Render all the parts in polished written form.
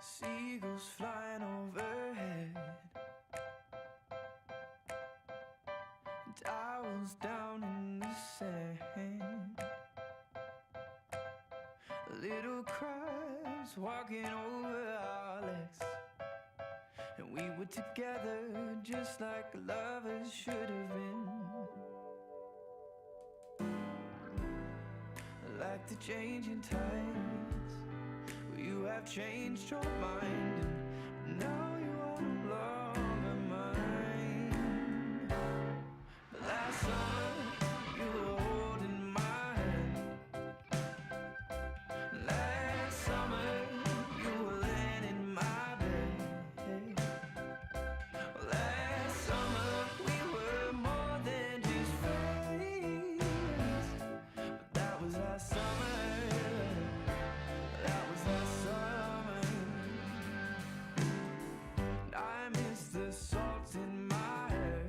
Seagulls flying overhead, and I was down in the sand. Little crabs walking over our legs, and we were together just like lovers should have been. Like the changing tides, you have changed your mind, and now you are no longer mine. Last summer you were holding my hand. Last summer you were laying in my bed. Last summer we were more than just friends. But that was last summer. I miss the salt in my hair,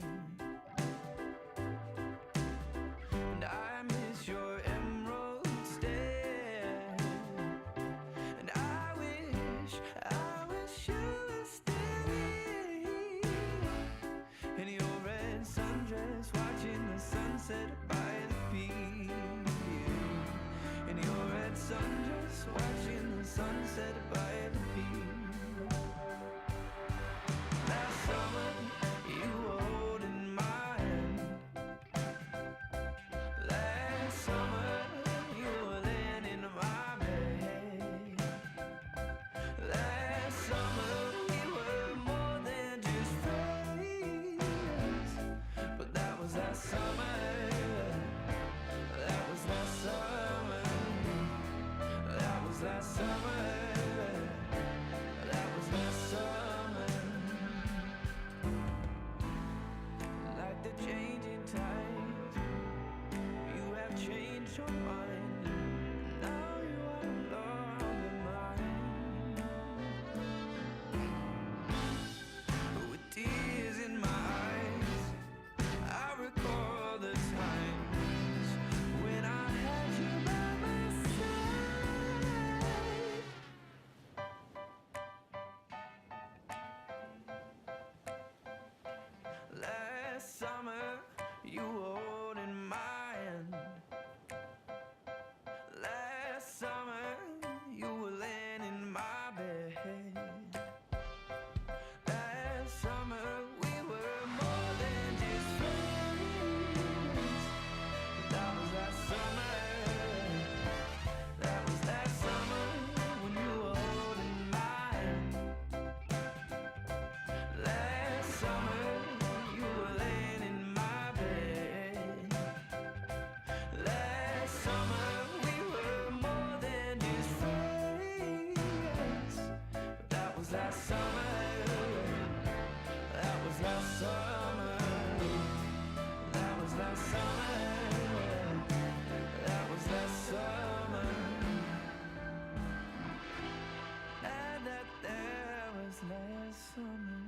and I miss your emerald stare, and I wish you were still here in your red sundress, watching the sunset by the pier. In your red sundress, watching the sunset by the pier. You were holding my hand. Last summer you were laying in my bed. Last summer we were more than just friends. But that was last summer. That was last summer. That was last summer. That was last summer. Like the changing tides, you have changed your mind, and now you are no longer mine. With tears in my eyes, I recall the times when I had you by my side. Last summer, you were holding my hand. Last summer, you were laying in my bed. Last summer, we were more than just friends. That was last summer. That was last summer when you were holding my hand. Last summer, you were laying in my bed. Last summer we were more than just friends. But that was last summer. That was last summer. That was last summer. That was last summer. And that was last summer.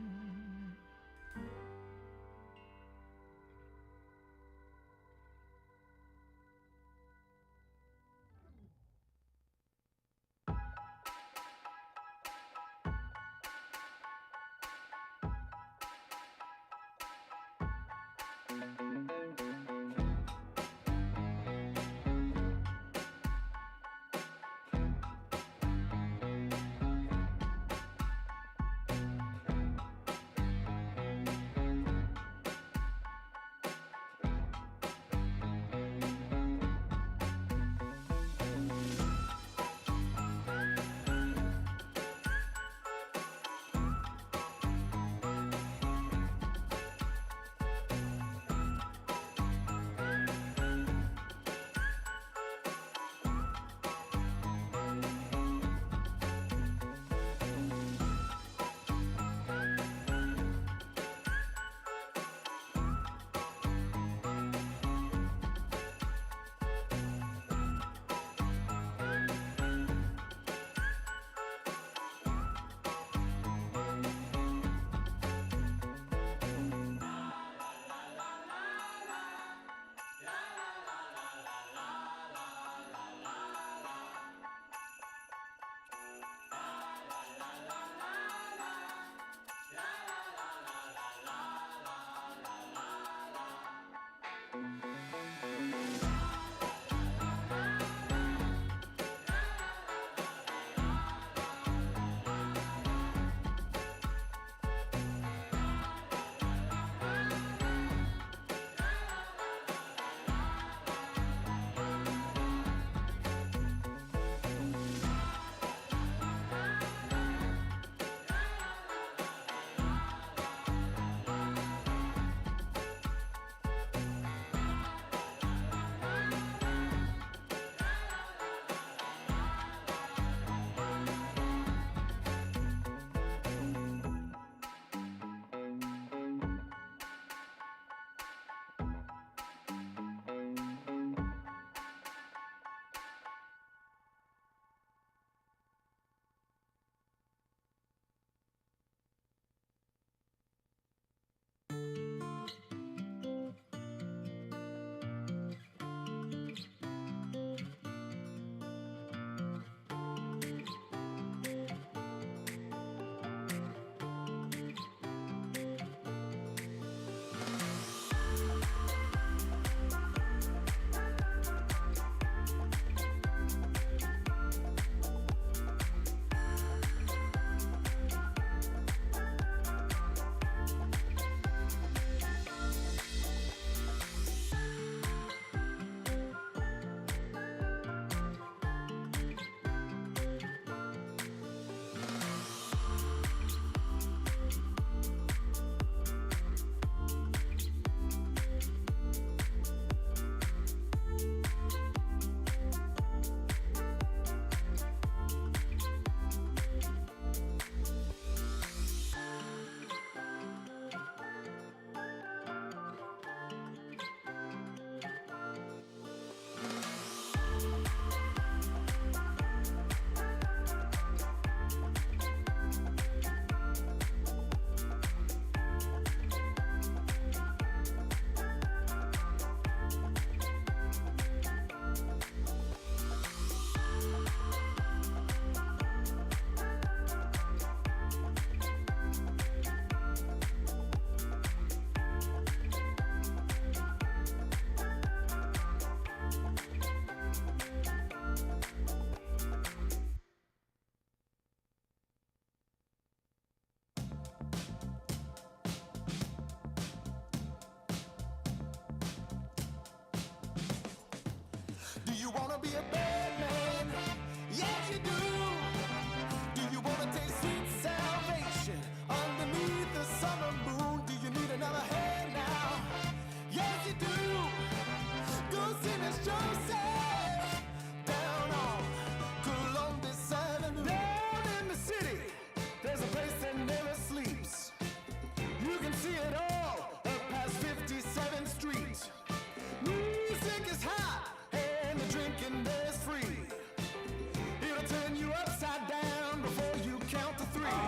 you wanna be a bad man? Yes, you do. Do you wanna taste sweet salvation underneath the summer moon? Do you need another hand now? Yes, you do. Go see Miss Joseph down on Columbus Avenue. Down in the city, there's a place that never sleeps. You can see it all up past 57th Street. Music is hot and the drinking there's free. It'll turn you upside down before you count to three.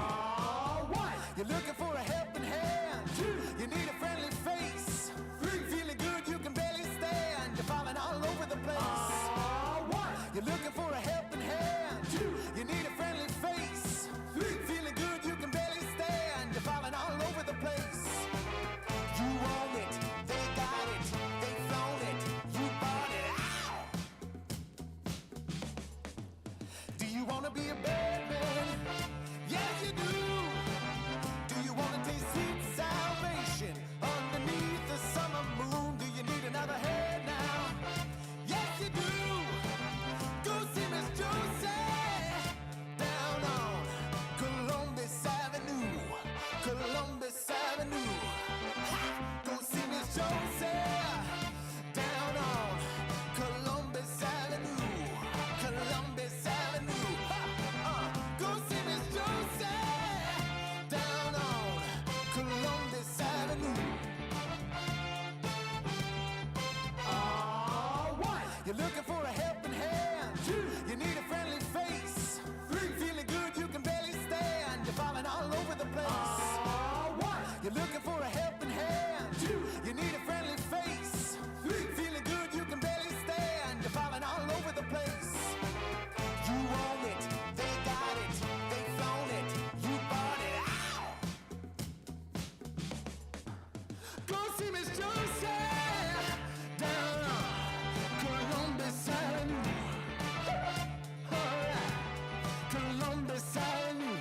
One, you're looking for a helping hand. Two, you need a friendly face. Three, feeling good you can barely stand. You're falling all over the place. One, you're looking for a helping hand. Two, you need a friendly face. Three, feeling good you can barely stand. You're falling all over the place. You own it, they got it, they flown it, you bought it. Ow! Do you wanna be a bad man? Yes, you do. Do you wanna taste sweet salvation underneath the summer moon? Do you need another head now? Yes, you do. Go see Miss Joseph down on Columbus Avenue. Columbus Avenue. Ha! Go see Miss Joseph down on Columbus Avenue. Columbus Avenue. Ha! Go see Miss Joseph down on Columbus Avenue. One, you're looking for a helping hand. Two, you need a friendly face. Three, feeling good you can barely stand. You're falling all over the place. One, you're looking for a helping hand. Two, you need a friendly face. Three, feeling good you can barely stand. You're falling all over the place. You own it, they got it, they flown it, you bought it. Ow! Go see Miss Joseph down on Columbus Avenue. All right, Columbus Avenue.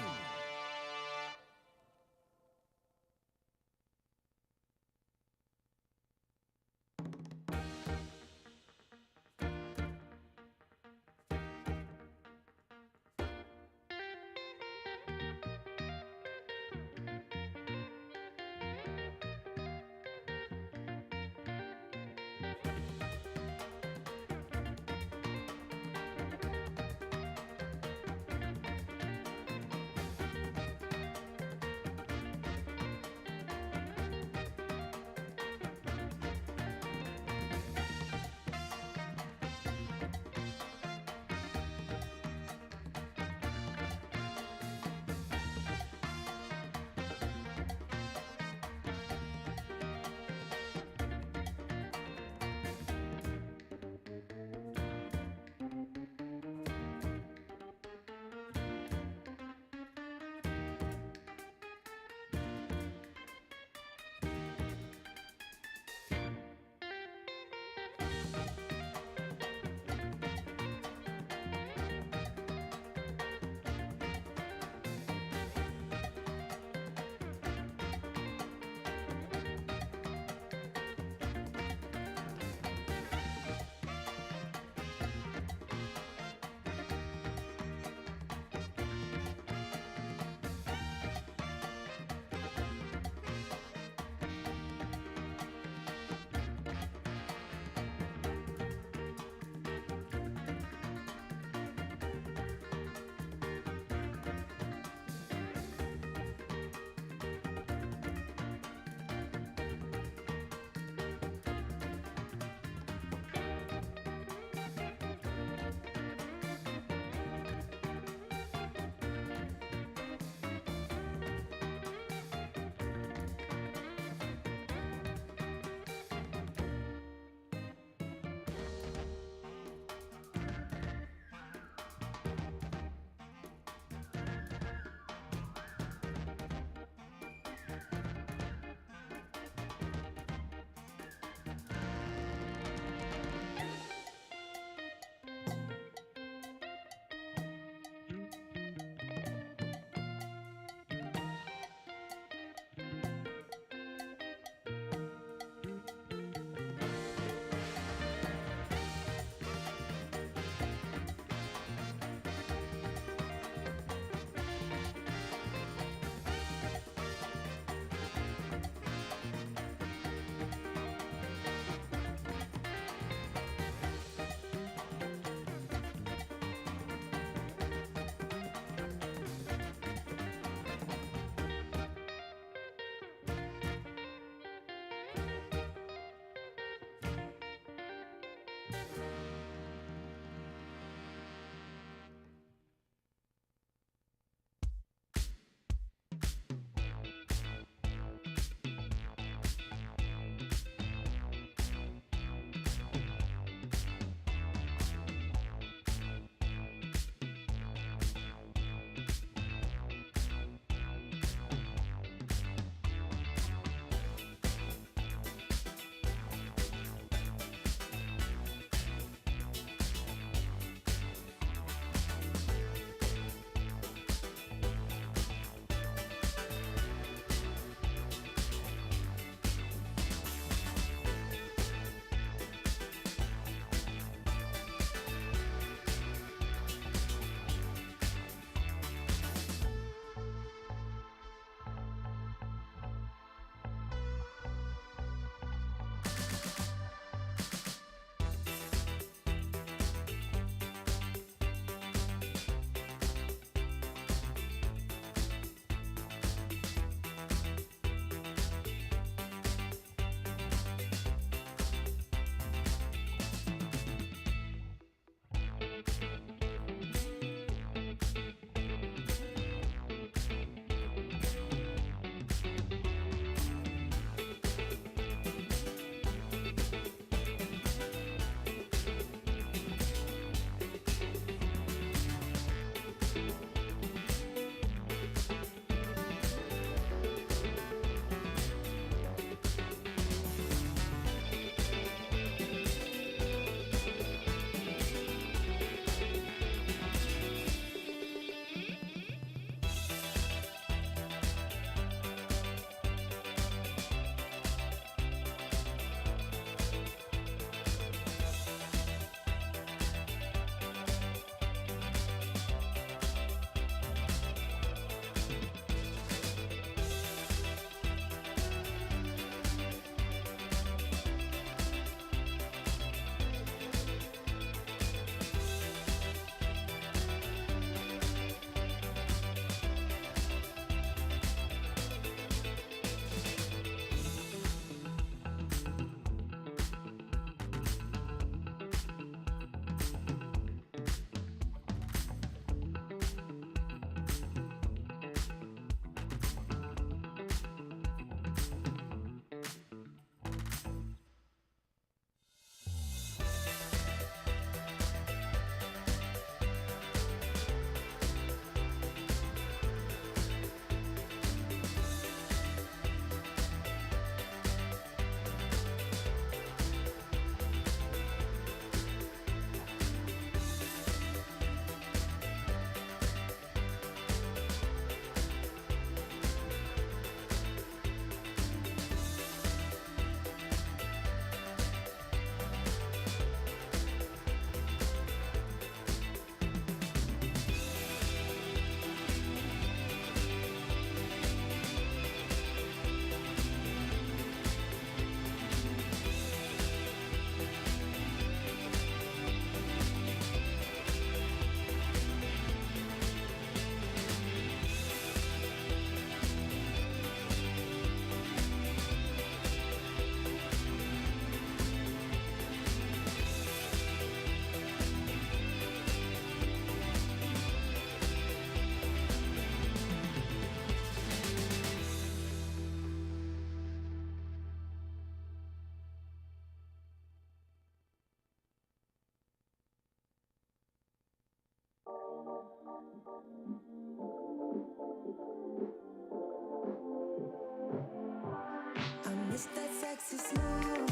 sexy smile,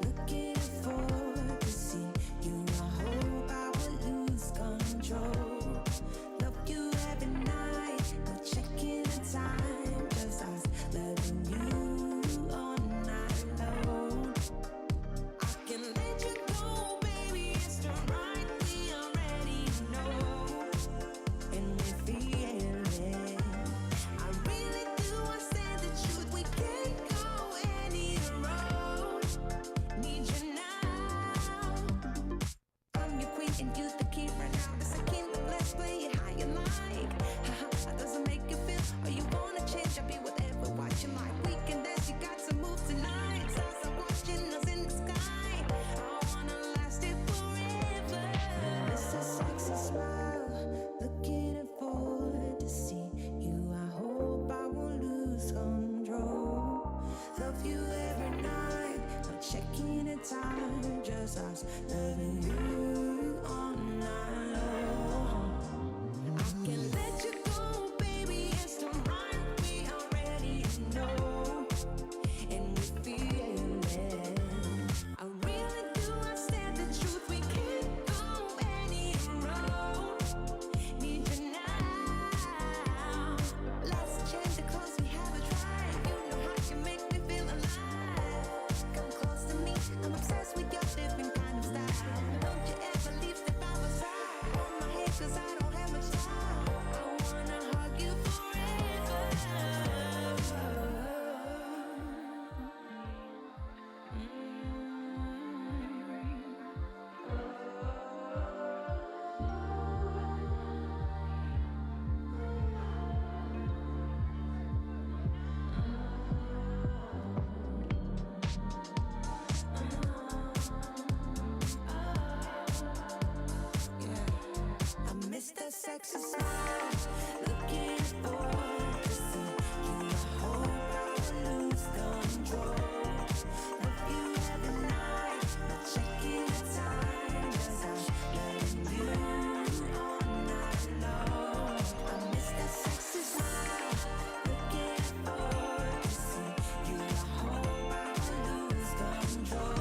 looking forward to see you. I hope I will lose control. Love you every night, no checking the time, just us loving you all night long. I can let you go, baby, it's the right we already know, and we feel it. I really do, I say the truth, we can't go any road. Need you now. I'm your queen and you the king right now. It's a kingdom, let's play it how you like. Haha, that doesn't make you feel, or you wanna change, I'll be whatever, what you like. We can dance, you got to move tonight. Stars are watching us in the sky. I wanna last it forever. It's a sexy smile, looking forward to see you. I hope I won't lose control. Love you every night, no checking the time, just us loving you all night long. I can let you go, baby, it's the right we already know, and we feel it. I really do, I said the truth, we can't go any road. Need you now. Let's change the clothes, we have a try. You know how you make me feel alive. Come close to me, I'm obsessed with your different kind of style. Don't you ever leave, step by my side. Hold my hand, cause I don't have much time. I wanna hug you forever. I miss that sexy smile, looking forward to see you. I hope I will lose control. Love you every night, not checking the time, just us loving you all night long. I miss that sexy smile, looking forward to see you. I hope I will lose control.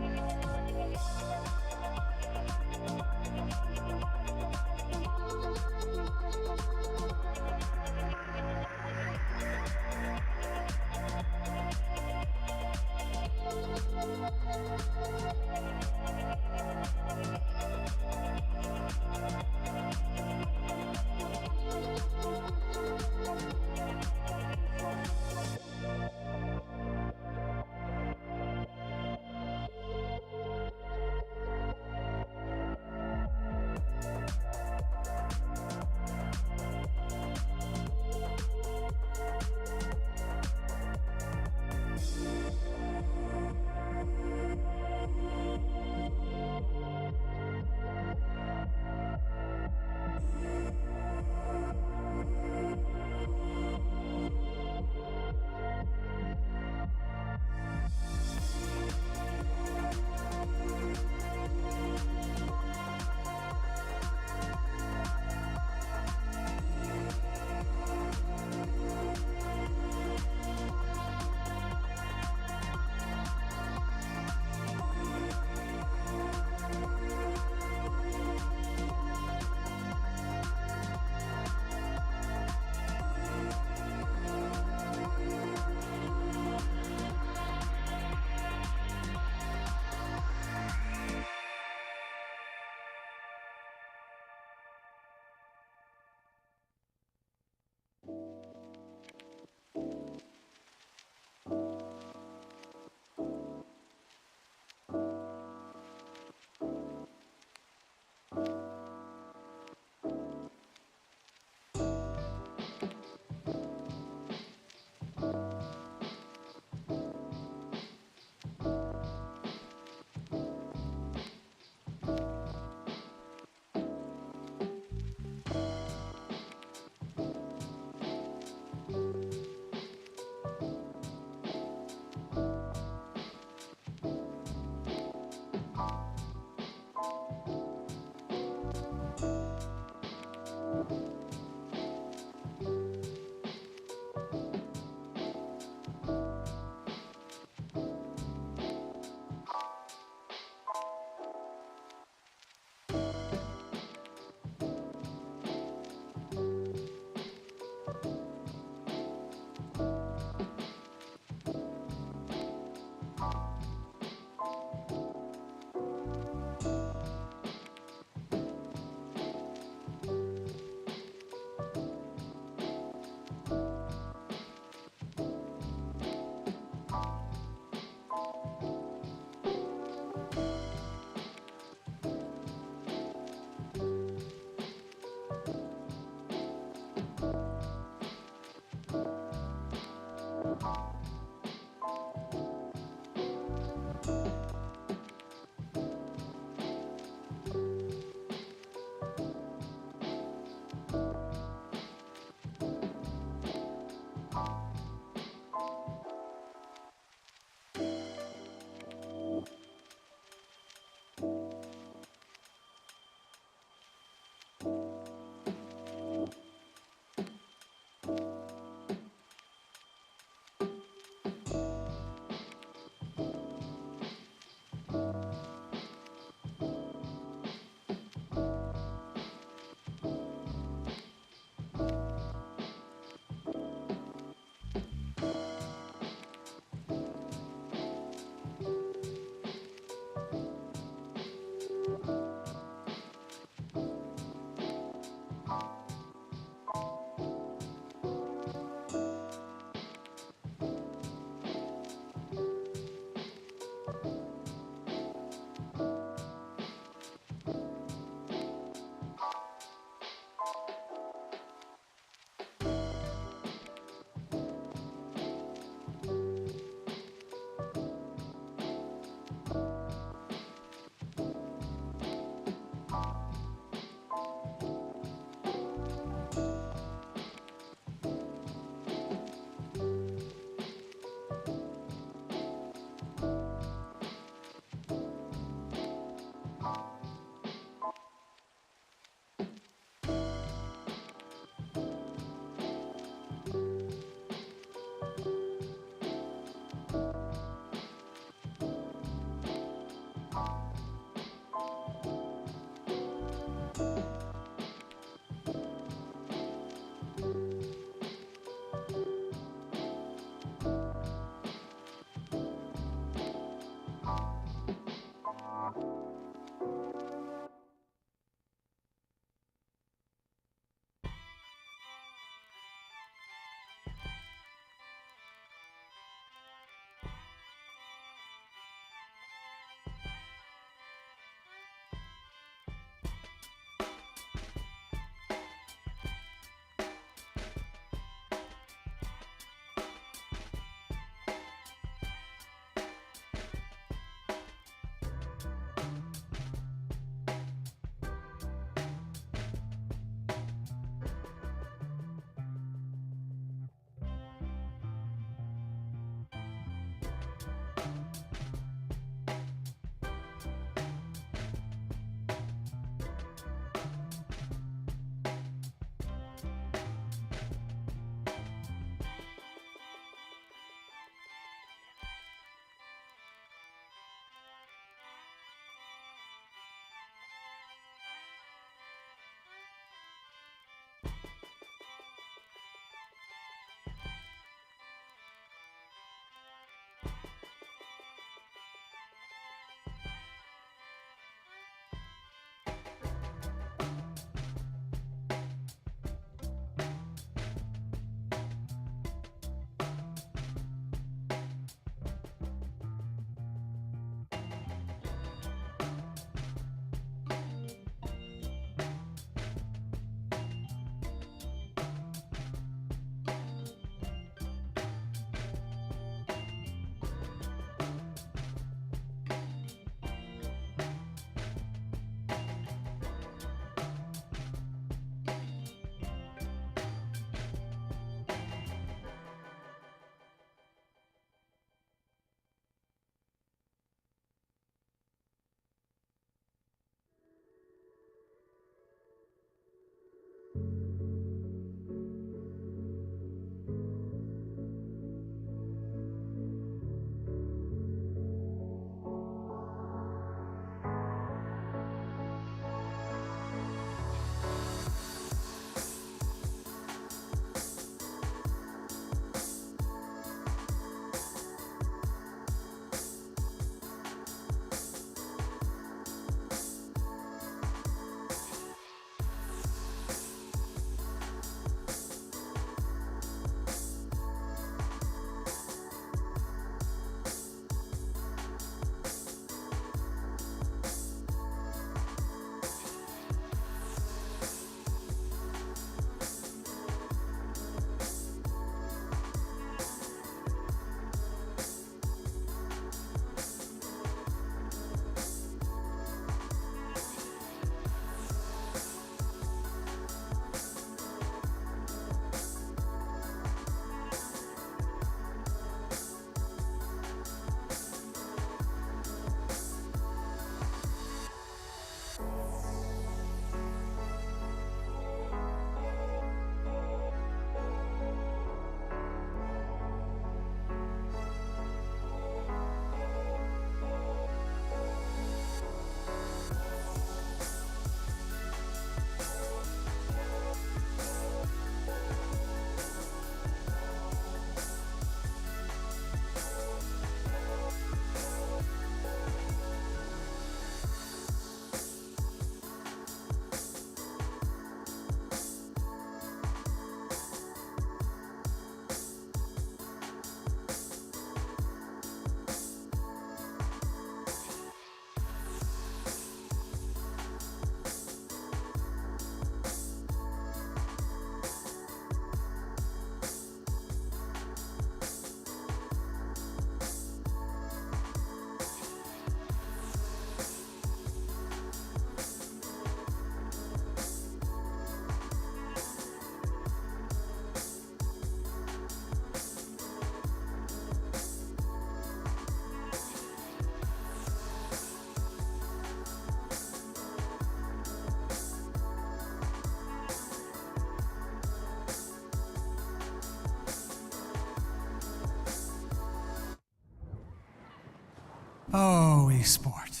Oh, Esport.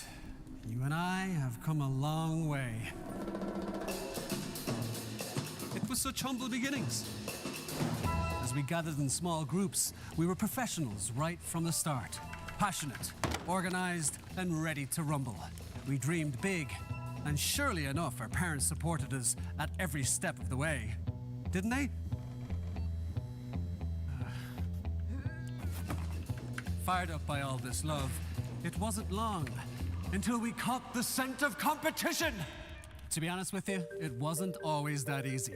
You and I have come a long way. It was such humble beginnings. As we gathered in small groups, we were professionals right from the start. Passionate, organized, and ready to rumble. We dreamed big, and surely enough, our parents supported us at every step of the way. Didn't they? Fired up by all this love, it wasn't long until we caught the scent of competition. To be honest with you, it wasn't always that easy.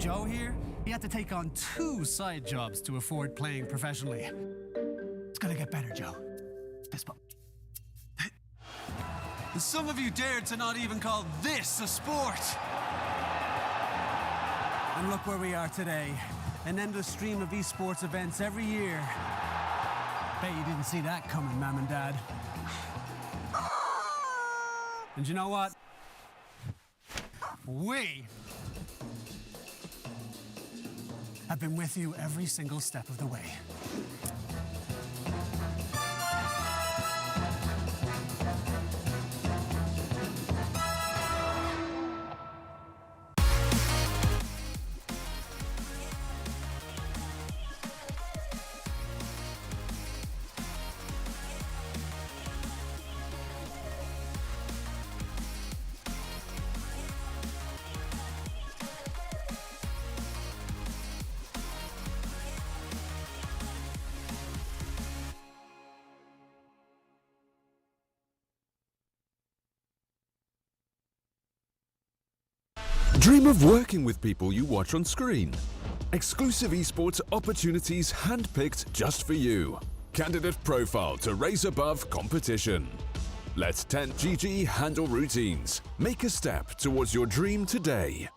Joe here, he had to take on 2 side jobs to afford playing professionally. It's gonna get better, Joe. Fist bump. And some of you dared to not even call this a sport. And look where we are today. An endless stream of esports events every year. Bet you didn't see that coming, Mom and Dad. And you know what? We have been with you every single step of the way. Dream of working with people you watch on screen. Exclusive esports opportunities handpicked just for you. Candidate profile to raise above competition. Let 10GG handle routines. Make a step towards your dream today.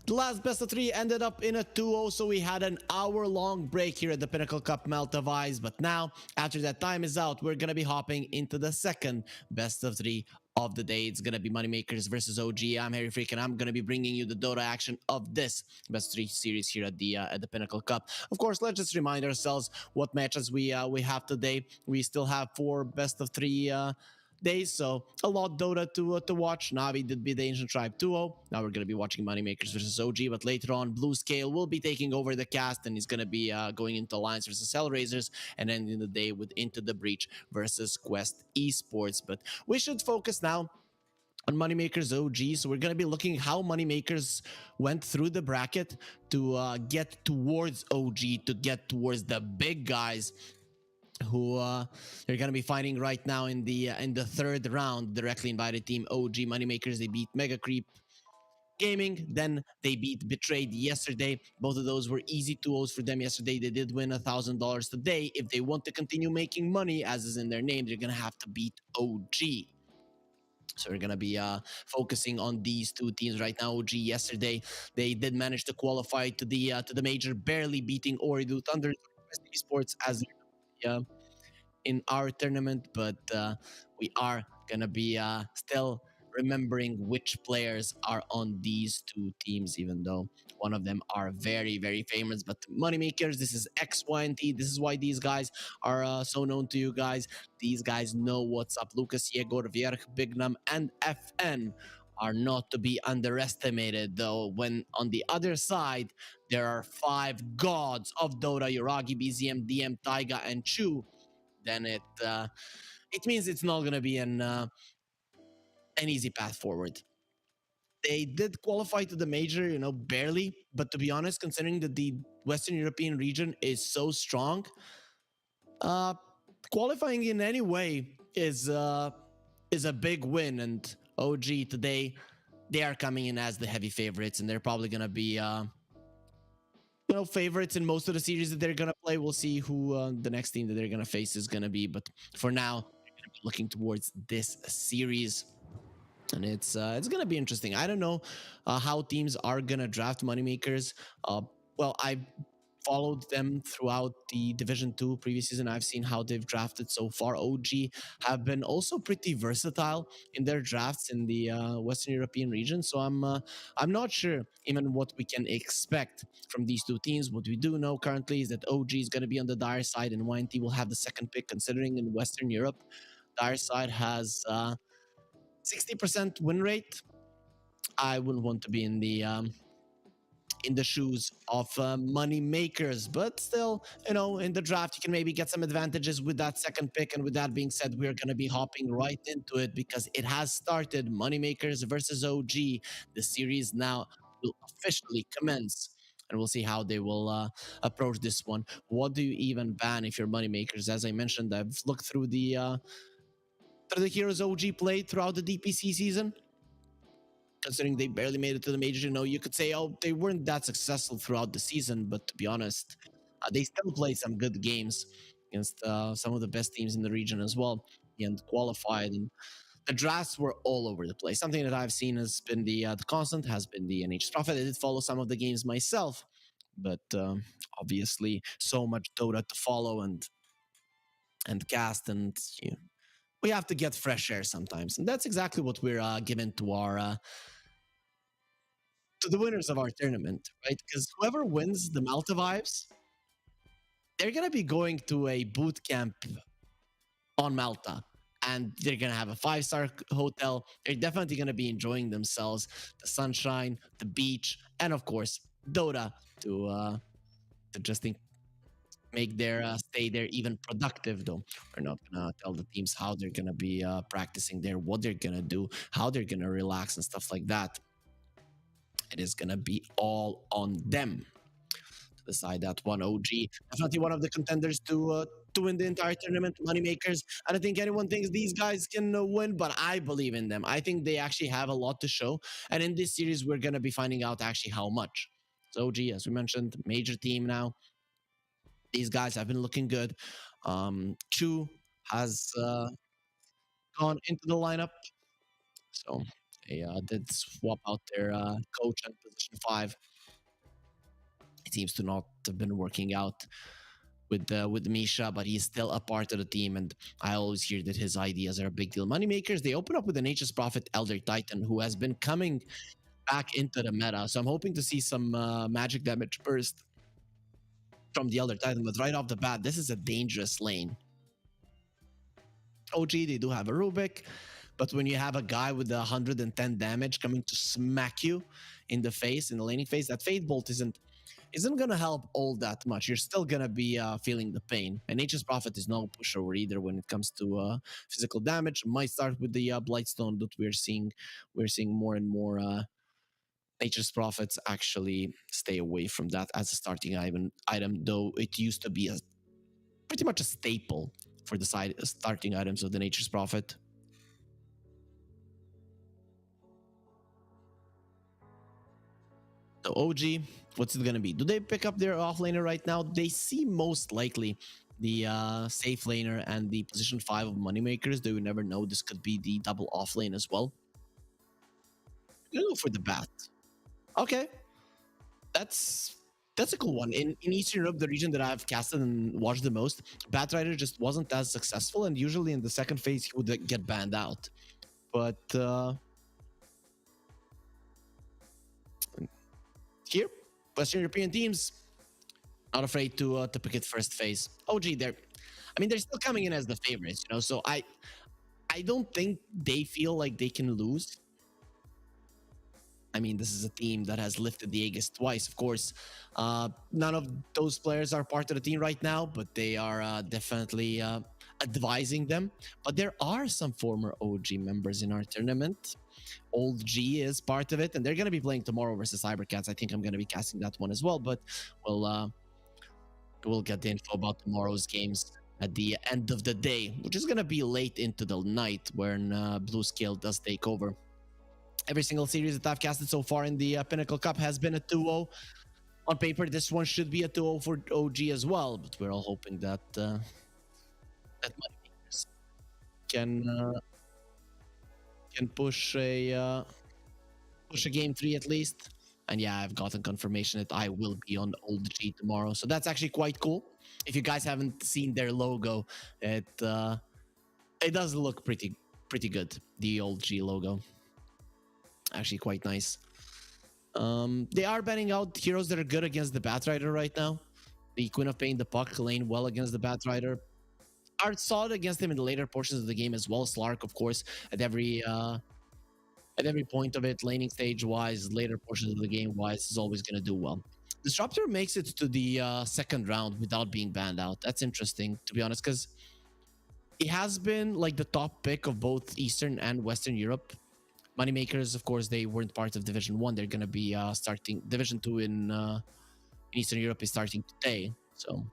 The last best of 3 ended up in a 2-0, so we had an hour-long break here at the Pinnacle Cup Malta Vibes. But now, after that time is out, we're going to be hopping into the second best of 3 of the day. It's going to be Moneymakers versus OG. I'm Harry Freak, and I'm going to be bringing you the Dota action of this best of 3 series here at the Pinnacle Cup. Of course, let's just remind ourselves what matches we have today. We still have 4 best of 3 days, so a lot Dota to watch. Navi did beat the Ancient Tribe 2-0. Now we're going to be watching Moneymakers versus OG, but later on, Blue Scale will be taking over the cast, and he's going to be going into Alliance versus Hellraisers, and ending the day with Into the Breach versus Quest Esports. But we should focus now on Moneymakers OG. So we're going to be looking how Moneymakers went through the bracket to get towards OG, to get towards the big guys who they're going to be fighting right now in the third round. Directly invited team OG Moneymakers, they beat Mega Creep Gaming, then they beat Betrayed yesterday. Both of those were easy 2-0s for them yesterday. They did win $1,000 today. If they want to continue making money, as is in their name, they're going to have to beat OG. So we're going to be focusing on these 2 teams right now. OG yesterday, they did manage to qualify to the major, barely beating Oridu Thunder Esports as in our tournament, but we are gonna be still remembering which players are on these 2 teams, even though one of them are very, very famous. But Moneymakers, this is X, Y, and T. This is why these guys are so known to you guys. These guys know what's up. Lucas, Yegor, Vierch, Bignam, and FN are not to be underestimated, though, when on the other side, there are 5 gods of Dota: Yoragi, BZM, DM, Taiga, and Chu. Then it means it's not going to be an easy path forward. They did qualify to the major, barely. But to be honest, considering that the Western European region is so strong, uh, qualifying in any way is a big win. And OG today, they are coming in as the heavy favorites, and they're probably gonna be favorites in most of the series that they're gonna play. We'll see who the next team that they're gonna face is gonna be. But for now, they're gonna be looking towards this series. And it's gonna be interesting. I don't know how teams are gonna draft moneymakers. Well, I followed them throughout the Division 2 previous season. I've seen how they've drafted so far. OG have been also pretty versatile in their drafts in the Western European region. So I'm not sure even what we can expect from these two teams. What we do know currently is that OG is going to be on the dire side, and YNT will have the second pick. Considering in Western Europe, dire side has 60% win rate. I wouldn't want to be in the shoes of money makers, but still, in the draft, you can maybe get some advantages with that second pick. And with that being said, we're going to be hopping right into it because it has started. Money makers versus OG. The series now will officially commence. And we'll see how they will approach this one. What do you even ban if you're money makers? As I mentioned, I've looked through the heroes OG played throughout the DPC season. Considering they barely made it to the major, you could say, oh, they weren't that successful throughout the season. But to be honest, they still played some good games against some of the best teams in the region as well, and qualified. And the drafts were all over the place. Something that I've seen has been the constant, has been the NH Prophet. I did follow some of the games myself, but obviously so much Dota to follow and cast, and we have to get fresh air sometimes, and that's exactly what we're given to our to the winners of our tournament, right? Because whoever wins the Malta vibes, they're gonna be going to a boot camp on Malta, and they're gonna have a 5-star hotel. They're definitely gonna be enjoying themselves, the sunshine, the beach, and of course Dota to just make their stay there even productive. Though we're not gonna tell the teams how they're gonna be practicing there, what they're gonna do, how they're gonna relax and stuff like that. It is gonna be all on them to decide that one. OG definitely one of the contenders to win the entire tournament. Moneymakers, I don't think anyone thinks these guys can win, but I believe in them. I think they actually have a lot to show, and in this series we're gonna be finding out actually how much. So OG, as we mentioned, major team now. These guys have been looking good. Chu has gone into the lineup, so they did swap out their coach at position 5. It seems to not have been working out with Misha, but he's still a part of the team, and I always hear that his ideas are a big deal. Moneymakers, they open up with an Nature's Prophet Elder Titan, who has been coming back into the meta, so I'm hoping to see some magic damage burst from the Elder Titan. But right off the bat, this is a dangerous lane. OG, they do have a Rubik, but when you have a guy with 110 damage coming to smack you in the face, in the laning phase, that Fate Bolt isn't gonna help all that much. You're still gonna be feeling the pain. And Nature's Prophet is no pushover either when it comes to physical damage. Might start with the Blightstone that we're seeing. We're seeing more and more Nature's Prophets actually stay away from that as a starting item, though it used to be pretty much a staple for the starting items of the Nature's Prophet. So OG, what's it gonna be? Do they pick up their offlaner right now? They seem most likely the safe laner and the position 5 of Moneymakers. They would never know. This could be the double offlane as well. You go for the bat. Okay, that's a cool one. In Eastern Europe, the region that I've casted and watched the most, Batrider just wasn't as successful, and usually in the second phase he would get banned out. But here, Western European teams not afraid to pick it first phase. OG, they're still coming in as the favorites, So I don't think they feel like they can lose. This is a team that has lifted the Aegis twice. Of course, none of those players are part of the team right now, but they are definitely advising them, but there are some former OG members in our tournament. Old G is part of it, and they're going to be playing tomorrow versus Cybercats. I think I'm going to be casting that one as well, but we'll get the info about tomorrow's games at the end of the day, which is going to be late into the night when Blue Scale does take over. Every single series that I've casted so far in the Pinnacle Cup has been a 2-0. On paper, this one should be a 2-0 for OG as well, but we're all hoping that that Moneymakers can push a game 3 at least. And yeah, I've gotten confirmation that I will be on Old G tomorrow, so that's actually quite cool. If you guys haven't seen their logo, it does look pretty good. The Old G logo, actually quite nice. They are banning out heroes that are good against the Batrider right now. The Queen of Pain, the Puck, lane well against the Batrider. Are solid against him in the later portions of the game as well. Slark, of course, at every point of it, laning stage wise, later portions of the game wise, is always going to do well. Disruptor makes it to the second round without being banned out. That's interesting, to be honest, because he has been like the top pick of both Eastern and Western Europe. Moneymakers, of course, they weren't part of Division 1. They're going to be starting Division 2 in Eastern Europe is starting today. So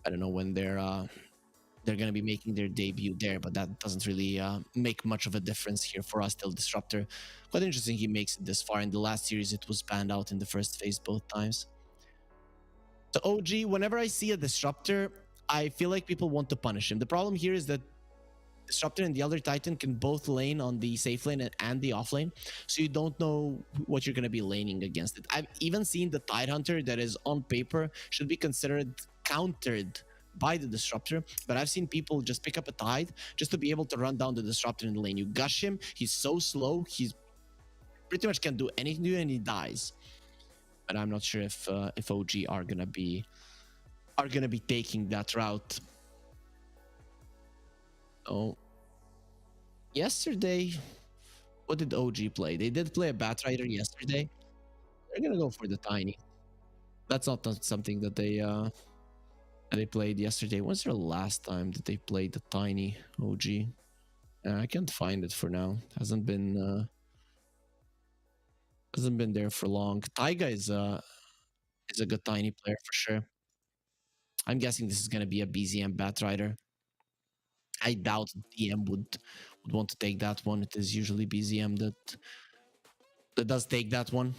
I don't know when they're going to be making their debut there, but that doesn't really make much of a difference here for us till Disruptor. Quite interesting he makes it this far. In the last series, it was banned out in the first phase both times. So OG, whenever I see a Disruptor, I feel like people want to punish him. The problem here is that Disruptor and the Elder Titan can both lane on the safe lane and the off lane, so you don't know what you're going to be laning against it. I've even seen the Tidehunter that is on paper should be considered countered by the Disruptor, but I've seen people just pick up a Tide just to be able to run down the Disruptor in the lane. You gush him, he's so slow, he's pretty much can't do anything and he dies. But I'm not sure if OG are gonna be taking that route. Oh, yesterday, what did OG play? They did play a Batrider yesterday. They're gonna go for the Tiny. That's not something that they played yesterday. When's their last time that they played the Tiny OG? I can't find it for now. Hasn't been there for long. Taiga is a good Tiny player for sure. I'm guessing this is gonna be a BZM Batrider. I doubt DM would want to take that one. It is usually BZM that does take that one.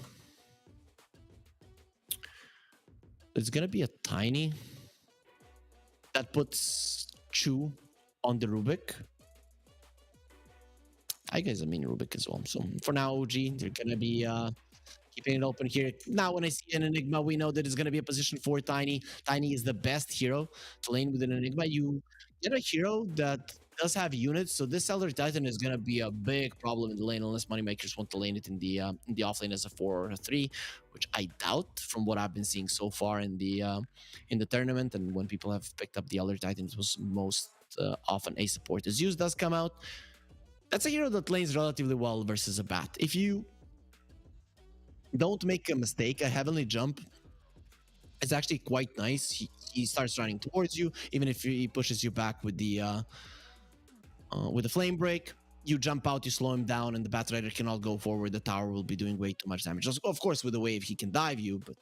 It's gonna be a Tiny that puts Chu on the Rubik. I guess a mini Rubik as well. So for now, OG, they're gonna be keeping it open here. Now, when I see an Enigma, we know that it's gonna be a position for Tiny. Tiny is the best hero to lane with an Enigma. You get a hero that does have units, so this Elder Titan is gonna be a big problem in the lane unless Moneymakers want to lane it in the off lane as a 4 or a 3, which I doubt from what I've been seeing so far in the tournament. And when people have picked up the Elder Titan, it was most often a support. As Zeus does come out, that's a hero that lanes relatively well versus a Bat. If you don't make a mistake, a Heavenly Jump is actually quite nice. He starts running towards you, even if he pushes you back with the Flame Break. You jump out, you slow him down, and the Batrider cannot go forward. The tower will be doing way too much damage. Of course, with the wave, he can dive you, but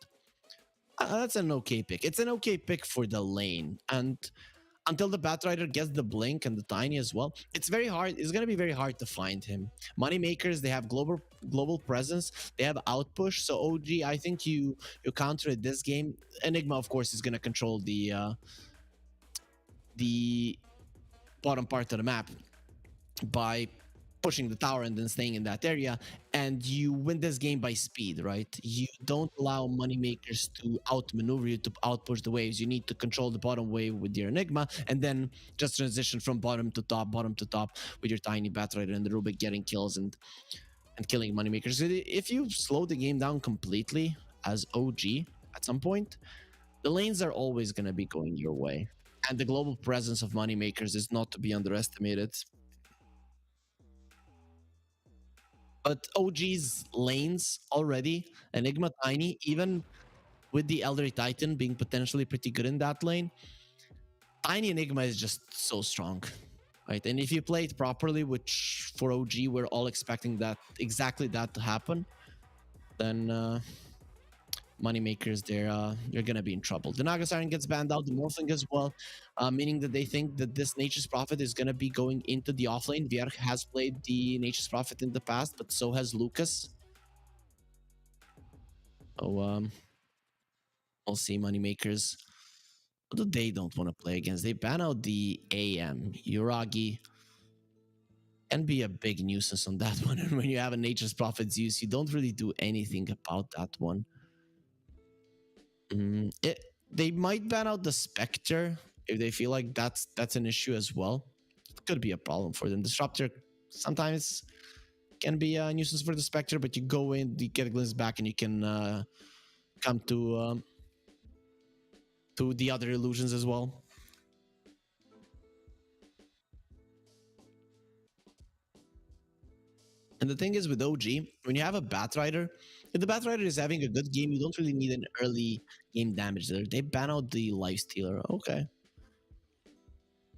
that's an okay pick. It's an okay pick for the lane. And until the Batrider gets the Blink and the Tiny as well, it's very hard. It's going to be very hard to find him. Moneymakers, they have global presence. They have outpush. So OG, I think you counter it this game. Enigma, of course, is going to control the bottom part of the map by pushing the tower and then staying in that area, and you win this game by speed, right? You don't allow Moneymakers to outmaneuver you, to outpush the waves. You need to control the bottom wave with your Enigma, and then just transition from bottom to top with your Tiny Batrider and the Rubik getting kills and killing Moneymakers. If you slow the game down completely as OG at some point, the lanes are always going to be going your way. And the global presence of Moneymakers is not to be underestimated. But OG's lanes already, Enigma, Tiny, even with the Elder Titan being potentially pretty good in that lane, Tiny Enigma is just so strong, right? And if you play it properly, which for OG we're all expecting that exactly that to happen, then moneymakers, they're gonna be in trouble. The Naga Siren gets banned out, the Morphling as well, meaning that they think that this Nature's Prophet is gonna be going into the offlane. Vierk has played the Nature's Prophet in the past, but so has Lucas. So we'll see. Moneymakers, what do they don't want to play against? They ban out the AM. Uragi can be a big nuisance on that one. And when you have a Nature's Prophet Zeus, you don't really do anything about that one. They might ban out the Spectre if they feel like that's an issue as well. It could be a problem for them. Disruptor sometimes can be a nuisance for the Spectre, but you go in, you get a glimpse back, and you can come to the other illusions as well. And the thing is with OG, when you have a Batrider, if the Batrider is having a good game, you don't really need an early game damage there. They ban out the Lifestealer. Okay.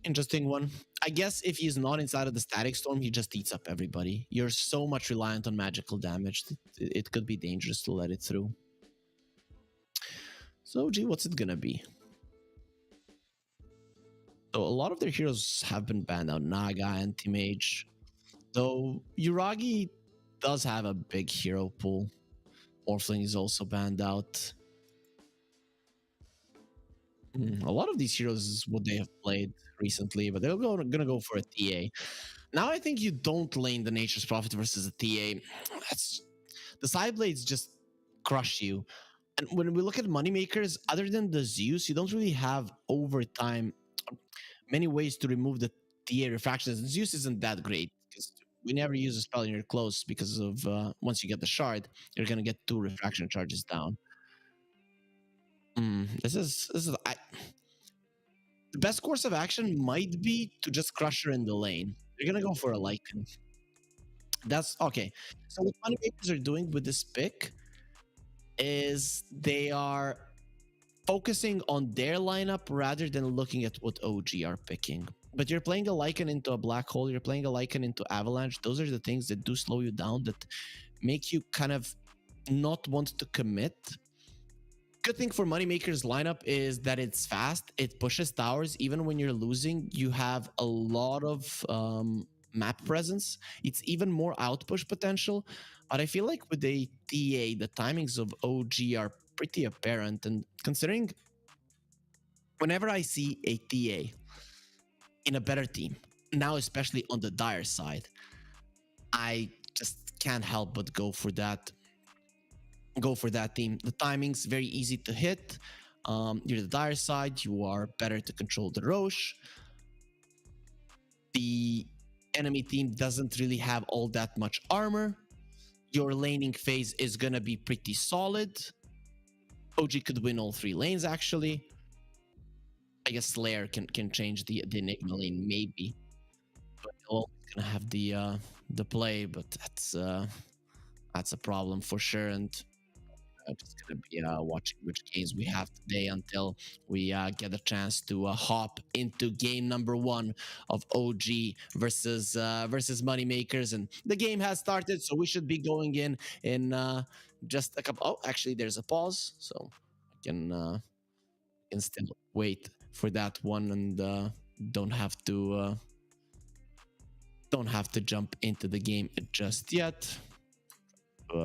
Interesting one. I guess if he's not inside of the Static Storm, he just eats up everybody. You're so much reliant on magical damage. It could be dangerous to let it through. So OG, what's it gonna be? So a lot of their heroes have been banned out. Naga, Anti-Mage. Though Uragi does have a big hero pool. Morphling is also banned out. A lot of these heroes is what they have played recently, but they're gonna go for a TA. Now I think you don't lane the Nature's Prophet versus a TA. That's the side blades just crush you. And when we look at moneymakers, other than the Zeus, you don't really have overtime many ways to remove the TA refractions. And Zeus isn't that great because whenever you use a spell and you're close, because of once you get the shard, you're gonna get 2 refraction charges down. This is the best course of action might be to just crush her in the lane. They're gonna go for a Lycan. That's okay. So what moneymakers are doing with this pick is they are focusing on their lineup rather than looking at what OG are picking. But you're playing a Lycan into a Black Hole, you're playing a Lycan into Avalanche. Those are the things that do slow you down, that make you kind of not want to commit. Good thing for Moneymaker's lineup is that it's fast, it pushes towers. Even when you're losing, you have a lot of map presence. It's even more outpush potential. But I feel like with a TA, the timings of OG are pretty apparent. And considering whenever I see a TA in a better team, now especially on the Dire side, I just can't help but go for that team. The timing's very easy to hit. You're the Dire side, you are better to control the Roche. The enemy team doesn't really have all that much armor. Your laning phase is gonna be pretty solid. OG could win all 3 lanes actually. I guess Slayer can change the Enigma lane maybe, but always gonna have the play. But that's a problem for sure. And I'm just gonna be watching which games we have today until we get a chance to hop into game number 1 of OG versus Moneymakers. And the game has started, so we should be going in just a couple. Oh, actually, there's a pause, so I can still wait for that one and don't have to jump into the game just yet.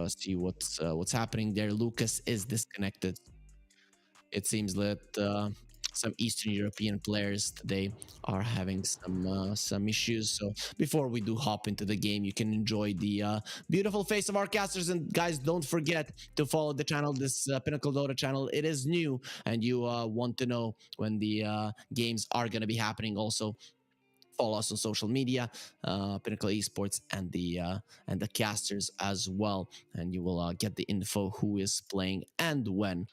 See what's happening there. Lucas is disconnected. It seems that some Eastern European players today are having some issues. So before we do hop into the game, you can enjoy the beautiful face of our casters. And guys, don't forget to follow the channel, this Pinnacle Dota channel. It is new, and you want to know when the games are going to be happening. Also, follow us on social media, Pinnacle Esports, and the casters as well, and you will get the info who is playing and when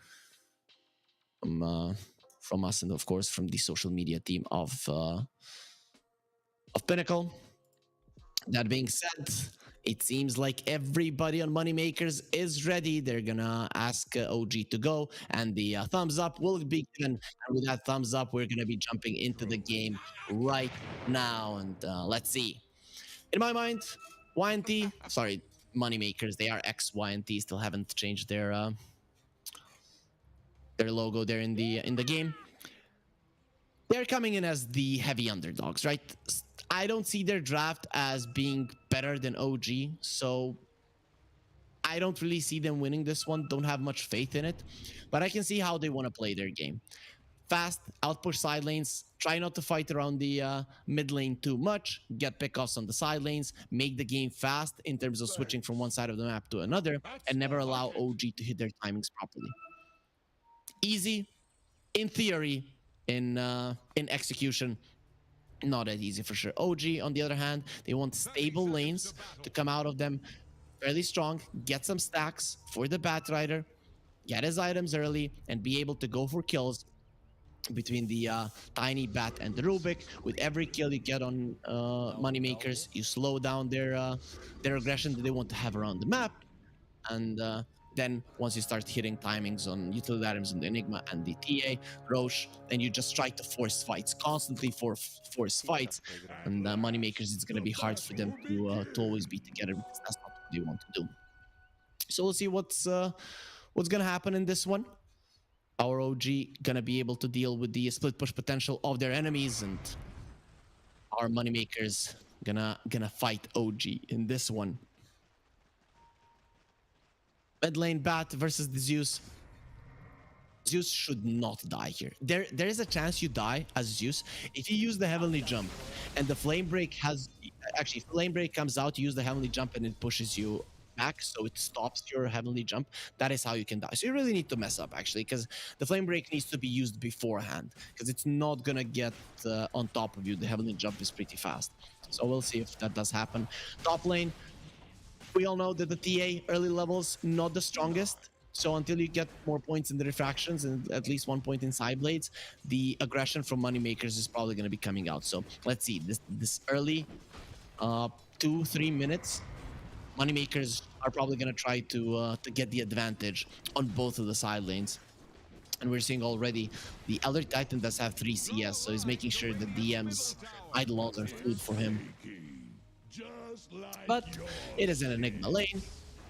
from us, and of course from the social media team of Pinnacle. That being said, It seems like everybody on Moneymakers is ready. They're gonna ask OG to go, and the thumbs up will be given. And with that thumbs up, we're gonna be jumping into the game right now. And let's see. In my mind, YNT, sorry, Moneymakers, they are X YNT, still haven't changed their logo there in the game. They're coming in as the heavy underdogs, right? I don't see their draft as being better than OG, so I don't really see them winning this one. Don't have much faith in it, but I can see how they want to play their game. Fast, outpush side lanes, try not to fight around the mid lane too much, get pickoffs on the side lanes, make the game fast in terms of switching from one side of the map to another, and never allow OG to hit their timings properly. Easy, in theory, in execution, not that easy for sure. OG, on the other hand, they want stable lanes to come out of them fairly strong, get some stacks for the Batrider, get his items early, and be able to go for kills between the Tiny Bat and the Rubik. With every kill you get on Moneymakers, you slow down their aggression that they want to have around the map, and then once you start hitting timings on utility items on the Enigma and the TA, Roche, then you just try to force fights, constantly force fights, and Moneymakers, it's going to be hard for them to always be together because that's not what they want to do. So we'll see what's going to happen in this one. Our OG gonna be able to deal with the split push potential of their enemies, and our Moneymakers gonna fight OG in this one. Mid lane Bat versus the Zeus. Zeus should not die here. There is a chance you die as Zeus if you use the Heavenly Jump, and the Flame Break has actually if Flame Break comes out, you use the Heavenly Jump and it pushes you back, so it stops your Heavenly Jump. That is how you can die. So you really need to mess up actually, because the Flame Break needs to be used beforehand, because it's not gonna get on top of you. The Heavenly Jump is pretty fast, so we'll see if that does happen. Top lane, we all know that the TA early levels not the strongest, so until you get more points in the refractions and at least 1 point in side blades, the aggression from Moneymakers is probably going to be coming out. So let's see, this early 2-3 minutes, Moneymakers are probably going to try to get the advantage on both of the side lanes. And we're seeing already the Elder Titan does have 3 CS, so he's making sure that DM's Eidolons are food for him. But it is an Enigma lane,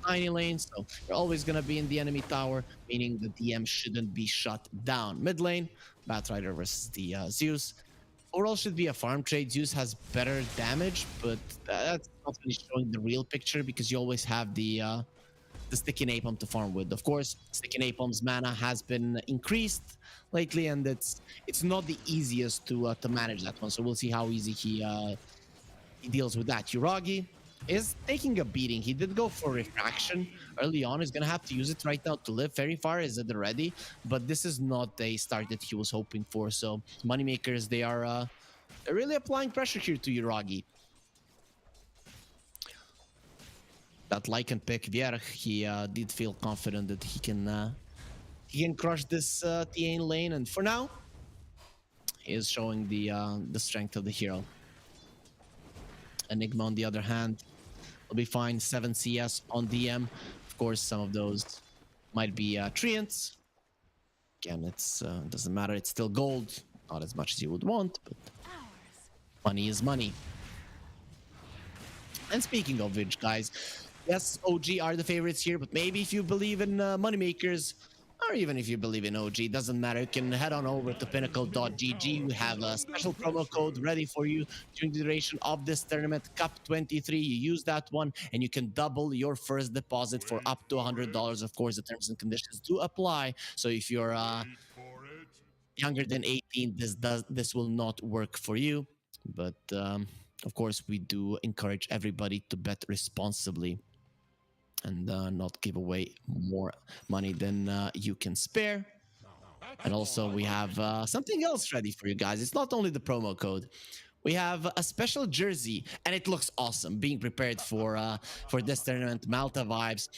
tiny lane, so you're always going to be in the enemy tower, meaning the DM shouldn't be shut down. Mid lane, Batrider versus the Zeus. Overall should be a farm trade. Zeus has better damage, but that's not really showing the real picture because you always have the Sticky Napalm to farm with. Of course, Sticky Napalm's mana has been increased lately, and it's not the easiest to manage that one. So we'll see how easy he deals with that. Uragi is taking a beating. He did go for refraction early on. He's gonna have to use it right now to live. Very far is at the ready, but this is not a start that he was hoping for. So Moneymakers, they're really applying pressure here to Uragi. That Lycan pick, Vierg, he did feel confident that he can crush this TA lane, and for now, he is showing the strength of the hero. Enigma, on the other hand, will be fine. 7 CS on DM. Of course, some of those might be treants. Again, it's doesn't matter. It's still gold. Not as much as you would want, but money is money. And speaking of which, guys, yes, OG are the favorites here, but maybe if you believe in Moneymakers, or even if you believe in OG, doesn't matter. You can head on over to Pinnacle.gg. We have a special promo code ready for you during the duration of this tournament, Cup 23. You use that one, and you can double your first deposit for up to $100. Of course, the terms and conditions do apply. So if you're younger than 18, this will not work for you. But of course, we do encourage everybody to bet responsibly and not give away more money than you can spare. And also we have something else ready for you guys. It's not only the promo code. We have a special jersey, and it looks awesome, being prepared for this tournament, Malta vibes.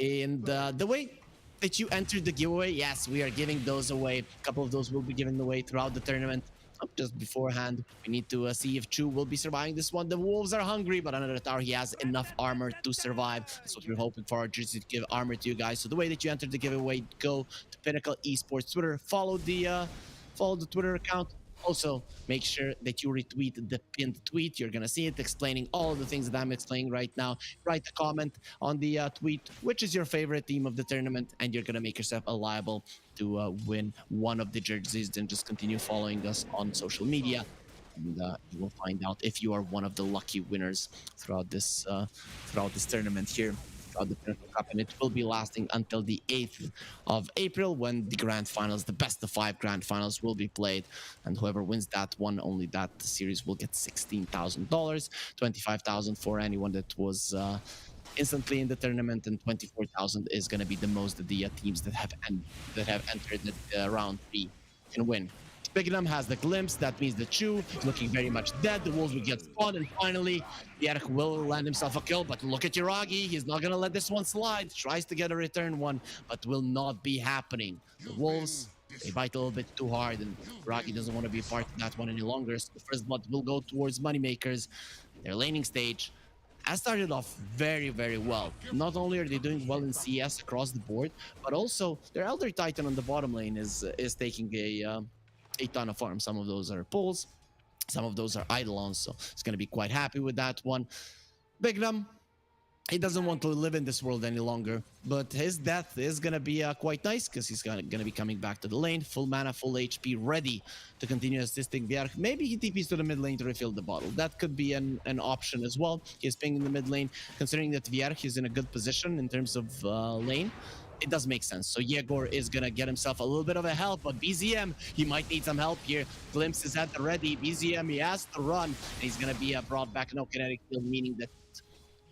And the way that you entered the giveaway, yes, we are giving those away. A couple of those will be given away throughout the tournament. just beforehand, we need to see if Chu will be surviving this one. The Wolves are hungry, but under the tower, he has enough armor to survive. That's what we're hoping for, our jersey to give armor to you guys. So the way that you enter the giveaway, go to Pinnacle Esports Twitter, follow the Twitter account. Also, make sure that you retweet the pinned tweet. You're gonna see it explaining all of the things that I'm explaining right now. Write a comment on the tweet, which is your favorite team of the tournament, and you're gonna make yourself liable to win one of the jerseys. Then just continue following us on social media, and you will find out if you are one of the lucky winners throughout this tournament here. Throughout the Pinnacle Cup, and it will be lasting until the 8th of April when the grand finals, the best of 5 grand finals, will be played, and whoever wins that one, only that series, will get $16,000, $25,000 for anyone that was instantly in the tournament, and 24,000 is going to be the most that the teams that have entered the round 3 can win. Bignum has the glimpse. That means the Chu is looking very much dead. The Wolves will get spawned, and finally, Bjerg will land himself a kill. But look at Yuragi. He's not going to let this one slide. Tries to get a return one, but will not be happening. The Wolves, they bite a little bit too hard, and Yuragi doesn't want to be part of that one any longer. So the first blood will go towards Moneymakers. Their laning stage has started off very, very well. Not only are they doing well in CS across the board, but also their Elder Titan on the bottom lane is taking a ton of farm. Some of those are pulls, some of those are eidolons, so he's going to be quite happy with that one. Bignum, he doesn't want to live in this world any longer, but his death is going to be quite nice because he's going to be coming back to the lane, full mana, full HP, ready to continue assisting Bjerg. Maybe he TPs to the mid lane to refill the bottle. That could be an option as well. He's pinging the mid lane, considering that Bjerg is in a good position in terms of lane. It does make sense. So Yegor is gonna get himself a little bit of a help, but BZM, he might need some help here. Glimpse is at the ready. BZM, he has to run, and he's gonna be brought back. No kinetic kill, meaning that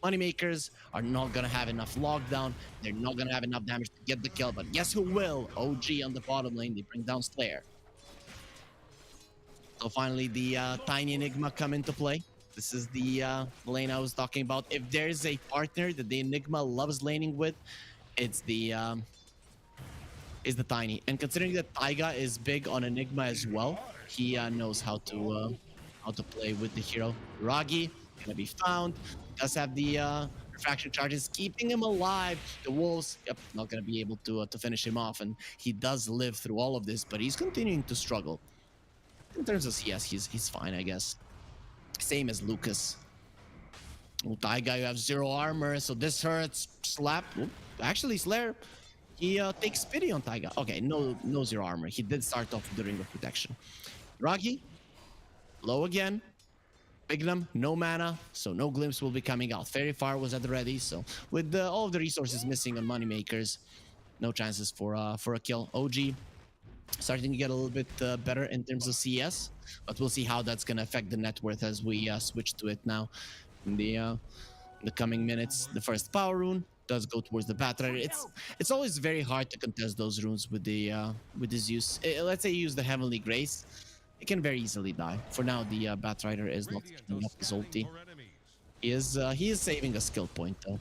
Moneymakers are not gonna have enough lockdown. They're not gonna have enough damage to get the kill, but guess who will? OG on the bottom lane. They bring down Slayer. So finally, the Tiny Enigma come into play. This is the lane I was talking about. If there's a partner that the Enigma loves laning with, it's the Tiny. And considering that Taiga is big on Enigma as well, he knows how to play with the hero. Ragi gonna be found. Does have the refraction charges keeping him alive. The Wolves, yep, not gonna be able to finish him off, and he does live through all of this, but he's continuing to struggle. In terms of CS, he's fine, I guess. Same as Lucas. Oh, Taiga, you have 0 armor, so this hurts. Slap. Oop. Actually, Slayer, he takes pity on Taiga. Okay, no 0 armor. He did start off with the Ring of Protection. Ragi, low again. Bignum, no mana, so no glimpse will be coming out. Fairy Fire was at the ready, so with all of the resources missing on Moneymakers, no chances for a kill. OG starting to get a little bit better in terms of CS, but we'll see how that's going to affect the net worth as we switch to it now in the coming minutes. The first power rune does go towards the Batrider. It's always very hard to contest those runes with the Zeus. Let's say you use the Heavenly Grace, it can very easily die. For now, the Batrider is not giving up his ulti. He is saving a skill point though.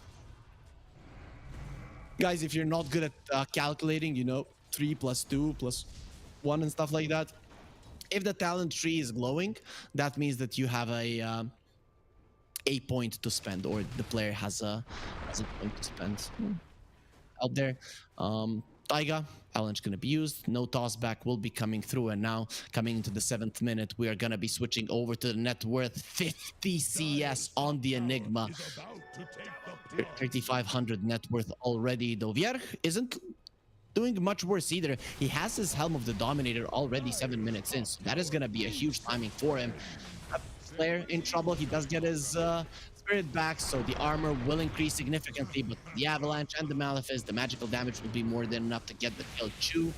Guys, if you're not good at calculating, 3 + 2 + 1 and stuff like that, if the talent tree is glowing, that means that you have a point to spend, or the player has a point to spend out there. Taiga, Avalanche gonna be used. No toss back will be coming through, and now coming into the 7th minute, we are gonna be switching over to the net worth 50 CS on the Enigma. 3,500 net worth already. Though Bjerg isn't doing much worse either. He has his Helm of the Dominator already 7 minutes in, so that is gonna be a huge timing for him. Player in trouble. He does get his spirit back, so the armor will increase significantly, but the Avalanche and the Malefice, the magical damage will be more than enough to get the kill. Chu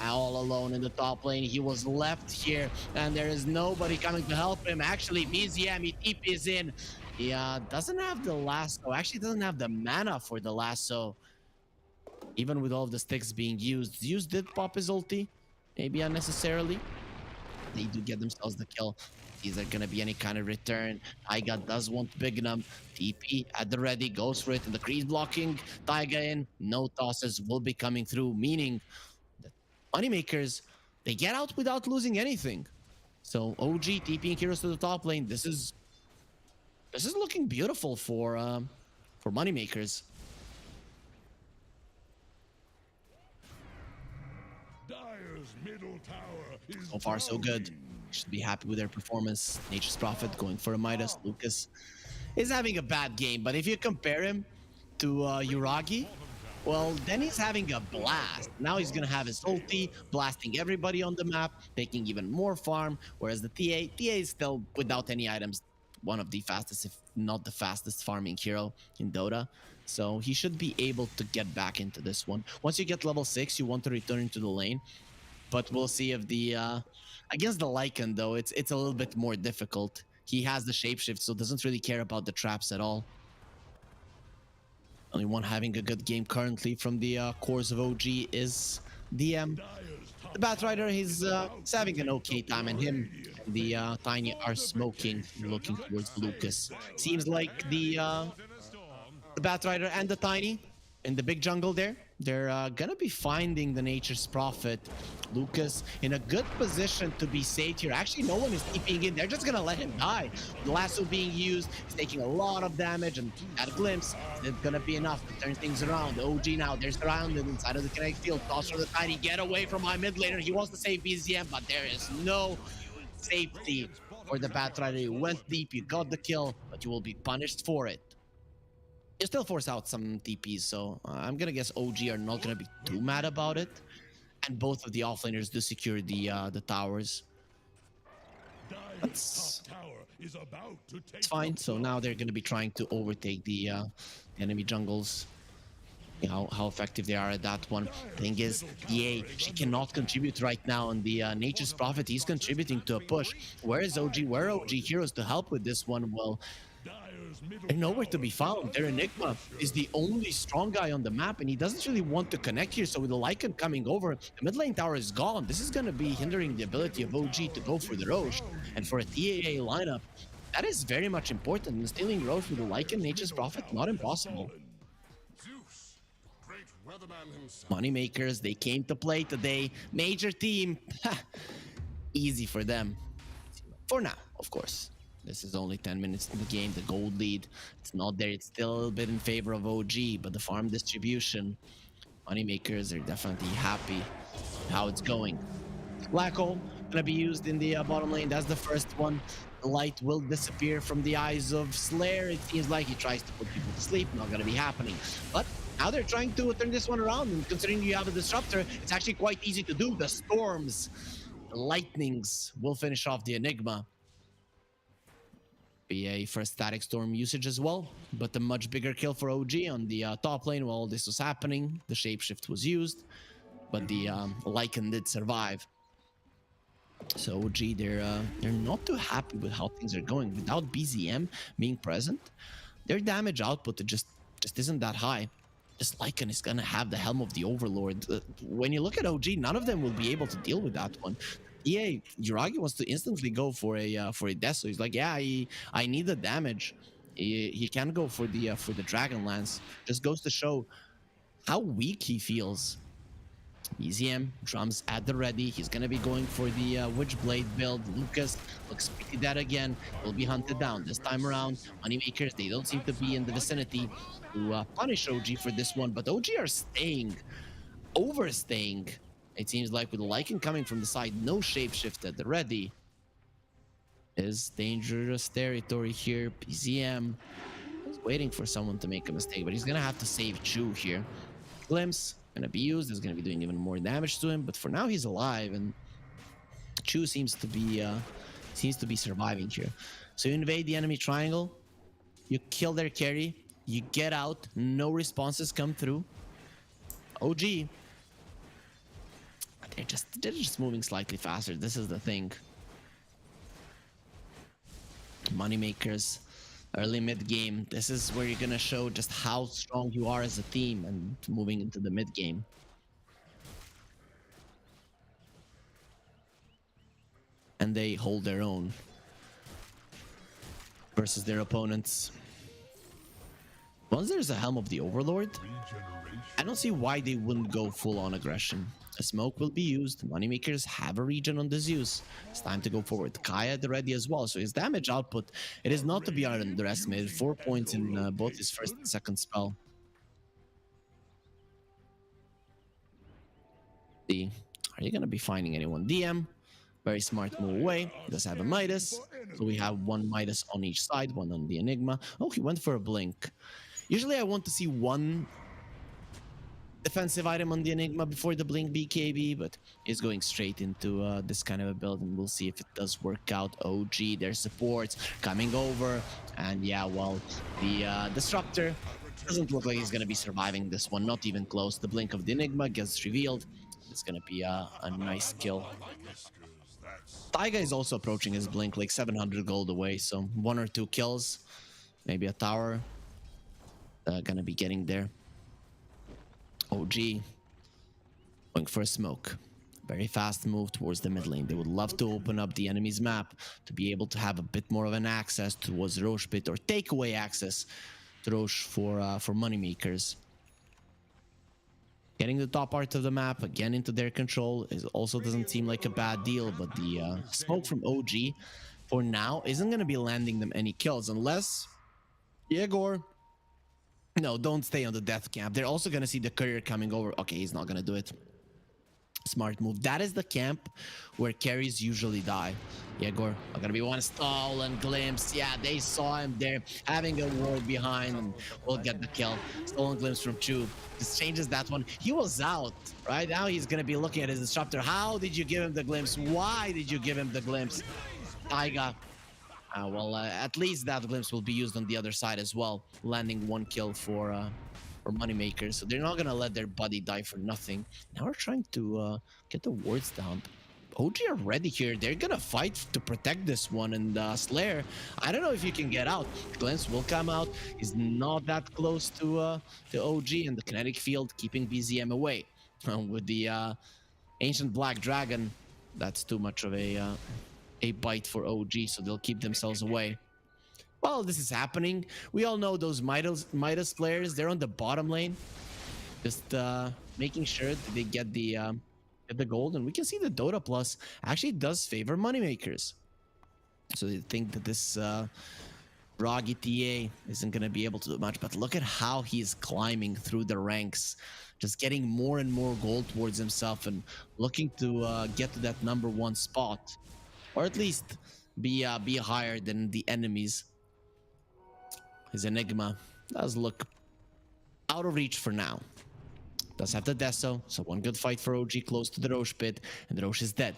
all alone in the top lane. He was left here, and there is nobody coming to help him. Actually, BZM, he TPs in. He doesn't have the lasso. Actually, doesn't have the mana for the lasso. Even with all of the sticks being used, Zeus did pop his ulti, maybe unnecessarily. They do get themselves the kill. Is there gonna be any kind of return? Taiga does want Bignum. TP at the ready, goes for it, and the crease blocking Taiga in. No tosses will be coming through, meaning that Moneymakers, they get out without losing anything. So OG TPing heroes to the top lane. This is looking beautiful for moneymakers. Dire's middle tower is So far, so good. Should be happy with their performance. Nature's Prophet going for a Midas. Lucas is having a bad game, but if you compare him to Uragi, well, then he's having a blast. Now he's gonna have his ulti, blasting everybody on the map, taking even more farm, whereas the TA is still, without any items, one of the fastest, if not the fastest farming hero in Dota. So he should be able to get back into this one. Once you get level 6, you want to return into the lane, but we'll see if the against the Lycan though it's a little bit more difficult. He has the shapeshift, so doesn't really care about the traps at all. Only one having a good game currently from the cores of OG is DM. The Batrider, he's having an okay time, and him and the Tiny are smoking, looking towards Lucas. Seems like the Batrider and the Tiny in the big jungle there, they're gonna be finding the Nature's Prophet. Lucas in a good position to be saved here. Actually, no one is TPing in. They're just gonna let him die. The lasso being used, he's taking a lot of damage, and at a glimpse, it's gonna be enough to turn things around. OG now, they're surrounded inside of the kinetic field. Toss for the Tiny, get away from my mid laner. He wants to save BZM, but there is no safety for the Batrider. You went deep, you got the kill, but you will be punished for it. You still force out some TPs, so I'm gonna guess OG are not gonna be too mad about it. And both of the offlaners do secure the towers. It's fine. So now they're gonna be trying to overtake the enemy jungles. You know how effective they are at that one. Thing is, EA, she cannot contribute right now, and the Nature's Prophet, he's contributing to a push. Where is OG? Where are OG heroes to help with this one? Well, they're nowhere to be found. Their Enigma is the only strong guy on the map, and he doesn't really want to connect here. So with the Lycan coming over, the mid lane tower is gone. This is going to be hindering the ability of OG to go for the Roche. And for a TAA lineup, that is very much important. And stealing Roche with the Lycan, Nature's Prophet, not impossible. Moneymakers, they came to play today. Major team, easy for them. For now, of course. This is only 10 minutes in the game. The gold lead, it's not there. It's still a little bit in favor of OG, but the farm distribution, Moneymakers are definitely happy with how it's going. Black hole gonna be used in the bottom lane. That's the first one. The light will disappear from the eyes of Slayer. It seems like he tries to put people to sleep. Not gonna be happening. But now they're trying to turn this one around, and considering you have a disruptor, it's actually quite easy to do. The storms, the lightnings will finish off the Enigma. Be a first static storm usage as well, but a much bigger kill for OG on the top lane while this was happening. The shapeshift was used, but the Lycan did survive. So OG, they're not too happy with how things are going. Without BZM being present, their damage output just isn't that high. This Lycan is gonna have the helm of the Overlord. When you look at OG, none of them will be able to deal with that one. Yeah, Uragi wants to instantly go for a death, so he's like, yeah, I need the damage. He can go for the Dragon Lance. Just goes to show how weak he feels. BZM drums at the ready. He's gonna be going for the Witchblade build. Lucas looks pretty dead again. Will be hunted down this time around. Moneymakers, they don't seem to be in the vicinity to punish OG for this one, but OG are staying, overstaying. It seems like with the Lycan coming from the side, no shapeshift at the ready. Is dangerous territory here. BZM is waiting for someone to make a mistake, but he's gonna have to save Chu here. Glimpse gonna be used. Is gonna be doing even more damage to him, but for now he's alive, and Chu seems to be surviving here. So you invade the enemy triangle, you kill their carry, you get out, no responses come through. OG, they're just moving slightly faster. This is the thing. Moneymakers, early mid game. This is where you're gonna show just how strong you are as a team, and moving into the mid game. And they hold their own versus their opponents. Once there's a Helm of the Overlord, I don't see why they wouldn't go full-on aggression. A smoke will be used. Moneymakers have a regen on the Zeus. It's time to go forward. Kaya at the ready as well. So his damage output, it is not to be underestimated. 4 points in both his first and second spell. Are you going to be finding anyone? DM, very smart move away. Does have a Midas. So we have one Midas on each side, one on the Enigma. Oh, he went for a blink. Usually I want to see one defensive item on the Enigma before the blink BKB, but he's going straight into this kind of a build, and we'll see if it does work out. OG, their supports coming over, and yeah, well, the Disruptor doesn't look like he's going to be surviving this one, not even close. The blink of the Enigma gets revealed. It's going to be a nice kill. Taiga is also approaching his blink, like 700 gold away, so 1 or 2 kills, maybe a tower. Gonna be getting there. OG going for a smoke. Very fast move towards the mid lane. They would love to open up the enemy's map to be able to have a bit more of an access towards Roche pit, or take away access to Roche for moneymakers. Getting the top part of the map again into their control also doesn't seem like a bad deal, but the smoke from OG for now isn't going to be landing them any kills unless Yegor. No, don't stay on the death camp. They're also going to see the courier coming over. Okay, he's not going to do it. Smart move. That is the camp where carries usually die. Yegor are going to be one stolen glimpse. Yeah, they saw him there having a ward behind, and we'll get the kill. Stolen glimpse from Chu. This changes that one. He was out. Right now he's going to be looking at his disruptor. How did you give him the glimpse? Why did you give him the glimpse? Taiga. Well, at least that glimpse will be used on the other side as well, landing 1 kill for moneymakers. So they're not gonna let their buddy die for nothing. Now we're trying to get the wards down. OG are ready here. They're gonna fight to protect this one, and Slayer, I don't know if you can get out. Glimpse will come out. He's not that close to OG, and the kinetic field keeping BZM away. With the Ancient Black Dragon, that's too much of a bite for OG, so they'll keep themselves away. While this is happening, we all know those Midas players, they're on the bottom lane, just making sure that they get the gold, and we can see the Dota Plus actually does favor moneymakers. So they think that this Rog ETA isn't going to be able to do much, but look at how he's climbing through the ranks, just getting more and more gold towards himself and looking to get to that #1 spot. Or at least be higher than the enemies. His Enigma does look out of reach for now. Does have the Deso, so one good fight for OG close to the Roche pit, and the Roche is dead.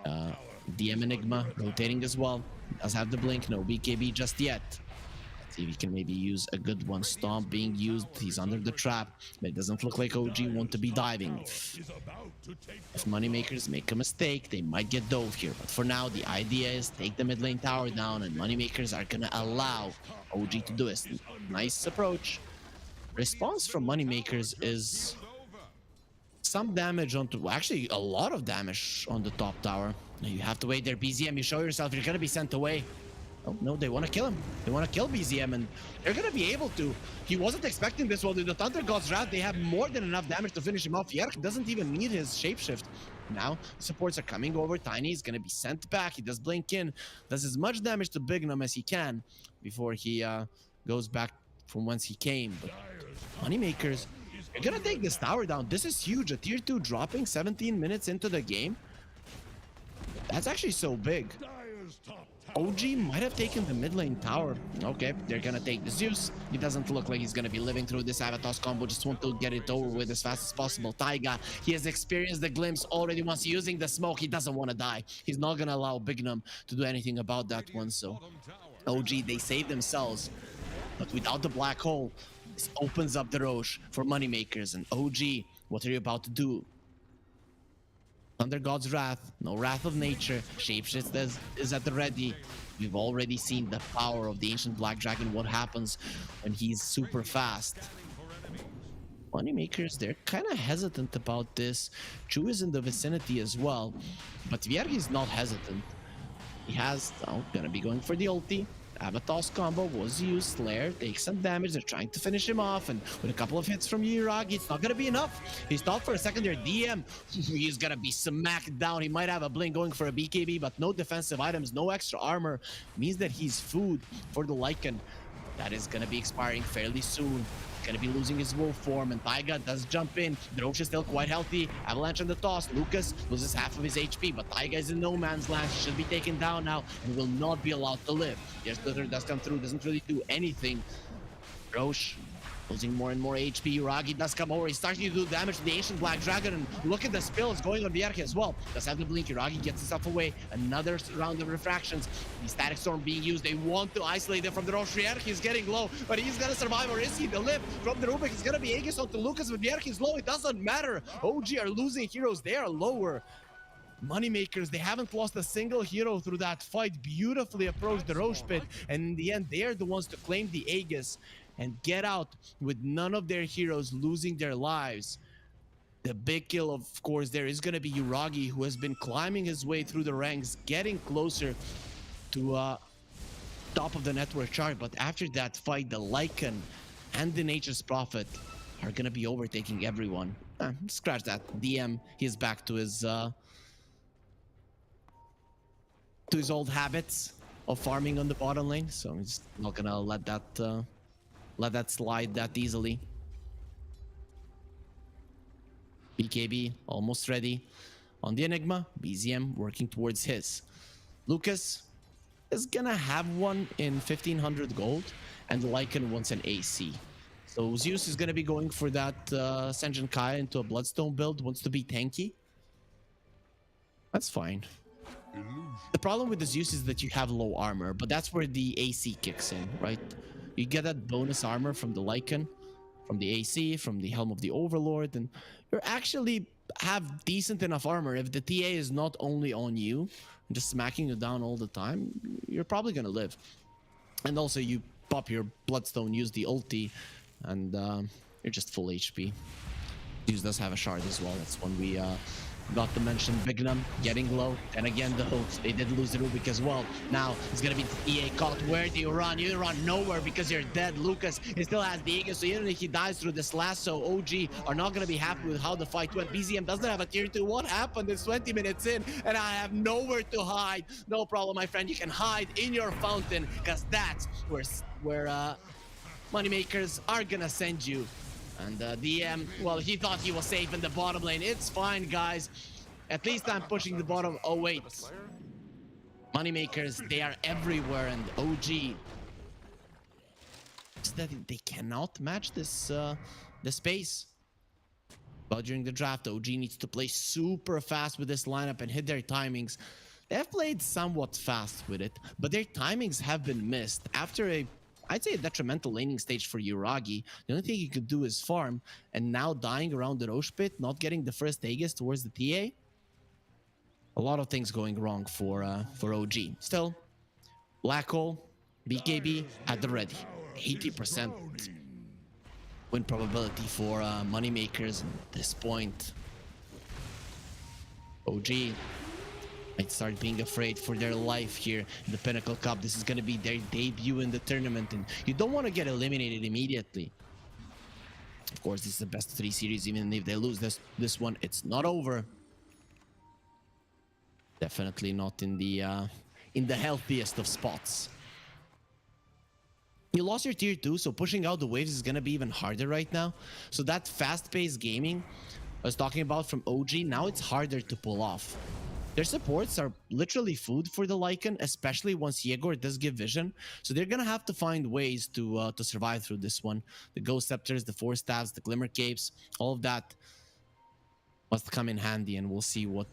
DM Enigma rotating as well. Does have the blink, no BKB just yet. See if he can maybe use a good one. Stomp being used, he's under the trap, but it doesn't look like OG want to be diving. If moneymakers make a mistake, they might get dove here, but for now the idea is take the mid lane tower down, and moneymakers are gonna allow OG to do it. Nice approach. Response from moneymakers is some damage onto, actually a lot of damage on the top tower. Now you have to wait there, BZM, you show yourself, you're gonna be sent away. Oh, no, they want to kill him. They want to kill BZM, and they're going to be able to. He wasn't expecting this one. With the Thunder God's Wrath, they have more than enough damage to finish him off. Yerk doesn't even need his shapeshift. Now, supports are coming over. Tiny is going to be sent back. He does blink in. Does as much damage to Bignum as he can before he goes back from whence he came. But moneymakers, they're going to take this tower down. This is huge. A tier 2 dropping 17 minutes into the game. That's actually so big. OG might have taken the mid lane tower. Okay, they're gonna take the Zeus. He doesn't look like he's gonna be living through this Avatos combo. Just want to get it over with as fast as possible. Taiga, he has experienced the glimpse already once using the smoke. He doesn't want to die. He's not gonna allow Bignum to do anything about that one. So OG, they save themselves, but without the black hole, this opens up the Roche for moneymakers. And OG, what are you about to do? Thunder God's Wrath, no Wrath of Nature, Shapeshift is at the ready. We've already seen the power of the Ancient Black Dragon, what happens when he's super fast. Moneymakers, they're kind of hesitant about this. Chu is in the vicinity as well, but Viergi is not hesitant. He has, gonna be going for the ulti. Avatar's combo was used. Slayer takes some damage. They're trying to finish him off, and with a couple of hits from Yuragi, it's not gonna be enough. He's thought for a second there. DM, he's gonna be smacked down. He might have a blink going for a BKB, but no defensive items, no extra armor. Means that he's food for the Lycan. That is gonna be expiring fairly soon. Gonna be losing his wolf form, and Taiga does jump in. Roche is still quite healthy. Avalanche on the toss. Lucas loses half of his HP, but Taiga is in no man's land. He should be taken down now and will not be allowed to live. Yes, Slither does come through, doesn't really do anything. Roche losing more and more HP. Uragi does come over. He's starting to do damage to the Ancient Black Dragon, and look at the spills going on Bjerke as well. Does have the blink. Uragi gets himself away. Another round of refractions. The Static Storm being used. They want to isolate him from the Roche. Bjerke is getting low, but he's gonna survive, or is he? The lift from the Rubik is gonna be Aegis onto Lucas, but Bjerke is low. It doesn't matter. OG are losing heroes. They are lower. Moneymakers, they haven't lost a single hero through that fight. Beautifully approached the Roche pit, and in the end, they are the ones to claim the Aegis and get out with none of their heroes losing their lives. The big kill, of course, there is going to be Uragi, who has been climbing his way through the ranks, getting closer to top of the network chart. But after that fight, the Lycan and the Nature's Prophet are going to be overtaking everyone. Scratch that. DM, he's back to his old habits of farming on the bottom lane, so I'm just not gonna let that slide that easily. BKB almost ready on the Enigma. BZM working towards his. Lucas is gonna have one in 1500 gold, and the Lycan wants an AC. So Zeus is gonna be going for that Senjin Kaya into a Bloodstone build, wants to be tanky. That's fine. The problem with the Zeus is that you have low armor, but that's where the AC kicks in, right? You get that bonus armor from the Lycan, from the AC, from the Helm of the Overlord, and you actually have decent enough armor. If the TA is not only on you, and just smacking you down all the time, you're probably gonna live. And also you pop your Bloodstone, use the ulti, and you're just full HP. Zeus does have a shard as well. That's when we got to mention Bignum getting low, and again the hooks. They did lose the Rubik as well. Now it's gonna be EA caught. Where do you run? You run nowhere because you're dead. Lucas, he still has the Aegis, so even if he dies through this lasso, OG are not gonna be happy with how the fight went. BZM doesn't have a tier 2. What happened? It's 20 minutes in, and I have nowhere to hide. No problem, my friend. You can hide in your fountain, because that's where moneymakers are gonna send you. And DM, well, he thought he was safe in the bottom lane. It's fine, guys. At least I'm pushing the bottom. Oh, wait. Moneymakers, they are everywhere. And OG, is that they cannot match this pace. But during the draft, OG needs to play super fast with this lineup and hit their timings. They have played somewhat fast with it, but their timings have been missed. After I'd say a detrimental laning stage for Uragi, the only thing he could do is farm, and now dying around the Roche pit, not getting the first Aegis towards the TA. A lot of things going wrong for OG. Still, Black Hole, BKB at the ready. 80% win probability for moneymakers at this point. OG might start being afraid for their life here in the Pinnacle Cup. This is going to be their debut in the tournament, and you don't want to get eliminated immediately. Of course, this is the best of 3 series. Even if they lose this one, it's not over. Definitely not in the healthiest of spots. You lost your tier 2, so pushing out the waves is going to be even harder right now. So that fast-paced gaming I was talking about from OG, now it's harder to pull off. Their supports are literally food for the Lycan, especially once Yegor does give vision. So they're gonna have to find ways to survive through this one. The Ghost Scepters, the Force Staves, the Glimmer Capes, all of that must come in handy, and we'll see what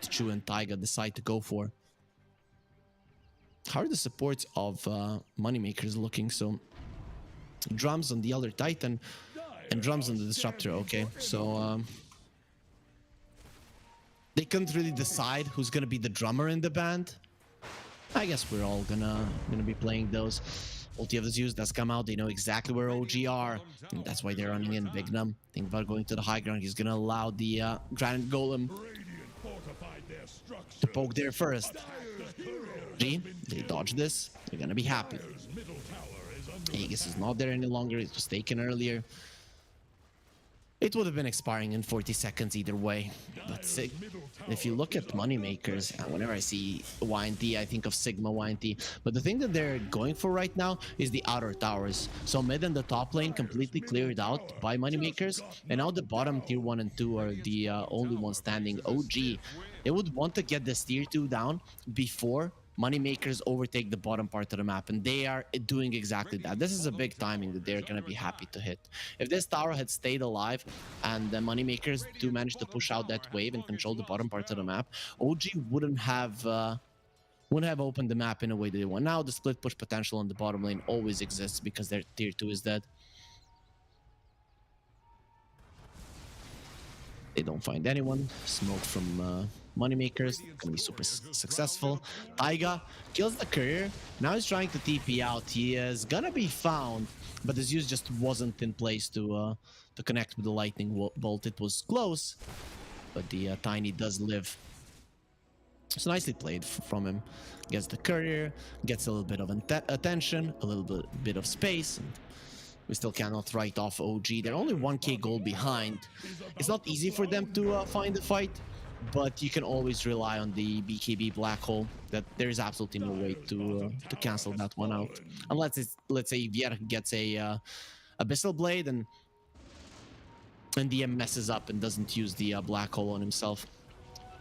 Chu and Taiga decide to go for. How are the supports of Moneymakers looking? So drums on the Elder Titan and drums on the Disruptor. Okay, so they couldn't really decide who's gonna be the drummer in the band. I guess we're all gonna be playing those. Ulti of the Zeus does come out. They know exactly where OG are, and that's why they're running in. Bignum think about going to the high ground. He's gonna allow the Granite Golem to poke there first. G, they dodge this. They're gonna be happy. Dire's middle tower is under Aegis is not there any longer. It was taken earlier. It would have been expiring in 40 seconds either way. But if you look at moneymakers, and whenever I see YNT, I think of Sigma YNT. But the thing that they're going for right now is the outer towers. So mid and the top lane completely cleared out by moneymakers. And now the bottom tier 1 and 2 are the only ones standing. OG, they would want to get this tier 2 down before moneymakers overtake the bottom part of the map, and they are doing exactly that. This is a big timing that they're going to be happy to hit. If this tower had stayed alive and the moneymakers do manage to push out that wave and control the bottom part of the map, OG wouldn't have opened the map in a way that they want. Now the split push potential on the bottom lane always exists because their tier 2 is dead. They don't find anyone. Smoke from moneymakers, gonna be super successful. Taiga kills the courier. Now he's trying to TP out. He is gonna be found, but the Zeus just wasn't in place to connect with the lightning bolt. It was close, but the Tiny does live. It's nicely played from him. Gets the courier, gets a little bit of attention, a little bit of space. And we still cannot write off OG. They're only 1k gold behind. It's not easy for them to find the fight, but you can always rely on the BKB black hole. That there is absolutely no way to cancel that one out, unless let's say Vier gets a Abyssal Blade and DM messes up and doesn't use the black hole on himself.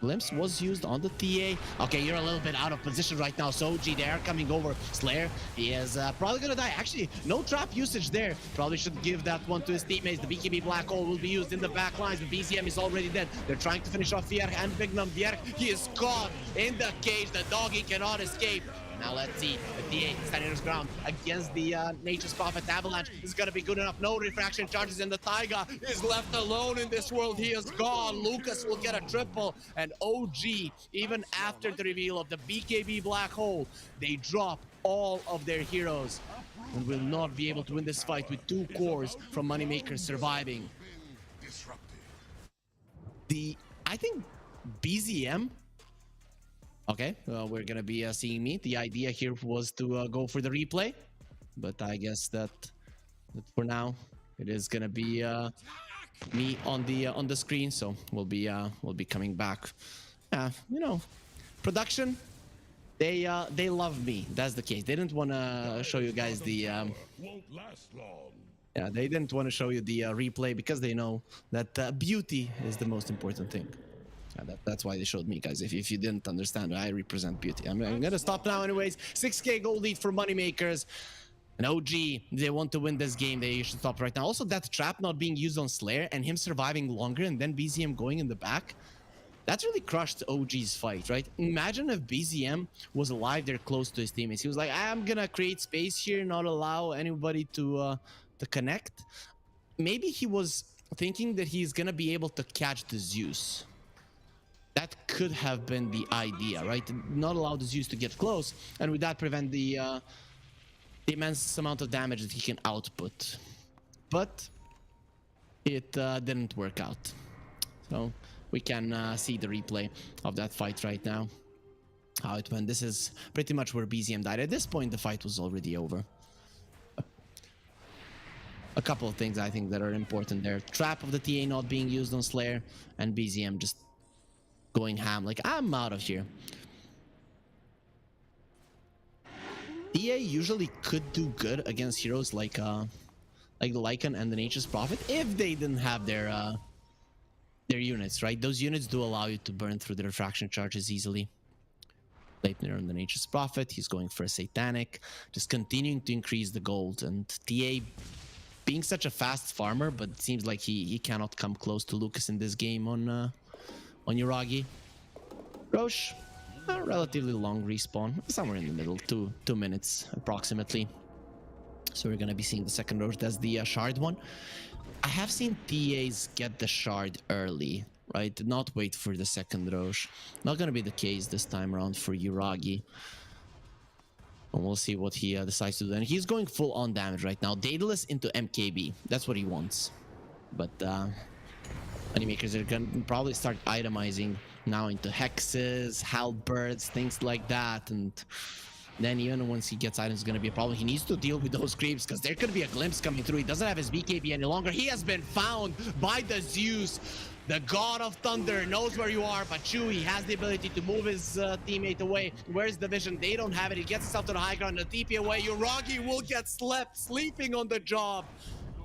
Glimpse was used on the TA. Okay, you're a little bit out of position right now. So OG, they are coming over. Slayer, he is probably gonna die. Actually, no trap usage there. Probably should give that one to his teammates. The BKB black hole will be used in the back lines, but BZM is already dead. They're trying to finish off Vierk and Bignum. Vierk, he is caught in the cage. The doggy cannot escape. Now let's see, the TA standing his ground against the Nature's Prophet Avalanche. This is gonna be good enough. No refraction charges, and the Taiga is left alone in this world. He is gone. Lucas will get a triple, and OG, even after the reveal of the BKB black hole, they drop all of their heroes and will not be able to win this fight with 2 cores from Moneymakers surviving. I think BZM. Okay, we're gonna be seeing me. The idea here was to go for the replay, but I guess that for now it is gonna be me on the screen. So we'll be coming back. You know, production. They love me. That's the case. They didn't want to show you guys the. won't last long. Yeah, they didn't want to show you the replay because they know that beauty is the most important thing. That's why they showed me, guys. If you didn't understand, I represent beauty. I'm gonna stop now anyways. 6k gold lead for moneymakers. And OG, they want to win this game. They should stop right now. Also, that trap not being used on Slayer and him surviving longer and then BZM going in the back. That's really crushed OG's fight, right? Imagine if BZM was alive there close to his teammates. He was like, I'm gonna create space here, not allow anybody to connect. Maybe he was thinking that he's gonna be able to catch the Zeus. That could have been the idea, right? Not allow the Zeus to get close, and with that prevent the immense amount of damage that he can output. But it didn't work out. So we can see the replay of that fight right now. How it went. This is pretty much where BZM died. At this point, the fight was already over. A couple of things I think that are important there. Trap of the TA not being used on Slayer, and BZM just going ham, like, I'm out of here. TA usually could do good against heroes like the Lycan and the Nature's Prophet if they didn't have their units, right? Those units do allow you to burn through the refraction charges easily. Leipner on the Nature's Prophet, he's going for a Satanic, just continuing to increase the gold, and TA being such a fast farmer, but it seems like he cannot come close to Lucas in this game on Yuragi. Roche, a relatively long respawn, somewhere in the middle, two minutes approximately. So we're gonna be seeing the second Roche. That's the shard one. I have seen TAs get the shard early, right? Not wait for the second Roche. Not gonna be the case this time around for Yuragi. And we'll see what he decides to do. And he's going full on damage right now. Daedalus into MKB. That's what he wants. But Moneymakers are gonna probably start itemizing Now into hexes, halberds, things like that, and then even once he gets items, it's gonna be a problem. He needs to deal with those creeps because there could be a glimpse coming through. He doesn't have his BKB any longer. He has been found by the Zeus. The God of Thunder knows where you are, but Chewy has the ability to move his teammate away. Where's the vision? They don't have it. He gets himself to the high ground. The TP away. Uragi will get sleeping on the job.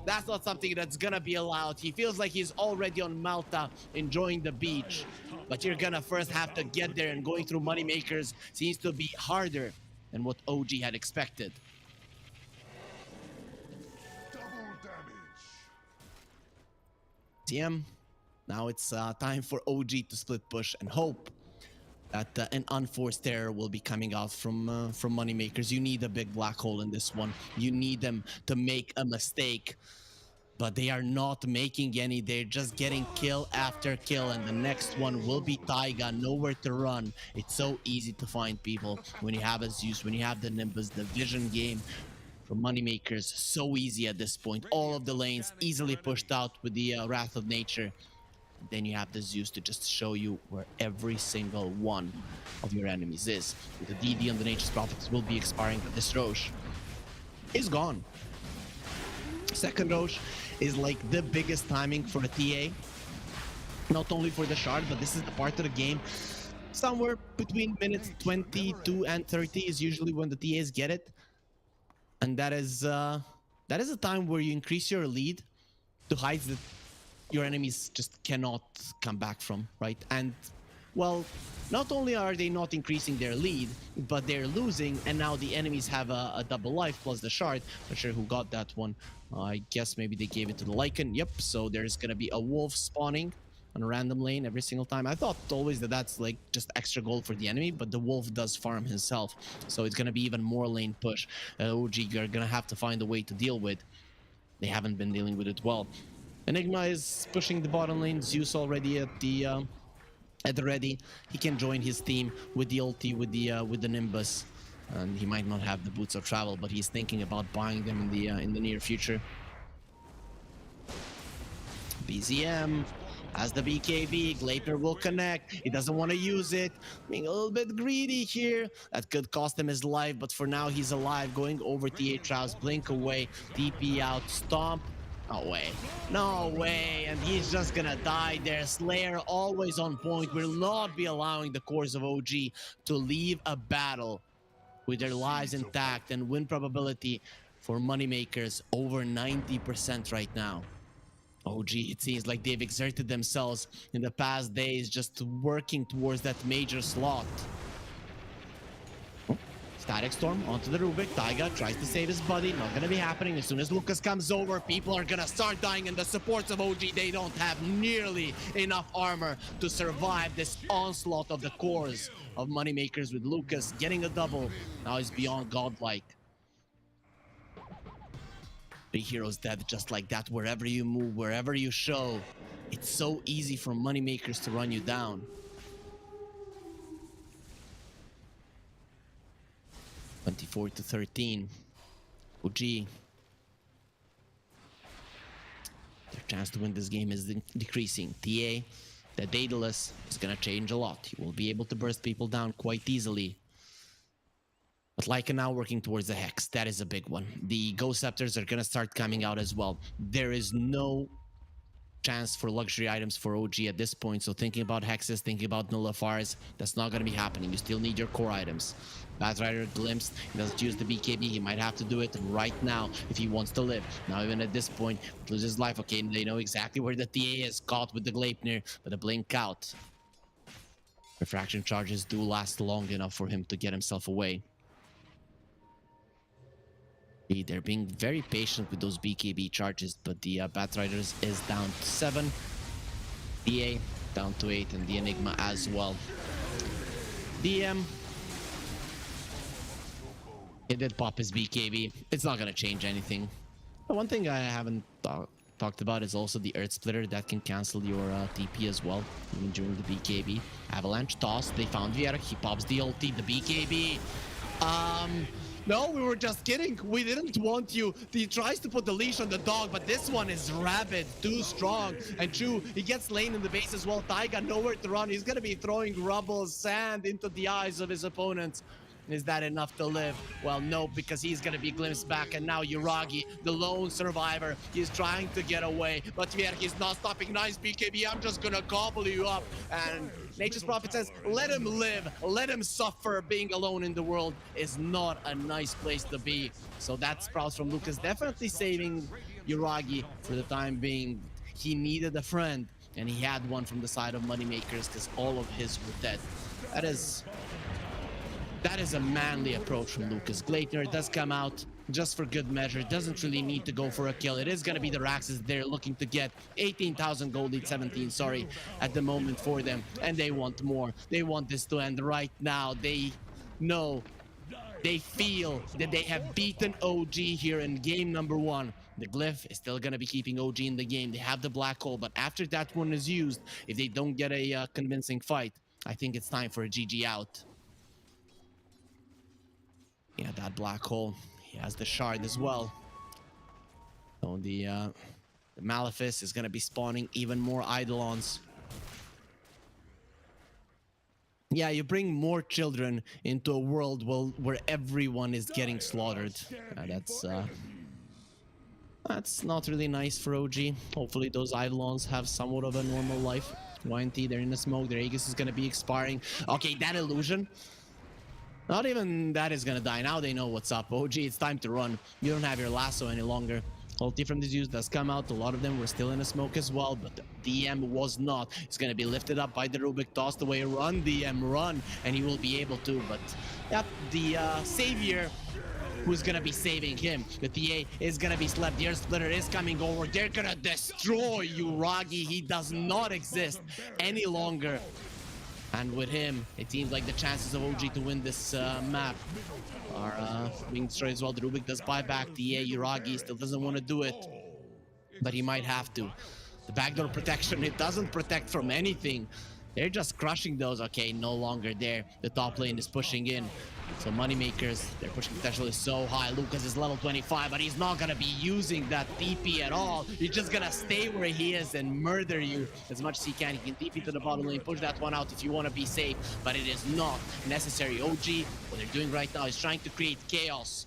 That's not something that's gonna be allowed. He feels like he's already on Malta, enjoying the beach. But you're gonna first have to get there, and going through moneymakers seems to be harder than what OG had expected. Double damage. TM. Now it's time for OG to split push and hope that an unforced error will be coming out from moneymakers. You need a big black hole in this one. You need them to make a mistake, but they are not making any. They're just getting kill after kill, and the next one will be Taiga. Nowhere to run. It's so easy to find people when you have a Zeus, when you have the Nimbus. The vision game for moneymakers so easy at this point. All of the lanes easily pushed out with the Wrath of Nature. Then you have the Zeus to just show you where every single one of your enemies is. The DD on the Nature's Prophets will be expiring, but this Roche is gone. Second Roche is like the biggest timing for a TA. Not only for the shard, but this is the part of the game. Somewhere between minutes 22 and 30 is usually when the TAs get it. And that is a time where you increase your lead to heights that your enemies just cannot come back from, right? And, well, not only are they not increasing their lead, but they're losing, and now the enemies have a double life plus the shard. Not sure who got that one. I guess maybe they gave it to the Lycan. Yep, so there's gonna be a wolf spawning on a random lane every single time. I thought always that that's like just extra gold for the enemy, but the wolf does farm himself, so it's gonna be even more lane push. OG are gonna have to find a way to deal with. They haven't been dealing with it well. Enigma is pushing the bottom lane. Zeus already at the ready. He can join his team with the ulti, with the Nimbus, and he might not have the boots of travel, but he's thinking about buying them in the near future. BZM has the BKB. Gleipnir will connect. He doesn't want to use it. Being a little bit greedy here. That could cost him his life, but for now he's alive. Going over TA Traps. Blink away. TP out. Stomp. No way. No way. And he's just gonna die there. Slayer always on point. Will not be allowing the cores of OG to leave a battle with their lives intact, and win probability for moneymakers over 90% right now. OG, it seems like they've exerted themselves in the past days just working towards that major slot. Static Storm onto the Rubik. Taiga tries to save his buddy. Not gonna be happening. As soon as Lucas comes over, people are gonna start dying, and the supports of OG, they don't have nearly enough armor to survive this onslaught of the cores of moneymakers, with Lucas getting a double. Now he's beyond godlike. Big heroes dead just like that. Wherever you move, wherever you show, it's so easy for moneymakers to run you down. 24-13. OG. Their chance to win this game is decreasing. TA, the Daedalus, is gonna change a lot. He will be able to burst people down quite easily. But Lycan now working towards the Hex. That is a big one. The Ghost Scepters are gonna start coming out as well. There is no chance for luxury items for OG at this point, so thinking about Hexes, thinking about Nullifiers, that's not gonna be happening. You still need your core items. Batrider glimpsed, he doesn't use the BKB, he might have to do it right now if he wants to live. Now even at this point, loses his life. Okay, they know exactly where the TA is, caught with the Gleipnir, but a blink out. Refraction charges do last long enough for him to get himself away. They're being very patient with those BKB charges, but the Batriders is down to 7. DA down to 8, and the Enigma as well. DM. He did pop his BKB. It's not gonna change anything. The one thing I haven't talked about is also the Earth Splitter that can cancel your TP as well, even during the BKB. Avalanche toss. They found Vieira. He pops the ulti. The BKB. No, we were just kidding. We didn't want you. He tries to put the leash on the dog, but this one is rabid, too strong. And Chu, he gets lane in the base as well. Taiga nowhere to run. He's gonna be throwing rubble, sand into the eyes of his opponents. Is that enough to live? Well, no, because he's gonna be glimpsed back, and now Yuragi, the lone survivor, he's trying to get away, but he's not stopping. Nice BKB, I'm just gonna gobble you up. And Nature's Prophet says, let him live, let him suffer. Being alone in the world is not a nice place to be. So that sprouts from Lucas, definitely saving Yuragi for the time being. He needed a friend, and he had one from the side of Moneymakers because all of his were dead. That is a manly approach from Lucas. Gleitner does come out just for good measure. Doesn't really need to go for a kill. It is going to be the Raxes they're looking to get. 18,000 gold lead, 17, sorry, at the moment for them. And they want more. They want this to end right now. They know, they feel that they have beaten OG here in game number 1. The Glyph is still going to be keeping OG in the game. They have the Black Hole, but after that one is used, if they don't get a convincing fight, I think it's time for a GG out. Yeah, that Black Hole. He has the shard as well. So the Malefice is going to be spawning even more Eidolons. Yeah, you bring more children into a world where everyone is getting slaughtered. That's not really nice for OG. Hopefully those Eidolons have somewhat of a normal life. YNT, they're in the smoke. Their Aegis is going to be expiring. Okay, that illusion. Not even that is gonna die. Now they know what's up. OG, it's time to run. You don't have your lasso any longer. Ulti from this use does come out. A lot of them were still in the smoke as well, but the DM was not. It's gonna be lifted up by the Rubik, tossed away. Run, DM, run, and he will be able to. But yep, the savior who's gonna be saving him. The TA is gonna be slept. The Air Splitter is coming over. They're gonna destroy Yuragi. He does not exist any longer. And with him, it seems like the chances of OG to win this map are being destroyed as well. The Rubik does buy back the Yuragi, still doesn't want to do it, but he might have to. The backdoor protection, it doesn't protect from anything. They're just crushing those. Okay, no longer there. The top lane is pushing in. So Moneymakers, their pushing potential is so high. Lucas is level 25, but he's not gonna be using that TP at all. He's just gonna stay where he is and murder you as much as he can. He can TP to the bottom lane, push that one out if you want to be safe, but it is not necessary. OG, what they're doing right now is trying to create chaos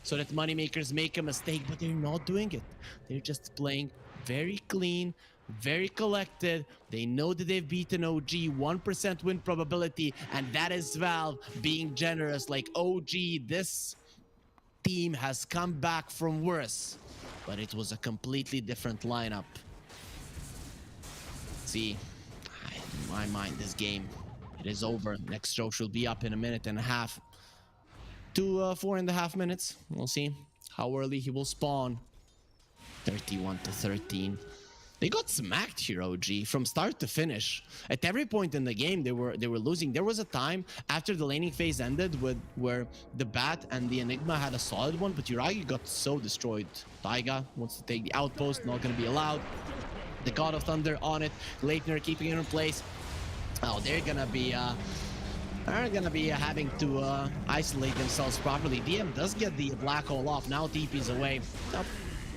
so that Moneymakers make a mistake, but they're not doing it. They're just playing very clean, very collected. They know that they've beaten OG, 1% win probability, and that is Valve being generous. Like, OG, this team has come back from worse, but it was a completely different lineup. See, in my mind, this game, it is over. Next show should be up in a minute and a half to 4.5 minutes. We'll see how early he will spawn. 31-13. They got smacked here, OG, from start to finish. At every point in the game, they were losing. There was a time after the laning phase ended where the Bat and the Enigma had a solid one, but Yuragi got so destroyed. Taiga wants to take the outpost, not going to be allowed. The God of Thunder on it. Gleitner keeping it in place. Oh, they're gonna be having to isolate themselves properly. DM does get the Black Hole off. Now TP's away. Oh,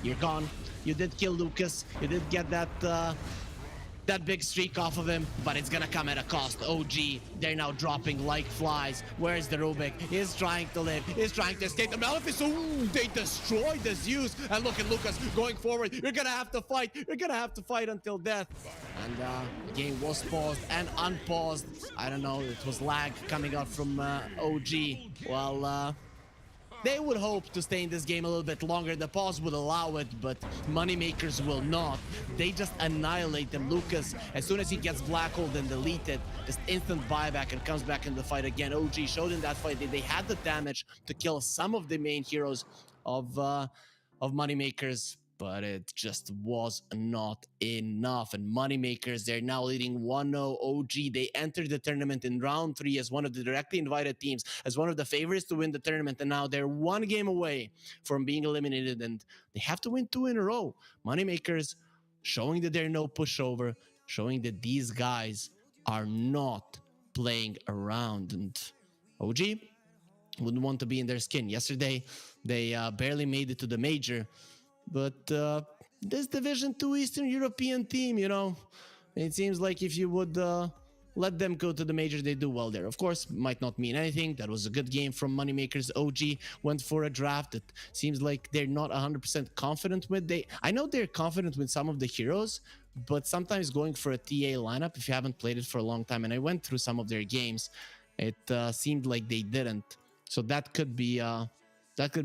you're gone. You did kill Lucas. You did get that that big streak off of him, but it's gonna come at a cost. OG, they're now dropping like flies. Where's the Rubik? He's trying to live. He's trying to escape. The Malefice, ooh, they destroyed the Zeus. And look at Lucas going forward. You're gonna have to fight. You're gonna have to fight until death. And the game was paused and unpaused. I don't know, it was lag coming out from OG. Well, they would hope to stay in this game a little bit longer. The pause would allow it, but Moneymakers will not. They just annihilate them. Lucas, as soon as he gets Black Hole and deleted, just instant buyback and comes back in the fight again. OG showed in that fight that they had the damage to kill some of the main heroes of Moneymakers, but it just was not enough. And Moneymakers, they're now leading 1-0. OG, they entered the tournament in round 3 as one of the directly invited teams, as one of the favorites to win the tournament, and now they're one game away from being eliminated, and they have to win 2 in a row. Moneymakers showing that they're no pushover, showing that these guys are not playing around. And OG, wouldn't want to be in their skin. Yesterday, they barely made it to the major, but this Division 2 Eastern European team, you know, it seems like if you would let them go to the major, they do well there. Of course, might not mean anything. That was a good game from Moneymakers. OG went for a draft that seems like they're not 100% confident with. I know they're confident with some of the heroes, but sometimes going for a TA lineup, if you haven't played it for a long time, and I went through some of their games, it seemed like they didn't. So that could be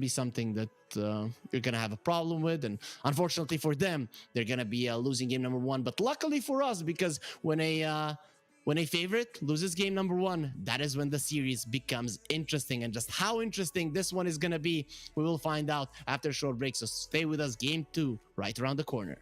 something that you're gonna have a problem with, and unfortunately for them, they're gonna be losing game number 1. But luckily for us, because when a favorite loses game number 1, that is when the series becomes interesting. And just how interesting this one is gonna be, we will find out after a short break. So stay with us. Game 2 right around the corner.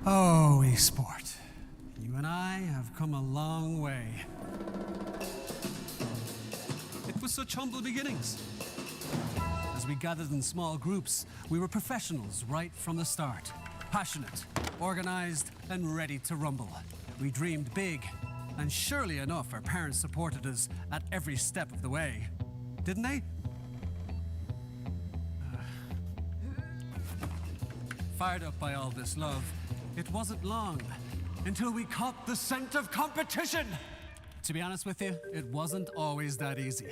Oh, Esport. You and I have come a long way. It was such humble beginnings. As we gathered in small groups, we were professionals right from the start. Passionate, organized, and ready to rumble. We dreamed big, and surely enough, our parents supported us at every step of the way. Didn't they? Fired up by all this love, it wasn't long until we caught the scent of competition. To be honest with you, it wasn't always that easy.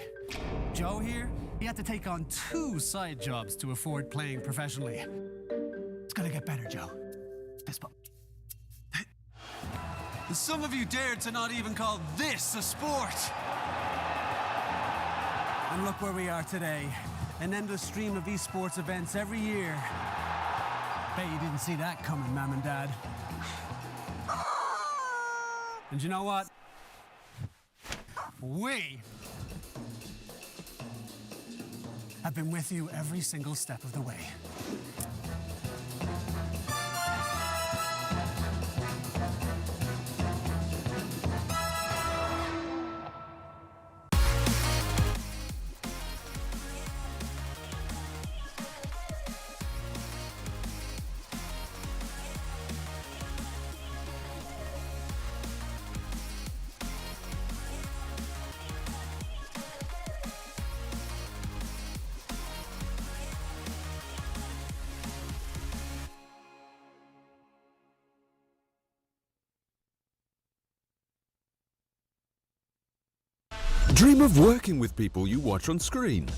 Joe here, he had to take on 2 side jobs to afford playing professionally. It's gonna get better, Joe. Fist bump. Some of you dared to not even call this a sport. And look where we are today. An endless stream of esports events every year. Bet you didn't see that coming, Mom and Dad. And you know what? We have been with you every single step of the way. Dream of working with people you watch on screen.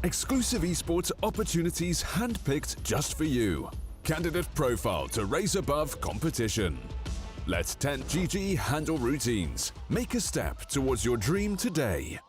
Exclusive esports opportunities handpicked just for you. Candidate profile to raise above competition. Let 10GG handle routines. Make a step towards your dream today.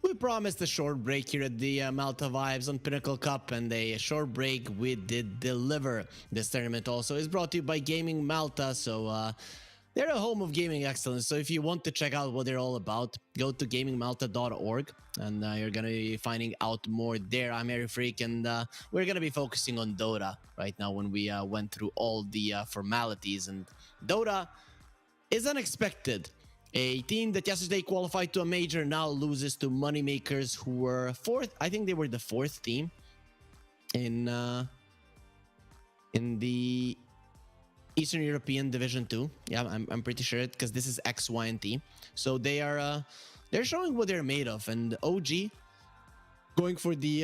We promised a short break here at the Malta Vibes on Pinnacle Cup, and a short break we did deliver. This tournament also is brought to you by Gaming Malta, so they're a home of gaming excellence. So if you want to check out what they're all about, go to gamingmalta.org, and you're gonna be finding out more there. I'm Harry Freak, and we're gonna be focusing on Dota right now when we went through all the formalities. And Dota is unexpected. A team that yesterday qualified to a major now loses to Moneymakers, who were 4th. I think they were the 4th team in the Eastern European Division 2. Yeah, I'm pretty sure it, because this is X, Y, and T. So they are they're showing what they're made of. And OG going for the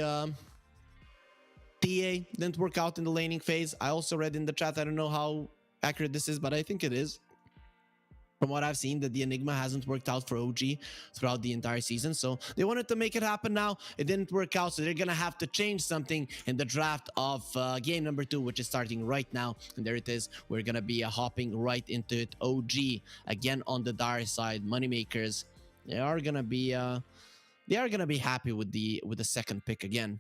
TA didn't work out in the laning phase. I also read in the chat, I don't know how accurate this is, but I think it is, from what I've seen, that the Enigma hasn't worked out for OG throughout the entire season. So they wanted to make it happen now. It didn't work out, so they're going to have to change something in the draft of game number 2, which is starting right now. And there it is. We're going to be hopping right into it. OG, again on the dire side. Moneymakers, they are going to be happy with the second pick again.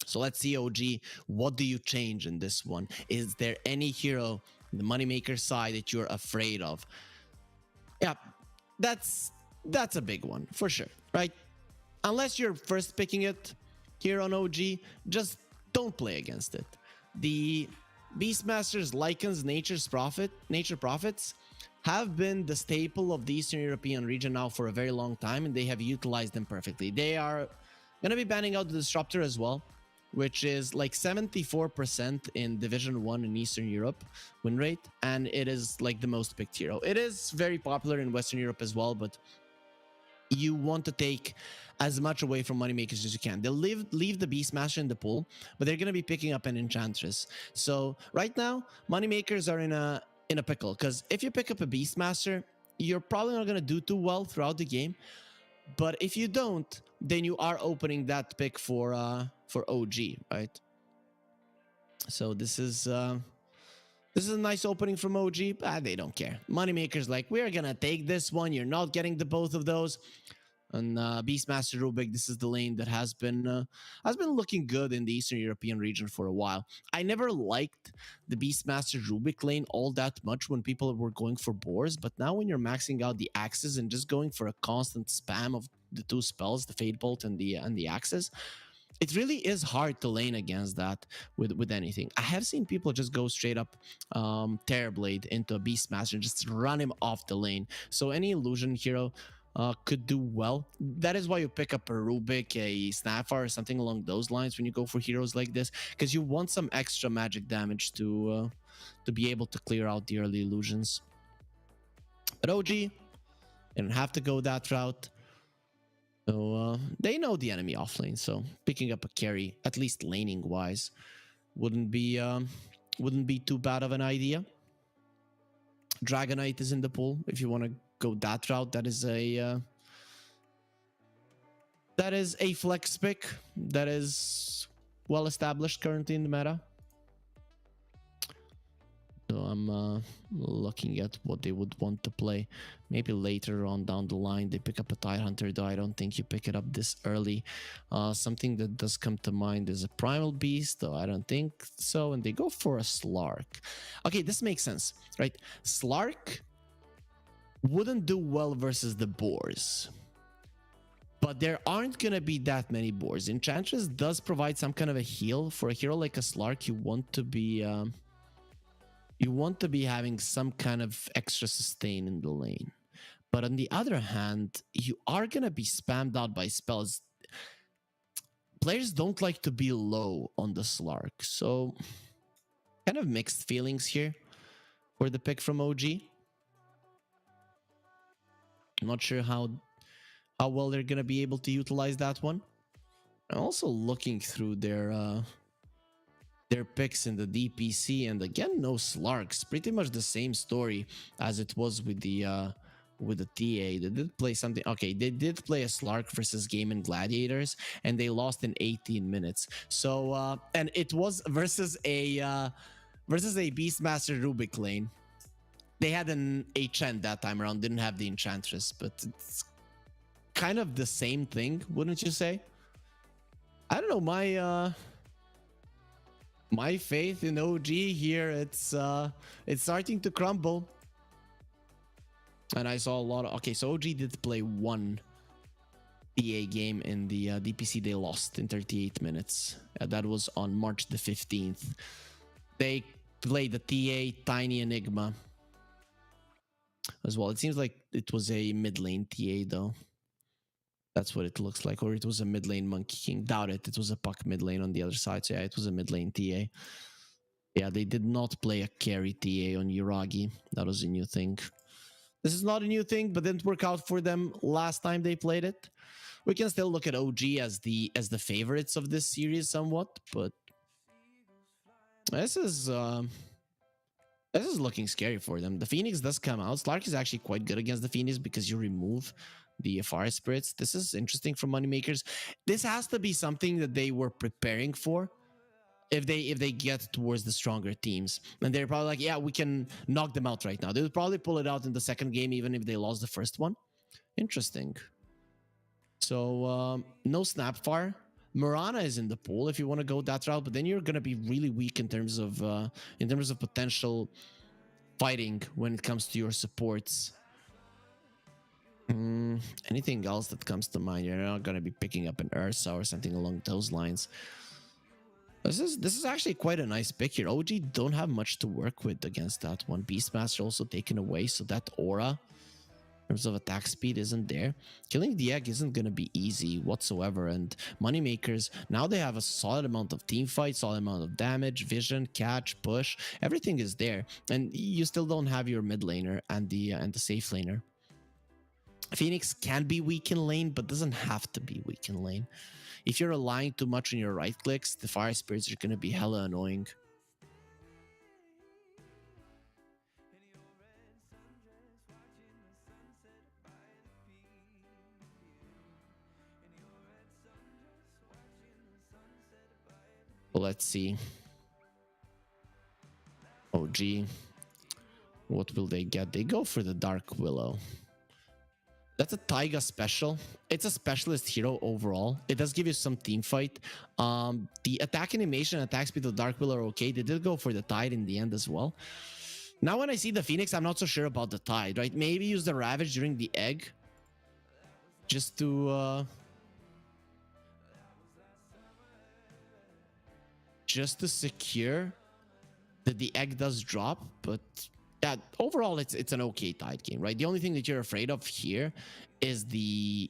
So let's see, OG, what do you change in this one? Is there any hero in the Moneymaker side that you're afraid of? Yeah, that's a big one for sure, right? Unless you're first picking it here on OG, just don't play against it. The Beastmasters, Lycans, Nature Prophets have been the staple of the Eastern European region now for a very long time, and they have utilized them perfectly. They are going to be banning out the Disruptor as well. which is like 74% in Division 1 in Eastern Europe win rate, and it is like the most picked hero. It is very popular in Western Europe as well, but you want to take as much away from moneymakers as you can. They'll leave the Beastmaster in the pool, but they're going to be picking up an Enchantress. So right now, moneymakers are in a pickle, because if you pick up a Beastmaster, you're probably not going to do too well throughout the game. But if you don't, then you are opening that pick for OG, right? So this is a nice opening from OG. They don't care. Moneymakers like, we're gonna take this one. You're not getting the both of those. And Beastmaster Rubik, this is the lane that has been looking good in the Eastern European region for a while. I never liked the Beastmaster Rubik lane all that much when people were going for boars, but now when you're maxing out the axes and just going for a constant spam of the two spells, the Fade Bolt and the axes, it really is hard to lane against that with anything. I have seen people just go straight up Terrorblade into a Beastmaster and just run him off the lane. So any illusion hero could do well. That is why you pick up a Rubik, a Snapfire, or something along those lines when you go for heroes like this, because you want some extra magic damage to be able to clear out the early illusions. But OG, they don't have to go that route. So they know the enemy offlane, so picking up a carry, at least laning wise, wouldn't be too bad of an idea. Dragonite is in the pool if you want to go that route. That is a flex pick that is well established currently in the meta. So I'm looking at what they would want to play. Maybe later on down the line they pick up a Tidehunter, though I don't think you pick it up this early. Something that does come to mind is a Primal Beast, though I don't think so. And they go for a Slark. Okay, this makes sense, right? Slark wouldn't do well versus the boars, but there aren't gonna be that many boars. Enchantress does provide some kind of a heal. For a hero like a Slark, you want to be having some kind of extra sustain in the lane. But on the other hand, you are gonna be spammed out by spells. Players don't like to be low on the Slark, so kind of mixed feelings here for the pick from OG. I'm not sure how well they're gonna be able to utilize that one. I'm also looking through their picks in the DPC, and again, no Slarks. Pretty much the same story as it was with the TA. They did play something. Okay, they did play a Slark versus Game and Gladiators, and they lost in 18 minutes. So and it was versus a Beastmaster Rubik lane. They had an HN that time around, didn't have the Enchantress, but it's kind of the same thing, wouldn't you say? I don't know, my faith in OG here, it's starting to crumble. And I saw a lot of... Okay, so OG did play one TA game in the DPC. They lost in 38 minutes. That was on March the 15th. They played the TA Tiny Enigma as well. It seems like it was a mid lane TA though. That's what it looks like. Or it was a mid lane Monkey King. Doubt it. It was a puck mid lane on the other side. So yeah, it was a mid lane TA. Yeah, they did not play a carry TA on Yuragi. That was a new thing. This is not a new thing, but didn't work out for them last time they played it. We can still look at OG as the favorites of this series somewhat, but this is looking scary for them. The Phoenix does come out. Slark is actually quite good against the Phoenix because you remove the Fire Spirits. This is interesting for Moneymakers. This has to be something that they were preparing for if they get towards the stronger teams. And they're probably like, yeah, we can knock them out right now. They would probably pull it out in the second game, even if they lost the first one. Interesting. So, no Snapfire. Murana is in the pool if you want to go that route, but then you're going to be really weak in terms of potential fighting when it comes to your supports. Anything else that comes to mind? You're not going to be picking up an Ursa or something along those lines. This is actually quite a nice pick here. OG don't have much to work with against that one. Beastmaster also taken away, so that aura terms of attack speed isn't there. Killing the egg isn't going to be easy whatsoever. And moneymakers, now they have a solid amount of team fight, solid amount of damage, vision, catch, push. Everything is there. And you still don't have your mid laner and the safe laner. Phoenix can be weak in lane, but doesn't have to be weak in lane. If you're relying too much on your right clicks, the fire spirits are going to be hella annoying. Let's see. OG. What will they get? They go for the Dark Willow. That's a Taiga special. It's a specialist hero overall. It does give you some team fight. The attack animation and attack speed of Dark Willow are okay. They did go for the Tide in the end as well. Now when I see the Phoenix, I'm not so sure about the Tide, right? Maybe use the Ravage during the egg. Just to... just to secure that the egg does drop, but yeah, overall it's an okay Tide game, right? The only thing that you're afraid of here is the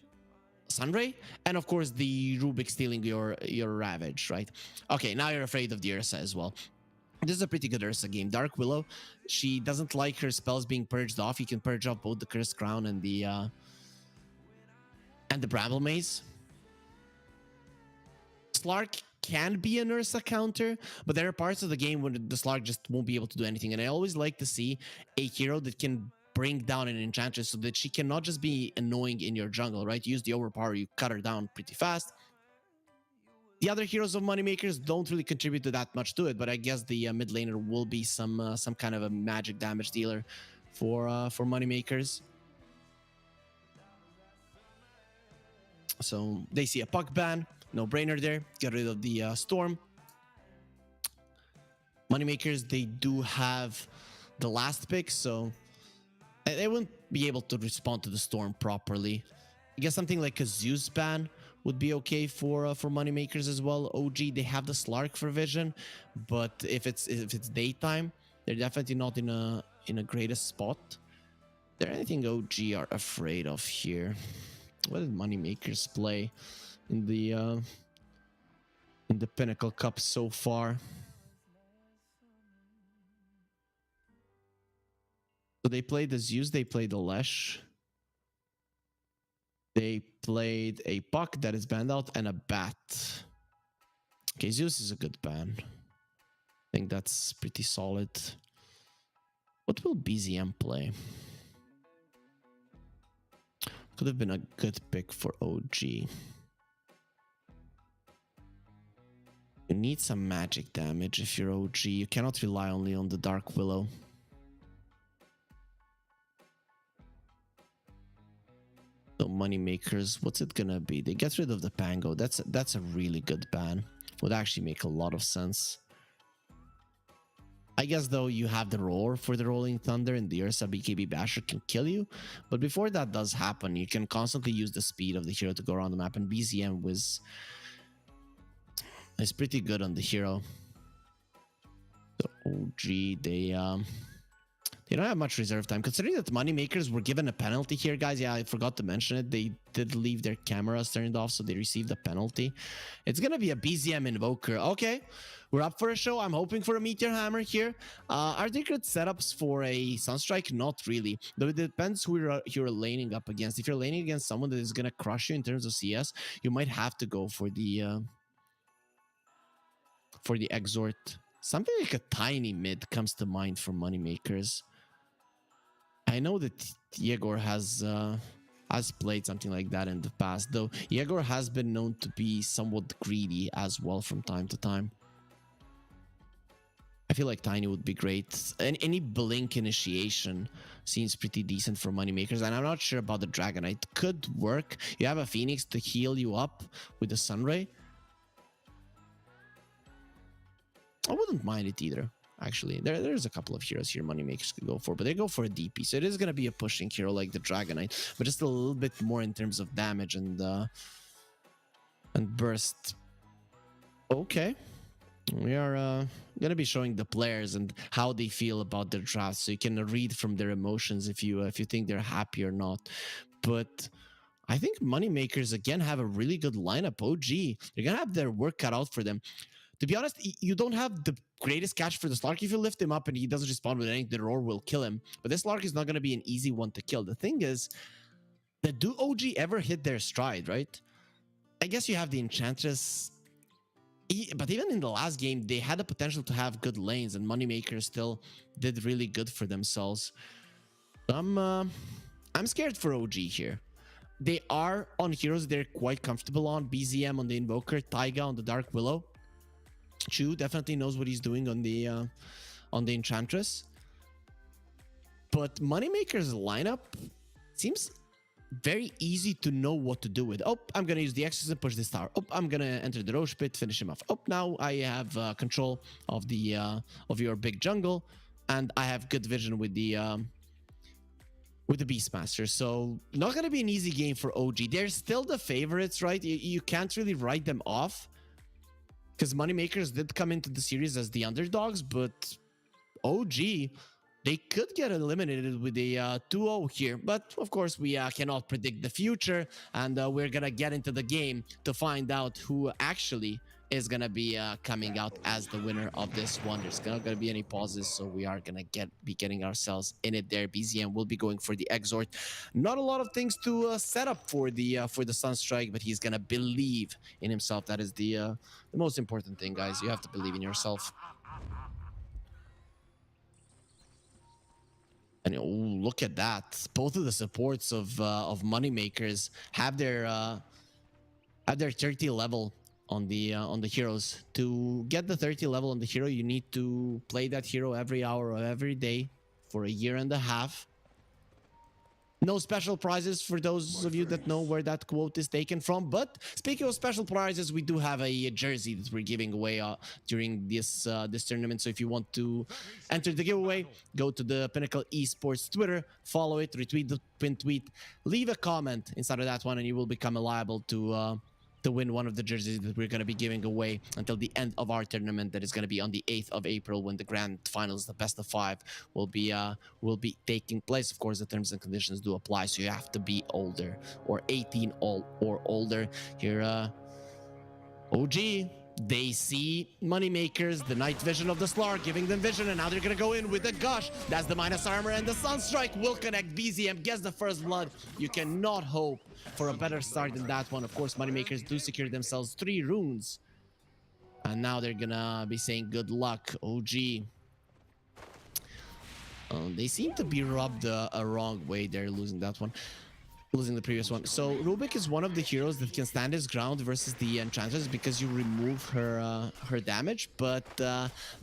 Sunray, and of course the Rubik stealing your Ravage, right? Okay, now you're afraid of the Ursa as well. This is a pretty good Ursa game. Dark Willow, she doesn't like her spells being purged off. You can purge off both the Cursed Crown and the Bramble Maze. Slark can be an Ursa counter, but there are parts of the game when the Slark just won't be able to do anything. And I always like to see a hero that can bring down an enchantress so that she cannot just be annoying in your jungle, right? Use the overpower, you cut her down pretty fast. The other heroes of moneymakers don't really contribute to that much to it, but I guess the mid laner will be some kind of a magic damage dealer for moneymakers. So they see a puck ban. No brainer there. Get rid of the storm. Moneymakers, they do have the last pick, so they wouldn't be able to respond to the storm properly. I guess something like a Zeus ban would be okay for moneymakers as well. OG, they have the Slark for vision, but if it's daytime, they're definitely not in a greatest spot. Is there anything OG are afraid of here? What did moneymakers play in the Pinnacle Cup so far? So they played the Zeus, they played the Lesh, they played a Puck that is banned out, and a Bat. Okay, Zeus is a good ban. I think that's pretty solid. What will BZM play? Could have been a good pick for OG. You need some magic damage if you're OG. You cannot rely only on the Dark Willow. So moneymakers, what's it gonna be? They get rid of the Pango. That's a really good ban. Would actually make a lot of sense. I guess though you have the Roar for the Rolling Thunder, and the Ursa BKB Basher can kill you. But before that does happen, you can constantly use the speed of the hero to go around the map, and BZM is pretty good on the hero. So OG, they don't have much reserve time. Considering that moneymakers were given a penalty here, guys. Yeah, I forgot to mention it. They did leave their cameras turned off, so they received a penalty. It's gonna be a BZM Invoker. Okay, we're up for a show. I'm hoping for a Meteor Hammer here. Are there good setups for a Sunstrike? Not really. Though it depends who you're laning up against. If you're laning against someone that is gonna crush you in terms of CS, you might have to go for the Exort. Something like a tiny mid comes to mind for moneymakers. I know that Yegor has played something like that in the past, though Yegor has been known to be somewhat greedy as well from time to time. I feel like Tiny would be great. And any Blink initiation seems pretty decent for moneymakers, and I'm not sure about the Dragonite. Could work. You have a Phoenix to heal you up with the Sunray. I wouldn't mind it either. Actually, there's a couple of heroes here moneymakers could go for, but they go for a DP, so it is going to be a pushing hero like the Dragonite, but just a little bit more in terms of damage and burst. Okay, We are gonna be showing the players and how they feel about their drafts, so you can read from their emotions if you think they're happy or not. But I think Moneymakers again have a really good lineup. OG, they're gonna have their work cut out for them. To be honest, you don't have the greatest catch for the Slark. If you lift him up and he doesn't respond with anything, the roar will kill him. But this Slark is not gonna be an easy one to kill. The thing is, do OG ever hit their stride, right? I guess you have the Enchantress. But even in the last game, they had the potential to have good lanes, and Moneymakers still did really good for themselves. I'm scared for OG here. They are on heroes they're quite comfortable on. BZM on the Invoker, Taiga on the Dark Willow. Chu definitely knows what he's doing on the Enchantress. But Moneymaker's lineup seems very easy to know what to do with. Oh, I'm gonna use the Exorcism, push this tower. Oh, I'm gonna enter the Roche pit, finish him off. Oh, now I have control of the of your big jungle, and I have good vision with the Beastmaster. So not gonna be an easy game for OG. They're still the favorites, right? You can't really write them off because Moneymakers did come into the series as the underdogs, but OG, they could get eliminated with a 2-0 here. But of course, we cannot predict the future. And we're going to get into the game to find out who actually is going to be coming out as the winner of this one. There's not going to be any pauses, so we are going to be getting ourselves in it there. BZM will be going for the Exort. Not a lot of things to set up for the Sunstrike, but he's going to believe in himself. That is the most important thing, guys. You have to believe in yourself. And oh, look at that! Both of the supports of Moneymakers have their 30 level on the heroes. To get the 30 level on the hero, you need to play that hero every hour of every day for a year and a half. No special prizes for those of you that know where that quote is taken from. But speaking of special prizes, we do have a jersey that we're giving away during this tournament. So if you want to enter the giveaway, go to the Pinnacle Esports Twitter, follow it, retweet the pin tweet, leave a comment inside of that one, and you will become liable to win one of the jerseys that we're going to be giving away until the end of our tournament. That is going to be on the 8th of April when the grand finals, the best of 5, will be taking place. Of course, the terms and conditions do apply, so you have to be older or 18 or older. Here, OG, they see Moneymakers, the night vision of the Slark, giving them vision, and now they're gonna go in with the Gush. That's the minus armor, and the Sunstrike will connect. BZM gets the first blood. You cannot hope for a better start than that one. Of course, Moneymakers do secure themselves 3 runes, and now they're gonna be saying good luck. OG, they seem to be rubbed a wrong way. They're losing that one, losing the previous one. So Rubik is one of the heroes that can stand his ground versus the Enchantress because you remove her damage. But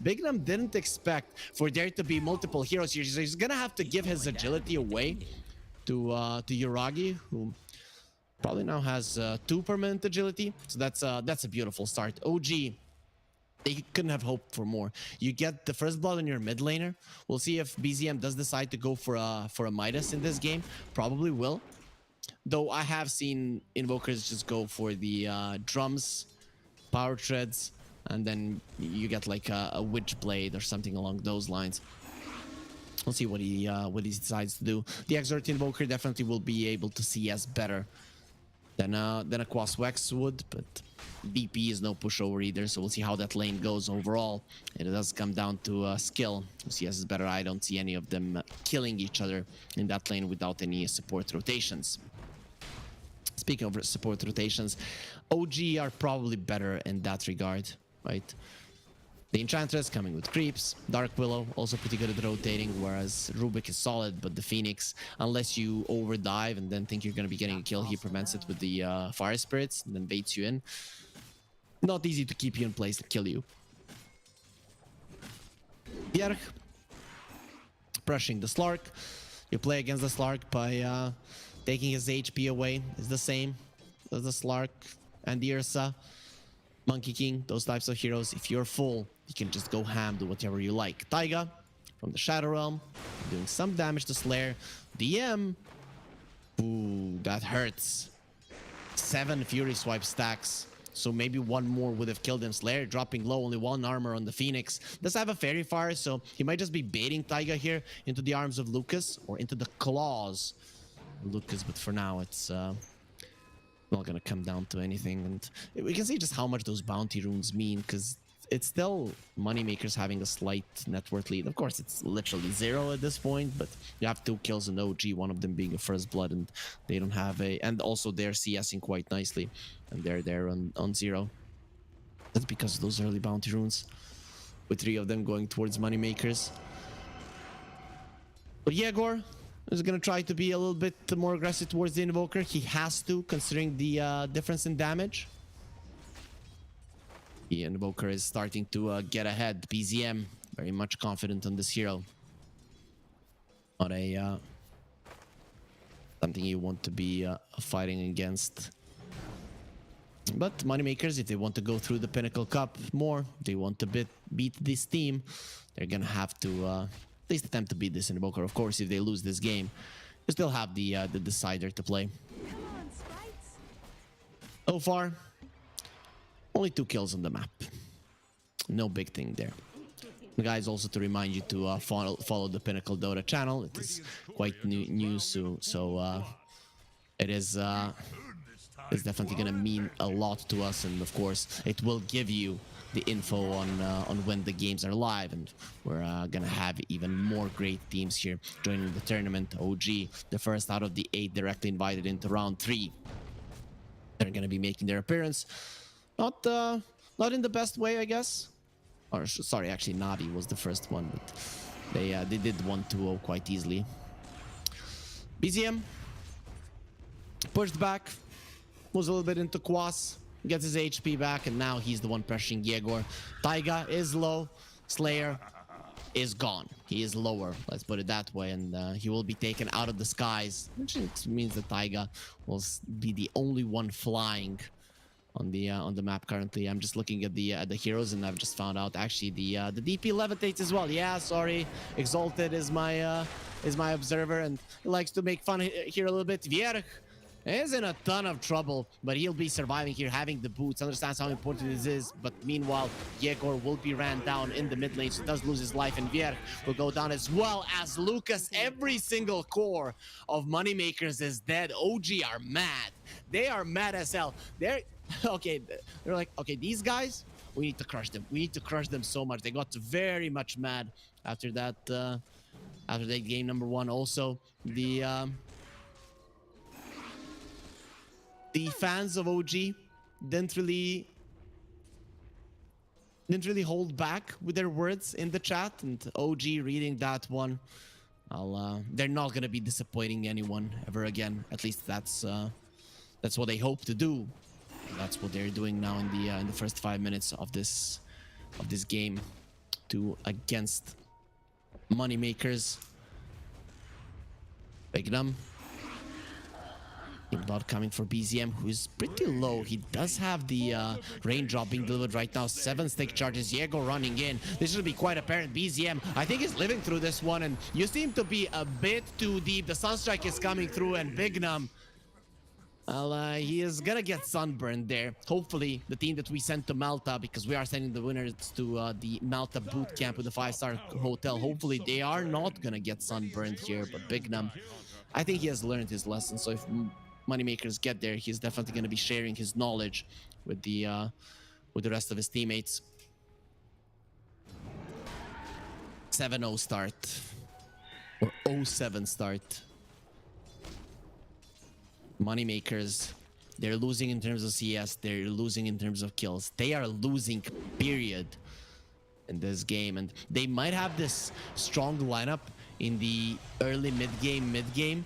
Bignam didn't expect for there to be multiple heroes here, so he's gonna have to give his agility away to Yuragi, who probably now has 2 permanent agility. So that's a beautiful start. OG, they couldn't have hoped for more. You get the first blood on your mid laner. We'll see if BZM does decide to go for a Midas in this game. Probably will. Though I have seen Invokers just go for the drums, power treads, and then you get like a witch blade or something along those lines. We'll see what he decides to do. The Exort Invoker definitely will be able to see as better than a Quas Wex would, but DP is no pushover either, so we'll see how that lane goes overall. It does come down to skill. CS is better. I don't see any of them killing each other in that lane without any support rotations. Speaking of support rotations, OG are probably better in that regard, right? The Enchantress coming with creeps, Dark Willow also pretty good at rotating, whereas Rubik is solid, but the Phoenix, unless you overdive and then think you're going to be getting a kill, he prevents it with the Fire Spirits and then baits you in. Not easy to keep you in place and kill you. Bjerg, brushing the Slark. You play against the Slark by taking his HP away. It's the same as the Slark and the Ursa. Monkey King, those types of heroes. If you're full, you can just go ham, do whatever you like. Taiga from the Shadow Realm, doing some damage to Slayer. DM, ooh, that hurts. 7 Fury Swipe stacks. so maybe one more would have killed him. Slayer dropping low, only 1 armor on the Phoenix. Does have a Fairy Fire, so he might just be baiting Taiga here into the arms of Lucas or into the claws of Lucas, but for now it's not gonna come down to anything. And we can see just how much those bounty runes mean, because it's still Moneymakers having a slight net worth lead. Of course, it's literally 0 at this point, but you have 2 kills in OG, one of them being a first blood, and they don't have a... And also they're CSing quite nicely, and they're there on 0. That's because of those early bounty runes, with 3 of them going towards Moneymakers. But Yegor is going to try to be a little bit more aggressive towards the Invoker. He has to, considering the difference in damage. The Invoker is starting to get ahead. BZM, very much confident on this hero. Not a... something you want to be fighting against. But Moneymakers, if they want to go through the Pinnacle Cup more, they want to beat this team, they're going to have to at least attempt to beat this Invoker. Of course, if they lose this game, you still have the decider to play. So far, only 2 kills on the map. No big thing there. Guys, also to remind you to follow the Pinnacle Dota channel. It is quite new, so it is it's definitely gonna mean a lot to us, and of course, it will give you the info on when the games are live, and we're gonna have even more great teams here joining the tournament. OG, the first out of the 8 directly invited into round 3. They're gonna be making their appearance. Not in the best way, I guess. Or sorry, actually Navi was the first one, but they did 1-2-0 quite easily. BZM pushed back, was a little bit into Quas, gets his HP back, and now he's the one pressuring Yegor. Taiga is low, Slayer is gone. He is lower, let's put it that way, and he will be taken out of the skies, which means that Taiga will be the only one flying on the map currently. I'm just looking at the heroes, and I've just found out actually the DP levitates as well. Yeah, sorry, Exalted is my observer, and he likes to make fun here a little bit. Vierch is in a ton of trouble, but he'll be surviving here, having the boots, understands how important this is. But meanwhile, Yegor will be ran down in the mid lane, so does lose his life, and Vierch will go down as well as Lucas. Every single core of Moneymakers is dead. OG are mad. They are mad as hell. They're okay. They're like, okay, these guys, we need to crush them. We need to crush them so much. They got very much mad after that game number 1. Also, the fans of OG didn't really hold back with their words in the chat, and OG reading that one, they're not gonna be disappointing anyone ever again. At least that's what they hope to do. That's what they're doing now in the first 5 minutes of this game, against Moneymakers. Bignum. Blood coming for BZM, who is pretty low. He does have the raindrop being delivered right now. 7 stick charges. Diego running in. This should be quite apparent. BZM, I think, is living through this one, and you seem to be a bit too deep. The Sunstrike is coming through, and Bignum, well, he is gonna get sunburned there. Hopefully, the team that we sent to Malta, because we are sending the winners to the Malta boot camp with the 5-star hotel. Hopefully, they are not gonna get sunburned here. But Bignum, I think he has learned his lesson. So if Moneymakers get there, he's definitely going to be sharing his knowledge with the rest of his teammates. 7-0 start, or 0-7 start. Moneymakers, they're losing in terms of CS, they're losing in terms of kills. They are losing, period, in this game, and they might have this strong lineup in the early mid-game,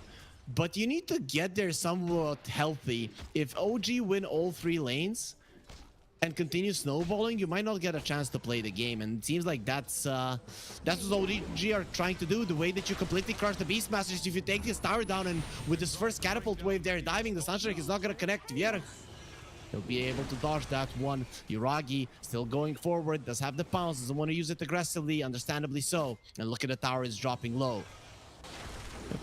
but you need to get there somewhat healthy. If OG win all 3 lanes and continue snowballing, you might not get a chance to play the game. And it seems like that's what OG are trying to do. The way that you completely crush the Beastmaster is if you take this tower down, and with this first catapult wave there diving, the Sunstrike is not going to connect. Vierch, he'll be able to dodge that one. Yuragi still going forward, does have the pounce, doesn't want to use it aggressively, understandably so. And look at the tower, is dropping low.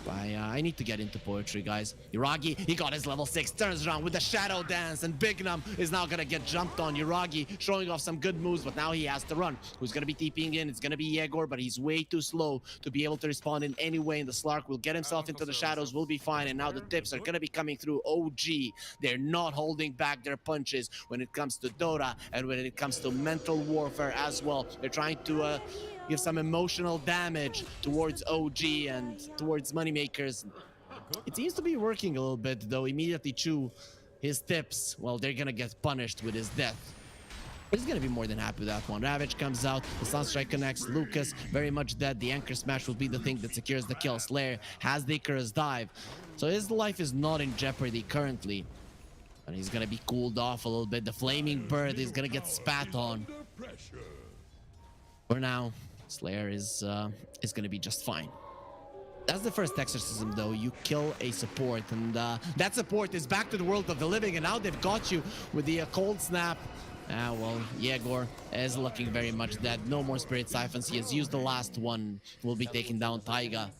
I need to get into poetry, guys. Yuragi, he got his level 6, turns around with the shadow dance, and Bignum is now gonna get jumped on. Yuragi showing off some good moves, but now he has to run. Who's gonna be TPing in? It's gonna be Yegor, but he's way too slow to be able to respond in any way, and the Slark will get himself into the shadows, will be fine, and now the tips are gonna be coming through OG. They're not holding back their punches when it comes to Dota, and when it comes to mental warfare as well. They're trying to give some emotional damage towards OG and towards Moneymakers. It seems to be working a little bit, though. Immediately Chu, his tips, well, they're gonna get punished with his death. He's gonna be more than happy with that one. Ravage comes out, the Sunstrike connects, Lucas very much dead. The Anchor Smash will be the thing that secures the kill. Slayer has the Icarus dive, so his life is not in jeopardy currently. And he's gonna be cooled off a little bit. The Flaming Bird is gonna get spat on. For now, Slayer is gonna be just fine. That's the first exorcism, though. You kill a support, and that support is back to the world of the living, and now they've got you with the cold snap. Well, Yegor is looking very much dead. No more Spirit Siphons. He has used the last one. Will be taking down Taiga.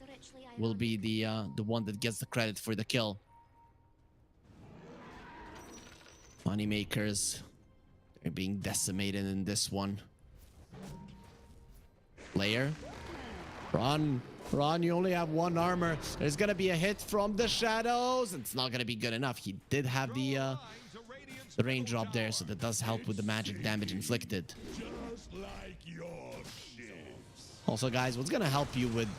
Will be the one that gets the credit for the kill. Moneymakers, they're being decimated in this one. Player, run, you only have one armor. There's gonna be a hit from the shadows. It's not gonna be good enough. He did have the raindrop there, so that does help with the magic damage inflicted. Just like your ships. Also, guys, what's gonna help you with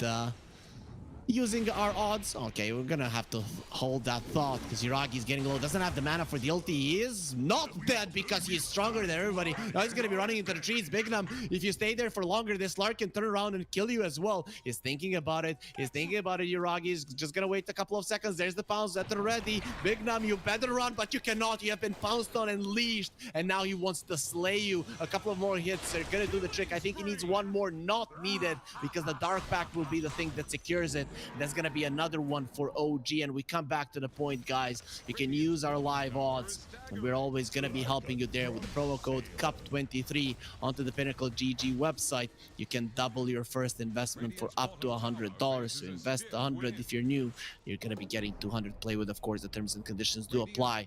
using our odds? Okay, we're gonna have to hold that thought because Yuragi's getting low. Doesn't have the mana for the ulti. He is not dead because he's stronger than everybody. Now he's gonna be running into the trees. Bignum, if you stay there for longer, this Lark can turn around and kill you as well. He's thinking about it. Yuragi's just gonna wait a couple of seconds. There's the pounce at the ready. Bignum, you better run, but you cannot. You have been pounced on and leashed, and now he wants to slay you. A couple of more hits are gonna do the trick. I think he needs one more. Not needed, because the Dark Pact will be the thing that secures it. There's gonna be another one for OG, and we come back to the point, guys. You can use our live odds, and we're always gonna be helping you there with the promo code CUP23 onto the Pinnacle GG website. You can double your first investment for up to $100. So invest 100 if you're new. You're gonna be getting 200. Play with, of course, the terms and conditions do apply.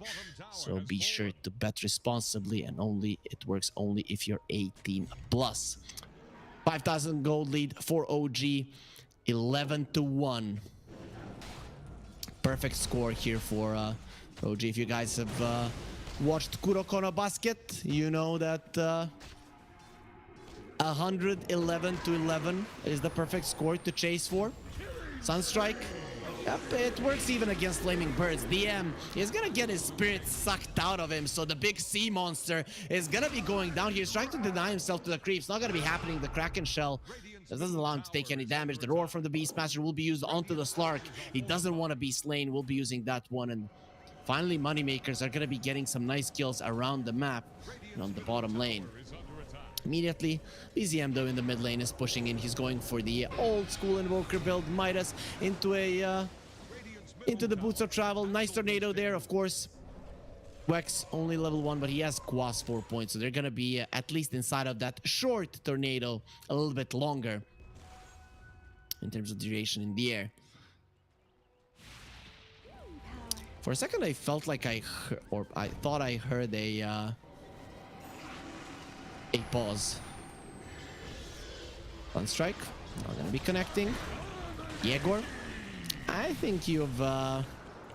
So be sure to bet responsibly, and it works only if you're 18 plus. 5,000 gold lead for OG. 11-1. Perfect score here for OG. If you guys have watched Kurokono Basket, you know that 111-11 is the perfect score to chase for. Sunstrike. Yep, it works even against Flaming Birds. DM is gonna get his spirit sucked out of him, so the big sea monster is gonna be going down here. He's trying to deny himself to the creeps. Not gonna be happening. The Kraken Shell doesn't allow him to take any damage. The roar from the Beastmaster will be used onto the Slark. He doesn't want to be slain. We'll be using that one. And finally, Moneymakers are going to be getting some nice kills around the map and on the bottom lane. Immediately, BZM, though, in the mid lane is pushing in. He's going for the old school Invoker build. Midas into the Boots of Travel. Nice tornado there, of course. Wex only level 1, but he has Quas 4 points, so they're gonna be at least inside of that short tornado a little bit longer in terms of duration in the air. For a second, I felt like I thought I heard a pause. Sunstrike, not gonna be connecting. Yegor, I think you've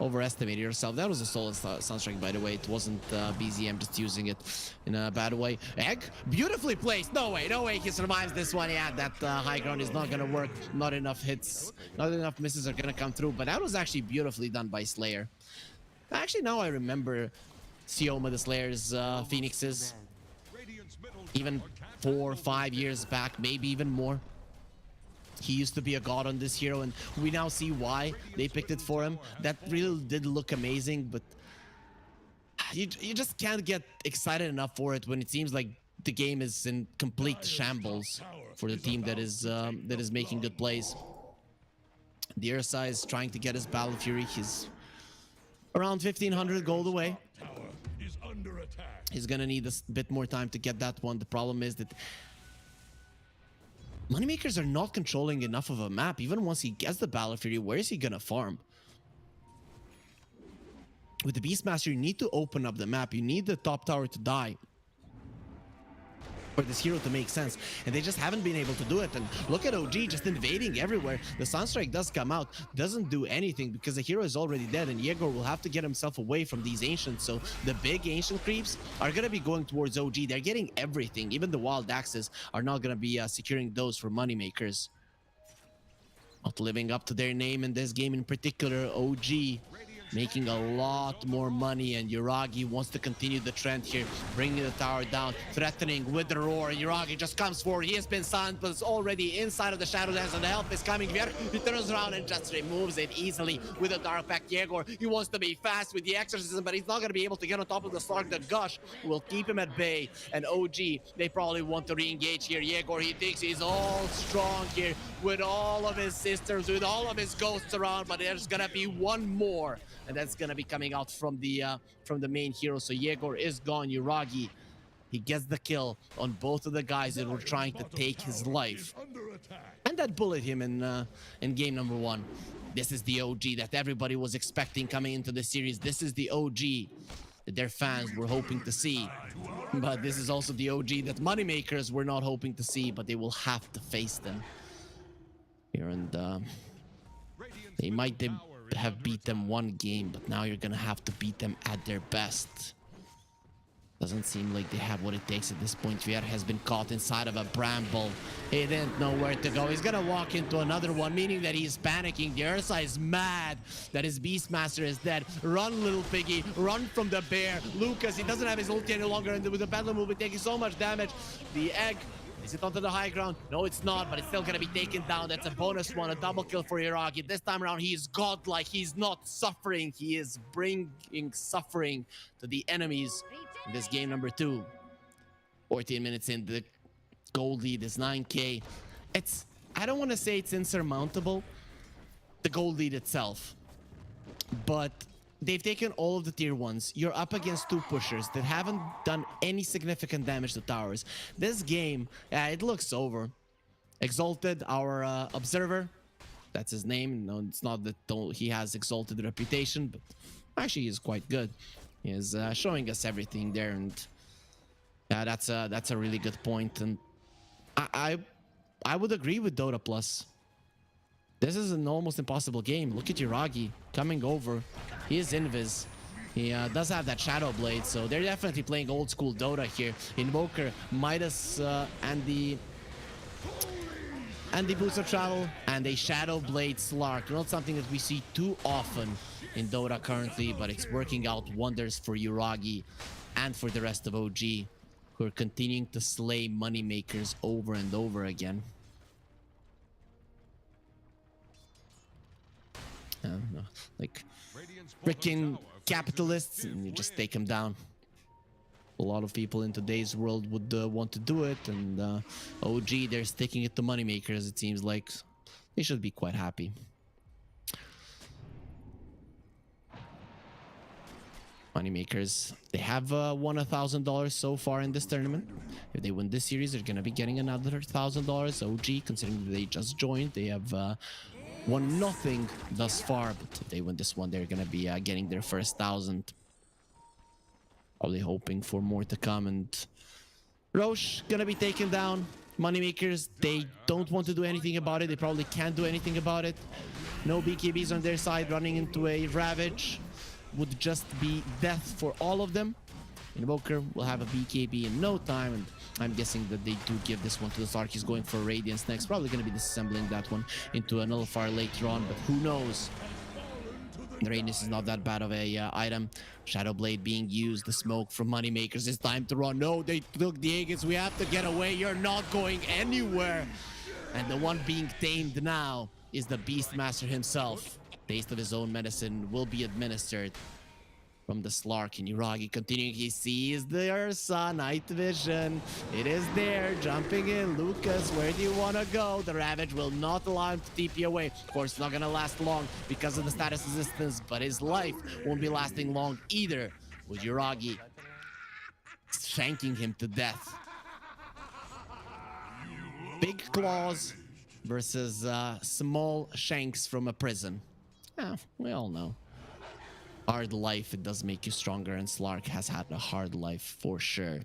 overestimated yourself. That was a solid Sunstrike, by the way. It wasn't BZM just using it in a bad way. Egg, beautifully placed. No way he survives this one. Yeah, that high ground is not gonna work. Not enough hits, not enough misses are gonna come through. But that was actually beautifully done by Slayer. Actually, now I remember Sioma the Slayer's Phoenixes. Even 4 or 5 years back, maybe even more. He used to be a god on this hero, and we now see why they picked it for him. That really did look amazing, but you just can't get excited enough for it when it seems like the game is in complete shambles for the team that is making good plays. The Ursa is trying to get his Battle Fury. He's around 1,500 gold away. He's gonna need a bit more time to get that one. The problem is that Moneymakers are not controlling enough of a map. Even once he gets the Battle Fury, where is he gonna farm? With the Beastmaster, you need to open up the map. You need the top tower to die for this hero to make sense, and they just haven't been able to do it. And look at OG just invading everywhere. The Sunstrike does come out, doesn't do anything because the hero is already dead, and Yegor will have to get himself away from these ancients. So the big ancient creeps are going to be going towards OG. They're getting everything. Even the wild axes are not going to be securing those for moneymakers. Not living up to their name in this game in particular. OG making a lot more money, and Yuragi wants to continue the trend here, bringing the tower down, threatening with the roar. Yuragi just comes forward. He has been stunned, but it's already inside of the Shadowlands, and the help is coming. He turns around and just removes it easily with a Dark Pact. Yegor, he wants to be fast with the exorcism, but he's not going to be able to get on top of the Slark. The Gush will keep him at bay, and OG, they probably want to re-engage here. Yegor, he thinks he's all strong here with all of his sisters, with all of his ghosts around, but there's going to be one more, and that's gonna be coming out from the main hero. So Yegor is gone. Yuragi, he gets the kill on both of the guys that were trying to take his life, and that bullet him in game number 1. This is the OG that everybody was expecting coming into the series. This is the OG that their fans were hoping to see, but this is also the OG that moneymakers were not hoping to see, but they will have to face them here. And they might have beat them one game, but now you're gonna have to beat them at their best. Doesn't seem like they have what it takes at this point. Vier has been caught inside of a bramble. He didn't know where to go. He's gonna walk into another one, meaning that he's panicking. The Ursa is mad that his Beastmaster is dead. Run, little piggy. Run from the bear. Lucas, he doesn't have his ulti any longer, and with the battle move, taking so much damage. The egg, is it onto the high ground? No, it's not, but it's still gonna be taken down. That's a bonus one, a double kill for Yuragi. This time around, he is godlike. He's not suffering. He is bringing suffering to the enemies in this game number 2. 14 minutes in, the gold lead is 9k. I don't want to say it's insurmountable, the gold lead itself, but they've taken all of the tier 1s. You're up against 2 pushers that haven't done any significant damage to towers. This game, it looks over. Exalted, our observer, that's his name. No, it's not that he has exalted reputation, but actually he's quite good. He is showing us everything there, and that's a really good point. And I would agree with Dota Plus. This is an almost impossible game. Look at Yuragi coming over. He is invis. He does have that Shadow Blade, so they're definitely playing old school Dota here. Invoker, Midas, and the Boots of Travel, and a Shadow Blade Slark. Not something that we see too often in Dota currently, but it's working out wonders for Yuragi and for the rest of OG, who are continuing to slay moneymakers over and over again. Like freaking capitalists, and you just take them down. A lot of people in today's world would want to do it, and OG, they're sticking it to moneymakers. It seems like they should be quite happy. Moneymakers, they have won $1,000 so far in this tournament. If they win this series, they're gonna be getting another $1,000. OG, considering they just joined, they have won nothing thus far, but if they win this one, they're gonna be getting their first 1,000. Probably hoping for more to come. And Roche gonna be taken down. Moneymakers, they don't want to do anything about it. They probably can't do anything about it. No BKBs on their side. Running into a Ravage would just be death for all of them. Invoker will have a BKB in no time, and I'm guessing that they do give this one to the Slark. He's going for Radiance next. Probably going to be disassembling that one into a Nullifier later on, but who knows? The Radiance is not that bad of a item. Shadow Blade being used. The smoke from Moneymakers. It's time to run. No, they took the Aegis. We have to get away. You're not going anywhere. And the one being tamed now is the Beastmaster himself. Taste of his own medicine will be administered from the Slark. And Yuragi continuing. He sees the Ursa. Night vision. It is there. Jumping in. Lucas, where do you want to go? The Ravage will not allow him to TP away. Of course, not going to last long because of the status resistance, but his life won't be lasting long either, with Yuragi shanking him to death. Big claws versus small shanks from a prison. Yeah, we all know. Hard life, it does make you stronger, and Slark has had a hard life for sure.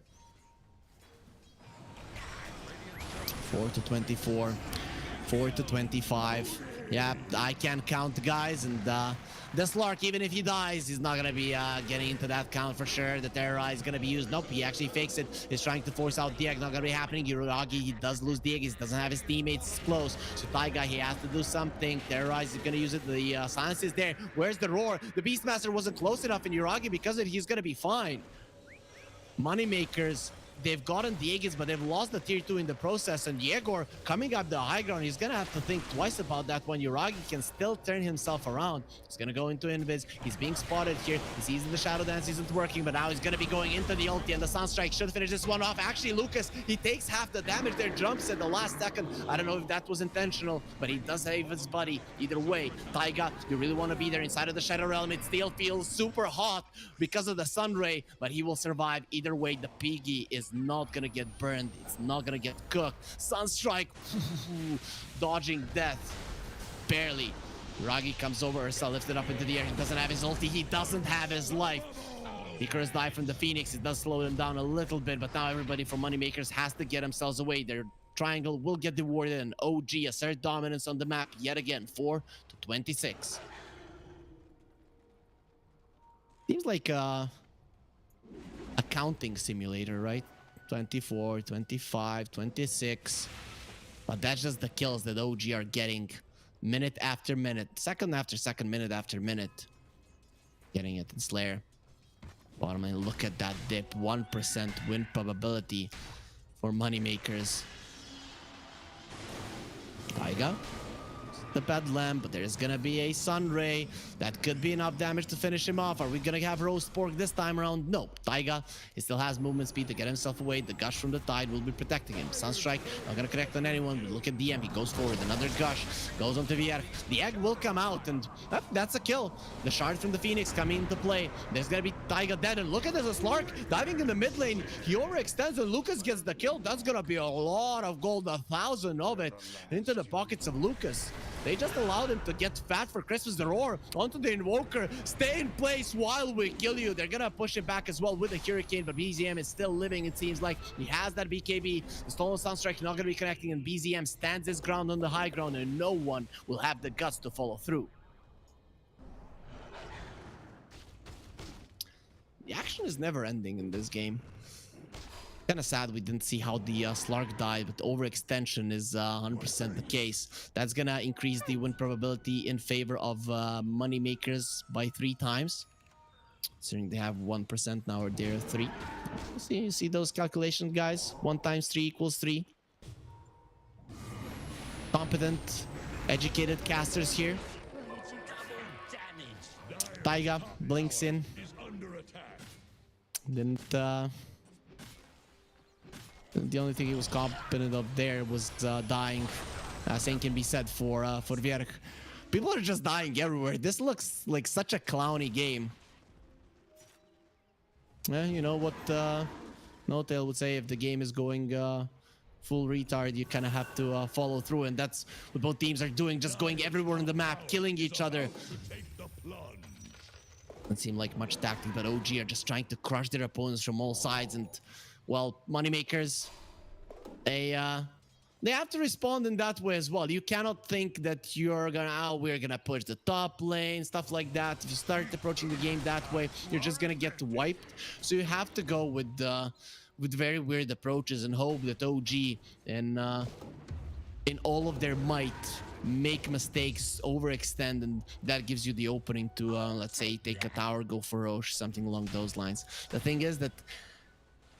4 to 24, 4 to 25. Yeah, I can't count, guys, and the Slark, even if he dies, he's not gonna be getting into that count for sure. The Terrorize is gonna be used. Nope, he actually fakes it. He's trying to force out the egg. Not gonna be happening. Yuragi, he does lose the egg. He doesn't have his teammates close. So Taiga, he has to do something. Terrorize is gonna use it. The silence is there. Where's the roar? The Beastmaster wasn't close enough, and Yuragi, because of it, he's gonna be fine. Moneymakers, they've gotten the Aegis, but they've lost the tier 2 in the process, and Yegor coming up the high ground, he's gonna have to think twice about that when Yuragi can still turn himself around. He's gonna go into Invis. He's being spotted here. He sees the Shadow Dance isn't working, but now he's gonna be going into the ulti, and the Sunstrike should finish this one off. Actually, Lucas, he takes half the damage there, jumps at the last second. I don't know if that was intentional, but he does save his buddy. Either way, Taiga, you really want to be there inside of the Shadow Realm. It still feels super hot because of the Sun Ray, but he will survive. Either way, the Piggy is not gonna get burned. It's not gonna get cooked. Sunstrike dodging death barely. Ragi comes over, Ursa lifted up into the air. He doesn't have his ulti. He doesn't have his life. Icarus died from the Phoenix. It does slow them down a little bit, but now everybody from Moneymakers has to get themselves away. Their triangle will get rewarded, and OG assert dominance on the map yet again. 4 to 26. Seems like a counting simulator, right? 24, 25, 26. But that's just the kills that OG are getting minute after minute, second after second, minute after minute. Getting it in Slayer. Bottom line, look at that dip. 1% win probability for Moneymakers. Taiga. The Bedlam, but there's gonna be a Sun Ray. That could be enough damage to finish him off. Are we gonna have Roast Pork this time around? No. Taiga, he still has movement speed to get himself away. The Gush from the Tide will be protecting him. Sunstrike, not gonna connect on anyone. But look at DM, he goes forward. Another Gush goes onto Vierk. The egg will come out, and that's a kill. The Shard from the Phoenix coming into play. There's gonna be Taiga dead, and look at this, a Slark diving in the mid lane. He overextends, and Lucas gets the kill. That's gonna be a lot of gold, 1,000 of it, into the pockets of Lucas. They just allowed him to get fat for Christmas. The roar onto the Invoker. Stay in place while we kill you. They're gonna push it back as well with the Hurricane, but BZM is still living, it seems like. He has that BKB. The Stolen Sunstrike not gonna be connecting, and BZM stands his ground on the high ground, and no one will have the guts to follow through. The action is never ending in this game. Kind of sad we didn't see how the Slark died, but overextension is 100% the case. That's gonna increase the win probability in favor of Moneymakers by 3 times. Considering they have 1% now, or they're 3. You see those calculations, guys? 1 times 3 equals 3. Competent, educated casters here. Taiga blinks in. Didn't the only thing he was competent of there was dying. Same can be said for Vierk. People are just dying everywhere. This looks like such a clowny game. You know what No-Tail would say, if the game is going full retard, you kind of have to follow through, and that's what both teams are doing, just going everywhere on the map, killing each other. Doesn't seem like much tactic, but OG are just trying to crush their opponents from all sides, and well, Moneymakers, they have to respond in that way as well. You cannot think that we're gonna push the top lane, stuff like that. If you start approaching the game that way, you're just gonna get wiped. So you have to go with very weird approaches and hope that OG in all of their might make mistakes, overextend, and that gives you the opening to let's say take a tower, go for Roche, something along those lines. The thing is that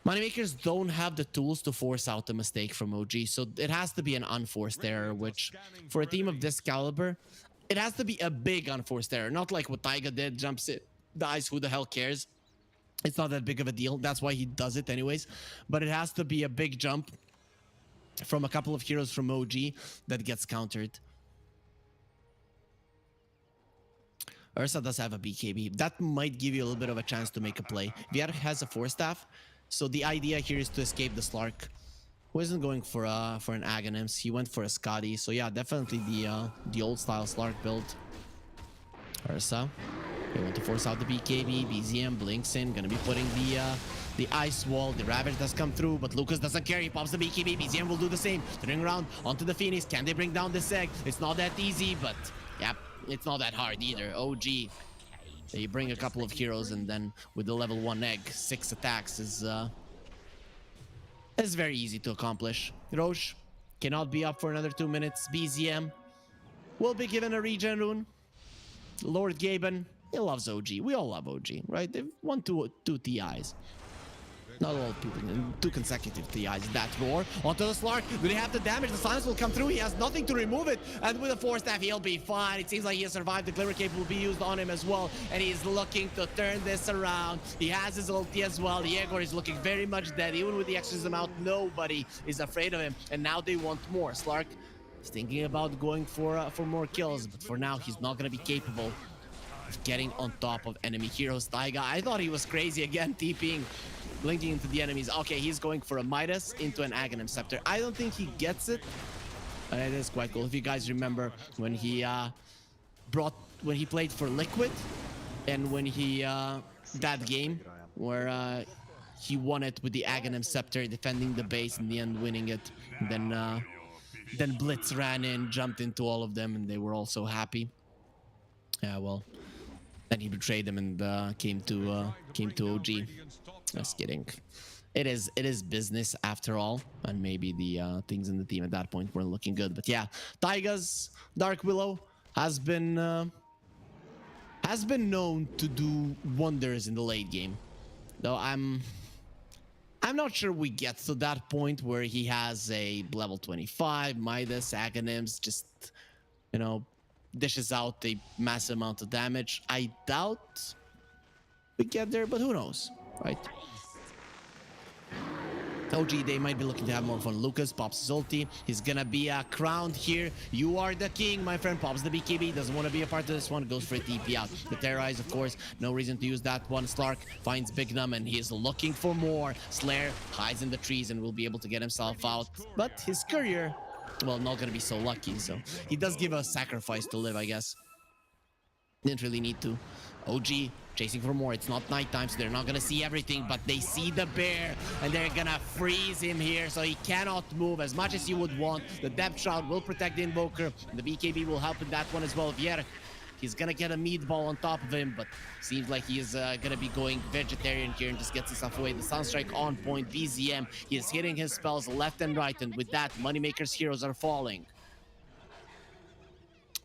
Moneymakers don't have the tools to force out a mistake from OG, so it has to be an unforced error, which for a team of this caliber, it has to be a big unforced error, not like what Taiga did, jumps it, dies, who the hell cares? It's not that big of a deal, that's why he does it anyways, but it has to be a big jump from a couple of heroes from OG that gets countered. Ursa does have a BKB. That might give you a little bit of a chance to make a play. Vierk has a 4-staff, so the idea here is to escape the Slark. wasn't going for an Aghanims. He went for a Scotty. So yeah, definitely the old style Slark build. Ursa, they want to force out the BKB. BZM blinks in, gonna be putting the ice wall. The Ravage does come through, but Lucas doesn't care. He pops the BKB. BZM will do the same. Turning around onto the Phoenix. Can they bring down this egg? It's not that easy, but yeah, it's not that hard either. OG. They bring a couple of heroes, and then with the level 1 egg, 6 attacks is very easy to accomplish. Roche cannot be up for another 2 minutes. BZM will be given a regen rune. Lord Gaben, he loves OG. We all love OG, right? They've won two TIs. Not all people, 2 consecutive TIs. That roar onto the Slark. Do they have the damage? The silence will come through. He has nothing to remove it. And with a 4-staff, he'll be fine. It seems like he has survived. The Glimmer Cape will be used on him as well. And he's looking to turn this around. He has his ulti as well. Diego is looking very much dead. Even with the exorcism out, nobody is afraid of him. And now they want more. Slark is thinking about going for more kills. But for now, he's not going to be capable of getting on top of enemy heroes. Taiga, I thought he was crazy again, TPing. Blinking into the enemies. Okay, he's going for a Midas into an Aghanim Scepter. I don't think he gets it, but it is quite cool. If you guys remember when he played for Liquid, and when he that game where he won it with the Aghanim Scepter, defending the base, in the end winning it. And then Blitz ran in, jumped into all of them, and they were all so happy. Yeah, well, then he betrayed them and came to OG. Just kidding. It is business after all, and maybe the things in the team at that point weren't looking good. But yeah, Taiga's Dark Willow has been known to do wonders in the late game. Though I'm not sure we get to that point where he has a level 25 Midas Aghanims, just, you know, dishes out a massive amount of damage. I doubt we get there, but who knows, right? OG, they might be looking to have more fun. Lucas pops his ulti. He's gonna be crowned here. You are the king, my friend. Pops the BKB. Doesn't want to be a part of this one. Goes for a TP out. The Terrorize, of course. No reason to use that one. Slark finds Big Num, and he is looking for more. Slayer hides in the trees and will be able to get himself out. But his courier, well, not gonna be so lucky. So he does give a sacrifice to live, I guess. Didn't really need to. OG chasing for more. It's not nighttime, so they're not gonna see everything, but they see the bear, and they're gonna freeze him here, so he cannot move as much as you would want. The Depth Shroud will protect the Invoker. The BKB will help in that one as well. Vier, he's gonna get a meatball on top of him, but seems like he is gonna be going vegetarian here and just gets himself away. The Sunstrike on point. BZM, he is hitting his spells left and right, and with that, Moneymaker's heroes are falling.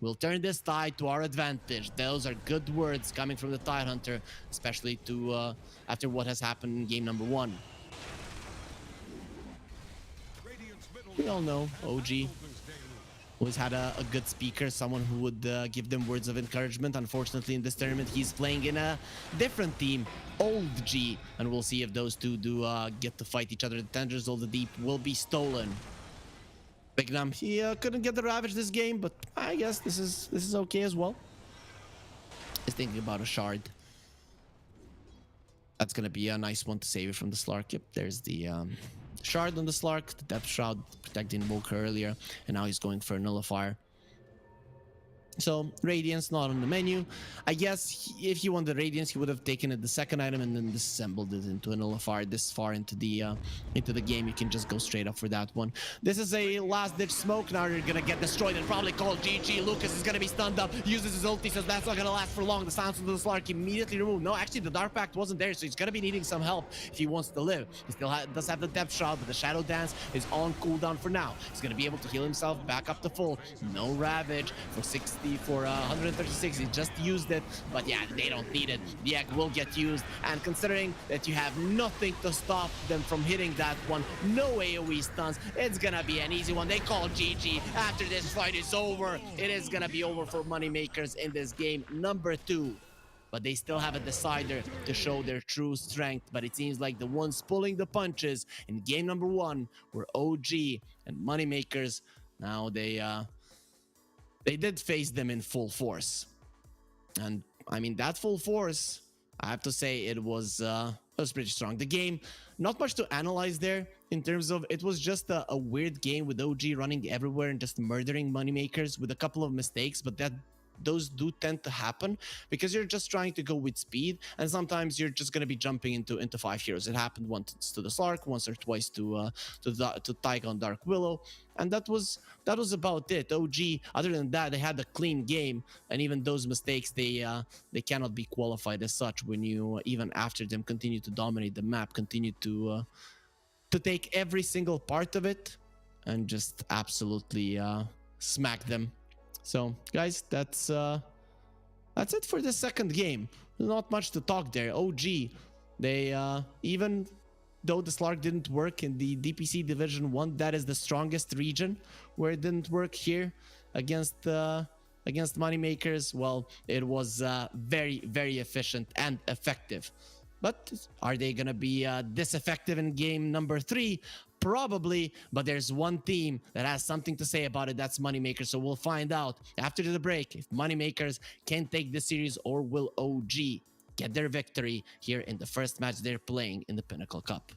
We'll turn this tide to our advantage. Those are good words coming from the Tide Hunter, especially to after what has happened in game number 1. We all know OG always had a good speaker, someone who would give them words of encouragement. Unfortunately, in this tournament, he's playing in a different team, Old G, and we'll see if those two do get to fight each other. The Tendrils of the Deep will be stolen. Big Num, he couldn't get the Ravage this game, but I guess this is okay as well. He's thinking about a shard. That's gonna be a nice one to save it from the Slark. Yep, there's the shard on the Slark, the Depth Shroud protecting Boker earlier, and now he's going for a Nullifier. So Radiance not on the menu. I guess if he wanted Radiance, he would have taken it the second item and then disassembled it into a Nullifier. This far into the game, you can just go straight up for that one. This is a last ditch smoke. Now you're gonna get destroyed and probably called GG. Lucas is gonna be stunned up. Uses his ulti, says that's not gonna last for long. The silence of the Slark immediately removed. No, actually the Dark Pact wasn't there, so he's gonna be needing some help if he wants to live. He still does have the Depth Shroud, but the Shadow Dance is on cooldown for now. He's gonna be able to heal himself back up to full. No Ravage for 60. For 136, he just used it, but yeah, they don't need it. The egg will get used, and considering that you have nothing to stop them from hitting that one, no AoE stuns, it's gonna be an easy one. They call GG. After this fight is over, it is gonna be over for Moneymakers in this game number 2. But they still have a decider to show their true strength. But it seems like the ones pulling the punches in game number 1 were OG and Moneymakers. Now they did face them in full force. And I mean, that full force, I have to say it was was pretty strong. The game, not much to analyze there in terms of it was just a weird game with OG running everywhere and just murdering moneymakers with a couple of mistakes, but those do tend to happen because you're just trying to go with speed, and sometimes you're just going to be jumping into 5 heroes. It happened once to the Slark, once or twice to Taiga on Dark Willow, and that was about it. OG, other than that, they had a clean game, and even those mistakes, they cannot be qualified as such when you, even after them, continue to dominate the map, continue to take every single part of it and just absolutely smack them. So, guys, that's it for the second game. Not much to talk there. OG, they even though the Slark didn't work in the DPC Division 1, that is the strongest region where it didn't work here against moneymakers. Well, it was very, very efficient and effective. But are they gonna be this effective in game number 3? Probably, but there's one team that has something to say about it. That's Moneymakers. So we'll find out after the break if Moneymakers can take this series or will OG get their victory here in the first match they're playing in the Pinnacle Cup.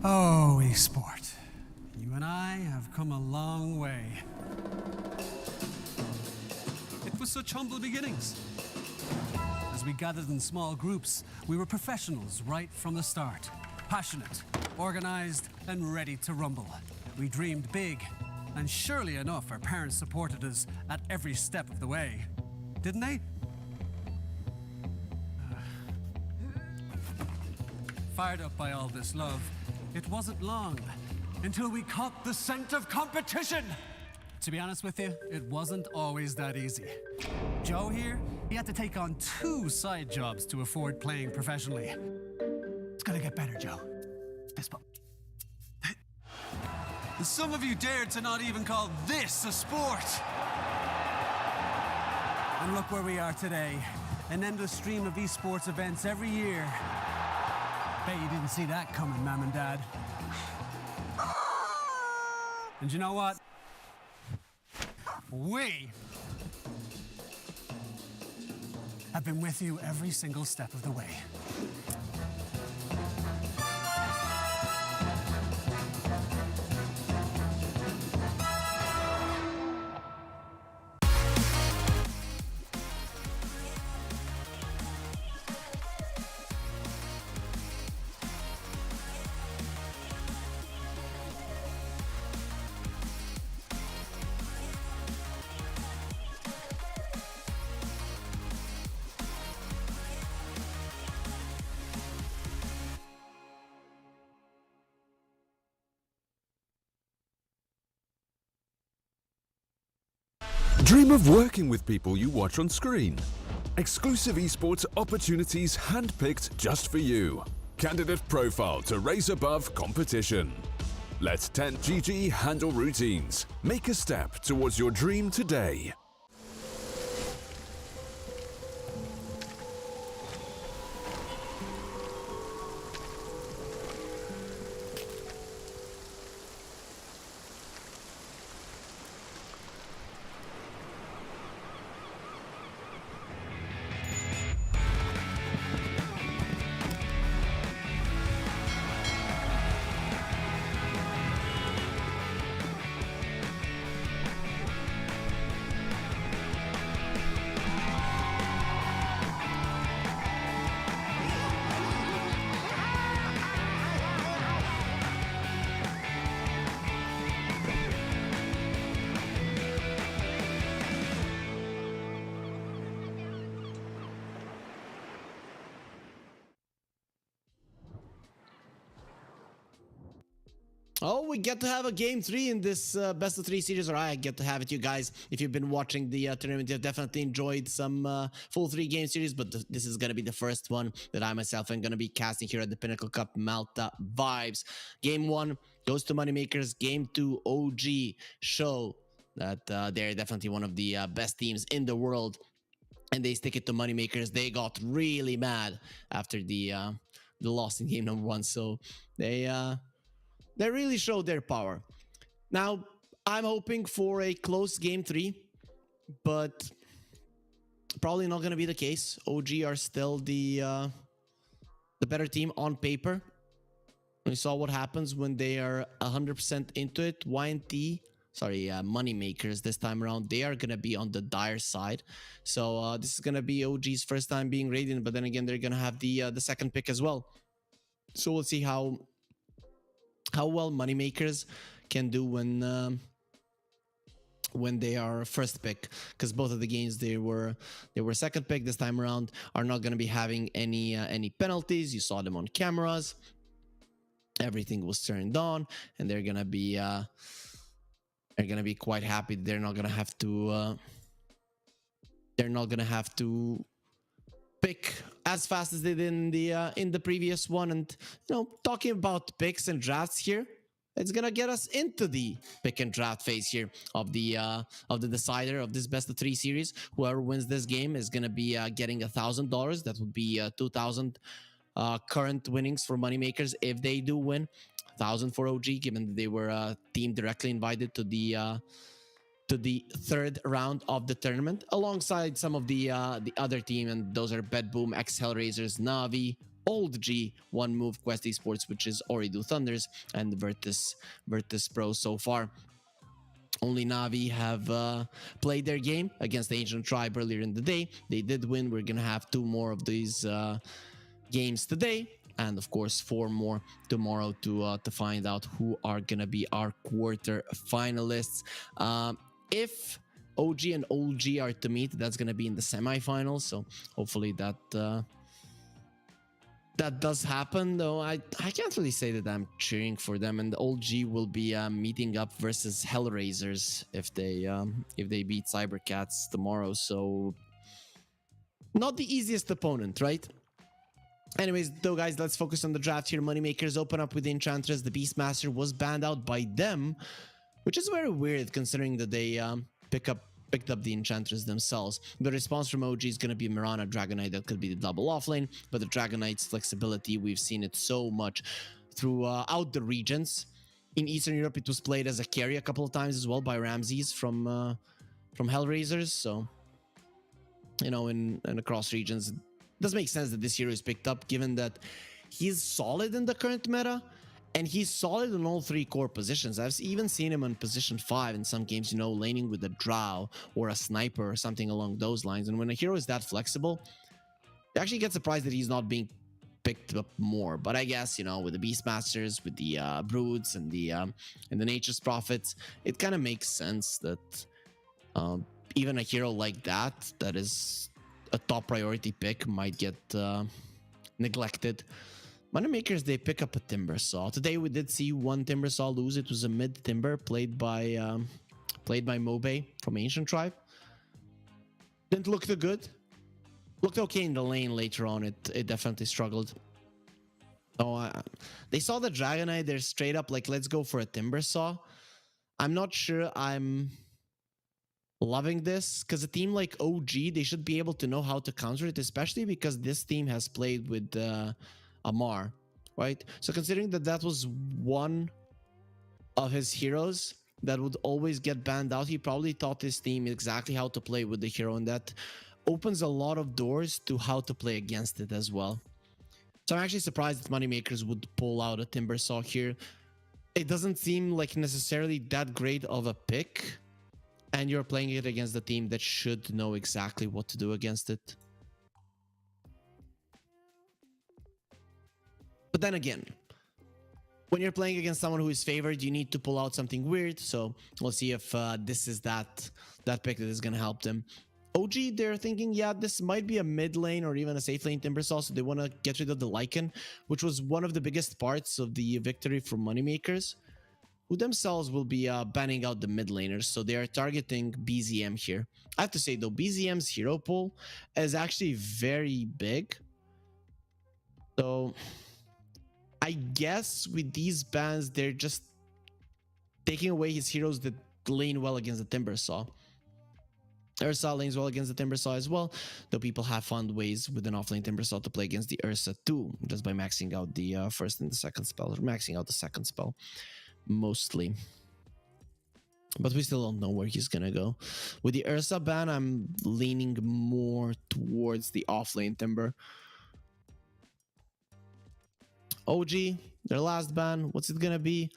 Oh, Esport. You and I have come a long way. It was such humble beginnings. As we gathered in small groups, we were professionals right from the start. Passionate, organized, and ready to rumble. We dreamed big, and surely enough, our parents supported us at every step of the way. Didn't they? Fired up by all this love, it wasn't long until we caught the scent of competition. To be honest with you, it wasn't always that easy. Joe here, he had to take on 2 side jobs to afford playing professionally. It's gonna get better, Joe. Fist bump. Some of you dared to not even call this a sport. And look where we are today. An endless stream of esports events every year. Bet you didn't see that coming, Mom and Dad. And you know what? We have been with you every single step of the way. Dream of working with people you watch on screen. Exclusive esports opportunities handpicked just for you. Candidate profile to raise above competition. Let 10GG handle routines. Make a step towards your dream today. Oh, we get to have a game 3 in this best of 3 series, or I get to have it. You guys, if you've been watching the tournament, you've definitely enjoyed some full 3 game series, but this is going to be the first one that I myself am going to be casting here at the Pinnacle Cup Malta vibes. Game 1 goes to Moneymakers. Game 2, OG show that they're definitely one of the best teams in the world, and they stick it to Moneymakers. They got really mad after the loss in game number 1, so they really showed their power. Now, I'm hoping for a close game 3, but probably not going to be the case. OG are still the better team on paper. We saw what happens when they are 100% into it. Moneymakers this time around, they are going to be on the dire side. So this is going to be OG's first time being Radiant, but then again, they're going to have the second pick as well. So we'll see how well Moneymakers can do when they are first pick, because both of the games they were second pick. This time around are not going to be having any penalties. You saw them on cameras. Everything was turned on, and they're gonna be quite happy. They're not gonna have to pick as fast as they did in the previous one. And talking about picks and drafts here, it's gonna get us into the pick and draft phase here of the decider of this best of 3 series. Whoever wins this game is gonna be getting $1,000. That would be 2,000 current winnings for Moneymakers if they do win. 1,000 for OG, given that they were a team directly invited to the third round of the tournament, alongside some of the other team, and those are Bedboom, X Hellraisers, Navi, old G, one move Quest Esports, which is Oridu Thunders and Virtus Pro so far. Only Navi have played their game against the Ancient Tribe earlier in the day. They did win. We're gonna have 2 more of these games today, and of course 4 more tomorrow to find out who are gonna be our quarter finalists. If OG and OG are to meet, that's gonna be in the semifinals. So hopefully that does happen, though I can't really say that I'm cheering for them. And the OG will be meeting up versus Hellraisers if they beat Cybercats tomorrow. So not the easiest opponent, right? Anyways, though, guys, let's focus on the draft here. Moneymakers open up with the Enchantress. The Beastmaster was banned out by them, which is very weird considering that they picked up the Enchantress themselves. The response from OG is going to be Mirana Dragonite. That could be the double offlane, but the Dragonite's flexibility, we've seen it so much throughout the regions. In Eastern Europe, it was played as a carry a couple of times as well by Ramses from Hellraisers. So, you know, in across regions, it does make sense that this hero is picked up, given that he's solid in the current meta. And he's solid in all 3 core positions. I've even seen him on position 5 in some games, you know, laning with a drow or a sniper or something along those lines. And when a hero is that flexible, you actually get surprised that he's not being picked up more. But I guess, you know, with the Beastmasters, with the Broods and the Nature's Prophets, it kind of makes sense that even a hero like that is a top priority pick, might get neglected. Moneymakers, they pick up a Timbersaw. Today we did see one Timbersaw lose. It was a mid Timber played by Mobe from Ancient Tribe. Didn't look too good. Looked okay in the lane later on. It definitely struggled. Oh, they saw the Dragonite. They're straight up like, let's go for a Timbersaw. I'm not sure I'm loving this, because a team like OG, they should be able to know how to counter it, especially because this team has played with Amar, right? So considering that was one of his heroes that would always get banned out, he probably taught his team exactly how to play with the hero, and that opens a lot of doors to how to play against it as well. So I'm actually surprised that Moneymakers would pull out a Timbersaw here. It doesn't seem like necessarily that great of a pick, and you're playing it against the team that should know exactly what to do against it. But then again, when you're playing against someone who is favored, you need to pull out something weird. So we'll see if this is that pick that is going to help them. OG, they're thinking, yeah, this might be a mid lane or even a safe lane Timbersaw, so they want to get rid of the Lycan, which was one of the biggest parts of the victory for Moneymakers, who themselves will be banning out the mid laners. So they are targeting BZM here. I have to say, though, BZM's hero pool is actually very big. So I guess with these bans, they're just taking away his heroes that lane well against the Timbersaw. Ursa lanes well against the Timbersaw as well, though people have found ways with an offlane Timbersaw to play against the Ursa too, just by maxing out the first and the second spell, or maxing out the second spell, mostly. But we still don't know where he's gonna go. With the Ursa ban, I'm leaning more towards the offlane Timber. OG, their last ban, what's it gonna be?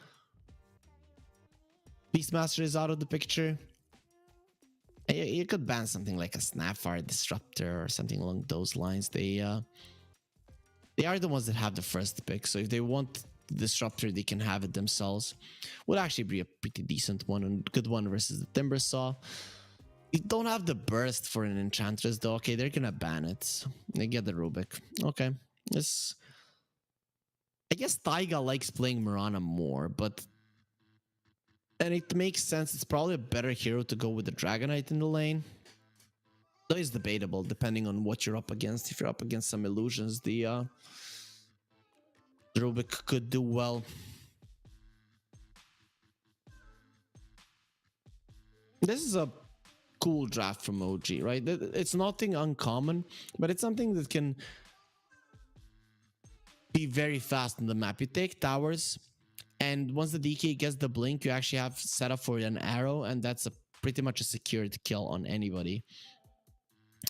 Beastmaster is out of the picture. You could ban something like a Snapfire Disruptor or something along those lines. They are the ones that have the first pick, so if they want the Disruptor, they can have it themselves. Would actually be a pretty decent one and good one versus the Timbersaw. You don't have the burst for an Enchantress though. Okay, they're gonna ban it. They get the Rubik. Okay, this. I guess Taiga likes playing Mirana more, and it makes sense. It's probably a better hero to go with the Dragonite in the lane. Though it's debatable depending on what you're up against. If you're up against some illusions, the Rubik could do well. This is a cool draft from OG, right? It's nothing uncommon, but it's something that can be very fast on the map. You take towers, and once the DK gets the blink, you actually have set up for an arrow, and that's pretty much a secured kill on anybody.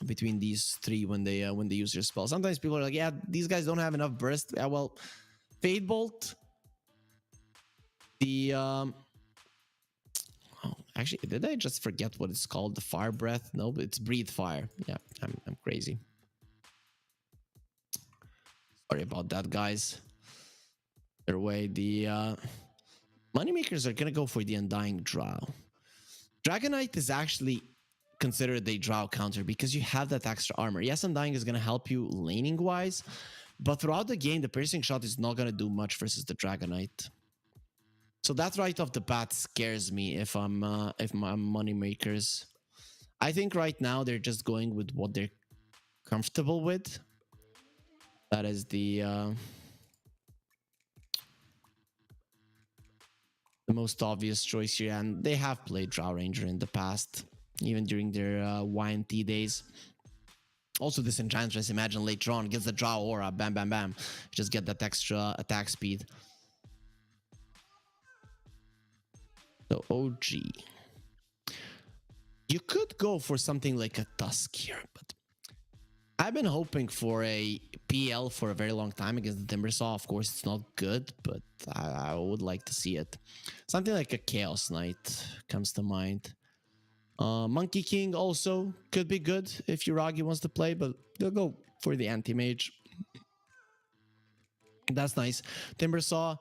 between these three when they use their spell. Sometimes people are like, yeah, these guys don't have enough burst. Yeah, well, Fade Bolt, the oh, actually, did I just forget what it's called? The Fire Breath? No, it's Breathe Fire. Yeah, I'm crazy. Sorry about that, guys. Their way, the moneymakers are gonna go for the Undying Drow. Dragonite is actually considered a Drow counter because you have that extra armor. Yes, Undying is gonna help you laning wise, but throughout the game, the piercing shot is not gonna do much versus the Dragonite. So that right off the bat scares me if I'm moneymakers. I think right now they're just going with what they're comfortable with. That is the most obvious choice here, and they have played Drow Ranger in the past, even during their YNT days. Also, this Enchantress, imagine later on, gets the Drow aura, bam, bam, bam. Just get that extra attack speed. So, OG. You could go for something like a Tusk here, but I've been hoping for a PL for a very long time against the Timbersaw. Of course, it's not good, but I would like to see it. Something like a Chaos Knight comes to mind. Monkey King also could be good if Yuragi wants to play, but they'll go for the Anti-Mage. That's nice. Timbersaw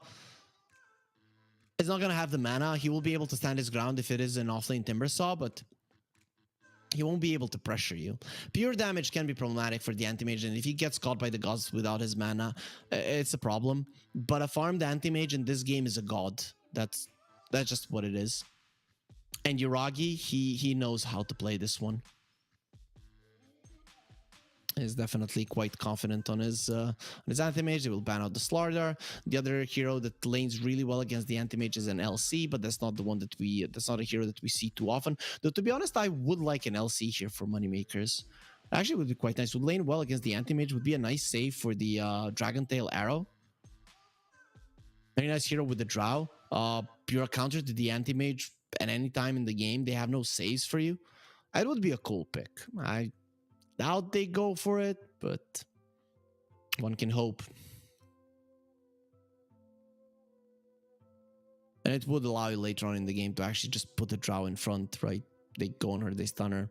is not going to have the mana. He will be able to stand his ground if it is an offlane Timbersaw, but he won't be able to pressure you. Pure damage can be problematic for the Anti-Mage, and if he gets caught by the gods without his mana, it's a problem. But a farmed Anti-Mage in this game is a god. That's just what it is. And Yuragi, he knows how to play this one. Is definitely quite confident on his Anti-Mage. They will ban out the Slardar. The other hero that lanes really well against the Anti-Mage is an LC, but that's not the one that that's not a hero that we see too often. Though to be honest, I would like an LC here for moneymakers. Actually, would be quite nice. Would lane well against the Anti-Mage. Would be a nice save for the Dragon Tail Arrow. Very nice hero with the Drow. Pure counter to the Anti-Mage at any time in the game. They have no saves for you. It would be a cool pick. I doubt they go for it, but one can hope. And it would allow you later on in the game to actually just put the Drow in front, right? They go on her, they stun her,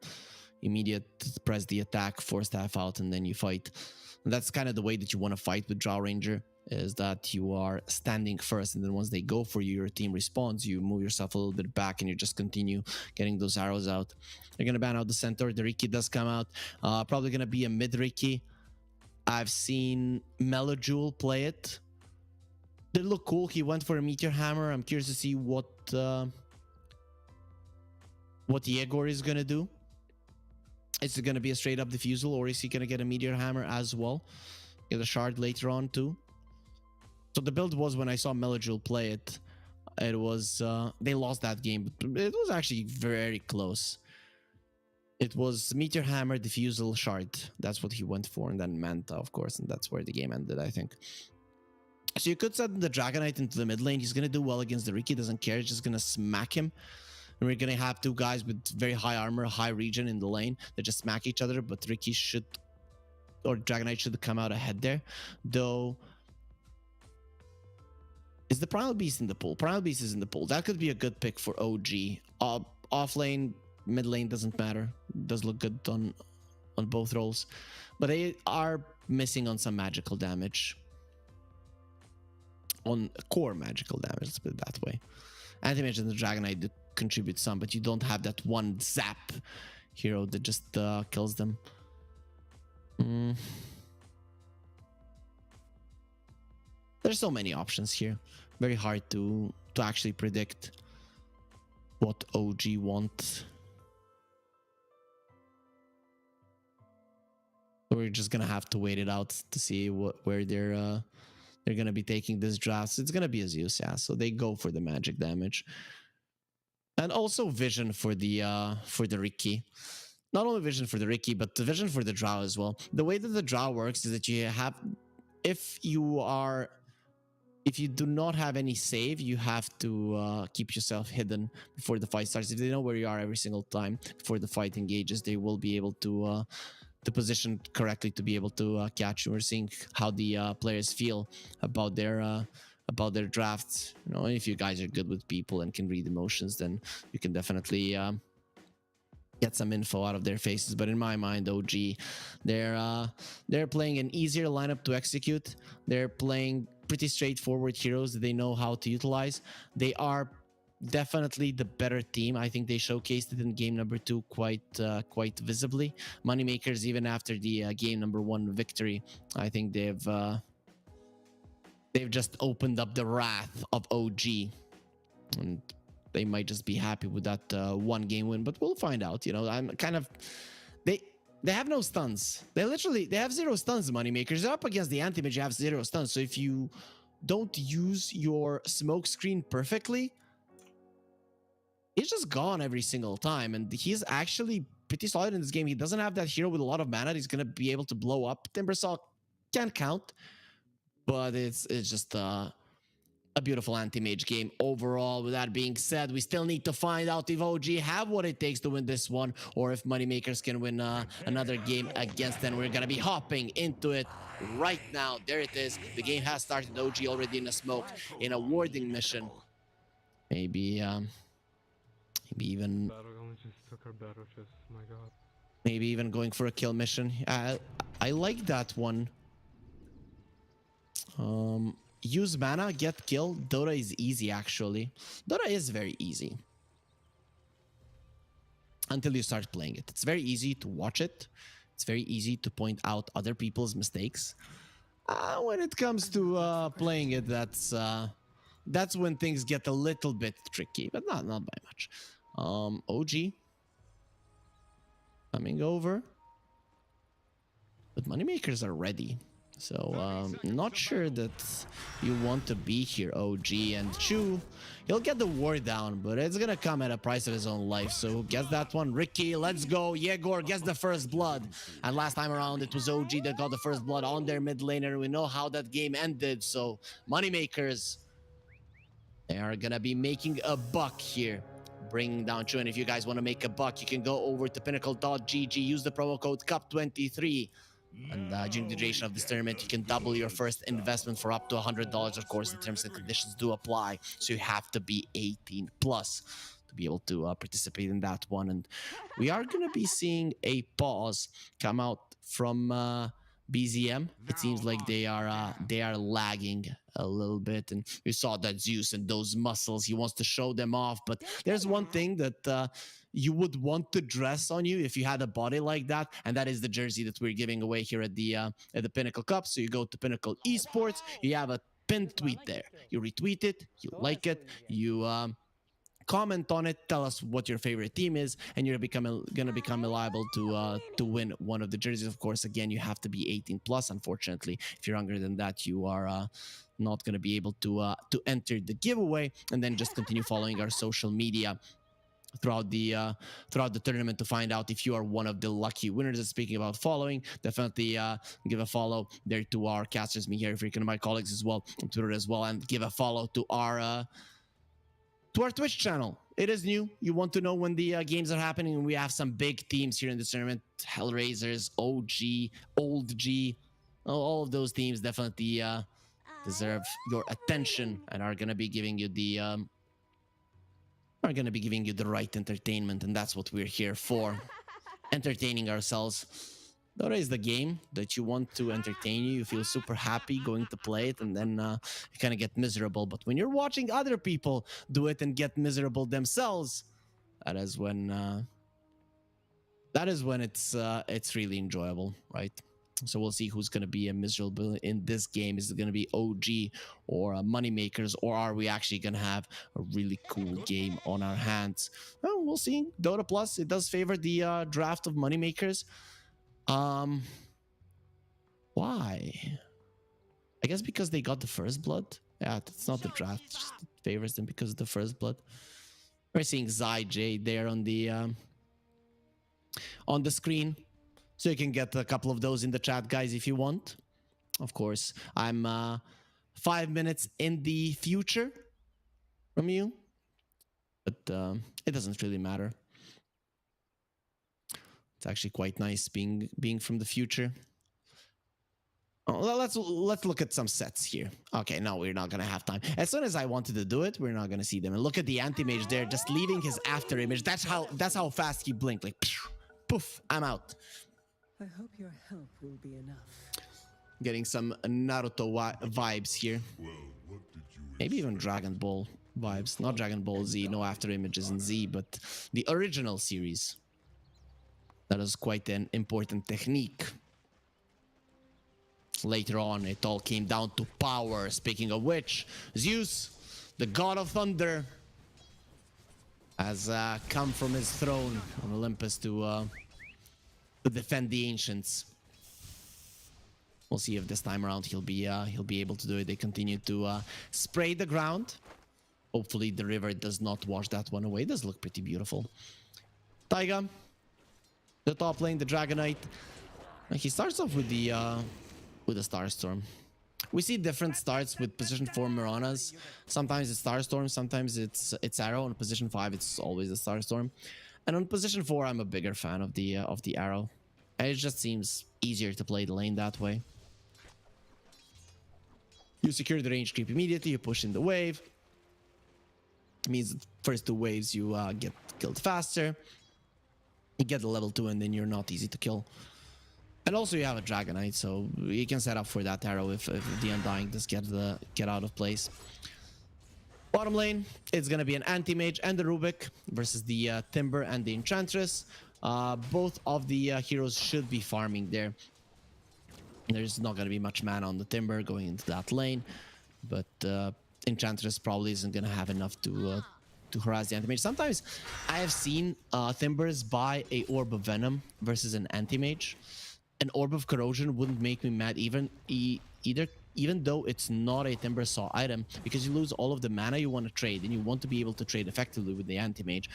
immediate press the attack, force staff out, and then you fight. And that's kind of the way that you want to fight with Drow Ranger, is that you are standing first, and then once they go for you, your team responds, you move yourself a little bit back, and you just continue getting those arrows out. They're going to ban out the Centaur. The Riki does come out. Probably going to be a mid-Riki. I've seen Melojule play it. Did look cool. He went for a Meteor Hammer. I'm curious to see what Yegor is going to do. Is it going to be a straight-up Diffusal, or is he going to get a Meteor Hammer as well? Get a Shard later on, too. So the build was, when I saw Melojule play it, it was... they lost that game, but it was actually very close. It was Meteor Hammer, Diffusal, Shard. That's what he went for, and then Manta, of course, and that's where the game ended, I think. So you could set the Dragonite into the mid lane. He's going to do well against the Riki, doesn't care. He's just going to smack him. And we're going to have two guys with very high armor, high regen in the lane that just smack each other, but Riki should... or Dragonite should come out ahead there. Though... is the Primal Beast in the pool? Primal Beast is in the pool. That could be a good pick for OG. Off lane, mid lane, doesn't matter. Does look good on both roles. But they are missing on some magical damage. On core magical damage, let's put it that way. Anti-Mage and the Dragonite do contribute some, but you don't have that one zap hero that just kills them. There's so many options here. Very hard to actually predict what OG wants. We're just gonna have to wait it out to see where they're gonna be taking this draft. It's gonna be a Zeus, yeah. So they go for the magic damage, and also vision for the Riki. Not only vision for the Riki, but the vision for the Drow as well. The way that the Drow works is that you have, if you do not have any save, you have to keep yourself hidden before the fight starts. If they know where you are every single time before the fight engages, they will be able to the position correctly to be able to catch you. We're seeing how the players feel about their drafts. You know, if you guys are good with people and can read emotions, then you can definitely get some info out of their faces. But in my mind, OG, they're playing an easier lineup to execute. They're playing pretty straightforward heroes that they know how to utilize. They are definitely the better team. I think they showcased it in game number 2 quite visibly. Moneymakers, even after the game number 1 victory, I think they've just opened up the wrath of OG, and they might just be happy with that 1 game win. But we'll find out. You know, I'm kind of they have no stuns. They have 0 stuns. Moneymakers, they're up against the anti-mage. You have 0 stuns. So if you don't use your smoke screen perfectly, he's just gone every single time, and he's actually pretty solid in this game. He doesn't have that hero with a lot of mana. He's gonna be able to blow up. Timbersaw can count, but it's just a beautiful anti-mage game overall. With that being said, we still need to find out if OG have what it takes to win this one, or if Moneymakers can win another game against them. We're gonna be hopping into it right now. There it is. The game has started. OG already in a smoke, in a warding mission. Maybe even maybe even going for a kill mission. I like that one. Use mana, get kill. Dota is easy, actually. Dota is very easy until you start playing it. It's very easy to watch it. It's very easy to point out other people's mistakes. When it comes to playing it, that's when things get a little bit tricky, but not by much. OG coming over, but Moneymakers are ready. So not sure that you want to be here, OG. And Chu, he'll get the war down, but it's gonna come at a price of his own life. So who gets that one? Ricky, let's go. Yegor gets the first blood, and last time around it was OG that got the first blood on their mid laner. We know how that game ended. So Moneymakers, they are gonna be making a buck here, bringing down Chu. And if you guys want to make a buck, you can go over to Pinnacle.gg, use the promo code CUP23. And during the duration of this tournament, you can double your first investment for up to $100. Of course, the terms and conditions do apply, so you have to be 18 plus to be able to participate in that one. And we are going to be seeing a pause come out from BZM. It seems like they are lagging a little bit, and we saw that Zeus and those muscles, he wants to show them off. But there's one thing that you would want to dress on you if you had a body like that, and that is the jersey that we're giving away here at the Pinnacle Cup. So you go to Pinnacle Esports, you have a pinned tweet there, you retweet it, you like it, you comment on it, tell us what your favorite team is, and you're gonna become liable to win one of the jerseys. Of course, again, you have to be 18 plus. Unfortunately, if you're younger than that, you are not gonna be able to enter the giveaway. And then just continue following our social media throughout the tournament to find out if you are one of the lucky winners. And speaking about following, definitely give a follow there to our casters, me here, freaking my colleagues as well on Twitter as well, and give a follow to our Twitch channel. It is new. You want to know when the games are happening, and we have some big teams here in this tournament: Hellraisers, OG, Old G. All of those teams definitely deserve your attention and are gonna be giving you the right entertainment, and that's what we're here for, entertaining ourselves. Dota is the game that you want to entertain you. You feel super happy going to play it, and then you kind of get miserable. But when you're watching other people do it and get miserable themselves, that is when it's really enjoyable, right? So we'll see who's going to be a miserable in this game. Is it going to be OG or Moneymakers, or are we actually going to have a really cool game on our hands? Well, we'll see. Dota Plus, it does favor the draft of Moneymakers. Why? I guess because they got the first blood. Yeah, it's not the draft. It just favors them because of the first blood. We're seeing J there on the screen. So you can get a couple of those in the chat, guys, if you want. Of course, I'm 5 minutes in the future from you, but it doesn't really matter. It's actually quite nice being from the future. Oh, well, let's look at some sets here. Okay, no, we're not gonna have time. As soon as I wanted to do it, we're not gonna see them. And look at the anti-mage there, just leaving his after image. That's how fast he blinked. Like, poof, I'm out. I hope your help will be enough. Getting some Naruto vibes here. Well, what did you Maybe even Dragon Ball vibes. Not Dragon Ball Z, no after images in Z, but the original series. That is quite an important technique. Later on, it all came down to power. Speaking of which, Zeus, the god of thunder, has come from his throne on Olympus to defend the ancients. We'll see if this time around he'll be able to do it. They continue to spray the ground. Hopefully the river does not wash that one away. It does look pretty beautiful. Taiga, the top lane, the Dragonite. He starts off with the Starstorm. We see different starts with position 4 Miranas. Sometimes it's Starstorm, sometimes it's Arrow. On position 5, it's always a Starstorm. And on position 4, I'm a bigger fan of the Arrow. And it just seems easier to play the lane that way. You secure the range creep immediately, you push in the wave. It means the first 2 waves you get killed faster. You get the level 2 and then you're not easy to kill. And also you have a Dragonite, so you can set up for that arrow if the Undying does get out of place. Bottom lane, it's gonna be an Anti-Mage and the Rubik versus the Timber and the Enchantress. Both of the heroes should be farming there. There's not gonna be much mana on the Timber going into that lane, but Enchantress probably isn't gonna have enough to harass the Anti-Mage. Sometimes I have seen Timbers buy a Orb of Venom versus an Anti-Mage. An Orb of Corrosion wouldn't make me mad even though it's not a Timber Saw item, because you lose all of the mana you want to trade, and you want to be able to trade effectively with the Anti-Mage,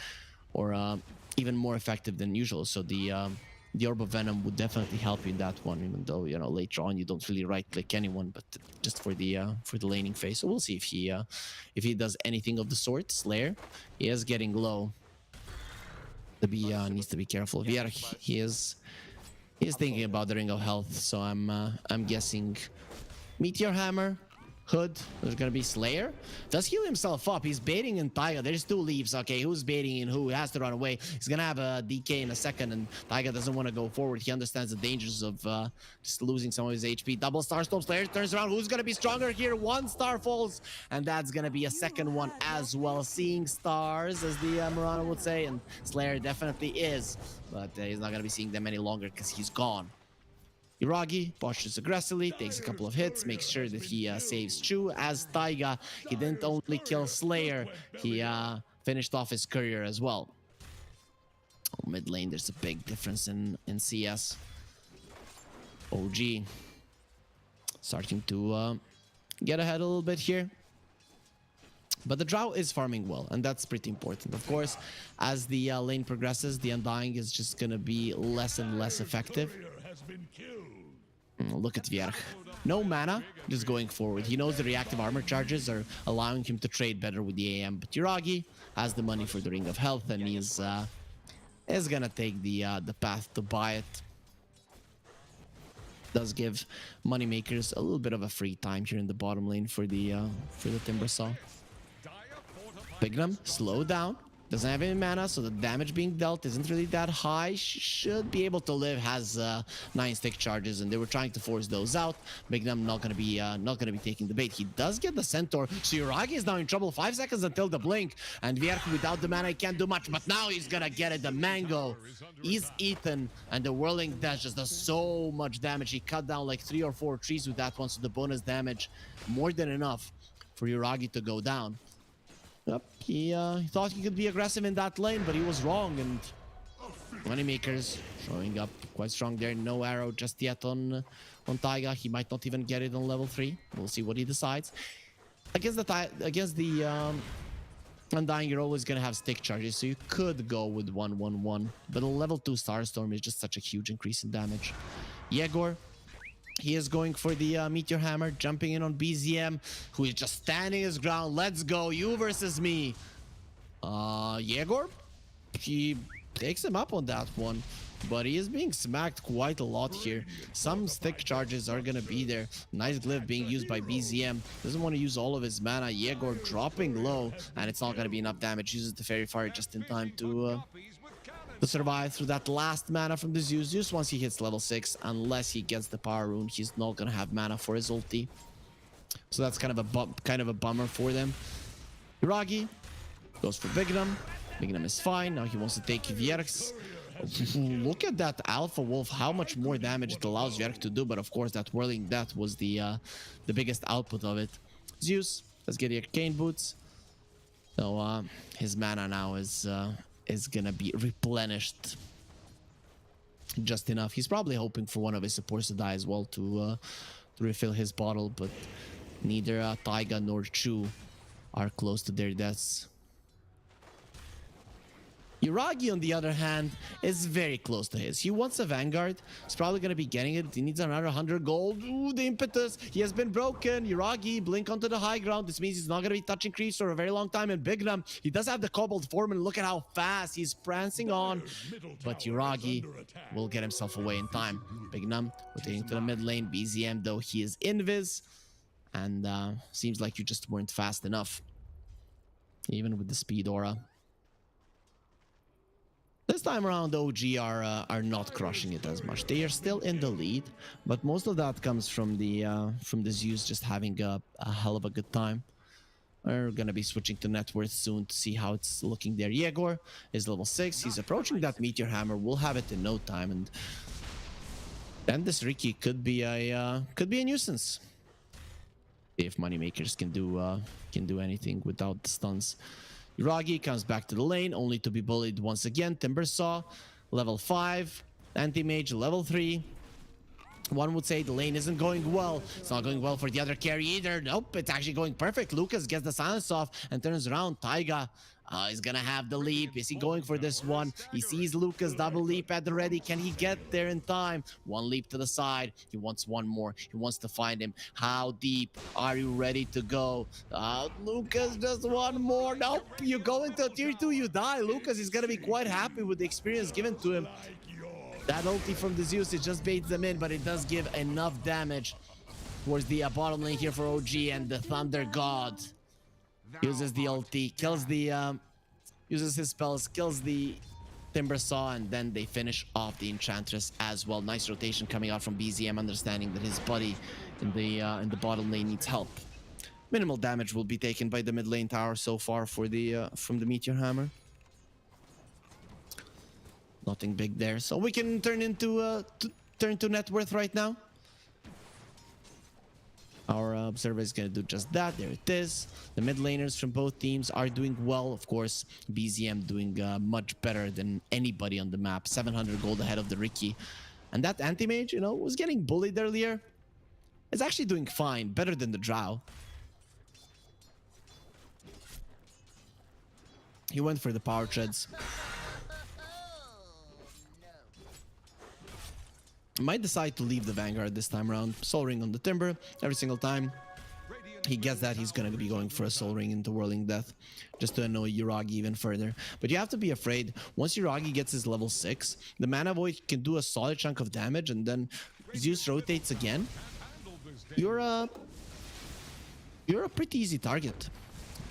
or even more effective than usual. So the Orb of Venom would definitely help you in that one, even though, you know, later on you don't really right-click anyone, but just for the laning phase. So we'll see if he does anything of the sort. Slayer, he is getting low. Needs to be careful. Yeah, He's thinking about the Ring of Health, so I'm guessing Meteor Hammer, Hood. There's gonna be Slayer. Does heal himself up. He's baiting in Taiga. There's 2 leaves. Okay, who's baiting in who? He has to run away. He's gonna have a DK in a second, and Taiga doesn't want to go forward. He understands the dangers of just losing some of his HP. Double Starstorm. Slayer turns around. Who's gonna be stronger here? 1 star falls, and that's gonna be a second one as well. Seeing stars, as the Murano would say, and Slayer definitely is, but he's not gonna be seeing them any longer because he's gone. Iragi postures aggressively, takes a couple of hits, makes sure that he saves Chu. As Taiga, he didn't only kill Slayer, he finished off his courier as well. Oh, mid lane, there's a big difference in CS. OG starting to get ahead a little bit here. But the Drow is farming well, and that's pretty important. Of course, as the lane progresses, the Undying is just gonna be less and less effective. Look at Vierch. No mana, just going forward. He knows the reactive armor charges are allowing him to trade better with the AM. But Yuragi has the money for the Ring of Health, and he's gonna take the path to buy it. Does give moneymakers a little bit of a free time here in the bottom lane for the Timber Saw. Pignum, slow down. Doesn't have any mana, so the damage being dealt isn't really that high. Should be able to live. Has 9 stick charges, and they were trying to force those out. Bignum not gonna be taking the bait. He does get the Centaur, so Yuragi is now in trouble. 5 seconds until the blink, and Vierch without the mana he can't do much. But now he's gonna get it. The Mango is eaten, and the Whirling Dash just does so much damage. He cut down like 3 or 4 trees with that one, so the bonus damage more than enough for Yuragi to go down. Yep, he thought he could be aggressive in that lane, but he was wrong, and Moneymakers showing up quite strong there. No arrow just yet on Taiga. He might not even get it on level 3. We'll see what he decides. Against the Undying, you're always gonna have stick charges, so you could go with 1-1-1, but a level 2 Starstorm is just such a huge increase in damage. Yegor, he is going for the Meteor Hammer, jumping in on BZM, who is just standing his ground. Let's go, you versus me. Yegor, he takes him up on that one. But he is being smacked quite a lot here. Some stick charges are gonna be there. Nice glyph being used by BZM. Doesn't want to use all of his mana. Yegor dropping low, and it's not gonna be enough damage. Uses the Fairy Fire just in time to survive through that last mana from the Zeus. Zeus, once he hits level 6, unless he gets the Power Rune, he's not gonna have mana for his ulti. So that's kind of a bummer for them. Hiragi goes for Bignum. Bignum is fine. Now he wants to take Vierx. Look at that Alpha Wolf, how much more damage it allows Vierx to do. But of course, that Whirling Death was the biggest output of it. Zeus, let's get the Arcane Boots. So his mana now is gonna be replenished just enough. He's probably hoping for one of his supports to die as well to refill his bottle, but neither Taiga nor Chu are close to their deaths. Yuragi, on the other hand, is very close to his. He wants a Vanguard. He's probably going to be getting it. He needs another 100 gold. Ooh, the impetus. He has been broken. Yuragi, blink onto the high ground. This means he's not going to be touching creeps for a very long time. And Bignum, he does have the Cobalt form, and look at how fast he's prancing on. But Yuragi will get himself away in time. Bignum rotating to the mid lane. BZM, though, he is invis. And seems like you just weren't fast enough. Even with the speed aura. This time around, OG are not crushing it as much. They are still in the lead, but most of that comes from the Zeus just having a hell of a good time. We're gonna be switching to net worth soon to see how it's looking there. Yegor is level 6. He's approaching that Meteor Hammer. We'll have it in no time, and then this Ricky could be a nuisance if Moneymakers can do anything without the stuns. Yuragi comes back to the lane, only to be bullied once again. Timbersaw, level 5. Anti-Mage, level 3. One would say the lane isn't going well. It's not going well for the other carry either. Nope, it's actually going perfect. Lucas gets the silence off and turns around. Taiga is gonna have the leap. Is he going for this one? He sees Lucas double leap at the ready. Can he get there in time? One leap to the side. He wants one more. He wants to find him. How deep are you ready to go? Lucas, just one more. Nope, you go into tier 2, you die. Lucas is gonna be quite happy with the experience given to him. That ulti from the Zeus, it just baits them in, but it does give enough damage towards the bottom lane here for OG, and the Thunder God uses the ulti, kills the uses his spells, kills the Timbersaw, and then they finish off the Enchantress as well. Nice rotation coming out from BZM, understanding that his buddy in the bottom lane needs help. Minimal damage will be taken by the mid lane tower so far for the from the Meteor Hammer. Nothing big there, so we can turn to net worth right now. Our observer is going to do just that. There it is. The mid laners from both teams are doing well. Of course, BZM doing much better than anybody on the map. 700 gold ahead of the Ricky. And that anti-mage, you know, was getting bullied earlier. It's actually doing fine. Better than the Drow. He went for the power treads. Might decide to leave the Vanguard this time around. Soul Ring on the Timber every single time he gets that, he's gonna be going for a Soul Ring into Whirling Death just to annoy Yuragi even further. But you have to be afraid, once Yuragi gets his level 6, the Mana Void can do a solid chunk of damage, and then Zeus rotates again. You're a pretty easy target.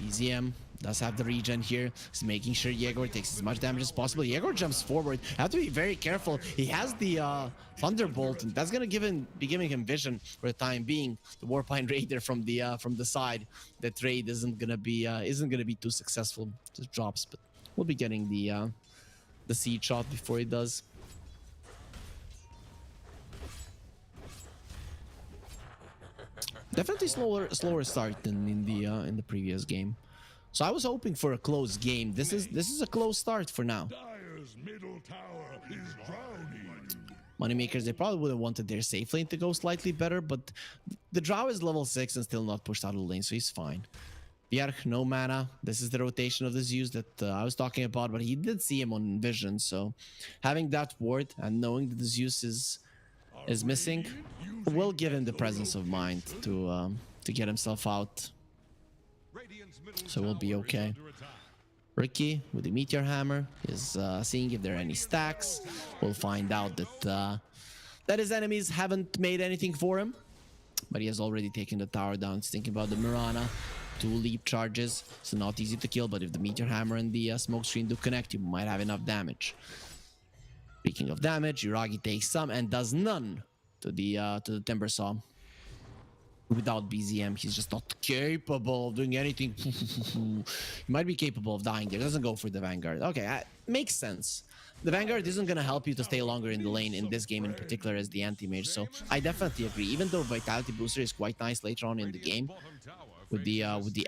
BZM does have the regen here. He's making sure Yegor takes as much damage as possible. Yegor jumps forward. Have to be very careful. He has the Thunderbolt, and that's gonna be giving him vision for the time being. The Warpine Raider from the side. That raid isn't gonna be too successful. Just drops, but we'll be getting the seed shot before he does. Definitely slower start than in the previous game. So I was hoping for a close game. This is a close start for now. Dire's middle tower is drowning. Moneymakers, they probably would have wanted their safe lane to go slightly better, but the Drow is level 6 and still not pushed out of the lane, so he's fine. Bjerg, no mana. This is the rotation of the Zeus that I was talking about, but he did see him on vision, so having that ward and knowing that the Zeus is missing will give him the presence of mind to get himself out. So we'll be okay. Ricky with the Meteor Hammer is seeing if there are any stacks. We'll find out that his enemies haven't made anything for him. But he has already taken the tower down. He's thinking about the Mirana. 2 leap charges. So not easy to kill, but if the Meteor Hammer and the smoke screen do connect, you might have enough damage. Speaking of damage, Yuragi takes some and does none to the Timber Saw. Without BZM, he's just not capable of doing anything. He might be capable of dying there. Doesn't go for the Vanguard. Okay, makes sense. The Vanguard isn't going to help you to stay longer in the lane in this game in particular as the anti-mage. So I definitely agree. Even though Vitality Booster is quite nice later on in the game with the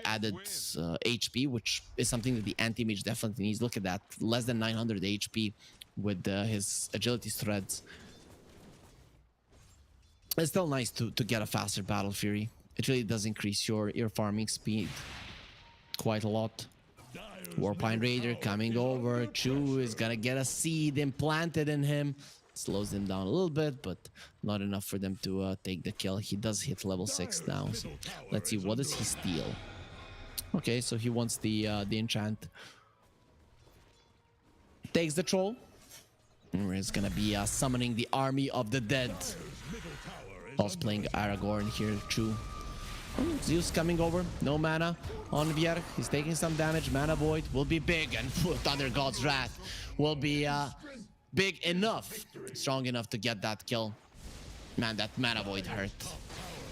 added HP, which is something that the anti-mage definitely needs. Look at that. Less than 900 HP with his agility threads. It's still nice to get a faster Battle Fury. It really does increase your farming speed quite a lot. Warpine Raider coming over. Chu is gonna get a seed implanted in him. Slows him down a little bit, but not enough for them to take the kill. He does hit level 6 now. So let's see, what does he steal? Okay, so he wants the enchant. Takes the troll. And it's gonna be summoning the army of the dead. Also playing Aragorn here, Chu. Zeus coming over, no mana on Vierg. He's taking some damage. Mana Void will be big, and Thunder God's Wrath will be big enough, strong enough to get that kill. Man, that Mana Void hurt.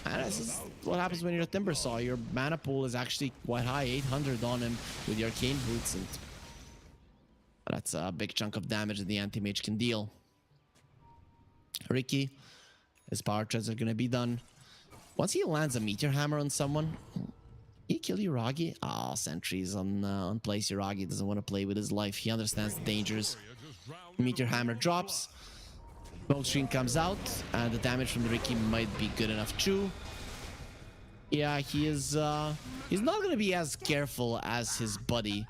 And this is what happens when you're a Timber Saw. Your mana pool is actually quite high, 800 on him with your Arcane Boots, and that's a big chunk of damage that the anti-mage can deal. Ricky, his power treads are gonna be done. Once he lands a Meteor Hammer on someone, he kill Yuragi. Ah, sentries on place. Yuragi doesn't want to play with his life. He understands the dangers. Meteor Hammer drops. Smoke screen comes out, and the damage from the Ricky might be good enough. Chu, yeah, he's not gonna be as careful as his buddy,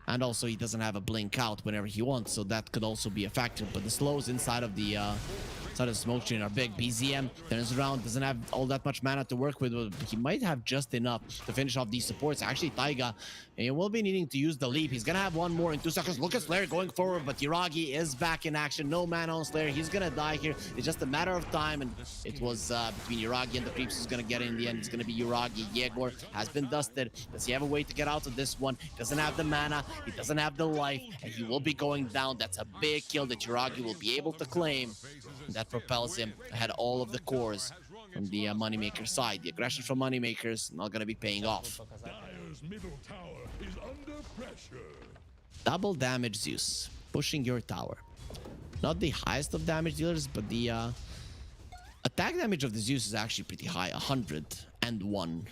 and also he doesn't have a blink out whenever he wants, so that could also be a factor. But the slows inside of the smoke screen are big. BZM turns around, doesn't have all that much mana to work with, but he might have just enough to finish off these supports. Actually, Taiga, he will be needing to use the leap. He's gonna have one more in 2 seconds. Look at Slayer going forward, but Yuragi is back in action. No mana on Slayer. He's gonna die here. It's just a matter of time, and it was between Yuragi and the creeps who's gonna get in the end. It's gonna be Yuragi. Yegor has been dusted. Does he have a way to get out of this one? He doesn't have the mana. He doesn't have the life, and he will be going down. That's a big kill that Yuragi will be able to claim. That propels him ahead all of the cores from the Moneymaker side. The aggression from Moneymakers not going to be paying off. Dire's middle tower is under pressure. Double damage Zeus, pushing your tower. Not the highest of damage dealers, but the attack damage of the Zeus is actually pretty high, 101.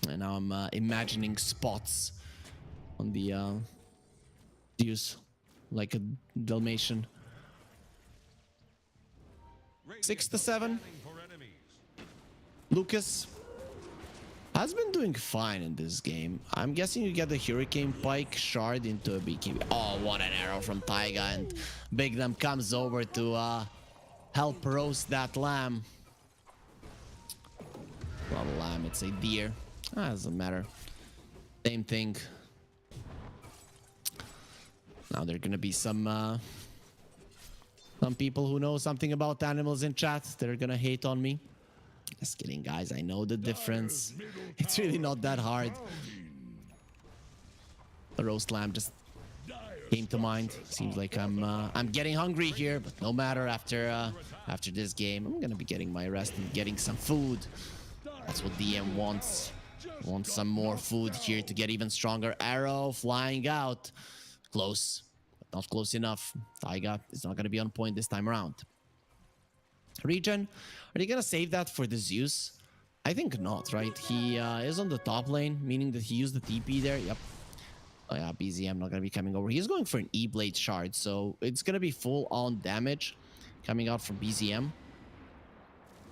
And now I'm imagining spots on the Zeus. Like a Dalmatian. 6 to 7. Lucas has been doing fine in this game. I'm guessing you get the Hurricane Pike shard into a BKB. Oh, what an arrow from Taiga, and Big Lamb comes over to help roast that lamb. Not a lamb, it's a deer. Doesn't matter. Same thing. Now there are gonna be some people who know something about animals in chat. They're gonna hate on me. Just kidding, guys. I know the difference. It's really not that hard. The roast lamb just came to mind. Seems like I'm getting hungry here, but no matter. After this game, I'm gonna be getting my rest and getting some food. That's what DM wants. Wants some more food here to get even stronger. Arrow flying out. Close, but not close enough. Taiga is not going to be on point this time around. Regen, are they going to save that for the Zeus? I think not, right? He is on the top lane, meaning that he used the TP there. Yep. Oh yeah, BZM not going to be coming over. He's going for an E-Blade shard, so it's going to be full-on damage coming out from BZM.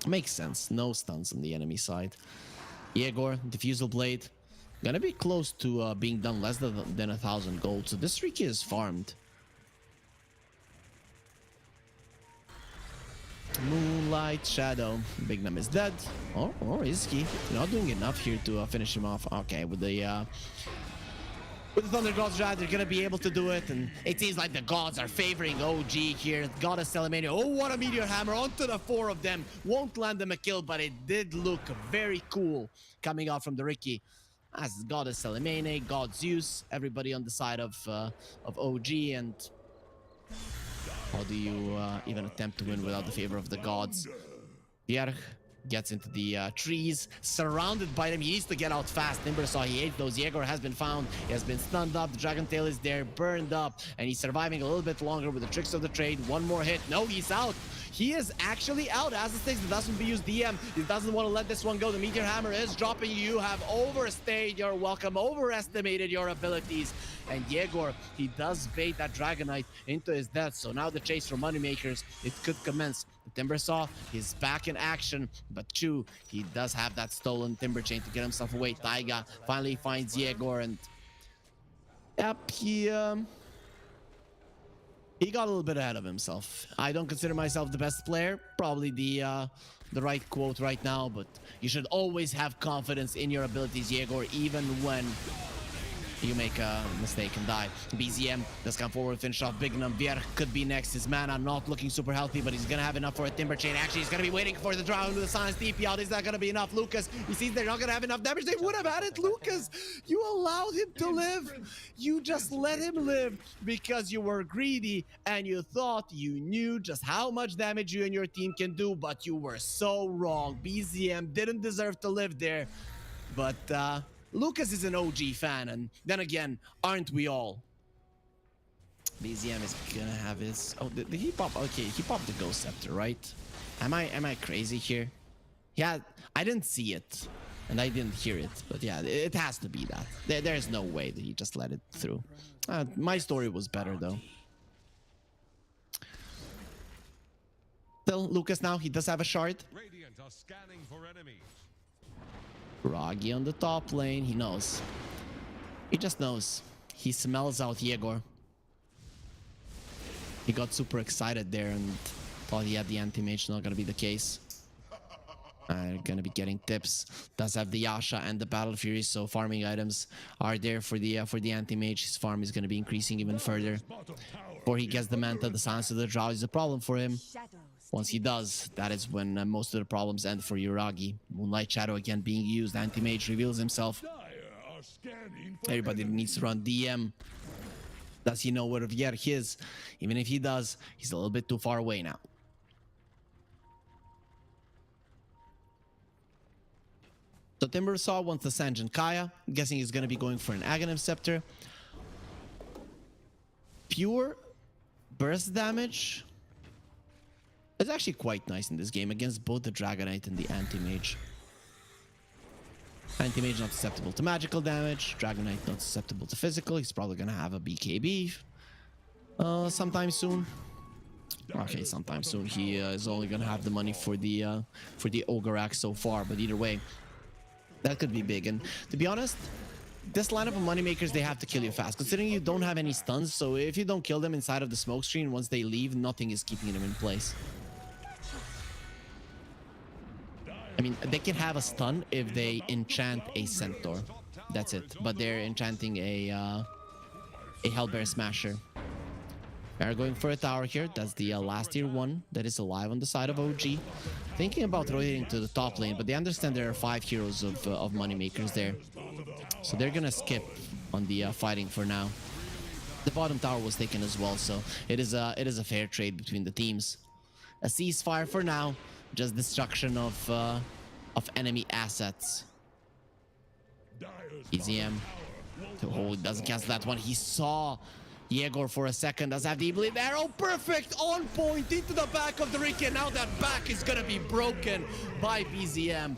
Makes sense. No stuns on the enemy side. Yegor, Diffusal Blade. Gonna be close to being done, less than 1,000 gold. So this Riki is farmed. Moonlight Shadow. Bignum is dead. Or is he? Not doing enough here to finish him off. Okay, with the Thunder Gods Drive, they're gonna be able to do it, and it seems like the gods are favoring OG here. Goddess Celemania. Oh, what a Meteor Hammer onto the 4 of them. Won't land them a kill, but it did look very cool coming out from the Ricky. As Goddess Celemania, God Zeus, everybody on the side of OG, and how do you even attempt to win without the favor of the gods? Vierch gets into the trees, surrounded by them. He needs to get out fast. Timber saw he ate those. Yegor has been found. He has been stunned up. The Dragon Tail is there, burned up, and he's surviving a little bit longer with the tricks of the trade. One more hit. No, he's out. He is actually out. As it sticks, it doesn't use DM. He doesn't want to let this one go. The Meteor Hammer is dropping. You have overstayed your welcome, overestimated your abilities. And Yegor, he does bait that Dragonite into his death. So now the chase for Moneymakers, it could commence. The Timbersaw is back in action, but Chu, he does have that stolen Timber Chain to get himself away. Taiga finally finds Yegor, and yep, he got a little bit ahead of himself. I don't consider myself the best player, probably the right quote right now, but you should always have confidence in your abilities, Yegor, even when you make a mistake and die. BZM does come forward, finish off Bignum. Vierch could be next. His mana not looking super healthy, but he's gonna have enough for a Timber Chain. Actually, he's gonna be waiting for the draw into the Silence TP out. Is that gonna be enough? Lucas, he sees they're not gonna have enough damage. They would have had it, Lucas. You allowed him to live. You just let him live because you were greedy and you thought you knew just how much damage you and your team can do, but you were so wrong. BZM didn't deserve to live there, but Lucas is an OG fan, and then again, aren't we all? BZM is gonna have his... Oh, did he pop? Okay, he popped the Ghost Scepter, right? Am I crazy here? Yeah, I didn't see it, and I didn't hear it, but yeah, it has to be that. There's no way that he just let it through. My story was better, though. Still, Lucas now, he does have a shard. Radiant are scanning for enemies. Ragi on the top lane. He knows. He just knows. He smells out Yegor. He got super excited there and thought he had the anti-mage. Not gonna be the case. Gonna be getting tips. Does have the Yasha and the Battle Fury, so farming items are there for the anti-mage. His farm is gonna be increasing even further. Before he gets the Manta, the Silence of the Drow is a problem for him. Once he does, that is when most of the problems end for Yuragi. Moonlight Shadow again being used. Anti-mage reveals himself. Everybody needs to run DM. Does he know where Vierch is? Even if he does, he's a little bit too far away now. So Timbersaw wants the Sanjin Kaya. I'm guessing he's going to be going for an Aghanim Scepter. Pure burst damage. It's actually quite nice in this game against both the Dragonite and the Anti-Mage. Anti-Mage not susceptible to magical damage. Dragonite not susceptible to physical. He's probably gonna have a BKB sometime soon. Okay, sometime soon. He is only gonna have the money for the Ogre Axe so far, but either way, that could be big. And to be honest, this lineup of Moneymakers, they have to kill you fast, considering you don't have any stuns. So if you don't kill them inside of the smoke screen, once they leave, nothing is keeping them in place. I mean, they can have a stun if they enchant a Centaur. That's it. But they're enchanting a Hellbear Smasher. They're going for a tower here. That's the last tier 1 that is alive on the side of OG. Thinking about rotating to the top lane, but they understand there are 5 heroes of Moneymakers there. So they're gonna skip on the fighting for now. The bottom tower was taken as well, so it is a fair trade between the teams. A ceasefire for now. Just destruction of enemy assets. EZM. Oh, he doesn't cancel that one. He saw Yegor for a second. Does have the Bleed Arrow. Perfect! On point into the back of the Ricky. And now that back is gonna be broken by BZM.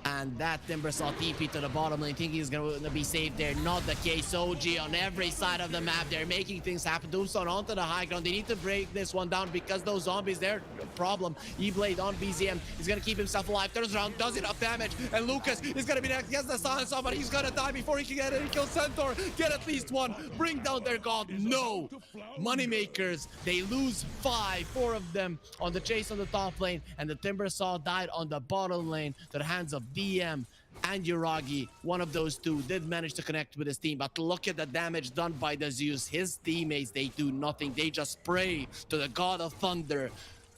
And that Timber saw TP to the bottom lane, thinking he's gonna be safe there. Not the case. OG on every side of the map. They're making things happen. Tombstone onto the high ground. They need to break this one down because those zombies, they're a problem. E-Blade on BZM. He's gonna keep himself alive. Turns around, does enough damage. And Lucas is gonna be next. Gets the silence off, but he's gonna die before he can get it. He kills Centaur. Get at least one. Bring down their god. No. Moneymakers. They lose 5. 4 of them on the chase on the top lane. And the Timber Saw died on the bottom lane to the hands of DM and Yuragi. One of those two did manage to connect with his team, but look at the damage done by the Zeus. His teammates, they do nothing. They just pray to the god of thunder,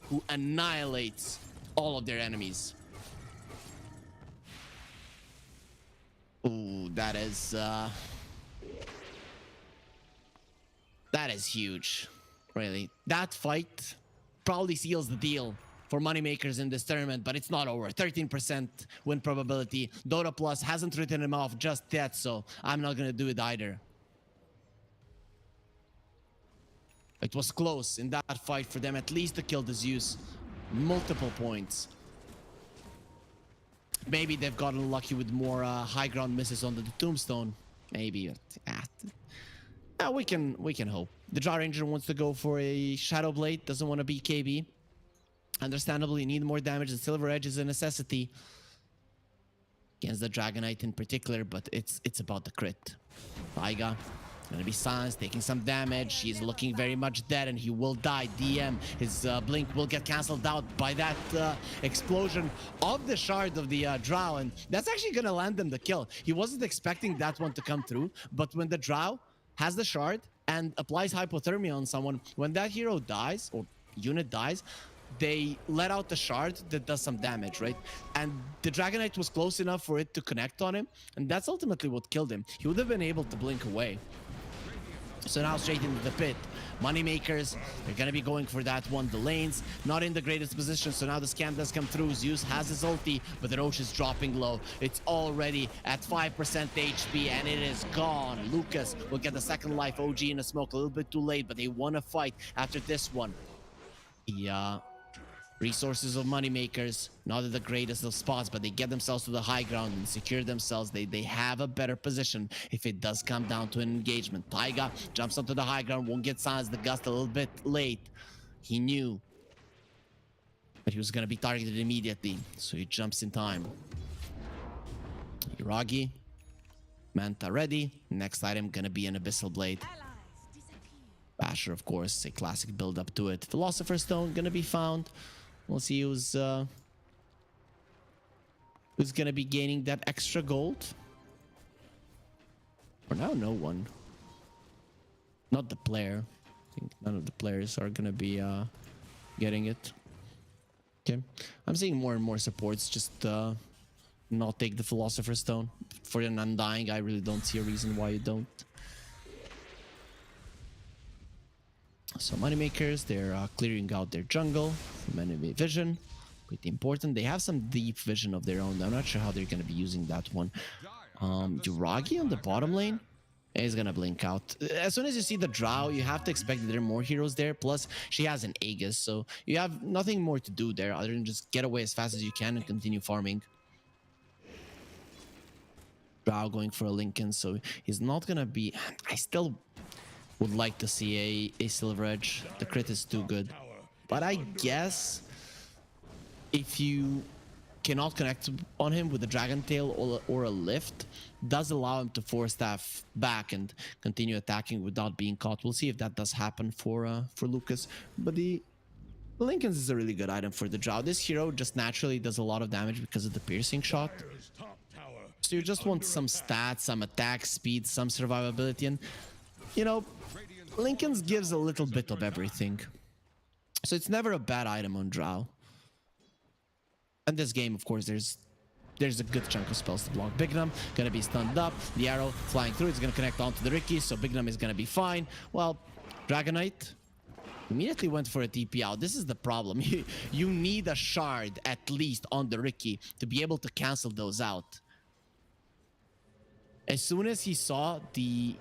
who annihilates all of their enemies. Ooh, that is huge, really. That fight probably seals the deal for Moneymakers in this tournament, but it's not over. 13% win probability. Dota Plus hasn't written him off just yet, so I'm not gonna do it either. It was close in that fight for them at least to kill the Zeus. Multiple points. Maybe they've gotten lucky with more high ground misses on the Tombstone. Maybe. We can hope. The Draw Ranger wants to go for a Shadow Blade. Doesn't want to be KB. Understandably, need more damage. The Silver Edge is a necessity against the Dragonite in particular, but it's about the crit. Taiga gonna be silenced, taking some damage. He's looking very much dead, and he will die. DM, his blink will get cancelled out by that explosion of the shard of the Drow, and that's actually gonna land him the kill. He wasn't expecting that one to come through, but when the Drow has the shard and applies hypothermia on someone, when that hero dies or unit dies, they let out the shard that does some damage, right? And the Dragonite was close enough for it to connect on him, and that's ultimately what killed him. He would have been able to blink away. So now straight into the pit. Moneymakers, they're gonna be going for that one. The lanes, not in the greatest position, so now the scam does come through. Zeus has his ulti, but the Roche is dropping low. It's already at 5% HP, and it is gone. Lucas will get the second life. OG in a smoke, a little bit too late, but they want to fight after this one. Yeah. Resources of Moneymakers, not at the greatest of spots, but they get themselves to the high ground and secure themselves. They have a better position if it does come down to an engagement. Taiga jumps onto the high ground, won't get silenced. The Gust a little bit late. He knew that he was going to be targeted immediately, so he jumps in time. Yuragi, Manta ready. Next item going to be an Abyssal Blade. Basher, of course, a classic build up to it. Philosopher's Stone going to be found. We'll see who's gonna be gaining that extra gold. For now, no one. Not the player. I think none of the players are gonna be getting it. Okay, I'm seeing more and more supports just not take the Philosopher's Stone. For an Undying, I really don't see a reason why you don't. So Moneymakers, they're clearing out their jungle from enemy vision. Pretty important. They have some deep vision of their own. I'm not sure how they're going to be using that one. Yuragi on the bottom lane is going to blink out. As soon as you see the Drow, you have to expect that there are more heroes there. Plus, she has an Aegis, so you have nothing more to do there other than just get away as fast as you can and continue farming. Drow going for a Lincoln, so he's not going to be... I still... would like to see a Silver Edge. The crit is too good. But I guess if you cannot connect on him with a Dragon Tail or a Lift, does allow him to force staff back and continue attacking without being caught. We'll see if that does happen for Lucas. But the Lincolns is a really good item for the Drow. This hero just naturally does a lot of damage because of the piercing shot. So you just want some stats, some attack speed, some survivability, and you know, Lincoln's gives a little bit of everything. So it's never a bad item on Drow. And this game, of course, there's a good chunk of spells to block. Bignum gonna be stunned up. The arrow flying through, it's gonna connect onto the Ricky, so Bignum is gonna be fine. Well, Dragonite immediately went for a TP out. This is the problem. You need a shard at least on the Ricky to be able to cancel those out. As soon as he saw the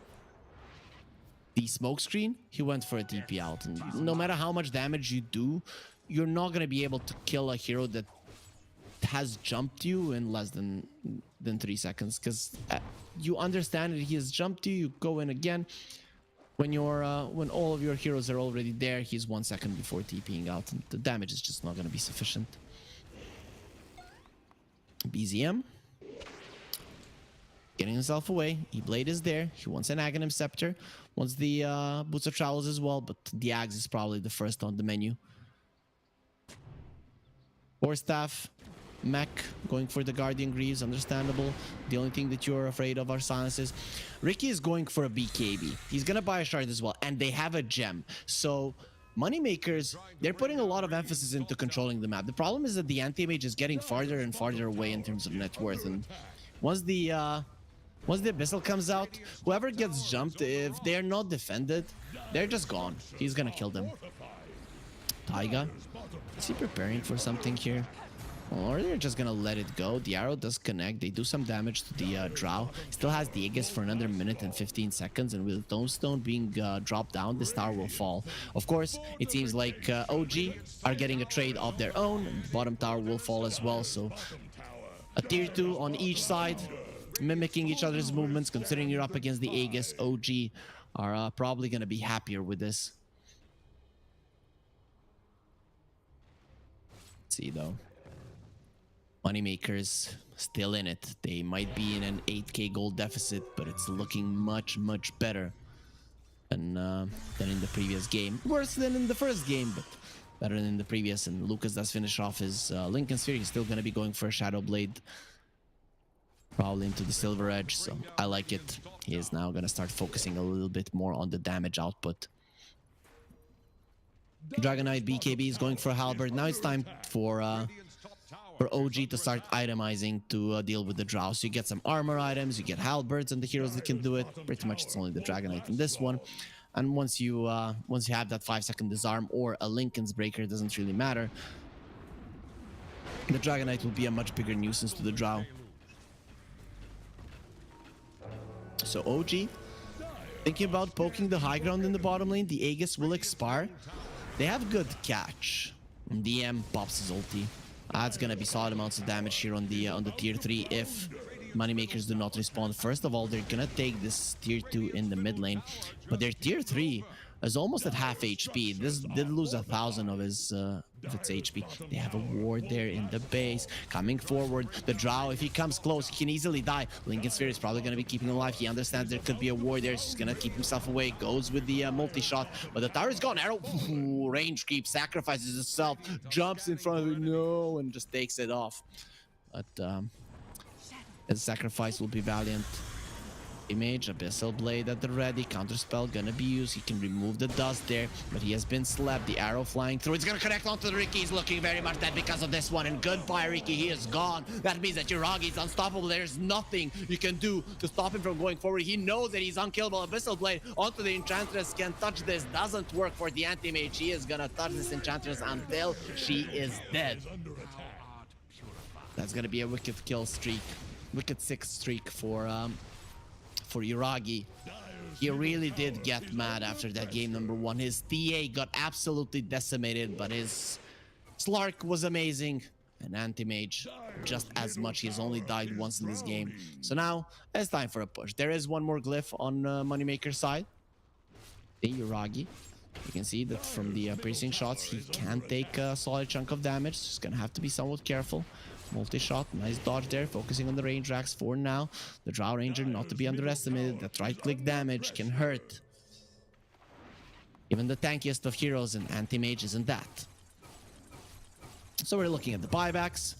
smoke screen, he went for a TP out. And no matter how much damage you do, you're not going to be able to kill a hero that has jumped you in less than 3 seconds, because you understand that he has jumped you. You go in again. When all of your heroes are already there, he's 1 second before TPing out, and the damage is just not going to be sufficient. BZM getting himself away. E-Blade is there. He wants an Aghanim Scepter. Wants the Boots of Travels as well, but the Axe is probably the first on the menu. Force Staff, Mech going for the Guardian Greaves, understandable. The only thing that you're afraid of are silences. Ricky is going for a BKB. He's gonna buy a shard as well, and they have a gem. So Moneymakers, they're putting a lot of emphasis into controlling the map. The problem is that the anti-mage is getting farther and farther away in terms of net worth, and once the Abyssal comes out, whoever gets jumped, if they're not defended, they're just gone. He's gonna kill them. Taiga, is he preparing for something here? Or they're just gonna let it go. The arrow does connect. They do some damage to the Drow. Still has the Aegis for another minute and 15 seconds, and with Tombstone being dropped down, this tower will fall. Of course, it seems like OG are getting a trade of their own, and the bottom tower will fall as well. So a tier 2 on each side, mimicking each other's movements. Considering you're up against the Aegis, OG are probably gonna be happier with this. Let's see though. Moneymakers still in it. They might be in an 8k gold deficit, but it's looking much better than in the previous game. Worse than in the first game, but better than in the previous. And Lucas does finish off his Lincoln Sphere. He's still going to be going for a Shadow Blade, probably into the Silver Edge, so I like it. He is now going to start focusing a little bit more on the damage output. Dragon Knight BKB is going for a Halberd. Now it's time for OG to start itemizing to deal with the Drow. So you get some armor items, you get halberds and the heroes that can do it. Pretty much it's only the Dragon Knight in this one. And once you have that 5-second disarm or a Lincoln's Breaker, it doesn't really matter. The Dragon Knight will be a much bigger nuisance to the Drow. So OG thinking about poking the high ground in the bottom lane. The Aegis will expire. They have good catch. DM pops his ulti. That's gonna be solid amounts of damage here on the tier 3 if Moneymakers do not respond. First of all, they're gonna take this tier 2 in the mid lane, but their tier 3 is almost at half HP. This did lose 1,000 of its HP. They have a ward there in the base. Coming forward, the Drow, if he comes close, he can easily die. Lincoln Sphere is probably going to be keeping him alive. He understands there could be a ward there, so he's going to keep himself away. Goes with the multi-shot, but the tower is gone. Arrow, range creep, sacrifices itself, jumps in front of it, no, and just takes it off. But his sacrifice will be valiant. Image, Abyssal Blade at the ready, counterspell gonna be used. He can remove the dust there, but he has been slapped. The arrow flying through, it's gonna connect onto the Ricky. He's looking very much dead because of this one, and goodbye Ricky, he is gone. That means that Yuragi is unstoppable. There's nothing you can do to stop him from going forward. He knows that he's unkillable. Abyssal Blade onto the Enchantress, can touch this, doesn't work for the anti-mage. He is gonna touch this Enchantress until she is dead. That's gonna be a wicked kill streak, wicked 6 streak for Yuragi. He really did get mad after that game number 1. His TA got absolutely decimated, but his Slark was amazing. And Anti-Mage just as much. He's only died once in this game. So now it's time for a push. There is one more glyph on Moneymaker's side. The Yuragi. You can see that from the piercing shots, he can take a solid chunk of damage. Just gonna have to be somewhat careful. Multi-shot, nice dodge there, focusing on the range racks for now. The Drow Ranger not to be underestimated. That right-click damage can hurt even the tankiest of heroes, and anti-mage isn't that. So we're looking at the buybacks.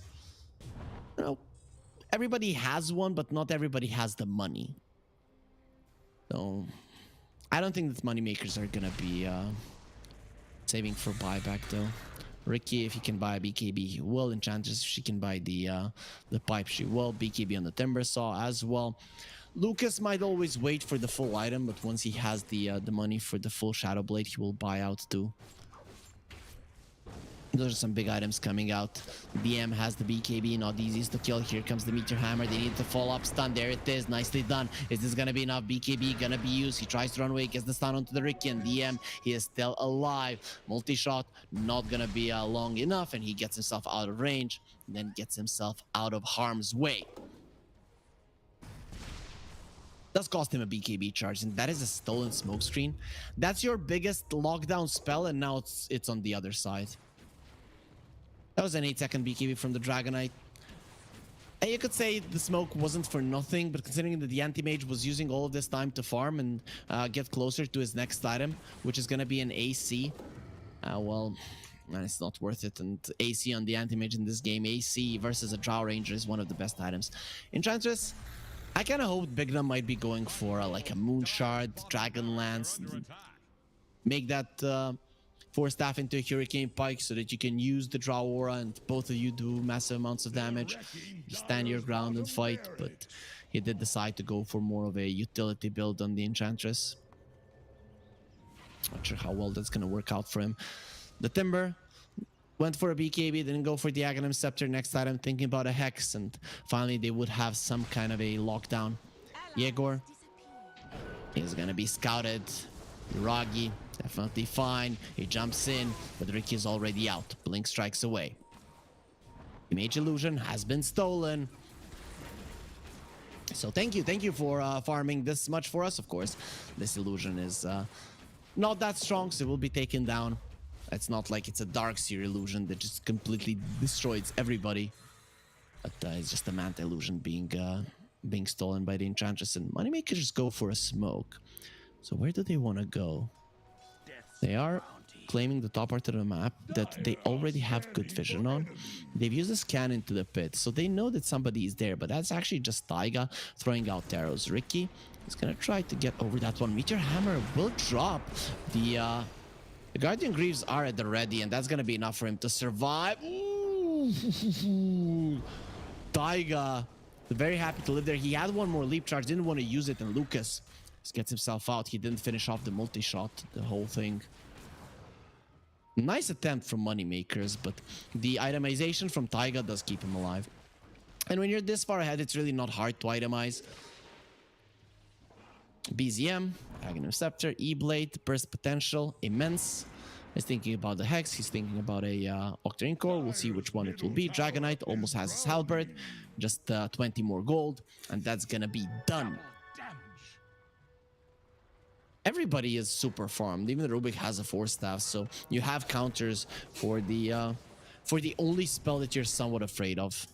You know, everybody has one, but not everybody has the money. So I don't think that Moneymakers are gonna be saving for buyback though. Ricky, if he can buy a BKB, he will. Enchantress, if she can buy the pipe, she will. BKB on the Timber Saw as well. Lucas might always wait for the full item, but once he has the money for the full Shadow Blade, he will buy out too. Those are some big items coming out. DM has the BKB, not the easiest to kill. Here comes the Meteor Hammer. They need to follow up stun. There it is. Nicely done. Is this gonna be enough? BKB gonna be used. He tries to run away, gets the stun onto the Ricky, and DM, he is still alive. Multi-shot, not gonna be long enough, and he gets himself out of range, and then gets himself out of harm's way. Does cost him a BKB charge, and that is a stolen smoke screen. That's your biggest lockdown spell, and now it's on the other side. That was an 8-second BKB from the Dragonite. And you could say the smoke wasn't for nothing, but considering that the anti-mage was using all of this time to farm and get closer to his next item, which is gonna be an AC, well, man, it's not worth it. And AC on the anti-mage in this game, AC versus a Drow Ranger is one of the best items. Enchantress, I kind of hoped Bignum might be going for like a Moon Shard, Dragon Lance, make that Force Staff into a Hurricane Pike so that you can use the Drow Aura and both of you do massive amounts of damage. You stand your ground and fight, but he did decide to go for more of a utility build on the Enchantress. Not sure how well that's going to work out for him. The Timber went for a BKB, didn't go for the Aghanim Scepter. Next item, thinking about a Hex, and finally they would have some kind of a lockdown. Yegor is going to be scouted. Ragi, definitely fine. He jumps in, but Ricky is already out. Blink strikes away. Image Illusion has been stolen. So thank you for farming this much for us. Of course, this illusion is not that strong, so it will be taken down. It's not like it's a Darkseer illusion that just completely destroys everybody. But it's just a Manta illusion being stolen by the Enchantress, and Moneymaker just go for a smoke. So where do they want to go? They are claiming the top part of the map that they already have good vision on. They've used a scan into the pit, so they know that somebody is there, but that's actually just Taiga throwing out arrows. Ricky is going to try to get over that one. Meteor Hammer will drop. The Guardian Greaves are at the ready, and that's going to be enough for him to survive. Ooh. Taiga, very happy to live there. He had one more leap charge, didn't want to use it, and Lucas just gets himself out. He didn't finish off the multi-shot, the whole thing. Nice attempt from Moneymakers, but the itemization from Taiga does keep him alive. And when you're this far ahead, it's really not hard to itemize. BZM, Aghanim Scepter, E-Blade, Burst Potential, Immense. He's thinking about the Hex, he's thinking about a Octarine Core. We'll see which one it will be. Dragonite almost has his Halberd, just 20 more gold, and that's gonna be done. Everybody is super farmed. Even Rubik has a Force Staff, so you have counters for the only spell that you're somewhat afraid of.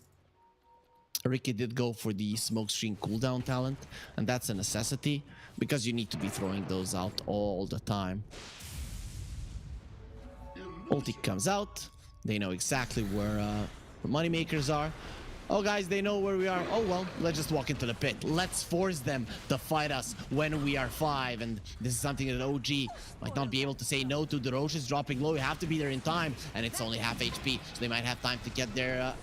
Ricky did go for the Smokescreen cooldown talent, and that's a necessity because you need to be throwing those out all the time. Ulti comes out. They know exactly where Moneymakers are. Oh, guys, they know where we are. Oh, well, let's just walk into the pit. Let's force them to fight us when we are 5. And this is something that OG might not be able to say no to. The Roche is dropping low. You have to be there in time. And it's only half HP, so they might have time to get there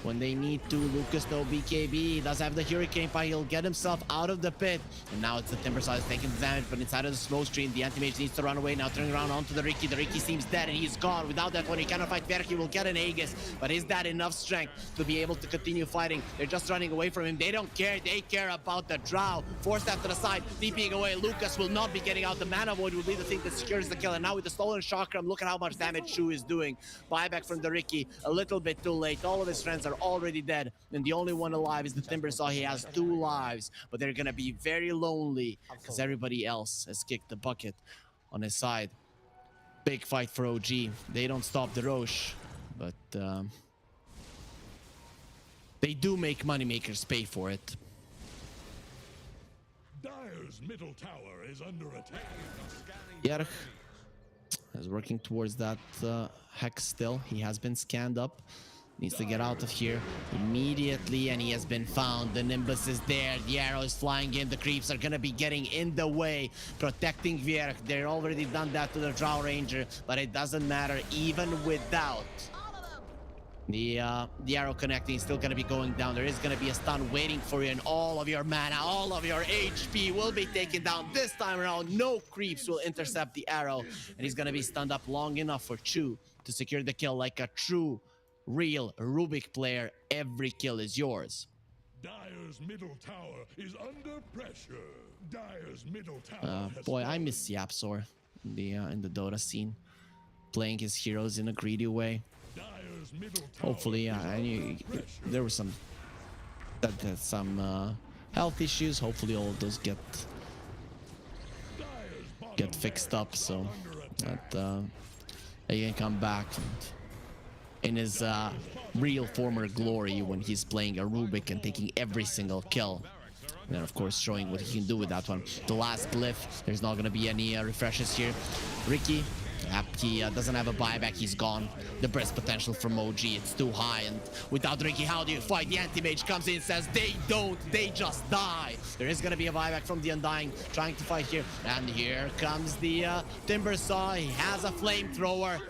when they need to. Lucas, no BKB. He does have the Hurricane Pie. He'll get himself out of the pit. And now it's the Timber side taking the damage, but inside of the smoke screen, the anti-mage needs to run away. Now turning around onto the Ricky. The Ricky seems dead and he's gone. Without that one, he cannot fight Verk. He will get an Aegis. But is that enough strength to be able to continue fighting? They're just running away from him. They don't care. They care about the Drow. Forced after the side, TPing away. Lucas will not be getting out. The Mana Void will be the thing that secures the kill. And now with the stolen Chakram, look at how much damage Shu is doing. Buyback from the Ricky. A little bit too late. All of his friends are already dead. And the only one alive is the Timbersaw. He has 2 lives, but they're gonna be very lonely because everybody else has kicked the bucket on his side. Big fight for OG. They don't stop the Roche, but they do make Moneymakers pay for it. Dire's middle tower is under attack. Yerch is working towards that Hex still. He has been scanned up. Needs to get out of here immediately, and he has been found. The Nimbus is there. The arrow is flying in. The creeps are gonna be getting in the way, protecting Vierk. They're already done that to the Drow Ranger, but it doesn't matter even without the arrow connecting. Still gonna be going down. There is gonna be a stun waiting for you, and all of your mana, all of your HP will be taken down. This time around, no creeps will intercept the arrow, and he's gonna be stunned up long enough for Chu to secure the kill like a true, real Rubik player. Every kill is yours. Dire's middle tower is under pressure. Dire's middle tower has Boy, I fallen. miss Yapsor in the Dota scene, playing his heroes in a greedy way. Dire's middle tower Hopefully, is I under knew pressure. there were some health issues. Hopefully, all of those get Dire's bottom fixed up, so under attack. that he can come back in his real former glory when he's playing a Rubik and taking every single kill. And then, of course, showing what he can do with that one. The last glyph, there's not going to be any refreshes here. Ricky, he doesn't have a buyback, he's gone. The burst potential from OG, it's too high. And without Ricky, how do you fight? The anti-mage comes in and says, they don't, they just die. There is going to be a buyback from the Undying, trying to fight here. And here comes the Timber Saw. He has a flamethrower.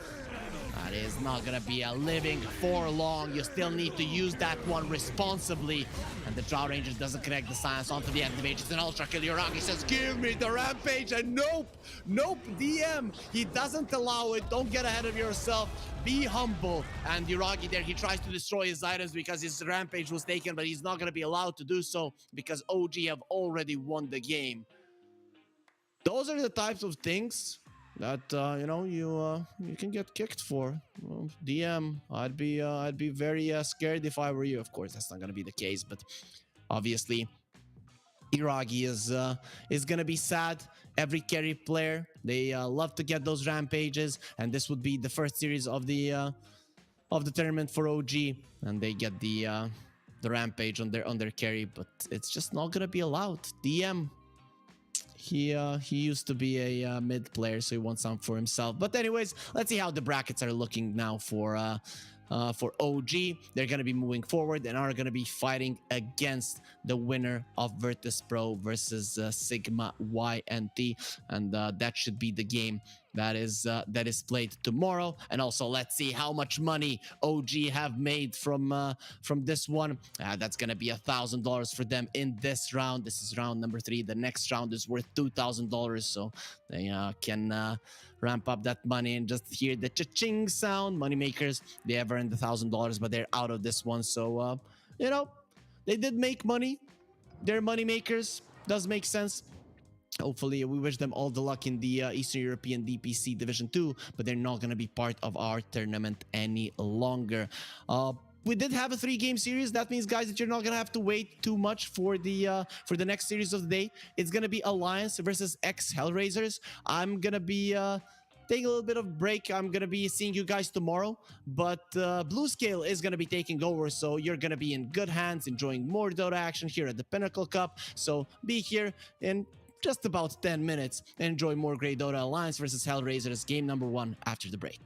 That is not gonna be a living for long. You still need to use that one responsibly. And the Drow Ranger doesn't connect the silence onto the activate. It's an ultra kill. Yuragi says, give me the rampage. And nope, DM. He doesn't allow it. Don't get ahead of yourself. Be humble. And Yuragi there, he tries to destroy his items because his rampage was taken, but he's not gonna be allowed to do so because OG have already won the game. Those are the types of things that you can get kicked for. Well, DM, I'd be very scared if I were you. Of course, that's not gonna be the case, but obviously, Iragi is gonna be sad. Every carry player, they love to get those rampages, and this would be the first series of the tournament for OG, and they get the rampage on their carry, but it's just not gonna be allowed. DM. He used to be a mid player, so he wants some for himself. But anyways, let's see how the brackets are looking now for OG. They're going to be moving forward and are going to be fighting against the winner of Virtus Pro versus Sigma YNT, and that should be the game that is played tomorrow. And also, let's see how much money OG have made from this one. That's gonna be $1,000 for them in this round. This is round number 3. The next round is worth $2,000, so they can ramp up that money and just hear the cha-ching sound. Moneymakers, they have earned $1,000, but they're out of this one. So they did make money. They're moneymakers. Does make sense. Hopefully, we wish them all the luck in the Eastern European DPC Division 2, but they're not going to be part of our tournament any longer. We did have a 3-game series. That means, guys, that you're not going to have to wait too much for the next series of the day. It's going to be Alliance versus X Hellraisers. I'm going to be taking a little bit of break. I'm going to be seeing you guys tomorrow, but Blue Scale is going to be taking over, so you're going to be in good hands, enjoying more Dota action here at the Pinnacle Cup. So be here in just about 10 minutes and enjoy more great Dota. Alliance versus Hellraisers, game number 1 after the break.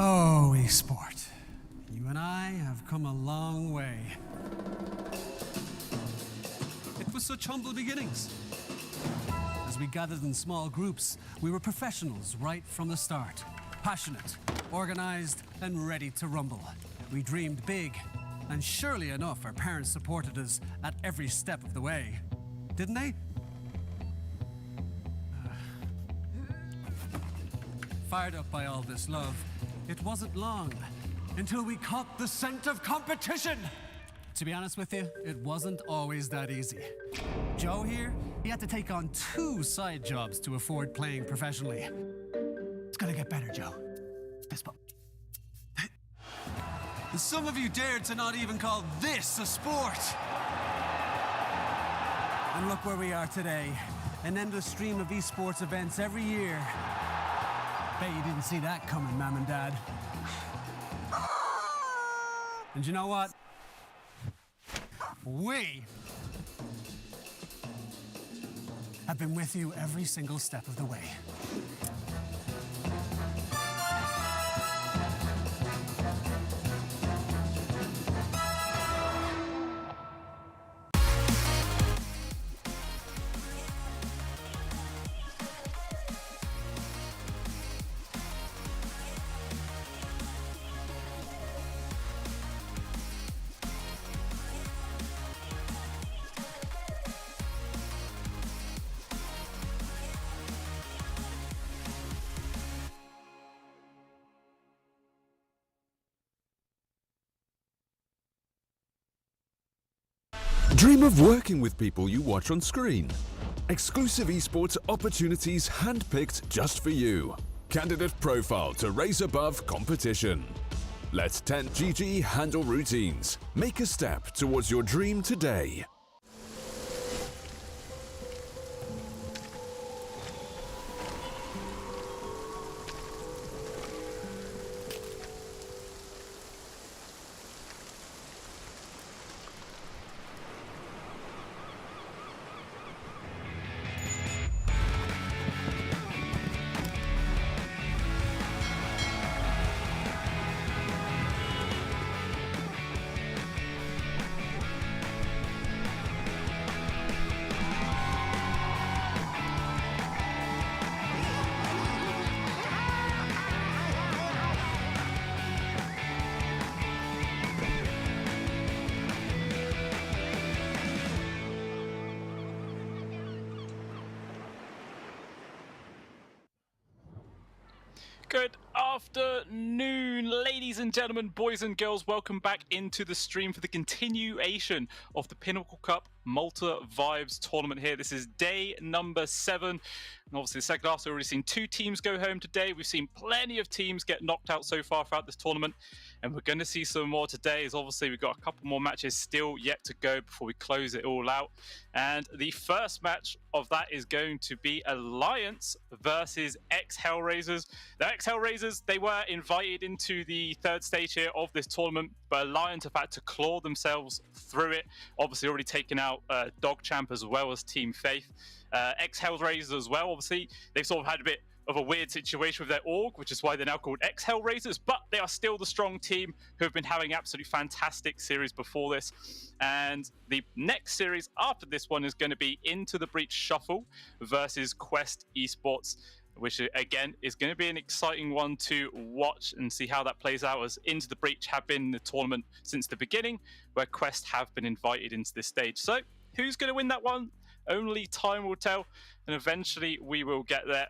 Oh, Esport. You and I have come a long way. It was such humble beginnings. As we gathered in small groups, we were professionals right from the start. Passionate, organized, and ready to rumble. We dreamed big, and surely enough, our parents supported us at every step of the way. Didn't they? Fired up by all this love, it wasn't long until we caught the scent of competition. To be honest with you, it wasn't always that easy. Joe here, he had to take on 2 side jobs to afford playing professionally. It's gonna get better, Joe. Fist bump. Some of you dared to not even call this a sport. And look where we are today. An endless stream of esports events every year. Bet you didn't see that coming, Mom and Dad. And you know what? We have been with you every single step of the way. Dream of working with people you watch on screen. Exclusive esports opportunities handpicked just for you. Candidate profile to raise above competition. Let 10GG handle routines. Make a step towards your dream today. Good afternoon, ladies and gentlemen, boys and girls. Welcome back into the stream for the continuation of the Pinnacle Cup Malta Vibes tournament here. This is day number 7. And obviously the second half, we've already seen 2 teams go home today. We've seen plenty of teams get knocked out so far throughout this tournament. And we're going to see some more today, as obviously we've got a couple more matches still yet to go before we close it all out. And the first match of that is going to be Alliance versus ex-Hellraisers. The ex-Hellraisers, they were invited into the 3rd stage here of this tournament, but Alliance have had to claw themselves through it. Obviously already taken out out Dog Champ as well as Team Faith. Ex-Hellraisers as well, obviously. They've sort of had a bit of a weird situation with their org, which is why they're now called ex-Hellraisers, but they are still the strong team who have been having absolutely fantastic series before this. And the next series after this one is going to be Into the Breach Shuffle versus Quest Esports, which again is going to be an exciting one to watch and see how that plays out, as Into the Breach have been in the tournament since the beginning, where Quest have been invited into this stage. So who's going to win that one? Only time will tell, and eventually we will get there.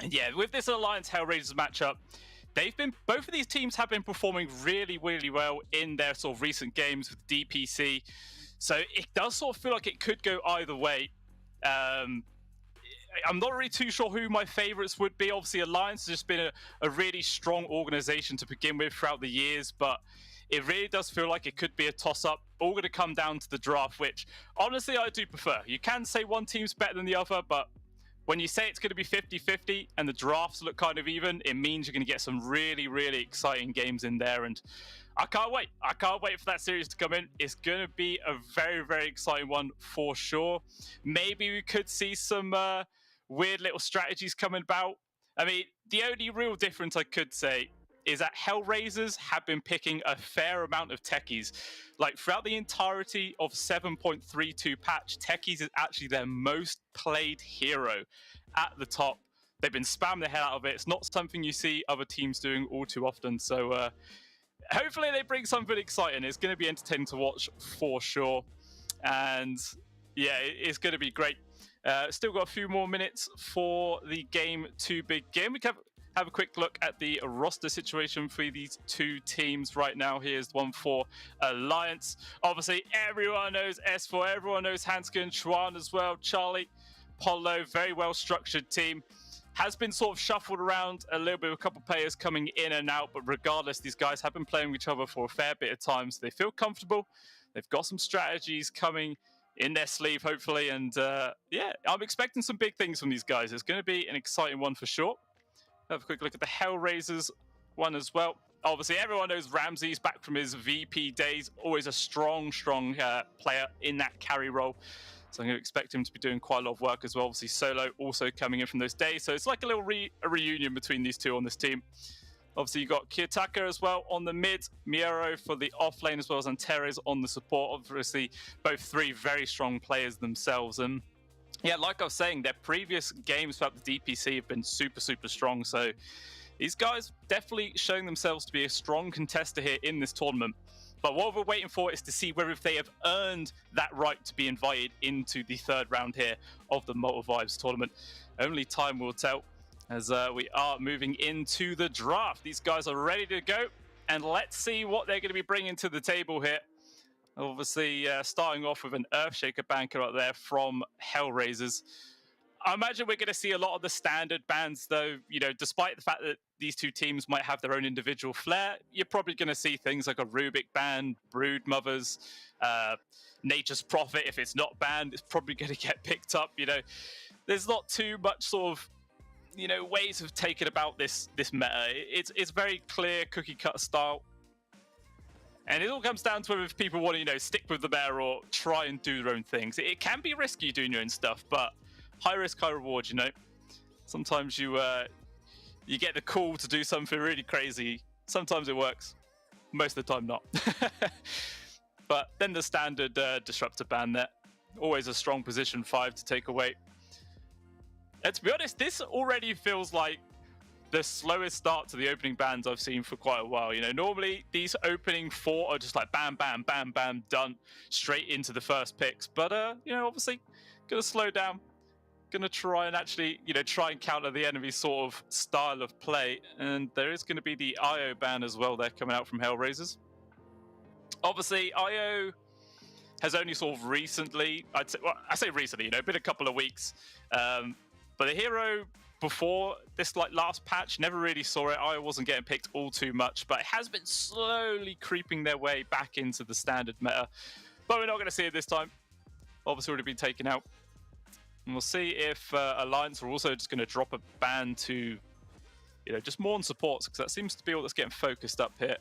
And yeah, with this Alliance Hellraisers matchup, both of these teams have been performing really, really well in their sort of recent games with DPC. So it does sort of feel like it could go either way. I'm not really too sure who my favorites would be. Obviously, Alliance has just been a really strong organization to begin with throughout the years, but it really does feel like it could be a toss-up. All going to come down to the draft, which honestly I do prefer. You can say one team's better than the other, but when you say it's going to be 50-50 and the drafts look kind of even, it means you're going to get some really, really exciting games in there. And I can't wait. I can't wait for that series to come in. It's going to be a very, very exciting one for sure. Maybe we could see some weird little strategies coming about. I mean, the only real difference I could say is that Hellraisers have been picking a fair amount of techies. Like throughout the entirety of 7.32 patch, techies is actually their most played hero at the top. They've been spamming the hell out of it. It's not something you see other teams doing all too often. So hopefully they bring something exciting. It's going to be entertaining to watch for sure. And yeah, it's going to be great. Still got a few more minutes for the game to begin. We can have a quick look at the roster situation for these two teams right now. Here's one for Alliance. Obviously, everyone knows S4, everyone knows Hanskin, Chuan as well, Charlie, Polo, very well-structured team. Has been sort of shuffled around a little bit with a couple of players coming in and out, but regardless, these guys have been playing with each other for a fair bit of time, so they feel comfortable. They've got some strategies coming in their sleeve, hopefully, and yeah, I'm expecting some big things from these guys. It's going to be an exciting one for sure. Have a quick look at the Hellraisers one as well. Obviously, everyone knows Ramsey's back from his VP days. Always a strong player in that carry role. So I'm going to expect him to be doing quite a lot of work as well. Obviously, Solo also coming in from those days. So it's like a little reunion between these two on this team. Obviously, you've got Kiyotaka as well on the mid, Miero for the off lane, as well as Antares on the support. Obviously, both three very strong players themselves. And yeah, like I was saying, their previous games throughout the DPC have been super, super strong. So these guys definitely showing themselves to be a strong contester here in this tournament. But what we're waiting for is to see whether they have earned that right to be invited into the third round here of the Malta Vibes tournament. Only time will tell, as we are moving into the draft. These guys are ready to go, and let's see what they're going to be bringing to the table here. Obviously, starting off with an Earthshaker banker up there from Hellraisers. I imagine we're going to see a lot of the standard bans, though. You know, despite the fact that these two teams might have their own individual flair, you're probably going to see things like a Rubik ban, Brood Mothers, Nature's Prophet. If it's not banned, it's probably going to get picked up. You know, there's not too much sort of, you know, ways of taking about this meta. It's very clear cookie cutter style. And it all comes down to whether people want to, you know, stick with the meta or try and do their own things. It can be risky doing your own stuff, but high risk, high reward, you know. Sometimes you get the call to do something really crazy. Sometimes it works. Most of the time not. But then the standard disruptor ban there. Always a strong position 5 to take away. And to be honest, this already feels like the slowest start to the opening bans I've seen for quite a while. You know, normally these opening 4 are just like bam, bam, bam, bam, done straight into the first picks. But, you know, obviously going to slow down. Going to try and actually, you know, try and counter the enemy's sort of style of play. And there is going to be the IO ban as well there coming out from Hellraisers. Obviously, IO has only sort of recently, I say recently, you know, been a couple of weeks. But the hero before this like last patch, never really saw it. I wasn't getting picked all too much, but it has been slowly creeping their way back into the standard meta. But we're not going to see it this time. Obviously already been taken out. And we'll see if Alliance are also just going to drop a ban to, you know, just more on supports, because that seems to be all that's getting focused up here.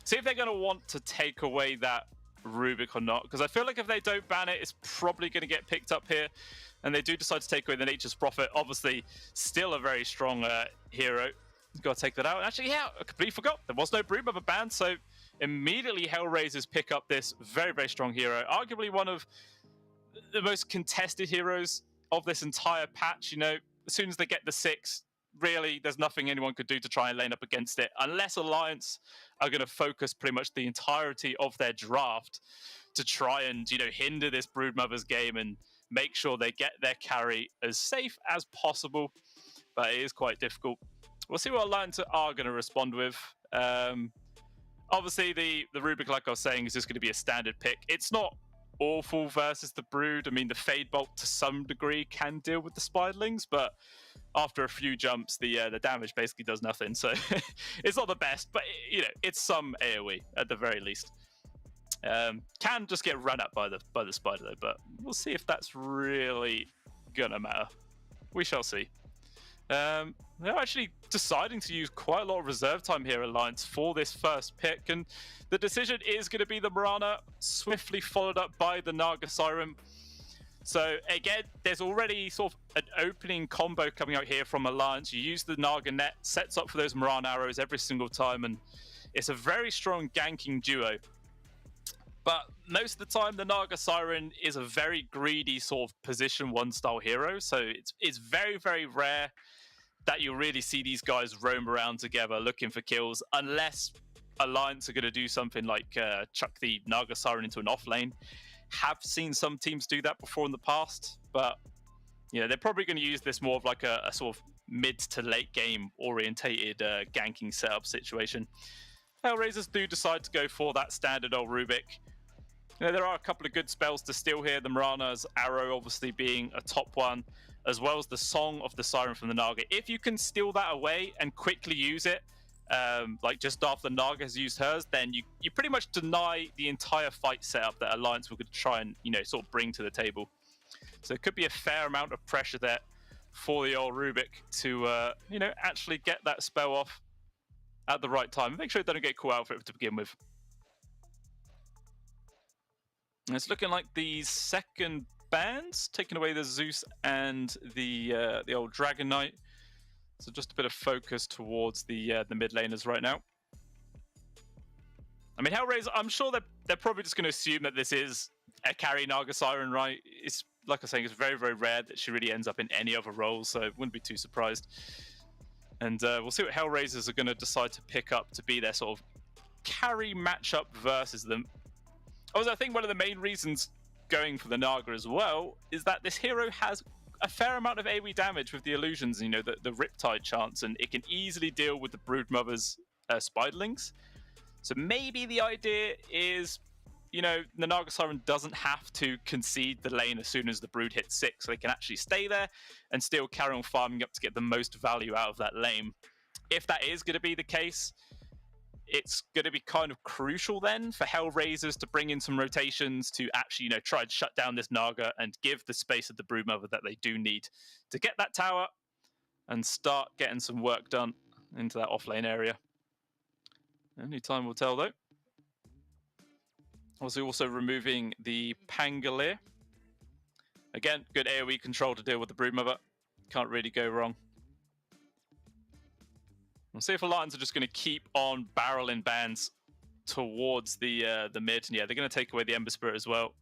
See if they're going to want to take away that Rubik or not, because I feel like if they don't ban it, it's probably going to get picked up here, and they do decide to take away the Nature's Prophet. Obviously, still a very strong hero. Got to take that out. And actually, yeah, I completely forgot. There was no Broodmother ban, so immediately Hellraisers pick up this very, very strong hero. Arguably one of the most contested heroes of this entire patch. You know, as soon as they get the 6, really, there's nothing anyone could do to try and lane up against it, unless Alliance are going to focus pretty much the entirety of their draft to try and, you know, hinder this Broodmother's game and make sure they get their carry as safe as possible. But it is quite difficult. We'll see what Alliance are going to respond with. Obviously, the Rubik, like I was saying, is just going to be a standard pick. It's not awful versus the Brood. I mean, the Fade Bolt to some degree can deal with the Spiderlings, but after a few jumps, the damage basically does nothing. So it's not the best, but you know, it's some AoE at the very least. Can just get run up by the spider though, but we'll see if that's really gonna matter. We shall see. They're actually deciding to use quite a lot of reserve time here, Alliance, for this first pick, and the decision is going to be the Mirana, swiftly followed up by the Naga Siren. So again, there's already sort of an opening combo coming out here from Alliance. You use the Naga net, sets up for those Mirana arrows every single time, and it's a very strong ganking duo. But most of the time, the Naga Siren is a very greedy sort of position 1 style hero, so it's very, very rare that you'll really see these guys roam around together looking for kills, unless Alliance are going to do something like chuck the Naga Siren into an off lane. Have seen some teams do that before in the past, but you know, they're probably going to use this more of like a sort of mid to late game orientated ganking setup situation. Hellraisers do decide to go for that standard old Rubik. You know, there are a couple of good spells to steal here. The Mirana's arrow obviously being a top one, as well as the Song of the Siren from the Naga. If you can steal that away and quickly use it, like just after the Naga has used hers, then you pretty much deny the entire fight setup that Alliance will try and, you know, sort of bring to the table. So it could be a fair amount of pressure there for the old Rubik to, you know, actually get that spell off at the right time. Make sure it doesn't get caught out for it to begin with. And it's looking like the second bans, taking away the Zeus and the old Dragon Knight. So just a bit of focus towards the mid laners right now. I mean, Hellraiser, I'm sure they're probably just going to assume that this is a carry Naga Siren, right? It's, like I was saying, it's very, very rare that she really ends up in any other role, so I wouldn't be too surprised. And we'll see what Hellraisers are going to decide to pick up to be their sort of carry matchup versus them. Also, I think one of the main reasons going for the Naga as well is that this hero has a fair amount of AoE damage with the illusions, you know, the Riptide chance, and it can easily deal with the Broodmother's Spiderlings. So maybe the idea is, you know, the Naga Siren doesn't have to concede the lane as soon as the Brood hits 6, so they can actually stay there and still carry on farming up to get the most value out of that lane. If that is going to be the case, it's going to be kind of crucial then for Hellraisers to bring in some rotations to actually, you know, try and shut down this Naga and give the space of the Broodmother that they do need to get that tower and start getting some work done into that offlane area. Only time will tell though. Also removing the Pangolier. Again, good AoE control to deal with the Broodmother. Can't really go wrong. We'll see if Alliance are just going to keep on barreling bans towards the mid. And yeah, they're going to take away the Ember Spirit as well.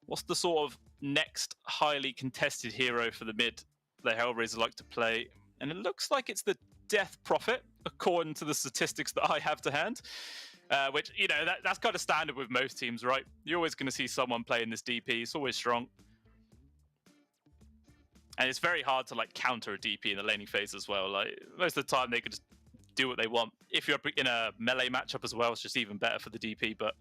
What's the sort of next highly contested hero for the mid that Hellraiser like to play? And it looks like it's the Death Prophet, according to the statistics that I have to hand. Which, you know, that's kind of standard with most teams, right? You're always going to see someone playing this DP. It's always strong. And it's very hard to, like, counter a DP in the laning phase as well. Like, most of the time, they could just do what they want. If you're in a melee matchup as well, it's just even better for the DP. But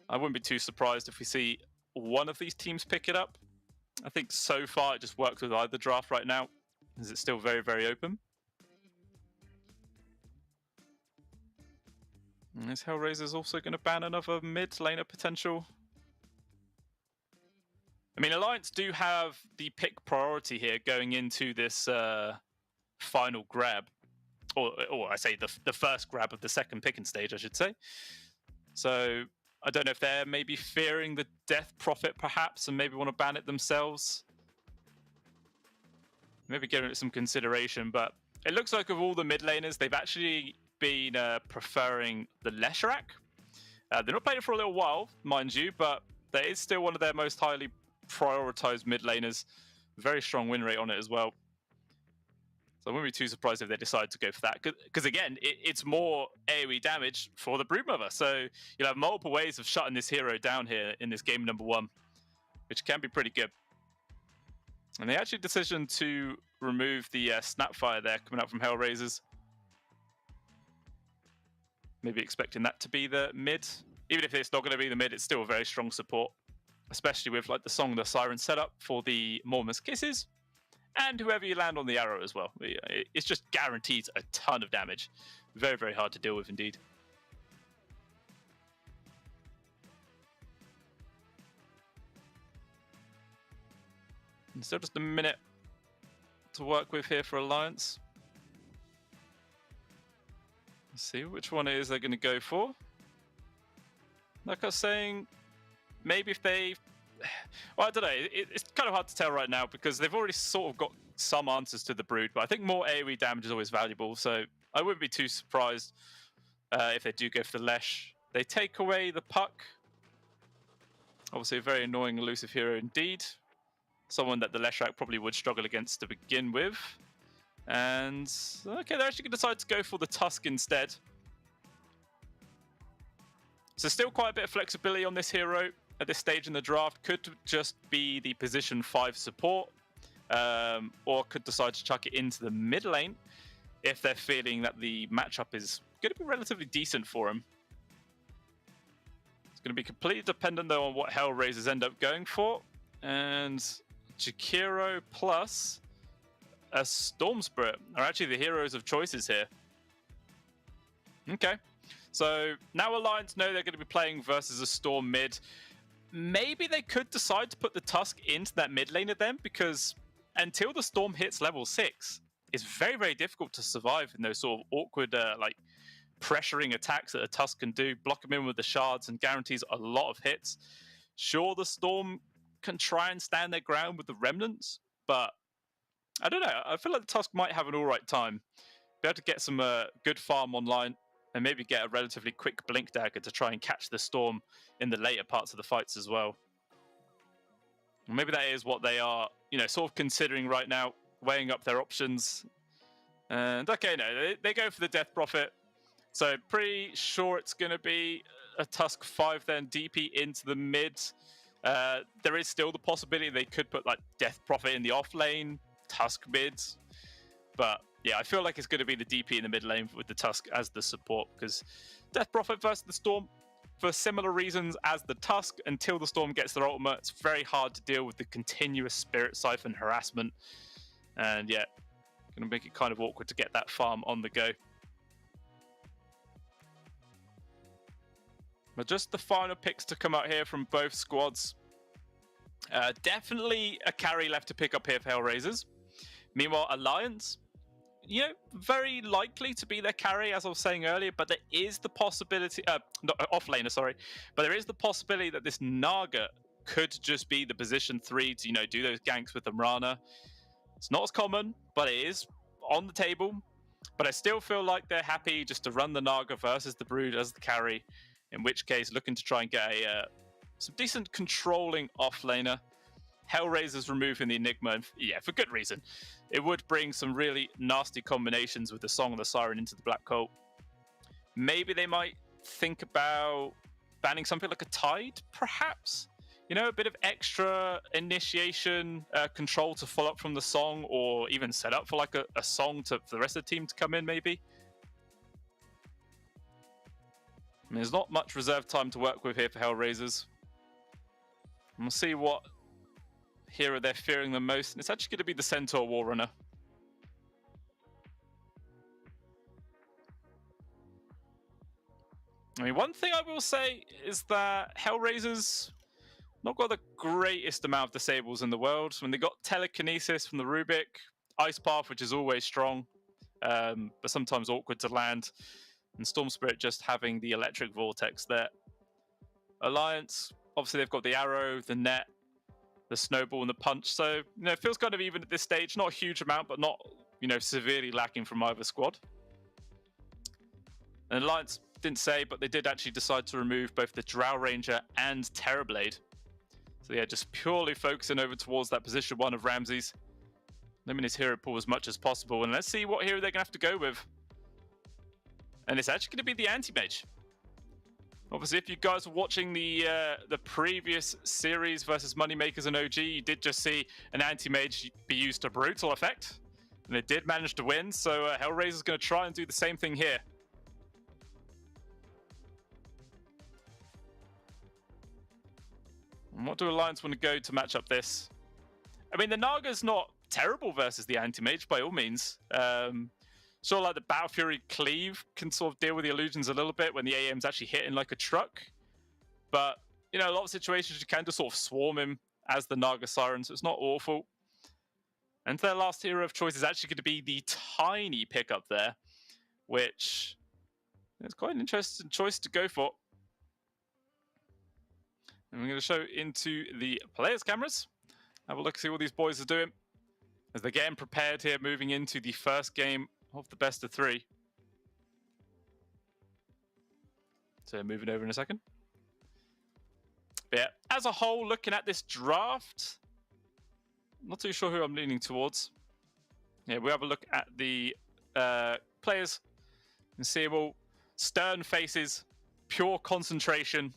I wouldn't be too surprised if we see one of these teams pick it up. I think so far it just works with either draft right now, as it's still very, very open. And this Hellraiser's also going to ban another mid laner potential. I mean, Alliance do have the pick priority here going into this final grab. Or I say the first grab of the second picking stage, I should say. So I don't know if they're maybe fearing the Death Prophet perhaps and maybe want to ban it themselves. Maybe giving it some consideration, but it looks like of all the mid laners, they've actually been preferring the Leshrac. They're not playing it for a little while, mind you, but that is still one of their most highly prioritized mid laners. Very strong win rate on it as well. So I wouldn't be too surprised if they decide to go for that. Because again, it's more AoE damage for the Broodmother. So you'll have multiple ways of shutting this hero down here in this game number 1, which can be pretty good. And they actually decision to remove the Snapfire there coming out from Hellraisers. Maybe expecting that to be the mid. Even if it's not going to be the mid, it's still a very strong support. Especially with like the Song of the Siren setup for the Mormon's Kisses. And whoever you land on the arrow as well. It's just guarantees a ton of damage. Very, very hard to deal with indeed. And still just a minute to work with here for Alliance. Let's see which one it is they're going to go for. Like I was saying, maybe if they... Well, I don't know. It's kind of hard to tell right now because they've already sort of got some answers to the Brood, but I think more AoE damage is always valuable, so I wouldn't be too surprised if they do go for the Lesh. They take away the Puck. Obviously a very annoying elusive hero indeed. Someone that the Leshrac probably would struggle against to begin with. And, okay, they're actually going to decide to go for the Tusk instead. So still quite a bit of flexibility on this hero at this stage in the draft. Could just be the position 5 support, or could decide to chuck it into the mid lane if they're feeling that the matchup is going to be relatively decent for him. It's going to be completely dependent though on what Hellraisers end up going for. And Jakiro plus a Storm Spirit are actually the heroes of choices here. Okay, so now Alliance know they're going to be playing versus a Storm mid. Maybe they could decide to put the Tusk into that mid lane of them, because until the Storm hits level 6, it's very, very difficult to survive in those sort of awkward, like, pressuring attacks that a Tusk can do. Block them in with the shards and guarantees a lot of hits. Sure, the Storm can try and stand their ground with the Remnants, but I don't know. I feel like the Tusk might have an all right time. Be able to get some good farm online and maybe get a relatively quick Blink Dagger to try and catch the Storm in the later parts of the fights as well. Maybe that is what they are, you know, sort of considering right now, weighing up their options. And okay, no, they go for the Death Prophet. So pretty sure it's going to be a Tusk 5 then, DP into the mid. There is still the possibility they could put like Death Prophet in the off lane, Tusk mids. But yeah, I feel like it's going to be the DP in the mid lane with the Tusk as the support, because Death Prophet versus the Storm, for similar reasons as the Tusk, until the Storm gets their ultimate, it's very hard to deal with the continuous Spirit Siphon harassment. And yeah, going to make it kind of awkward to get that farm on the go. But just the final picks to come out here from both squads. Definitely a carry left to pick up here for Hellraisers. Meanwhile, Alliance, you know, very likely to be their carry, as I was saying earlier, but there is the possibility, not offlaner, sorry, but there is the possibility that this Naga could just be the position 3 to, you know, do those ganks with the Mrana. It's not as common, but it is on the table. But I still feel like they're happy just to run the Naga versus the Brood as the carry, in which case looking to try and get a some decent controlling offlaner. Hellraisers removing the Enigma, and yeah, for good reason. It would bring some really nasty combinations with the Song of the Siren into the Black Cult. Maybe they might think about banning something like a Tide, perhaps? You know, a bit of extra initiation control to follow up from the Song, or even set up for like a Song for the rest of the team to come in, maybe? I mean, there's not much reserve time to work with here for Hellraisers. We'll see what hero they're fearing the most, and it's actually going to be the Centaur Warrunner. I mean, one thing I will say is that Hellraisers not got the greatest amount of disables in the world. I mean, they got Telekinesis from the Rubik, Ice Path, which is always strong, but sometimes awkward to land, and Storm Spirit just having the Electric Vortex there. Alliance, obviously they've got the arrow, the net, the snowball, and the punch. So, it feels kind of even at this stage. Not a huge amount, but not, severely lacking from either squad. And Alliance didn't say, but they did actually decide to remove both the Drow Ranger and Terrorblade. So yeah, just purely focusing over towards that position 1 of Ramsey's. Limiting his hero pool as much as possible. And let's see what hero they're going to have to go with. And it's actually going to be the Anti-Mage. Obviously, if you guys were watching the previous series versus Moneymakers and OG, you did just see an Anti-Mage be used to brutal effect. And it did manage to win, so Hellraiser's going to try and do the same thing here. And what do Alliance want to go to match up this? I mean, the Naga's not terrible versus the Anti-Mage, by all means. Sort of like the Battle Fury Cleave can sort of deal with the illusions a little bit when the AM's actually hitting like a truck. But, a lot of situations you can just sort of swarm him as the Naga Siren, so it's not awful. And their last hero of choice is actually going to be the tiny pickup there, which is quite an interesting choice to go for. And we're going to show into the players' cameras. Have a look, see what these boys are doing as they're getting prepared here, moving into the first game of the best of 3. So moving over in a second. But yeah, as a whole, looking at this draft, not too sure who I'm leaning towards. Yeah, we have a look at the players and see them all stern faces, pure concentration,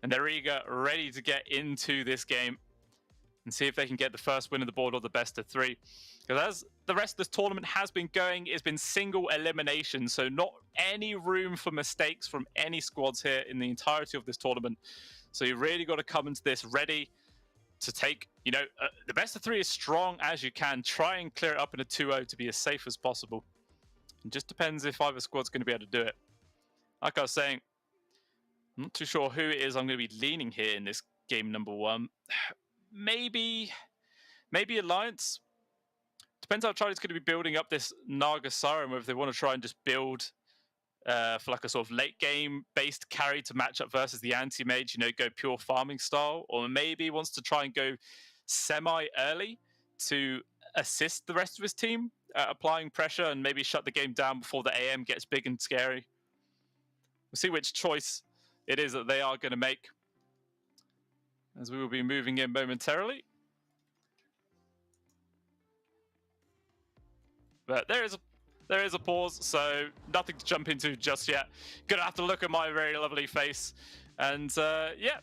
and they're eager, ready to get into this game and see if they can get the first win of the board or the best of 3. Because as the rest of this tournament has been going, it's been single elimination, so not any room for mistakes from any squads here in the entirety of this tournament. So you really got to come into this ready to take, the best of 3 as strong as you can. Try and clear it up in a 2-0 to be as safe as possible. It just depends if either squad's going to be able to do it. Like I was saying, I'm not too sure who it is I'm going to be leaning here in this game number 1. Maybe Alliance. Depends how Charlie's going to be building up this Naga Siren, whether they want to try and just build for like a sort of late game based carry to match up versus the Anti-Mage, go pure farming style, or maybe he wants to try and go semi-early to assist the rest of his team applying pressure and maybe shut the game down before the AM gets big and scary. We'll see which choice it is that they are going to make as we will be moving in momentarily. But there is a pause, so nothing to jump into just yet. Gonna have to look at my very lovely face. And yeah,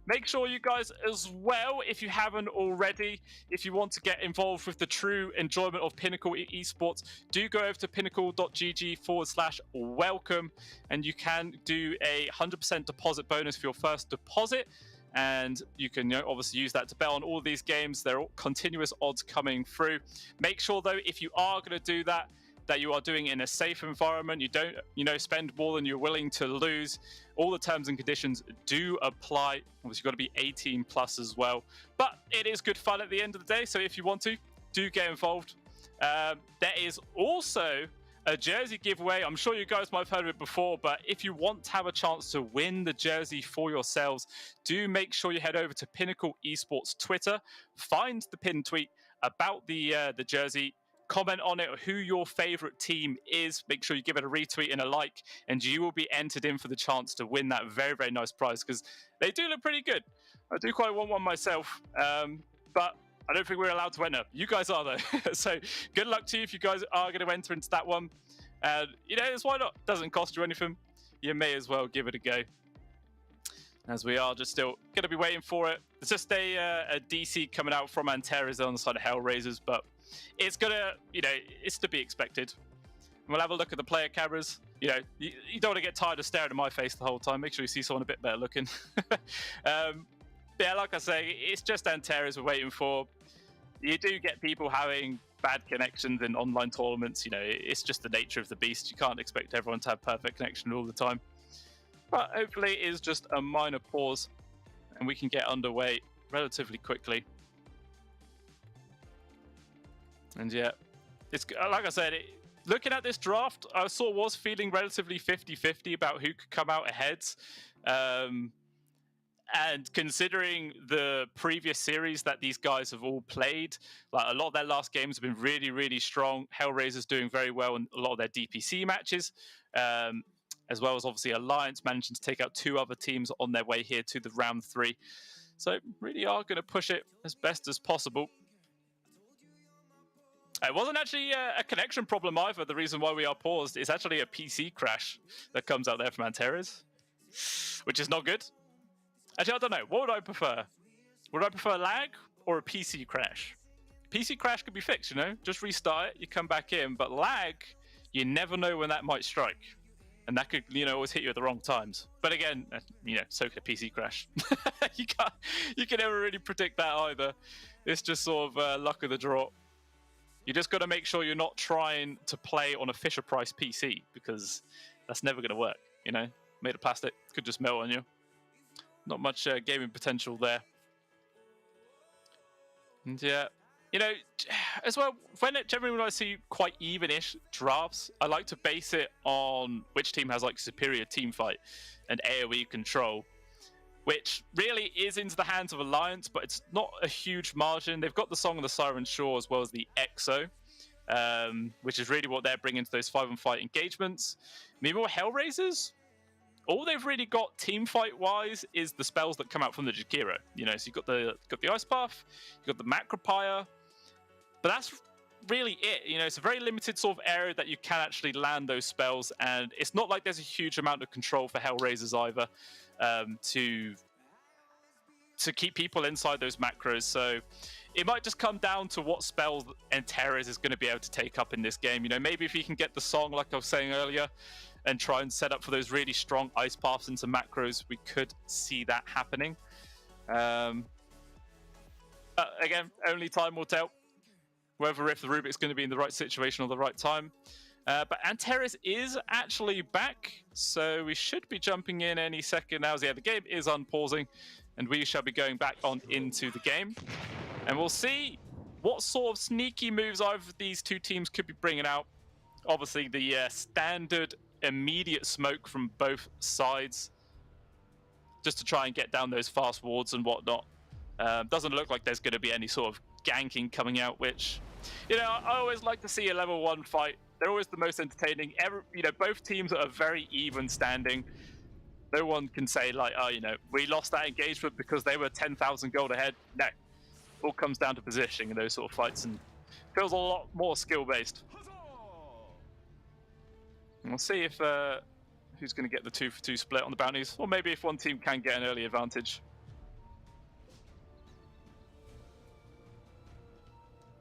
make sure you guys as well, if you haven't already, if you want to get involved with the true enjoyment of Pinnacle Esports, do go over to pinnacle.gg/welcome, and you can do a 100% deposit bonus for your first deposit. And you can obviously use that to bet on all these games. There are continuous odds coming through. Make sure though, if you are going to do that, that you are doing it in a safe environment. You don't spend more than you're willing to lose. All the terms and conditions do apply. Obviously you've got to be 18 plus as well, but it is good fun at the end of the day. So if you want to, do get involved. There is also a jersey giveaway. I'm sure you guys might have heard of it before, but if you want to have a chance to win the jersey for yourselves, do make sure you head over to Pinnacle Esports Twitter, find the pinned tweet about the jersey, comment on it, who your favorite team is. Make sure you give it a retweet and a like, and you will be entered in for the chance to win that very, very nice prize, because they do look pretty good. I do quite want one myself, but I don't think we're allowed to enter. You guys are though. So good luck to you if you guys are going to enter into that one. It's why not? Doesn't cost you anything. You may as well give it a go. As we are just still going to be waiting for it. It's just a DC coming out from Antares on the side of Hellraisers, but it's gonna, it's to be expected. We'll have a look at the player cameras. You don't want to get tired of staring at my face the whole time. Make sure you see someone a bit better looking. Yeah, like I say, it's just Antares we're waiting for. You do get people having bad connections in online tournaments. It's just the nature of the beast. You can't expect everyone to have perfect connection all the time. But hopefully it is just a minor pause and we can get underway relatively quickly. And yeah, it's like I said, looking at this draft, I was feeling relatively 50-50 about who could come out ahead. And considering the previous series that these guys have all played, like a lot of their last games have been really, really strong. Hellraiser's doing very well in a lot of their DPC matches, as well as obviously Alliance managing to take out 2 other teams on their way here to the round 3. So really are going to push it as best as possible. It wasn't actually a connection problem either. The reason why we are paused is actually a PC crash that comes out there from Antares, which is not good. Actually, I don't know. What would I prefer? Would I prefer lag or a PC crash? PC crash could be fixed, you know? Just restart it, you come back in. But lag, you never know when that might strike. And that could, you know, always hit you at the wrong times. But again, you know, so could a PC crash. You can never really predict that either. It's just sort of luck of the draw. You just got to make sure you're not trying to play on a Fisher Price PC, because that's never going to work, you know? Made of plastic, could just melt on you. Not much gaming potential there. And yeah, you know, as well, generally when I see quite even-ish drafts, I like to base it on which team has like superior team fight and AoE control, which really is into the hands of Alliance, but it's not a huge margin. They've got the Song of the Siren Shore as well as the EXO, which is really what they're bringing to those 5-on-5 engagements. Meanwhile, Hellraisers, all they've really got team fight wise is the spells that come out from the Jakiro. You know, so you've got the Ice Buff, you've got the Macropire, but that's really it. You know, it's a very limited sort of area that you can actually land those spells, and it's not like there's a huge amount of control for Hellraisers either to keep people inside those macros. So it might just come down to what spells Antares is going to be able to take up in this game. You know, maybe if he can get the Song, like I was saying earlier, and try and set up for those really strong ice paths into macros, we could see that happening. But again, only time will tell whether if the Rubik's going to be in the right situation or the right time. But Antares is actually back, so we should be jumping in any second now. Yeah, the game is unpausing, and we shall be going back on into the game. And we'll see what sort of sneaky moves either of these 2 teams could be bringing out. Obviously, the standard immediate smoke from both sides, just to try and get down those fast wards and whatnot. Doesn't look like there's going to be any sort of ganking coming out, which, you know, I always like to see a level 1 fight. They're always the most entertaining. You know, both teams are very even standing. No one can say like, oh, you know, we lost that engagement because they were 10,000 gold ahead. No, all comes down to positioning in those sort of fights, and feels a lot more skill based. We'll see if who's going to get the 2-for-2 split on the bounties, or maybe if one team can get an early advantage.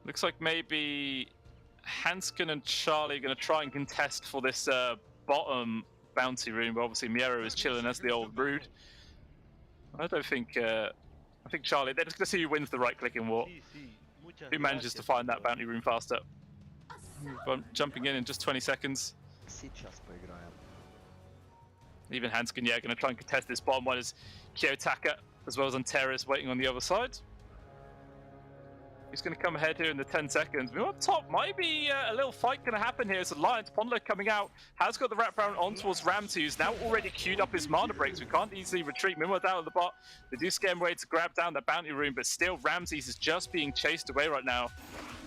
Looks like maybe Hanskin and Charlie are going to try and contest for this bottom bounty room, but obviously Miero is chilling as the old brood. I don't think... I think Charlie, they're just going to see who wins the right-clicking war. Who manages to find that bounty room faster. Jumping in just 20 seconds. Even Hanskin, yeah, going to try and contest this bottom one as Kiyotaka, as well as Antares waiting on the other side. He's going to come ahead here in the 10 seconds. We're up top. Might be a little fight going to happen here. It's Alliance. Pondler coming out. Has got the wraparound on towards Ramsey, who's now already queued up his mana breaks. We can't easily retreat. Meanwhile, down at the bot, they do scare away to grab down the bounty room, but still, Ramses is just being chased away right now.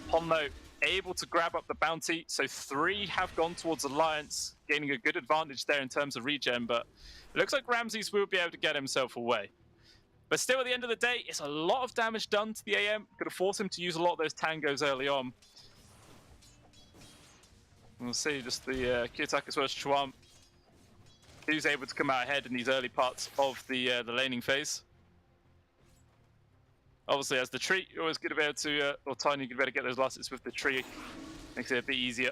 Pondler able to grab up the bounty. So 3 have gone towards Alliance, gaining a good advantage there in terms of regen, but it looks like Ramses will be able to get himself away. But still, at the end of the day, it's a lot of damage done to the AM. Going to force him to use a lot of those tangos early on. We'll see just the Kiyotaka as well as Chuan, who's able to come out ahead in these early parts of the laning phase. Obviously, as the tree, you're always good to be able to, or Tiny, good to be able to get those last hits with the tree. Makes it a bit easier.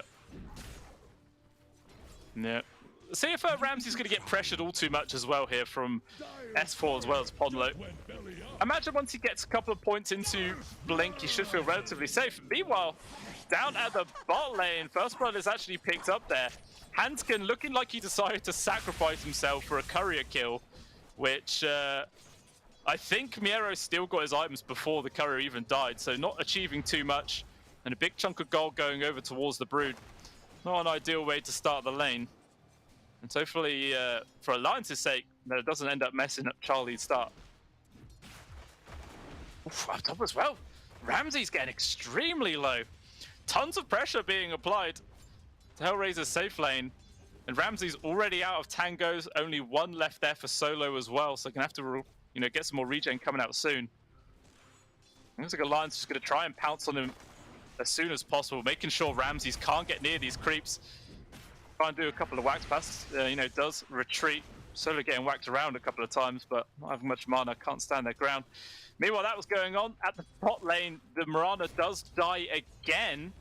Yeah. See if Ramsey's going to get pressured all too much as well here from S4 as well as Ponlo. Imagine once he gets a couple of points into Blink, he should feel relatively safe. Meanwhile, down at the bot lane, First Blood is actually picked up there. Hanskin looking like he decided to sacrifice himself for a courier kill, which I think Miero still got his items before the courier even died, so not achieving too much. And a big chunk of gold going over towards the Brood. Not an ideal way to start the lane. And hopefully, for Alliance's sake, that it doesn't end up messing up Charlie's start. Oof, up top as well. Ramsey's getting extremely low. Tons of pressure being applied to Hellraiser's safe lane. And Ramsey's already out of tangos. Only one left there for solo as well. So gonna have to, get some more regen coming out soon. Looks like Alliance just gonna try and pounce on him as soon as possible, making sure Ramses can't get near these creeps. Try and do a couple of wax passes. Does retreat. Solo getting whacked around a couple of times, but not having much mana. Can't stand their ground. Meanwhile, that was going on at the bot lane. The Mirana does die again.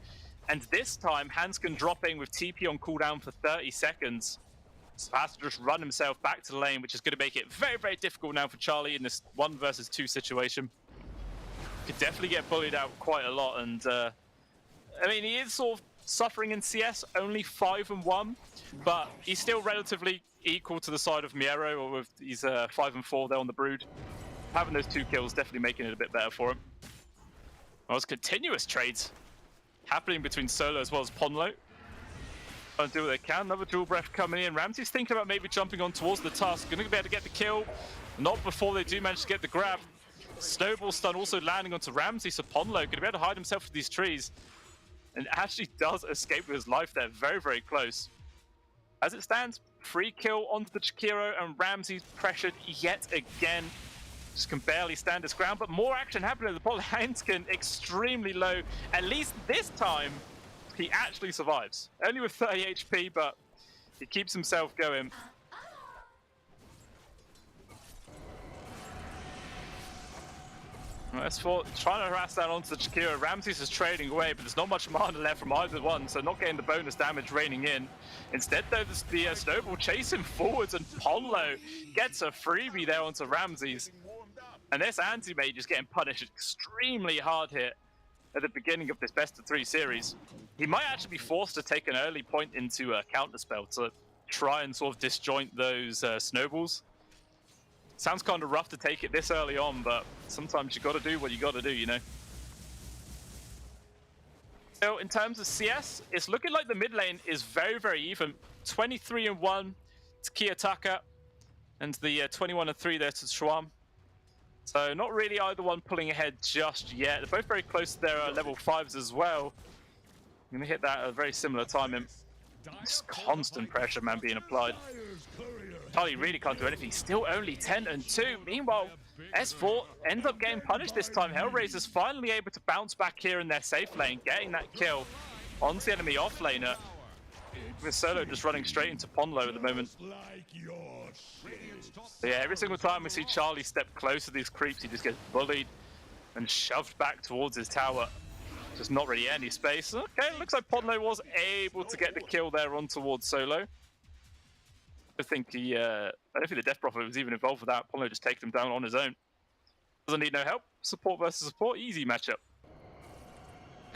And this time, Hanskin dropping with TP on cooldown for 30 seconds. So has to just run himself back to the lane, which is going to make it very, very difficult now for Charlie in this 1 versus 2 situation. Could definitely get bullied out quite a lot. And, he is sort of suffering in CS, only 5-1. But he's still relatively equal to the side of Miero, or with these 5-4 there on the Brood. Having those 2 kills definitely making it a bit better for him. Well, it's continuous trades happening between Solo as well as Ponlo. Trying to do what they can. Another dual breath coming in. Ramsey's thinking about maybe jumping on towards the Tusk. Going to be able to get the kill. Not before they do manage to get the grab. Snowball stun also landing onto Ramsey, so Ponlo going to be able to hide himself in these trees. And actually does escape with his life there. Very, very close. As it stands, free kill onto the Chikiro, and Ramsey's pressured yet again. Just can barely stand his ground, but more action happening. The ball Hanskin extremely low. At least this time, he actually survives. Only with 30 HP, but he keeps himself going. S4 trying to harass that onto the Chikiro. Ramses is trading away, but there's not much mana left from either one, so not getting the bonus damage raining in. Instead, though, the Snowball chasing forwards, and Ponlo gets a freebie there onto Ramses. And this anti-mage is getting punished extremely hard here at the beginning of this best-of-3 series. He might actually be forced to take an early point into a counterspell to try and sort of disjoint those snowballs. Sounds kind of rough to take it this early on, but sometimes you got to do what you got to do, So in terms of CS, it's looking like the mid lane is very, very even. 23-1 to Kiyotaka, and the 21-3 there to Schwam. So not really either one pulling ahead just yet. They're both very close to their level 5s as well. I'm going to hit that at a very similar timing. Just constant pressure, man, being applied. Charlie really can't do anything. Still only 10-2. Meanwhile, S4 ends up getting punished this time. Hellraiser's finally able to bounce back here in their safe lane, getting that kill onto the enemy offlaner. With Solo just running straight into Ponlo at the moment. But yeah, every single time we see Charlie step close to these creeps, he just gets bullied and shoved back towards his tower. Just not really any space. Okay, looks like Ponlo was able to get the kill there on towards Solo. I think I don't think the Death Prophet was even involved with that. Ponlo just takes him down on his own. Doesn't need no help. Support versus support, easy matchup.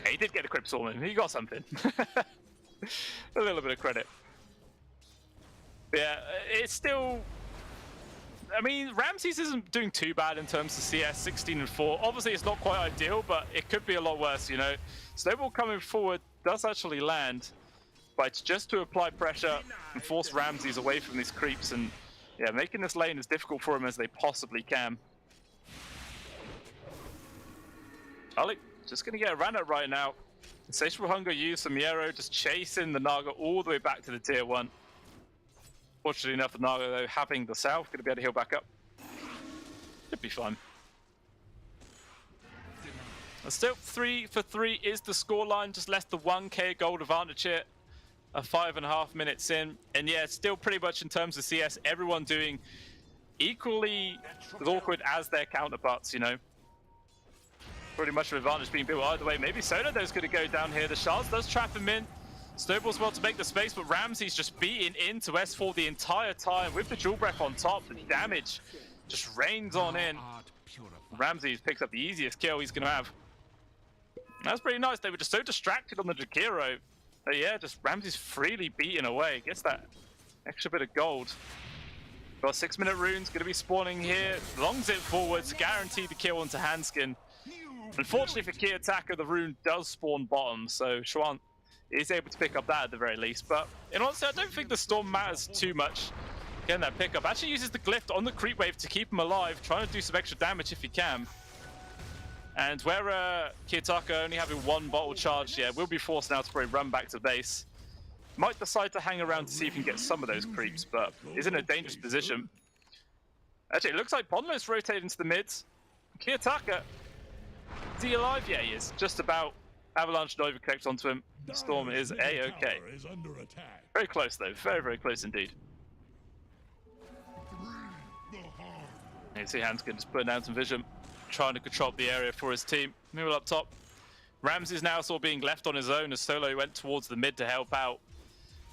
Okay, he did get a Crypt Storm in. He got something. A little bit of credit. But yeah, it's still... Ramses isn't doing too bad in terms of CS, 16-4. Obviously, it's not quite ideal, but it could be a lot worse, Snowball coming forward does actually land, but it's just to apply pressure and force Ramses away from these creeps, and yeah, making this lane as difficult for him as they possibly can. Charlie, just going to get a run at right now. Insatiable Hunger used some Miero, just chasing the Naga all the way back to the tier 1. Fortunately enough, the Naga, though, having the South, going to be able to heal back up. Should be fine. And still, 3-3 is the scoreline, just less the 1k gold advantage here. 5.5 minutes in. And yeah, still pretty much in terms of CS, everyone doing equally as awkward as their counterparts, Pretty much an advantage being built either way. Maybe Soda, though, is going to go down here. The Shards does trap him in. Snowball's well to make the space, but Ramsey's just beating into S4 the entire time with the dual breath on top. The damage just rains on in. Ramsey picks up the easiest kill he's going to have. That's pretty nice. They were just so distracted on the Jakiro. But yeah, just Ramsey's freely beating away. Gets that extra bit of gold. Got 6-minute runes, going to be spawning here. Longs it forwards, guarantee the kill onto Hanskin. Unfortunately for Kiyotaka, the rune does spawn bottom, so Schwant is able to pick up that at the very least. But in honesty, I don't think the storm matters too much. Getting that pickup. Actually uses the glyph on the creep wave to keep him alive, trying to do some extra damage if he can. And where Kiyotaka only having one bottle charged, yeah, will be forced now to probably run back to base. Might decide to hang around to see if he can get some of those creeps, but is in a dangerous position. Actually, it looks like Ponlo's rotated into the mids. Kiyotaka, is he alive? Yeah, he is. Just about. Avalanche Nova connects onto him. Storm is A-okay. Very close, though. Very, very close indeed. You see Hanskin just putting down some vision, trying to control the area for his team. Meanwhile, up top, Ramsey's now sort of being left on his own as Solo went towards the mid to help out.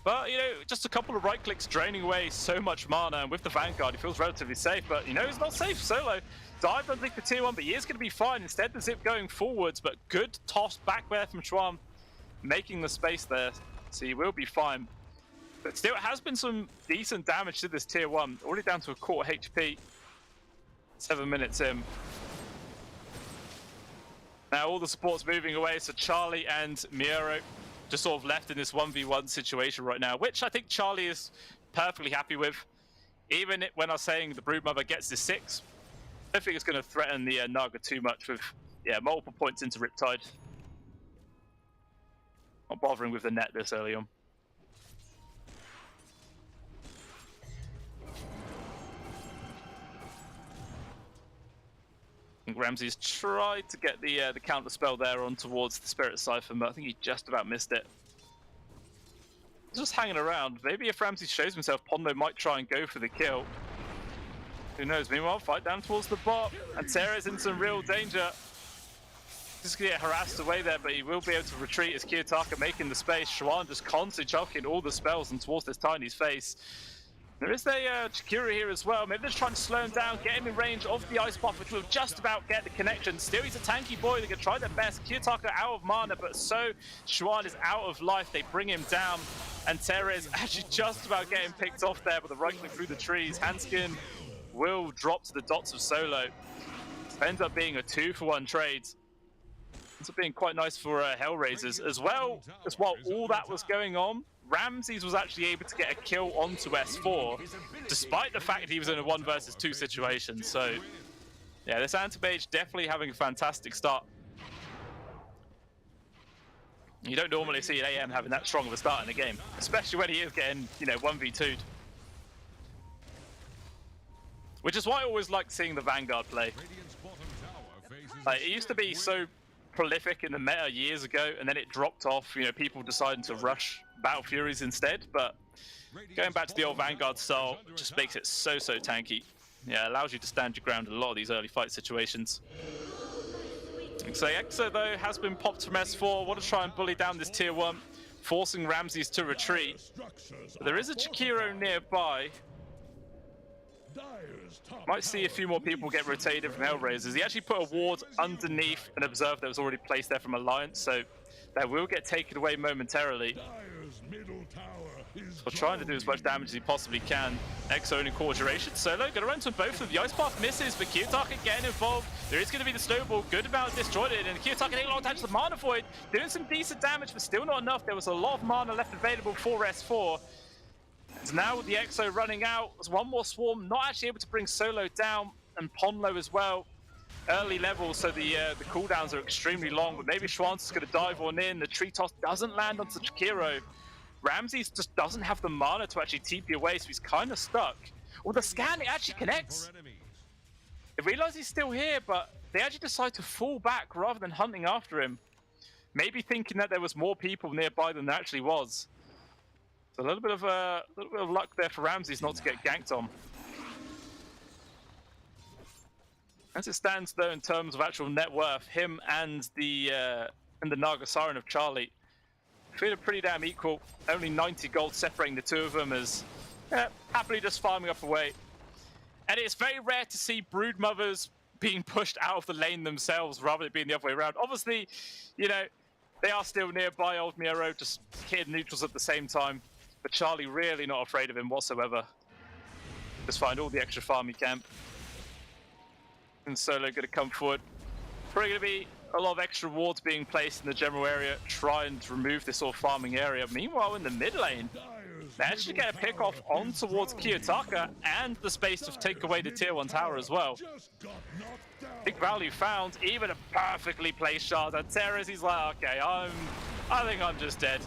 But, you know, just a couple of right clicks draining away so much mana, and with the Vanguard, he feels relatively safe, but, you know, he's not safe. Solo dived underneath the tier 1, but he is going to be fine. Instead, the zip going forwards, but good toss back there from Schwam, making the space there, so he will be fine. But still, it has been some decent damage to this tier 1, already down to a quarter HP. 7 minutes in. Now all the support's moving away, so Charlie and Miero just sort of left in this 1v1 situation right now, which I think Charlie is perfectly happy with. Even when I was saying the Broodmother gets the 6, I don't think it's going to threaten the Naga too much with, yeah, multiple points into Riptide. Not bothering with the net this early on. I think Ramsey's tried to get the counter spell there on towards the Spirit Siphon, but I think he just about missed it. Just hanging around. Maybe if Ramsey shows himself, Pondo might try and go for the kill. Who knows? Meanwhile, fight down towards the bot, and Sarah's in some real danger. Just gonna get harassed away there, but he will be able to retreat as Kiyotaka making the space. Schwan just constantly chucking all the spells and towards this Tiny's face. There is a Chikuru here as well. Maybe they're just trying to slow him down, get him in range of the Ice Buff, which will just about get the connection. Still, he's a tanky boy. They're going to try their best. Kiyotaka out of mana, but so Schwan is out of life. They bring him down, and Terra is actually just about getting picked off there, but the right click through the trees. Hanskin will drop to the dots of Solo. It ends up being a 2-for-1 trade. Ends up being quite nice for Hellraisers. As well as while all that was going on, Ramses was actually able to get a kill onto S4, despite the fact he was in a 1 versus 2 situation. So, yeah, this Anti-Mage definitely having a fantastic start. You don't normally see an AM having that strong of a start in a game, especially when he is getting, you know, 1v2'd. Which is why I always liked seeing the Vanguard play. Like, it used to be so prolific in the meta years ago, and then it dropped off, you know, people deciding to rush Battle Furies instead, but going back to the old Vanguard style just makes it so tanky. Yeah, allows you to stand your ground in a lot of these early fight situations. So Exo, though, has been popped from S4, want to try and bully down this tier 1, forcing Ramses to retreat. But there is a Chikiro nearby. Might see a few more people get rotated from Hellraisers. He actually put a ward underneath an observer that was already placed there from Alliance, so that will get taken away momentarily. So trying to do as much damage as he possibly can. Exo in core duration. Solo gonna run to both of the Ice Path misses, but Kiyotaka getting involved. There is gonna be the snowball, good amount destroyed it, and Kiyotaka taking a long time to the Mana Void, doing some decent damage, but still not enough. There was a lot of mana left available for S4. And now with the Exo running out, there's one more swarm, not actually able to bring Solo down, and Ponlo as well. Early levels, so the cooldowns are extremely long, but maybe Schwantz is going to dive on in. The tree toss doesn't land onto Chikiro. Ramses just doesn't have the mana to actually TP away, so he's kind of stuck. Well, the scan, it actually connects. They realize he's still here, but they actually decide to fall back rather than hunting after him. Maybe thinking that there was more people nearby than there actually was. So a little bit of luck there for Ramses not to get ganked on. As it stands, though, in terms of actual net worth, him and the Naga Siren of Charlie feeling pretty damn equal. Only 90 gold separating the two of them, as happily just farming up away. And it's very rare to see brood mothers being pushed out of the lane themselves rather than being the other way around. Obviously, you know, they are still nearby old Miero, just hitting neutrals at the same time. But Charlie really not afraid of him whatsoever. Just find all the extra farm he can. And Solo going to come forward. Probably going to be a lot of extra wards being placed in the general area, trying to remove this sort of farming area. Meanwhile, in the mid lane, they actually get a pick off on towards Kiyotaka and the space to take away the tier 1 tower as well. Big value found, even a perfectly placed shard. And Terrace, he's like, okay, I think I'm just dead.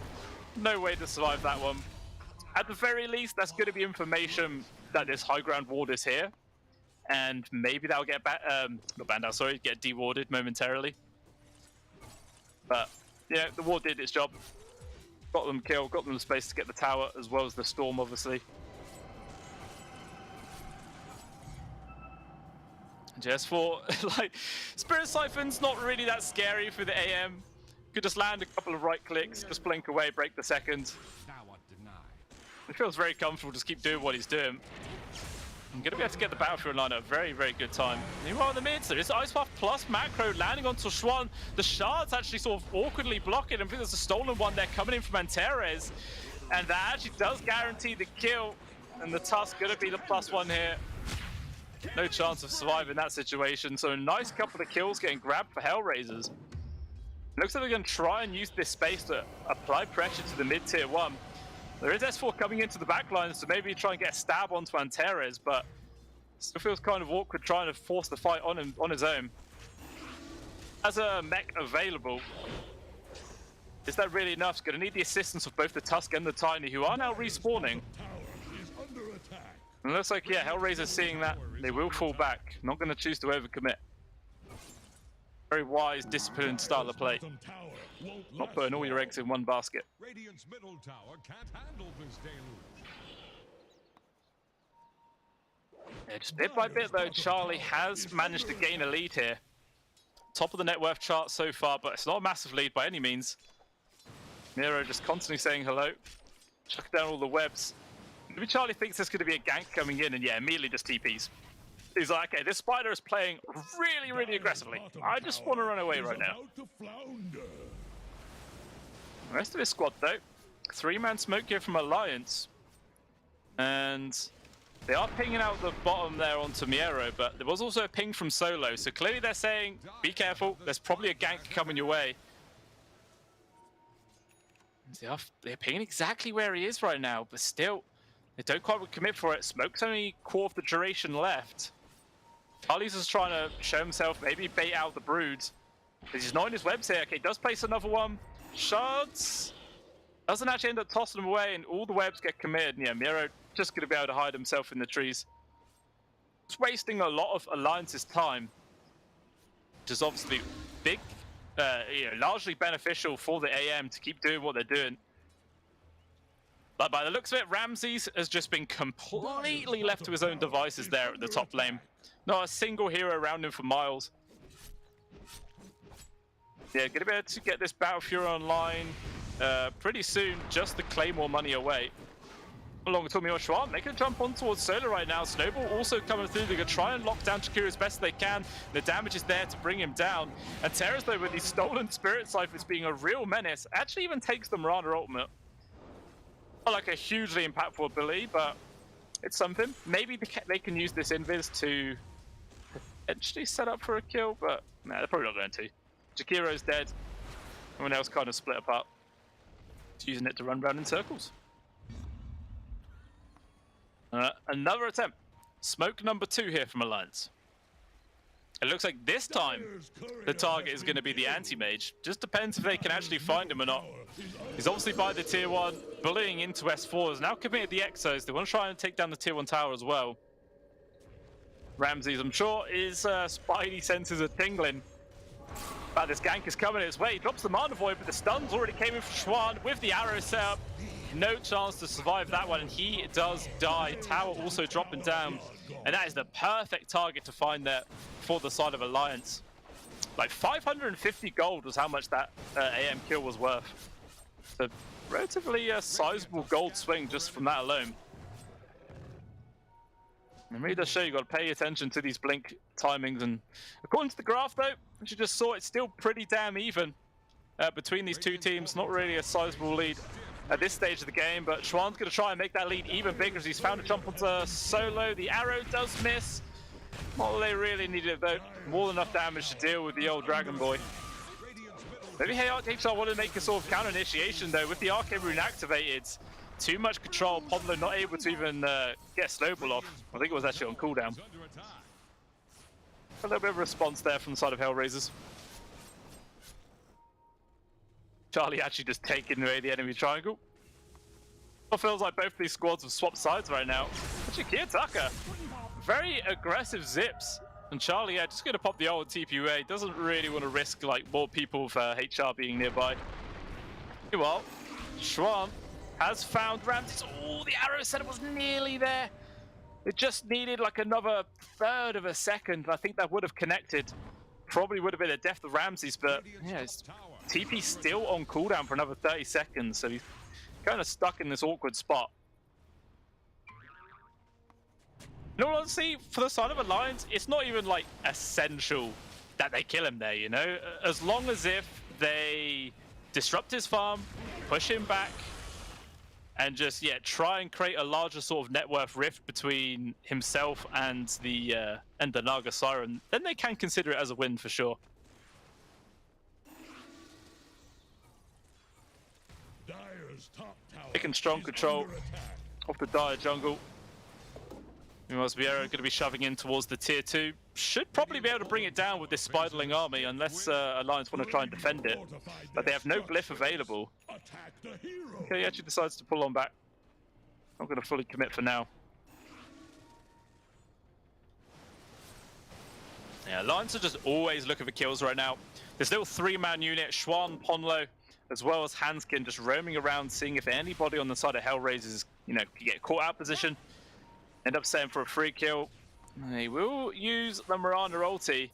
No way to survive that one. At the very least, that's going to be information that this high ground ward is here. And maybe that'll get not banned out, sorry, get dewarded momentarily. But, yeah, the ward did its job. Got them killed, got them the space to get the tower, as well as the storm, obviously. Just for, like, Spirit Siphon's not really that scary for the AM. Could just land a couple of right clicks, just blink away, break the second. It feels very comfortable, just keep doing what he's doing. I'm going to be able to get the Battlefield line at a very, very good time. Meanwhile, in the mids, there is Ice Path plus Macro landing onto Schwan. The shards actually sort of awkwardly block it, and I think there's a stolen one there coming in from Antares. And that actually does guarantee the kill. And the Tusk going to be the +1 here. No chance of surviving that situation. So a nice couple of kills getting grabbed for Hellraisers. Looks like they're going to try and use this space to apply pressure to the mid-tier 1. There is S4 coming into the backline, so maybe try and get a stab onto Antares, but still feels kind of awkward trying to force the fight on him on his own. As a mech available, is that really enough? It's going to need the assistance of both the Tusk and the Tiny, who are now respawning. And it looks like, yeah, Hellraiser's seeing that. They will fall back. Not going to choose to overcommit. Very wise, disciplined style of play. Not putting all your eggs in one basket. Radiant's middle tower can't handle this deluge. Yeah, just bit by bit, though, Charlie has managed to gain a lead here. Top of the net worth chart so far, but it's not a massive lead by any means. Miro just constantly saying hello. Chuck down all the webs. Maybe Charlie thinks there's going to be a gank coming in, and yeah, immediately just TPs. He's like, okay, this spider is playing really, really aggressively. I just want to run away right now. The rest of his squad, though, 3-man smoke here from Alliance. And they are pinging out the bottom there onto Miero, but there was also a ping from Solo. So clearly they're saying, be careful, there's probably a gank coming your way. They're pinging exactly where he is right now, but still, they don't quite commit for it. Smoke's only quarter of the duration left. Charlie's just trying to show himself, maybe bait out the broods. Because he's not in his webs here. Okay, does place another one. Shards doesn't actually end up tossing them away, and all the webs get committed. And yeah, Miro just going to be able to hide himself in the trees. It's wasting a lot of Alliance's time, which is obviously big, largely beneficial for the AM to keep doing what they're doing. But by the looks of it, Ramses has just been completely left to his own devices there at the top lane. Not a single hero around him for miles. Yeah, gonna be able to get this Battlefield online pretty soon. Just the Claymore money away. Along with Tommy Oshwan, they can jump on towards Solar right now. Snowball also coming through. They're gonna try and lock down Shakira as best they can. The damage is there to bring him down. And Terrace, though, with these stolen Spirit Ciphers being a real menace, actually even takes the Mirana ultimate. Not like a hugely impactful ability, but it's something. Maybe they can use this invis to potentially set up for a kill, but nah, they're probably not going to. Jakiro's dead. Everyone else kind of split apart. Just using it to run around in circles. Another attempt. Smoke number 2 here from Alliance. It looks like this time the target is going to be the anti-mage. Just depends if they can actually find him or not. He's obviously by the tier 1, bullying into S4s. Now committed the Exos. They want to try and take down the tier 1 tower as well. Ramses, I'm sure his spidey senses are tingling. But this gank is coming his way. He drops the Mana Void, but the stuns already came in from Schwan with the arrow set up. No chance to survive that one, and he does die. Tower also dropping down. And that is the perfect target to find there for the side of Alliance. Like 550 gold was how much that AM kill was worth. So relatively sizable gold swing just from that alone. And really does show you got to pay attention to these blink timings. And according to the graph, though, as you just saw, it's still pretty damn even between these two teams. Not really a sizable lead at this stage of the game, but Schwan's going to try and make that lead even bigger as he's found a jump onto Solo. The arrow does miss. Not that they really needed it, though. More than enough damage to deal with the old Dragon Boy. Maybe Hey Arcade Star wanted to make a sort of counter initiation, though. With the Arcane Rune activated, too much control. Podlo not able to even get Snowball off. I think it was actually on cooldown. A little bit of response there from the side of Hellraisers. Charlie actually just taking away the enemy triangle. It feels like both these squads have swapped sides right now. Actually, Kiyotaka, very aggressive zips. And Charlie, yeah, just going to pop the old TPUA. Doesn't really want to risk like more people for HR being nearby. Well, Schwan has found Ramses. Oh, the arrow setup was nearly there. It just needed like another third of a second. I think that would have connected. Probably would have been a death of Ramses, but yeah, his TP still on cooldown for another 30 seconds. So he's kind of stuck in this awkward spot. In all honesty, for the side of Alliance, it's not even like essential that they kill him there, you know? As long as if they disrupt his farm, push him back, and just, yeah, try and create a larger sort of net worth rift between himself and the Naga Siren, then they can consider it as a win for sure. Dire's top tower Taking strong is control under attack. of the Dire jungle. Vieira going to be shoving in towards the tier 2. Should probably be able to bring it down with this Spiderling army, unless Alliance want to try and defend it. But they have no glyph available. Attack the hero. Okay, he actually decides to pull on back. Not going to fully commit for now. Yeah, Alliance are just always looking for kills right now. There's still 3-man unit, Schwan, Ponlo, as well as Hanskin just roaming around, seeing if anybody on the side of Hellraisers, you know, can get caught out position. End up setting for a free kill. He will use the Miranda ulti.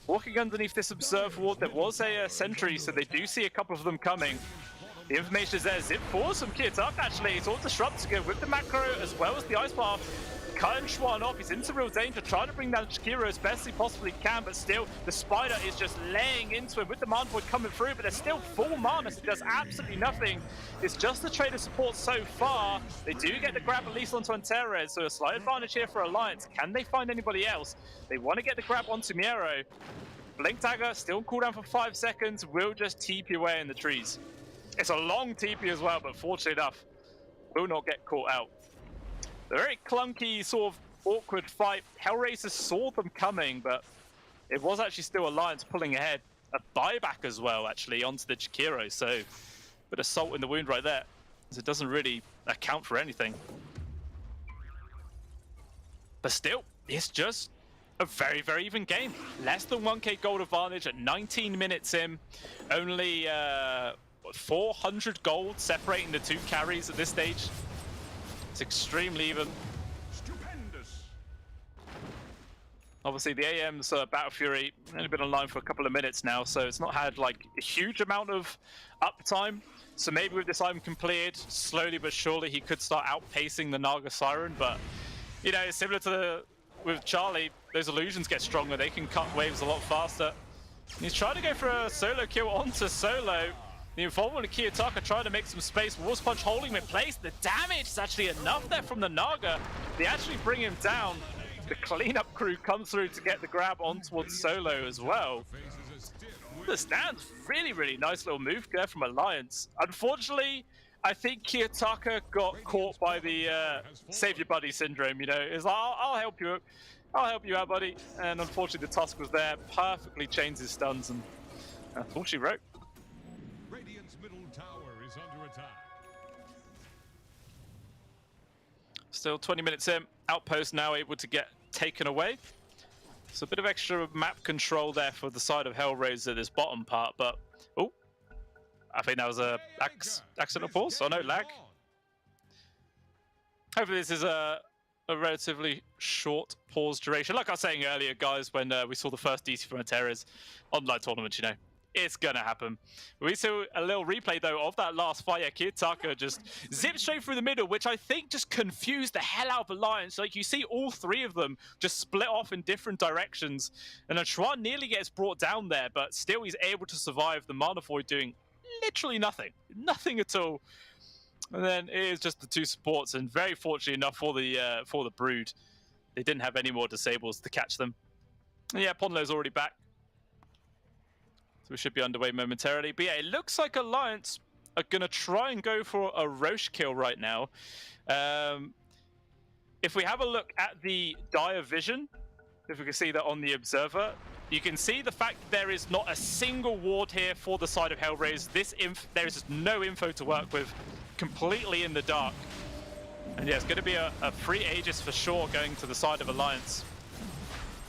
Walking underneath this observer ward, there was a sentry, so they do see a couple of them coming. The information is there. Zip force from Kiyotaka actually. It's all disrupted to go with the macro as well as the ice path. Cutting Schwan off. He's into real danger, trying to bring down Shakiro as best he possibly can, but still the spider is just laying into him with the mana void coming through, but there's still full mana, so it does absolutely nothing. It's just the trader support so far. They do get the grab at least onto Antares, so a slight advantage here for Alliance. Can they find anybody else? They want to get the grab onto Miero. Blink Dagger still on cooldown for 5 seconds, will just TP away in the trees. It's a long TP as well, but fortunately enough, will not get caught out. A very clunky, sort of awkward fight. Hellraisers saw them coming, but it was actually still Alliance pulling ahead. A buyback as well, actually, onto the Chikiro, so bit of salt in the wound right there, as it doesn't really account for anything. But still, it's just a very, very even game. Less than 1k gold advantage at 19 minutes in. Only 400 gold separating the two carries at this stage. It's extremely even. Stupendous. Obviously, the AM's Battle Fury only been online for a couple of minutes now, so it's not had like a huge amount of uptime. So maybe with this item completed, slowly but surely he could start outpacing the Naga Siren. But you know, it's similar to with Charlie, those illusions get stronger. They can cut waves a lot faster. And he's trying to go for a solo kill onto Solo. The involvement of Kiyotaka trying to make some space. War's Punch holding him in place. The damage is actually enough there from the Naga. They actually bring him down. The cleanup crew comes through to get the grab on towards Solo as well. Understands. Really, really nice little move there from Alliance. Unfortunately, I think Kiyotaka got caught by the save your buddy syndrome, you know. It's like, I'll help you. I'll help you out, buddy. And unfortunately, the Tusk was there. Perfectly chains his stuns, and that's all she wrote. Radiant's middle tower is under attack. Still 20 minutes in. Outpost now able to get taken away. So a bit of extra map control there for the side of Hellraiser, this bottom part, but oh, I think that was a accidental pause. Oh no, lag. Hopefully this is a relatively short pause duration. Like I was saying earlier, guys, when we saw the first DC from Antares online tournament, you know, it's gonna happen. We saw a little replay though of that last fight. Yeah, Kiyotaka just zipped straight through the middle, which I think just confused the hell out of Alliance. Like you see all three of them just split off in different directions, and then Schwan nearly gets brought down there, but still he's able to survive the Mana Void doing literally nothing at all. And then it is just the two supports, and very fortunately enough for the Brood, they didn't have any more disables to catch them. And yeah, Ponlo's already back. So we should be underway momentarily. But yeah, it looks like Alliance are going to try and go for a Roche kill right now. If we have a look at the Dire Vision, if we can see that on the observer, you can see the fact that there is not a single ward here for the side of Hellraise. There is no info to work with, completely in the dark. And yeah, it's going to be a free Aegis for sure going to the side of Alliance.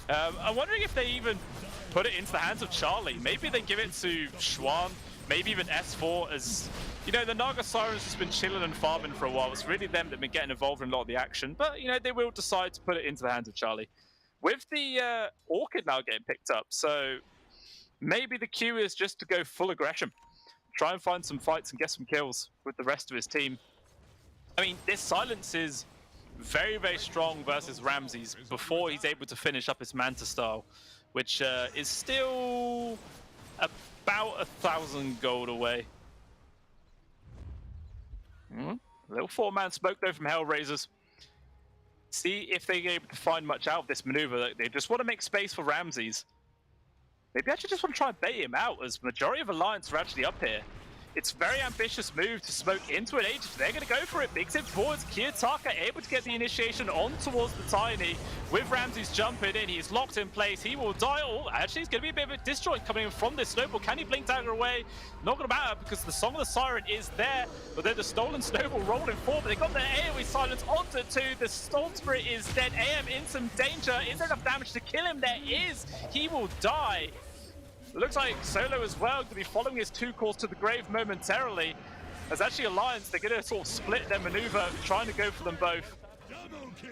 I'm wondering if they even put it into the hands of Charlie. Maybe they give it to Schwan, maybe even S4, as you know, the Naga Sirens has been chilling and farming for a while. It's really them that have been getting involved in a lot of the action, but you know, they will decide to put it into the hands of Charlie. With the Orchid now getting picked up, so maybe the cue is just to go full aggression. Try and find some fights and get some kills with the rest of his team. I mean, this silence is very, very strong versus Ramses before he's able to finish up his Manta style, which is still about 1,000 gold away. Little 4-man smoke though from Hellraisers. See if they're able to find much out of this maneuver. They just want to make space for Ramses. Maybe actually just want to try and bait him out, as majority of Alliance are actually up here. It's a very ambitious move to smoke into an Aegis. They're going to go for it. Big step forwards. Kiyotaka able to get the initiation on towards the Tiny. With Ramses jumping in, he's locked in place. He will die. Oh, actually, it's going to be a bit of a disjoint coming in from this Snowball. Can he blink dagger away? Not going to matter because the Song of the Siren is there. But then the stolen Snowball rolling forward. They got their AoE silence onto it too. The Storm Spirit is dead. AM in some danger. Is there enough damage to kill him? There is. He will die. It looks like Solo as well to be following his 2 calls to the grave momentarily. As actually Alliance, they're going to sort of split their maneuver, trying to go for them both.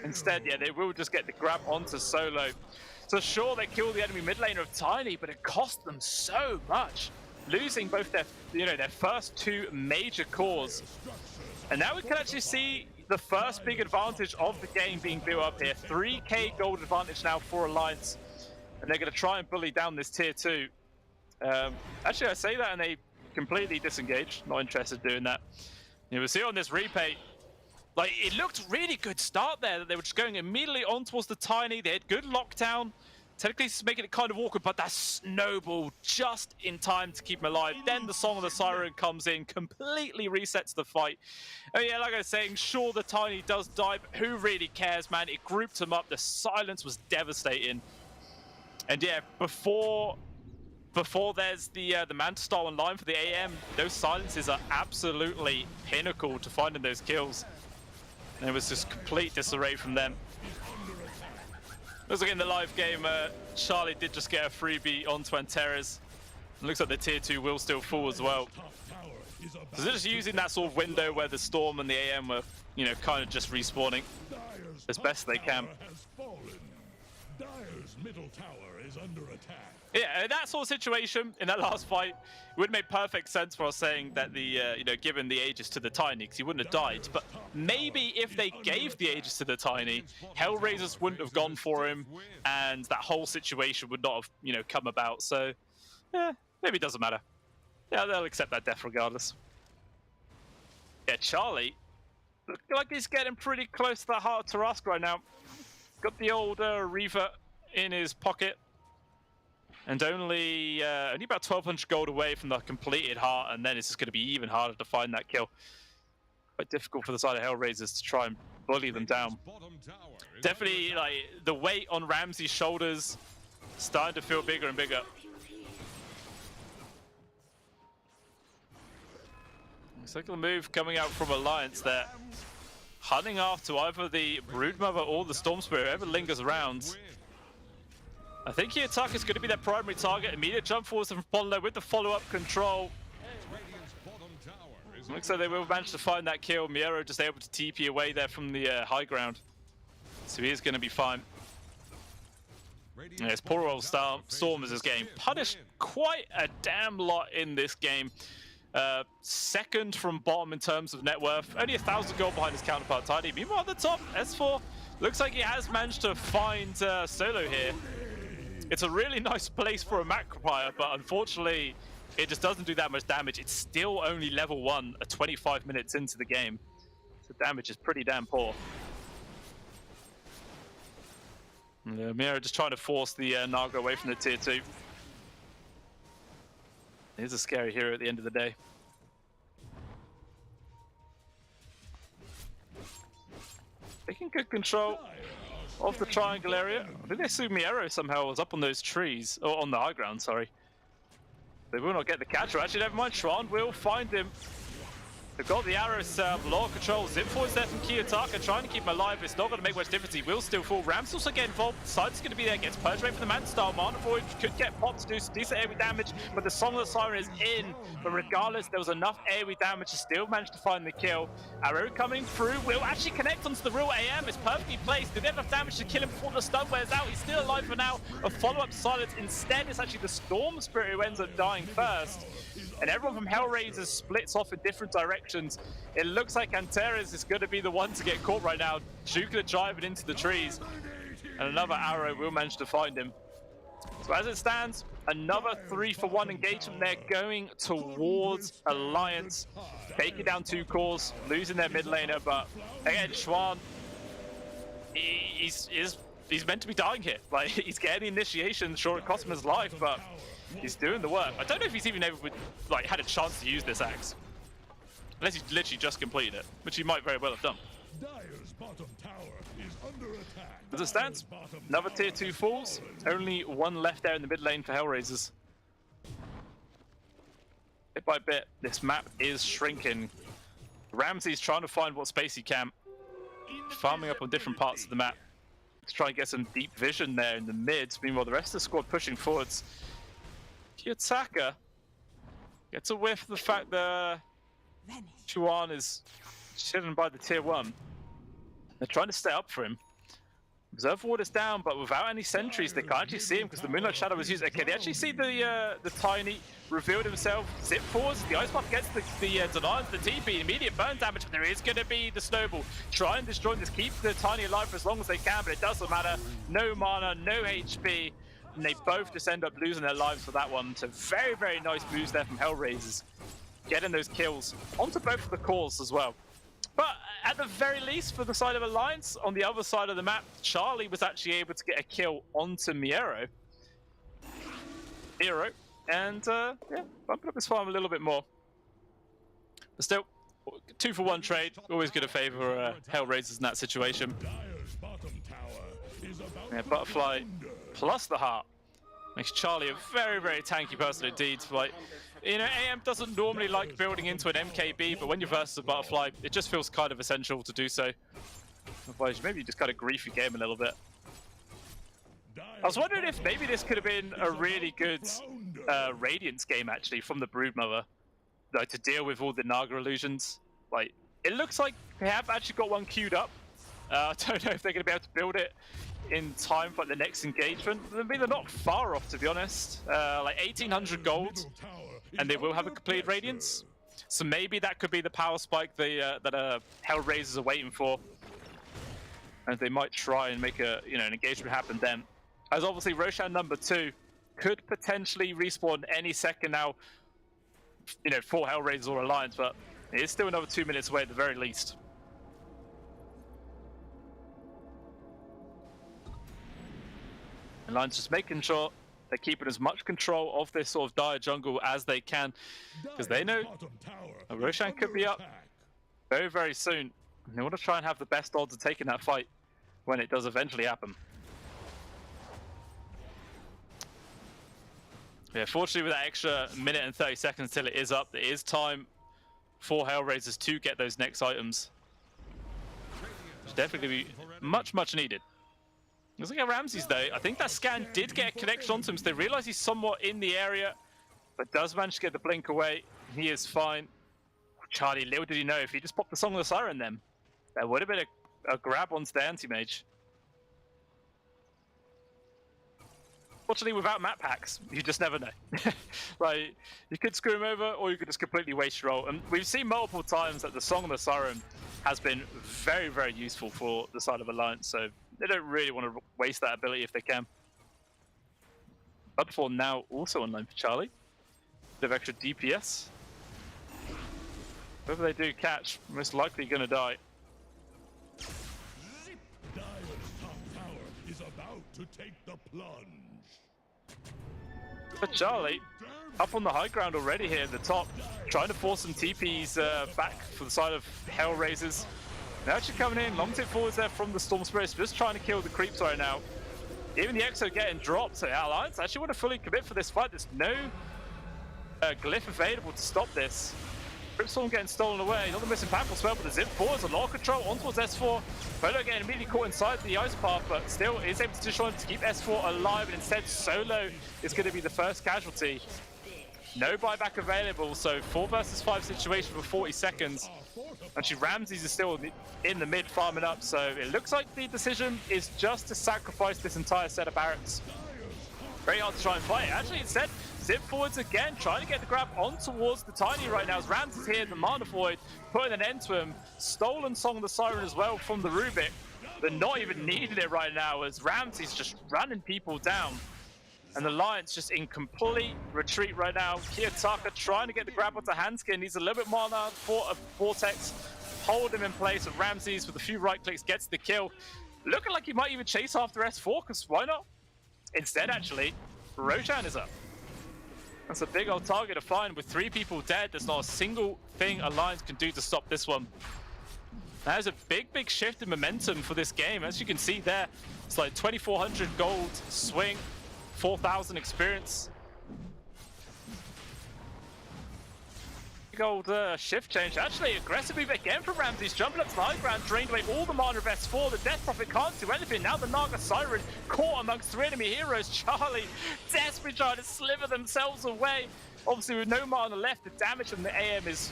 Instead, yeah, they will just get the grab onto Solo. So sure, they kill the enemy mid laner of Tiny, but it cost them so much, losing both their, their first 2 major cores. And now we can actually see the first big advantage of the game being built up here. 3k gold advantage now for Alliance, and they're going to try and bully down this tier 2. Actually, I say that and they completely disengaged. Not interested in doing that. We see on this replay, like, it looked really good start there. That they were just going immediately on towards the Tiny. They had good lockdown. Technically, it's making it kind of awkward, but that snowball just in time to keep him alive. Then the Song of the Siren comes in, completely resets the fight. Oh yeah, like I was saying, sure, the Tiny does die, but who really cares, man? It grouped him up. The silence was devastating. And yeah, before there's the Manta style online for the AM, those silences are absolutely pinnacle to finding those kills. And it was just complete disarray from them. Looks like in the live game, Charlie did just get a freebie onto Antares. Looks like the tier 2 will still fall as well. So they're just using that sort of window where the Storm and the AM were, kind of just respawning as best they can. Dire's middle tower is under attack. Yeah, in that sort of situation, in that last fight, it would make perfect sense for us saying that the, given the Aegis to the Tiny, because he wouldn't have died. But maybe if they gave the Aegis to the Tiny, Hellraisers wouldn't have gone for him, and that whole situation would not have, come about. So, yeah, maybe it doesn't matter. Yeah, they'll accept that death regardless. Yeah, Charlie, looks like he's getting pretty close to the heart of Tarask right now. Got the old Reaver in his pocket. And only about 1,200 gold away from the completed heart, and then it's just going to be even harder to find that kill. Quite difficult for the side of Hellraisers to try and bully them down. Definitely, like, the weight on Ramsey's shoulders starting to feel bigger and bigger. Second move coming out from Alliance there. Hunting after either the Broodmother or the Storm Spirit, whoever lingers around. I think Kiyotaka is going to be their primary target. Immediate jump forwards from Apollo with the follow-up control. Looks like they will manage to find that kill. Miero just able to TP away there from the high ground. So he is going to be fine. Yes, poor old Storm is just getting punished quite a damn lot in this game. Second from bottom in terms of net worth. Only 1,000 gold behind his counterpart Tiny. Meanwhile at the top, S4 looks like he has managed to find Solo here. It's a really nice place for a Macropier, but unfortunately, it just doesn't do that much damage. It's still only level 1 at 25 minutes into the game. So damage is pretty damn poor. Mira just trying to force the Naga away from the tier 2. He's a scary hero at the end of the day. Taking good control. of the triangle area. I think they assume Miero somehow was up on those trees, or on the high ground, sorry. They will not get the catcher. Actually, never mind. Schwan will find him. They've got the arrow set up, lot of control. Zip forwards there from Kiyotaka, trying to keep him alive. It's not going to make much difference. He will still fall. Rams also get involved. Side's going to be there. Gets purged away from the man-style. Mana Void could get popped to do some decent AoE damage, but the Song of the Siren is in. But regardless, there was enough AoE damage to still manage to find the kill. Arrow coming through will actually connect onto the real AM. It's perfectly placed. Did enough damage to kill him before the stun wears out. He's still alive for now. A follow-up silence. Instead, it's actually the Storm Spirit who ends up dying first. And everyone from Hellraiser splits off in different directions. It looks like Antares is going to be the one to get caught right now. Juke driving into the trees. And another arrow will manage to find him. So as it stands, another 3-for-1 engagement there going towards Alliance. Taking down 2 cores, losing their mid laner, but again, Schwan, he's meant to be dying here. Like, he's getting the initiation, sure it cost him his life, but he's doing the work. I don't know if he's even able to, like, had a chance to use this axe. Unless he's literally just completed it, which he might very well have done. Dire's bottom tower is under attack. As it stands, another tier 2 falls. Only one left there in the mid lane for Hellraisers. Bit by bit, this map is shrinking. Ramsey's trying to find what space he can. Farming up on different parts of the map to try and get some deep vision there in the mid. Meanwhile, the rest of the squad pushing forwards. Kiyotaka gets a whiff of the fact that Chuan is chilling by the tier 1. They're trying to stay up for him. Observer ward is down, but without any sentries, they can't actually see him because the Moonlight Shadow was used. Okay, they actually see the Tiny revealed himself. Zip forwards, the Ice Buff gets the denies, the TP, immediate burn damage, but there is going to be the Snowball. Try and destroy this, keep the Tiny alive for as long as they can, but it doesn't matter. No mana, no HP, and they both just end up losing their lives for that one. So very, very nice moves there from Hellraisers. Getting those kills onto both of the cores as well. But at the very least, for the side of Alliance, on the other side of the map, Charlie was actually able to get a kill onto Miero. And yeah, bumping up his farm a little bit more. But still, 2-for-1 trade, always going to favor Hellraisers in that situation. Dire's bottom tower is about Yeah, Butterfly plus the heart makes Charlie a very, very tanky person indeed. Like, you know, AM doesn't normally like building into an MKB, but when you're versus a Butterfly, it just feels kind of essential to do so. Otherwise, maybe you just kind of grief your game a little bit. I was wondering if maybe this could have been a really good Radiance game, actually, from the Broodmother, like, to deal with all the Naga illusions. Like, it looks like they have actually got one queued up. I don't know if they're going to be able to build it in time for the next engagement. I mean, they're not far off, to be honest. Like 1,800 gold, and they will have a complete Radiance. So maybe that could be the power spike that Hellraisers are waiting for, and they might try and make an engagement happen then. As obviously Roshan number 2 could potentially respawn any second now, for Hellraisers or Alliance, but it is still another 2 minutes away at the very least. Alliance just making sure they're keeping as much control of this sort of dire jungle as they can, because they know Roshan could be up very, very soon. They want to try and have the best odds of taking that fight when it does eventually happen. Yeah, fortunately with that extra minute and 30 seconds till it is up, it is time for Hellraisers to get those next items. Which definitely be much, much needed. Looks like at Ramsey's though, I think that scan did get a connection onto him, so they realize he's somewhat in the area, but does manage to get the blink away. He is fine. Charlie, little did he know, if he just popped the Song of the Siren then, there would have been a grab onto the anti-mage. Fortunately, without map packs, you just never know. Like, you could screw him over, or you could just completely waste your roll. And we've seen multiple times that the Song of the Siren has been very, very useful for the side of Alliance, so they don't really want to waste that ability if they can. Bloodfall now also online for Charlie. Bit of extra DPS. Whoever they do catch, most likely going to die. Dire's top tower is about to take the plunge. But Charlie, up on the high ground already here at the top, trying to force some TPs back for the side of Hellraisers. They're actually coming in, long tip forwards there from the Storm Spirits, just trying to kill the creeps right now. Even the Exo getting dropped, so Alliance actually want to fully commit for this fight. There's no glyph available to stop this. Ripstorm getting stolen away, not the missing Pinnacle spell, but the zip forwards, a lot of control on towards S4. Polo getting immediately caught inside the ice path, but still is able to destroy him to keep S4 alive, and instead Solo is going to be the first casualty. No buyback available, so 4 versus 5 situation for 40 seconds. Actually, Ramses is still in the mid farming up, so it looks like the decision is just to sacrifice this entire set of barracks. Very hard to try and fight. Actually, instead, zip forwards again, trying to get the grab on towards the Tiny right now. As Ramses here, the Mana Void, putting an end to him. Stolen Song of the Siren as well from the Rubik. They're not even needing it right now, as Ramses just running people down. And the Lions just in complete retreat right now. Kiyotaka trying to get the grab onto Hanskin. Needs a little bit more now for a Vortex. Hold him in place. And Ramses, with a few right clicks, gets the kill. Looking like he might even chase after S4, because why not? Instead, actually, Ro16 is up. That's a big old target to find. With 3 people dead, there's not a single thing Alliance can do to stop this one. That is a big shift in momentum for this game. As you can see there, it's like 2,400 gold swing. 4,000 experience. Big old shift change. Actually, aggressive move again from Ramses. Jumping up to the high ground, drained away all the mana of S4. The Death Prophet can't do anything. Now the Naga Siren caught amongst 3 enemy heroes. Charlie desperately trying to sliver themselves away. Obviously, with no mana left, the damage from the AM is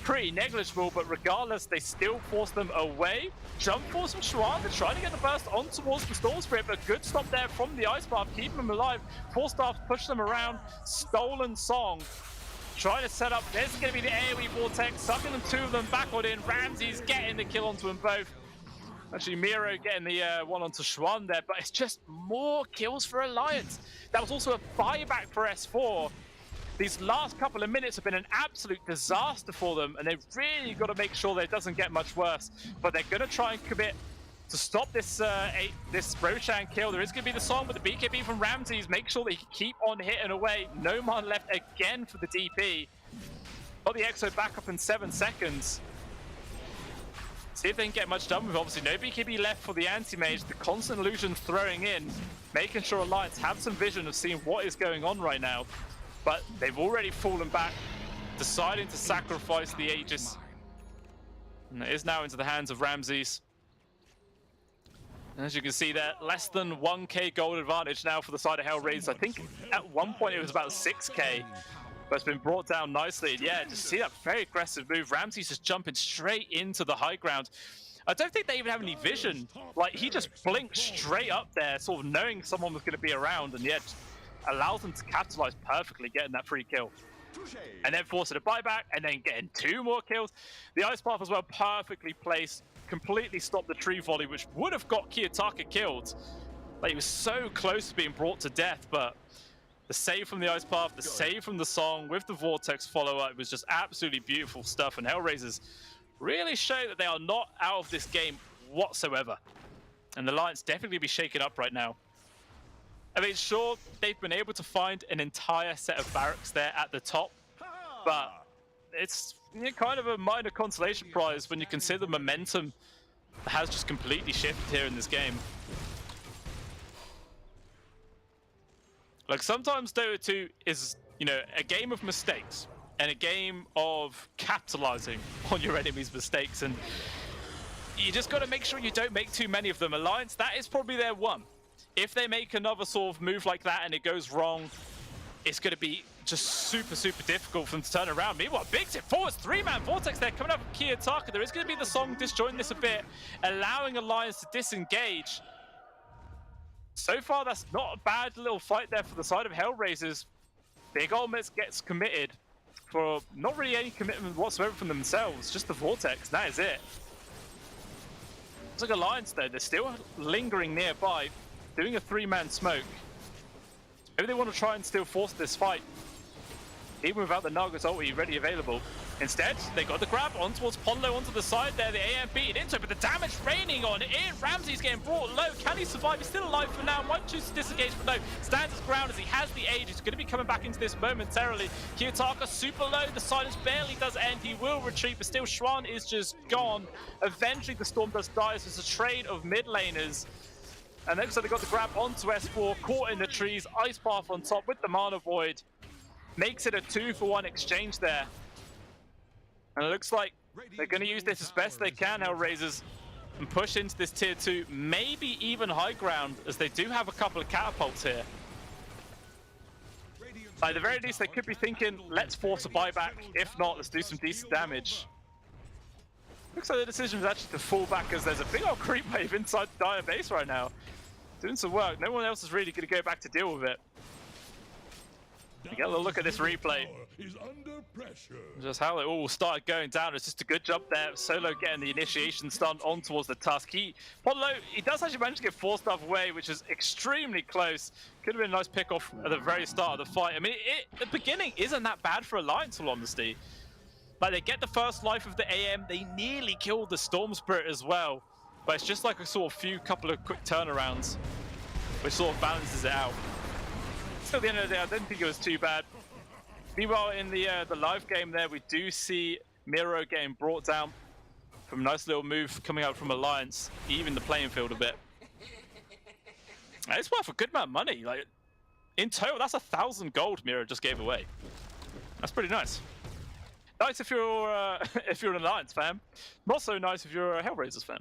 pretty negligible, but regardless, they still force them away. Jump force from Schwan. They're trying to get the burst on towards the Storm Spirit, but good stop there from the Ice Path, keeping them alive. 4 staff push them around. Stolen Song. Trying to set up. There's going to be the AoE Vortex, sucking them 2 of them back on in. Ramses getting the kill onto them both. Actually, Miro getting the one onto Schwan there, but it's just more kills for Alliance. That was also a buyback for S4. These last couple of minutes have been an absolute disaster for them, and they've really got to make sure that it doesn't get much worse. But they're going to try and commit to stop this this Ro16 kill. There is going to be the song with the BKB from Ramses. Make sure that he can keep on hitting away. No man left again for the DP. Got the Exo back up in 7 seconds. See if they can get much done with. Obviously, no BKB left for the anti-mage. The constant illusion throwing in, making sure Alliance have some vision of seeing what is going on right now. But they've already fallen back, deciding to sacrifice the Aegis. And it is now into the hands of Ramses. And as you can see there, less than 1k gold advantage now for the side of Hellraisers. I think at one point it was about 6k, but it's been brought down nicely. And yeah, just see that very aggressive move. Ramses just jumping straight into the high ground. I don't think they even have any vision. Like, he just blinked straight up there, sort of knowing someone was going to be around, and yet allows them to capitalize perfectly, getting that free kill. And then forcing a buyback, and then getting 2 more kills. The Ice Path as well, perfectly placed, completely stopped the tree volley, which would have got Kiyotaka killed. Like, he was so close to being brought to death, but the save from the Ice Path, the save from the song with the Vortex follow-up, it was just absolutely beautiful stuff. And Hellraisers really show that they are not out of this game whatsoever. And the Lions definitely be shaken up right now. I mean, sure, they've been able to find an entire set of barracks there at the top, but it's kind of a minor consolation prize when you consider the momentum that has just completely shifted here in this game. Like, sometimes Dota 2 is, a game of mistakes and a game of capitalizing on your enemy's mistakes, and you just got to make sure you don't make too many of them. Alliance, that is probably their one. If they make another sort of move like that and it goes wrong, it's going to be just super difficult for them to turn around. Meanwhile, big tip forwards, 3-man Vortex there coming up from Kiyotaka. There is going to be the song disjoin this a bit, allowing Alliance to disengage. So far, that's not a bad little fight there for the side of Hellraisers. Big Olmets gets committed for not really any commitment whatsoever from themselves, just the Vortex, that is it. It's like Alliance though, they're still lingering nearby, doing a 3-man smoke. Maybe they want to try and still force this fight. even without the Naga's ulti ready available. Instead, they got the grab on towards Ponlo onto the side there. The AM beat into it, but the damage raining on it. Ramsey's getting brought low. Can he survive? He's still alive for now. Might choose to disengage, but no. Stands his ground as he has the age. He's going to be coming back into this momentarily. Kiyotaka super low. The silence barely does end. He will retreat, but still Schwan is just gone. Eventually, the Storm does die. So it's a trade of mid laners. And looks like they got the grab onto S4, caught in the trees. Ice Path on top with the Mana Void. Makes it a 2-for-1 exchange there. And it looks like they're going to use this as best they can, Hellraisers, and push into this tier 2, maybe even high ground, as they do have a couple of catapults here. At the very least, they could be thinking, let's force a buyback. If not, let's do some decent damage. Looks like the decision is actually to fall back, as there's a big old creep wave inside the Dire base right now. Doing some work. No one else is really going to go back to deal with it. You get a little look at this replay. Is under pressure. Just how it all started going down. It's just a good job there. Solo getting the initiation stun on towards the Tusk. Podlo, he does actually manage to get 4-star away, which is extremely close. Could have been a nice pick off at the very start of the fight. I mean, the beginning isn't that bad for Alliance, in all honesty. Like, they get the first life of the AM. They nearly killed the Storm Spirit as well. But it's just like a sort of couple of quick turnarounds, which sort of balances it out. Still, at the end of the day, I don't think it was too bad. Meanwhile, in the live game there, we do see Miro getting brought down from a nice little move coming out from Alliance, even the playing field a bit. And it's worth a good amount of money. Like, in total, that's 1,000 gold Miro just gave away. That's pretty nice. Nice if you're if you're an Alliance fan. Not so nice if you're a Hellraisers fan.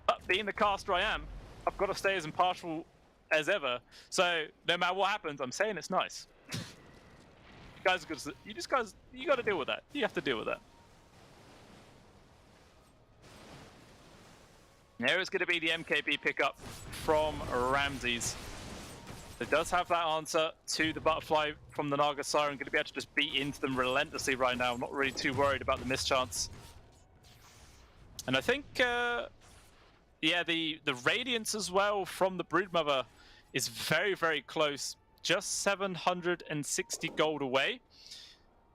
But being the caster I am, I've got to stay as impartial as ever. So no matter what happens, I'm saying it's nice. You guys are good. You got to deal with that. You have to deal with that. There is going to be the MKB pickup from Ramses. It does have that answer to the butterfly from the Naga Siren. Going to be able to just beat into them relentlessly right now. I'm not really too worried about the mischance. And I think, yeah, the Radiance as well from the Broodmother is very, very close. Just 760 gold away.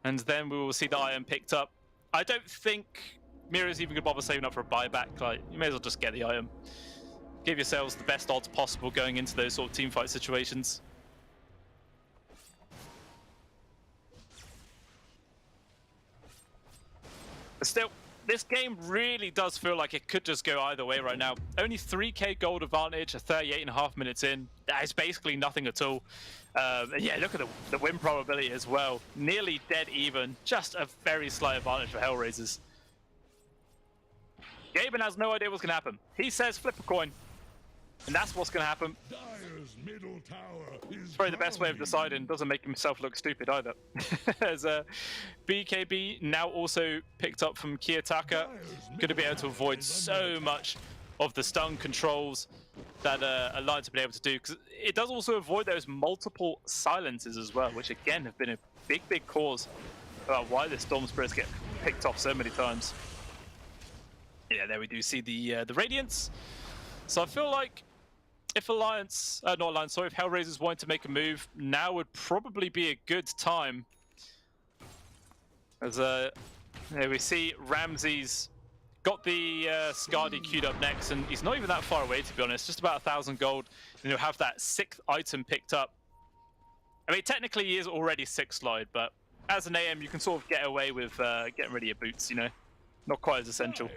And then we will see the iron picked up. I don't think Mira's even going to bother saving up for a buyback. Like, you may as well just get the item. Give yourselves the best odds possible going into those sort of teamfight situations. But still, this game really does feel like it could just go either way right now. Only 3k gold advantage at 38.5 minutes in. That is basically nothing at all. Yeah, look at the win probability as well. Nearly dead even. Just a very slight advantage for Hellraisers. Gaben has no idea what's going to happen. He says flip a coin. And that's what's going to happen. Dire's middle tower is Probably the best way of deciding. Doesn't make himself look stupid either. As BKB now also picked up from Kiyotaka. Going to be able to avoid so much of the stun controls that Alliance have been able to do. Because it does also avoid those multiple silences as well, which again have been a big, big cause about why the Storm Spirits get picked off so many times. Yeah, there we do see the Radiance. So I feel like if Alliance, not Alliance, sorry, if Hellraisers wanted to make a move, now would probably be a good time. As there we see Ramses got the Skadi queued up next, and he's not even that far away, to be honest. Just about 1,000 gold, and he'll have that 6th item picked up. I mean, technically he is already 6th slide, but as an AM, you can sort of get away with getting rid of your boots, you know? Not quite as essential.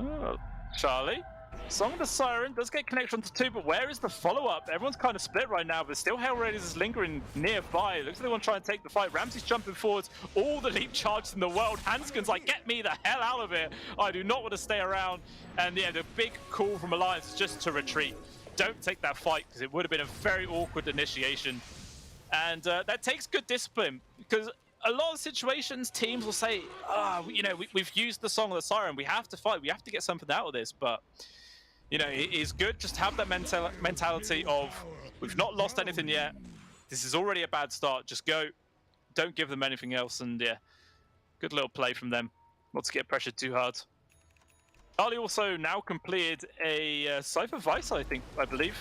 Oh, Charlie. Song of the Siren does get connection to 2, but where is the follow-up? Everyone's kind of split right now, but still Hellraisers is lingering nearby. Looks like they want to try and take the fight. Ramsey's jumping forwards. All the leap charges in the world. Hanskin's like, get me the hell out of here. I do not want to stay around. And yeah, the big call from Alliance is just to retreat. Don't take that fight, because it would have been a very awkward initiation. And that takes good discipline, because a lot of situations, teams will say, you know, we've used the Song of the Siren. We have to fight. We have to get something out of this. But, you know, it is good just to have that mentality of, we've not lost anything yet. This is already a bad start. Just go. Don't give them anything else. And, yeah, good little play from them. Not to get pressured too hard. Ali also now completed a Cypher Vice, I believe.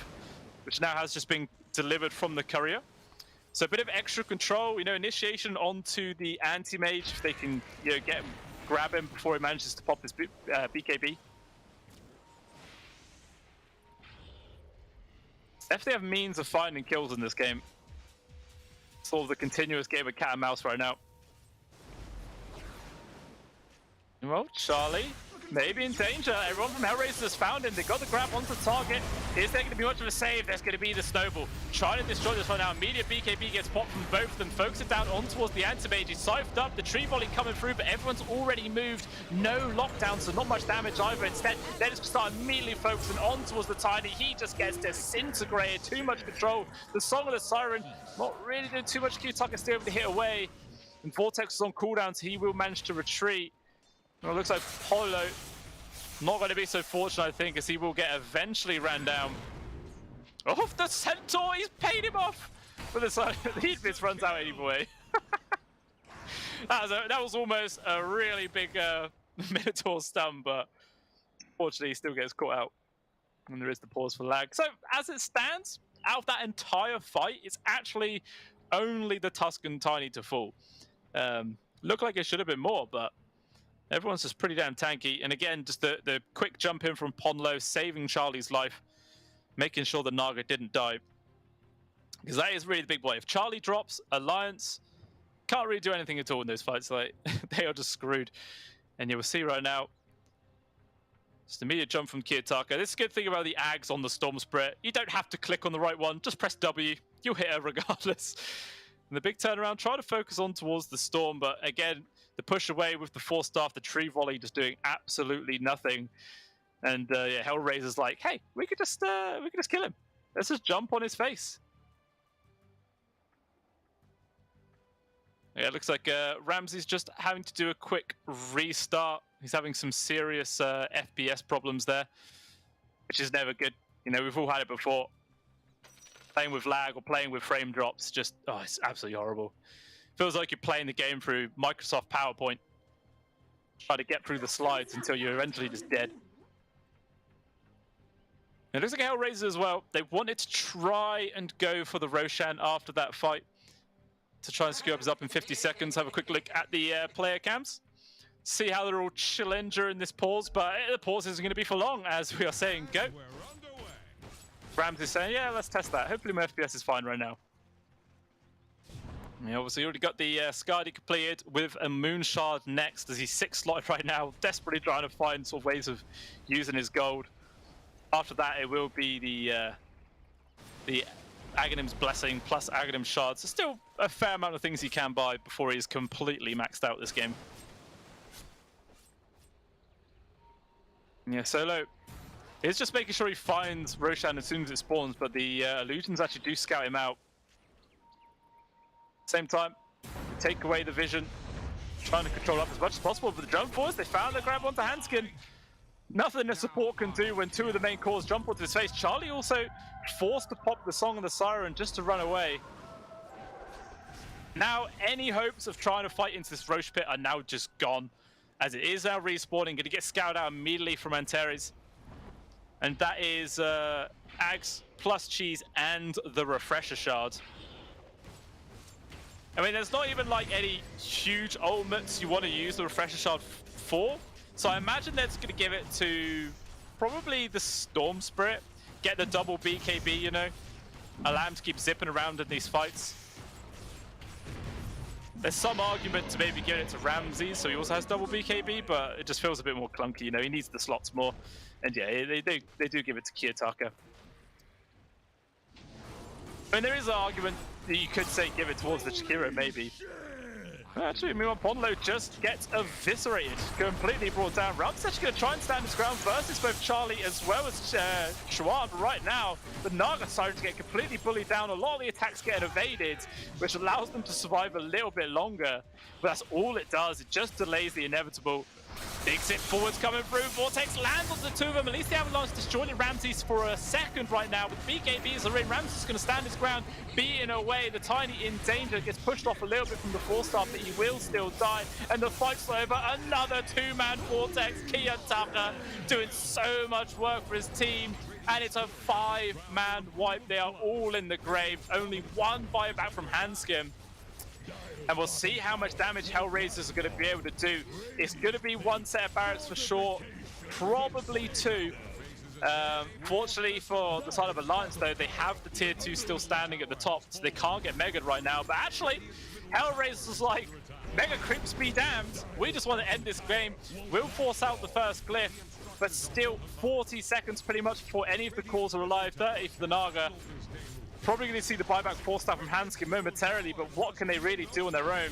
which now has just been delivered from the courier. So a bit of extra control, initiation onto the anti-mage if they can, grab him before he manages to pop his BKB. Definitely have means of finding kills in this game. Sort of the continuous game of cat and mouse right now. Well, Charlie, maybe in danger. Everyone from Hellraiser has found him. They got the grab onto target. Is there going to be much of a save? There's going to be the snowball. Trying to destroy this right now. Immediate BKB gets popped from both of them. Focus it down on towards the anti-mage. He's scythed up. The tree volley coming through, but everyone's already moved. No lockdown, so not much damage either. Instead, they just start immediately focusing on towards the Tiny. He just gets disintegrated. Too much control. The Song of the Siren not really doing too much. Q-Tucker still able to hit away. And Vortex is on cooldown, so he will manage to retreat. Well, it looks like Polo not going to be so fortunate, I think, as he will get eventually ran down. Oh, the Centaur! He's paid him off! But the Heatbits runs out anyway. that was almost a really big Minotaur stun, but fortunately he still gets caught out. And there is the pause for lag. So, as it stands, out of that entire fight, it's actually only the Tuscan Tiny to fall. Looked like it should have been more, but everyone's just pretty damn tanky. And again, just the quick jump in from Ponlo, saving Charlie's life, making sure the Naga didn't die. Because that is really the big boy. If Charlie drops, Alliance can't really do anything at all in those fights. Like, they are just screwed. And you will see right now, just immediate jump from Kiyotaka. This is a good thing about the Ags on the Storm Spirit. You don't have to click on the right one. Just press W. You'll hit her regardless. And the big turnaround, try to focus on towards the Storm, but again, the push away with the Force Staff, the Tree Volley just doing absolutely nothing. And yeah, Hellraiser's like, hey, we could just kill him. Let's just jump on his face. Yeah, it looks like Ramsey's just having to do a quick restart. He's having some serious FPS problems there, which is never good. We've all had it before. Playing with lag or playing with frame drops, just, oh, it's absolutely horrible. Feels like you're playing the game through Microsoft PowerPoint. Try to get through the slides until you're eventually just dead. It looks like Hellraiser as well. They wanted to try and go for the Roshan after that fight to try and secure up in 50 seconds. Have a quick look at the player cams. See how they're all chilling during this pause, but the pause isn't going to be for long, as we are saying go. Rams is saying, yeah, let's test that. Hopefully my FPS is fine right now. Yeah, obviously already got the Skadi completed with a Moon Shard next, as he's 6 slotted right now, desperately trying to find sort of ways of using his gold. After that, it will be the Aghanim's Blessing plus Aghanim's Shards. There's still a fair amount of things he can buy before he's completely maxed out this game. Yeah, Solo is just making sure he finds Roshan as soon as it spawns, but the illusions actually do scout him out. Same time, take away the vision, trying to control up as much as possible for the jump force. They found the grab onto Hanskin. Nothing the support can do when 2 of the main cores jump onto his face. Charlie also forced to pop the Song of the Siren just to run away. Now, any hopes of trying to fight into this Roche pit are now just gone, as it is now respawning, going to get scouted out immediately from Antares. And that is Ags plus Cheese and the Refresher Shard. I mean, there's not even like any huge ultimates you want to use the Refresher Shard for. So I imagine they're just going to give it to probably the Storm Spirit. Get the double BKB, allow him to keep zipping around in these fights. There's some argument to maybe give it to Ramsey, so he also has double BKB, but it just feels a bit more clunky, he needs the slots more. And yeah, they do give it to Kiyotaka. I mean, there is an argument that you could say give it towards the Shakira, maybe. Actually, meanwhile, Ponlo just gets eviscerated, completely brought down. Rum's actually going to try and stand his ground versus both Charlie as well as Chuan. But right now, the Naga Sirens get completely bullied down. A lot of the attacks get evaded, which allows them to survive a little bit longer. But that's all it does. It just delays the inevitable. Big zip forwards coming through. Vortex lands on the 2 of them. At least the Avalanche disjointed Ramses for a second right now. With BKB as the ring, Ramses is going to stand his ground, beating away. The Tiny in danger, gets pushed off a little bit from the Force Staff, but he will still die. And the fight's over. Another 2-man Vortex. Kiyotaka doing so much work for his team. and it's a 5-man wipe. They are all in the grave. Only one buyback from Handskin. And we'll see how much damage Hellraisers are going to be able to do. It's going to be one set of barracks for sure, probably two. Fortunately for the side of Alliance, though, they have the tier 2 still standing at the top, so they can't get megaed right now. But actually, Hellraiser's like, Mega Creeps be damned. We just want to end this game. We'll force out the first glyph, but still 40 seconds pretty much before any of the cores are alive. 30 for the Naga. Probably going to see the buyback forced out from Hanskin momentarily, but what can they really do on their own?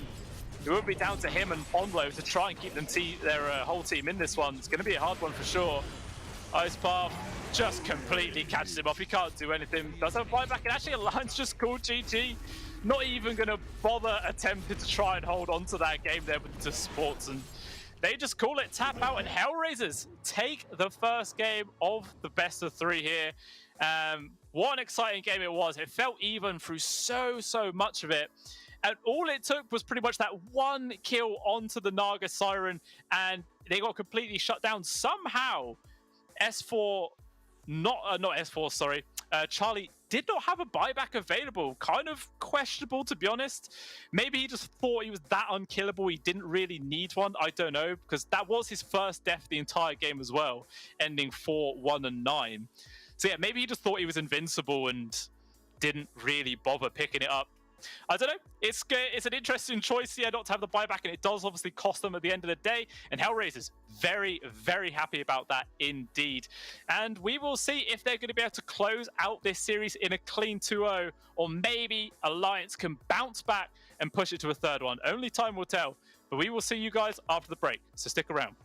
It will be down to him and Pondlo to try and keep them their whole team in this one. It's going to be a hard one for sure. Ice Path just completely catches him off. He can't do anything. Does have a buyback, and actually Alliance just called GG. Not even going to bother attempting to try and hold on to that game there with the Sports, and they just call it tap out, and Hellraisers take the first game of the best of 3 here. What an exciting game it was. It felt even through so much of it. And all it took was pretty much that one kill onto the Naga Siren, and they got completely shut down. Somehow, S4, not S4, sorry, Charlie did not have a buyback available. Kind of questionable, to be honest. Maybe he just thought he was that unkillable. He didn't really need one. I don't know, because that was his first death the entire game as well, ending 4-1-9. So yeah, maybe he just thought he was invincible and didn't really bother picking it up. I don't know. It's an interesting choice here not to have the buyback, and it does obviously cost them at the end of the day. And Hellraisers very happy about that indeed. And we will see if they're going to be able to close out this series in a clean 2-0, or maybe Alliance can bounce back and push it to a third one. Only time will tell. But we will see you guys after the break, so stick around.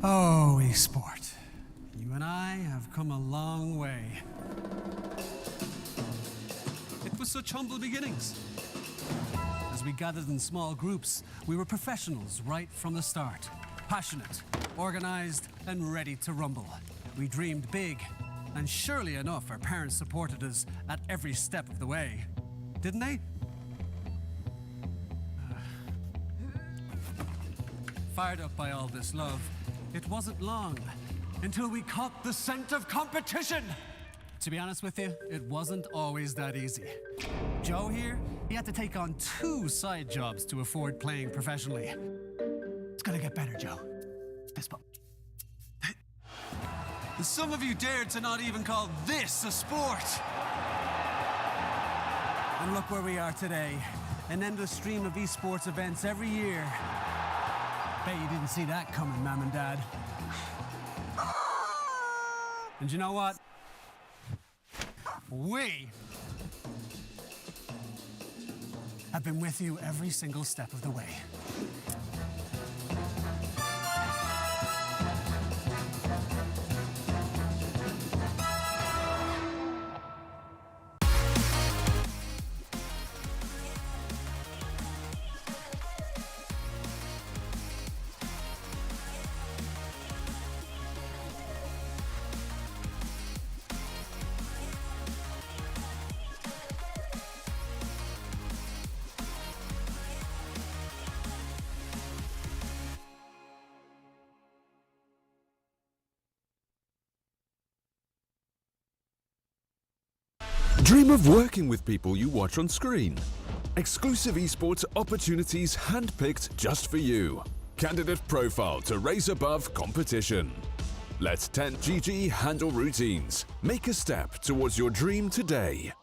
Oh, Esport. You and I have come a long way. It was such humble beginnings. As we gathered in small groups, we were professionals right from the start. Passionate, organized, and ready to rumble. We dreamed big, and surely enough, our parents supported us at every step of the way. Didn't they? Fired up by all this love, it wasn't long until we caught the scent of competition. To be honest with you, it wasn't always that easy. Joe here, he had to take on 2 side jobs to afford playing professionally. It's gonna get better, Joe. Fist bump. Some of you dared to not even call this a sport. And look where we are today. An endless stream of esports events every year. Bet you didn't see that coming, Mom and Dad. And you know what? We have been with you every single step of the way. Dream of working with people you watch on screen. Exclusive esports opportunities handpicked just for you. Candidate profile to raise above competition. Let 10GG handle routines. Make a step towards your dream today.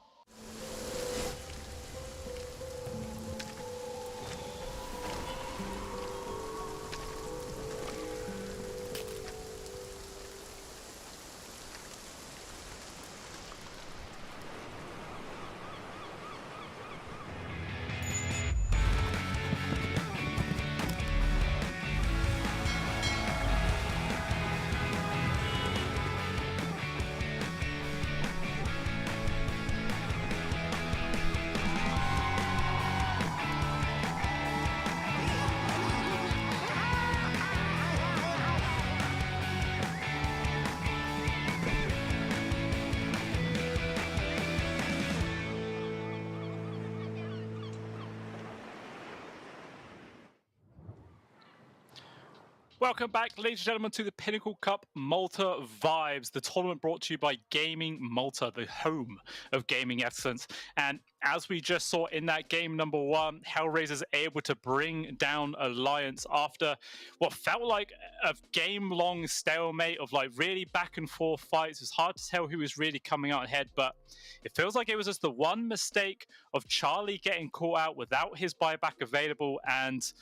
Welcome back, ladies and gentlemen, to the Pinnacle Cup Malta Vibes, the tournament brought to you by Gaming Malta, the home of gaming excellence. And as we just saw in that game number 1, Hellraisers able to bring down Alliance after what felt like a game-long stalemate of like really back and forth fights. It's hard to tell who was really coming out ahead, but it feels like it was just the one mistake of Charlie getting caught out without his buyback available, and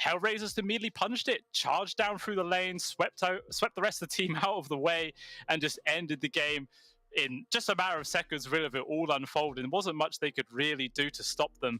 Hellraisers immediately punished it, charged down through the lane, swept the rest of the team out of the way, and just ended the game in just a matter of seconds. Really, of it all unfolded. There wasn't much they could really do to stop them.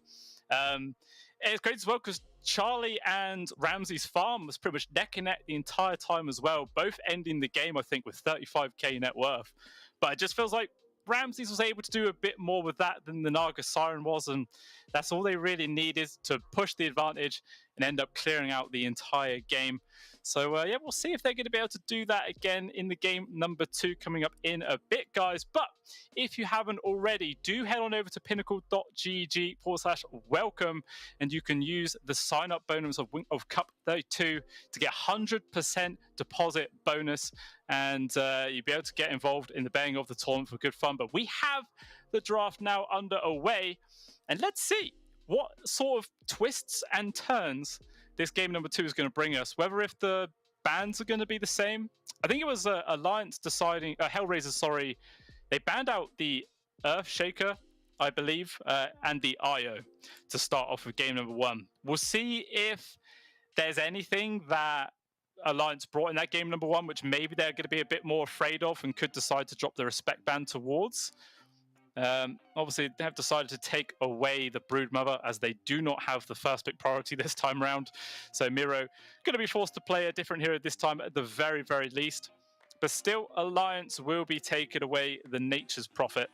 It's great as well because Charlie and Ramsey's farm was pretty much neck and neck the entire time as well, both ending the game, I think, with 35k net worth. But it just feels like Ramses was able to do a bit more with that than the Naga Siren was, and that's all they really needed to push the advantage and end up clearing out the entire game. So yeah, we'll see if they're going to be able to do that again in the game number 2 coming up in a bit, guys. But if you haven't already, do head on over to pinnacle.gg/welcome, and you can use the sign-up bonus of Cup 32 to get 100% deposit bonus, and you'll be able to get involved in the betting of the tournament for good fun. But we have the draft now underway, and let's see what sort of twists and turns this game number 2 is going to bring us. Whether if the bans are going to be the same. I think it was Alliance deciding, Hellraisers, sorry, they banned out the Earthshaker, I believe, and the IO to start off with game number 1. We'll see if there's anything that Alliance brought in that game number 1, which maybe they're going to be a bit more afraid of and could decide to drop the respect ban towards. Obviously, they have decided to take away the Broodmother as they do not have the first pick priority this time round. So Miro going to be forced to play a different hero this time at the very, very least. But still, Alliance will be taking away the Nature's Prophet.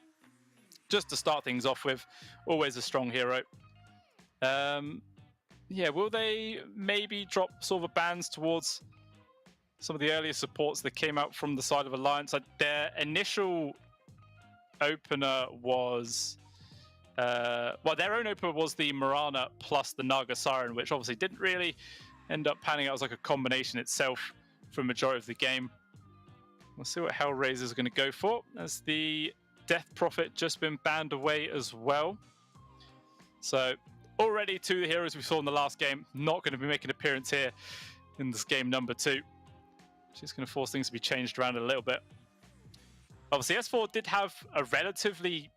Just to start things off with, always a strong hero. Yeah, will they maybe drop sort of bans towards some of the earlier supports that came out from the side of Alliance? Like their initial opener was, well, their own opener was the Mirana plus the Naga Siren, which obviously didn't really end up panning out as like a combination itself for a majority of the game. We'll see what Hellraiser is going to go for, as the Death Prophet just been banned away as well. So already two of the heroes we saw in the last game not going to be making an appearance here in this game number 2. Just going to force things to be changed around a little bit. Obviously, S4 did have a relatively,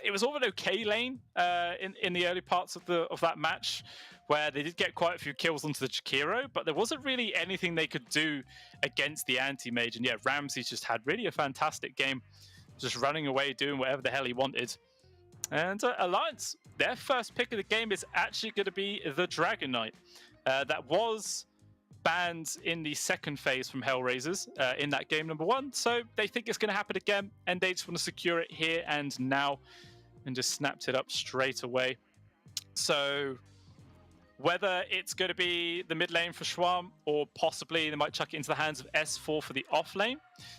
it was all of an okay lane in the early parts of that match, where they did get quite a few kills onto the Jakiro, but there wasn't really anything they could do against the anti-mage. And yeah, Ramsey just had really a fantastic game, just running away, doing whatever the hell he wanted. And Alliance, their first pick of the game is actually going to be the Dragon Knight. That was banned in the second phase from Hellraisers in that game number 1. So they think it's going to happen again, and they just want to secure it here and now, and just snapped it up straight away. So whether it's going to be the mid lane for Schwarm, or possibly they might chuck it into the hands of S4 for the off lane,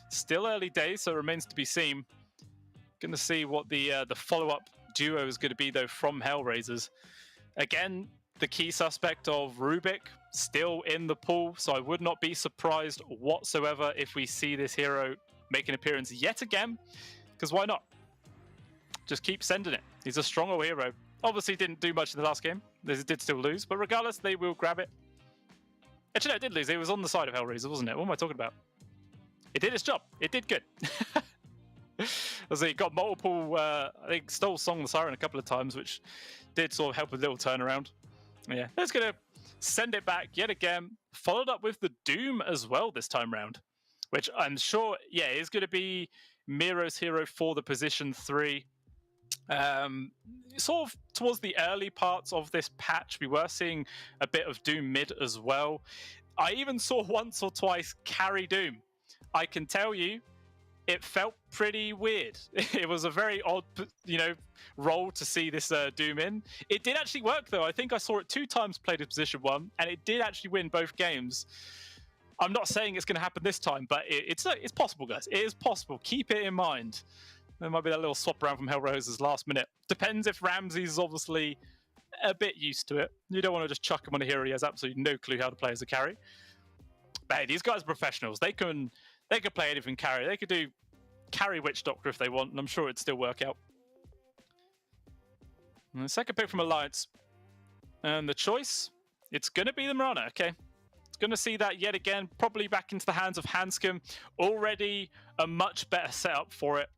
still early days, so it remains to be seen. Going to see what the follow-up duo is going to be, though, from Hellraisers. Again, the key suspect of Rubik still in the pool, so I would not be surprised whatsoever if we see this hero make an appearance yet again, because why not? Just keep sending it. He's a stronger hero. Obviously didn't do much in the last game. They did still lose, but regardless, they will grab it. Actually, no, it did lose. It was on the side of Hellraiser, wasn't it? What am I talking about? It did its job. It did good. As he got multiple, I think stole Song the Siren a couple of times, which did sort of help a little turnaround. Yeah, it's going to send it back yet again, followed up with the Doom as well this time round, which I'm sure, yeah, is going to be Miro's hero for the position 3. Sort of towards the early parts of this patch, we were seeing a bit of Doom mid as well. I even saw once or twice carry Doom. I can tell you, it felt pretty weird. It was a very odd, role to see this Doom in. It did actually work, though. I think I saw it 2 times played as position 1, and it did actually win both games. I'm not saying it's going to happen this time, but it's possible, guys. It is possible. Keep it in mind. There might be that little swap around from Hellraiser's last minute. Depends if Ramsey's obviously a bit used to it. You don't want to just chuck him on a hero he has absolutely no clue how to play as a carry. But hey, these guys are professionals. They can play anything carry. They could do carry Witch Doctor if they want, and I'm sure it'd still work out. And the second pick from Alliance. And the choice, it's going to be the Mirana, okay? It's going to see that yet again, probably back into the hands of Hanscom. Already a much better setup for it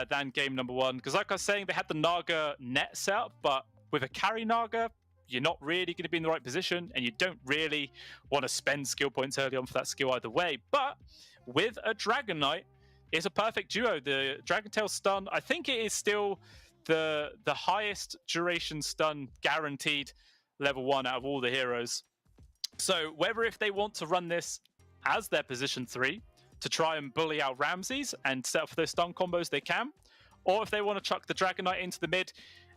than game number 1. Because like I was saying, they had the Naga net setup, but with a carry Naga, you're not really going to be in the right position, and you don't really want to spend skill points early on for that skill either way. But with a Dragon Knight, it's a perfect duo. The Dragon Tail stun, I think it is still the highest duration stun guaranteed level 1 out of all the heroes. So whether if they want to run this as their position 3 to try and bully out Ramses and set up for those stun combos, they can. Or if they want to chuck the Dragon Knight into the mid,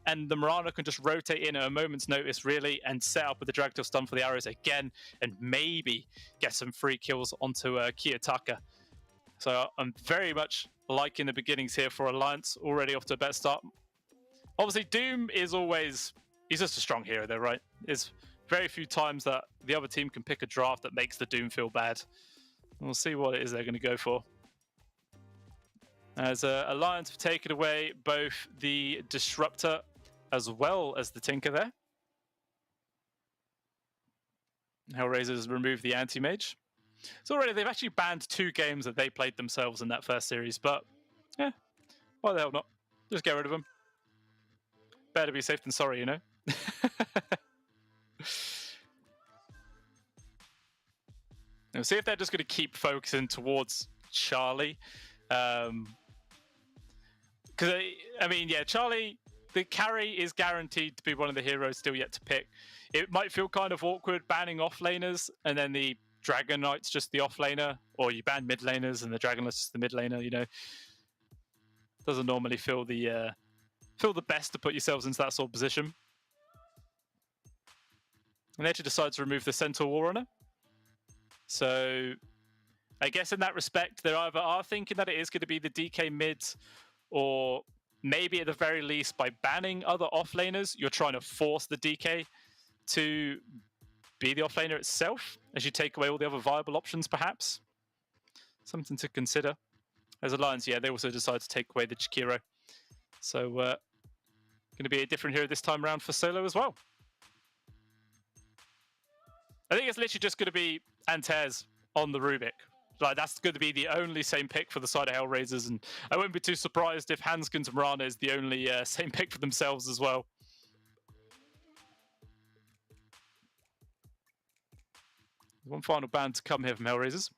and the Mirana can just rotate in at a moment's notice, really, and set up with the Dragon Tail stun for the arrows again, and maybe get some free kills onto Kiyotaka. So I'm very much liking the beginnings here for Alliance, already off to a better start. Obviously, Doom is always, he's just a strong hero though, right? There's very few times that the other team can pick a draft that makes the Doom feel bad. We'll see what it is they're going to go for. As Alliance have taken away both the Disruptor as well as the Tinker there. Hellraisers removed the Anti-Mage. So already they've actually banned 2 games that they played themselves in that first series, but yeah, why the hell not? Just get rid of them. Better be safe than sorry, you know? Now, see if they're just going to keep focusing towards Charlie. Because Because, I mean, yeah, Charlie, the carry is guaranteed to be one of the heroes still yet to pick. It might feel kind of awkward banning off laners and then the Dragon Knight's just the off laner, or you ban mid laners and the Dragon Knight's just the mid laner, you know. Doesn't normally feel the best to put yourselves into that sort of position. And they actually decide to remove the Centaur Warrunner. So I guess in that respect, they either are thinking that it is going to be the DK mid, or maybe at the very least by banning other offlaners, you're trying to force the DK to be the offlaner itself as you take away all the other viable options, perhaps. Something to consider. As Alliance, yeah, they also decide to take away the Chikiro. So going to be a different hero this time around for solo as well. I think it's literally just going to be Antez on the Rubik. Like, that's going to be the only same pick for the side of Hellraisers, and I wouldn't be too surprised if Hanskin and Mirana is the only same pick for themselves as well. One final ban to come here from Hellraisers.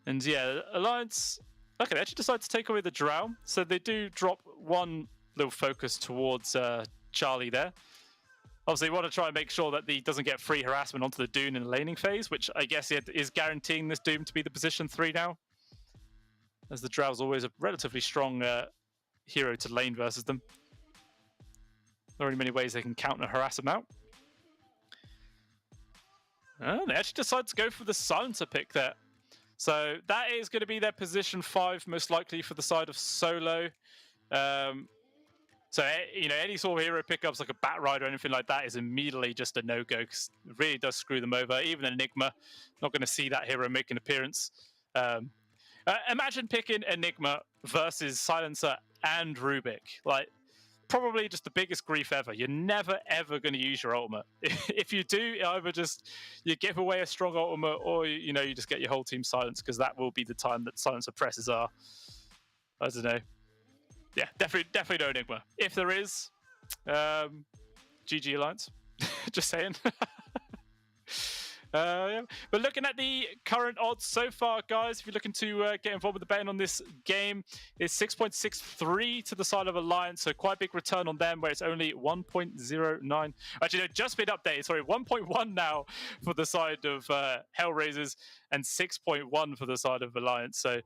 And yeah, Alliance, okay, they actually decide to take away the Drow, so they do drop one little focus towards Charlie there. Obviously, you want to try and make sure that he doesn't get free harassment onto the Dune in the laning phase, which I guess is guaranteeing this Doom to be the position 3 now. As the Drow's always a relatively strong hero to lane versus them. There are many ways they can counter harass them out. They actually decide to go for the Silencer pick there. So that is going to be their position 5, most likely for the side of solo. So, you know, any sort of hero pickups like a Bat Rider or anything like that is immediately just a no-go, because it really does screw them over. Even Enigma, not going to see that hero make an appearance. Imagine picking Enigma versus Silencer and Rubik. Like, probably just the biggest grief ever. You're never, ever going to use your ultimate. If you do, either just you give away a strong ultimate, or, you know, you just get your whole team silenced, because that will be the time that Silencer presses are. I don't know. Yeah, definitely no Enigma. If there is, GG Alliance. Just saying. Yeah. But looking at the current odds so far, guys, if you're looking to get involved with the betting on this game, it's 6.63 to the side of Alliance, so quite a big return on them, where it's only 1.09. Actually, no, just been updated. Sorry, 1.1 now for the side of Hellraisers, and 6.1 for the side of Alliance. So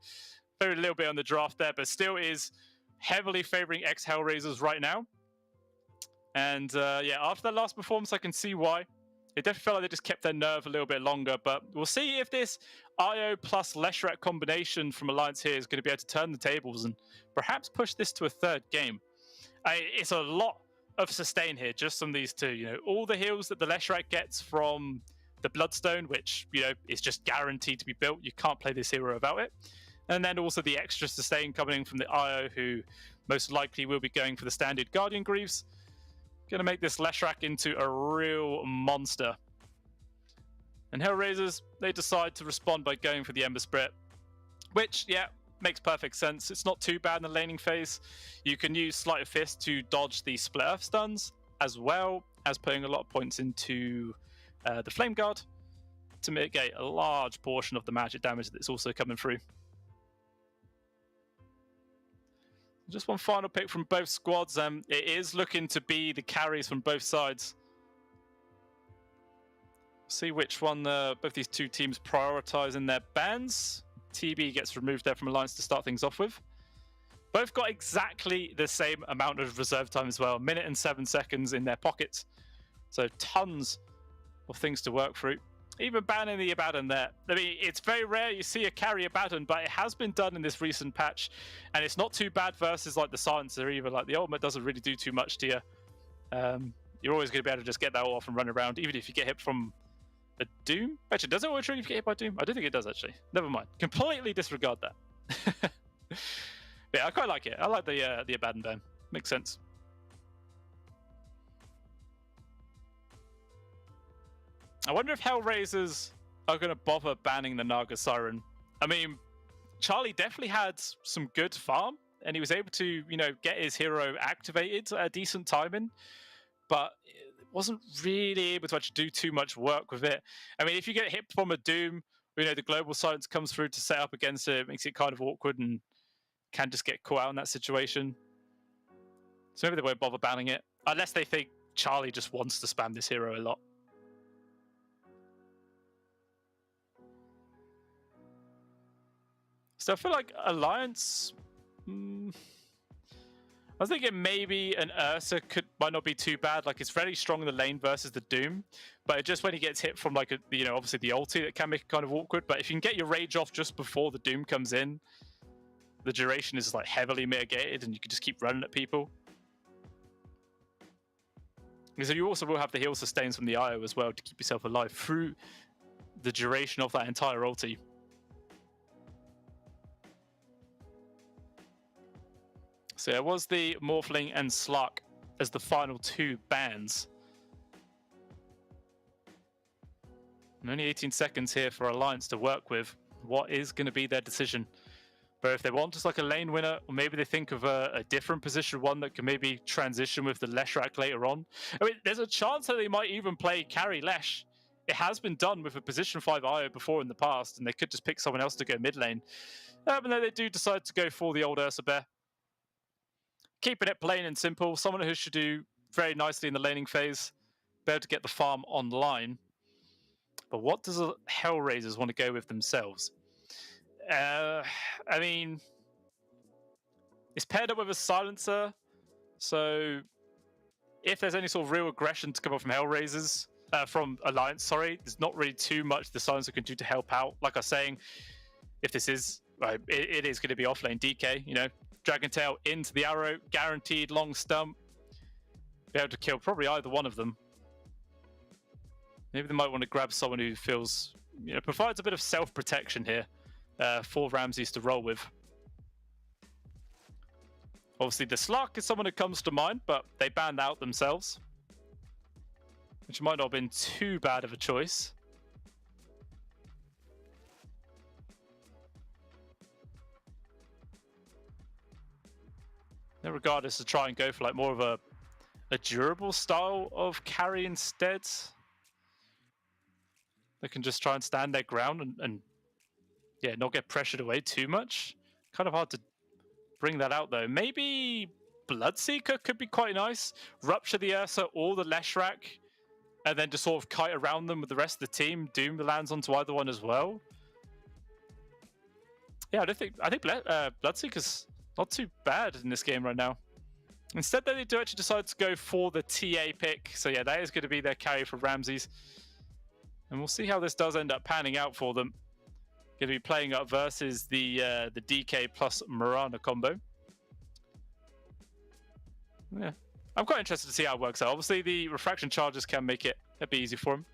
very little bit on the draft there, but still is heavily favoring ex-Hellraisers right now. And yeah, after that last performance, I can see why. It definitely felt like they just kept their nerve a little bit longer, but we'll see if this IO plus Leshrac combination from Alliance here is going to be able to turn the tables and perhaps push this to a third game. It's a lot of sustain here just from these two. You know, all the heals that the Leshrac gets from the Bloodstone, which, you know, is just guaranteed to be built. You can't play this hero without it. And then also the extra sustain coming from the IO, who most likely will be going for the standard Guardian Greaves. Going to make this Leshrac into a real monster. And Hellraisers, they decide to respond by going for the Ember Spirit, which, yeah, makes perfect sense. It's not too bad in the laning phase. You can use Sleight of Fist to dodge the Split Earth stuns, as well as putting a lot of points into the Flame Guard to mitigate a large portion of the magic damage that's also coming through. Just one final pick from both squads. It is looking to be the carries from both sides. See which one both these two teams prioritize in their bans. TB gets removed there from Alliance to start things off with. Both got exactly the same amount of reserve time as well. 1 minute and 7 seconds in their pockets. So tons of things to work through. Even banning the Abaddon there. I mean, it's very rare you see a carry Abaddon, but it has been done in this recent patch, and it's not too bad versus like the Silencer either. Like, the ultimate doesn't really do too much to you. You're always going to be able to just get that all off and run around, even if you get hit from a Doom. Actually, does it always trigger if you get hit by Doom? I don't think it does, actually. Never mind. Completely disregard that. Yeah, I quite like it. I like the Abaddon ban. Makes sense. I wonder if Hellraisers are going to bother banning the Naga Siren. I mean, Charlie definitely had some good farm, and he was able to, you know, get his hero activated at a decent timing, but wasn't really able to actually do too much work with it. I mean, if you get hit from a Doom, you know, the global silence comes through to set up against it, it makes it kind of awkward and can just get caught out in that situation. So maybe they won't bother banning it, unless they think Charlie just wants to spam this hero a lot. So I feel like Alliance... I was thinking maybe an Ursa might not be too bad. Like, it's very strong in the lane versus the Doom, but just when he gets hit from, like, obviously the ulti, that can make it kind of awkward. But if you can get your rage off just before the Doom comes in, the duration is, like, heavily mitigated, and you can just keep running at people. So you also will have the heal sustains from the IO as well to keep yourself alive through the duration of that entire ulti. So it was the Morphling and Slark as the final two bans. And only 18 seconds here for Alliance to work with. What is going to be their decision? But if they want just like a lane winner, or maybe they think of a different position one that can maybe transition with the Leshrac later on. I mean, there's a chance that they might even play carry Lesh. It has been done with a position 5 IO before in the past, and they could just pick someone else to go mid lane. But then they do decide to go for the old Ursa Bear. Keeping it plain and simple, someone who should do very nicely in the laning phase, be able to get the farm online. But what does the Hellraisers want to go with themselves? I mean, it's paired up with a Silencer, so if there's any sort of real aggression to come up from Hellraisers, from Alliance, sorry, there's not really too much the Silencer can do to help out. Like I was saying, if this is, right, it is going to be offlane DK, Dragon Tail into the arrow, guaranteed long stump. Be able to kill probably either one of them. Maybe they might want to grab someone who feels, provides a bit of self-protection here for Ramses to roll with. Obviously, the Slark is someone that comes to mind, but they banned out themselves, which might not have been too bad of a choice. Regardless, to try and go for like more of a durable style of carry instead. They can just try and stand their ground and yeah, not get pressured away too much. Kind of hard to bring that out though. Maybe Bloodseeker could be quite nice. Rupture the Ursa or the Leshrac, and then just sort of kite around them with the rest of the team. Doom lands onto either one as well. Yeah, I think Bloodseeker's not too bad in this game right now. Instead, they do actually decide to go for the TA pick. So yeah, that is going to be their carry for Ramses. And we'll see how this does end up panning out for them. Going to be playing up versus the DK plus Mirana combo. Yeah, I'm quite interested to see how it works out. Obviously, the refraction charges can make it a bit easy for him.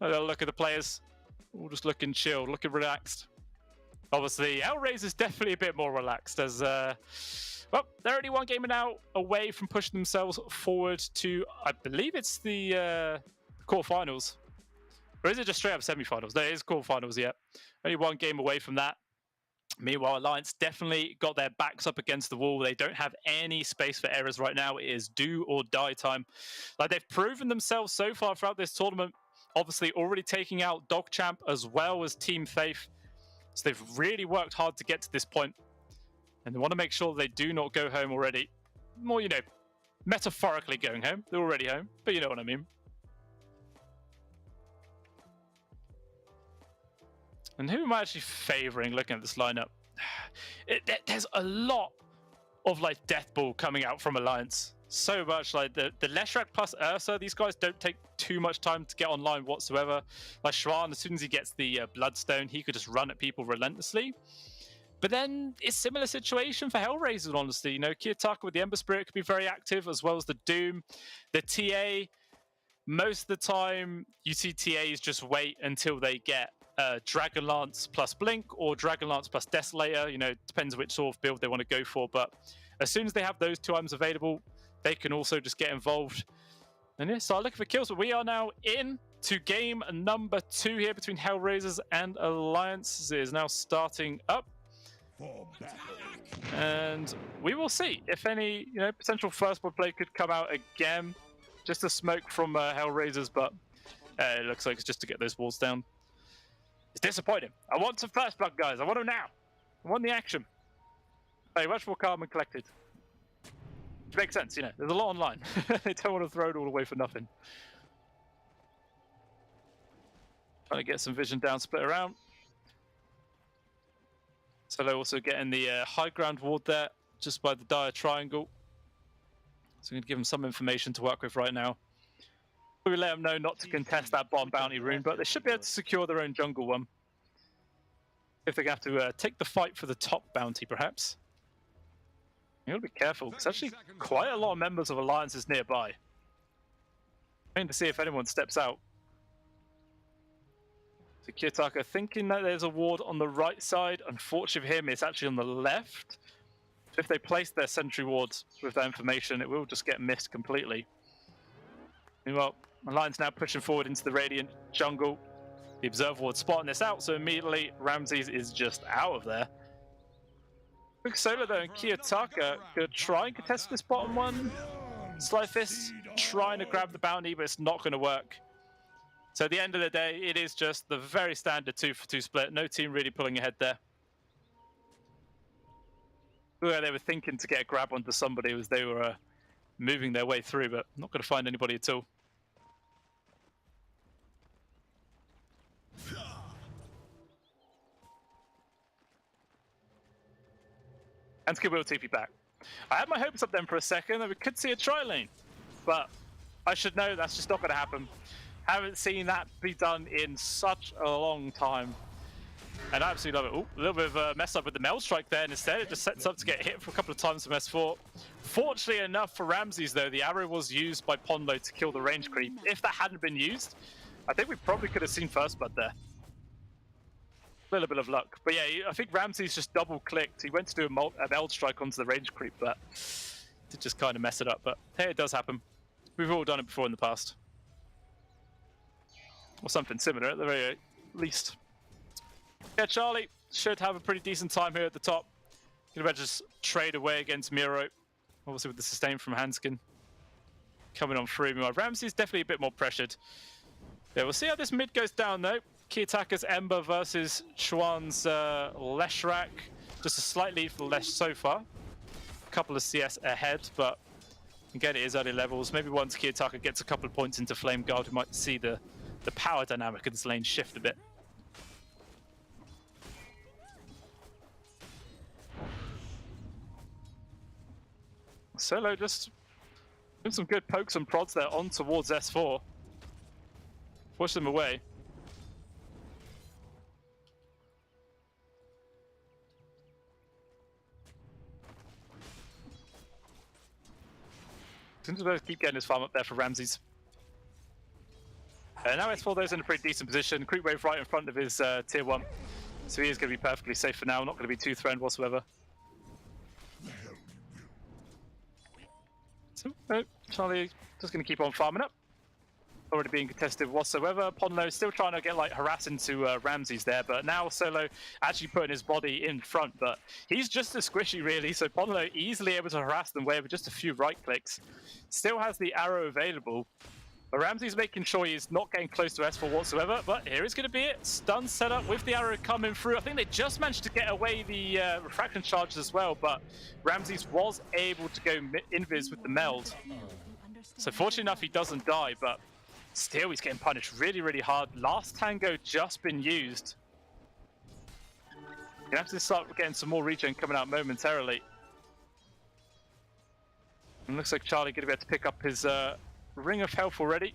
Look at the players, all just looking chill, looking relaxed. Obviously, Hellraiser is definitely a bit more relaxed as, well, they're only one game now away from pushing themselves forward to, I believe it's the quarterfinals. Or is it just straight up semifinals? No, it is quarterfinals, yeah. Only one game away from that. Meanwhile, Alliance definitely got their backs up against the wall. They don't have any space for errors right now. It is do or die time. Like, they've proven themselves so far throughout this tournament. Obviously, already taking out DogChamp as well as Team Faith. So they've really worked hard to get to this point. And they want to make sure they do not go home already. More, metaphorically going home. They're already home, but you know what I mean. And who am I actually favoring looking at this lineup? There's a lot of like death ball coming out from Alliance. So much like the Leshrac plus Ursa, these guys don't take too much time to get online whatsoever. Like Schwan, as soon as he gets the Bloodstone, he could just run at people relentlessly. But then it's a similar situation for Hellraiser, honestly. Kiyotaka with the Ember Spirit could be very active, as well as the Doom. The TA, most of the time, you see TAs just wait until they get Dragonlance plus Blink or Dragonlance plus Desolator. Depends which sort of build they want to go for. But as soon as they have those two items available, they can also just get involved. And yeah, so I'm looking for kills. But we are now in to game number 2 here between Hellraisers and Alliance. It is now starting up. And we will see if any potential first blood play could come out again. Just a smoke from Hellraisers, but it looks like it's just to get those walls down. It's disappointing. I want some first blood, guys. I want them now. I want the action. Very much more calm and collected. Which makes sense, you know. There's a lot online. They don't want to throw it all away for nothing. Trying to get some vision down, split around. Solo also getting the high ground ward there, just by the dire triangle. So I'm going to give them some information to work with right now. We let them know not to contest that bottom bounty rune, but they should be able to secure their own jungle one. If they have to take the fight for the top bounty, perhaps. You gotta be careful. There's actually quite a lot of members of alliances nearby. Trying to see if anyone steps out. So Kiyotaka thinking that there's a ward on the right side. Unfortunately for him, it's actually on the left. So if they place their sentry wards with that information, it will just get missed completely. Meanwhile, Alliance now pushing forward into the Radiant jungle. The Observe ward spotting this out, so immediately Ramses is just out of there. Quick Solo though, and Kiyotaka gonna try and contest this bottom one. Sly Fist trying to grab the bounty, but it's not gonna work. So at the end of the day, it is just the very standard 2-for-2 split. No team really pulling ahead there. Where they were thinking to get a grab onto somebody as they were moving their way through, but not going to find anybody at all. And Skip will TP back. I had my hopes up then for a second that we could see a tri-lane, but I should know that's just not going to happen. Haven't seen that be done in such a long time. And I absolutely love it. Oh, a little bit of a mess up with the Meld Strike there, and instead it just sets up to get hit for a couple of times from S4. Fortunately enough for Ramses though, the arrow was used by Ponlo to kill the range creep. If that hadn't been used, I think we probably could have seen First Blood there. A little bit of luck. But yeah, I think Ramses just double clicked. He went to do a Meld Strike onto the range creep, but did just kind of mess it up. But hey, it does happen. We've all done it before in the past. Or something similar at the very least. Yeah, Charlie should have a pretty decent time here at the top. Gonna better just trade away against Miro. Obviously with the sustain from Hanskin coming on through. Meanwhile, Ramsey's definitely a bit more pressured. Yeah, we'll see how this mid goes down though. Kiyotaka's Ember versus Chuan's Leshrak. Just a slight lead for Lesh so far. A couple of CS ahead, but again, it is early levels. Maybe once Kiyotaka gets a couple of points into Flame Guard, we might see the power dynamic of this lane shift a bit. Solo just doing some good pokes and prods there on towards S4. Push them away. Seems to keep getting his farm up there for Ramses. Now S4 though is in a pretty decent position. Creep wave right in front of his tier 1. So he is going to be perfectly safe for now. Not going to be too threatened whatsoever. So, Charlie just going to keep on farming up. Already being contested whatsoever. Ponlo still trying to get like harass into Ramses there, but now Solo actually putting his body in front, but he's just as squishy really, so Ponlo easily able to harass them away with just a few right clicks. Still has the arrow available, but Ramses making sure he's not getting close to S4 whatsoever, but here is going to be it. Stun set up with the arrow coming through. I think they just managed to get away the refraction charges as well, but Ramses was able to go invis with the meld. So fortunately enough, he doesn't die, but still he's getting punished really, really hard. Last Tango just been used. Gonna have to start getting some more regen coming out momentarily. And looks like Charlie gonna be able to pick up his Ring of Health already.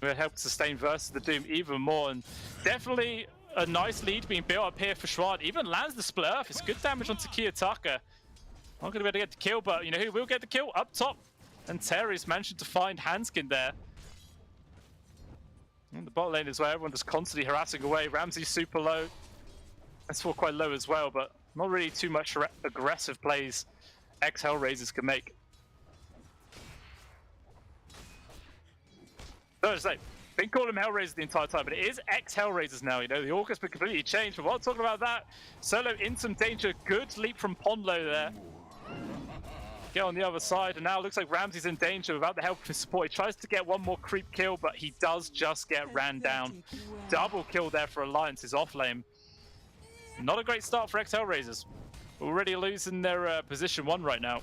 Will help sustain versus the Doom even more, and definitely a nice lead being built up here for Schwad. Even lands the split earth. It's good damage onto Kiyotaka. Not gonna be able to get the kill, but you know who will get the kill? Up top. And Terry's managed to find Hanskin there. And the bot lane is where everyone just constantly harassing away. Ramsey's super low. S4 quite low as well, but not really too much aggressive plays ex-Hellraisers can make. So it's like, been calling them Hellraisers the entire time, but it is ex-Hellraisers now, you know, the orc's been completely changed. But while talking about that, Solo in some danger. Good leap from Ponlo there. Get on the other side, and now it looks like Ramsey's in danger without the help of his support. He tries to get one more creep kill, but he does just get ran down. Double kill there for Alliance's off lane. Not a great start for ex-Hellraisers. already losing their position 1 right now.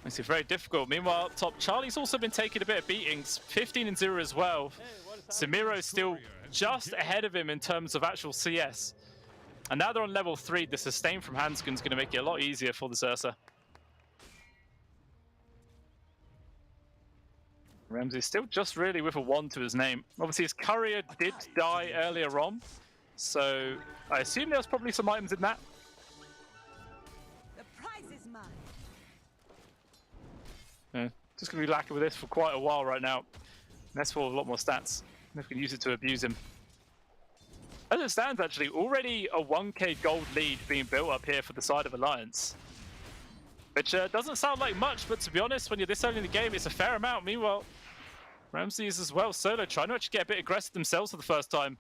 Makes it very difficult. Meanwhile, up top, Charlie's also been taking a bit of beatings. 15-0 as well. Samiro's still just ahead of him in terms of actual CS. And now they're on level 3. The sustain from Hanskin's going to make it a lot easier for the Zersa. Ramsey's still just really with a 1 to his name. Obviously, his courier did die earlier on. So I assume there's probably some items in that. The prize is mine. Yeah, just going to be lacking with this for quite a while right now. That's for a lot more stats. If we can use it to abuse him. As it stands, actually, already a 1k gold lead being built up here for the side of Alliance. Which doesn't sound like much, but to be honest, when you're this early in the game, it's a fair amount. Meanwhile, Ramsey is as well solo, trying to actually get a bit aggressive themselves for the first time.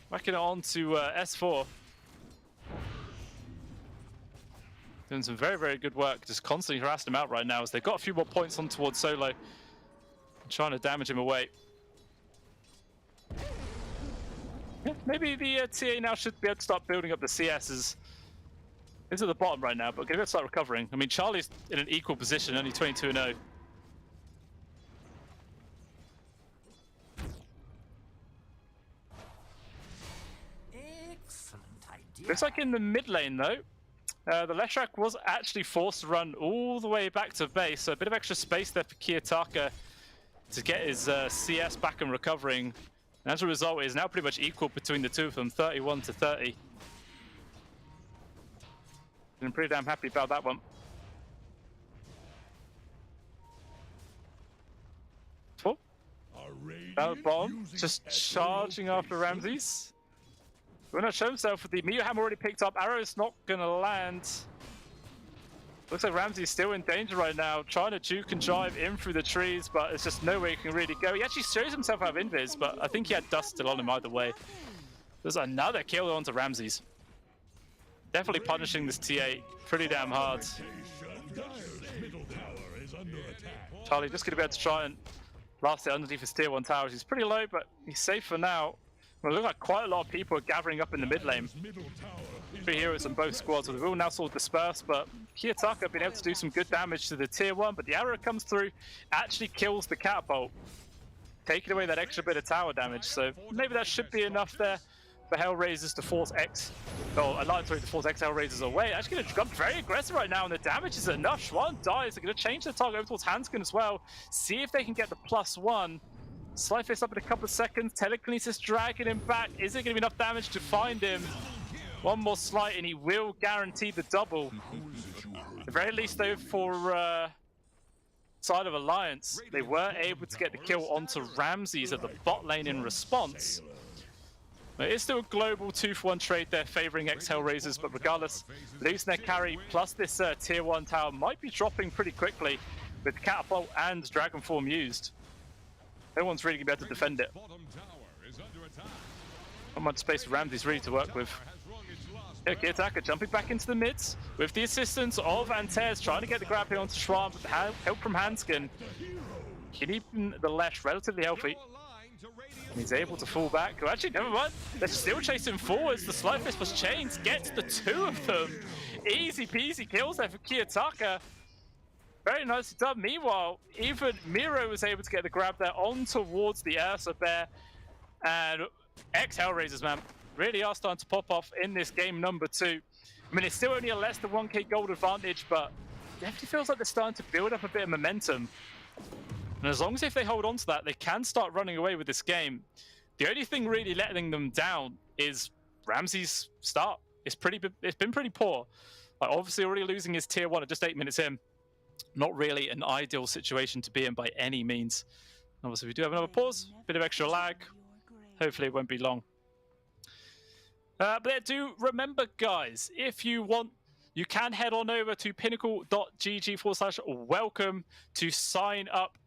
Whacking it on to S4. Doing some very, very good work, just constantly harassing him out right now as they've got a few more points on towards solo. Trying to damage him away. Yeah, maybe the TA now should be able to start building up the CSs. It's at the bottom right now, but going to start recovering. I mean, Charlie's in an equal position, only 22-0. Looks like in the mid lane, though, the Leshrac was actually forced to run all the way back to base, so a bit of extra space there for Kiyotaka to get his CS back and recovering. And as a result, it is now pretty much equal between the two of them, 31-30. I'm pretty damn happy about that one. Bomb just charging after Ramses. Will not show himself with the Meteor Hammer already picked up. Arrow's not gonna land. Looks like Ramsey's still in danger right now, trying to juke and drive in through the trees, but there's just no way he can really go. He actually shows himself out of invis, but I think he had dust still on him either way. There's another kill onto Ramses. Definitely punishing this TA pretty damn hard. Charlie just gonna be able to try and blast it underneath his tier 1 towers. He's pretty low, but he's safe for now. Well, it looks like quite a lot of people are gathering up in the mid lane. 3 heroes on both squads, so they've all now sort of dispersed, but Kiyotaka have been able to do some good damage to the tier 1, but the arrow comes through, actually kills the catapult, taking away that extra bit of tower damage, so maybe that should be enough there for Hellraisers to force X, or Alliance to force X Hellraisers away. Actually going to become very aggressive right now, and the damage is enough. Schwan dies, they're going to change the target over towards Hanskin as well, see if they can get the +1. Slideface up in a couple of seconds, Telekinesis dragging him back. Is it going to be enough damage to find him? One more slight and he will guarantee the double. At the very least though, for side of Alliance, they were able to get the kill onto Ramses at the bot lane in response. It is still a global 2-for-1 trade there, favouring X-Hellraisers, but regardless, losing their carry plus this tier 1 tower might be dropping pretty quickly with Catapult and Dragon Form used. No one's really going to be able to defend it. Not much space for Ramsey's really to work with. Okay, attacker jumping back into the mids with the assistance of Antez, trying to get the grab here onto Schwab with the help from Hanskin. Keeping the Lesh relatively healthy. And he's able to fall back. Oh, actually, never mind. They're still chasing forwards. The Slowfist plus Chains gets the 2 of them. Easy peasy kills there for Kiyotaka. Very nicely done. Meanwhile, even Miro was able to get the grab there on towards the Ursa Bear. And ex-Hellraisers, man, really are starting to pop off in this game number 2. I mean, it's still only a less than 1k gold advantage, but it definitely feels like they're starting to build up a bit of momentum. And as long as if they hold on to that, they can start running away with this game. The only thing really letting them down is Ramsey's start. It's been pretty poor. Like, obviously already losing his tier 1 at just 8 minutes in. Not really an ideal situation to be in by any means. Obviously, we do have another pause, bit of extra lag. Hopefully, it won't be long. But do remember, guys, if you want, you can head on over to pinnacle.gg/welcome to sign up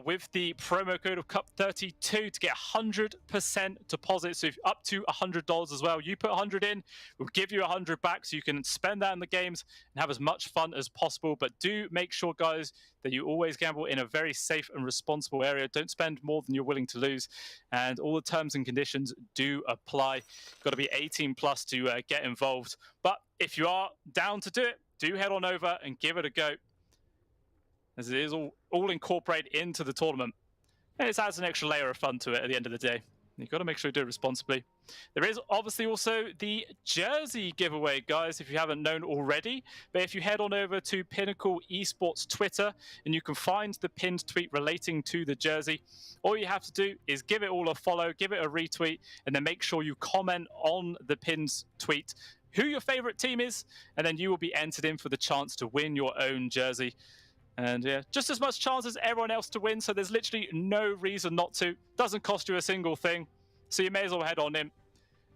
with the promo code of Cup32 to get 100% deposit. So if up to $100 as well. You put 100 in, we'll give you 100 back so you can spend that in the games and have as much fun as possible. But do make sure, guys, that you always gamble in a very safe and responsible area. Don't spend more than you're willing to lose. And all the terms and conditions do apply. Got to be 18 plus to get involved. But if you are down to do it, do head on over and give it a go, as it is all incorporated into the tournament. And it adds an extra layer of fun to it at the end of the day. You've got to make sure you do it responsibly. There is obviously also the jersey giveaway, guys, if you haven't known already. But if you head on over to Pinnacle Esports Twitter, and you can find the pinned tweet relating to the jersey, all you have to do is give it all a follow, give it a retweet, and then make sure you comment on the pinned tweet who your favorite team is, and then you will be entered in for the chance to win your own jersey. And yeah, just as much chance as everyone else to win, so there's literally no reason not to. Doesn't cost you a single thing, so you may as well head on in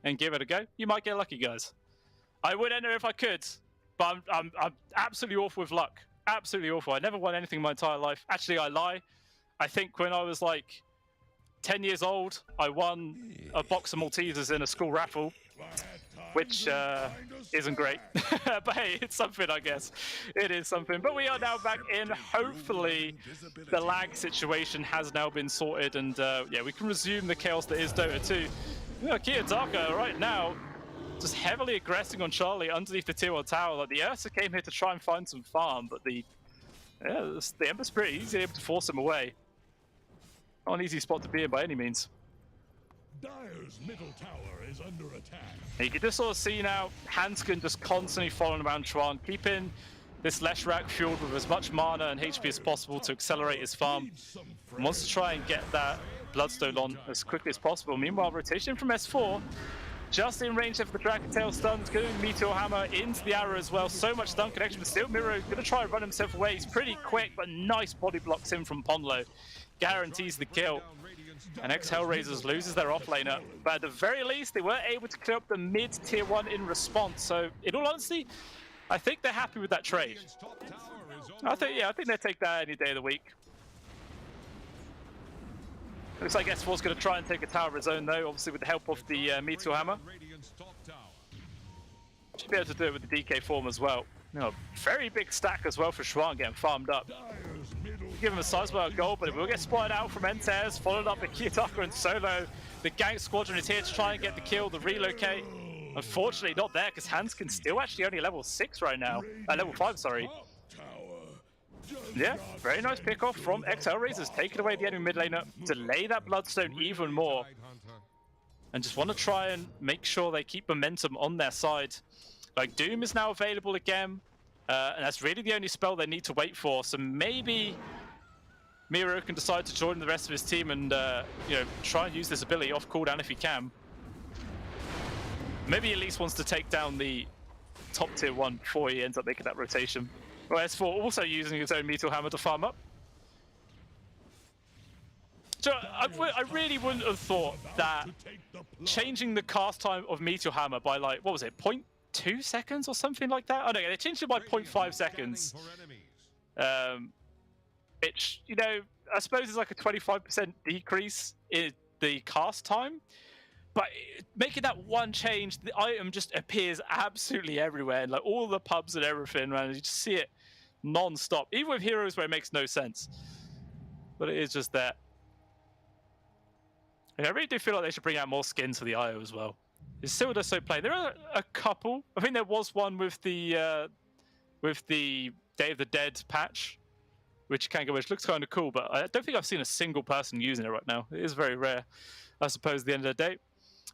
and give it a go. You might get lucky, guys. I would enter if I could, but I'm absolutely awful with luck. Absolutely awful. I never won anything in my entire life. Actually, I lie. I think when I was like 10 years old, I won a box of Maltesers in a school raffle, which isn't great. But hey, it's something, I guess. It is something. But we are now back in. Hopefully, the lag situation has now been sorted, and yeah, we can resume the chaos that is Dota 2. Yeah, Kiyotaka right now just heavily aggressing on Charlie underneath the tier 1 tower. Like, the Ursa came here to try and find some farm, but the Ember's pretty easy able to force him away. Not an easy spot to be in by any means. Dire's middle tower is under attack. And you can just sort of see now Hanskin just constantly following around Chuan, keeping this Leshrac fueled with as much mana and HP as possible to accelerate his farm. And wants to try and get that Bloodstone on as quickly as possible. Meanwhile, rotation from S4, just in range there for the Dragon Tail stuns, going Meteor Hammer into the arrow as well. So much stun connection, but still Miro going to try and run himself away. He's pretty quick, but nice body blocks in from Ponlo. Guarantees the kill. And ex-Hellraisers loses their offlaner. But at the very least, they were able to clear up the mid-tier 1 in response. So, in all honesty, I think they're happy with that trade. I think they take that any day of the week. Looks like S4's going to try and take a tower of his own, though, obviously with the help of the Meteor Hammer. Should be able to do it with the DK form as well. Very big stack as well for Schwan getting farmed up. Give him a sizable amount of gold, but it will get spotted out from Entez, followed up by Kiyotaka and Solo. The gank squadron is here to try and get the kill, the relocate. Unfortunately, not there, because Hanskin's still actually only level 6 right now. Level 5, sorry. Yeah, very nice pick off from ex-Hellraisers, taking away the enemy mid laner, delay that Bloodstone even more. And just want to try and make sure they keep momentum on their side. Like, Doom is now available again, and that's really the only spell they need to wait for. So maybe Miro can decide to join the rest of his team and try and use this ability off cooldown if he can. Maybe he at least wants to take down the top tier 1 before he ends up making that rotation. Well, S4 also using his own Meteor Hammer to farm up. So I really wouldn't have thought that changing the cast time of Meteor Hammer by, like, what was it, 0.2 seconds or something like that? Oh no, they changed it by 0.5 seconds. Which, I suppose is like a 25% decrease in the cast time. But making that one change, the item just appears absolutely everywhere. Like all the pubs and everything, man. You just see it non-stop. Even with heroes where it makes no sense. But it is just that. And I really do feel like they should bring out more skins for the IO as well. It's still just so plain. There are a couple. I think there was one with the Day of the Dead patch, which looks kind of cool, but I don't think I've seen a single person using it right now. It is very rare, I suppose, at the end of the day.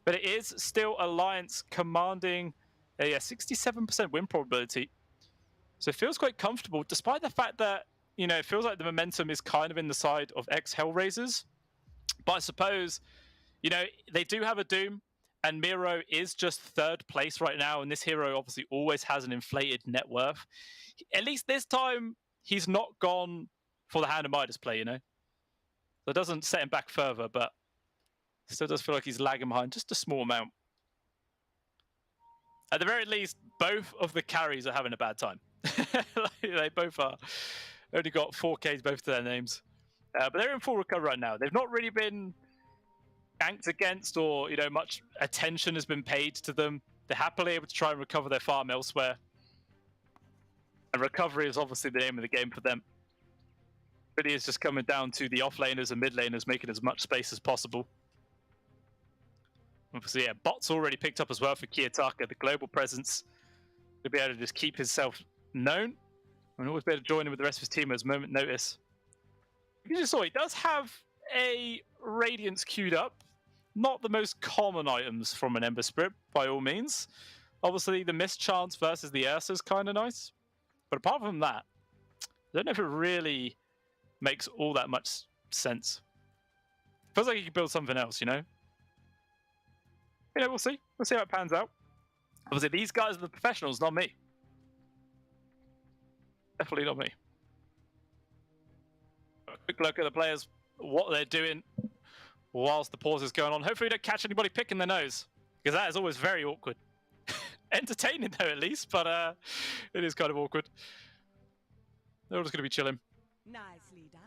But it is still Alliance commanding a 67% win probability. So it feels quite comfortable, despite the fact that, it feels like the momentum is kind of in the side of ex-Hellraisers. But I suppose, they do have a Doom, and Miro is just 3rd place right now, and this hero obviously always has an inflated net worth. At least this time, he's not gone for the Hand of Midas play, So it doesn't set him back further, but still does feel like he's lagging behind just a small amount. At the very least, both of the carries are having a bad time. They both are. Only got 4Ks both to their names. But they're in full recovery right now. They've not really been ganked against, or much attention has been paid to them. They're happily able to try and recover their farm elsewhere. And recovery is obviously the name of the game for them. Really is just coming down to the off-laners and mid-laners making as much space as possible. Obviously, yeah, Bot's already picked up as well for Kiyotaka, the global presence. To be able to just keep himself known and always be able to join in with the rest of his team as moment notice. You just saw he does have a Radiance queued up. Not the most common items from an Ember Spirit, by all means. Obviously, the Mischance versus the Ursa is kind of nice. But apart from that, I don't know if it really makes all that much sense. Feels like you could build something else, we'll see. We'll see how it pans out. Obviously, these guys are the professionals, not me. Definitely not me. A quick look at the players, what they're doing whilst the pause is going on. Hopefully, we don't catch anybody picking their nose, because that is always very awkward. Entertaining, though, at least, but it is kind of awkward. They're all just going to be chilling. Nicely done.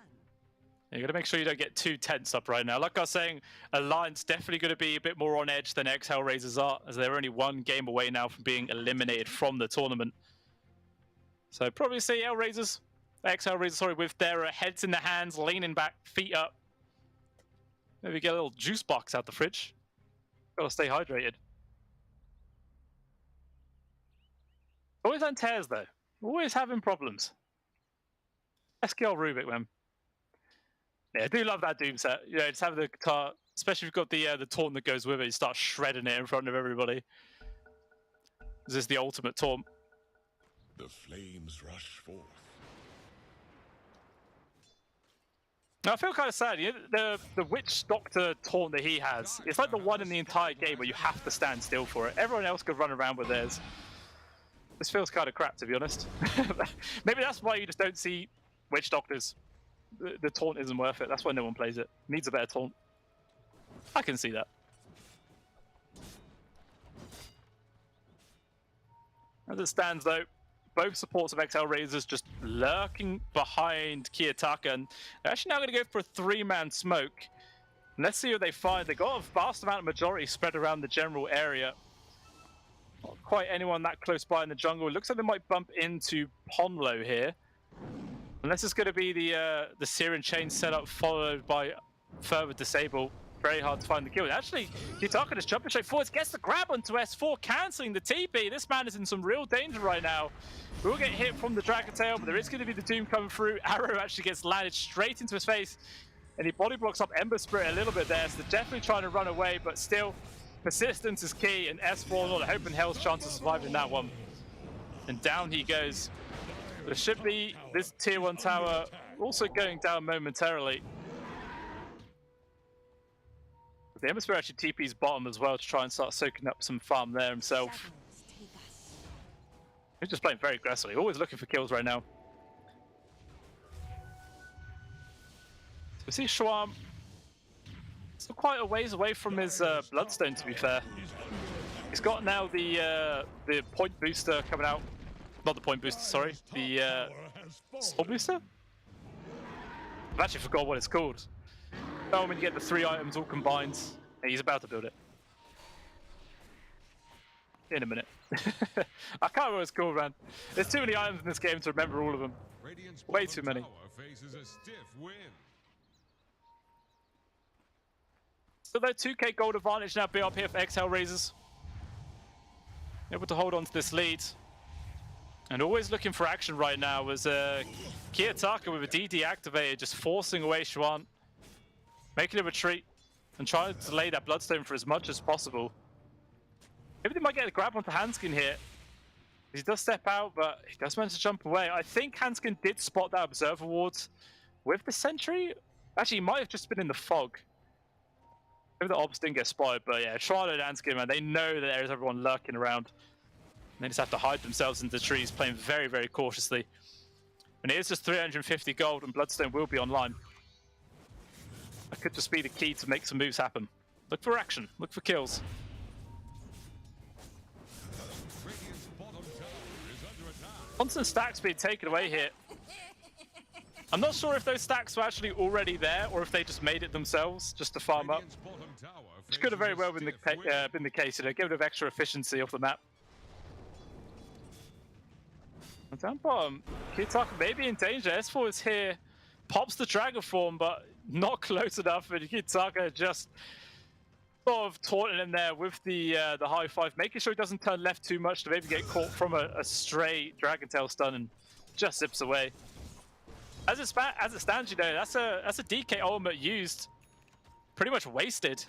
You got to make sure you don't get too tense up right now. Like I was saying, Alliance definitely going to be a bit more on edge than ex-Hellraisers are, as they're only one game away now from being eliminated from the tournament. So probably see ex-Hellraisers, sorry, with their heads in their hands, leaning back, feet up. Maybe get a little juice box out the fridge. Got to stay hydrated. Always on tears, though. Always having problems. SQL Rubik, man. Yeah, I do love that Doom set. Just have the guitar, especially if you've got the taunt that goes with it. You start shredding it in front of everybody. This is the ultimate taunt. The flames rush forth. Now, I feel kind of sad. The Witch Doctor taunt that he has, it's like the one in the entire game where you have to stand still for it. Everyone else could run around with theirs. This feels kind of crap, to be honest. Maybe that's why you just don't see Witch Doctors. The taunt isn't worth it. That's why no one plays it. Needs a better taunt. I can see that. As it stands, though, both supports of ex-Hellraisers just lurking behind Kiyotaka, and they're actually now going to go for a 3-man smoke. And let's see what they find. They got a vast amount of majority spread around the general area. Not quite anyone that close by in the jungle. It looks like they might bump into Ponlo here. Unless it's going to be the Syrian chain setup followed by further disable. Very hard to find the kill. And actually, Kiyotaka just jumping straight forwards, gets the grab onto S4, cancelling the TP. This man is in some real danger right now. We will get hit from the Dragon Tail, but there is going to be the Doom coming through. Arrow actually gets landed straight into his face, and he body blocks up Ember Spirit a little bit there, so they're definitely trying to run away, but still, persistence is key, and S4 not a hope in hell's chance of surviving that one. And down he goes. There should be this tier 1 tower also going down momentarily. The Ember Spirit actually TP's bottom as well to try and start soaking up some farm there himself. He's just playing very aggressively, always looking for kills right now. So we see Schwarm still quite a ways away from his Bloodstone, to be fair. He's got now the point booster coming out. Not the point booster, sorry. The soul booster? I've actually forgot what it's called. Oh, when you get the 3 items all combined, and he's about to build it. In a minute. I can't remember what it's called, man. There's too many items in this game to remember all of them. Way too many. So though 2k gold advantage now built up here for ex-Hellraisers. Able to hold on to this lead. And always looking for action right now was Kiyotaka with a DD activated, just forcing away Xuan. Making a retreat and trying to delay that Bloodstone for as much as possible. Maybe they might get a grab onto Hanskin here. He does step out, but he does manage to jump away. I think Hanskin did spot that Observer Ward with the Sentry. Actually, he might have just been in the fog. Maybe the Obs didn't get spotted, but yeah, Charlotte and Hanskin, man, they know that there's everyone lurking around. They just have to hide themselves into the trees, playing very, very cautiously. And it is just 350 gold, and Bloodstone will be online. That could just be the key to make some moves happen. Look for action, look for kills. Constant stacks being taken away here. I'm not sure if those stacks were actually already there or if they just made it themselves just to farm up. Which could have very well been the case, you know, give it of extra efficiency off the map. And down bottom, Kiyotaka may be in danger. S4 is here, pops the Dragon Form, but not close enough, and Kiyotaka just sort of taunting him there with the high five, making sure he doesn't turn left too much to maybe get caught from a stray Dragon Tail stun and just zips away. As it stands, you know, that's a DK ultimate used, pretty much wasted.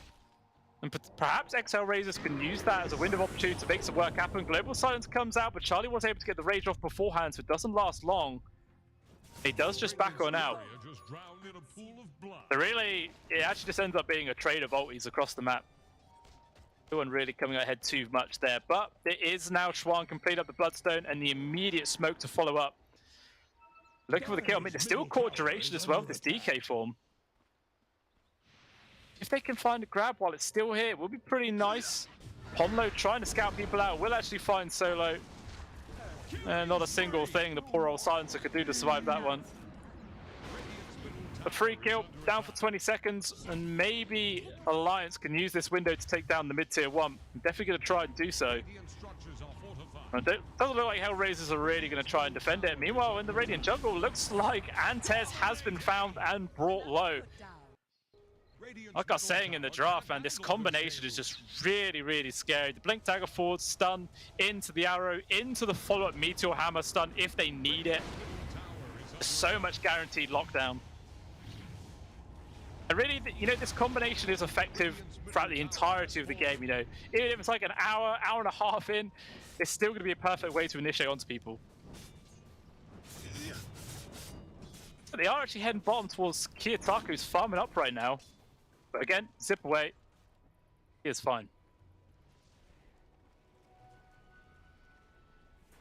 And perhaps XL Razors can use that as a window of opportunity to make some work happen. Global Silence comes out, but Charlie was able to get the rage off beforehand, so it doesn't last long. He does just back on out. So really, it actually just ends up being a trade of ultis across the map. No one really coming ahead too much there, but it is now Schwan can clean up the Bloodstone and the immediate smoke to follow up. Looking for the kill. I mean, there's still caught duration as well with this DK form. If they can find a grab while it's still here, it will be pretty nice. Ponlo trying to scout people out will actually find Solo. And not a single thing the poor old Silencer could do to survive that one. A free kill, down for 20 seconds, and maybe Alliance can use this window to take down the mid-tier 1. I'm definitely going to try and do so. It doesn't look like Hellraisers are really going to try and defend it. Meanwhile, in the Radiant jungle, looks like Antes has been found and brought low. Like I was saying in the draft, man, this combination is just really, really scary. The Blink Dagger forward stun into the arrow, into the follow-up Meteor Hammer stun if they need it. So much guaranteed lockdown. And really, you know, this combination is effective throughout the entirety of the game, you know. Even if it's like an hour, hour and a half in, it's still going to be a perfect way to initiate onto people. But they are actually heading bottom towards Kiyotaka, who's farming up right now. But again, zip away. He is fine.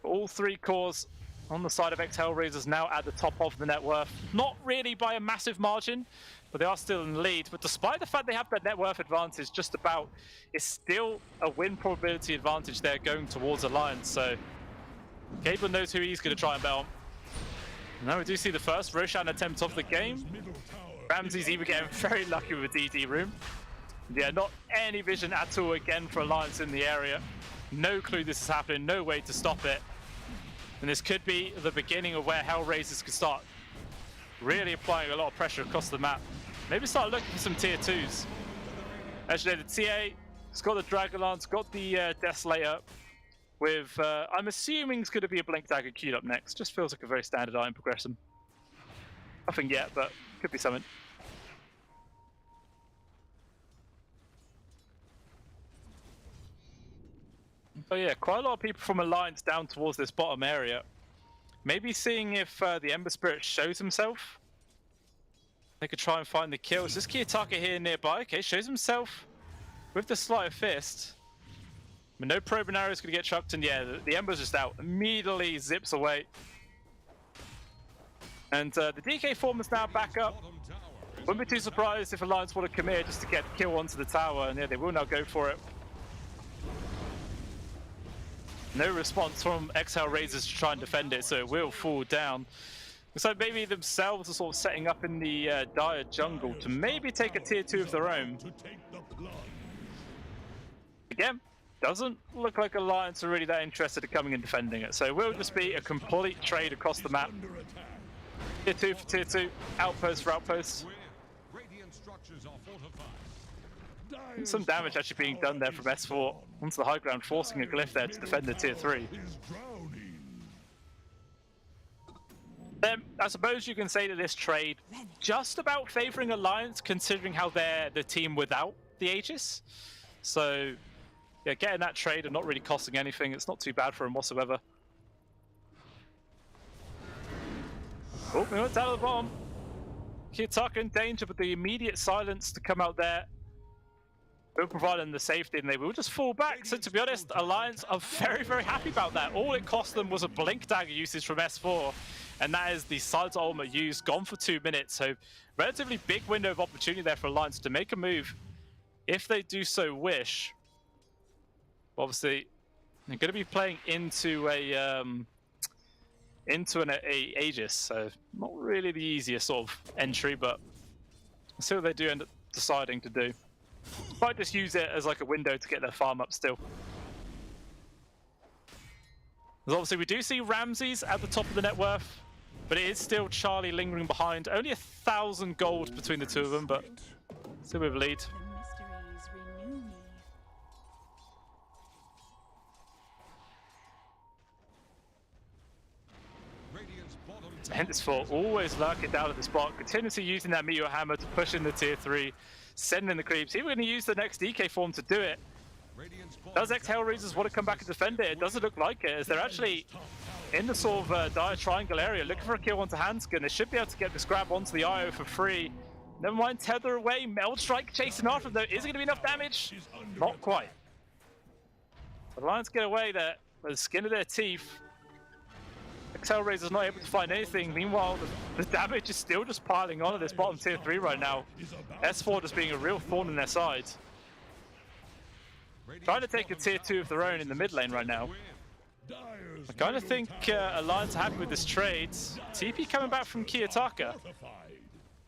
All three cores on the side of Hellraisers now at the top of the net worth. Not really by a massive margin, but they are still in the lead. But despite the fact they have that net worth advantage just about, it's still a win probability advantage there going towards Alliance. So Cable knows who he's going to try and bet on. Now we do see the first Roshan attempt of the game. Ramsey's even getting very lucky with a DD room. Yeah, not any vision at all again for Alliance in the area. No clue this is happening, no way to stop it. And this could be the beginning of where Hellraisers could start really applying a lot of pressure across the map. Maybe start looking for some tier 2s. Actually, the TA, it's got the Dragon Lance, got the Death Slayer with, I'm assuming it's going to be a Blink Dagger queued up next. Just feels like a very standard item progression. Nothing yet, but could be something. But yeah, quite a lot of people from Alliance down towards this bottom area. Maybe seeing if the Ember Spirit shows himself. They could try and find the kill. Is this Kiyotaka here nearby? Okay, shows himself with the Sleight of Fist. But no probe and arrow is going to get chucked, and yeah, the Ember's just out. Immediately zips away. And the DK form is now back up. Wouldn't be too surprised if Alliance want to come here just to get the kill onto the tower, and yeah, they will now go for it. No response from Hellraisers to try and defend it, so it will fall down. So maybe themselves are sort of setting up in the dire jungle to maybe take a tier 2 of their own. Again, doesn't look like Alliance are really that interested in coming and defending it, so it will just be a complete trade across the map. Tier 2 for tier 2, outpost for outpost. Some damage actually being done there from S4 onto the high ground, forcing a glyph there to defend the tier 3. Then I suppose you can say that this trade just about favoring Alliance, considering how they're the team without the Aegis. So yeah, getting that trade and not really costing anything, it's not too bad for him whatsoever. Oh, we went down to the bottom. Kiyotaka in danger, but the immediate silence to come out there will provide them the safety, and they will just fall back. So to be honest, Alliance are very, very happy about that. All it cost them was a Blink Dagger usage from S4, and that is the Silence ultimate used, gone for 2 minutes. So relatively big window of opportunity there for Alliance to make a move if they do so wish. Obviously, they're going to be playing into a into a Aegis, so not really the easiest sort of entry, but let's see what they do end up deciding to do. Might just use it as like a window to get their farm up still. Because obviously we do see Ramses at the top of the net worth, but it is still Charlie lingering behind. Only 1,000 gold between the two of them, but still with lead. The mysteries renew me. Henceforth, always lurking down at the spot, continuously using that Meteor Hammer to push in the tier 3, sending the creeps. Even going to use the next DK form to do it. Does Hellraisers want to come back and defend it? It doesn't look like it, as they're actually in the sort of dire triangle area, looking for a kill onto Hanskin. They should be able to get this grab onto the IO for free. Never mind, tether away, Meld Strike chasing after them though. Is it going to be enough damage? Not quite. The Lions get away there with the skin of their teeth. Hellraiser's not able to find anything. Meanwhile, the damage is still just piling on at this bottom tier 3 right now. S4 just being a real thorn in their side. Trying to take a tier 2 of their own in the mid lane right now. I kind of think Alliance are happy with this trade. TP coming back from Kiyotaka.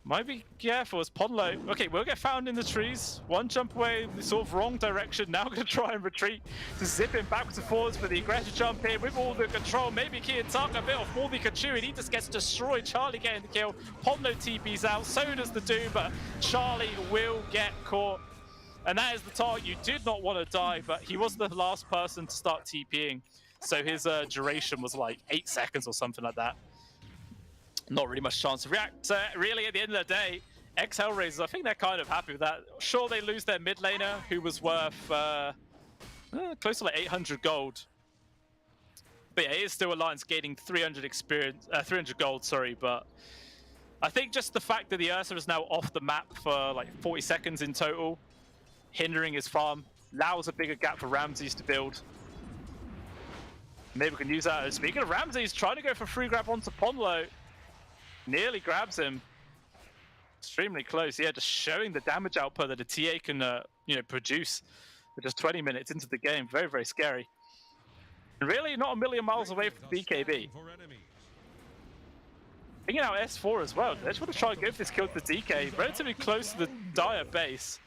Might be careful as Ponlo. Okay, we'll get found in the trees. One jump away, the sort of wrong direction. Now going to try and retreat to zip him backwards and forwards for the aggressive jump here with all the control. Maybe Kiyotaka a bit off more the Kachu, and he just gets destroyed. Charlie getting the kill. Ponlo TP's out, so does the Doom, but Charlie will get caught. And that is the target. You did not want to die, but he was the last person to start TPing. So his duration was like 8 seconds or something like that. Not really much chance to react. So really, at the end of the day, Hellraisers, I think they're kind of happy with that. Sure, they lose their mid laner, who was worth close to like 800 gold. But yeah, it is still Alliance gaining 300 gold, sorry. But I think just the fact that the Ursa is now off the map for like 40 seconds in total, hindering his farm, allows a bigger gap for Ramses to build. Maybe we can use that. Speaking of Ramses, trying to go for free grab onto Ponlo. Nearly grabs him. Extremely close. Yeah, just showing the damage output that a TA can produce with just 20 minutes into the game. Very, very scary. And really not a million miles away from BKB. Thinking out S4 as well. They just want to try and go for this kill to the DK. Relatively close to the dire base.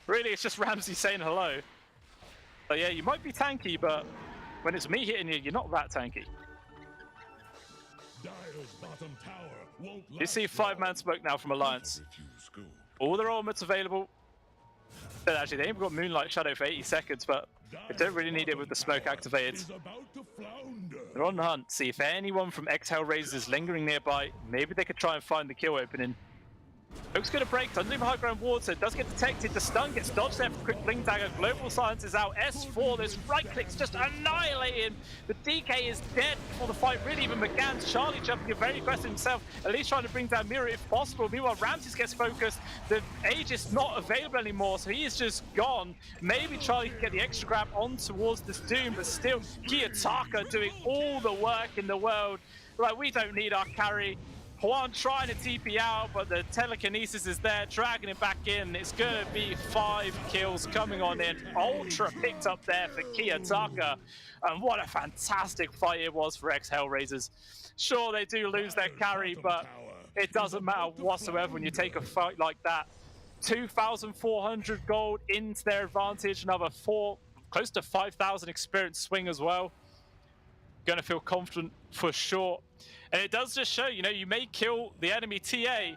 Really, it's just Ramsey saying hello. But yeah, you might be tanky, but when it's me hitting you, you're not that tanky. You see 5-man smoke now from Alliance. All their ultimates available. But actually, they ain't got Moonlight Shadow for 80 seconds, but they don't really need it with the smoke activated. They're on the hunt. See if anyone from Hellraisers is lingering nearby. Maybe they could try and find the kill opening. Smoke's going to break, doesn't leave a high ground ward, so it does get detected. The stun gets dodged there for quick blink dagger. Global Silence is out. S4, this right click's just annihilating. The DK is dead before the fight really even began. Charlie jumping in very aggressive himself, at least trying to bring down Mira if possible. Meanwhile, Ramses gets focused. The Aegis not available anymore, so he is just gone. Maybe Charlie can get the extra grab on towards this Doom, but still, Kiyotaka doing all the work in the world. Like, we don't need our carry. Juan trying to TP out, but the telekinesis is there, dragging it back in. It's going to be 5 kills coming on in. Ultra picked up there for Kiyotaka. And what a fantastic fight it was for Hellraisers. Sure, they do lose their carry, but it doesn't matter whatsoever when you take a fight like that. 2,400 gold into their advantage, another close to 5,000 experience swing as well. Going to feel confident for sure. And it does just show, you may kill the enemy TA,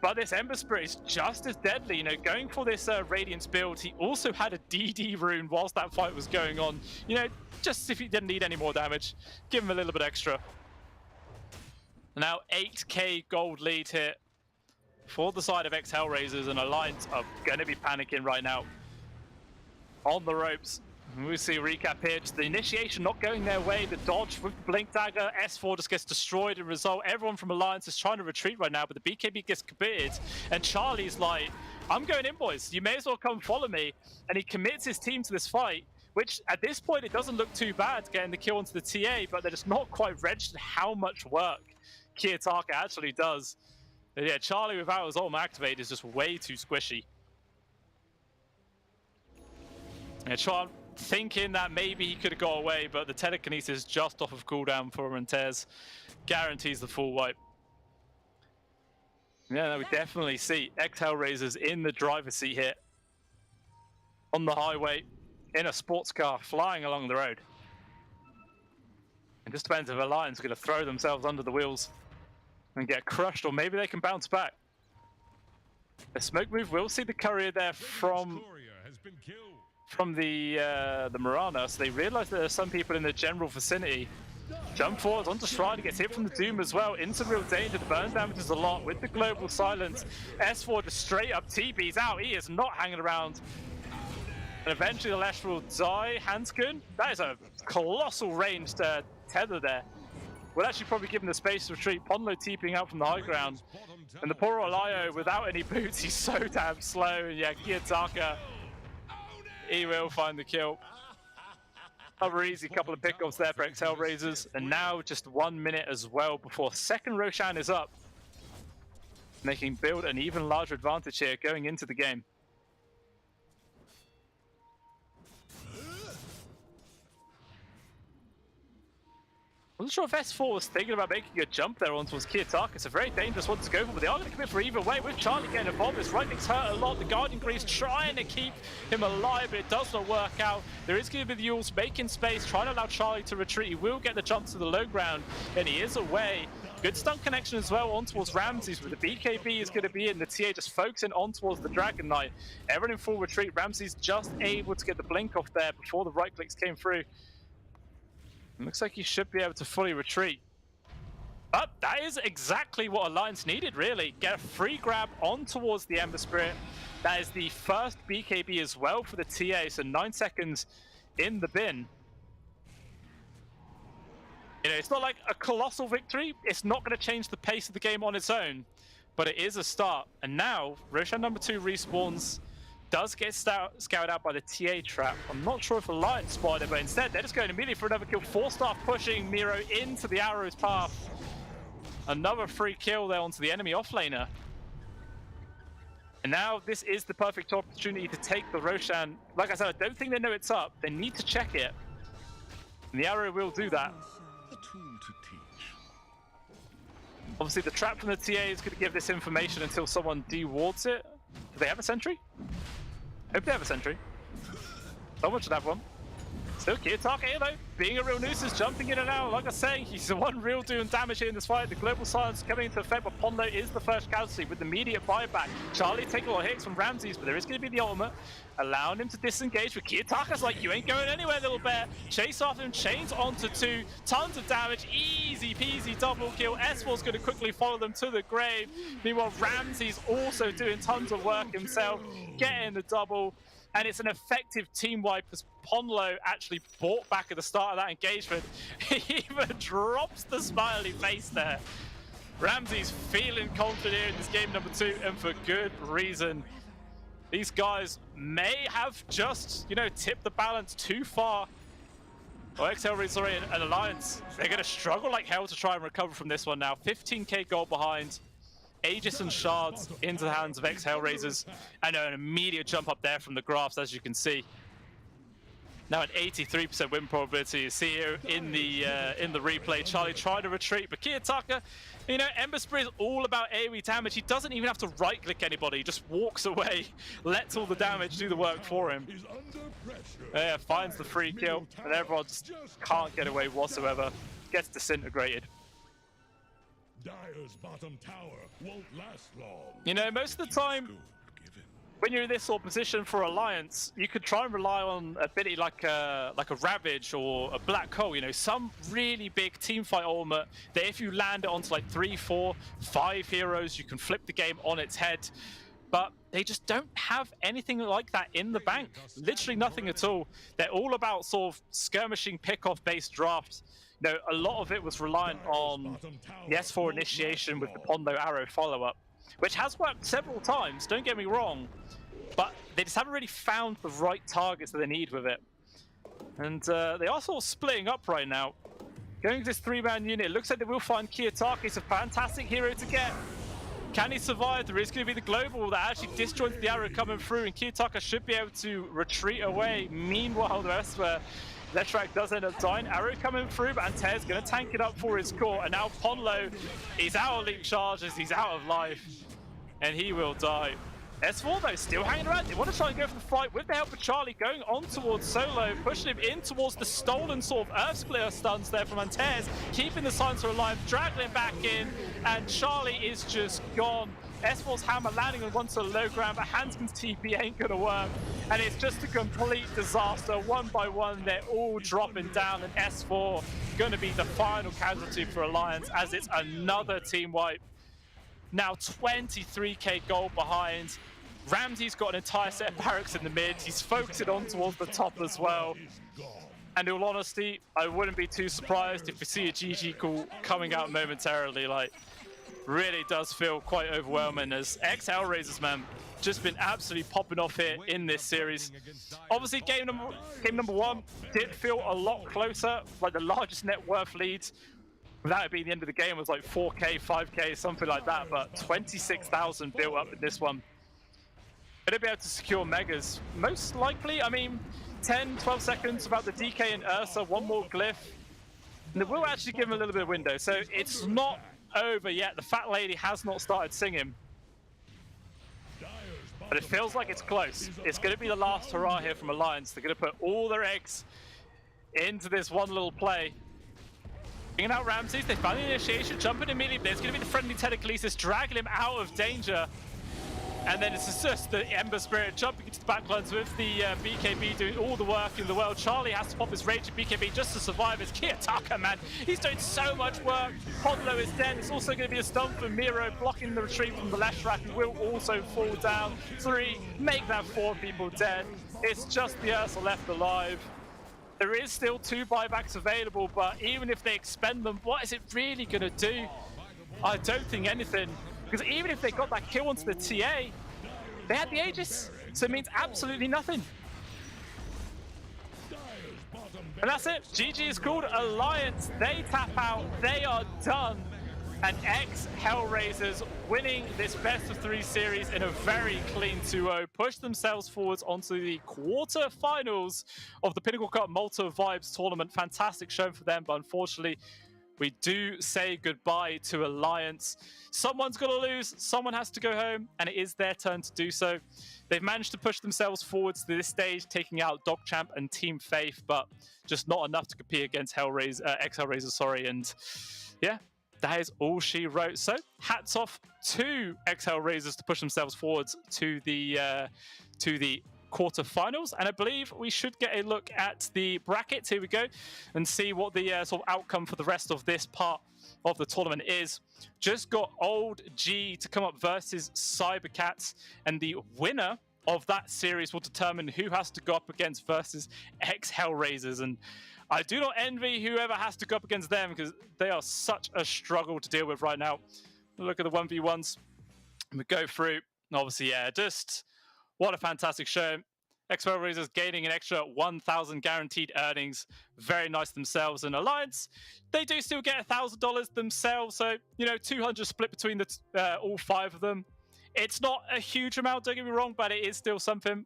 but this Ember Spirit is just as deadly. Going for this Radiance build, he also had a DD rune whilst that fight was going on. Just if he didn't need any more damage, give him a little bit extra. Now 8k gold lead here for the side of Hellraisers, and Alliance are going to be panicking right now. On the ropes. We see a recap here, just the initiation not going their way, the dodge with the blink dagger, S4 just gets destroyed and result. Everyone from Alliance is trying to retreat right now, but the BKB gets committed, and Charlie's like, I'm going in, boys, you may as well come follow me, and he commits his team to this fight, which at this point it doesn't look too bad getting the kill onto the TA, but they're just not quite registered how much work Kiyotaka actually does. But yeah, Charlie without his ultimate activated is just way too squishy. Yeah, thinking that maybe he could have got away, but the telekinesis just off of cooldown for Montez guarantees the full wipe. Yeah, we definitely see ex-Hellraisers in the driver's seat here. On the highway, in a sports car, flying along the road. It just depends if Alliance are going to throw themselves under the wheels and get crushed, or maybe they can bounce back. The smoke move will see the courier there from the Marana, so they realize that there are some people in the general vicinity. Jump forwards onto Strider, gets hit from the Doom as well, into real danger. The burn damages a lot with the global silence. S4 just straight up TB's out. He is not hanging around. And eventually the Lash will die. Hanskun, that is a colossal ranged tether there. Will actually probably give him the space to retreat. Ponlo TPing out from the high ground. And the poor Olayo, without any boots, he's so damn slow. And yeah, Kiyotaka, he will find the kill. Another easy couple of pickoffs there for ex-Hellraisers. And now just 1 minute as well before second Roshan is up. Making build an even larger advantage here going into the game. I wasn't sure if S4 was thinking about making a jump there on towards Kiyotaka. It's a very dangerous one to go for, but they are going to commit for either way. With Charlie getting involved, his right leg's hurt a lot. The Guardian Grease trying to keep him alive, but it does not work out. There is going to be the Yules making space, trying to allow Charlie to retreat. He will get the jump to the low ground, and he is away. Good stun connection as well on towards Ramses, but the BKB is going to be in. The TA just focusing on towards the Dragon Knight. Everyone in full retreat. Ramses just able to get the blink off there before the right clicks came through. Looks like he should be able to fully retreat. But that is exactly what Alliance needed, really. Get a free grab on towards the Ember Spirit. That is the first BKB as well for the TA, so 9 seconds in the bin. You know, it's not like a colossal victory. It's not going to change the pace of the game on its own, but it is a start. And now, Roshan number 2 respawns. Does get scouted out by the TA trap. I'm not sure if Alliance spotted it, but instead they're just going immediately for another kill. 4-star pushing Miro into the Arrow's path. Another free kill there onto the enemy offlaner. And now this is the perfect opportunity to take the Roshan. Like I said, I don't think they know it's up. They need to check it. And the Arrow will do that. Obviously the trap from the TA is going to give this information until someone dewards it. Do they have a sentry? Hope they have a sentry. Someone should have one. Still Kiyotaka though, being a real nuisance, jumping in and out. Like I say, he's the one real doing damage here in this fight. The global silence coming into effect, but Ponlo is the first casualty with the immediate buyback. Charlie taking a lot of hits from Ramses, but there is going to be the ultimate, allowing him to disengage. But Kiyotaka's like, you ain't going anywhere, little bear. Chase after him, chains onto 2, tons of damage, easy peasy double kill. S4's going to quickly follow them to the grave. Meanwhile, Ramses also doing tons of work himself, getting the double. And it's an effective team wipe as Ponlo actually bought back at the start of that engagement. He even drops the smiley face there. Ramses feeling confident in this game number 2, and for good reason. These guys may have just, you know, tipped the balance too far. Well, ex-Hellraiser and Alliance, they're going to struggle like hell to try and recover from this one now. 15k gold behind. Aegis and Shards into the hands of ex-Hellraisers, and an immediate jump up there from the graphs, as you can see. Now an 83% win probability. You see here in the replay, Charlie tried to retreat, but Kiyotaka, you know, Ember Spirit is all about AoE damage. He doesn't even have to right-click anybody. He just walks away, lets all the damage do the work for him. Yeah, finds the free kill, and everyone just can't get away whatsoever. Gets disintegrated. Dire's bottom tower won't last long. You know, most of the time, when you're in this sort of position for Alliance, you could try and rely on a ability like a Ravage or a Black Hole, you know, some really big teamfight ultimate that if you land it onto like 3, 4, 5 heroes, you can flip the game on its head. But they just don't have anything like that in the bank. Literally nothing at all. They're all about sort of skirmishing pick-off based drafts. You know, a lot of it was reliant on the S4 initiation with the Ponlo Arrow follow-up, which has worked several times, don't get me wrong, but they just haven't really found the right targets that they need with it. And they are sort of splitting up right now. Going to this 3-man unit, it looks like they will find Kiyotaka. It's a fantastic hero to get. Can he survive? There is going to be the global that actually disjoints the arrow coming through, and Kiyotaka should be able to retreat away. Meanwhile, the rest where Letrak does end up dying. Arrow coming through, but Antez going to tank it up for his core. And now Ponlo is out of leap charges. He's out of life, and he will die. S4 though, still hanging around. They want to try and go for the fight with the help of Charlie, going on towards Solo, pushing him in towards the stolen sort of Earth Splitter stuns there from Antez, keeping the Silencer alive, dragging him back in, and Charlie is just gone. S4's hammer landing on one sort of low ground, but Hanskin's TP ain't gonna work, and it's just a complete disaster. One by one, they're all dropping down, and S4 gonna be the final casualty for Alliance as it's another team wipe. Now 23k gold behind. Ramsey's got an entire set of barracks in the mid. He's focusing on towards the top as well. And in all honesty, I wouldn't be too surprised if we see a GG call coming out momentarily. Like, really does feel quite overwhelming as Hellraisers, man, just been absolutely popping off here in this series. Obviously, game number one did feel a lot closer. Like, the largest net worth leads without it being the end of the game was like 4k, 5k, something like that. But 26,000 built up in this one. Gonna be able to secure megas. Most likely, I mean, 10, 12 seconds about the DK and Ursa, one more glyph. And it will actually give him a little bit of window. So it's not over yet. The fat lady has not started singing. But it feels like it's close. It's going to be the last hurrah here from Alliance. They're going to put all their eggs into this one little play. Bringing out Ramses, they found the initiation, jumping immediately. There's going to be the friendly telekinesis, dragging him out of danger. And then it's just the Ember Spirit jumping into the backlines with the BKB doing all the work in the world. Charlie has to pop his rage at BKB just to survive. It's Kiyotaka, man. He's doing so much work. Ponlo is dead. It's also going to be a stun for Miro, blocking the retreat from the Leshrac, who will also fall down. 3, make that 4 people dead. It's just the Ursa left alive. There is still 2 buybacks available, but even if they expend them, what is it really going to do? I don't think anything. Because even if they got that kill onto the TA, they had the Aegis, so it means absolutely nothing. And that's it. GG is called Alliance. They tap out. They are done. And Hellraisers winning this best of 3 series in a very clean 2-0, push themselves forwards onto the quarter-finals of the Pinnacle Cup Malta Vibes tournament. Fantastic show for them, but unfortunately, we do say goodbye to Alliance. Someone's got to lose, someone has to go home, and it is their turn to do so. They've managed to push themselves forwards to this stage, taking out DogChamp and Team Faith, but just not enough to compete against Hellraisers, sorry. And yeah, that is all she wrote. So hats off to Hellraisers to push themselves forwards to the quarterfinals, and I believe we should get a look at the brackets. Here we go, and see what the sort of outcome for the rest of this part of the tournament is. Just got Old G to come up versus Cybercats, and the winner of that series will determine who has to go up against versus Hellraisers. And I do not envy whoever has to go up against them, because they are such a struggle to deal with right now. Look at the 1v1s. We go through, and obviously, yeah, just what a fantastic show. Hellraisers gaining an extra 1,000 guaranteed earnings. Very nice themselves. And Alliance, they do still get $1,000 themselves. So, you know, 200 split between the all 5 of them. It's not a huge amount, don't get me wrong, but it is still something.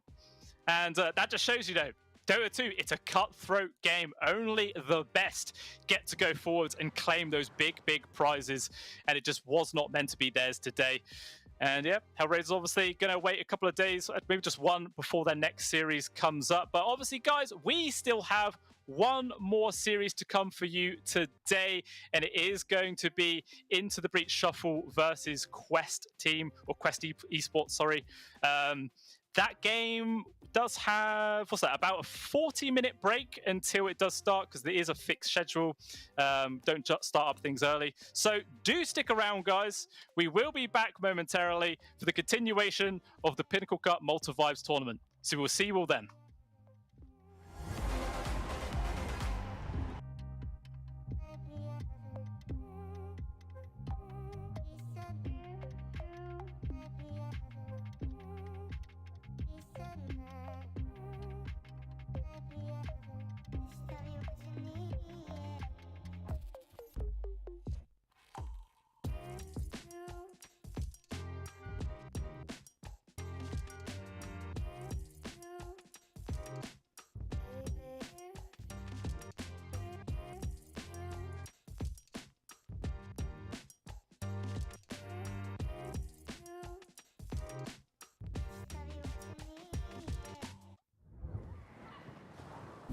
And that just shows you, though, Dota 2, it's a cutthroat game. Only the best get to go forwards and claim those big, big prizes. And it just was not meant to be theirs today. And yeah, Hellraisers obviously going to wait a couple of days, maybe just one, before their next series comes up. But obviously, guys, we still have one more series to come for you today, and it is going to be Into the Breach Shuffle versus Quest Team, or Quest Esports, sorry. That game does have, what's that, about a 40-minute break until it does start, because there is a fixed schedule. Don't just start up things early. So do stick around, guys. We will be back momentarily for the continuation of the Pinnacle Cup Malta Vibes tournament. So we'll see you all then.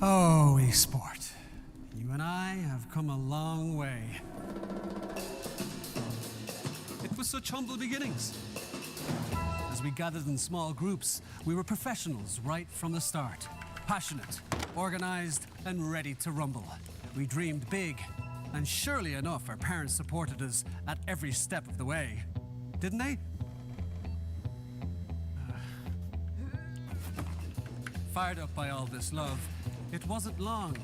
Oh, Esport. You and I have come a long way. It was such humble beginnings. As we gathered in small groups, we were professionals right from the start. Passionate, organized, and ready to rumble. We dreamed big, and surely enough, our parents supported us at every step of the way. Didn't they? Fired up by all this love, it wasn't long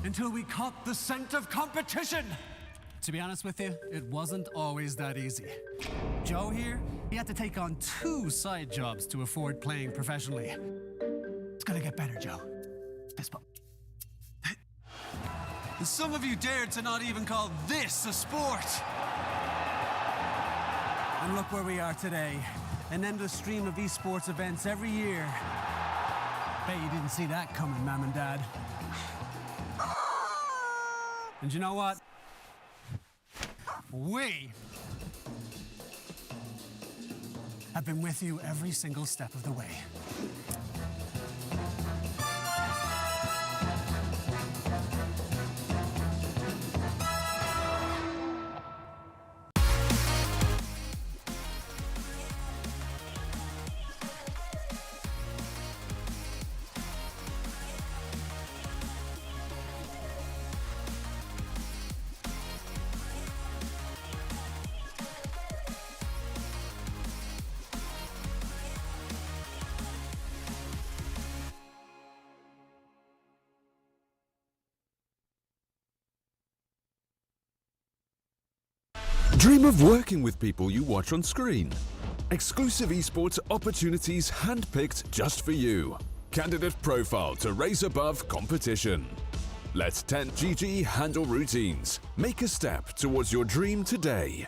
until we caught the scent of competition. To be honest with you, it wasn't always that easy. Joe here, he had to take on 2 side jobs to afford playing professionally. It's gonna get better, Joe. Fist bump. And some of you dared to not even call this a sport. And look where we are today. An endless stream of esports events every year. Bet you didn't see that coming, Mom and Dad. And you know what? We have been with you every single step of the way. Dream of working with people you watch on screen. Exclusive esports opportunities handpicked just for you. Candidate profile to raise above competition. Let 10GG handle routines. Make a step towards your dream today.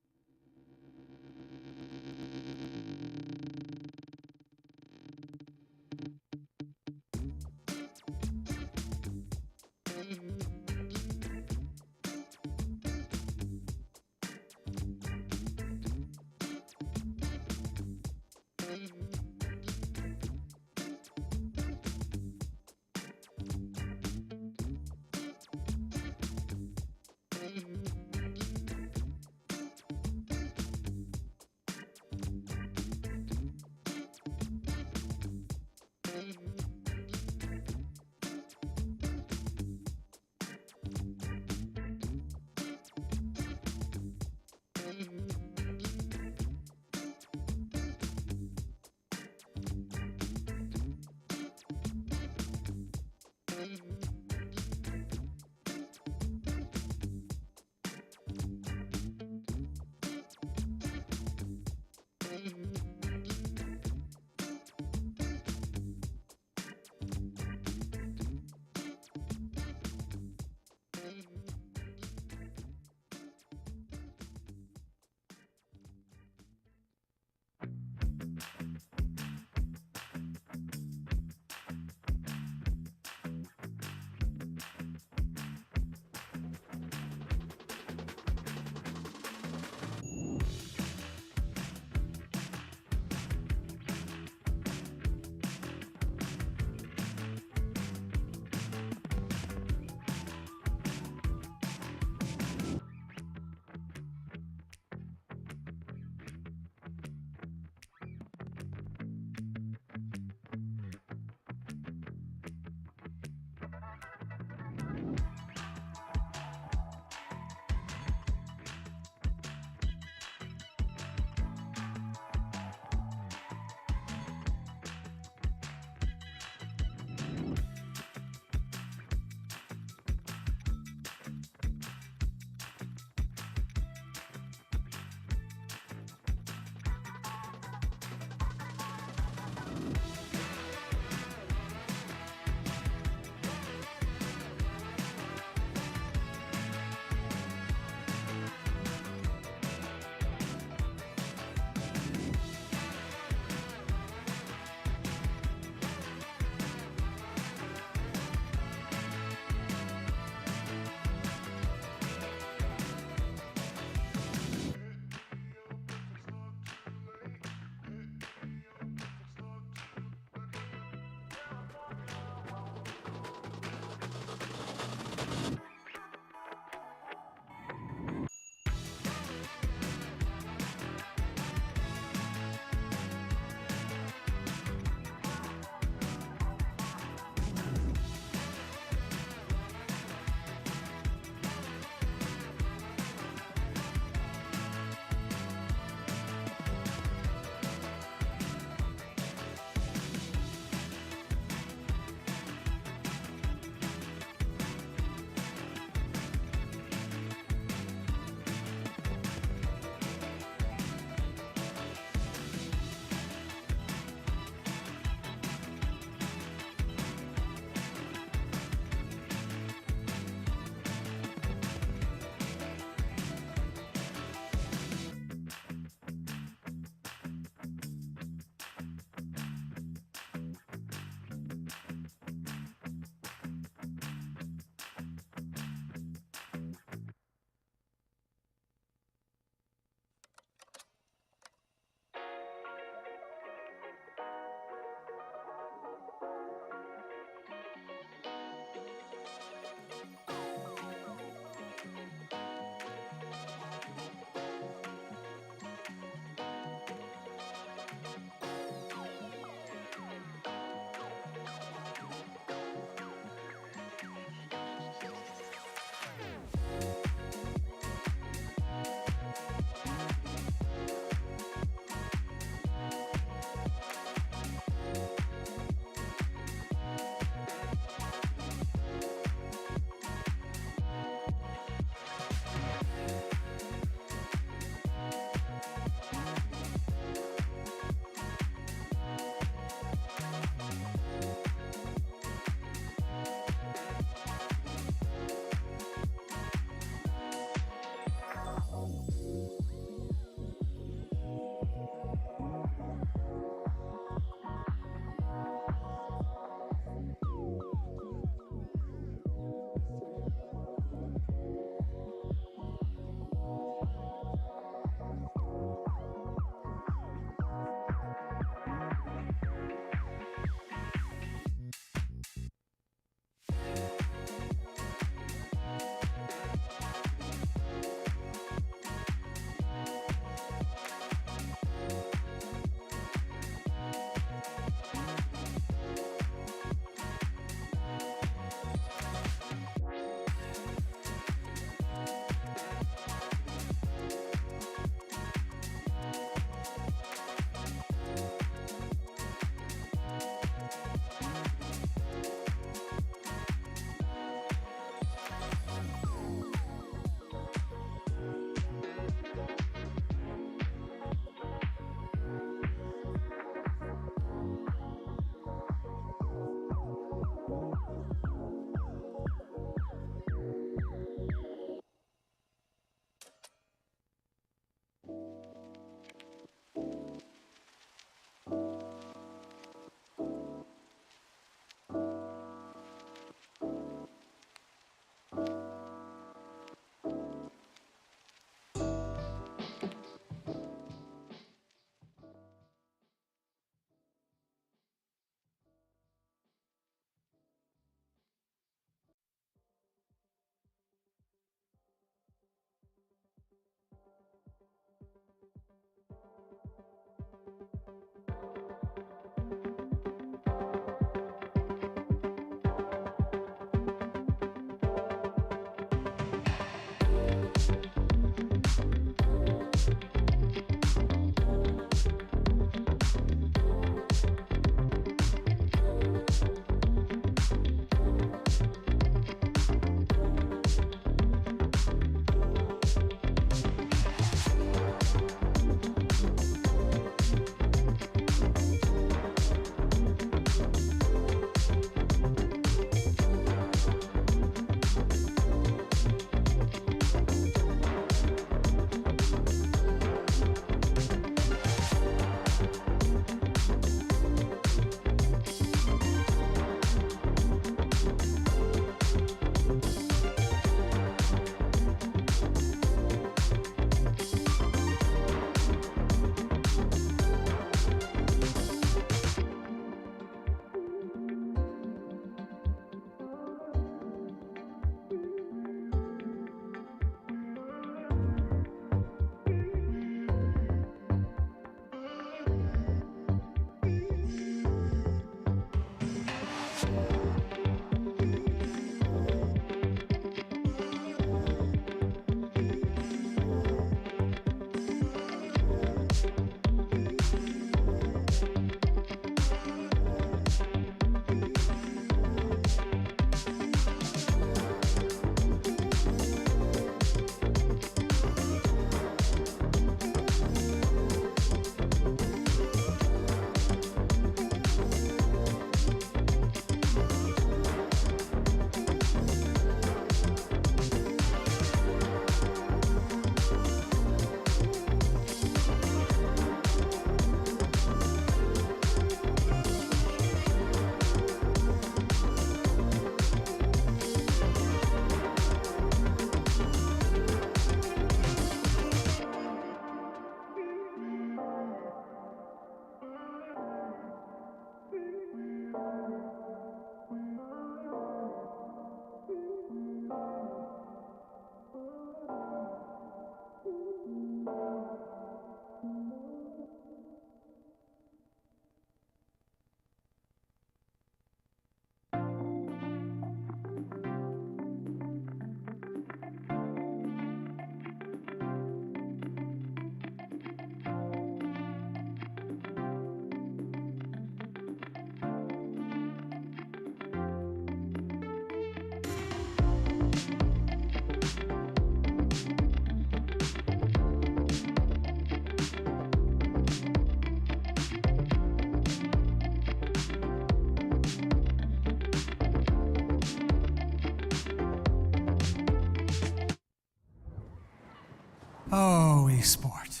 Oh, Esport.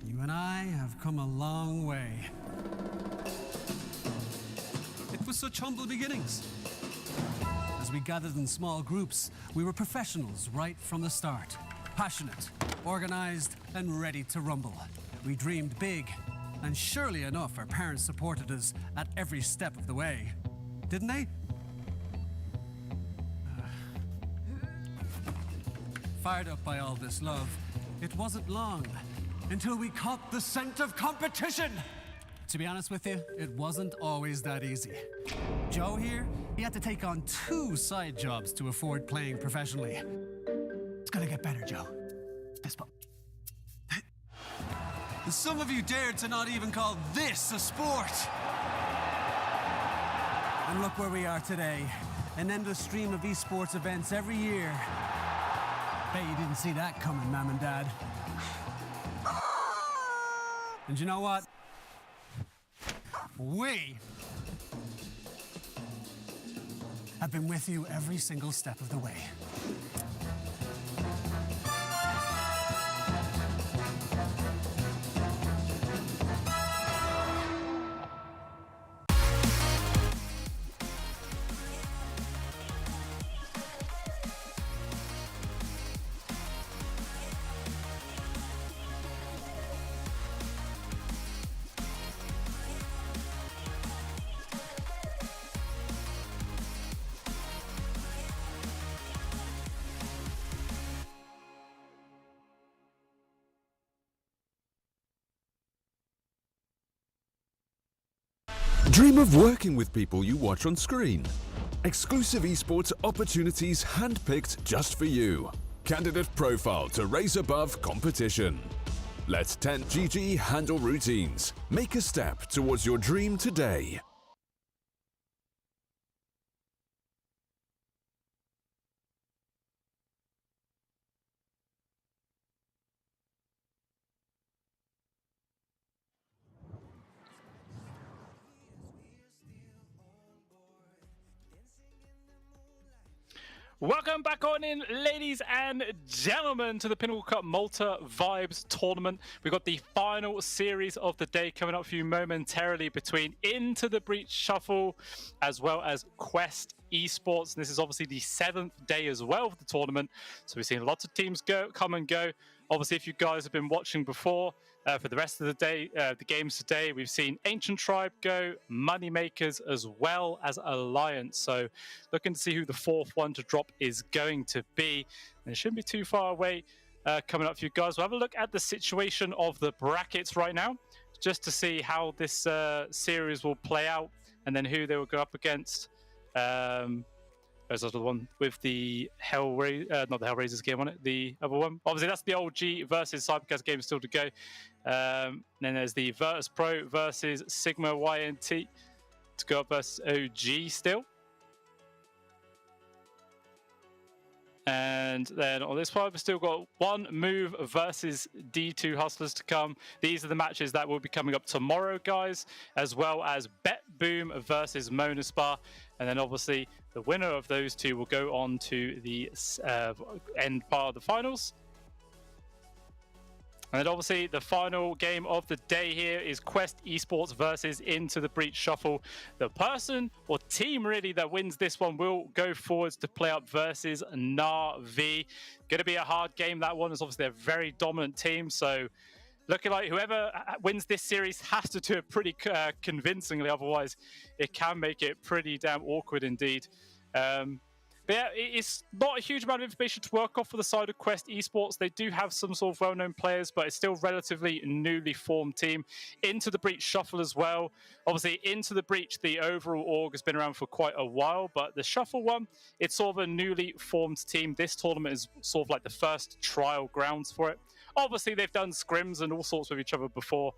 You and I have come a long way. It was such humble beginnings. As we gathered in small groups, we were professionals right from the start. Passionate, organized, and ready to rumble. We dreamed big, and surely enough, our parents supported us at every step of the way. Didn't they? Fired up by all this love, it wasn't long until we caught the scent of competition. To be honest with you, it wasn't always that easy. Joe here, he had to take on 2 side jobs to afford playing professionally. It's gonna get better, Joe. Fist bump. Some of you dared to not even call this a sport. And look where we are today. An endless stream of esports events every year. Bet you didn't see that coming, Mom and Dad. And you know what? We have been with you every single step of the way. Dream of working with people you watch on screen. Exclusive esports opportunities handpicked just for you. Candidate profile to raise above competition. Let 10GG handle routines. Make a step towards your dream today. Welcome back on in, ladies and gentlemen, to the Pinnacle Cup Malta Vibes tournament. We've got the final series of the day coming up for you momentarily between Into the Breach Shuffle as well as Quest Esports. And this is obviously the 7th day as well of the tournament. So we've seen lots of teams come and go. Obviously, if you guys have been watching before, for the rest of the day, the games today, we've seen Ancient Tribe go, Moneymakers, as well as Alliance. So looking to see who the 4th one to drop is going to be. And it shouldn't be too far away coming up for you guys. We'll have a look at the situation of the brackets right now, just to see how this series will play out, and then who they will go up against. There's the one with the not the Hellraisers game on it, the other one. Obviously, that's the old G versus Cybercast game still to go. Then there's the Virtus Pro versus Sigma YNT to go up versus OG still. And then on this part, we've still got One Move versus D2 Hustlers to come. These are the matches that will be coming up tomorrow, guys, as well as Bet Boom versus Monospar. And then obviously the winner of those two will go on to the end part of the finals. And then obviously the final game of the day here is Quest Esports versus Into the Breach Shuffle. The person or team really that wins this one will go forwards to play up versus Na'Vi. Going to be a hard game, that one, is obviously a very dominant team. So looking like whoever wins this series has to do it pretty convincingly. Otherwise, it can make it pretty damn awkward indeed. But yeah, it's not a huge amount of information to work off for the side of Quest Esports. They do have some sort of well-known players, but it's still relatively newly formed team. Into the Breach Shuffle as well. Obviously, Into the Breach, the overall org has been around for quite a while, but the Shuffle one, it's sort of a newly formed team. This tournament is sort of like the first trial grounds for it. Obviously, they've done scrims and all sorts with each other before,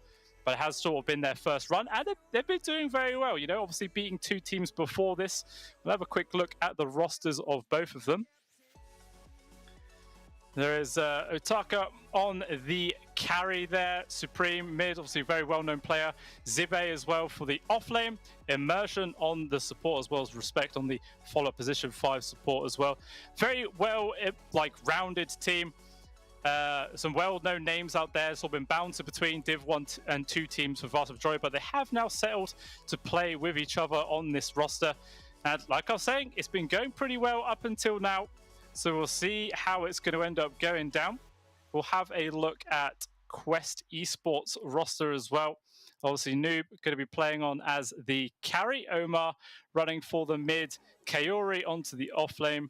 but it has sort of been their first run, and they've been doing very well, you know, obviously beating 2 teams before this. We'll have a quick look at the rosters of both of them. There is Otaka on the carry there, Supreme mid, obviously a very well-known player, Zibe as well for the offlane, Immersion on the support as well as Respect on the follow position 5 support as well. Very well, rounded team. some well-known names out there. It's all been bouncing between Div 1 and 2 teams for vast majority, but they have now settled to play with each other on this roster. And like I was saying, it's been going pretty well up until now. So we'll see how it's going to end up going down. We'll have a look at Quest Esports roster as well. Obviously, Noob going to be playing on as the carry. Omar running for the mid. Kaori onto the off lane.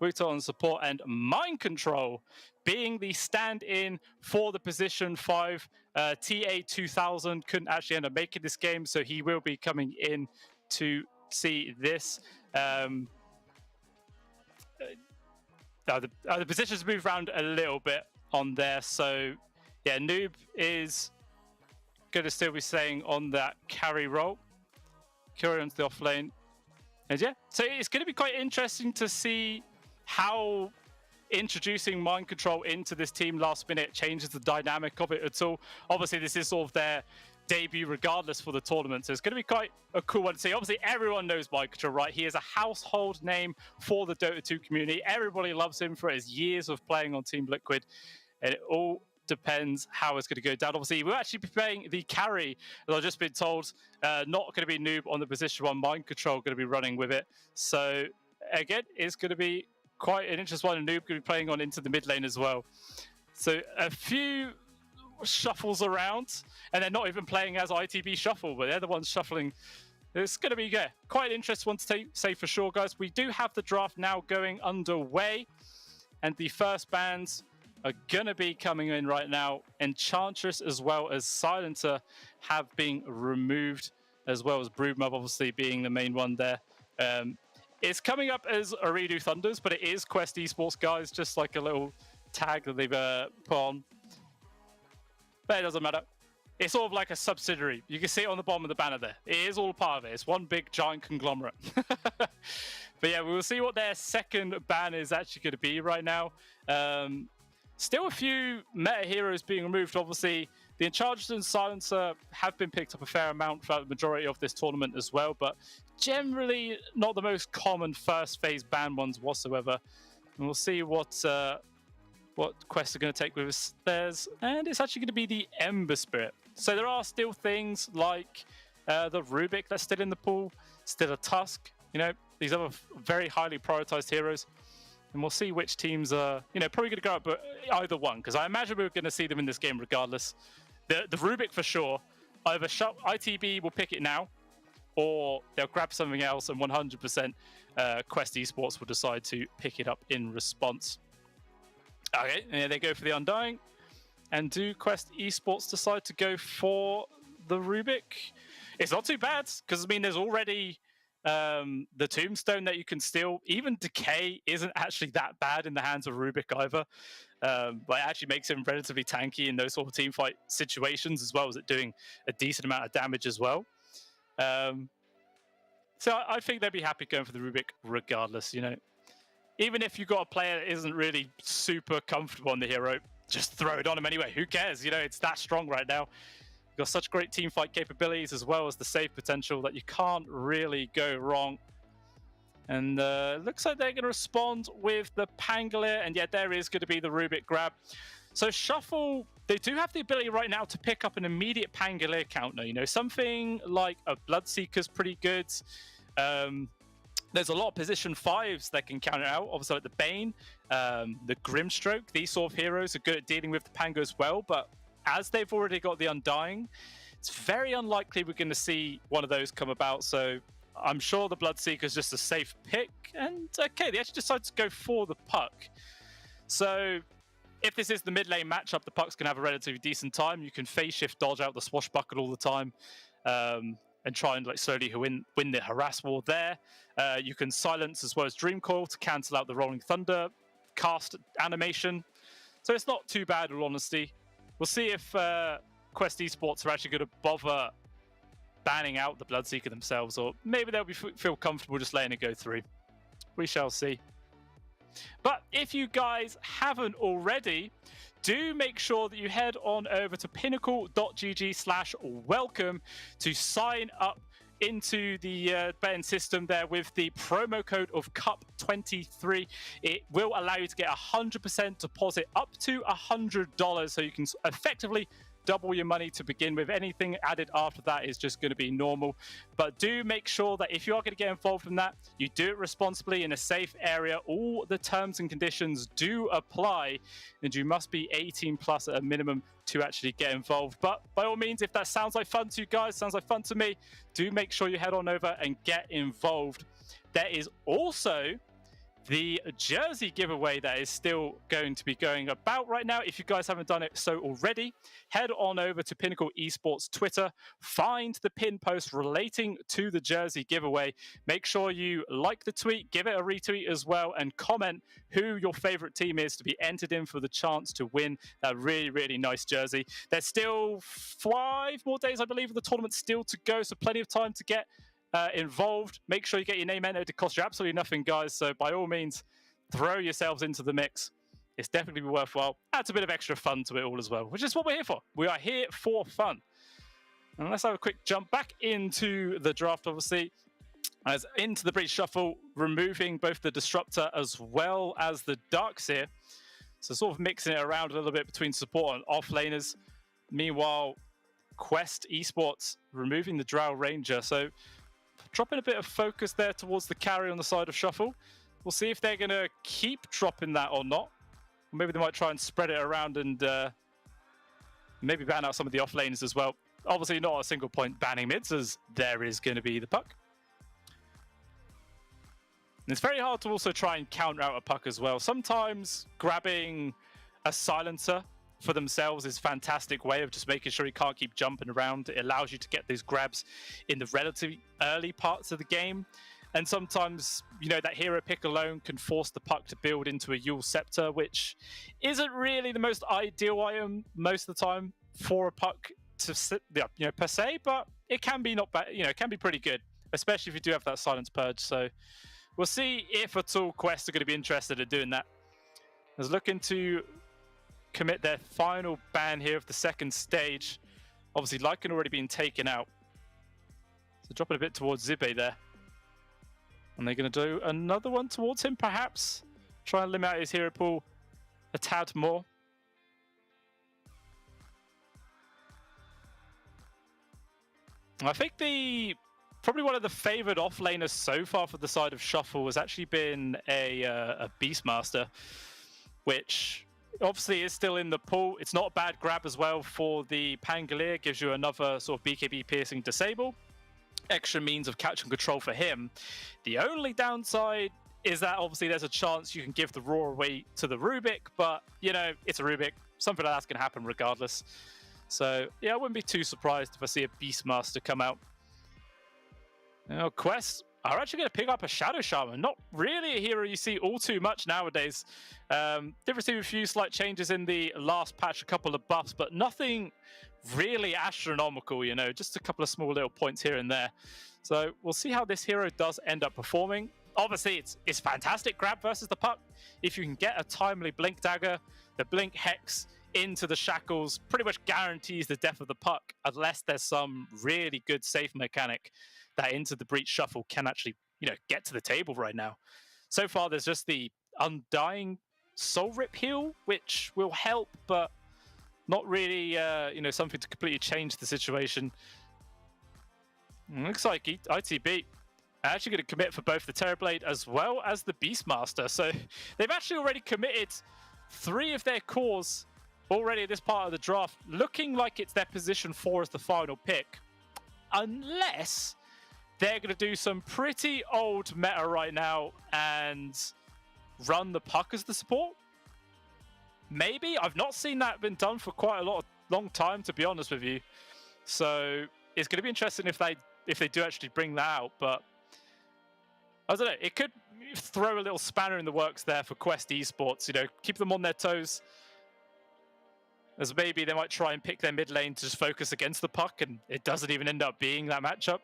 Wuto on support, and Mind Control being the stand-in for the position 5. TA2000 couldn't actually end up making this game, so he will be coming in to see this. The positions move around a little bit on there, so yeah, Noob is going to still be staying on that carry role. Kaori onto the off lane. And yeah, so it's going to be quite interesting to see how introducing Mind Control into this team last minute changes the dynamic of it at all. Obviously, this is sort of their debut regardless for the tournament, so it's going to be quite a cool one to see. Obviously, everyone knows Mind Control, right? He is a household name for the Dota 2 community. Everybody loves him for his years of playing on Team Liquid, and it all depends how it's going to go down. Obviously, we'll actually be playing the carry, as I've just been told. Not going to be Noob on the position 1, Mind Control going to be running with it. So again, it's going to be quite an interesting one, and Noob going to be playing on into the mid lane as well. So a few shuffles around, and they're not even playing as ITB.Shuffle, but they're the ones shuffling. It's going to be quite an interesting one to say for sure, guys. We do have the draft now going underway, and the first bans are going to be coming in right now. Enchantress as well as Silencer have been removed, as well as Broodmob obviously being the main one there. It's coming up as Aridu Thunders, but it is Quest Esports, guys, just like a little tag that they've put on. But it doesn't matter. It's sort of like a subsidiary. You can see it on the bottom of the banner there. It is all part of it. It's one big giant conglomerate. But yeah, we will see what their second ban is actually going to be right now. Still a few meta heroes being removed. Obviously, the Enchantress and Silencer have been picked up a fair amount throughout the majority of this tournament as well, but generally not the most common first phase ban ones whatsoever. And we'll see what quests are going to take with us theirs. And it's actually going to be the Ember Spirit. So there are still things like the Rubik that's still in the pool, still a Tusk, these other very highly prioritized heroes. And we'll see which teams are, probably going to go up, but either one, because I imagine we're going to see them in this game regardless. The Rubik for sure. Either ITB will pick it now, or they'll grab something else, and 100% Quest Esports will decide to pick it up in response. Okay, and they go for the Undying. And do Quest Esports decide to go for the Rubik? It's not too bad, because, there's already the Tombstone that you can steal. Even Decay isn't actually that bad in the hands of Rubik either. But it actually makes him relatively tanky in those sort of team fight situations, as well as it doing a decent amount of damage as well. So I think they'd be happy going for the Rubik regardless, Even if you've got a player that isn't really super comfortable on the hero, just throw it on him anyway. Who cares? It's that strong right now. You've got such great team fight capabilities, as well as the save potential, that you can't really go wrong. And looks like they're going to respond with the Pangolier, and yet there is going to be the Rubik grab. So Shuffle, they do have the ability right now to pick up an immediate Pangolier counter. Something like a Bloodseeker's pretty good. There's a lot of position 5s that can counter out. Obviously, like the Bane, the Grimstroke. These sort of heroes are good at dealing with the Pango as well. But as they've already got the Undying, it's very unlikely we're going to see one of those come about. So I'm sure the Bloodseeker is just a safe pick. And okay, they actually decided to go for the Puck. So if this is the mid lane matchup, the Puck's going to have a relatively decent time. You can phase shift dodge out the Swashbuckle all the time. And try and slowly win the harass war there. You can silence as well as Dream Coil to cancel out the Rolling Thunder cast animation. So it's not too bad, in all honesty. We'll see if Quest Esports are actually going to bother banning out the Bloodseeker themselves, or maybe they'll feel comfortable just letting it go through. We shall see. But if you guys haven't already, do make sure that you head on over to pinnacle.gg/welcome to sign up into the betting system there with the promo code of CUP23. It will allow you to get 100% deposit up to $100, so you can effectively double your money to begin with. Anything added after that is just going to be normal. But do make sure that if you are going to get involved in that, you do it responsibly in a safe area. All the terms and conditions do apply, and you must be 18 plus at a minimum to actually get involved. But by all means, if that sounds like fun to you guys, sounds like fun to me, do make sure you head on over and get involved. There is also the jersey giveaway that is still going to be going about right now. If you guys haven't done it so already, head on over to Pinnacle Esports Twitter, find the pin post relating to the jersey giveaway. Make sure you like the tweet, give it a retweet as well, and comment who your favorite team is to be entered in for the chance to win that really, really nice jersey. There's still 5 more days, I believe, of the tournament still to go, so plenty of time to get involved. Make sure you get your name entered. It costs you absolutely nothing, guys, so by all means throw yourselves into the mix. It's definitely worthwhile. Adds a bit of extra fun to it all as well, which is what we're here for. We are here for fun. And let's have a quick jump back into the draft, obviously, as into the Breach Shuffle, removing both the Disruptor as well as the Darkseer, so sort of mixing it around a little bit between support and offlaners. Meanwhile, Quest Esports removing the Drow Ranger, so dropping a bit of focus there towards the carry on the side of Shuffle. We'll see if they're going to keep dropping that or not. Maybe they might try and spread it around and maybe ban out some of the offlaners as well. Obviously not a single point banning mids, as there is going to be the puck. And it's very hard to also try and counter out a puck as well. Sometimes grabbing a silencer for themselves is a fantastic way of just making sure he can't keep jumping around. It allows you to get these grabs in the relatively early parts of the game. And sometimes, you know, that hero pick alone can force the puck to build into a Yule Scepter, which isn't really the most ideal item most of the time for a puck to sit, you know, per se, but it can be not bad, you know, it can be pretty good, especially if you do have that Silence Purge. So we'll see if at all Quest are going to be interested in doing that. I was looking to commit their final ban here of the second stage. Obviously, Lycan already been taken out. So dropping a bit towards Zibe there. And they're going to do another one towards him, perhaps. Try and limit out his hero pool a tad more. I think probably one of the favoured offlaners so far for the side of Shuffle has actually been a Beastmaster, which obviously is still in the pool. It's not a bad grab as well for the Pangolier. Gives you another sort of BKB piercing disable. Extra means of catch and control for him. The only downside is that obviously there's a chance you can give the Raw away to the Rubik, but you know, it's a Rubik. Something like that's going to happen regardless. So yeah, I wouldn't be too surprised if I see a Beastmaster come out. Now, Quest are actually going to pick up a Shadow Shaman. Not really a hero you see all too much nowadays. Did receive a few slight changes in the last patch, a couple of buffs, but nothing really astronomical, you know, just a couple of small little points here and there. So we'll see how this hero does end up performing. Obviously, it's fantastic grab versus the puck. If you can get a timely Blink Dagger, the Blink Hex into the shackles pretty much guarantees the death of the puck, unless there's some really good safe mechanic that Into the Breach Shuffle can actually, you know, get to the table right now. So far, there's just the Undying Soul Rip heal, which will help, but not really, you know, something to completely change the situation. Looks like ITB are actually going to commit for both the Terrorblade as well as the Beastmaster. So they've actually already committed 3 of their cores already at this part of the draft, looking like it's their position 4 as the final pick. Unless they're going to do some pretty old meta right now and run the puck as the support. Maybe. I've not seen that been done for quite a long time, to be honest with you. So it's going to be interesting if they do actually bring that out. But I don't know. It could throw a little spanner in the works there for Quest Esports. You know, keep them on their toes. As maybe they might try and pick their mid lane to just focus against the puck, and it doesn't even end up being that matchup.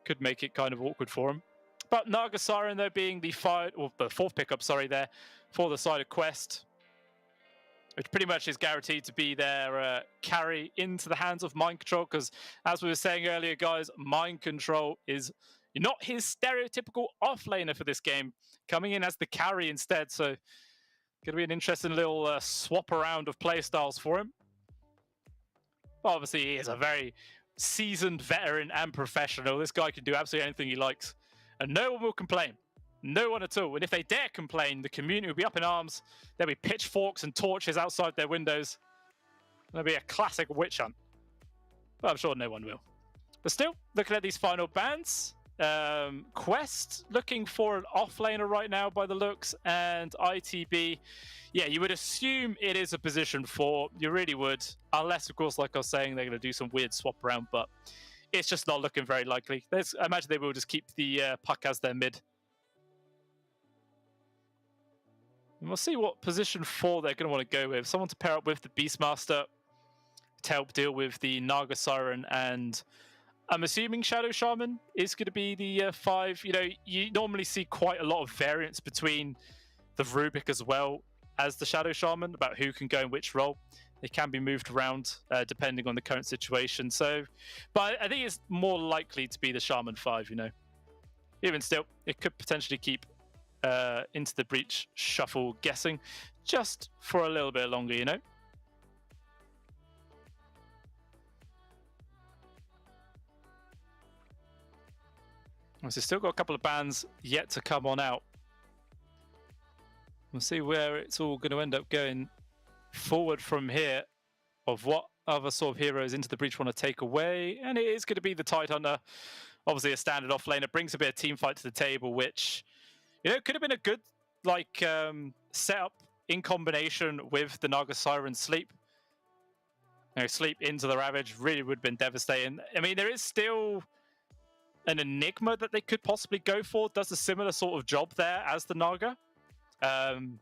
Could make it kind of awkward for them. But Naga Siren, though, being the 4th pickup, sorry, there for the side of Quest. which pretty much is guaranteed to be their carry into the hands of Mind Control, because as we were saying earlier, guys, Mind Control is not his stereotypical offlaner for this game, coming in as the carry instead, so going to be an interesting little swap around of playstyles for him. But obviously, he is a very seasoned veteran and professional. This guy can do absolutely anything he likes, and no one will complain. No one at all. And if they dare complain, the community will be up in arms. There'll be pitchforks and torches outside their windows. There'll be a classic witch hunt. But I'm sure no one will. But still, looking at these final bans, Quest looking for an offlaner right now by the looks, and ITB, yeah, you would assume it is a position 4. You really would, unless, of course, like I was saying, they're going to do some weird swap around, but it's just not looking very likely. I imagine they will just keep the puck as their mid. And we'll see what position 4 they're going to want to go with. Someone to pair up with the Beastmaster to help deal with the Naga Siren, and I'm assuming Shadow Shaman is going to be the 5. You know, you normally see quite a lot of variance between the Rubik as well as the Shadow Shaman about who can go in which role. They can be moved around depending on the current situation. So, but I think it's more likely to be the Shaman 5, you know. Even still, it could potentially keep into the breach shuffle guessing just for a little bit longer, you know. So still got a couple of bans yet to come on out. We'll see where it's all going to end up going forward from here, of what other sort of heroes into the breach want to take away. And it is going to be the Tidehunter, obviously a standard offlaner, brings a bit of team fight to the table, which, you know, could have been a good like setup in combination with the Naga Siren Sleep. You know, Sleep into the Ravage really would have been devastating. I mean, there is still an Enigma that they could possibly go for. Does a similar sort of job there as the Naga. And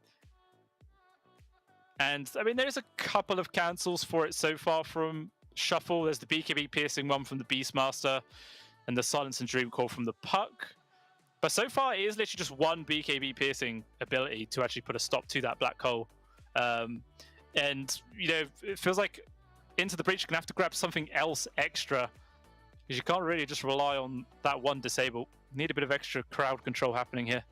I mean, there's a couple of cancels for it so far from Shuffle. There's the BKB Piercing one from the Beastmaster and the Silence and Dream Core from the Puck. But so far, it is literally just one BKB Piercing ability to actually put a stop to that black hole. And, you know, it feels like into the breach, you're going to have to grab something else extra, because you can't really just rely on that one disable. You need a bit of extra crowd control happening here.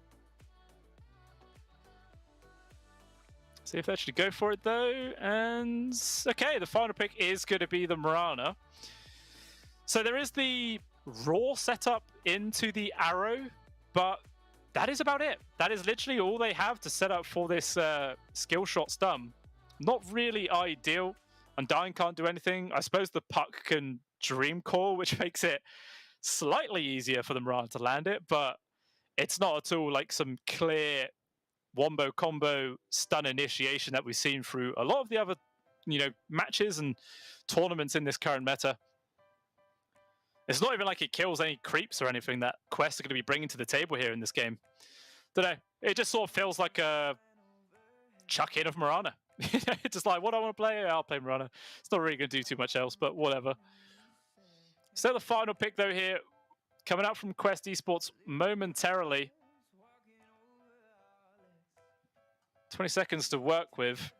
See if they actually go for it, though. And, okay, the final pick is going to be the Mirana. So there is the Raw setup into the Arrow, but that is about it. That is literally all they have to set up for this skill shot stun. Not really ideal. Undying can't do anything. I suppose the Puck can Dream Core, which makes it slightly easier for the Mirana to land it, but it's not at all like some clear wombo combo stun initiation that we've seen through a lot of the other, you know, matches and tournaments in this current meta. It's not even like it kills any creeps or anything that Quest are going to be bringing to the table here in this game. Don't know. It just sort of feels like a chuck in of Mirana. It's just like, what do I want to play? I'll play Mirana. It's not really going to do too much else, but whatever. So the final pick, though, here, coming out from Quest Esports momentarily. 20 seconds to work with.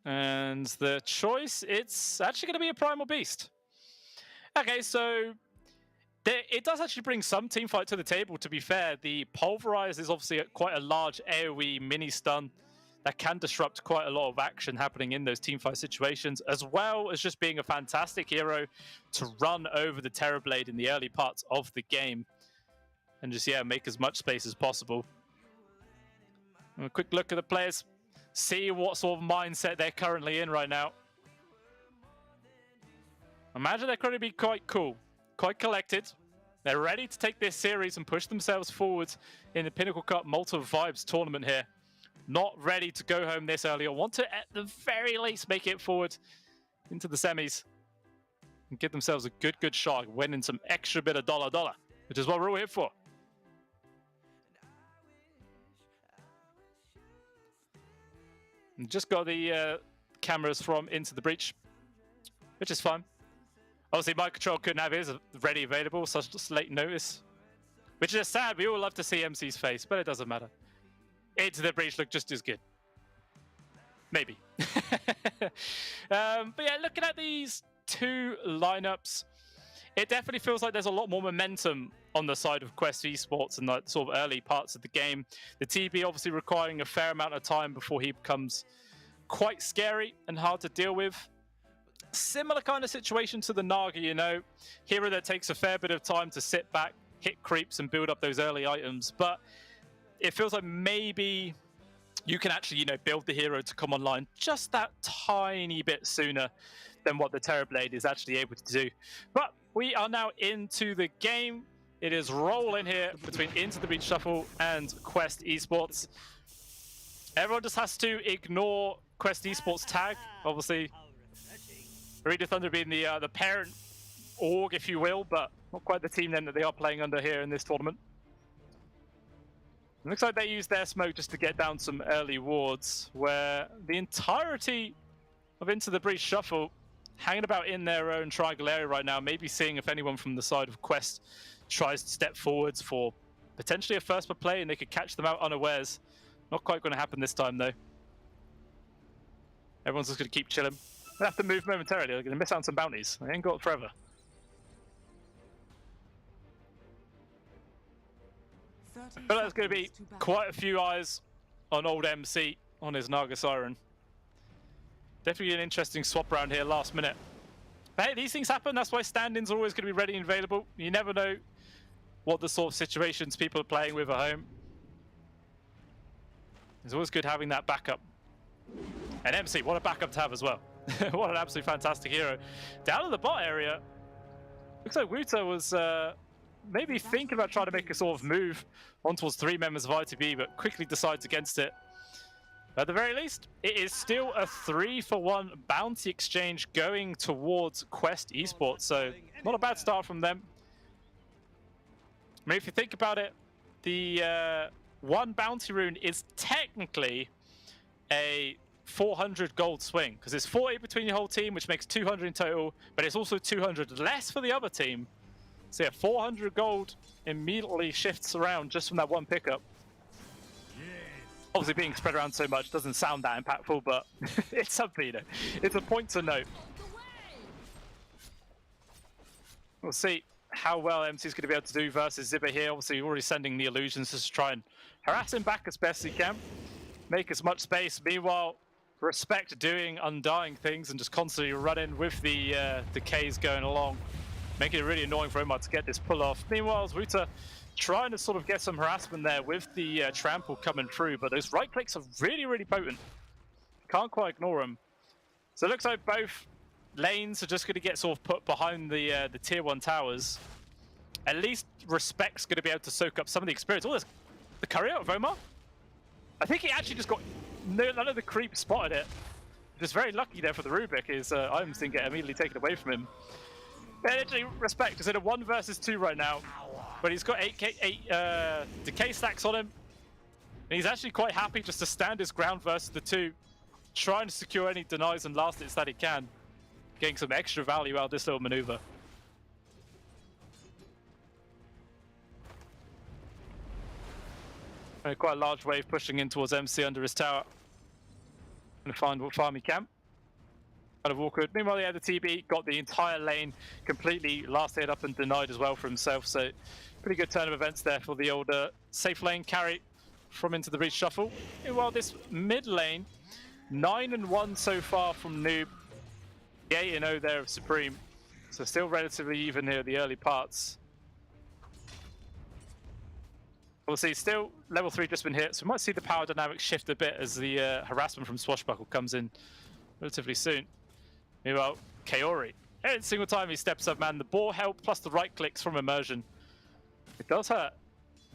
And the choice, it's actually going to be a Primal Beast. Okay, so it does actually bring some teamfight to the table, to be fair. The Pulverize is obviously quite a large AoE mini-stun that can disrupt quite a lot of action happening in those teamfight situations, as well as just being a fantastic hero to run over the Terrorblade in the early parts of the game. And just, yeah, make as much space as possible. A quick look at the players, see what sort of mindset they're currently in right now. Imagine they're going to be quite cool, quite collected. They're ready to take this series and push themselves forward in the Pinnacle Cup Malta Vibes tournament here. Not ready to go home this early, or want to, at the very least, make it forward into the semis and give themselves a good shot at winning some extra bit of dollar, which is what we're all here for. And just got the cameras from Into the Breach, which is fine. Obviously, Mind Control couldn't have his ready available, such late notice. Which is sad. We all love to see MC's face, but it doesn't matter. Into the Breach looked just as good. maybe. But yeah, looking at these two lineups, it definitely feels like there's a lot more momentum on the side of Quest Esports in the sort of early parts of the game. The TB obviously requiring a fair amount of time before he becomes quite scary and hard to deal with. Similar kind of situation to the Naga, you know. Hero that takes a fair bit of time to sit back, hit creeps, and build up those early items. But it feels like maybe you can actually, you know, build the hero to come online just that tiny bit sooner than what the Terrorblade is actually able to do. But we are now into the game. It is rolling here between Into the Shuffle and Quest Esports. Everyone just has to ignore Quest Esports tag, obviously. Arena Thunder being the parent org, if you will, but not quite the team then that they are playing under here in this tournament. It looks like they used their smoke just to get down some early wards, where the entirety of Into the Shuffle hanging about in their own triangle area right now, maybe seeing if anyone from the side of Quest tries to step forwards for potentially a first per play and they could catch them out unawares. Not quite going to happen this time though. Everyone's just going to keep chilling. They have to move momentarily. They're going to miss out on some bounties. They ain't got it forever. But there's going to be quite a few eyes on old MC on his Naga Siren. Definitely an interesting swap round here last minute. But hey, these things happen. That's why stand-ins are always going to be ready and available. You never know what the sort of situations people are playing with at home. It's always good having that backup. And MC, what a backup to have as well. What an absolutely fantastic hero. Down in the bot area, looks like Wuta was maybe thinking about trying to make a sort of move on towards 3 members of ITB, but quickly decides against it. At the very least, it is still a 3-for-1 bounty exchange going towards Quest Esports, so not a bad start from them. I mean, if you think about it, the one bounty rune is technically a 400 gold swing, because it's 40 between your whole team, which makes 200 in total, but it's also 200 less for the other team. So yeah, 400 gold immediately shifts around just from that one pickup. Obviously being spread around so much doesn't sound that impactful, but it's something, you know. It's a point to note. We'll see how well MC is going to be able to do versus Zibba here. Obviously already sending the illusions just to try and harass him back as best he can. Make as much space. Meanwhile, Respect doing undying things and just constantly running with the Ks going along, making it really annoying for Omar to get this pull off. Meanwhile, Wuta trying to sort of get some harassment there with the trample coming through, but those right clicks are really, really potent. Can't quite ignore them. So it looks like both lanes are just going to get sort of put behind the tier 1 towers. At least Respect's going to be able to soak up some of the experience. Oh, there's the courier of Omar. I think he actually just got... None of the creep spotted it. Just very lucky there for the Rubik. His items didn't get immediately taken away from him. But literally, Respect is in a 1 versus 2 right now. But he's got 8 decay stacks on him. And he's actually quite happy just to stand his ground versus the 2. Trying to secure any denies and last hits that he can. Getting some extra value out of this little maneuver. Quite a large wave pushing in towards MC under his tower. Gonna find what farm he can. Kind of awkward. Meanwhile, yeah, the TB got the entire lane completely last hit up and denied as well for himself. So pretty good turn of events there for the old safe lane carry from Into the Shuffle. Meanwhile, this mid lane, 9-1 so far from Noob. 8-0 there of Supreme. So still relatively even here at the early parts. We'll see, still level 3 just been hit, so we might see the power dynamics shift a bit as the harassment from Swashbuckle comes in relatively soon. Meanwhile, Kaori, every single time he steps up, man, the ball help plus the right clicks from immersion. It does hurt.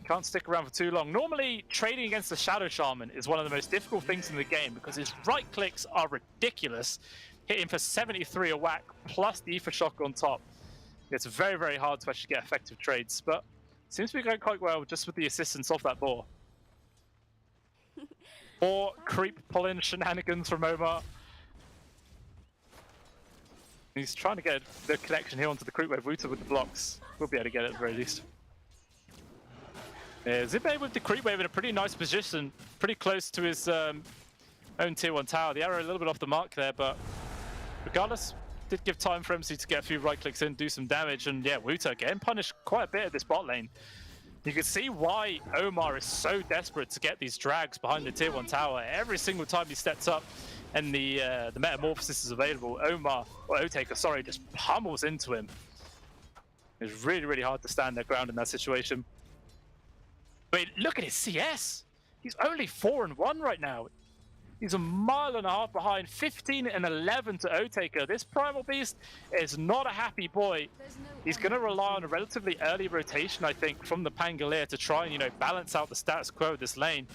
Can't stick around for too long. Normally, trading against the Shadow Shaman is one of the most difficult things in the game because his right clicks are ridiculous. Hitting for 73 a whack plus the Ether Shock on top. It's very, very hard to actually get effective trades, but seems to be going quite well just with the assistance of that boar. Or creep pull-in shenanigans from Omar. He's trying to get the connection here onto the creep wave. Wuta with the blocks. We'll be able to get it at the very least. Yeah, Zibe with the creep wave in a pretty nice position. Pretty close to his own tier 1 tower. The arrow a little bit off the mark there, but regardless, did give time for MC to get a few right clicks in, do some damage, and yeah, Wuta getting punished quite a bit at this bot lane. You can see why Omar is so desperate to get these drags behind the tier 1 tower. Every single time he steps up and the metamorphosis is available, Omar, or Otaker, sorry, just pummels into him. It's really, really hard to stand their ground in that situation. But look at his CS. He's only 4-1 right now. He's a mile and a half behind, 15 and 11 to Otaker. This Primal Beast is not a happy boy. He's going to rely on a relatively early rotation, I think, from the Pangolier to try and, balance out the status quo of this lane.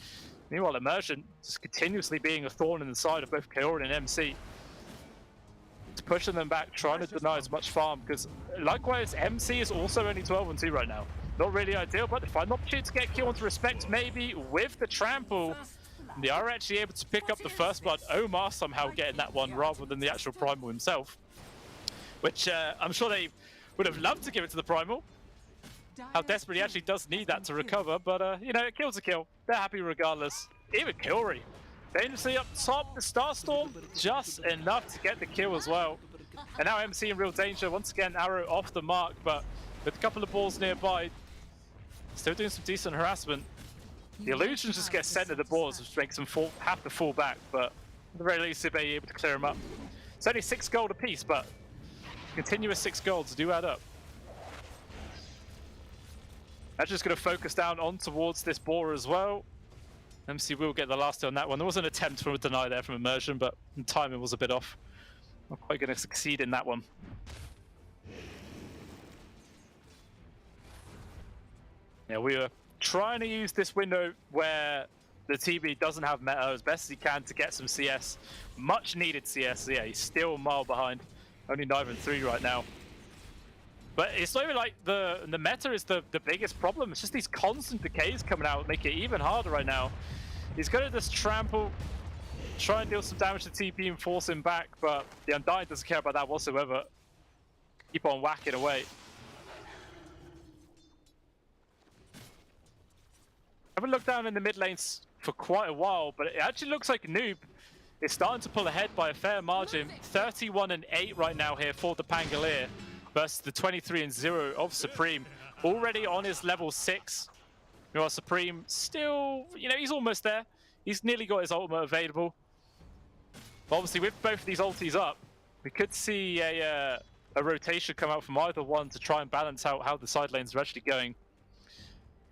Meanwhile, Immersion just continuously being a thorn in the side of both Kaorin and MC. It's pushing them back, trying to deny as much farm, because likewise, MC is also only 12-2 right now. Not really ideal, but they find an opportunity to get kill onto Respect, maybe with the trample. They are actually able to pick up the first blood. Omar somehow getting that one rather than the actual Primal himself, which I'm sure they would have loved to give it to the Primal. How desperately he actually does need that to recover, but it kills a kill. They're happy regardless. Even Kilry, dangerously up top, the Starstorm, just enough to get the kill as well. And now MC in real danger. Once again, arrow off the mark, but with a couple of balls nearby, still doing some decent harassment. The illusions just get sent to the balls, which makes them have to fall back, but at the very least, they'll be able to clear them up. It's only 6 gold apiece, but continuous 6 golds do add up. I'm just going to focus down on towards this boar as well. MC will get the last hit on that one. There was an attempt for a deny there from Immersion, but the timing was a bit off. Not quite going to succeed in that one. Yeah, we were trying to use this window where the TB doesn't have meta as best as he can to get some CS. Much needed CS. Yeah, he's still a mile behind. Only 9-3 right now. But it's not even like the meta is the biggest problem. It's just these constant decays coming out make it even harder right now. He's going to just trample, try and deal some damage to TP and force him back, but the Undying doesn't care about that whatsoever. Keep on whacking away. I haven't looked down in the mid lanes for quite a while, but it actually looks like Noob is starting to pull ahead by a fair margin. 31-8 right now here for the Pangolier versus the 23-0 of Supreme. Already on his level 6. Meanwhile, Supreme still, he's almost there. He's nearly got his ultimate available. But obviously, with both of these ultis up, we could see a rotation come out from either one to try and balance out how the side lanes are actually going.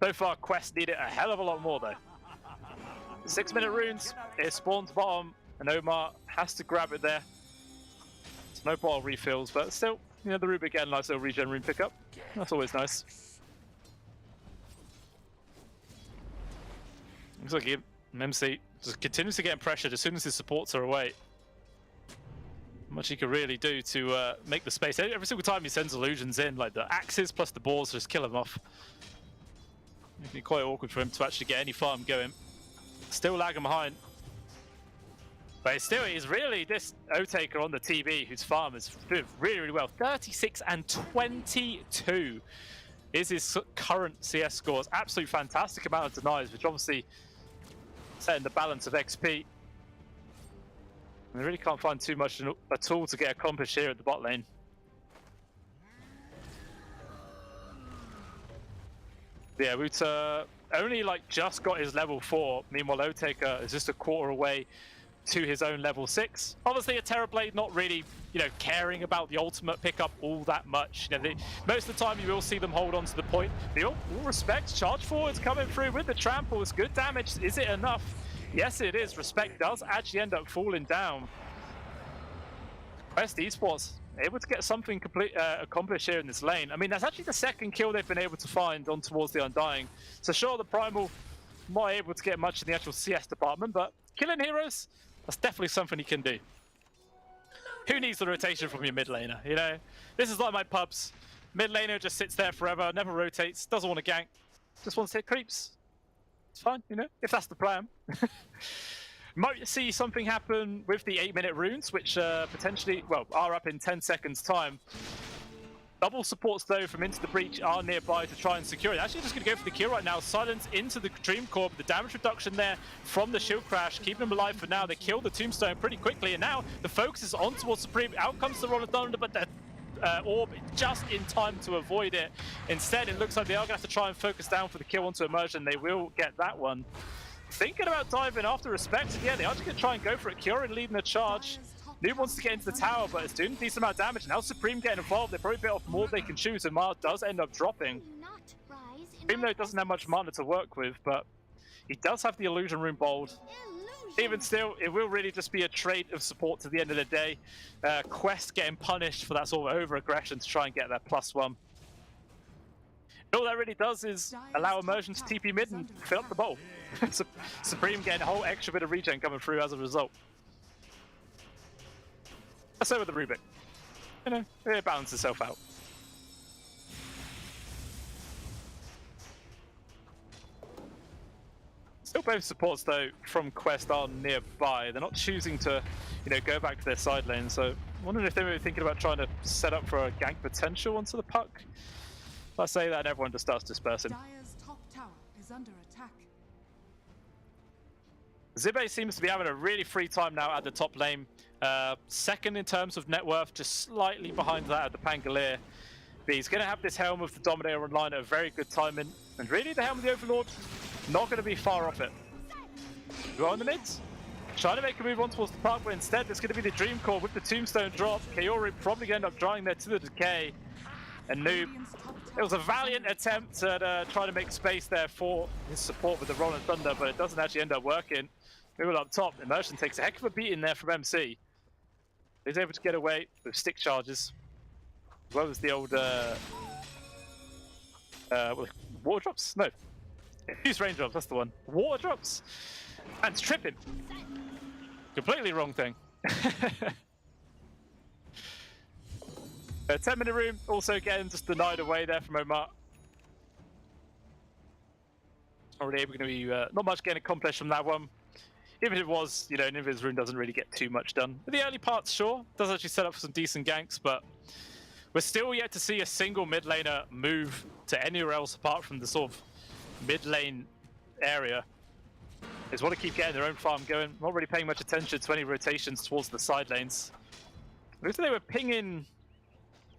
So far, Quest need it a hell of a lot more, though. 6-minute runes, it spawns bottom, and Omar has to grab it there. It's no bottle refills, but still, the Rubik getting a nice little regen rune pickup. That's always nice. Looks like MC just continues to get pressured as soon as his supports are away. Not much he can really do to make the space. Every single time he sends illusions in, like the axes plus the balls just kill him off. Making it quite awkward for him to actually get any farm going. Still lagging behind. But he's really this Otaker on the TB, whose farm is doing really, really well. 36-22 is his current CS scores. Absolute fantastic amount of denies, which obviously setting the balance of XP. And they really can't find too much at all to get accomplished here at the bot lane. Yeah, Wuta only just got his level 4. Meanwhile, Otaker is just a quarter away to his own level 6. Obviously, a Terrorblade not really, caring about the ultimate pickup all that much. Most of the time, you will see them hold on to the point. But all respect, charge forwards coming through with the trample. It's good damage. Is it enough? Yes, it is. Respect does actually end up falling down. Quest Esports able to get something accomplished here in this lane. I mean, that's actually the second kill they've been able to find on towards the Undying. So sure, the Primal not able to get much in the actual CS department, but killing heroes, that's definitely something he can do. Who needs the rotation from your mid laner, This is like my pubs. Mid laner just sits there forever, never rotates, doesn't want to gank, just wants to hit creeps. It's fine, if that's the plan. Might see something happen with the 8-minute runes, which potentially, are up in 10 seconds time. Double supports though from Into the Breach are nearby to try and secure it. Actually just going to go for the kill right now. Silence into the Dream Core, but the damage reduction there from the shield crash, keeping him alive for now. They kill the Tombstone pretty quickly, and now the focus is on towards Supreme. Out comes the Roller Thunder, but the orb just in time to avoid it. Instead, it looks like they are going to have to try and focus down for the kill onto Immersion. They will get that one. Thinking about diving after Respect, yeah, they are just going to try and go for it. Kieran leading the charge. Noob wants to get into the tower, but it's doing a decent amount of damage. Now Supreme getting involved. They're probably bit off more they can choose, and Mars does end up dropping. Supreme, though, doesn't have much mana to work with, but he does have the Illusion Rune bold. Even still, it will really just be a trade of support to the end of the day. Quest getting punished for that sort of over-aggression to try and get that +1. All that really does is allow Immersion to TP mid and fill up the bowl. Supreme getting a whole extra bit of regen coming through as a result. So with the Rubik, you know, it balances itself out. Still both supports though from Quest are nearby. They're not choosing to, you know, go back to their side lane. So I'm wondering if they were thinking about trying to set up for a gank potential onto the puck. I say that and everyone just starts dispersing. Dire's top tower is under attack. Zibe seems to be having a really free time now at the top lane. Second in terms of net worth, just slightly behind that at the Pangolier. But he's going to have this Helm of the Dominator online at a very good timing. And really, the Helm of the Overlord, not going to be far off it. Go on the mids. Trying to make a move on towards the park, but instead, there's going to be the Dream Core with the Tombstone drop. Kaori probably going to end up drawing there to the Decay. And Noob, it was a valiant attempt at trying to make space there for his support with the Rolling Thunder, but it doesn't actually end up working. Moving up top, Immersion takes a heck of a beating there from MC. He's able to get away with stick charges, as well as the old water drops? No, use raindrops, that's the one. Water drops, and trip him. Completely wrong thing. 10-minute room, also again just denied away there from Omar. Already able to be not much getting accomplished from that one. Even if it was, you know, Nineveh's rune doesn't really get too much done. But the early parts, sure, does actually set up for some decent ganks, but we're still yet to see a single mid laner move to anywhere else apart from the sort of mid lane area. They just want to keep getting their own farm going, not really paying much attention to any rotations towards the side lanes. Looks like they were pinging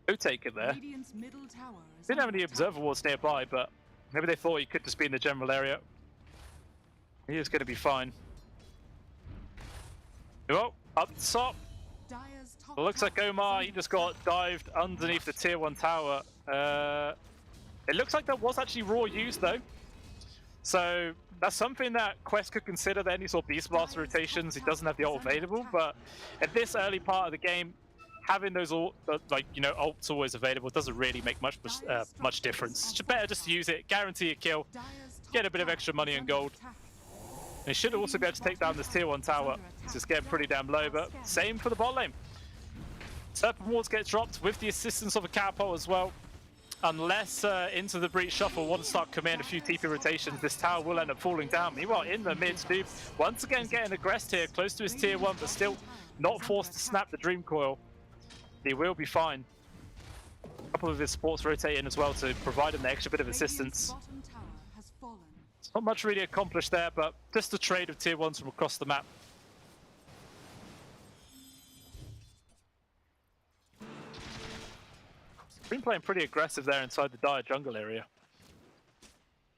Bookmaker there. Didn't have any observer wards nearby, but maybe they thought he could just be in the general area. He is going to be fine. Well, up top. It looks like Omar, he just got dived underneath the tier 1 tower. It looks like there was actually raw used though. So that's something that Quest could consider there, any sort of Beast Blaster rotations. He doesn't have the ult available, but at this early part of the game, having those like, you know, ults always available doesn't really make much difference. It's better just to use it, guarantee a kill, get a bit of extra money and gold. And he should also be able to take down this tier 1 tower. It's just getting pretty damn low, but same for the bot lane. Serpent wards get dropped with the assistance of a catapult as well. Unless Into the Breach Shuffle want to start committing a few TP rotations, this tower will end up falling down. Meanwhile, in the mid, Noob once again getting aggressed here, close to his tier 1, but still not forced to snap the Dream Coil. He will be fine. A couple of his supports rotate in as well to provide him the extra bit of assistance. Not much really accomplished there, but just a trade of tier 1s from across the map. Been playing pretty aggressive there inside the Dire jungle area.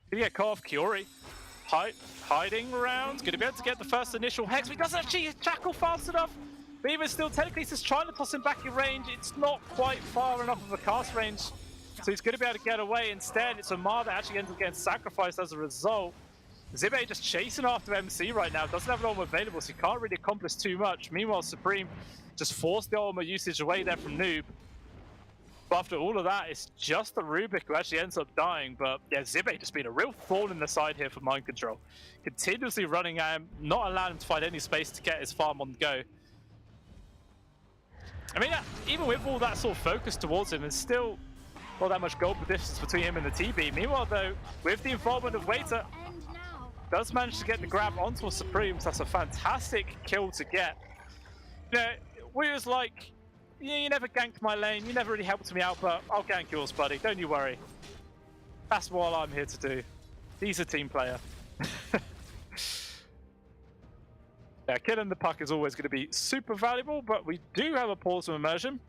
Gonna get caught off Kiori. Hiding around. Gonna be able to get the first initial hex, but he doesn't actually jackal fast enough. But even still, technically he's just trying to toss him back in range. It's not quite far enough of a cast range. So he's going to be able to get away. Instead, it's Omar that actually ends up getting sacrificed as a result. Zibe just chasing after MC right now. Doesn't have an ultimate available, so he can't really accomplish too much. Meanwhile, Supreme just forced the ultimate usage away there from Noob. But after all of that, it's just the Rubik who actually ends up dying. But yeah, Zibe just being a real thorn in the side here for mind control. Continuously running at him, not allowing him to find any space to get his farm on the go. I mean, even with all that sort of focus towards him, there's still not that much gold distance between him and the TB. Meanwhile, though, with the involvement of Waiter, does manage to get the grab onto a Supreme, so that's a fantastic kill to get. You know, we was like, you never ganked my lane, you never really helped me out, but I'll gank yours, buddy. Don't you worry. That's what I'm here to do. He's a team player. Yeah, killing the puck is always going to be super valuable, but we do have a pause of immersion,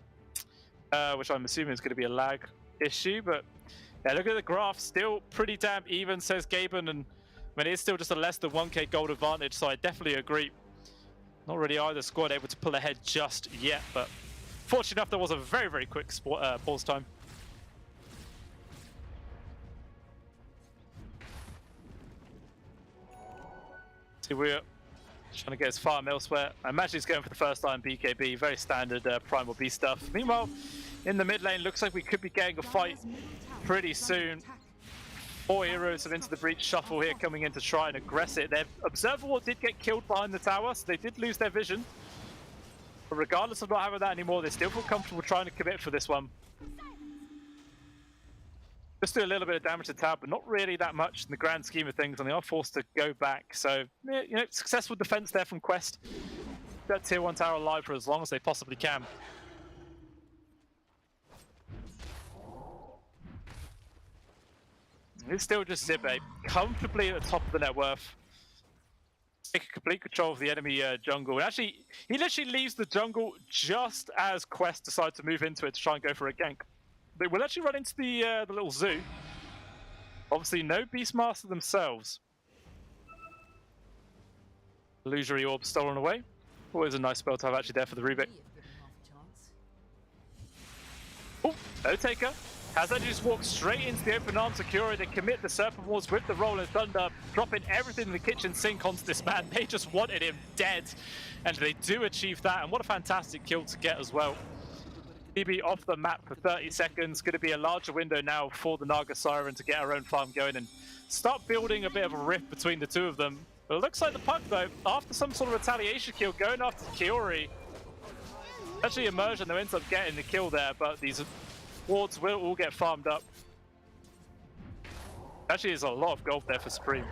which I'm assuming is going to be a lag issue. But yeah, look at the graph, still pretty damn even, says Gaben, and I mean, it's still just a less than 1k gold advantage, so I definitely agree. Not really either squad able to pull ahead just yet, but fortunate enough, there was a very, very quick pause time. See, we're trying to get his farm elsewhere. I imagine he's going for the first time BKB, very standard Primal B stuff. Meanwhile, in the mid lane, looks like we could be getting a fight pretty soon. 4 heroes have into the breach shuffle here, coming in to try and aggress it. Their Observer Ward did get killed behind the tower, so they did lose their vision. But regardless of not having that anymore, they still feel comfortable trying to commit for this one. Just do a little bit of damage to the tower, but not really that much in the grand scheme of things, and they are forced to go back. So, you know, successful defense there from Quest. That tier 1 tower alive for as long as they possibly can. It's still just Zibe, comfortably at the top of the net worth. Taking complete control of the enemy jungle. And actually, he literally leaves the jungle just as Quest decide to move into it to try and go for a gank. They will actually run into the little zoo. Obviously, no Beastmaster themselves. Illusory Orb stolen away. Always a nice spell to have actually there for the rebate. Oh, O-Taker has actually just walked straight into the open arms of Kyori. They commit the Serpent Walls with the Rolling Thunder, dropping everything in the kitchen sink onto this man. They just wanted him dead, and they do achieve that, and what a fantastic kill to get as well. TB off the map for 30 seconds. Going to be a larger window now for the Naga Siren to get our own farm going and start building a bit of a rift between the two of them. But it looks like the puck, though, after some sort of retaliation kill, going after Kyori. Actually, Immersion, though, ends up getting the kill there, but these wards will all get farmed up. Actually, there's a lot of gold there for Supreme.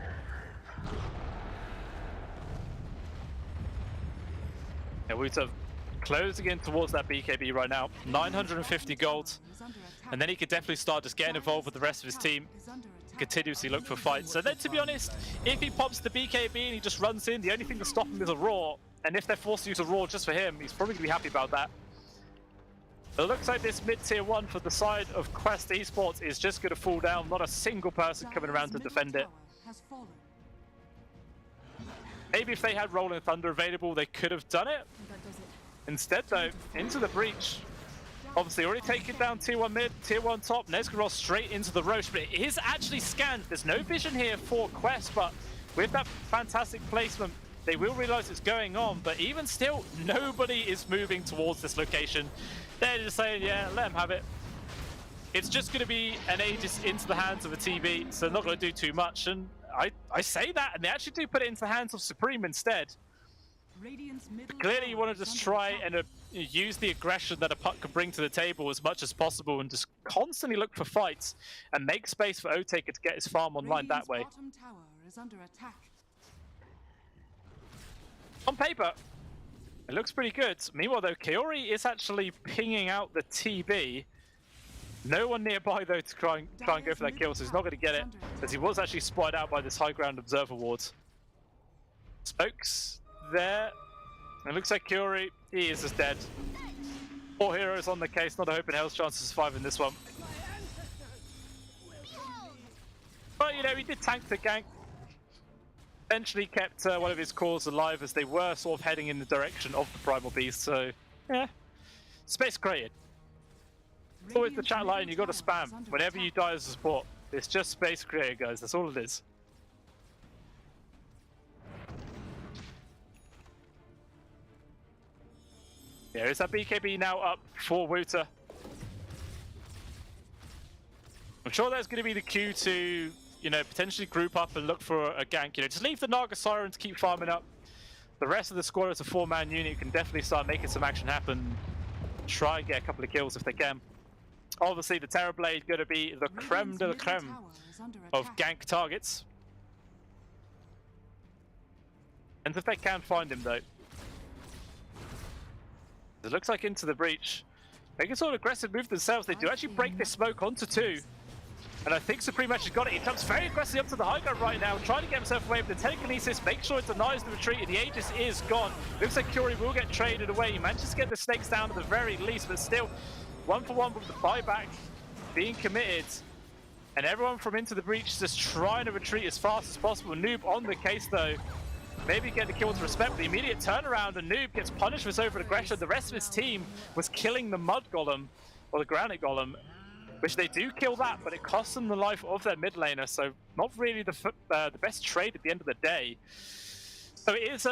Yeah, we have closing in towards that BKB right now. 950 gold. And then he could definitely start just getting involved with the rest of his team. Continuously look for fights. So then, to be honest, if he pops the BKB and he just runs in, the only thing to stop him is a Roar. And if they're forced to use a Roar just for him, he's probably going to be happy about that. It looks like this mid-tier 1 for the side of Quest Esports is just going to fall down. Not a single person coming around to defend it. Maybe if they had Rolling Thunder available, they could have done it. Instead, though, into the breach. Obviously, already taken down tier 1 mid, tier 1 top. Nezgarov straight into the Roche, but it is actually scanned. There's no vision here for Quest, but with that fantastic placement, they will realize it's going on. But even still, nobody is moving towards this location. They're just saying, yeah, let them have it. It's just going to be an Aegis into the hands of a TB, so they're not going to do too much. And I say that, and they actually do put it into the hands of Supreme instead. Clearly, you want to just try and use the aggression that a puck can bring to the table as much as possible and just constantly look for fights and make space for O-Taker to get his farm online that way. On paper, it looks pretty good. Meanwhile, though, Kyori is actually pinging out the TB. No one nearby, though, to try and go for that kill, so he's not going to get it, as he was actually spotted out by this high ground Observer Ward. Smokes there. It looks like Kyori, he is just dead. 4 heroes on the case, not a hope in hell's chance of surviving this one. But, you know, he did tank the gank. Eventually kept one of his cores alive as they were sort of heading in the direction of the Primal Beast, so, yeah. Space created. Always the chat line, you got to spam. Whenever you die as a support, it's just space created, guys, that's all it is. There is that BKB now up for Wouter. I'm sure there's going to be the cue to, you know, potentially group up and look for a gank. You know, just leave the Naga Siren to keep farming up. The rest of the squad is a 4-man unit who can definitely start making some action happen. Try and get a couple of kills if they can. Obviously, the Terrorblade going to be the creme de la creme of gank targets. And if they can find him, though. It looks like into the breach. Making sort of aggressive move themselves. They do actually break this smoke onto 2. And I think Supreme actually got it. He jumps very aggressively up to the high ground right now, trying to get himself away with the telekinesis, make sure it denies the retreat, and the Aegis is gone. Looks like Curie will get traded away. He manages to get the snakes down at the very least, but still 1-for-1 with the buyback being committed. And everyone from Into the Breach is just trying to retreat as fast as possible. Noob on the case though. Maybe get the kill to respect, but the immediate turnaround, and Noob gets punished for his over-aggression. The rest of his team was killing the Mud Golem, or the Granite Golem, which they do kill that, but it costs them the life of their mid laner, so not really the best trade at the end of the day. So it is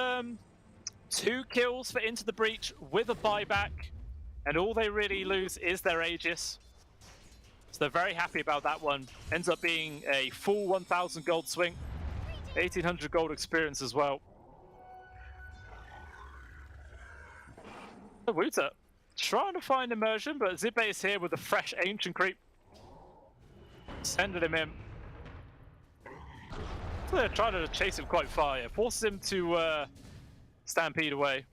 2 kills for Into the Breach with a buyback, and all they really lose is their Aegis. So they're very happy about that one. Ends up being a full 1,000 gold swing, 1,800 gold experience as well. Wuta trying to find immersion, but Zibe is here with a fresh ancient creep. Sending him in. So they're trying to chase him quite far, yeah. Forces him to stampede away.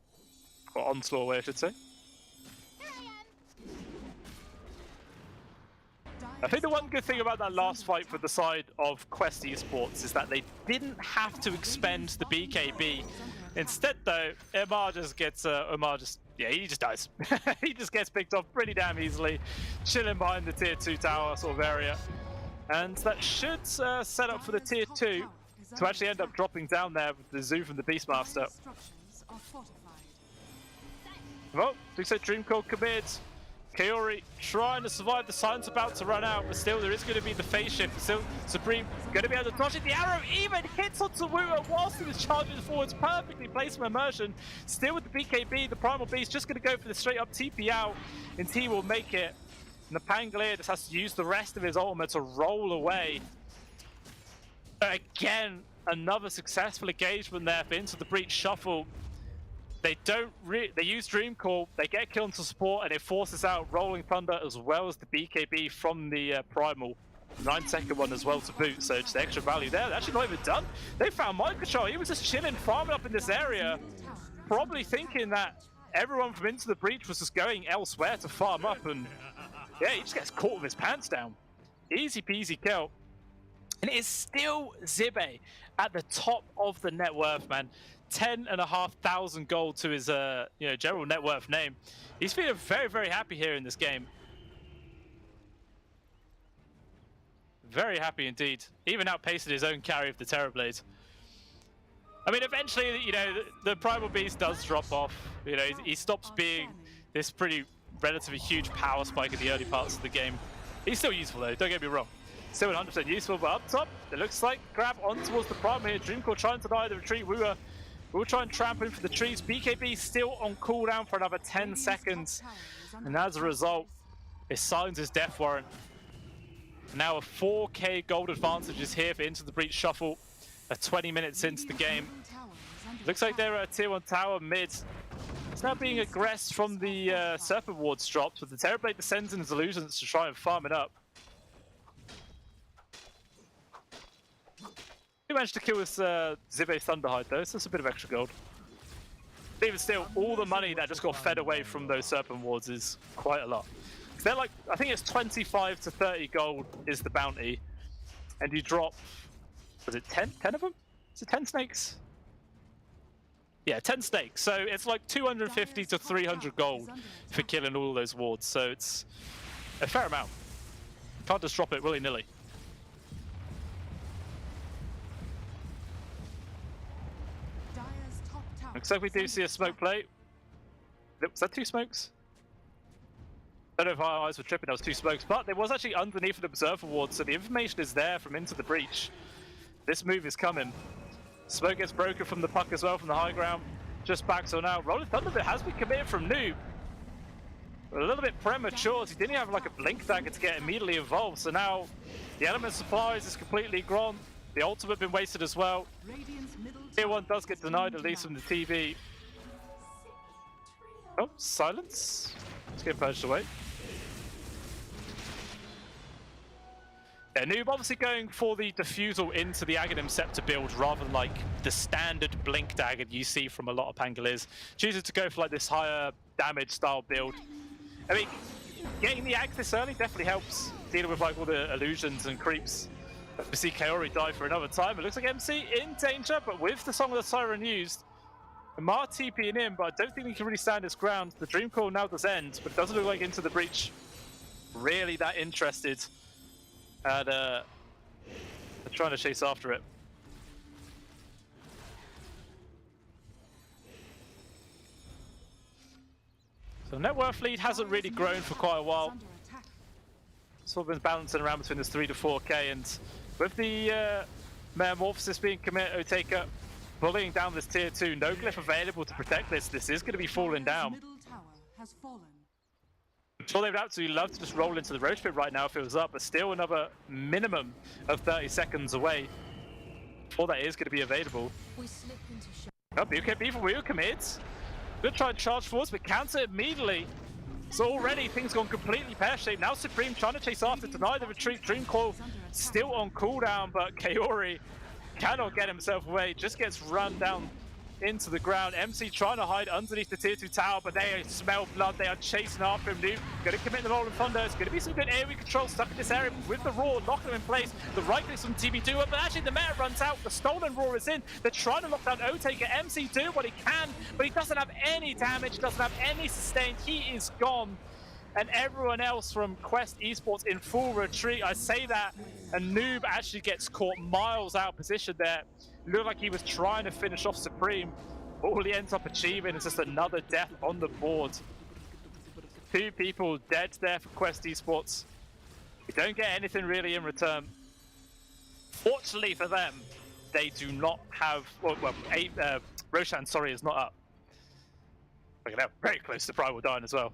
Or onslaught away, I should say. I think the one good thing about that last fight for the side of Quest Esports is that they didn't have to expend the BKB. Instead, though, Emar just gets yeah, he just dies. He just gets picked off pretty damn easily, chilling behind the tier 2 tower sort of area. And that should set up for the tier 2 to actually end up dropping down there with the zoo from the Beastmaster. Well, looks like Dream Call commits. Kaori trying to survive. The sun's about to run out, but still there is going to be the phase shift. Still Supreme going to be able to dodge it. The arrow even hits onto Wuta whilst he was charging forwards. Perfectly placed from immersion. Still with the BKB, the Primal Beast just going to go for the straight up TP out, and T will make it. And the Pangolier just has to use the rest of his ultimate to roll away. But again, another successful engagement there for Into the Breach Shuffle. They use Dream Call, they get killed into support, and it forces out Rolling Thunder as well as the BKB from the Primal. 9-second one as well to boot, so just extra value there. They're actually not even done. They found mind control. He was just chilling, farming up in this area, probably thinking that everyone from Into the Breach was just going elsewhere to farm up, and yeah, he just gets caught with his pants down. Easy peasy kill. And it is still Zibe at the top of the net worth, man. 10,500 gold to his general net worth name. He's feeling very, very happy here in this game. Very happy indeed. Even outpacing his own carry of the Terrorblade. I mean, eventually, you know, the Primal Beast does drop off. You know, he stops being this pretty relatively huge power spike in the early parts of the game. He's still useful though, don't get me wrong. Still 100% useful, but up top, it looks like grab on towards the Primal here. Dreamcore trying to deny the retreat. We'll try and trample him for the trees. BKB still on cooldown for another 10 seconds. And as a result, it signs his death warrant. Now a 4k gold advantage is here for Into the Breach Shuffle. 20 minutes into the game. Looks like they're at tier 1 tower mid. It's now being aggressed from the Serpent Wards drops, with the Terrorblade descends in his illusions to try and farm it up. He managed to kill his Zibe Thunderhide though, so that's a bit of extra gold. But even still, all the money that just got fed away from those Serpent Wards is quite a lot. They're like, I think it's 25 to 30 gold is the bounty, and you drop, was it 10 of them? Is it 10 snakes? Yeah, 10 snakes. So it's like 250 to 300 gold for killing all those wards. So it's a fair amount. Can't just drop it willy-nilly. Looks like we do see a smoke play. Was that 2 smokes? I don't know if our eyes were tripping, that was 2 smokes, but there was actually underneath an observer ward, so the information is there from Into the Breach. This move is coming. Smoke gets broken from the puck as well, from the high ground. Just backs on out. Rolling Thunder has been committed from Noob. A little bit premature, he didn't have like a blink dagger to get immediately involved, so now the element supplies is completely gone. The ultimate been wasted as well. Tier 1 does get denied, at least from the TV. Oh, silence. Let's get purged away. Yeah, Noob obviously going for the defusal into the Aghanim Scepter build rather than like the standard blink dagger you see from a lot of Pangoliers. Choosing to go for like this higher damage style build. I mean, getting the axe this early definitely helps dealing with like all the illusions and creeps. We see Kaori die for another time. It looks like MC in danger, but with the Song of the Siren used, Mar TPing in, but I don't think he can really stand his ground. The Dream Call now does end, but it doesn't look like Into the Breach really that interested at trying to chase after it. So net worth lead hasn't really grown for quite a while. Sort of been balancing around between this 3 to 4k, and with the Metamorphosis being commit, Oteka bullying down this tier 2, no glyph available to protect this. This is going to be falling down. Middle tower has fallen. I'm sure they would absolutely love to just roll into the Roach Pit right now if it was up, but still another minimum of 30 seconds away before that is going to be available. We slip into Oh, Beaver commits. Good try and charge forwards, but counter immediately. So already things gone completely pear-shaped. Now Supreme trying to chase after, deny the retreat. Dream Coil still on cooldown, but Kaori cannot get himself away. Just gets run down into the ground. MC trying to hide underneath the tier 2 tower, but they smell blood. They are chasing after him. Noob going to commit the Rolling Thunder. It's going to be some good AoE control stuck in this area with the Roar, locking them in place. The right clicks from TB2, but actually the meta runs out. The Stolen Roar is in. They're trying to lock down Oteka. MC do what he can, but he doesn't have any damage, doesn't have any sustain. He is gone. And everyone else from Quest Esports in full retreat. I say that, and Noob actually gets caught miles out of position there. Looked like he was trying to finish off Supreme. All he ends up achieving is just another death on the board. 2 people dead there for Quest Esports. We don't get anything really in return. Fortunately for them, they do not have... Roshan, sorry, is not up. Look at that, very close to Primal dying as well.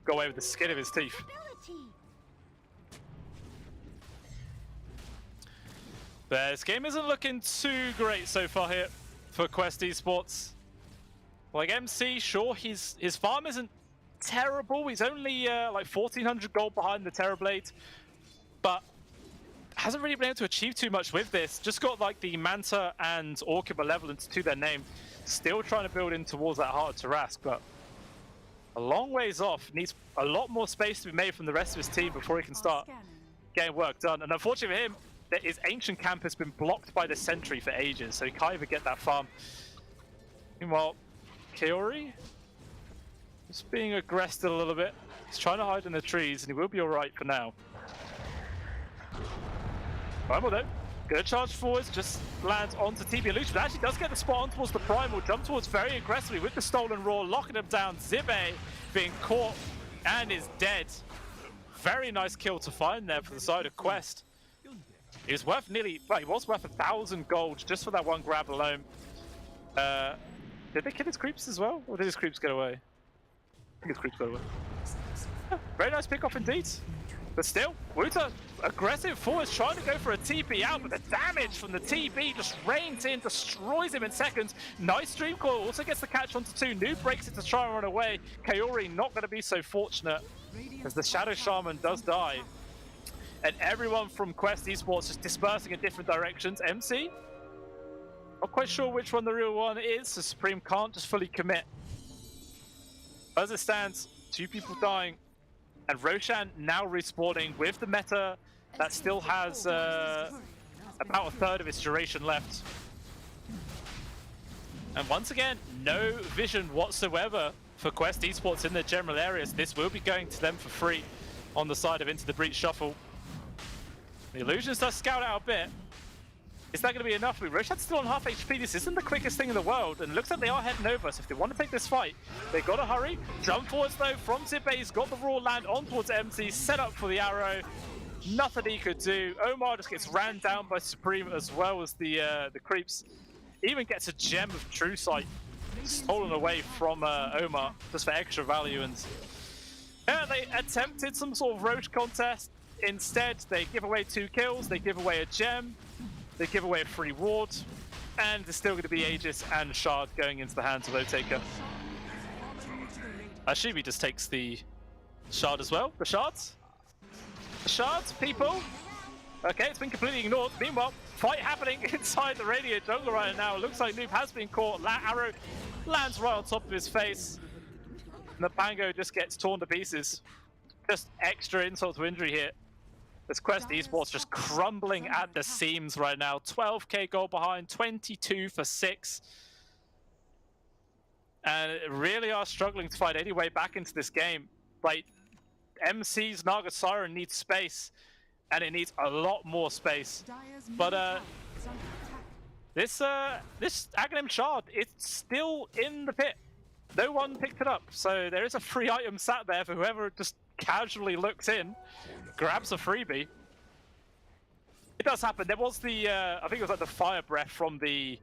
Go away with the skin of his teeth. But this game isn't looking too great so far here for Quest Esports. Like MC, sure, his farm isn't terrible. He's only like 1400 gold behind the Terrorblade, but hasn't really been able to achieve too much with this. Just got like the Manta and Orchid Malevolence to their name. Still trying to build in towards that Heart of Tarask, but a long ways off. Needs a lot more space to be made from the rest of his team before he can start getting work done. And unfortunately for him, his ancient camp has been blocked by the sentry for ages, so he can't even get that farm. Meanwhile, Kaori just being aggressed a little bit. He's trying to hide in the trees, and he will be alright for now. Primal though, gonna charge forwards, just lands onto TB Illusion, but actually does get the spot on towards the Primal, jump towards very aggressively with the Stolen Roar, locking him down. Zibe being caught and is dead. Very nice kill to find there for the side of Quest. He was worth nearly, well, he was worth 1,000 gold just for that one grab alone. Did they kill his creeps as well? Or did his creeps get away? I think his creeps got away. Very nice pick off indeed. But still, Wuta aggressive forwards, trying to go for a TP out, but the damage from the TP just rains in, destroys him in seconds. Nice Dream Coil, also gets the catch onto 2. Noob breaks it to try and run away. Kaori not going to be so fortunate as the Shadow Shaman does die. And everyone from Quest Esports just dispersing in different directions. MC? Not quite sure which one the real one is, so Supreme can't just fully commit. As it stands, 2 people dying. And Roshan now respawning with the meta that still has about a third of its duration left. And once again, no vision whatsoever for Quest Esports in the general areas. This will be going to them for free on the side of Into the Breach Shuffle. The Illusions does scout out a bit. Is that going to be enough? Roshan's still on half HP. This isn't the quickest thing in the world, and it looks like they are heading over. So if they want to take this fight, they got to hurry. Jump forwards though from Zibe. He's got the raw land on towards MC, set up for the arrow. Nothing he could do. Omar just gets ran down by Supreme as well as the creeps. Even gets a gem of True Sight stolen away from Omar just for extra value. And yeah, they attempted some sort of roach contest. Instead, they give away 2 kills. They give away a gem. They give away a free ward, and there's still going to be Aegis and Shard going into the hands of Oteka. Ashibi just takes the Shard as well. The Shards? The Shards, people? Okay, it's been completely ignored. Meanwhile, fight happening inside the Radiant Jungle right now. It looks like Noob has been caught. Arrow lands right on top of his face. And the Pango just gets torn to pieces. just extra insult to injury here. This Quest Esports just crumbling at the seams right now. 12k goal behind, 22 for 6. And really are struggling to find any way back into this game. Like, MC's Naga Siren needs space, and it needs a lot more space. But this Aghanim Shard, it's still in the pit. No one picked it up, so there is a free item sat there for whoever just casually looks in, grabs a freebie. It does happen. There was the, I think it was like the fire breath from the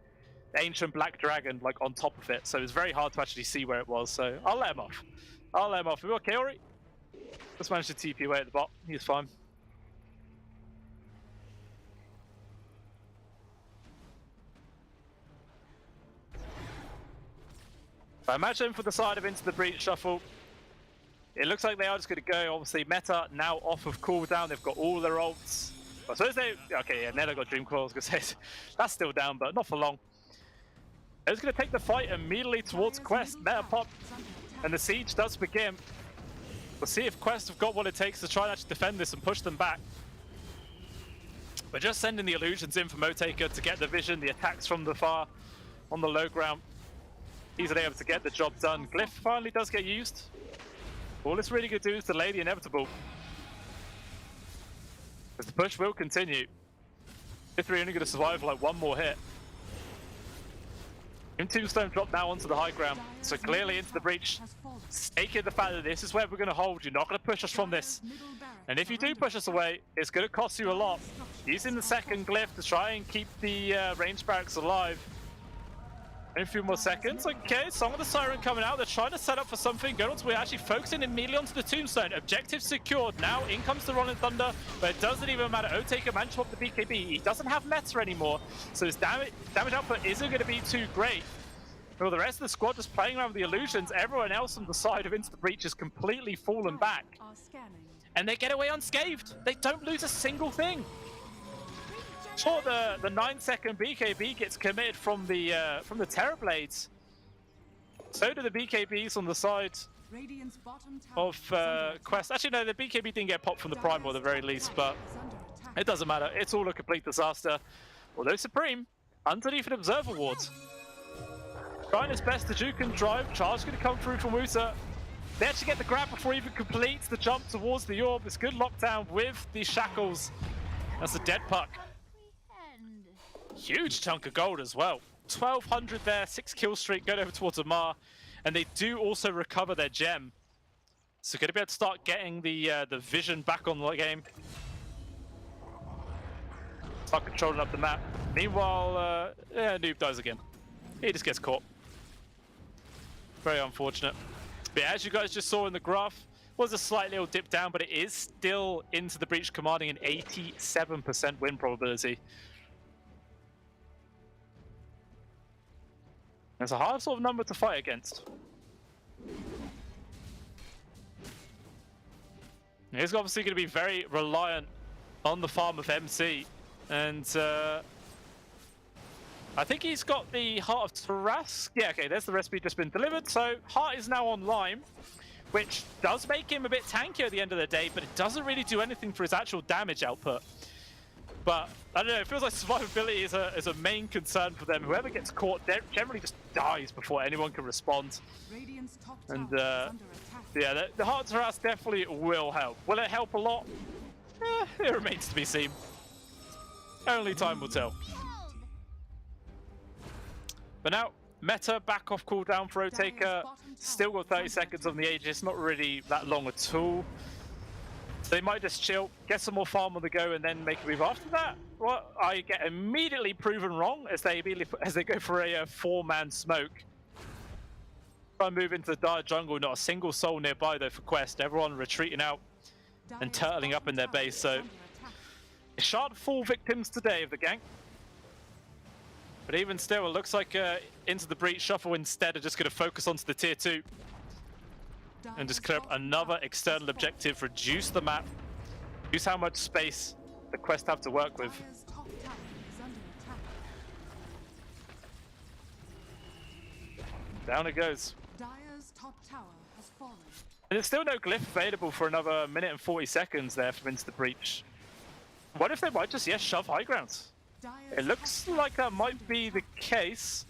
ancient black dragon, like on top of it, so it was very hard to actually see where it was. So I'll let him off. I'll let him off. We got Kaori. Just managed to TP away at the bot. He's fine. I imagine for the side of Into the Breach Shuffle, it looks like they are just going to go. Obviously, Meta now off of cooldown. They've got all their ults. I suppose they... Okay, yeah, Neda got Dreamcoil. I was going to say that's still down, but not for long. They're just going to take the fight immediately towards Quest. Meta pop, and the siege does begin. We'll see if Quest have got what it takes to try and actually defend this and push them back. We're just sending the illusions in for Motaker to get the vision, the attacks from the far on the low ground. Easily able to get the job done. Glyph finally does get used. All it's really going to do is delay the inevitable. As the push will continue. If they're only going to survive like one more hit. Tombstone drop now onto the high ground, so clearly Into the Breach, staking the fact that this is where we're going to hold. You're not going to push us from this. And if you do push us away, it's going to cost you a lot. Using the second glyph to try and keep the range barracks alive. In a few more seconds. Okay, Song of the Siren coming out. They're trying to set up for something. We're actually focusing immediately onto the Tombstone. Objective secured. Now in comes the Rolling Thunder, but it doesn't even matter. Otaker managed to pop the BKB. He doesn't have Meta anymore, so his damage output isn't going to be too great. Well, the rest of the squad just playing around with the illusions. Everyone else on the side of Into the Breach is completely fallen back. And they get away unscathed. They don't lose a single thing. Sure, the 9-second BKB gets committed from the Terror Blades. So do the BKBs on the side of Quest. Actually, no, the BKB didn't get popped from the Primal at the very least, but it doesn't matter. It's all a complete disaster. Although Supreme, underneath an Observer Ward, trying his best to juke and drive. Charge going to come through from Wusa. They actually get the grab before he even completes the jump towards the orb. It's good lockdown with the shackles. That's a dead puck. Huge chunk of gold as well. 1200 there, 6 kill streak going over towards Amar. And they do also recover their gem. So going to be able to start getting the vision back on the game. Start controlling up the map. Meanwhile, Noob dies again. He just gets caught. Very unfortunate. But yeah, as you guys just saw in the graph, was a slight little dip down, but it is still Into the Breach commanding an 87% win probability. It's a hard sort of number to fight against. He's obviously going to be very reliant on the farm of MC. And I think he's got the Heart of Tarask. Yeah, okay, there's the recipe just been delivered. So Heart is now online, which does make him a bit tankier at the end of the day, but it doesn't really do anything for his actual damage output. But I don't know, it feels like survivability is a main concern for them. Whoever gets caught generally just dies before anyone can respond. And yeah, the Heart of Tarask definitely will help. Will it help a lot? It remains to be seen. Only time will tell. But now, Meta back off cooldown for Otaker. Still got 30 seconds on the Aegis, not really that long at all. So they might just chill, get some more farm on the go, and then make a move after that. Well, I get immediately proven wrong as they go for a 4-man smoke. Try and move into the dire jungle, not a single soul nearby though for Quest. Everyone retreating out and turtling up in their base, so shan't fall victims today of the gank. But even still, it looks like Into the Breach Shuffle instead are just going to focus onto the tier 2. And just clear up another external objective, reduce the map, reduce how much space the Quest have to work with. Down it goes. Dire's top tower has fallen. And there's still no glyph available for another minute and 40 seconds there for Into the Breach. What if they might just, yes, shove high grounds? It looks like that might be the case.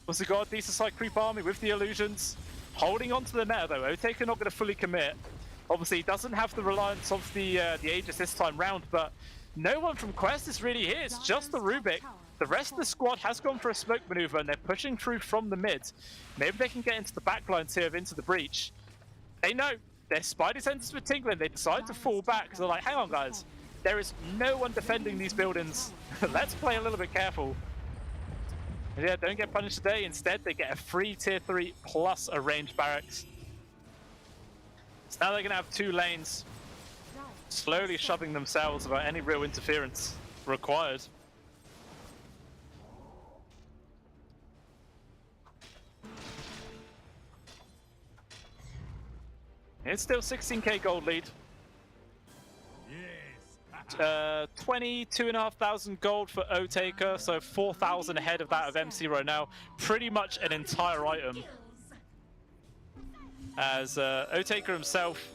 Also got a decent side creep army with the illusions. Holding on to the meta though, Otaker not going to fully commit. Obviously he doesn't have the reliance of the Aegis this time round, but no one from Quest is really here. It's just the Rubik. The rest of the squad has gone for a smoke maneuver and they're pushing through from the mid. Maybe they can get into the backlines here of Into the Breach. They know their spidey senses were tingling. They decide to fall back because they're like, hang on guys, there is no one defending these buildings. Let's play a little bit careful. And yeah, don't get punished today. Instead, they get a free tier 3 plus a ranged barracks. So now they're going to have 2 lanes, slowly shoving themselves without any real interference required. It's still 16k gold lead. 22,500 gold for Otaker, so 4,000 ahead of that of MC right now. Pretty much an entire item. As Otaker himself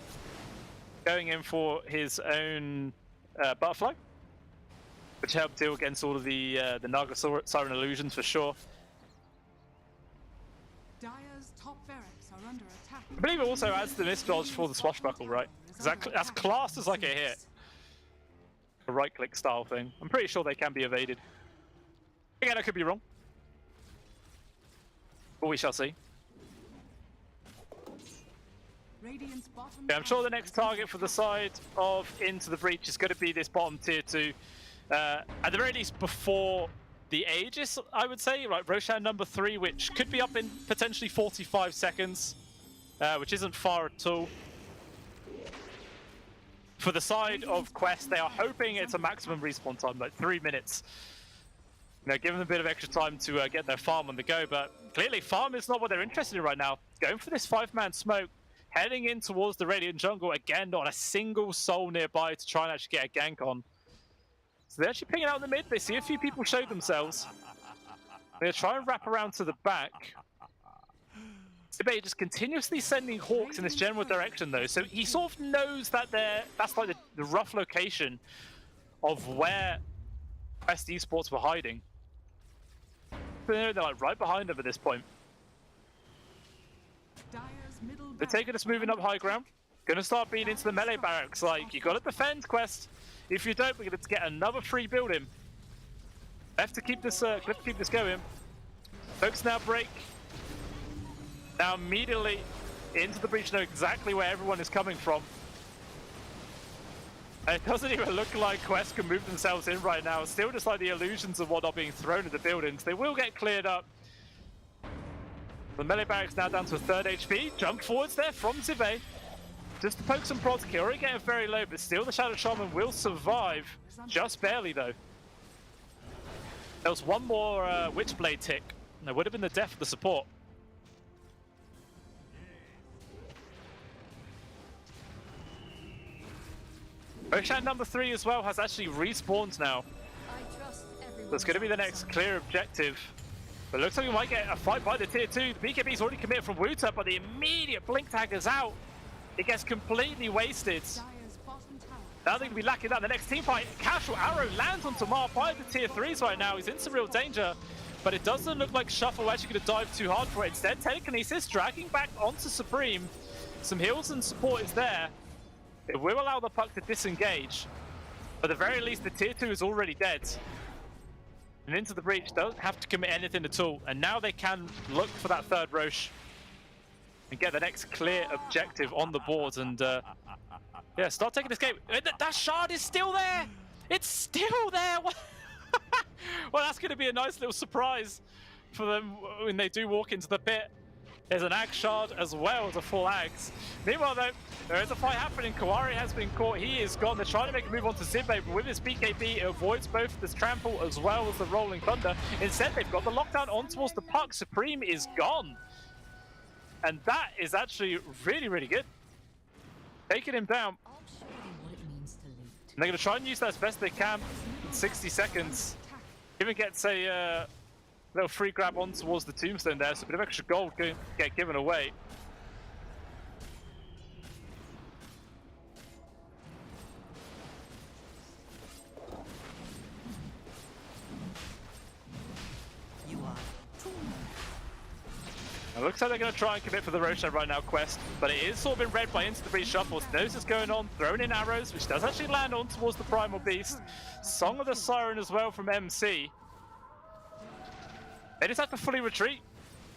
going in for his own butterfly, which helped deal against all of the Naga Siren illusions for sure. Dire's top barracks are under attack. I believe it also adds the misdodge for the swashbuckle, right? That's classed as like a hit. A right-click style thing. I'm pretty sure they can be evaded. Again, I could be wrong. But we shall see. Radiant's bottom Yeah, I'm sure the next target for the side of Into the Breach is going to be this bottom tier 2. At the very least before the Aegis, I would say. Right, Ro16 number 3, which could be up in potentially 45 seconds. Which isn't far at all. For the side of Quest, they are hoping it's a maximum respawn time, like 3 minutes. You know, giving them a bit of extra time to get their farm on the go, but clearly farm is not what they're interested in right now. Going for this 5-man smoke, heading in towards the Radiant jungle, again, not a single soul nearby to try and actually get a gank on. So they're actually pinging out in the mid, they see a few people show themselves. They're trying to wrap around to the back. Sibei just continuously sending Hawks in this general direction though, so he sort of knows that that's like the rough location of where Quest Esports were hiding. They're like right behind him at this point. They're taking this moving up high ground. Gonna start being into the melee barracks, like you gotta defend Quest. If you don't, we're gonna get another free building. Have to keep this going. Folks now break. Now immediately Into the Breach know exactly where everyone is coming from. And it doesn't even look like Quest can move themselves in right now. It's still just like the illusions of what are being thrown at the buildings. They will get cleared up. The melee barracks now down to a 3rd HP. Jump forwards there from Zive. Just to poke some prods. Already getting very low, but still the Shadow Shaman will survive. Just barely though. There was one more Witchblade tick. And there would have been the death of the support. Ro16 number 3 as well has actually respawned now. So it's going to be the next clear objective. But it looks like we might get a fight by the tier 2. The BKB's already committed from Wuta, but the immediate blink tag is out. It gets completely wasted. Now they can be lacking that. The next team fight, casual arrow lands onto Mar by the tier 3s right now. He's in some real danger. But it doesn't look like Shuffle actually going to dive too hard for it. Instead, Telekinesis dragging back onto Supreme. Some heals and support is there. It will allow the puck to disengage. But at the very least, the tier 2 is already dead. And Into the Breach don't have to commit anything at all. And now they can look for that 3rd Roche and get the next clear objective on the board. And yeah, start taking this game. That shard is still there! It's still there! Well, that's going to be a nice little surprise for them when they do walk into the pit. There's an Axe Shard as well as a full Axe. Meanwhile though, there is a fight happening. Kawari has been caught, he is gone. They're trying to make a move on to Zibe, but with his BKB, it avoids both this trample as well as the Rolling Thunder. Instead, they've got the lockdown on towards the puck. Supreme is gone. And that is actually really, really good. Taking him down. And they're going to try and use that as best they can in 60 seconds. Even gets a little free grab on towards the tombstone there, so a bit of extra gold can get given away. Looks like they're going to try and commit for the Ro16 right now, Quest, but it is sort of been read by Into the Breach Shuffle. Knows what's going on, throwing in arrows, which does actually land on towards the Primal Beast. Song of the Siren as well from MC. They just have to fully retreat.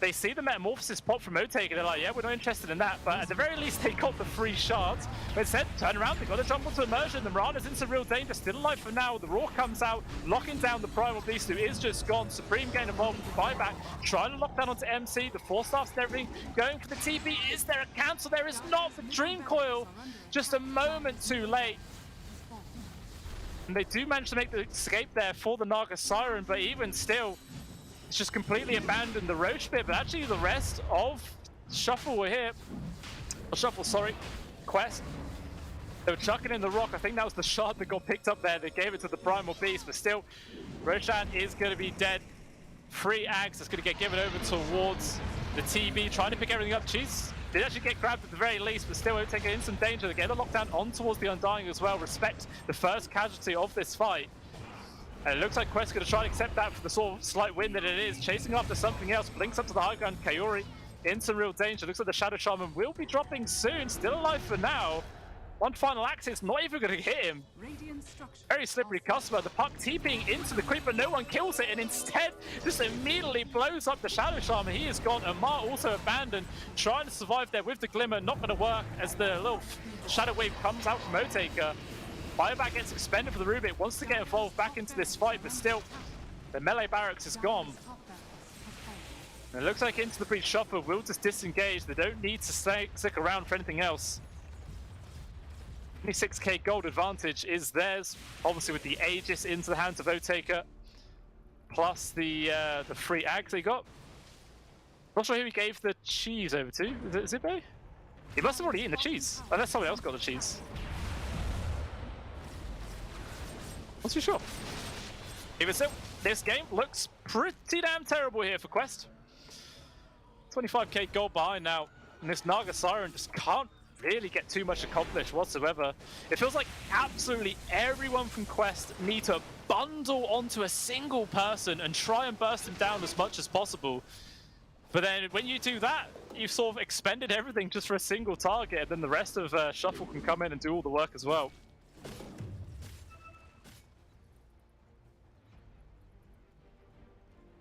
They see the Metamorphosis pop from Otake, and they're like, yeah, we're not interested in that, but at the very least, they got the 3 shards. But instead, turn around, they got to jump onto Immersion. The Mirana's in some real danger, still alive for now. The Roar comes out, locking down the Primal Beast, who is just gone. Supreme getting involved with the buyback, trying to lock down onto MC. The 4 staffs and everything, going for the TP. Is there a cancel? There is not for Dream Coil. Just a moment too late. And they do manage to make the escape there for the Naga Siren, but even still, it's just completely abandoned the Roach bit, but actually the rest of Shuffle were here. Shuffle, sorry. Quest. They were chucking in the rock. I think that was the shard that got picked up there. They gave it to the Primal Beast, but still, Roshan is going to be dead. Free Axe is going to get given over towards the TB, trying to pick everything up. Cheese did actually get grabbed at the very least, but still won't take it in some danger. They get the lockdown on towards the Undying as well. Respect the first casualty of this fight. And it looks like Quest's going to try and accept that for the sort of slight win that it is. Chasing after something else, blinks up to the high ground. Kaori in some real danger. Looks like the Shadow Shaman will be dropping soon. Still alive for now. One final axe, it's not even going to hit him. Very slippery customer. The puck TPing into the creep, but no one kills it, and instead just immediately blows up the Shadow Shaman. He is gone. Amar also abandoned, trying to survive there with the Glimmer. Not going to work as the little Shadow Wave comes out from Otaker. Buyback gets expended for the Rubik, wants to get involved back into this fight, but still, the melee barracks is gone. And it looks like Into the Breach Shuffle will just disengage. They don't need to stick around for anything else. 26k gold advantage is theirs, obviously with the Aegis into the hands of Otaker, plus the free Ags they got. Not sure who he gave the cheese over to. Is it Zibe? He must have already eaten the cheese, unless someone else got the cheese. Not too sure. Even so, this game looks pretty damn terrible here for Quest. 25k gold behind now, and this Naga Siren just can't really get too much accomplished whatsoever. It feels like absolutely everyone from Quest need to bundle onto a single person and try and burst him down as much as possible. But then when you do that, you've sort of expended everything just for a single target, and then the rest of Shuffle can come in and do all the work as well.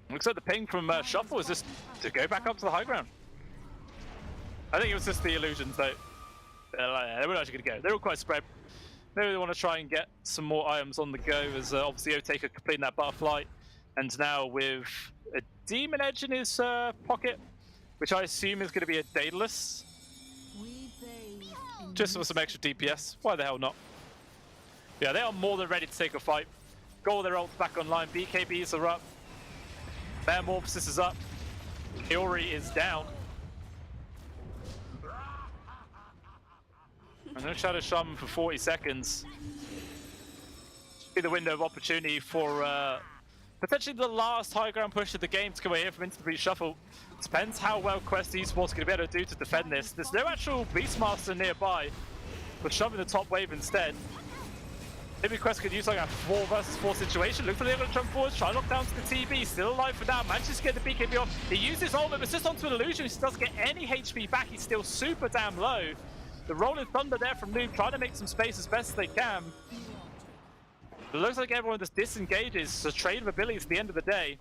Looks like the ping from Shuffle is just to go back up to the high ground. I think it was just the illusions though. They were actually going to go. They're all quite spread. Maybe they want to try and get some more items on the go, as obviously Otaker completing that butterfly. And now with a Demon Edge in his pocket, which I assume is going to be a Daedalus. Just for some extra DPS. Why the hell not? Yeah, they are more than ready to take a fight. Got all their ults back online. BKBs are up. Metamorphosis is up. Kaori is down. And no Shadow Shaman for 40 seconds. Should be the window of opportunity for potentially the last high ground push of the game to come away here from Into the Breach Shuffle. Depends how well Quest Esports are going to be able to do to defend this. There's no actual Beastmaster nearby. We're shoving the top wave instead. Maybe Quest could use like a 4 versus 4 situation. Looks like they're going to jump forward, try and lock down to the TB. Still alive for now. Manages to get the BKB off. He uses ultimate, but just onto an illusion. He doesn't get any HP back. He's still super damn low. The Rolling Thunder there from Noob, trying to make some space as best as they can. It looks like everyone just disengages. So trade of abilities at the end of the day.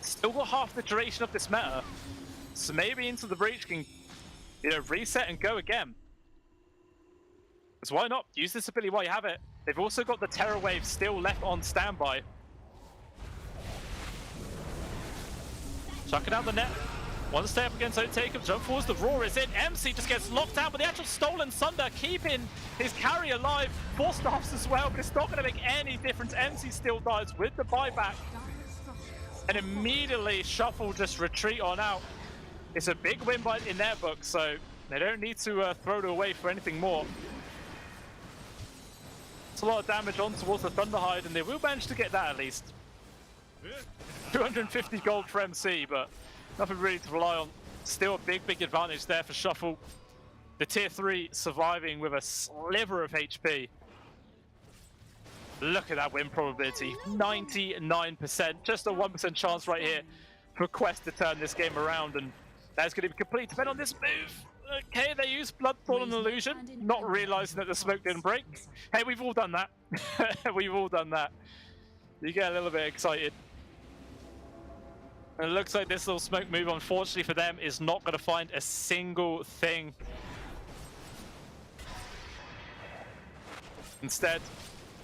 Still got half the duration of this meta. So maybe Into the Breach can, reset and go again. Because why not? Use this ability while you have it. They've also got the Terror Wave still left on standby. Chucking out the net. One stay up against Otaker, jump forwards, the Roar is in. MC just gets locked out, but the actual Stolen Sunder keeping his carry alive. 4 staffs as well, but it's not going to make any difference. MC still dies with the buyback. And immediately Shuffle just retreat on out. It's a big win in their book, so they don't need to throw it away for anything more. It's a lot of damage on towards the Thunderhide, and they will manage to get that at least. 250 gold for MC, but nothing really to rely on. Still a big advantage there for Shuffle. The tier 3 surviving with a sliver of HP. Look at that win probability, 99%. Just a 1% chance right here for Quest to turn this game around, and That's going to be completely dependent on this move. Okay, they use Bloodthorn and Illusion, not realizing that the smoke didn't break. Hey, we've all done that. We've all done that. You get a little bit excited. And it looks like this little smoke move, unfortunately for them, is not going to find a single thing. Instead,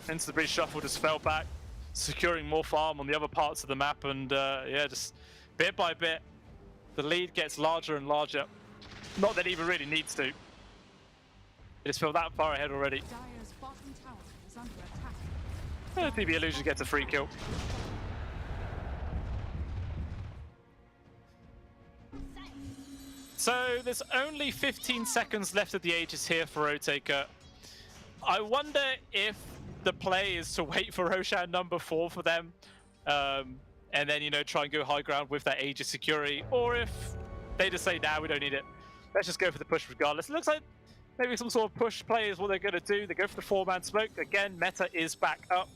Into the Breach Shuffle just fell back, securing more farm on the other parts of the map, and yeah, just bit by bit, the lead gets larger and larger. Not that it even really needs to. It just feel that far ahead already. Dire's bottom tower is under attack. ITB Illusion gets a free kill. So there's only 15 seconds left of the Aegis here for Rotaker. I wonder if the play is to wait for Roshan number 4 for them, and then, you know, try and go high ground with that Aegis security, or if they just say, nah, we don't need it. Let's just go for the push regardless. It looks like maybe some sort of push play is what they're going to do. They go for the 4-man smoke. Again, meta is back up.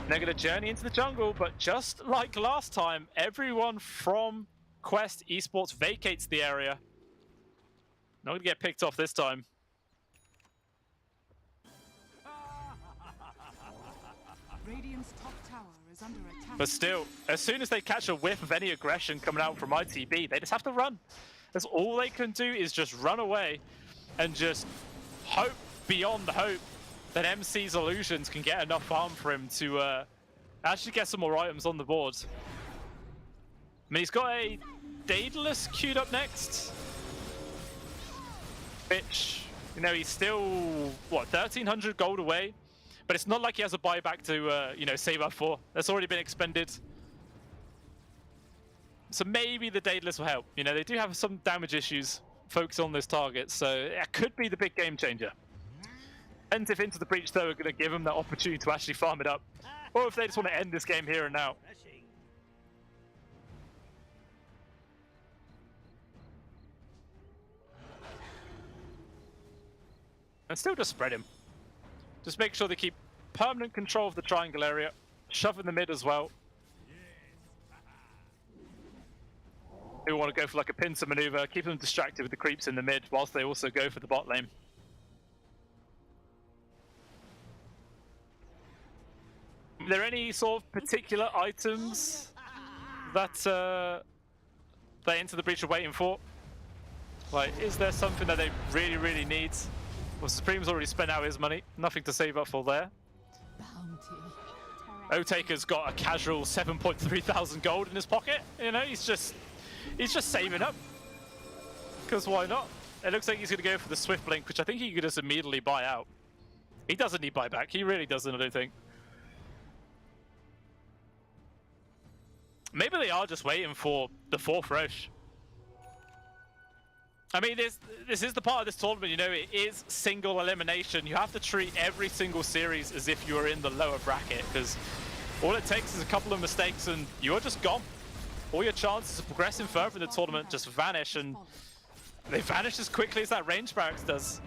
They're going to journey into the jungle, but just like last time, everyone from Quest Esports vacates the area. Not going to get picked off this time. Radiant's top tower is under attack. But still, as soon as they catch a whiff of any aggression coming out from ITB, they just have to run. That's all they can do, is just run away and just hope beyond hope that MC's Illusions can get enough farm for him to actually get some more items on the board. I mean, he's got a Daedalus queued up next, which, you know, he's still, what, 1,300 gold away? But it's not like he has a buyback to, you know, save up for. That's already been expended. So maybe the Daedalus will help. You know, they do have some damage issues focused on this target, so it could be the big game changer. And if Into the Breach, though, are going to give them that opportunity to actually farm it up, or if they just want to end this game here and now. And still just spread him. Just make sure they keep permanent control of the triangle area, shove in the mid as well. They want to go for like a pincer maneuver, keep them distracted with the creeps in the mid, whilst they also go for the bot lane. Are there any sort of particular items that that Into the Breach are waiting for? Like, is there something that they really, really need? Well, Supreme's already spent out his money, nothing to save up for there. Otaker's got a casual 7.3 thousand gold in his pocket. You know, he's just saving up. Because why not? It looks like he's going to go for the Swift Blink, which I think he could just immediately buy out. He doesn't need buyback. He really doesn't, I don't think. Maybe they are just waiting for the 4th Roche. I mean, this is the part of this tournament, you know, it is single elimination. You have to treat every single series as if you are in the lower bracket, because all it takes is a couple of mistakes and you're just gone. All your chances of progressing further in the tournament just vanish, and they vanish as quickly as that range barracks does.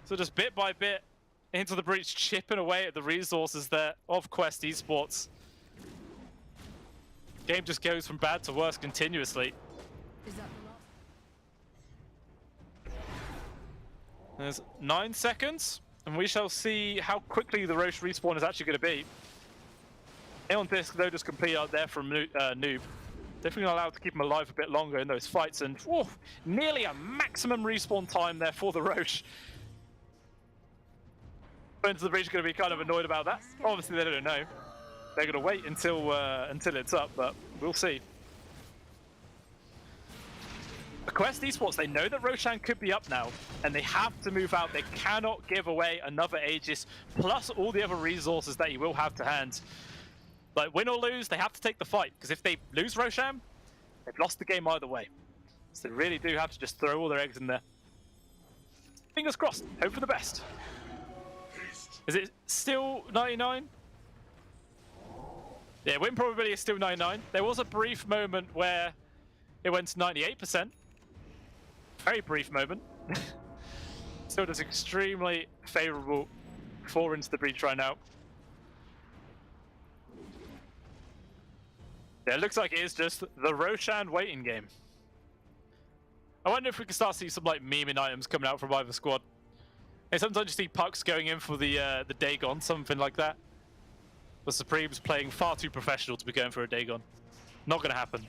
So just bit by bit, Into the Breach chipping away at the resources there of Quest Esports. Game just goes from bad to worse continuously. There's 9 seconds, and we shall see how quickly the Roche respawn is actually going to be. On Disc, though, just complete out there from Noob. Definitely not allowed to keep him alive a bit longer in those fights, and whoa, nearly a maximum respawn time there for the Roche. Into the Breach are going to be kind of annoyed about that. Obviously, they don't know. They're going to wait until it's up, but we'll see. The Quest Esports, they know that Roshan could be up now, and they have to move out. They cannot give away another Aegis, plus all the other resources that he will have to hand. Like, win or lose, they have to take the fight, because if they lose Roshan, they've lost the game either way. So they really do have to just throw all their eggs in there. Fingers crossed, hope for the best. Is it still 99? Yeah, win probability is still 99. There was a brief moment where it went to 98%. Very brief moment. Still just extremely favorable for Into the Breach right now. Yeah, it looks like it is just the Roshan waiting game. I wonder if we can start to see some like memeing items coming out from either squad. And sometimes you see Pucks going in for the Dagon, something like that. But Supreme's playing far too professional to be going for a Dagon. Not going to happen.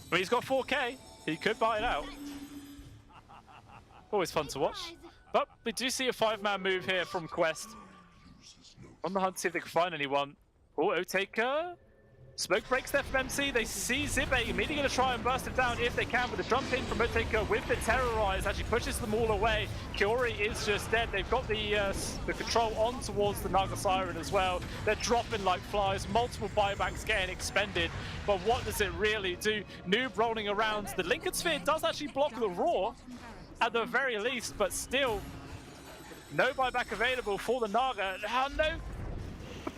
But he's got 4K. He could buy it out. Always fun to watch. But we do see a 5-man move here from Quest. On the hunt to see if they can find anyone. Oh, Otaker. Smoke breaks there from MC. They see Zibe immediately going to try and burst it down if they can with a jump in from Otaker with the Terrorize. Actually pushes them all away. Kiori is just dead. They've got the control on towards the Naga Siren as well. They're dropping like flies. Multiple buybacks getting expended. But what does it really do? Noob rolling around. The Lincoln Sphere does actually block the Roar at the very least, but still no buyback available for the Naga. No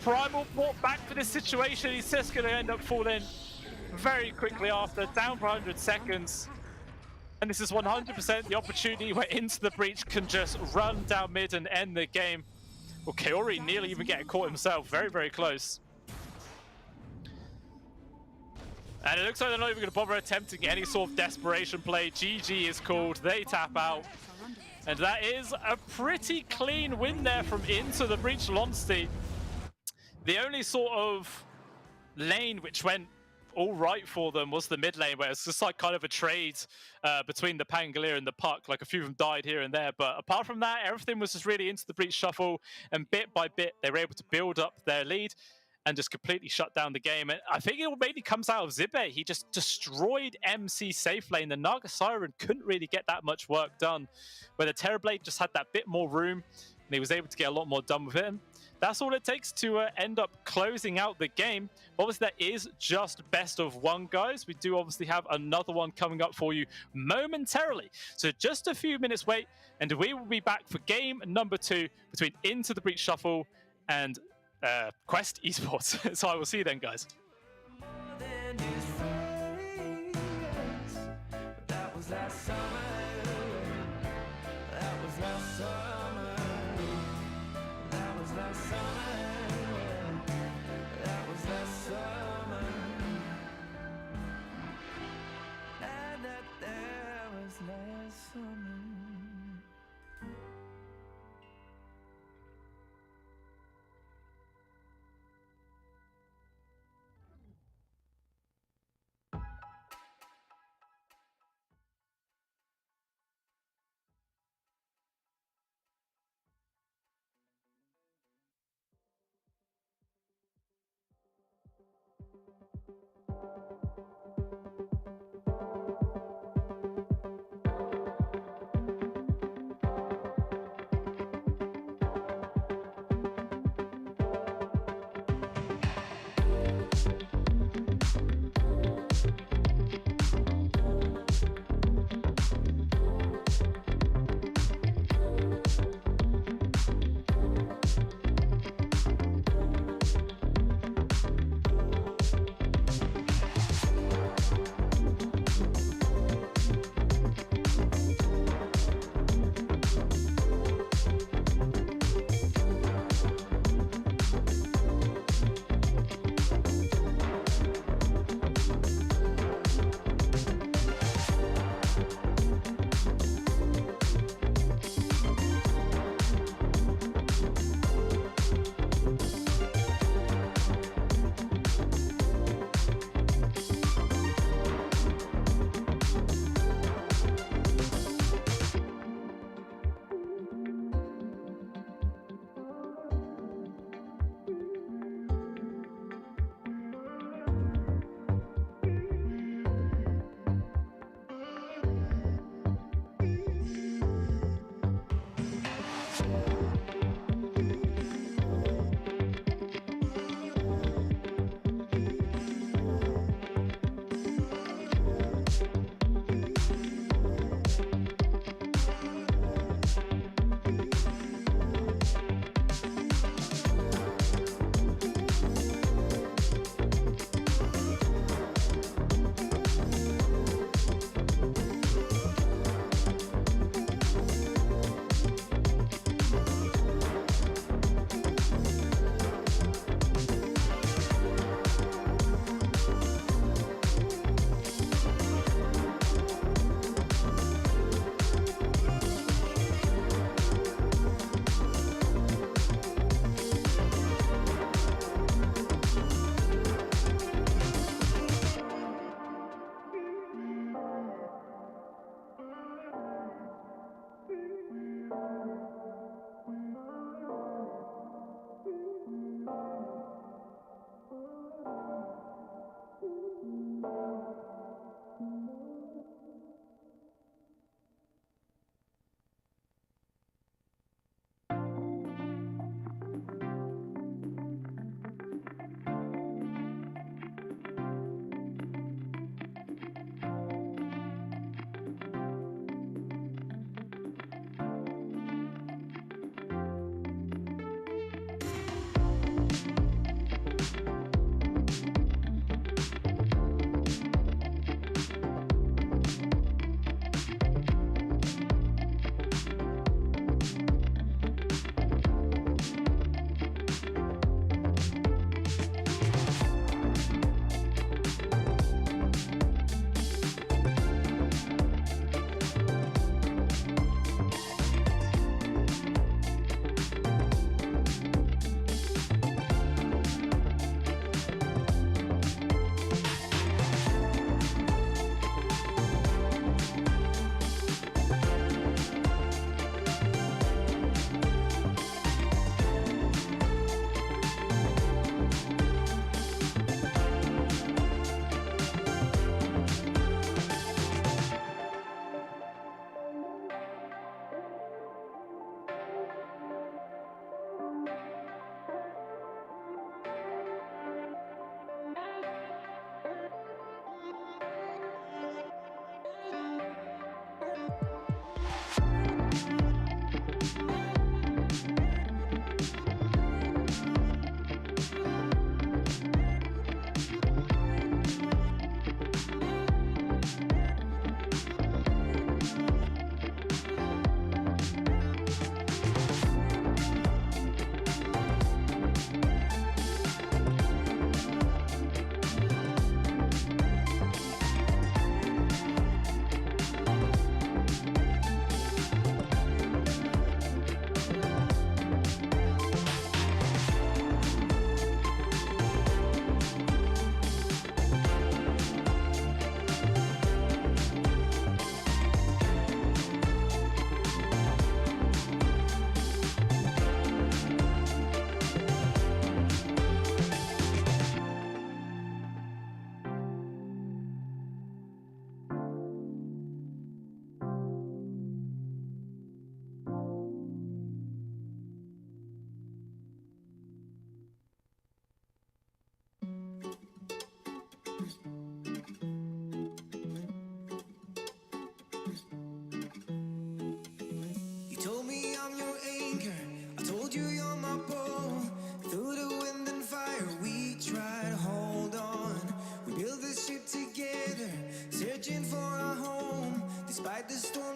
Primal brought back for this situation. He's just going to end up falling very quickly after, down for 100 seconds. And this is 100% the opportunity where Into the Breach can just run down mid and end the game. Well, Kaori nearly even getting caught himself. Very, very close. And it looks like they're not even going to bother attempting any sort of desperation play. GG is called. They tap out. And that is a pretty clean win there from Into the Breach Lonsty. The only sort of lane which went all right for them was the mid lane, where it's just like kind of a trade between the Pangolier and the Puck. Like a few of them died here and there, but apart from that, everything was just really Into the Breach Shuffle, and bit by bit they were able to build up their lead and just completely shut down the game. And I think it mainly comes out of Zibe. He just destroyed MC safe lane. The Naga Siren couldn't really get that much work done, where the Terrorblade just had that bit more room and he was able to get a lot more done with it. That's all it takes to end up closing out the game. Obviously, that is just best of one, guys. We do obviously have another one coming up for you momentarily. So just a few minutes wait, and we will be back for game number 2 between Into the Breach Shuffle and Quest Esports. So I will see you then, guys. That was last summer. That was last summer. That was last summer. That was last summer. And that was last summer.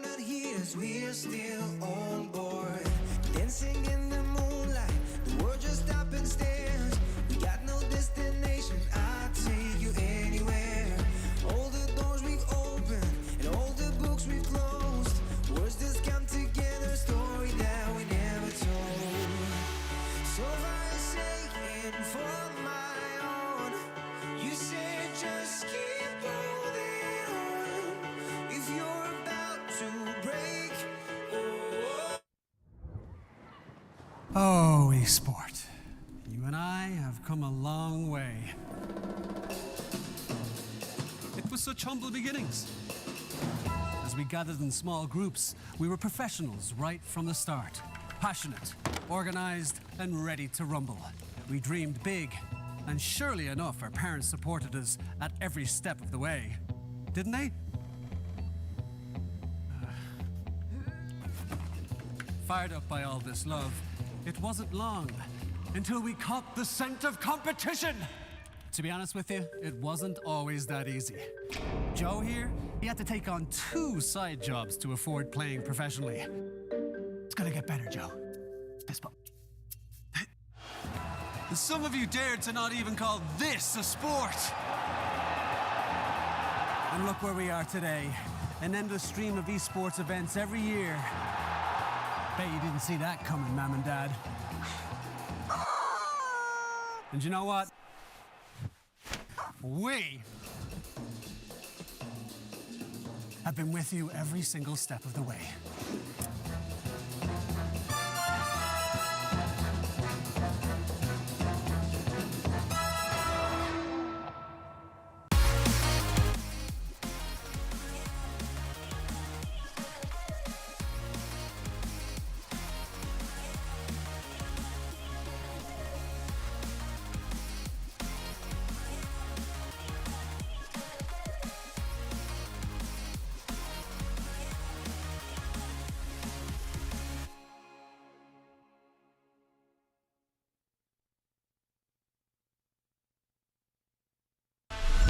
not here as we're still on board. Dancing in the moonlight, the world just stopped and stares. We got no destination, I'll take you anywhere. All the doors we've opened and all the books we've closed. Words just come together, story that we never told. So I say for my own, you said just keep holding on. If you're about to break, oh. Oh, Esport. You and I have come a long way. It was such humble beginnings. As we gathered in small groups, we were professionals right from the start. Passionate, organized, and ready to rumble. We dreamed big, and surely enough, our parents supported us at every step of the way. Didn't they? Fired up by all this love, it wasn't long until we caught the scent of competition. To be honest with you, it wasn't always that easy. Joe here, he had to take on 2 side jobs to afford playing professionally. It's gonna get better, Joe. Fist bump. Some of you dared to not even call this a sport. And look where we are today. An endless stream of esports events every year. Bet you didn't see that coming, Mom and Dad. And you know what? We have been with you every single step of the way.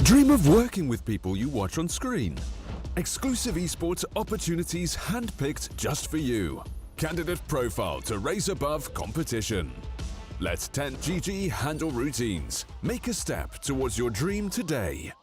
Dream of working with people you watch on screen. Exclusive esports opportunities handpicked just for you. Candidate profile to raise above competition. Let 10GG handle routines. Make a step towards your dream today.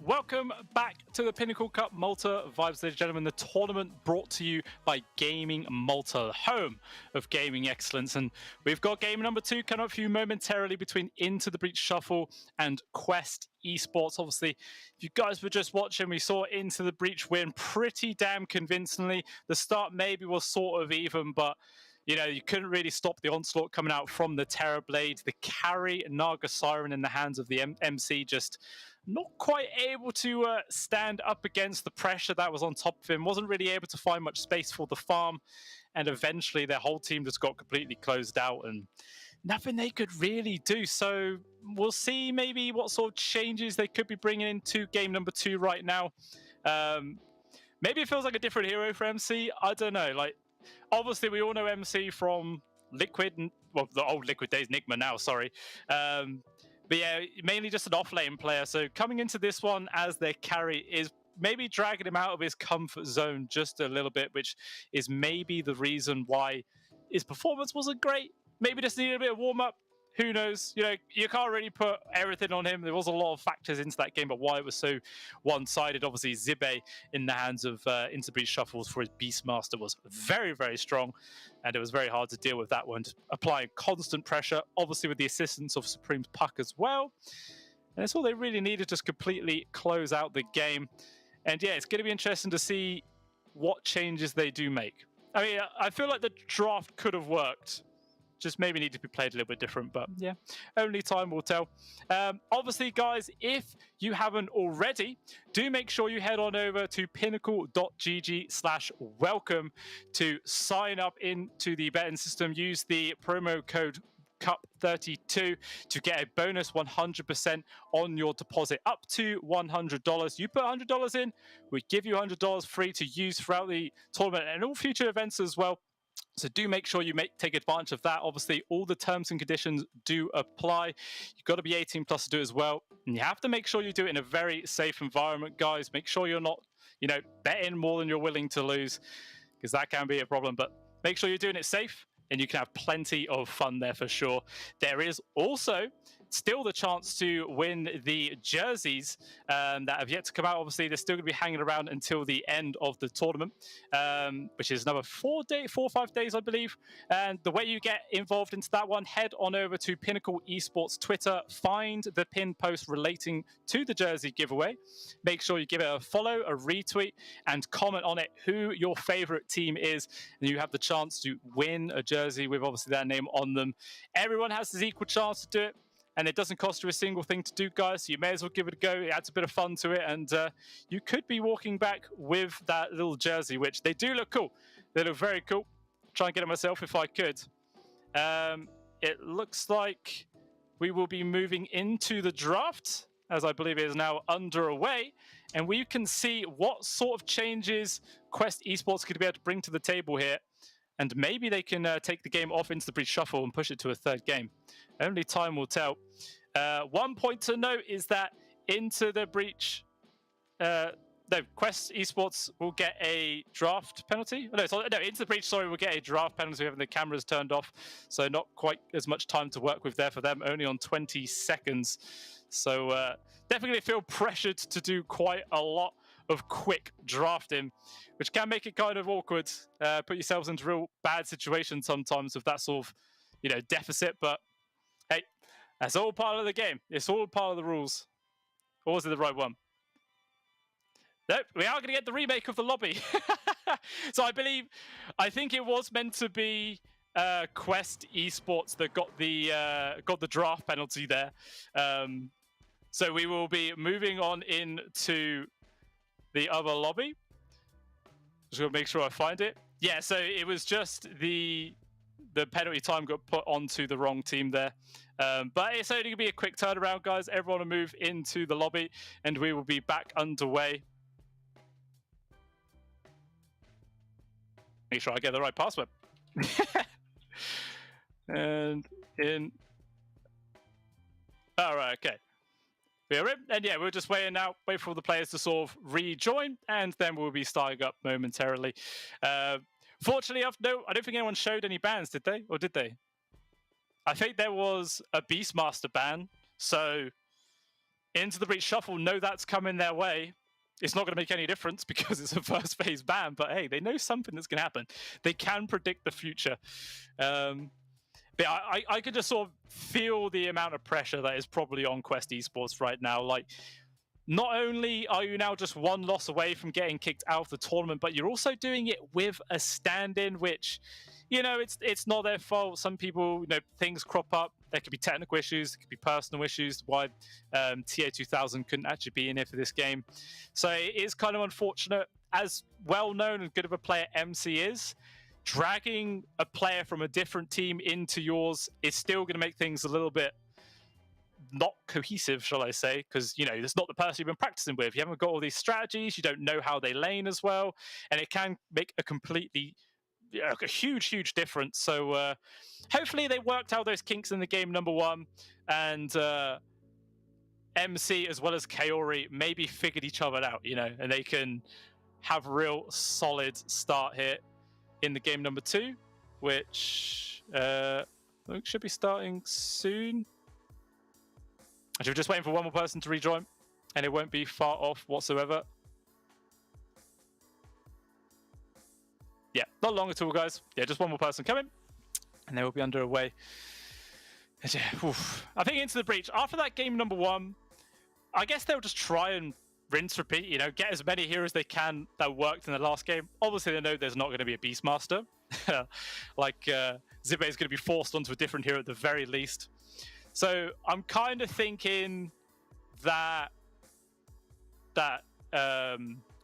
Welcome back to the Pinnacle Cup Malta Vibes, ladies and gentlemen. The tournament brought to you by Gaming Malta, home of gaming excellence. And we've got game number 2 coming up for you momentarily between Into the Breach Shuffle and Quest Esports. Obviously, if you guys were just watching, we saw Into the Breach win pretty damn convincingly. The start maybe was sort of even, but you know, you couldn't really stop the onslaught coming out from the Terror Blade. The carry Naga Siren in the hands of the MC just not quite able to stand up against the pressure that was on top of him. Wasn't really able to find much space for the farm. And eventually their whole team just got completely closed out and nothing they could really do. So we'll see maybe what sort of changes they could be bringing into game number 2 right now. Maybe it feels like a different hero for MC. I don't know. Like, obviously, we all know MC from Liquid, well, the old Liquid days, Nigma now, sorry. But yeah, mainly just an off-lane player. So coming into this one as their carry is maybe dragging him out of his comfort zone just a little bit, which is maybe the reason why his performance wasn't great. Maybe just needed a bit of warm-up. who knows? You know, you can't really put everything on him. There was a lot of factors into that game, but why it was so one-sided. Obviously, Zibe in the hands of ITB.Shuffle for his Beastmaster was very, very strong, and it was very hard to deal with that one. Just applying constant pressure, obviously with the assistance of Supreme's Puck as well. And that's all they really needed to just completely close out the game. And yeah, it's going to be interesting to see what changes they do make. I mean, I feel like the draft could have worked. Just maybe need to be played a little bit different, but yeah, only time will tell. Obviously, guys, if you haven't already, do make sure you head on over to pinnacle.gg/welcome to sign up into the betting system. Use the promo code CUP32 to get a bonus 100% on your deposit up to $100. You put $100 in, we give you $100 free to use throughout the tournament and all future events as well. So do make sure you take advantage of that. Obviously, all the terms and conditions do apply. You've got to be 18 plus to do it as well. And you have to make sure you do it in a very safe environment, guys. Make sure you're not, betting more than you're willing to lose, because that can be a problem. But make sure you're doing it safe, and you can have plenty of fun there for sure. There is also still the chance to win the jerseys that have yet to come out. Obviously, they're still going to be hanging around until the end of the tournament, which is another 4 or 5 days, I believe. And the way you get involved into that one, head on over to Pinnacle Esports Twitter, find the pinned post relating to the jersey giveaway. Make sure you give it a follow, a retweet, and comment on it who your favorite team is. And you have the chance to win a jersey with obviously their name on them. Everyone has this equal chance to do it. And it doesn't cost you a single thing to do, guys. So you may as well give it a go. It adds a bit of fun to it. And you could be walking back with that little jersey, which they do look cool. They look very cool. Try and get it myself if I could. It looks like we will be moving into the draft, as I believe it is now underway. And we can see what sort of changes Quest Esports could be able to bring to the table here. And maybe they can take the game off into the Breach-Shuffle and push it to a third game. Only time will tell. 1 point to note is that into the Breach... Quest Esports will get a draft penalty. No, into the Breach, sorry, will get a draft penalty having the cameras turned off. So not quite as much time to work with there for them, only on 20 seconds. So definitely feel pressured to do quite a lot of quick drafting, which can make it kind of awkward. Put yourselves into real bad situations sometimes with that sort of, deficit. But hey, that's all part of the game. It's all part of the rules. Or was it the right one? Nope, we are going to get the remake of the lobby. So I think it was meant to be Quest Esports that got the draft penalty there. So we will be moving on into the other lobby. Just going to make sure I find it. Yeah, so it was just the penalty time got put onto the wrong team there. But it's only going to be a quick turnaround, guys. Everyone will move into the lobby, and we will be back underway. Make sure I get the right password. And in. All right, okay. We're in, and yeah, we're just waiting now. Wait for all the players to sort of rejoin, and then we'll be starting up momentarily. Fortunately, I don't think anyone showed any bans, did they? Or did they? I think there was a Beastmaster ban, so into the Breach-Shuffle, know that's coming their way. It's not going to make any difference because it's a first phase ban, but hey, they know something that's going to happen. They can predict the future. But I could just sort of feel the amount of pressure that is probably on Quest Esports right now. Like, not only are you now just one loss away from getting kicked out of the tournament, but you're also doing it with a stand-in, which, it's not their fault. Some people, things crop up. There could be technical issues. There could be personal issues. Why TA2000 couldn't actually be in here for this game. So it is kind of unfortunate. As well-known and good of a player MC is, dragging a player from a different team into yours is still going to make things a little bit not cohesive, shall I say, because, it's not the person you've been practicing with. You haven't got all these strategies. You don't know how they lane as well. And it can make a huge difference. So hopefully they worked out those kinks in the game, number one. And MC as well as Kaori maybe figured each other out, and they can have a real solid start here in the game number two, which I think should be starting soon. Actually, we're just waiting for one more person to rejoin, and it won't be far off whatsoever. Yeah, not long at all, guys. Yeah, just one more person coming, and they will be underway. Yeah, I think Into the Breach, after that game number 1, I guess they'll just try and rinse, repeat, you know, get as many heroes they can that worked in the last game. Obviously, they know there's not going to be a Beastmaster. Like, Zibe is going to be forced onto a different hero at the very least. So I'm kind of thinking that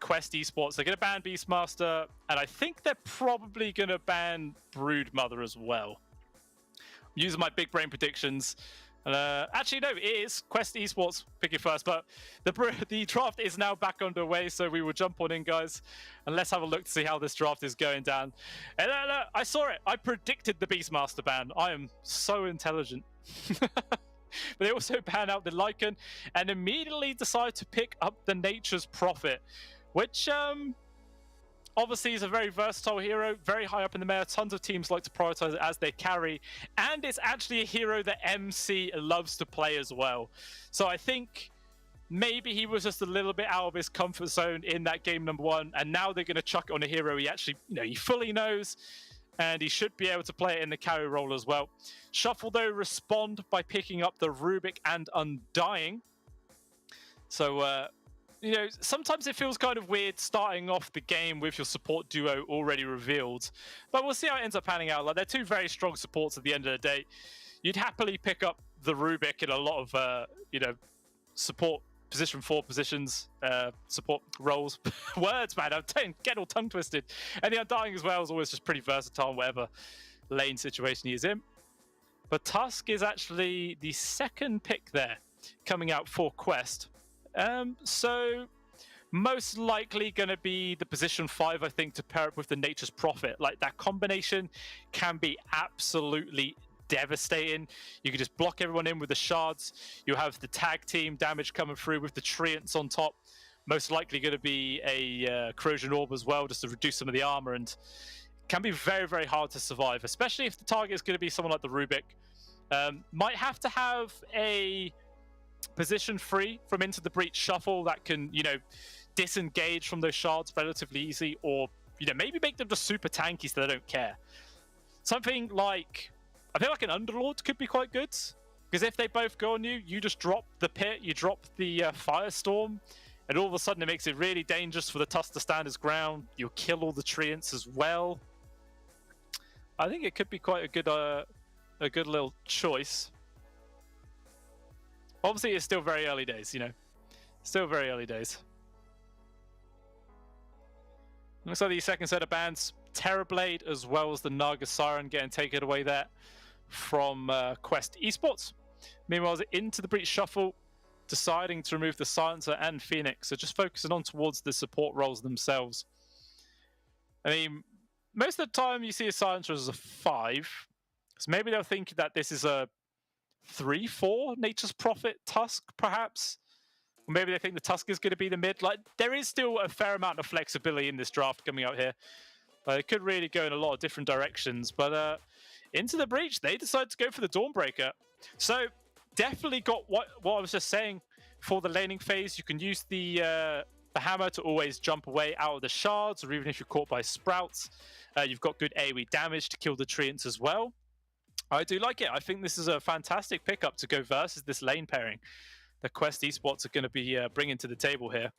Quest Esports, they're going to ban Beastmaster, and I think they're probably going to ban Broodmother as well. I'm using my big brain predictions. Actually, no, it is Quest Esports picking first, but the draft is now back underway, so we will jump on in, guys, and let's have a look to see how this draft is going down. And I saw it. I predicted the Beastmaster ban. I am so intelligent. But they also ban out the Lycan and immediately decide to pick up the Nature's Prophet, which obviously is a very versatile hero, very high up in the meta. Tons of teams like to prioritize it as they carry, and it's actually a hero that MC loves to play as well. So I think maybe he was just a little bit out of his comfort zone in that game number 1, and now they're going to chuck it on a hero he actually, you know, he fully knows, and he should be able to play it in the carry role as well. Shuffle, though, respond by picking up the Rubik and Undying. So, you know, sometimes it feels kind of weird starting off the game with your support duo already revealed, but we'll see how it ends up panning out. Like, they're two very strong supports at the end of the day. You'd happily pick up the Rubik in a lot of, you know, support position 4 positions, support roles. Words, man, I'm getting all tongue twisted. And the Undying as well is always just pretty versatile in whatever lane situation he is in. But Tusk is actually the second pick there, coming out for Quest. So most likely going to be the position 5, I think, to pair up with the Nature's Prophet. Like, that combination can be absolutely devastating. You can just block everyone in with the shards. You have the tag team damage coming through with the treants on top. Most likely going to be a corrosion orb as well, just to reduce some of the armor, and can be very, very hard to survive, especially if the target is going to be someone like the Rubik. Might have to have a position 3 from Into the Breach Shuffle that can, you know, disengage from those shards relatively easy, or, you know, maybe make them just super tanky so they don't care. Something like, I feel like an Underlord could be quite good, because if they both go on you, you just drop the pit, you drop the Firestorm, and all of a sudden it makes it really dangerous for the Tusk to stand his ground. You'll kill all the treants as well. I think it could be quite a good little choice. Obviously, it's still very early days, you know. Still very early days. Looks like the second set of bans, Terrorblade as well as the Naga Siren getting taken away there from Quest Esports. Meanwhile, Into the Breach Shuffle deciding to remove the Silencer and Phoenix, so just focusing on towards the support roles themselves. I mean, most of the time you see a Silencer as a 5, so maybe they'll think that this is a 3-4 Nature's Prophet Tusk, perhaps. Or maybe they think the Tusk is going to be the mid. Like, there is still a fair amount of flexibility in this draft coming out here. It could really go in a lot of different directions. But Into the Breach, they decided to go for the Dawnbreaker. So definitely got what I was just saying for the laning phase. You can use the hammer to always jump away out of the shards, or even if you're caught by sprouts. You've got good AoE damage to kill the treants as well. I do like it. I think this is a fantastic pickup to go versus this lane pairing that Quest Esports are going to be bringing to the table here.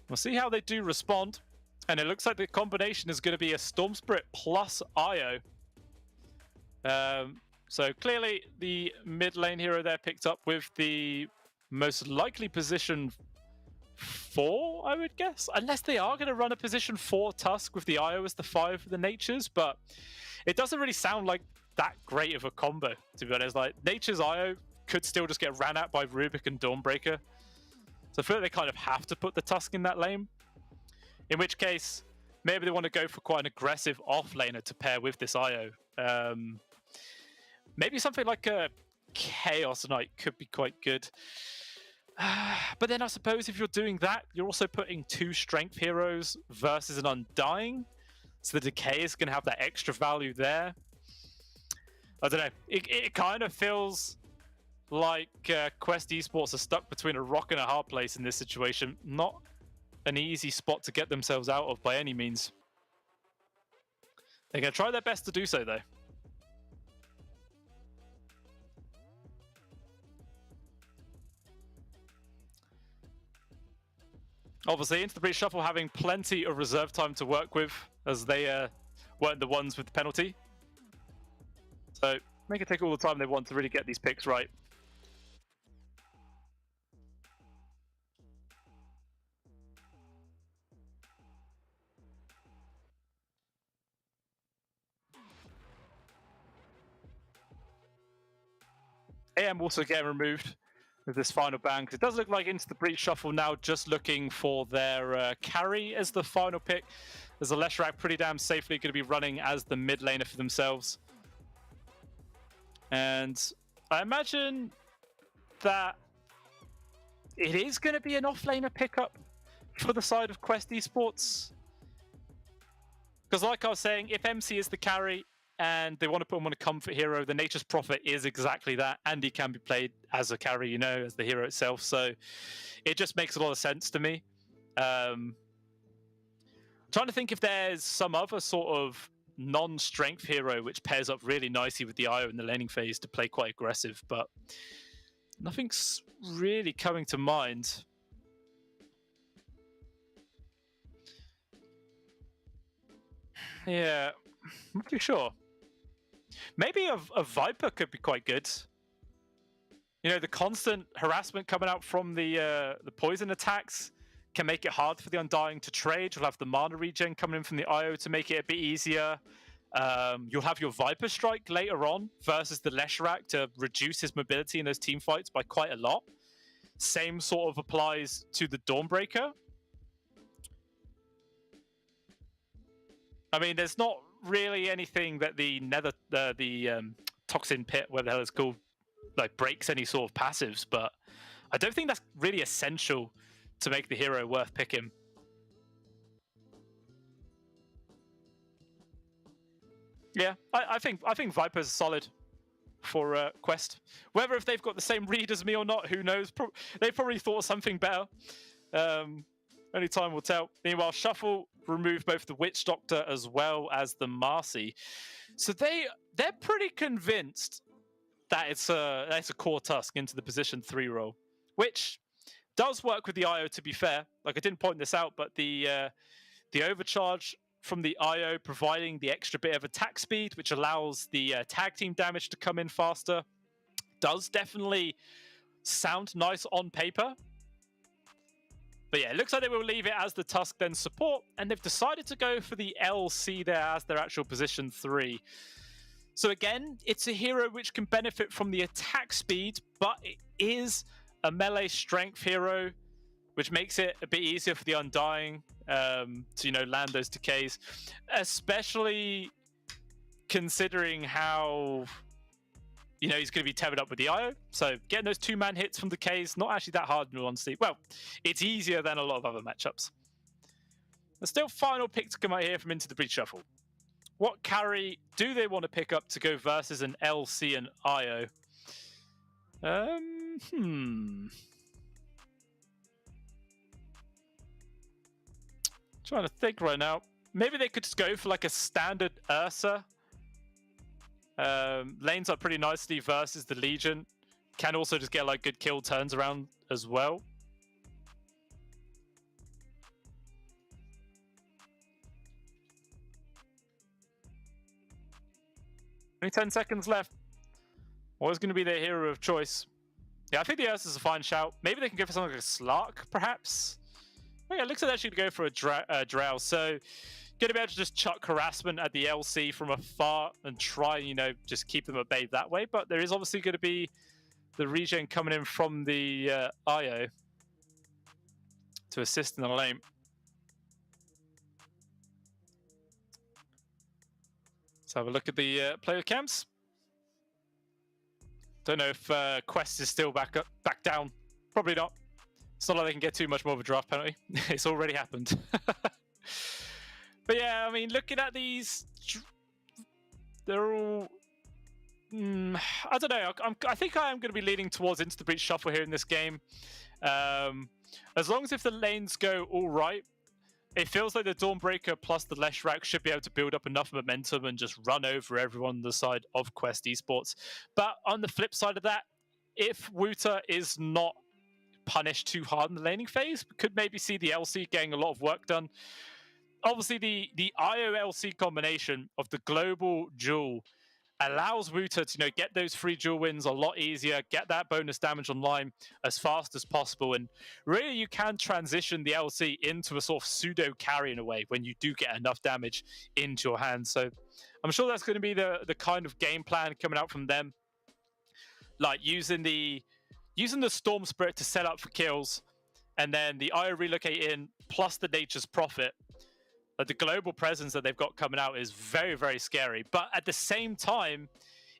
We'll see how they do respond. And it looks like the combination is going to be a Storm Spirit plus Io. So clearly the mid lane hero there picked up with the most likely position 4, I would guess. Unless they are going to run a position 4 Tusk with the Io as the 5 for the Natures. But it doesn't really sound like that great of a combo, to be honest. Like, Nature's Io could still just get ran at by Rubik and Dawnbreaker. So I feel like they kind of have to put the Tusk in that lane. In which case, maybe they want to go for quite an aggressive off-laner to pair with this Io. Maybe something like a Chaos Knight could be quite good. But then I suppose if you're doing that, you're also putting 2 strength heroes versus an Undying. So the Decay is going to have that extra value there. I don't know. It kind of feels like Quest Esports are stuck between a rock and a hard place in this situation. Not an easy spot to get themselves out of by any means. They're going to try their best to do so, though. Obviously, Into the Breach Shuffle having plenty of reserve time to work with, as they weren't the ones with the penalty. So they can take all the time they want to really get these picks right. AM also getting removed with this final ban, because it does look like Into the Breach Shuffle now just looking for their carry as the final pick. There's a Leshrac pretty damn safely going to be running as the mid laner for themselves. And I imagine that it is going to be an off-laner pickup for the side of Quest Esports. Because like I was saying, if MC is the carry and they want to put him on a comfort hero, the Nature's Prophet is exactly that. And he can be played as a carry, you know, as the hero itself. So it just makes a lot of sense to me. Trying to think if there's some other sort of non-strength hero which pairs up really nicely with the IO in the laning phase to play quite aggressive, but nothing's really coming to mind. Yeah, I'm not too sure. Maybe a Viper could be quite good. You know, the constant harassment coming out from the poison attacks can make it hard for the Undying to trade. You'll have the mana regen coming in from the IO to make it a bit easier. You'll have your Viper Strike later on versus the Leshrac to reduce his mobility in those team fights by quite a lot. Same sort of applies to the Dawnbreaker. I mean, there's not really anything that the Toxin Pit, whatever the hell it's called, like breaks any sort of passives, but I don't think that's really essential to make the hero worth picking. Yeah, I think Viper's solid for Quest. Whether if they've got the same read as me or not, who knows? They probably thought of something better. Only time will tell. Meanwhile, Shuffle removed both the Witch Doctor as well as the Marcy. So they're pretty convinced that it's a core Tusk into the position 3 role, which does work with the IO, to be fair. Like, I didn't point this out, but the overcharge from the IO providing the extra bit of attack speed, which allows the tag team damage to come in faster, does definitely sound nice on paper. But yeah, it looks like they will leave it as the Tusk then support, and they've decided to go for the LC there as their actual position 3. So again, it's a hero which can benefit from the attack speed, but it is a melee strength hero, which makes it a bit easier for the Undying to, you know, land those decays, especially considering how, you know, he's going to be tethered up with the IO. So getting those 2-man hits from decays, not actually that hard in all honesty. Well, it's easier than a lot of other matchups. There's still final pick to come out here from Into the Breach Shuffle. What carry do they want to pick up to go versus an LC and IO? Trying to think right now. Maybe they could just go for like a standard Ursa. Lanes up pretty nicely versus the Legion. Can also just get like good kill turns around as well. Only 10 seconds left. What is going to be their hero of choice? Yeah, I think the Ursa is a fine shout. Maybe they can go for something like a Slark, perhaps. Oh, yeah, it looks like they're actually going to go for a Drow. So, going to be able to just chuck harassment at the LC from afar and try, you know, just keep them at bay that way. But there is obviously going to be the regen coming in from the IO to assist in the lane. Let's have a look at the player camps. Don't know if Quest is still back down. Probably not. It's not like they can get too much more of a draft penalty. It's already happened. But yeah, I mean, looking at these, they're all I don't know. I think I am going to be leaning towards Into the Breach Shuffle here in this game. As long as if the lanes go all right, it feels like the Dawnbreaker plus the Leshrac should be able to build up enough momentum and just run over everyone on the side of Quest Esports. But on the flip side of that, if Wuta is not punished too hard in the laning phase, we could maybe see the LC getting a lot of work done. Obviously, the IO-LC combination of the global duel allows Wuta to get those free duel wins a lot easier, get that bonus damage online as fast as possible, and really you can transition the LC into a sort of pseudo carry in a way when you do get enough damage into your hands. So I'm sure that's going to be the kind of game plan coming out from them, like using the Storm Spirit to set up for kills, and then the IO relocate in plus the Nature's Prophet. The global presence that they've got coming out is very, very scary. But at the same time,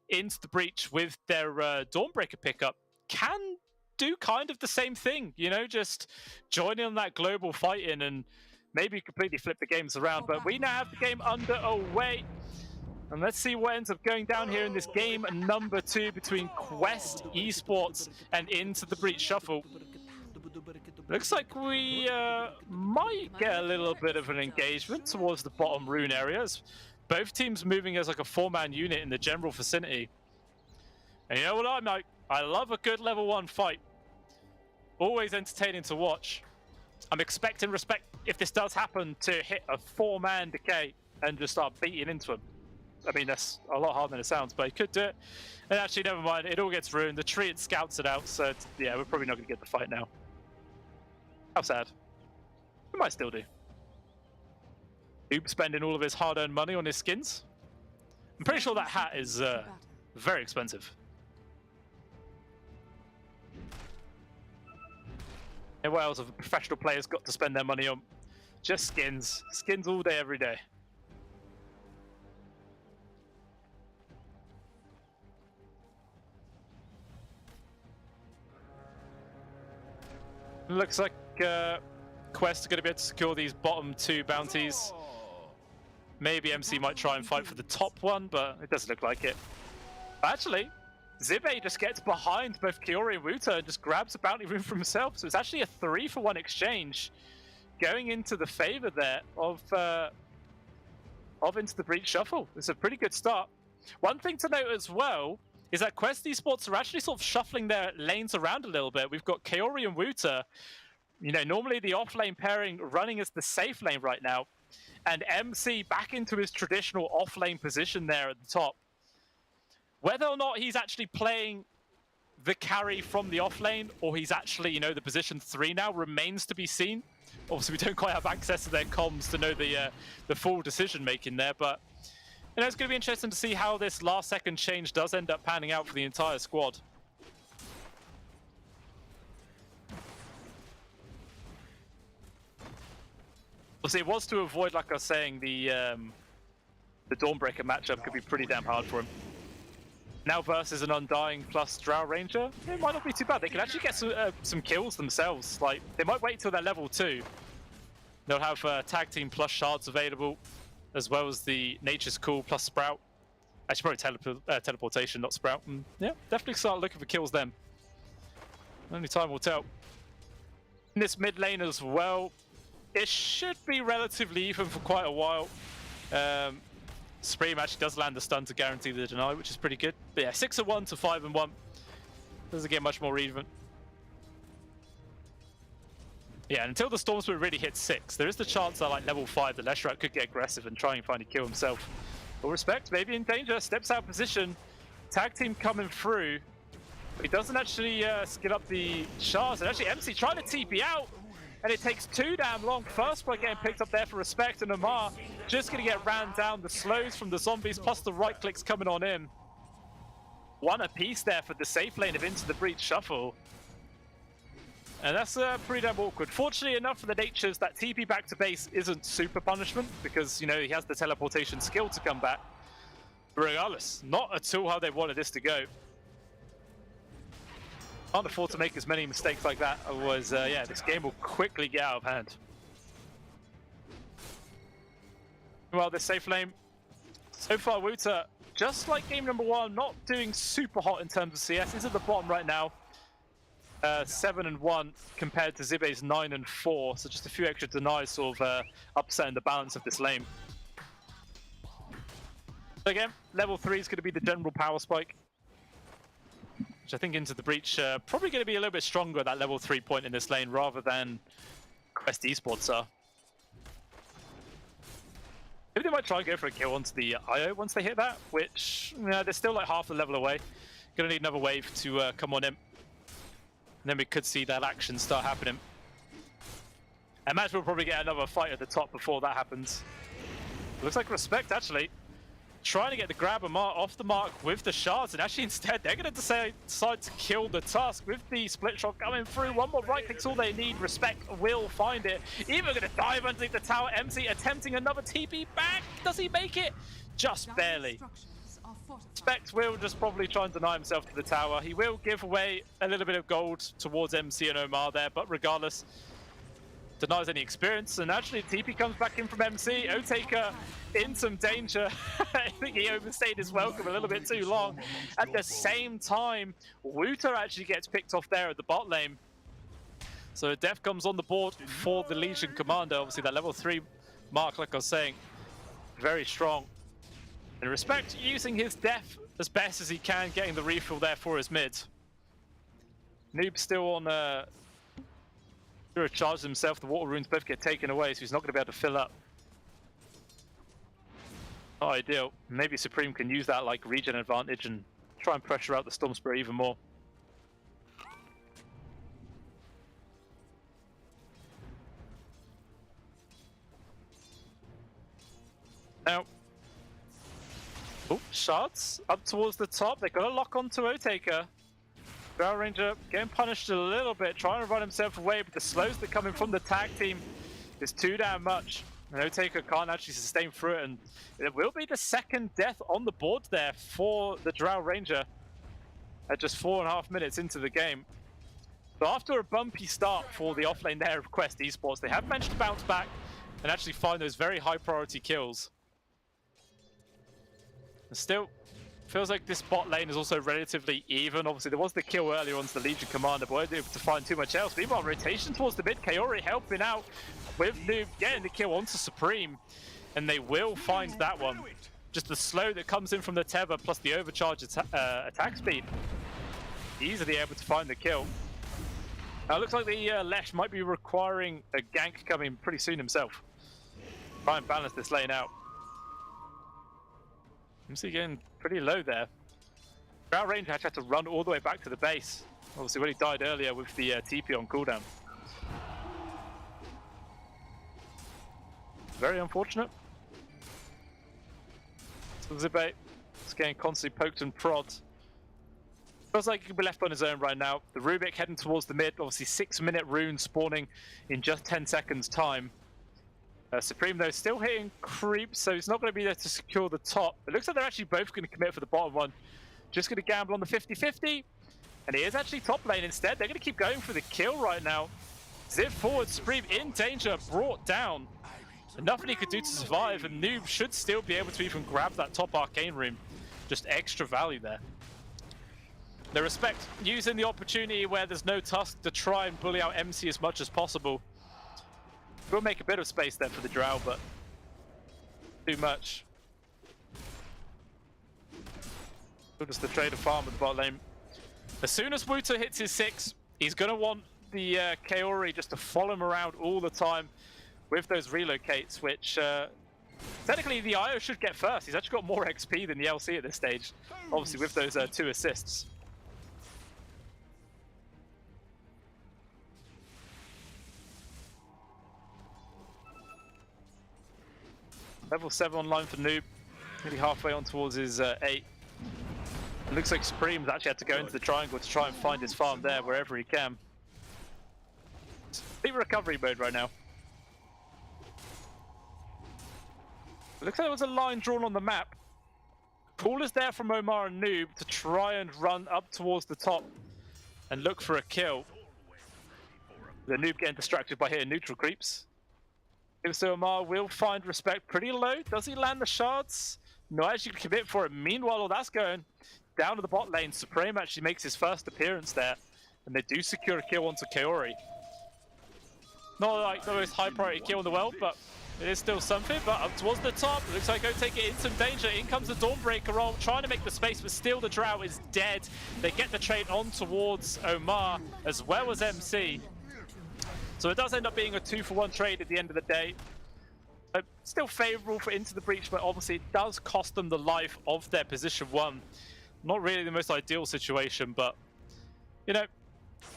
Into the Breach with their Dawnbreaker pickup can do kind of the same thing, just joining on that global fighting and maybe completely flip the games around. But we now have the game underway. And let's see what ends up going down here in this game number 2 between Quest Esports and Into the Breach Shuffle. Looks like we might get a little bit of an engagement towards the bottom rune areas. Both teams moving as like a 4-man unit in the general vicinity. And you know what I'm like? I love a good level 1 fight. Always entertaining to watch. I'm expecting respect if this does happen to hit a 4-man decay and just start beating into him. I mean, that's a lot harder than it sounds, but he could do it. And actually, never mind. It all gets ruined. The tree, it scouts it out. So, yeah, we're probably not going to get the fight now. How sad. We might still do. Oob spending all of his hard-earned money on his skins. I'm pretty sure that hat is very expensive. And what else have professional players got to spend their money on? Just skins. Skins all day, every day. Looks like Quest are going to be able to secure these bottom 2 bounties. Maybe MC might try and fight for the top one, but it doesn't look like it. Actually, Zibe just gets behind both Kiori and Wuta and just grabs a bounty rune for himself. So it's actually a 3-for-1 exchange going into the favor there of Into the Breach Shuffle. It's a pretty good start. One thing to note as well is that Quest Esports are actually sort of shuffling their lanes around a little bit. We've got Kiori and Wuta, normally the off-lane pairing running as the safe lane right now, and MC back into his traditional off-lane position there at the top. Whether or not he's actually playing the carry from the off-lane, or he's actually, the position 3 now, remains to be seen. Obviously, we don't quite have access to their comms to know the full decision-making there, but it's going to be interesting to see how this last-second change does end up panning out for the entire squad. Obviously, it was to avoid, like I was saying, the Dawnbreaker matchup could be pretty damn hard for him. Now versus an Undying plus Drow Ranger, it might not be too bad. They can actually get some kills themselves. Like, they might wait till they're level 2. They'll have Tag Team plus Shards available, as well as the Nature's Cool plus Sprout. Actually, probably Teleportation, not Sprout. And yeah, definitely start looking for kills then. Only time will tell. In this mid lane as well, it should be relatively even for quite a while. Supreme actually does land the stun to guarantee the deny, which is pretty good. But yeah, 6-1 to 5-1. Doesn't get much more even. Yeah, until the Storm Spirit really hits 6, there is the chance that like level 5, the Leshrac could get aggressive and try and find a kill himself. But respect, maybe in danger, steps out of position. Tag team coming through. But he doesn't actually skill up the shards. And actually MC trying to TP out. And it takes too damn long. First blood getting picked up there for respect, and Amar just going to get ran down. The slows from the zombies plus the right clicks coming on in. One apiece there for the safe lane of Into the Breach Shuffle. And that's pretty damn awkward. Fortunately enough for the Natures, that TP back to base isn't super punishment because, he has the teleportation skill to come back. But regardless, not at all how they wanted this to go. Can't afford to make as many mistakes like that, otherwise, yeah, this game will quickly get out of hand. Well, this safe lane, so far Wuta just like game number 1, not doing super hot in terms of CS. He's at the bottom right now. 7-1 compared to Zibe's 9-4, so just a few extra denies sort of upsetting the balance of this lane. So again, level 3 is going to be the general power spike, which I think into the breach probably going to be a little bit stronger at that level 3 point in this lane rather than Quest Esports are. Maybe they might try and go for a kill onto the IO once they hit that, which they're still like half the level away. Gonna need another wave to come on in. And then we could see that action start happening. I imagine we'll probably get another fight at the top before that happens. Looks like Respect actually trying to get the grab off the mark with the shards, and actually instead they're going to decide to kill the Tusk with the split shot coming through. One more right click's all they need. Respect will find it. Even going to dive underneath the tower. MC attempting another TP back. Does he make it? Just barely. Respect will just probably try and deny himself to the tower. He will give away a little bit of gold towards MC and Omar there, but regardless, denies any experience. And actually TP comes back in from MC. Otaker in some danger. I think he overstayed his welcome a little bit too long. At the same time, Wooter actually gets picked off there at the bot lane. So death comes on the board for the Legion Commander. Obviously that level 3 mark, like I was saying, very strong. And Respect using his death as best as he can, getting the refill there for his mid. Noob still on charge himself. The water runes both get taken away, so he's not going to be able to fill up. Not ideal. Maybe Supreme can use that like regen advantage and try and pressure out the Storm Spirit even more. Now, shards up towards the top. They're going to lock onto Otaker. Drow Ranger getting punished a little bit, trying to run himself away, but the slows that come in from the tag team is too damn much. And Otaker can't actually sustain through it, and it will be the second death on the board there for the Drow Ranger at just 4.5 minutes into the game. So after a bumpy start for the offlane there of Quest Esports, they have managed to bounce back and actually find those very high priority kills. And still, feels like this bot lane is also relatively even. Obviously, there was the kill earlier onto the Legion Commander, but wasn't able to find too much else. Meanwhile, rotation towards the mid. Kaori helping out with Noob, getting the kill onto Supreme. And they will find that one. Just the slow that comes in from the tether plus the overcharge attack speed. Easily able to find the kill. Now, it looks like the Lesh might be requiring a gank coming pretty soon himself. Try and balance this lane out. MC getting pretty low there. Drow Ranger actually had to run all the way back to the base. Obviously when he died earlier with the TP on cooldown. Very unfortunate. So Zibe is getting constantly poked and prod. Feels like he could be left on his own right now. The Rubik heading towards the mid. Obviously 6-minute rune spawning in just 10 seconds time. Supreme though still hitting creeps, so he's not going to be there to secure the top. It looks like they're actually both going to commit for the bottom one. Just going to gamble on the 50-50. And he is actually top lane instead. They're going to keep going for the kill right now. Zip forward, Supreme in danger, brought down. And nothing he could do to survive, and Noob should still be able to even grab that top arcane room. Just extra value there. The Respect using the opportunity where there's no Tusk to try and bully out MC as much as possible. We'll make a bit of space there for the Drow, but too much. Still just the trade of farm with the bot lane. As soon as Wooter hits his 6, he's going to want the Kaori just to follow him around all the time with those relocates, which technically the IO should get first. He's actually got more XP than the LC at this stage, obviously with those 2 assists. Level 7 online for Noob, nearly halfway on towards his 8. It looks like Supreme's actually had to go into the triangle to try and find his farm there wherever he can. Deep recovery mode right now. It looks like there was a line drawn on the map. Call is there from Omar and Noob to try and run up towards the top and look for a kill. The Noob getting distracted by hitting neutral creeps. So Omar will find Respect pretty low. Does he land the shards? not actually commit for it. Meanwhile, all that's going down to the bot lane. Supreme actually makes his first appearance there, and they do secure a kill onto Kaori. Not like the most high priority kill in the world, but it is still something. But up towards the top, it looks like Otake in some danger. In comes the Dawnbreaker roll, trying to make the space, but still the Drow is dead. They get the trade on towards Omar as well as MC. So it does end up being a 2-for-1 trade at the end of the day. Still favourable for Into the Breach, but obviously it does cost them the life of their position 1. Not really the most ideal situation, but, you know,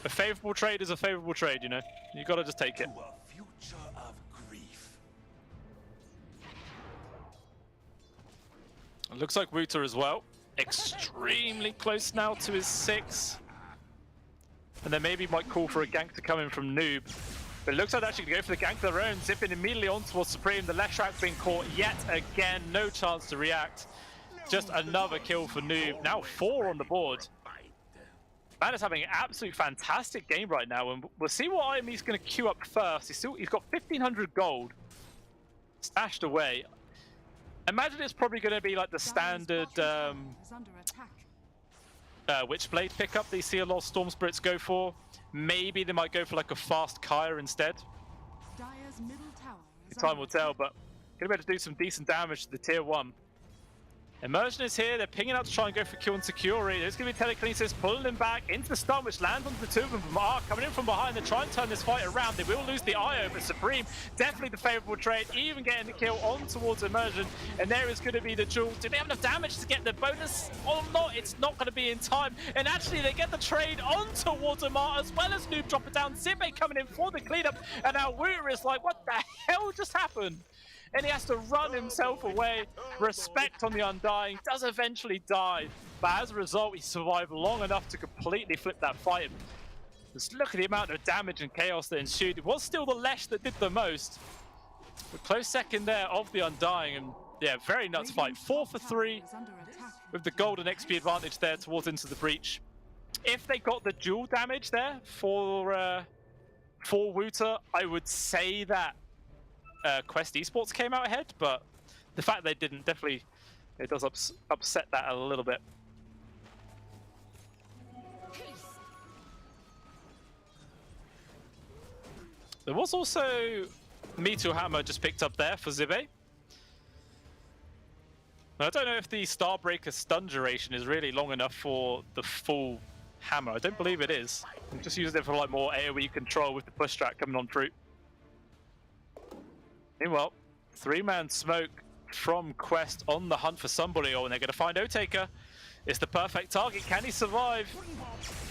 a favourable trade is a favourable trade, you know. You got to just take it. It looks like Wooter as well. Extremely close now to his 6. And then maybe might call for a gank to come in from Noob. But it looks like they're actually going to go for the gank of their own, zipping immediately on towards Supreme. The Leshrac being caught yet again, no chance to react. Just another kill for Noob. Now 4 on the board. Man is having an absolute fantastic game right now, and we'll see what IME's going to queue up first. He's got 1,500 gold stashed away. Imagine it's probably going to be like the standard Witchblade pickup they see a lot of Storm Spirits go for. Maybe they might go for like a fast Kaya instead. Time will tell, but going to be able to do some decent damage to the tier 1. Immersion is here, they're pinging out to try and go for Q and Security. There's going to be Telekinesis pulling him back into the stun, which lands onto the 2 of them from Ark. Coming in from behind, they try and turn this fight around. They will lose the IO, but Supreme, definitely the favourable trade, even getting the kill on towards Immersion. And there is going to be the duel. Do they have enough damage to get the bonus or not? It's not going to be in time. And actually, they get the trade on towards Amar, as well as Noob drop it down. Zibe coming in for the cleanup. And now Wooter is like, what the hell just happened? And he has to run himself away. Respect on the Undying, does eventually die, but as a result he survived long enough to completely flip that fight. Just look at the amount of damage and chaos that ensued. It was still the Lesh that did the most. A close second there of the Undying, and yeah, very nuts fight. 4 for 3 with the golden XP advantage there towards Into the Breach. If they got the dual damage there for Wooter, I would say that Quest Esports came out ahead, but the fact they didn't definitely, it does upset that a little bit. There was also Meteor Hammer just picked up there for Zibe. I don't know if the Starbreaker stun duration is really long enough for the full hammer. I don't believe it is. I'm just using it for like more AoE control with the push strat coming on through. Meanwhile, 3-man smoke from Quest on the hunt for somebody. Oh, and they're going to find Otaker. It's the perfect target. Can he survive?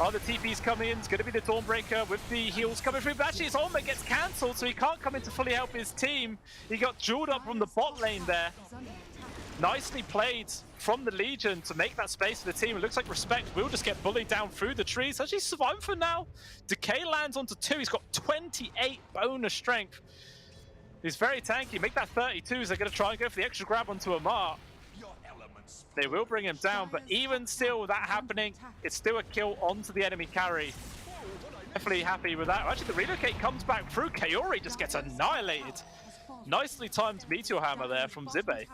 Oh, the TP's coming in. It's going to be the Dawnbreaker with the heals coming through. But actually, his ultimate gets cancelled, so he can't come in to fully help his team. He got jeweled up from the bot lane there. Nicely played from the Legion to make that space for the team. It looks like Respect will just get bullied down through the trees. Actually surviving for now. Decay lands onto 2. He's got 28 bonus strength. He's very tanky. Make that 32s. They're going to try and go for the extra grab onto Amar. They will bring him down, but even still with that happening, it's still a kill onto the enemy carry. Definitely happy with that. Actually, the relocate comes back through. Kaori just gets annihilated. Nicely timed Meteor Hammer there from Zibe.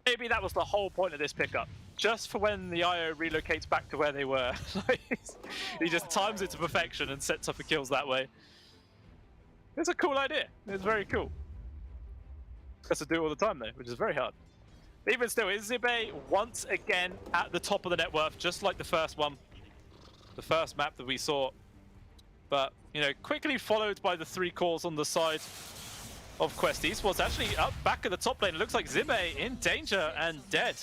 Maybe that was the whole point of this pickup. Just for when the IO relocates back to where they were. He just times it to perfection and sets up the kills that way. It's a cool idea. It's very cool. Has to do it all the time though, which is very hard. Even still, is Zibe once again at the top of the net worth, just like the first one, the first map that we saw. But you know, quickly followed by the 3 calls on the side of Quest Esports. Actually, up back at the top lane, it looks like Zibe in danger and dead.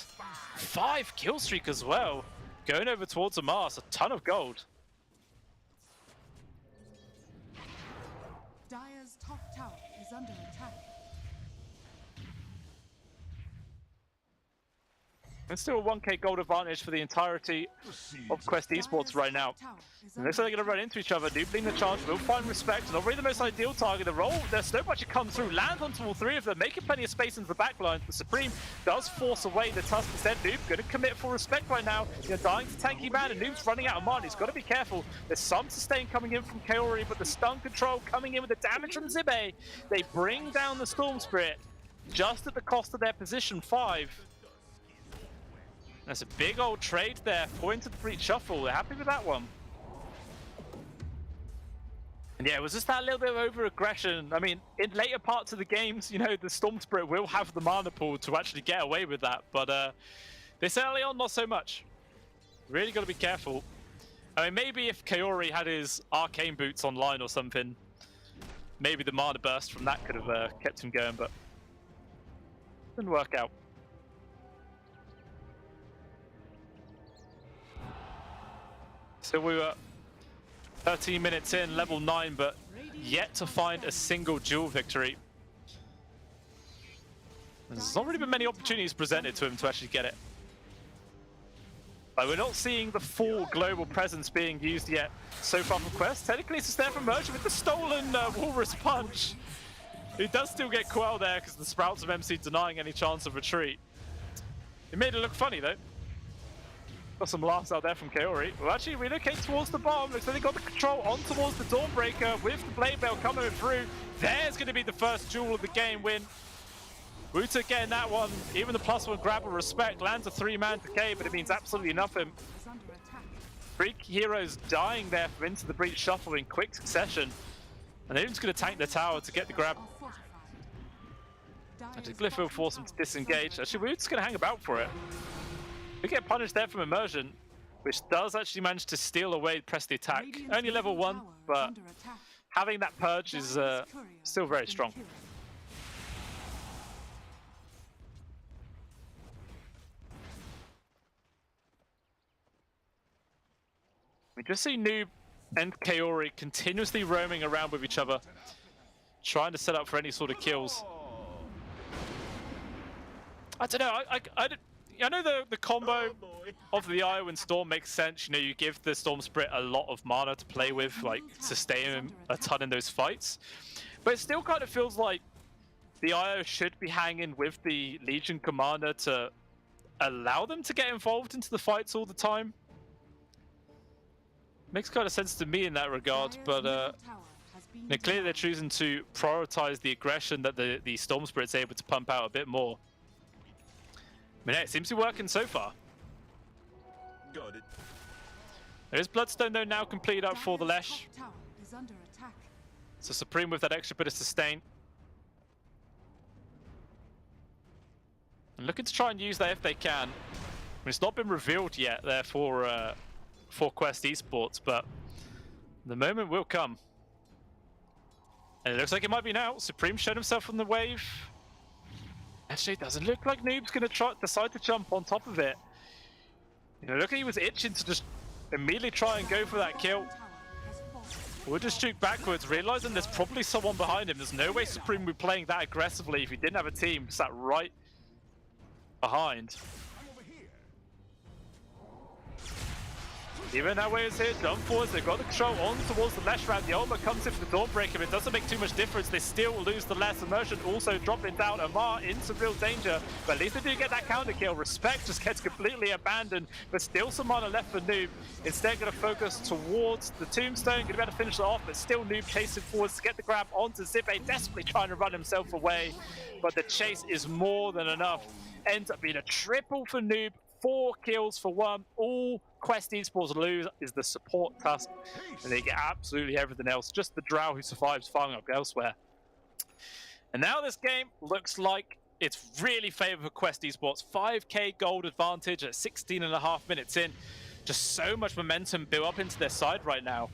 5 kill streak as well, going over towards Amar. A ton of gold. Dire's top tower is under attack. And still a 1k gold advantage for the entirety of Quest Esports right now. And looks like they're going to run into each other. Noob leading the charge, will find Respect. Not really the most ideal target. The roll, their Snowball actually comes through, lands onto all 3 of them, making plenty of space into the backline. The Supreme does force away the Tusk instead. Noob going to commit for Respect right now. You're dying to tanky man, and Noob's running out of mana. He's got to be careful. There's some sustain coming in from Kaori, but the stun control coming in with the damage from Zibe. They bring down the Storm Spirit. just at the cost of their position 5. That's a big old trade there for into the Breach Shuffle. They're happy with that one. And yeah, it was just that little bit of over-aggression. I mean, in later parts of the games, you know, the Storm Spirit will have the mana pool to actually get away with that. But this early on, not so much. Really got to be careful. I mean, maybe if Kaori had his arcane boots online or something, maybe the mana burst from that could have kept him going, but didn't work out. So we were 13 minutes in, level 9, but yet to find a single duel victory. There's not really been many opportunities presented to him to actually get it. But we're not seeing the full global presence being used yet so far from Quest. Technically, it's a snare from Merchant with the stolen Walrus Punch. He does still get Quell there because the Sprouts of MC denying any chance of retreat. It made it look funny, though. Got some laughs out there from Kaori. Well, actually relocate towards the bomb. Looks like they got the control on towards the Dawnbreaker with the Blade Bell coming through. There's going to be the first duel of the game win. Wuta getting that one. Even the +1 grab of respect lands a 3-man decay, but it means absolutely nothing. Is under attack. 3 heroes dying there from into the Breach Shuffle in quick succession. And they're just going to tank the tower to get the grab. Are fortified. Actually, Glyph will force him to disengage. Actually, we're just going to hang about for it. We get punished there from Immersion, which does actually manage to steal away, press the attack. Only level 1, but having that purge is still very strong. We just see Noob and Kaori continuously roaming around with each other, trying to set up for any sort of kills. I don't know, I know the combo of the Io and Storm makes sense. You know, you give the Storm Spirit a lot of mana to play with, like sustain him a ton in those fights. But it still kind of feels like the Io should be hanging with the Legion Commander to allow them to get involved into the fights all the time. Makes kind of sense to me in that regard, but clearly they're choosing to prioritize the aggression that the Storm Spirit's able to pump out a bit more. I mean, it seems to be working so far. Got it. There is Bloodstone though now completed up for the Lesh. Is under attack. So Supreme with that extra bit of sustain. And looking to try and use that if they can. I mean, it's not been revealed yet there for Quest Esports, but the moment will come. And it looks like it might be now. Supreme showed himself on the wave. Actually, it doesn't look like Noob's going to decide to jump on top of it. You know, look, he was itching to just immediately try and go for that kill. We'll just shoot backwards, realizing there's probably someone behind him. There's no way Supreme would be playing that aggressively if he didn't have a team sat right behind. Even that way is here, jump forwards, they've got the control on towards the Lesh round. The ultimate comes in for the Dawnbreaker, but it doesn't make too much difference. They still lose the Lesh. Immersion also dropping down. Amar into real danger, but at least they do get that counter kill. Respect just gets completely abandoned, but still some mana left for Noob. Instead going to focus towards the Tombstone, going to be able to finish it off, but still Noob chasing forwards to get the grab onto Zippe, desperately trying to run himself away, but the chase is more than enough. Ends up being a triple for Noob. 4 kills for 1. All Quest Esports lose is the support task, and they get absolutely everything else. Just the Drow who survives firing up elsewhere. And now this game looks like it's really favored for Quest Esports. 5k gold advantage at 16.5 minutes in. Just so much momentum built up into their side right now.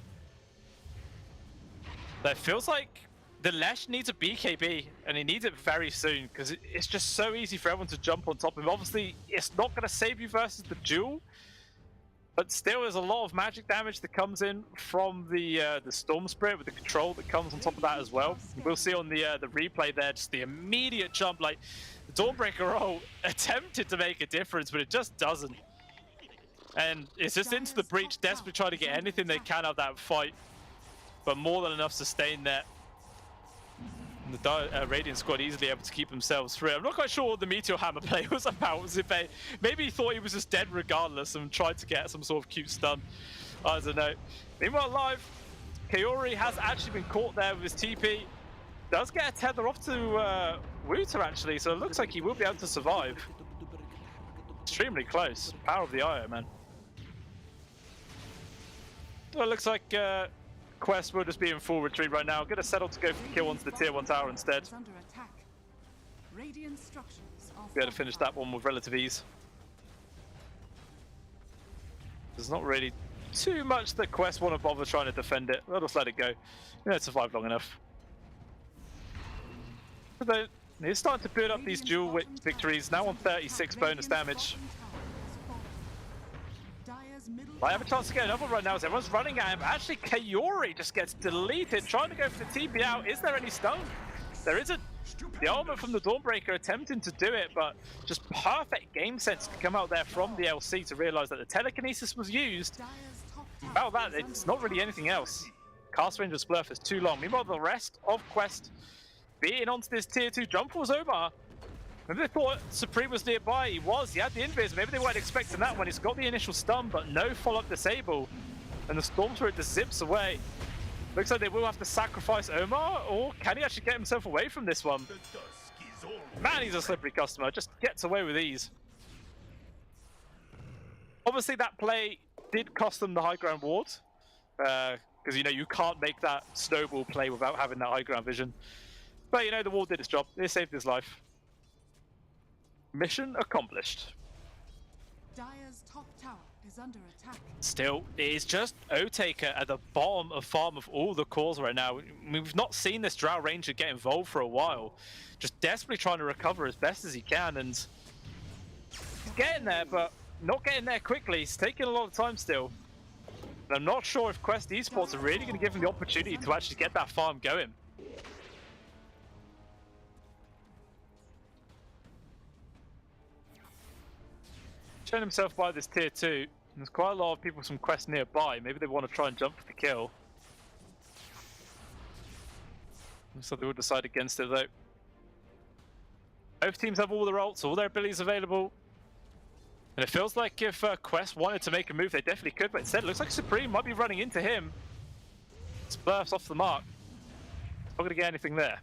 But it feels like the Lesh needs a BKB, and he needs it very soon, because it's just so easy for everyone to jump on top of him. Obviously, it's not going to save you versus the duel, but still there's a lot of magic damage that comes in from the Storm Spirit with the control that comes on top of that as well. We'll see on the replay there, just the immediate jump. Like, the Dawnbreaker roll attempted to make a difference, but it just doesn't. And it's just into the breach, desperately trying to get anything they can out of that fight, but more than enough sustain there. The Radiant squad easily able to keep themselves free. I'm not quite sure what the Meteor Hammer play was about. Zippe maybe he thought he was just dead regardless and tried to get some sort of cute stun. I don't know. Meanwhile, live, Kaori has actually been caught there with his TP. Does get a tether off to Wooter actually, so it looks like he will be able to survive. Extremely close. Power of the IO, man. Well, it looks like Quest will just be in full retreat right now. Gonna settle to go for the kill onto the tier 1 tower instead. Is under attack. Radiant structures are Be able to finish that one with relative ease. There's not really too much that Quest want to bother trying to defend it. They'll just let it go. You know, it survived long enough. But they're starting to build up these dual victories, now on 36 bonus damage. I have a chance to get another run now as everyone's running at him. Actually, Kaori just gets deleted, trying to go for the TP out. Is there any stun? There isn't. The ultimate from the Dawnbreaker attempting to do it, but just perfect game sense to come out there from the LC to realize that the telekinesis was used. About that, it's not really anything else. Cast range of Splurf is too long. Meanwhile, the rest of Quest beating onto this tier 2 jump was over. Maybe they thought Supreme was nearby. He was. He had the invis. Maybe they weren't expecting that when he's got the initial stun, but no follow-up disable. And the Storm Turret just zips away. Looks like they will have to sacrifice Omar, or can he actually get himself away from this one? Man, he's a slippery customer. Just gets away with ease. Obviously, that play did cost them the high ground ward. Because, you know, you can't make that snowball play without having that high ground vision. But, you know, the ward did its job. It saved his life. Mission accomplished. Dire's top tower is under attack. Still, it is just O-Taker at the bottom of farm of all the cores right now. We've not seen this Drow Ranger get involved for a while. Just desperately trying to recover as best as he can, and he's getting there, but not getting there quickly. He's taking a lot of time still. And I'm not sure if Quest Esports are really going to give him the opportunity to actually get that farm going. Showing himself by this tier 2. There's quite a lot of people from Quest nearby. Maybe they want to try and jump for the kill. So they will decide against it though. Both teams have all their ults, all their abilities available. And it feels like if Quest wanted to make a move, they definitely could, but instead it looks like Supreme might be running into him. Splurf's off the mark. Not going to get anything there.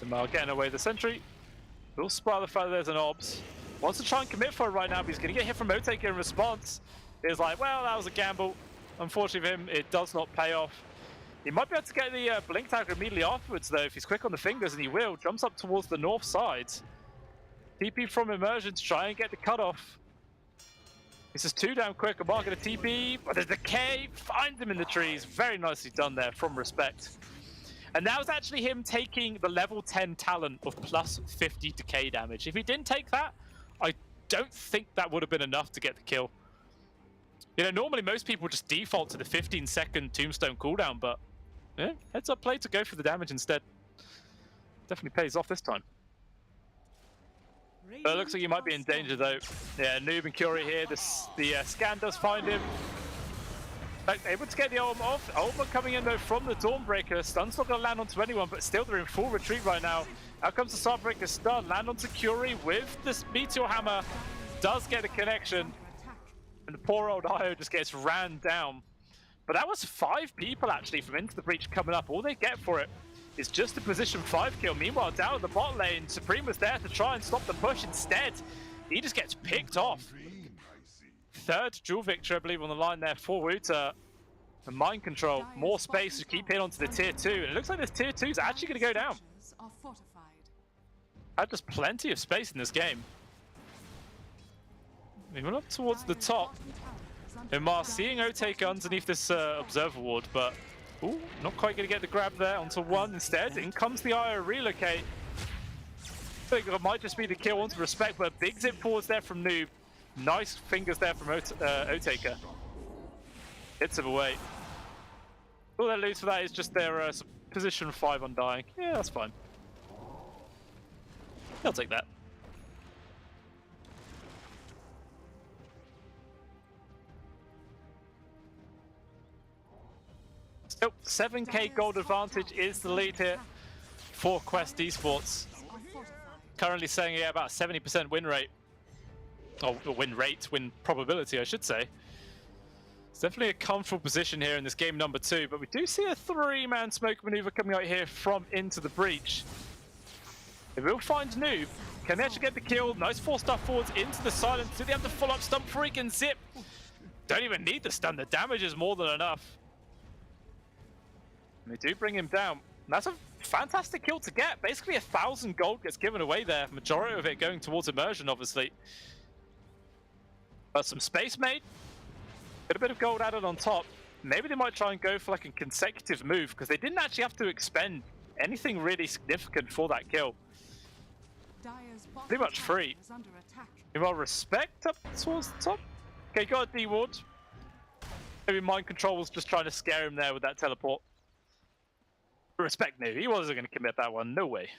Mal getting away with the sentry. We'll spot the fact that there's an obs. Wants to try and commit for it right now, but he's going to get hit from O-Taker in response. He's like, well, that was a gamble. Unfortunately for him, it does not pay off. He might be able to get the blink tagger immediately afterwards, though, if he's quick on the fingers, and he will. Jumps up towards the north side. TP from Immersion to try and get the cutoff. This is 2 down quick. Amar going to TP, but there's the K. Finds him in the trees. Very nicely done there from Respect. And that was actually him taking the level 10 talent of plus 50 decay damage. If he didn't take that, I don't think that would have been enough to get the kill. You know, normally most people just default to the 15-second tombstone cooldown, but yeah, heads up play to go for the damage instead. Definitely pays off this time. But it looks like he might be in danger though. Yeah, Noob and Curie here. The scan does find him. Able to get the ultimate off. Ultimate coming in though from the Dawnbreaker. Stun's not going to land onto anyone, but still they're in full retreat right now. Out comes the Starbreaker stun. Land onto Curie with this Meteor Hammer. Does get a connection. And the poor old IO just gets ran down. But that was 5 people actually from Into the Breach coming up. All they get for it is just a position 5 kill. Meanwhile, down at the bot lane, Supreme was there to try and stop the push. Instead, he just gets picked off. 3rd dual victory, I believe, on the line there for Wooter. And mind control, more space to keep hitting onto the tier 2. And it looks like this tier 2 is actually going to go down. Had just plenty of space in this game. Moving up towards the top. Omar seeing O-Taker underneath this observer ward, but ooh, not quite going to get the grab there onto 1 instead. In comes the IO relocate. I think it might just be the kill onto Respect, but big zip forwards there from Noob. Nice fingers there from O-Taker. Hits him away. All they lose for that is just their position 5 undying. Yeah, that's fine. I'll take that. Still, 7k gold advantage is the lead here for Quest Esports. Currently saying, yeah, about 70% win rate. Oh, win rate, win probability, I should say. It's definitely a comfortable position here in this game number 2, but we do see a 3-man smoke maneuver coming out here from into the breach. They will find Noob. Can they actually get the kill? Nice 4-star forwards into the silence. Do they have to follow up Stun Freak and Zip? Don't even need the stun. The damage is more than enough. And they do bring him down. And that's a fantastic kill to get. Basically 1,000 gold gets given away there. Majority of it going towards immersion, obviously. But some space made. Get a bit of gold added on top. Maybe they might try and go for like a consecutive move because they didn't actually have to expend anything really significant for that kill. Pretty much free. Meanwhile, respect up towards the top. Okay, got a D-ward. Maybe mind control was just trying to scare him there with that teleport. Respect knew he wasn't going to commit that one. No way.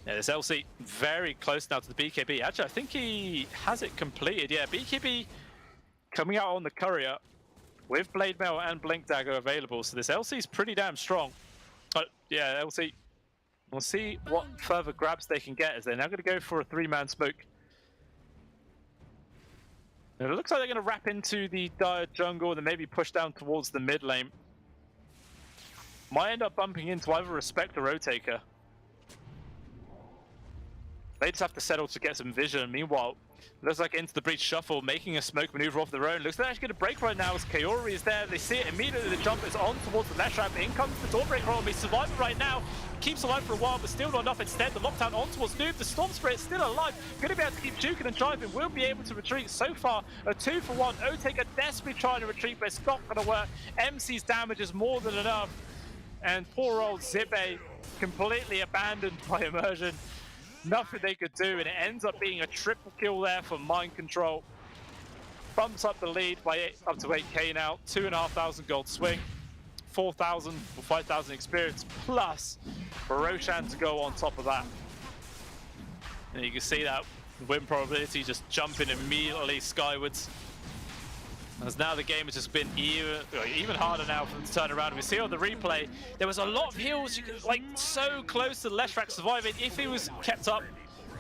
Yeah, this LC very close now to the BKB. Actually, I think he has it completed. Yeah, BKB coming out on the courier with Blade Mail and Blink Dagger available. So this LC is pretty damn strong. But yeah, LC. We'll see what further grabs they can get as they're now going to go for a 3-man smoke. And it looks like they're going to wrap into the dire jungle and then maybe push down towards the mid lane. Might end up bumping into either Respect or Rotaker. They just have to settle to get some vision. Meanwhile, looks like into the breach shuffle, making a smoke maneuver off their own. Looks like they're actually going to break right now as Kaori is there. They see it immediately. The jump is on towards the left ramp. In comes the Dawnbreaker on. He's surviving right now. Keeps alive for a while, but still not enough. Instead, the lockdown on towards Noob. The Storm Spirit still alive. Going to be able to keep juking and driving. Will be able to retreat. So far, a 2-for-1. Otaker desperately trying to retreat, but it's not going to work. MC's damage is more than enough. And poor old Zibe completely abandoned by immersion. Nothing they could do, and it ends up being a triple kill there for Mind Control. Bumps up the lead by up to 8k now. 2,500 gold swing, 4,000 or 5,000 experience, plus Ro16 to go on top of that. And you can see that win probability just jumping immediately skywards. As now the game has just been even harder now for them to turn around. We see on the replay, there was a lot of heals, like so close to the Leshrac surviving. If he was kept up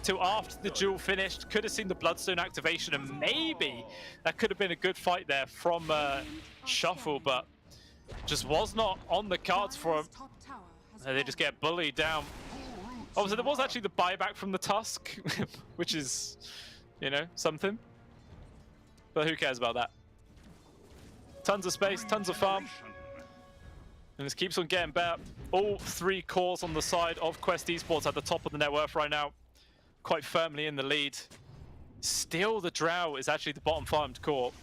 till after the duel finished, could have seen the Bloodstone activation, and maybe that could have been a good fight there from Shuffle, but just was not on the cards for him. And they just get bullied down. Obviously, there was actually the buyback from the Tusk, which is, you know, something. But who cares about that? Tons of space, tons of farm. And this keeps on getting better. All 3 cores on the side of Quest Esports at the top of the net worth right now. Quite firmly in the lead. Still, the Drow is actually the bottom farmed core.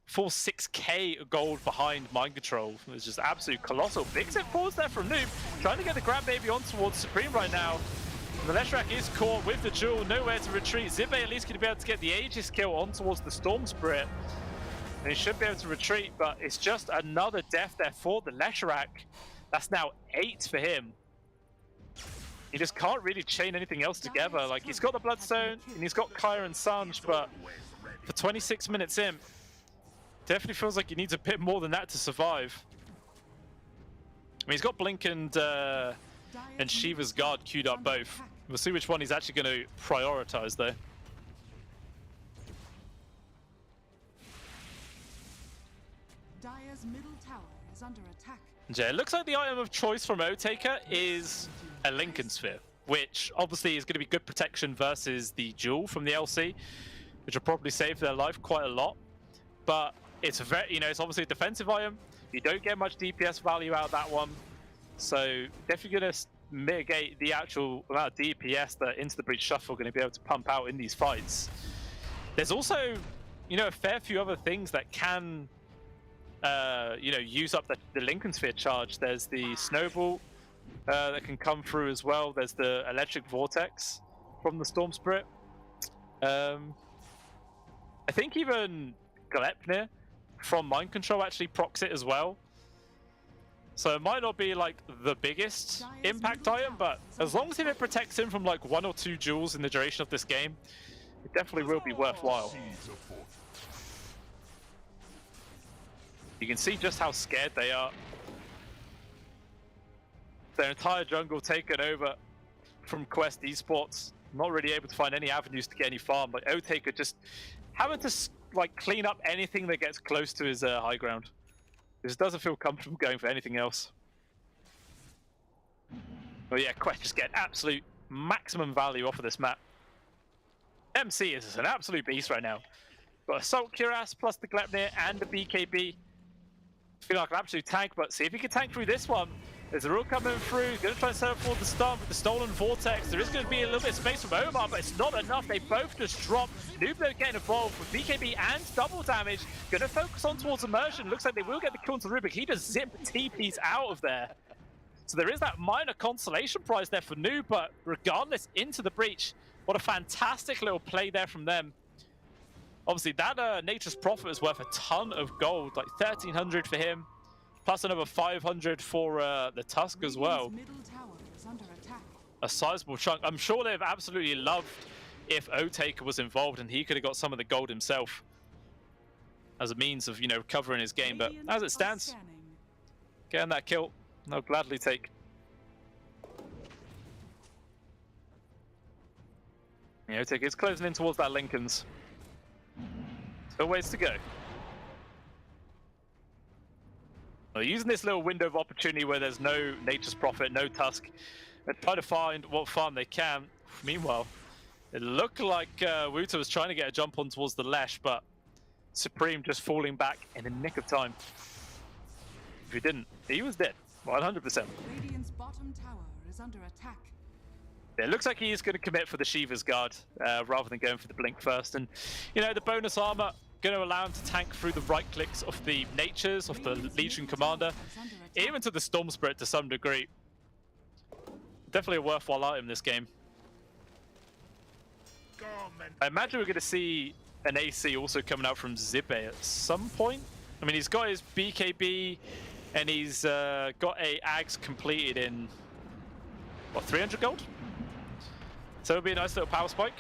Full 6k gold behind Mind Control. It's just absolute colossal. Big step forwards there from Noob. Trying to get the grab baby on towards Supreme right now. The Leshrac is caught with the jewel. Nowhere to retreat. Zibe at least going to be able to get the Aegis kill on towards the Storm Spirit. And he should be able to retreat, but it's just another death there for the Leshrac. That's now 8 for him. He just can't really chain anything else together. Like, he's got the Bloodstone, and he's got Kyra and Sanj, but for 26 minutes in, definitely feels like he needs a bit more than that to survive. I mean, he's got Blink and Shiva's Guard queued up both. We'll see which one he's actually going to prioritize, though. Dire's middle tower is under attack. Yeah, it looks like the item of choice from Otaker is a Lincoln Sphere, which obviously is going to be good protection versus the Jewel from the LC, which will probably save their life quite a lot. But it's very, you know, it's obviously a defensive item. You don't get much DPS value out of that one, so definitely going to mitigate the actual amount of DPS that Into the Breach Shuffle are going to be able to pump out in these fights. There's also, you know, a fair few other things that can you know, use up the Lincoln Sphere charge. There's the Snowball that can come through as well. There's the Electric Vortex from the Storm Spirit. I think even Glepnir from Mind Control actually procs it as well. So it might not be like the biggest impact item, but as long as it protects him from like 1 or 2 duels in the duration of this game, it definitely will be worthwhile. You can see just how scared they are. Their entire jungle taken over from Quest Esports. Not really able to find any avenues to get any farm. Like O-Taker just having to like clean up anything that gets close to his high ground. This doesn't feel comfortable going for anything else. Oh yeah, Quest just get absolute maximum value off of this map. MC is an absolute beast right now. Got Assault Cuirass plus the Gleipnir and the BKB. Feel like an absolute tank, but see if he can tank through this one. There's a rule coming through. He's going to try and set up for the stun with the Stolen Vortex. There is going to be a little bit of space from Omar, but it's not enough. They both just drop. Nooblo getting involved with BKB and double damage. Going to focus on towards Immersion. Looks like they will get the kill into Rubik. He just zipped TPs out of there. So there is that minor consolation prize there for Noob, but regardless, into the breach. What a fantastic little play there from them. Obviously, that Nature's Prophet is worth a ton of gold, like 1,300 for him, plus another 500 for the Tusk as well. Middle tower is under attack. A sizable chunk. I'm sure they've absolutely loved if O-Taker was involved and he could have got some of the gold himself as a means of, you know, covering his game. But as it stands, getting that kill, I'll gladly take. Yeah, O-Taker is closing in towards that Lincoln's. Still ways to go. Well, using this little window of opportunity where there's no Nature's Prophet, no Tusk, and try to find what farm they can. Meanwhile, it looked like Wuta was trying to get a jump on towards the Lesh, but Supreme just falling back in the nick of time. If he didn't, he was dead. 100%. Radiant's bottom tower is under attack. It looks like he is going to commit for the Shiva's Guard rather than going for the Blink first. And, you know, the bonus armor going to allow him to tank through the right clicks of the Natures, of the Legion Commander, even to the Storm Spirit to some degree. Definitely a worthwhile item this game. I imagine we're going to see an AC also coming out from Zibe at some point. I mean, he's got his BKB and he's got a Ags completed in, what, 300 gold? So it'll be a nice little power spike.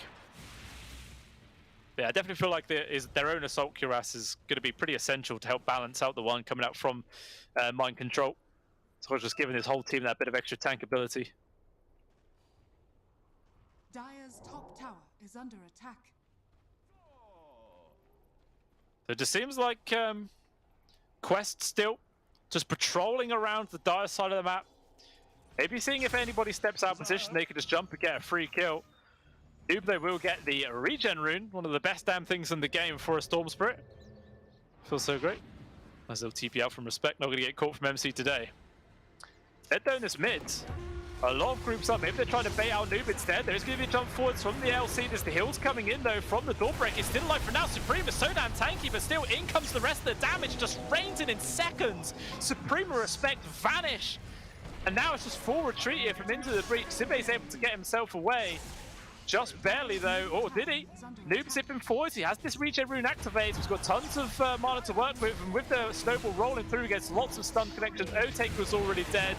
Yeah, I definitely feel like their own Assault Cuirass is going to be pretty essential to help balance out the one coming out from Mind Control. So I was just giving his whole team that bit of extra tank ability. Dire's top tower is under attack. So it just seems like Quest still just patrolling around the Dire side of the map. Maybe seeing if anybody steps out of position, they could just jump and get a free kill. Noob, they will get the regen rune, one of the best damn things in the game for a Storm Spirit. Feels so great. Nice little TP out from Respect, not going to get caught from MC today. Head down this mid. A lot of groups up. Maybe they're trying to bait out Noob instead. There's going to be a jump forwards from the LC. There's the hills coming in though from the Dawnbreak. It's still alive for now. Supreme is so damn tanky, but still in comes the rest of the damage. Just rains in seconds. Supreme and Respect vanish. And now it's just full retreat here from into the breach. Zibe's able to get himself away. Just barely though. Oh, did he? Noob zipping forwards. He has this regen rune activated. He's got tons of mana to work with. And with the snowball rolling through, he gets lots of stun connections. O-Taker was already dead.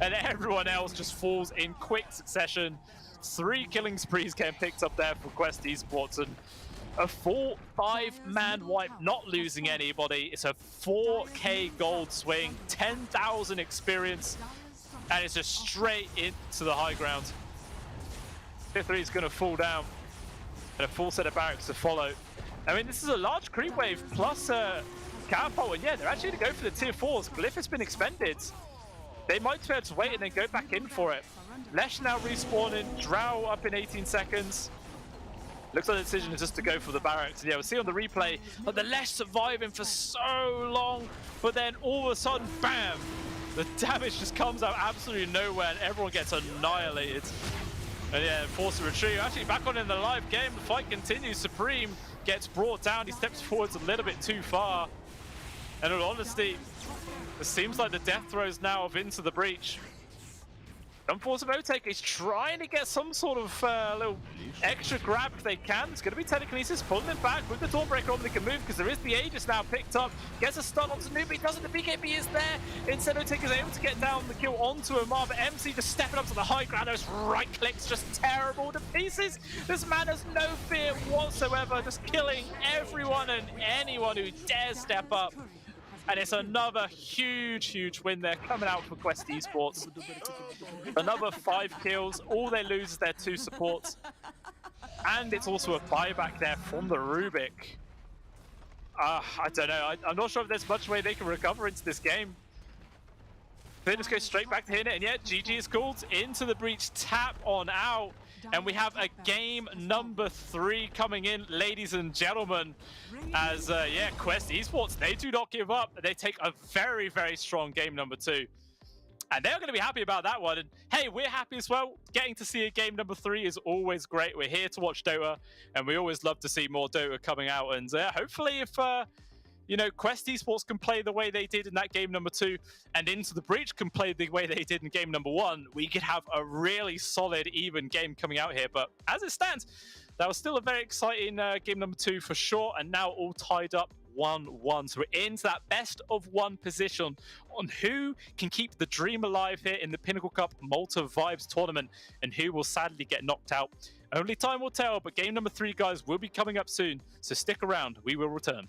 And everyone else just falls in quick succession. 3 killing sprees getting picked up there for Quest Esports. And a full 5-man wipe, not losing anybody. It's a 4k gold swing, 10,000 experience. And it's just straight into the high ground. Tier 3 is going to fall down. And a full set of barracks to follow. I mean, this is a large creep wave plus catapult. And yeah, they're actually going to go for the tier 4s. Glyph has been expended. They might be able to wait and then go back in for it. Lesh now respawning. Drow up in 18 seconds. Looks like the decision is just to go for the barracks. And yeah, we'll see on the replay that the Lesh surviving for so long. But then all of a sudden, bam! The damage just comes out absolutely nowhere and everyone gets annihilated. And yeah, forced to retreat. Actually back on in the live game, the fight continues. Supreme gets brought down. He steps forwards a little bit too far. And in all honesty, it seems like the death throws now of into the breach. Unfortunately, O-Taker is trying to get some sort of little extra grab if they can. It's going to be Telekinesis pulling him back with the Dawnbreaker on. They can move because there is the Aegis now picked up. Gets a stun onto Noob, he doesn't. The BKB is there. Instead, O-Taker is able to get down the kill onto Amar, but MC just stepping up to the high ground. Those right clicks just terrible to pieces. This man has no fear whatsoever, just killing everyone and anyone who dares step up. And it's another huge win there coming out for Quest Esports. Another 5 kills. All they lose is their 2 supports. and it's also a buyback there from the Rubik. I don't know. I'm not sure if there's much way they can recover into this game. They just go straight back to hitting it, and yet GG is called into the breach. Tap on out, and we have a game number 3 coming in, ladies and gentlemen. As yeah, Quest Esports, they do not give up. They take a very, very strong game number 2. And they're going to be happy about that one. And hey, we're happy as well. Getting to see a game number 3 is always great. We're here to watch Dota, and we always love to see more Dota coming out. And hopefully if, you know, Quest Esports can play the way they did in that game number 2, and Into the Breach can play the way they did in game number 1, we could have a really solid, even game coming out here. But as it stands, that was still a very exciting game number 2 for sure, and now all tied up 1-1. So we're into that best of 1 position on who can keep the dream alive here in the Pinnacle Cup Malta Vibes tournament, and who will sadly get knocked out. Only time will tell, but game number 3, guys, will be coming up soon. So stick around, we will return.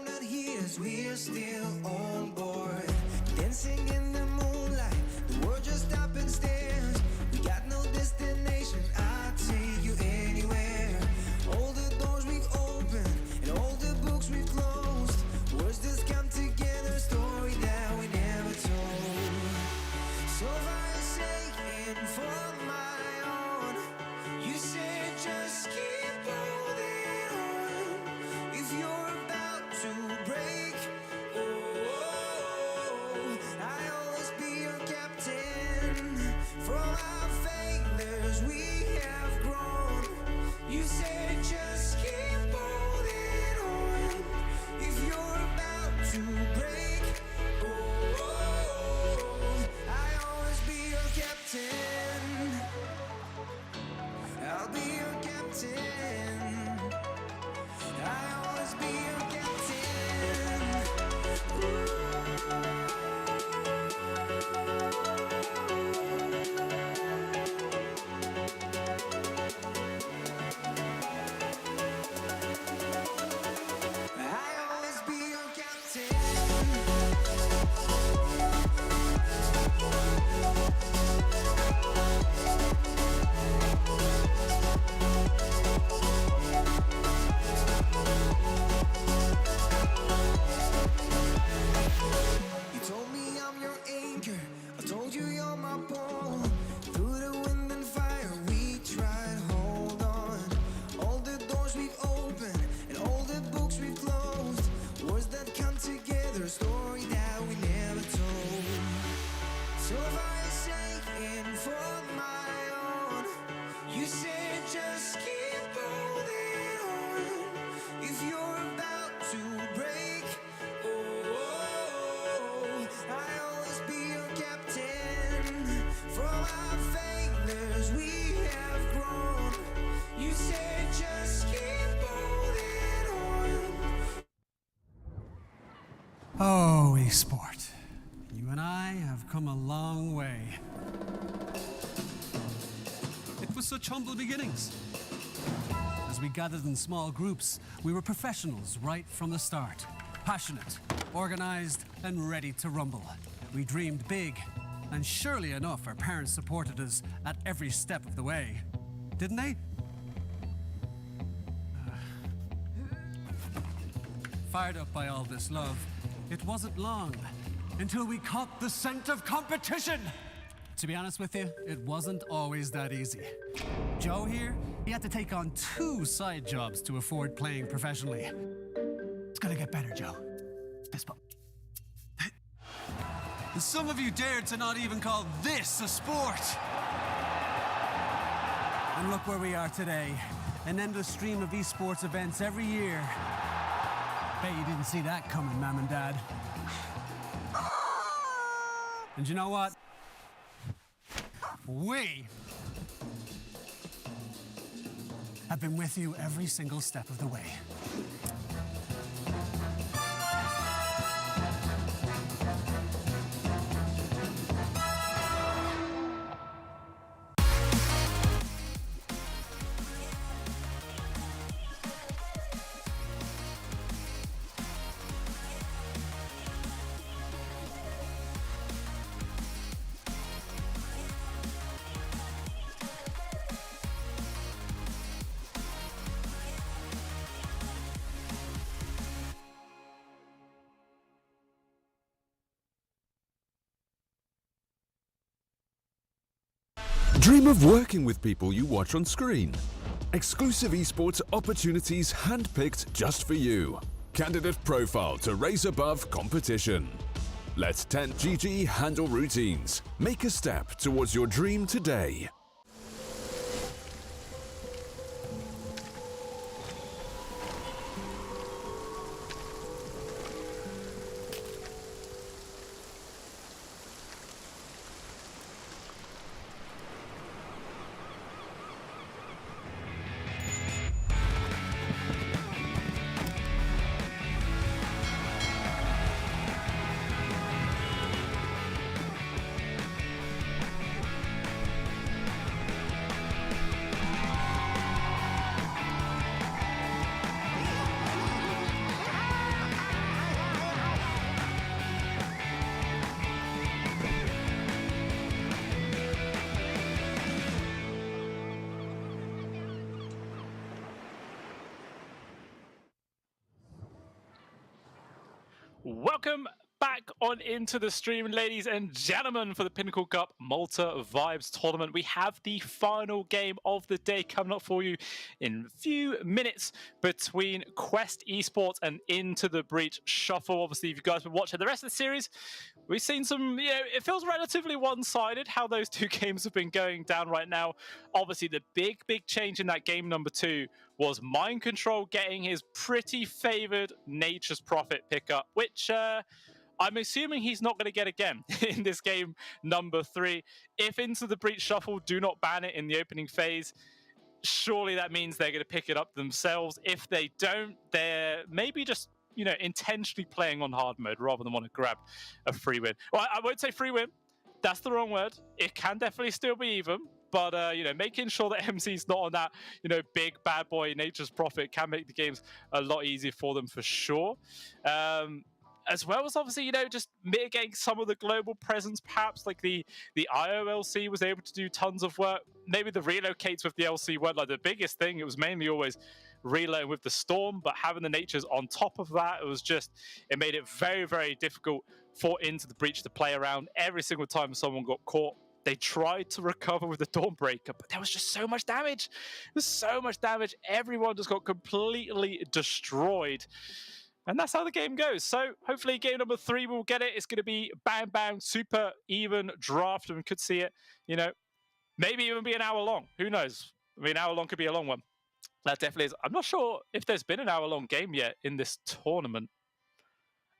storm that hit us, we're still on board. Dancing in the moonlight, the world just happenstance. We got no destination, I'll take you anywhere. All the doors we've opened and all the books we've closed. Words just come together, story that we never told. So far saying for my own, you said just keep holding on. If you're about to break, oh, I'll always be your captain. From our failures we have grown. You said just keep holding on. If you're about to break, oh, I'll always be your captain. I'll be your captain. I'll always be your captain. I'll always be your captain. You told me I'm your anchor. I told you you're my pole. Through the wind and fire, we tried to hold on. All the doors we've opened and all the books we've closed. Words that come together, a story that we never told. So far saying for my own, you said just keep holding on. If you're about to break, oh, I'll always be your captain. From our failures we have grown. You said just keep holding on. Oh, Esport. You and I have come a long way. It was such humble beginnings. As we gathered in small groups, we were professionals right from the start. Passionate, organized, and ready to rumble. We dreamed big, and surely enough, our parents supported us at every step of the way. Didn't they? Fired up by all this love, it wasn't long until we caught the scent of competition. To be honest with you, it wasn't always that easy. Joe here, he had to take on 2 side jobs to afford playing professionally. It's gonna get better, Joe. Fist bump. And some of you dared to not even call this a sport. And look where we are today. An endless stream of esports events every year. Bet you didn't see that coming, Mom and Dad. And you know what? We have been with you every single step of the way. Dream of working with people you watch on screen. Exclusive esports opportunities handpicked just for you. Candidate profile to raise above competition. Let 10GG handle routines. Make a step towards your dream today. Welcome back on into the stream, ladies and gentlemen, for the Pinnacle Cup Malta Vibes Tournament. We have the final game of the day coming up for you in a few minutes between Quest Esports and Into the Breach Shuffle. Obviously, if you guys have been watching the rest of the series, we've seen some, it feels relatively one-sided how those two games have been going down right now. Obviously, the big change in that game number 2 was Mind Control getting his pretty favored Nature's Prophet pickup, which I'm assuming he's not going to get again in this game number 3. If Into the Breach Shuffle do not ban it in the opening phase, surely that means they're going to pick it up themselves. If they don't, they're maybe just intentionally playing on hard mode rather than want to grab a free win. Well, I won't say free win. That's the wrong word. It can definitely still be even. But, making sure that MC's not on that, big bad boy Nature's Prophet can make the games a lot easier for them for sure. As well as obviously, just mitigating some of the global presence, perhaps like the IOLC was able to do tons of work. Maybe the relocates with the LC weren't like the biggest thing. It was mainly always reloading with the Storm, but having the Natures on top of that, it made it very, very difficult for Into the Breach to play around. Every single time someone got caught, they tried to recover with the Dawnbreaker, but there was just so much damage. There's so much damage. Everyone just got completely destroyed. And that's how the game goes. So hopefully game number 3 will get it. It's going to be bang, bang, super even draft. And we could see it, maybe even be an hour long. Who knows? I mean, an hour long could be a long one. That definitely is. I'm not sure if there's been an hour-long game yet in this tournament.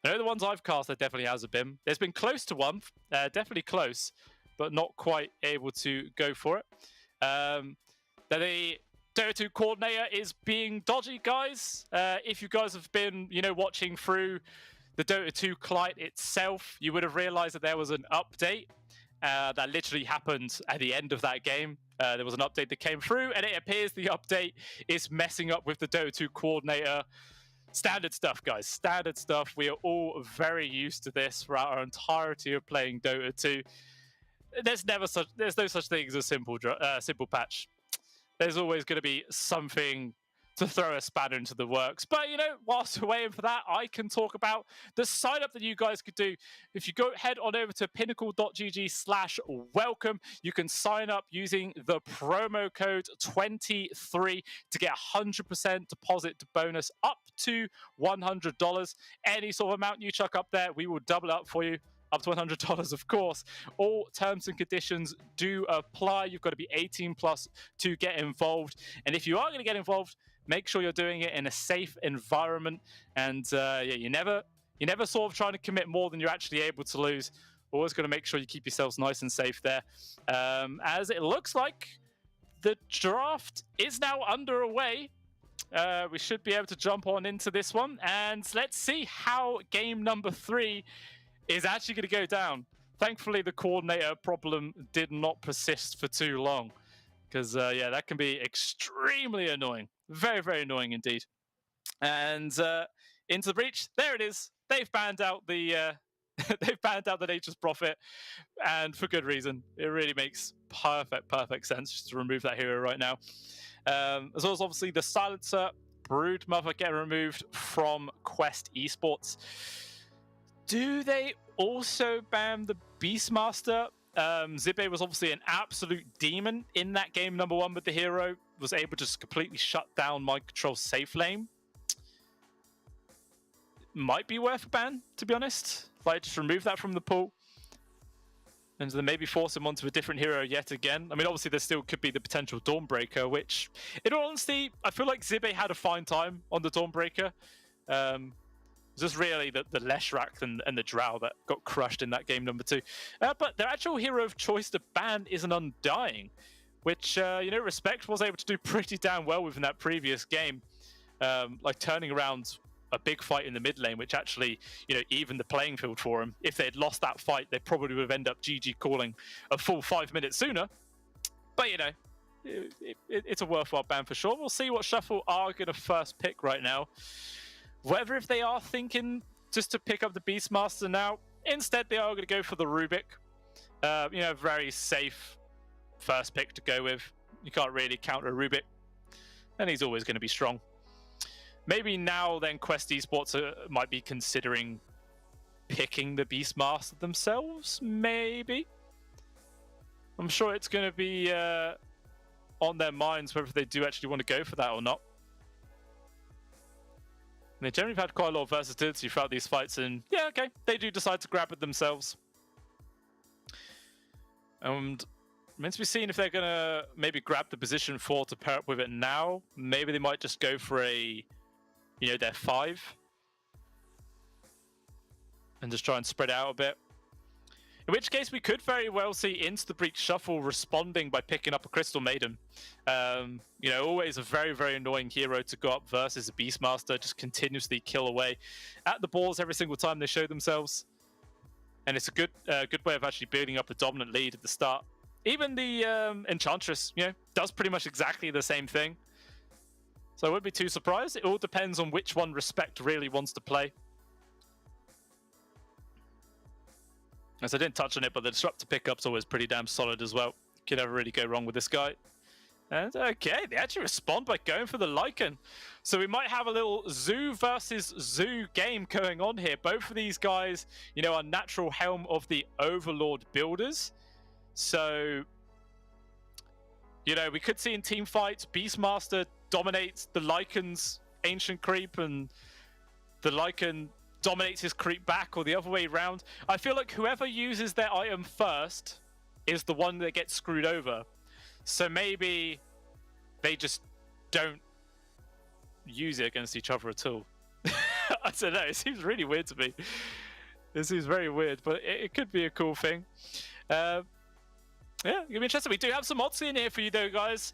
I know the ones I've cast, there definitely has been. There's been close to one, definitely close, but not quite able to go for it. The Dota 2 coordinator is being dodgy, guys. If you guys have been, watching through the Dota 2 client itself, you would have realized that there was an update that literally happened at the end of that game. There was an update that came through, and it appears the update is messing up with the Dota 2 coordinator. Standard stuff, guys. Standard stuff. We are all very used to this throughout our entirety of playing Dota 2. There's no such thing as a simple patch. There's always going to be something to throw a spanner into the works. But, whilst we're waiting for that, I can talk about the sign up that you guys could do. If you head on over to pinnacle.gg/welcome, you can sign up using the promo code 23 to get 100% deposit bonus up to $100. Any sort of amount you chuck up there, we will double it up for you. Up to $100, of course. All terms and conditions do apply. You've got to be 18 plus to get involved. And if you are going to get involved, make sure you're doing it in a safe environment. And you're never sort of trying to commit more than you're actually able to lose. Always got to make sure you keep yourselves nice and safe there. As it looks like the draft is now underway. We should be able to jump on into this one. And let's see how game number 3 is actually going to go down. Thankfully, the coordinator problem did not persist for too long. Because, that can be extremely annoying. Very, very annoying indeed. And Into the Breach, there it is. They've banned out the Nature's Prophet, and for good reason. It really makes perfect sense just to remove that hero right now. As well as obviously the Silencer, Broodmother getting removed from Quest Esports. Do they also ban the Beastmaster? Zibe was obviously an absolute demon in that game number 1 with the hero. Was able to just completely shut down Mind Control's safe lane. Might be worth a ban, to be honest. If I just remove that from the pool. And then maybe force him onto a different hero yet again. I mean, obviously there still could be the potential Dawnbreaker, which, in all honesty, I feel like Zibe had a fine time on the Dawnbreaker. It's just really the Leshrac and the Drow that got crushed in that game number 2. But their actual hero of choice to ban is an Undying, which, Respect was able to do pretty damn well within that previous game. Like turning around a big fight in the mid lane, which actually, evened the playing field for him. If they had lost that fight, they probably would have ended up GG calling a full 5 minutes sooner. But, it's a worthwhile ban for sure. We'll see what Shuffle are going to first pick right now. Whether if they are thinking just to pick up the Beastmaster now, instead they are going to go for the Rubik. Very safe first pick to go with. You can't really counter a Rubik. And he's always going to be strong. Maybe now then Quest Esports might be considering picking the Beastmaster themselves, maybe. I'm sure it's going to be on their minds whether they do actually want to go for that or not. And they generally have had quite a lot of versatility throughout these fights, and yeah, okay, they do decide to grab it themselves. And meant to be seen if they're going to maybe grab the position 4 to pair up with it now. Maybe they might just go for a, you know, their 5. And just try and spread out a bit. In which case, we could very well see Into the Breach Shuffle responding by picking up a Crystal Maiden. You know, always a very, very annoying hero to go up versus a Beastmaster, just continuously kill away at the balls every single time they show themselves. And it's a good way of actually building up a dominant lead at the start. Even the Enchantress, you know, does pretty much exactly the same thing. So I wouldn't be too surprised. It all depends on which one Respect really wants to play. As I didn't touch on it, but the Disruptor pickup's always pretty damn solid as well. Could never really go wrong with this guy. And okay, they actually respond by going for the Lycan. So we might have a little Zoo versus Zoo game going on here. Both of these guys, you know, are natural helm of the Overlord builders. So, you know, we could see in team fights, Beastmaster dominates the Lycan's Ancient Creep and the Lycan dominates his creep back, or the other way around. I feel like whoever uses their item first is the one that gets screwed over. So maybe they just don't use it against each other at all. I don't know, it seems really weird to me. It seems very weird, but it could be a cool thing. Yeah, it'll be interesting. We do have some odds in here for you though, guys.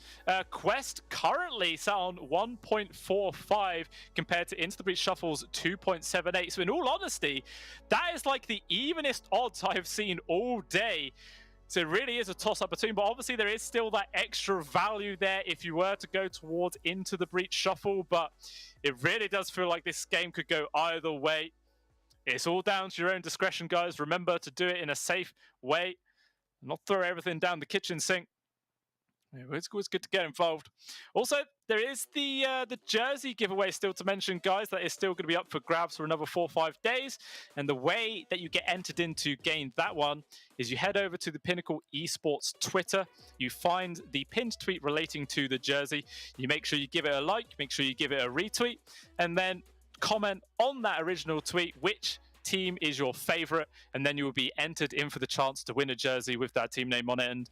Quest currently sat on 1.45 compared to Into the Breach Shuffle's 2.78. So in all honesty, that is like the evenest odds I have seen all day. So it really is a toss-up between, but obviously there is still that extra value there if you were to go towards Into the Breach Shuffle, but it really does feel like this game could go either way. It's all down to your own discretion, guys. Remember to do it in a safe way. Not throw everything down the kitchen sink. It's always good to get involved. Also, there is the jersey giveaway still to mention, guys. That is still going to be up for grabs for another 4 or 5 days. And the way that you get entered in to gain that one is you head over to the Pinnacle Esports Twitter. You find the pinned tweet relating to the jersey. You make sure you give it a like, make sure you give it a retweet, and then comment on that original tweet which team is your favorite, and then you will be entered in for the chance to win a jersey with that team name on it. And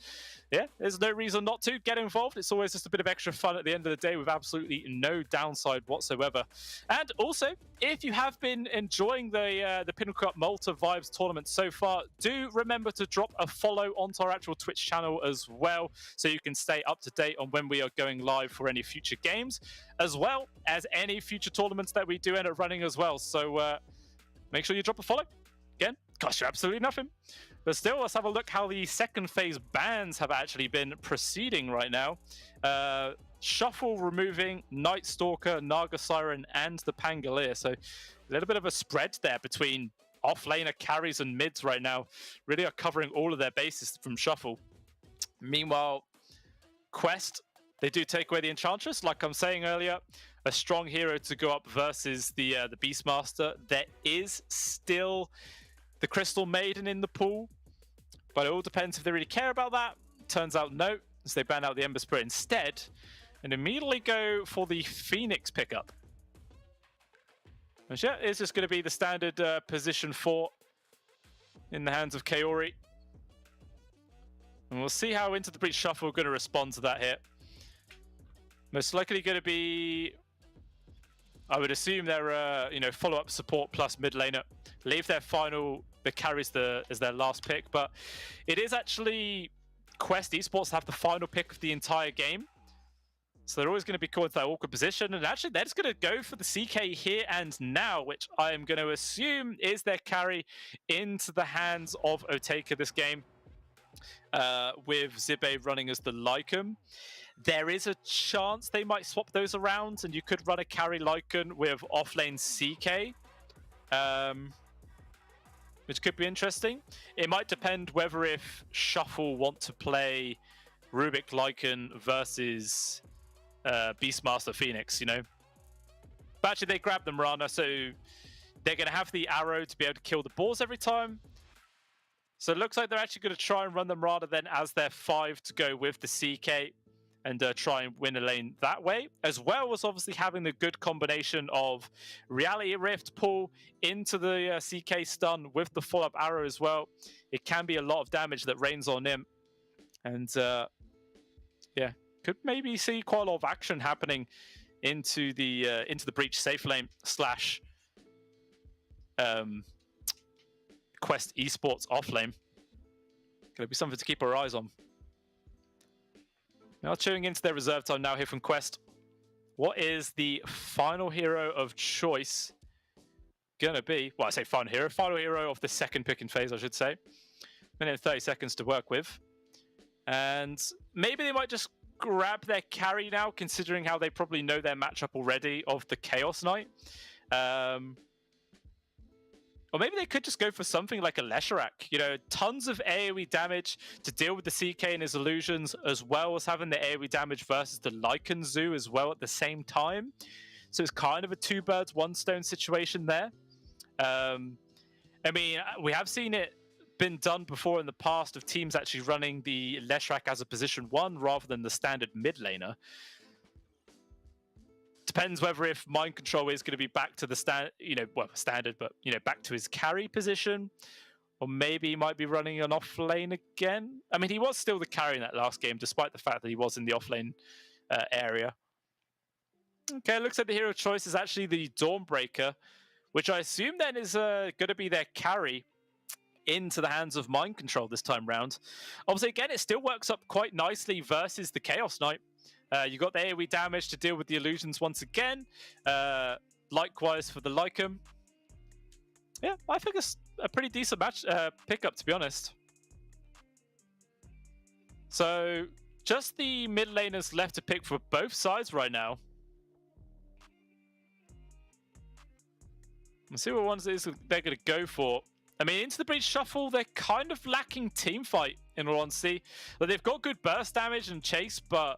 yeah, there's no reason not to get involved. It's always just a bit of extra fun at the end of the day with absolutely no downside whatsoever. And also, if you have been enjoying the Pinnacle Cup Malta Vibes tournament so far, do remember to drop a follow onto our actual Twitch channel as well, so you can stay up to date on when we are going live for any future games, as well as any future tournaments that we do end up running as well. So make sure you drop a follow. Again, costs you absolutely nothing. But still, let's have a look how the second phase bans have actually been proceeding right now. Shuffle removing Night Stalker, Naga Siren, and the Pangolier. So a little bit of a spread there between off-laner carries and mids right now. Really are covering all of their bases from Shuffle. Meanwhile, Quest, they do take away the Enchantress. Like I'm saying earlier, a strong hero to go up versus the Beastmaster. There is still the Crystal Maiden in the pool, but it all depends if they really care about that. Turns out no, as they ban out the Ember Spirit instead, and immediately go for the Phoenix pickup. Which, yeah, is just going to be the standard position 4 in the hands of Kaori. And we'll see how Into the Breach Shuffle are going to respond to that hit. Most likely going to be, I would assume, their follow-up support plus mid laner. Leave their final, the carries as their last pick, but it is actually Quest Esports have the final pick of the entire game. So they're always going to be caught in that awkward position, and actually they're just going to go for the CK here and now, which I am going to assume is their carry into the hands of Oteka this game, with Zibe running as the Lycan. There is a chance they might swap those around, and you could run a carry Lycan with offlane CK, which could be interesting. It might depend whether if Shuffle want to play Rubik Lycan versus Beastmaster Phoenix, you know. But actually, they grabbed them, Rana, so They're going to have the arrow to be able to kill the boars every time. So it looks like they're actually going to try and run them rather than as their 5 to go with the CK and try and win a lane that way, as well as obviously having the good combination of Reality Rift pull into the CK stun with the follow-up arrow as well. It can be a lot of damage that rains on him. And yeah, could maybe see quite a lot of action happening into the breach safe lane slash Quest Esports off lane. Gonna be something to keep our eyes on. Now tuning into their reserve time now here from Quest. What is the final hero of choice gonna be? Well, I say final hero of the second picking phase, I should say. Minute and 30 seconds to work with. And maybe they might just grab their carry now, considering how they probably know their matchup already of the Chaos Knight. Or maybe they could just go for something like a Lesharak. You know, tons of AoE damage to deal with the CK and his illusions, as well as having the AoE damage versus the Lycan Zoo as well at the same time. So it's kind of a 2 birds, 1 stone situation there. I mean, we have seen it been done before in the past of teams actually running the Lesharak as a position 1 rather than the standard mid laner. Depends whether if Mind Control is going to be back to the standard, but back to his carry position, or maybe he might be running an off lane again. I mean, he was still the carry in that last game, despite the fact that he was in the off lane area. Okay, looks like the hero choice is actually the Dawnbreaker, which I assume then is going to be their carry into the hands of Mind Control this time round. Obviously, again, it still works up quite nicely versus the Chaos Knight. You got the AoE damage to deal with the illusions once again. Likewise for the Lycan. Yeah, I think it's a pretty decent match pickup, to be honest. So just the mid laners left to pick for both sides right now. Let's see what ones it is they're going to go for. I mean, into the breach shuffle, they're kind of lacking team fight, in all honesty. Like, they've got good burst damage and chase, but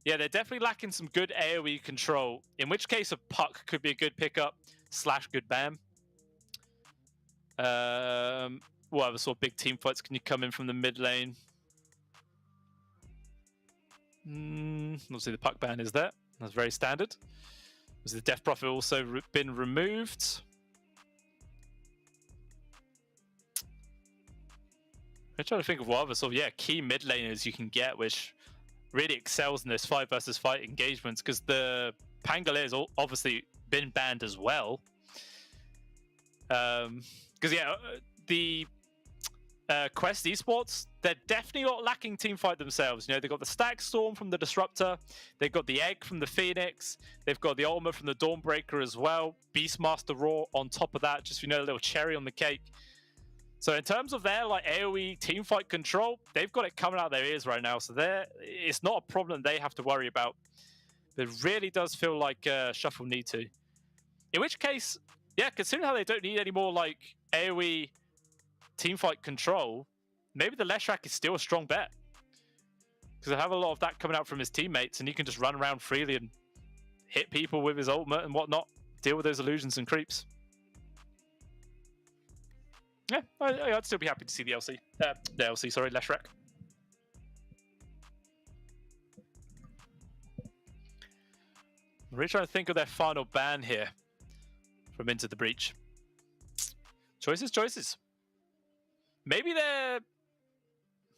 yeah, they're definitely lacking some good AoE control, in which case a puck could be a good pickup / good bam. What other sort of big team fights can you come in from the mid lane? Obviously the puck ban is there. That's very standard. Has the Death Prophet also been removed? I'm trying to think of what other sort of key mid laners you can get, which really excels in this 5 versus 5 engagements, because the Pangolier has obviously been banned as well. Because the Quest Esports, they're definitely not lacking teamfight themselves. They've got the Stack Storm from the Disruptor, they've got the Egg from the Phoenix, they've got the Ultimate from the Dawnbreaker as well, Beastmaster Raw on top of that, just a little cherry on the cake. So in terms of their AoE teamfight control, they've got it coming out their ears right now. So it's not a problem they have to worry about. But it really does feel like Shuffle need to. In which case, yeah, considering how they don't need any more AoE teamfight control, maybe the Lesharak is still a strong bet. Because they have a lot of that coming out from his teammates, and he can just run around freely and hit people with his ultimate and whatnot, deal with those illusions and creeps. Yeah, I'd still be happy to see the Lesharak. I'm really trying to think of their final ban here from Into the Breach. Choices. Maybe I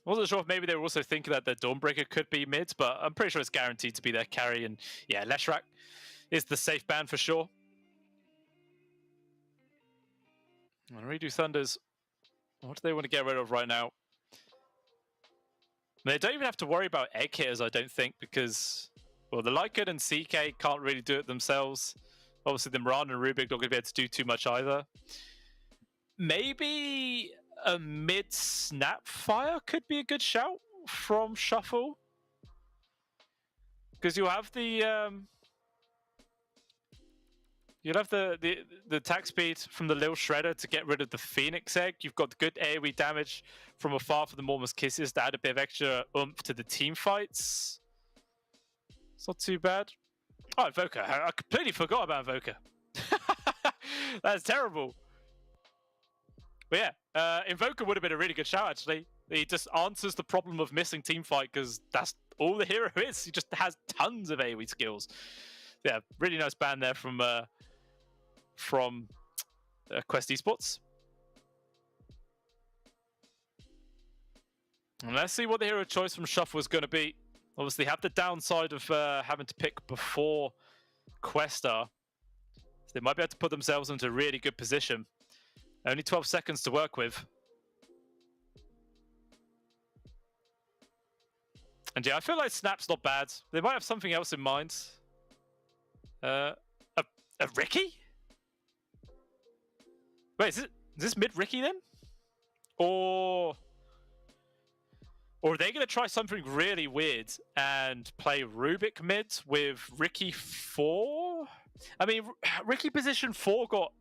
wasn't sure if maybe they were also thinking that their Dawnbreaker could be mid, but I'm pretty sure it's guaranteed to be their carry. And yeah, Lesharak is the safe ban for sure. And Redo Thunders, what do they want to get rid of right now? They don't even have to worry about egg hitters, I don't think, because, well, the Lycan and CK can't really do it themselves. Obviously, the Miranda and Rubik not going to be able to do too much either. Maybe a mid-Snapfire could be a good shout from Shuffle. Because you'll have the... You'll have the attack speed from the Lil Shredder to get rid of the Phoenix Egg. You've got the good AoE damage from afar for the Mormons Kisses to add a bit of extra oomph to the team fights. It's not too bad. Oh, Invoker. I completely forgot about Invoker. That's terrible. But yeah, Invoker would have been a really good shout, actually. He just answers the problem of missing teamfight because that's all the hero is. He just has tons of AoE skills. Yeah, really nice ban there from Quest Esports. And let's see what the hero choice from Shuffle is going to be. Obviously, have the downside of having to pick before Questa. So they might be able to put themselves into a really good position. Only 12 seconds to work with. And yeah, I feel like Snap's not bad. They might have something else in mind. A Ricky? Wait, is this mid Ricky then? Or are they going to try something really weird and play Rubik mid with Ricky 4? I mean, Ricky position 4 got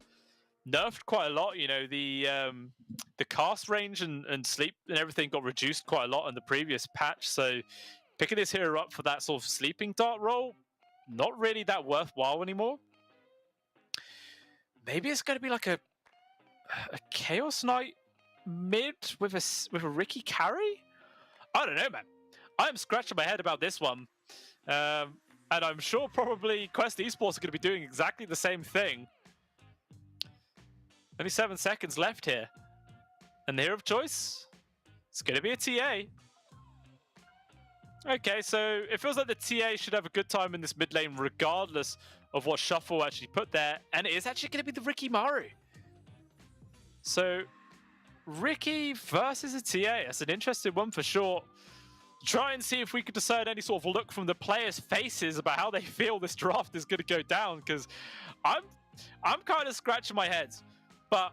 nerfed quite a lot. You know, the cast range and sleep and everything got reduced quite a lot in the previous patch. So picking this hero up for that sort of sleeping dart role, not really that worthwhile anymore. Maybe it's going to be like a Chaos Knight mid with a Ricky carry? I don't know, man. I'm scratching my head about this one. And I'm sure probably Quest Esports are going to be doing exactly the same thing. Only 7 seconds left here. And the hero of choice? It's going to be a TA. Okay, so it feels like the TA should have a good time in this mid lane regardless of what Shuffle actually put there. And it is actually going to be the Ricky Maru. So Ricky versus a TA. That's an interesting one for sure. Try and see if we could discern any sort of look from the players' faces about how they feel this draft is going to go down, because I'm kind of scratching my head. But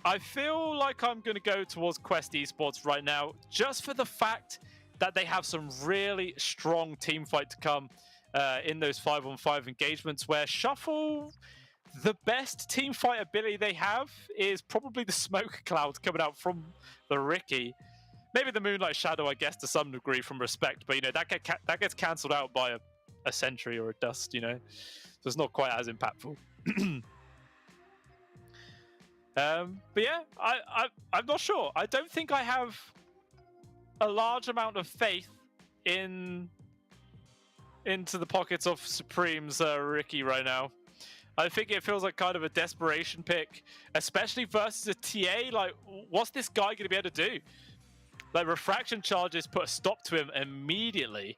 I feel like I'm going to go towards Quest Esports right now, just for the fact that they have some really strong team fight to come in those 5-on-5 engagements, where Shuffle, the best team fight ability they have is probably the smoke cloud coming out from the Ricky. Maybe the Moonlight Shadow, I guess, to some degree from respect, but you know that gets cancelled out by a sentry or a dust, you know, so it's not quite as impactful. But yeah, I'm not sure. I don't think I have a large amount of faith into the pockets of Supreme's Ricky right now. I think it feels like kind of a desperation pick, especially versus a TA. Like, what's this guy going to be able to do? Like, refraction charges put a stop to him immediately.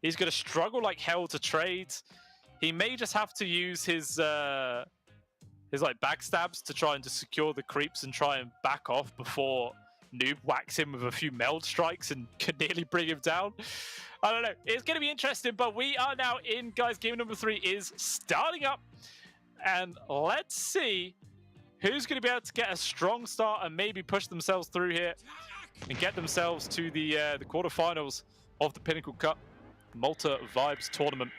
He's going to struggle like hell to trade. He may just have to use his like backstabs to try and just secure the creeps and try and back off before Noob whacks him with a few meld strikes and could nearly bring him down. I don't know. It's going to be interesting, but we are now in, guys. Game number 3 is starting up. And let's see who's going to be able to get a strong start and maybe push themselves through here and get themselves to the quarterfinals of the Pinnacle Cup Malta Vibes tournament.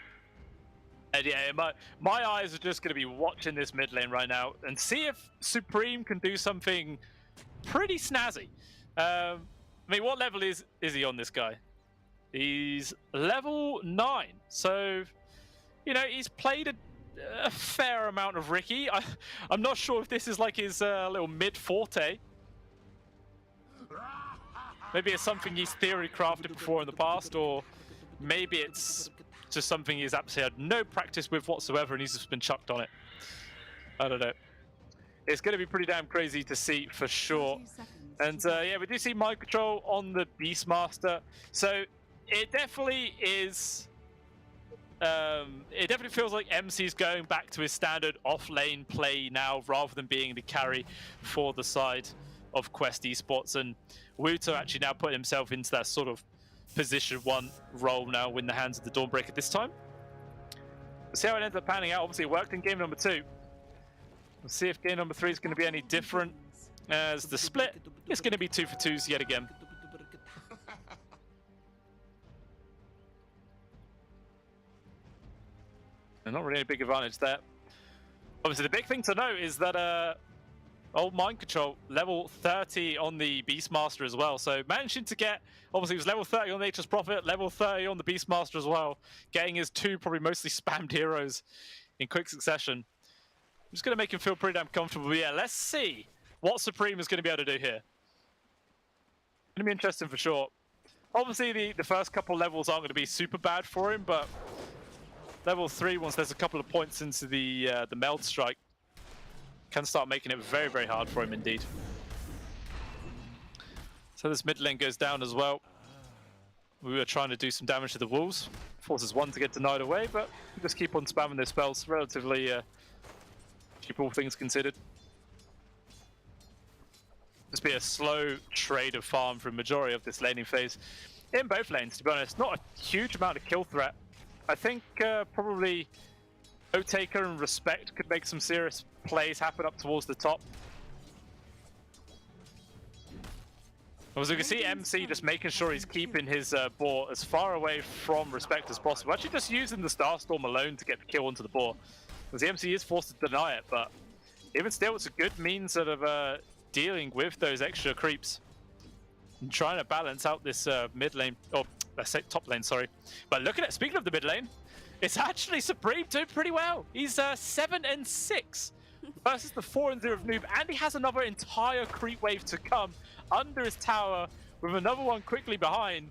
And yeah, my eyes are just going to be watching this mid lane right now and see if Supreme can do something pretty snazzy. I mean, what level is he on, this guy? He's level 9. So, you know, he's played a fair amount of Ricky. I'm not sure if this is like his little mid forte. Maybe it's something he's theory crafted before in the past, or maybe it's just something he's absolutely had no practice with whatsoever and he's just been chucked on it. I don't know. It's going to be pretty damn crazy to see for sure. And yeah, we do see mind control on the Beastmaster. So it definitely is... it definitely feels like MC's going back to his standard off-lane play now, rather than being the carry for the side of Quest Esports. And Wuto actually now put himself into that sort of position 1 role now in the hands of the Dawnbreaker this time. We'll see how it ends up panning out. Obviously, it worked in game number 2. We'll see if game number 3 is going to be any different, as the split is going to be 2 for 2s yet again. And not really a big advantage there. Obviously, the big thing to note is that old Mind Control, level 30 on the Beastmaster as well. So managing to get, obviously, he was level 30 on Nature's Prophet, level 30 on the Beastmaster as well, getting his 2 probably mostly spammed heroes in quick succession. just going to make him feel pretty damn comfortable. But yeah, let's see what Supreme is going to be able to do here. Going to be interesting for sure. Obviously, the first couple levels aren't going to be super bad for him, but level 3, once there's a couple of points into the meld strike, can start making it very, very hard for him indeed. So this mid lane goes down as well. We were trying to do some damage to the wolves. Forces one to get denied away, but we just keep on spamming those spells. Relatively cheap, all things considered. Just be a slow trade of farm for a majority of this laning phase. In both lanes, to be honest, not a huge amount of kill threat. I think probably Bookmaker and Respect could make some serious plays happen up towards the top. As you can see, MC just making sure he's keeping his boar as far away from Respect as possible. Actually just using the Starstorm alone to get the kill onto the boar. Because the MC is forced to deny it, but even still, it's a good means of dealing with those extra creeps. And trying to balance out this mid lane, or let's say top lane, sorry. But looking at, speaking of the mid lane, it's actually Supreme doing pretty well. He's 7-6 versus the 4-0 of Noob, and he has another entire creep wave to come under his tower with another one quickly behind.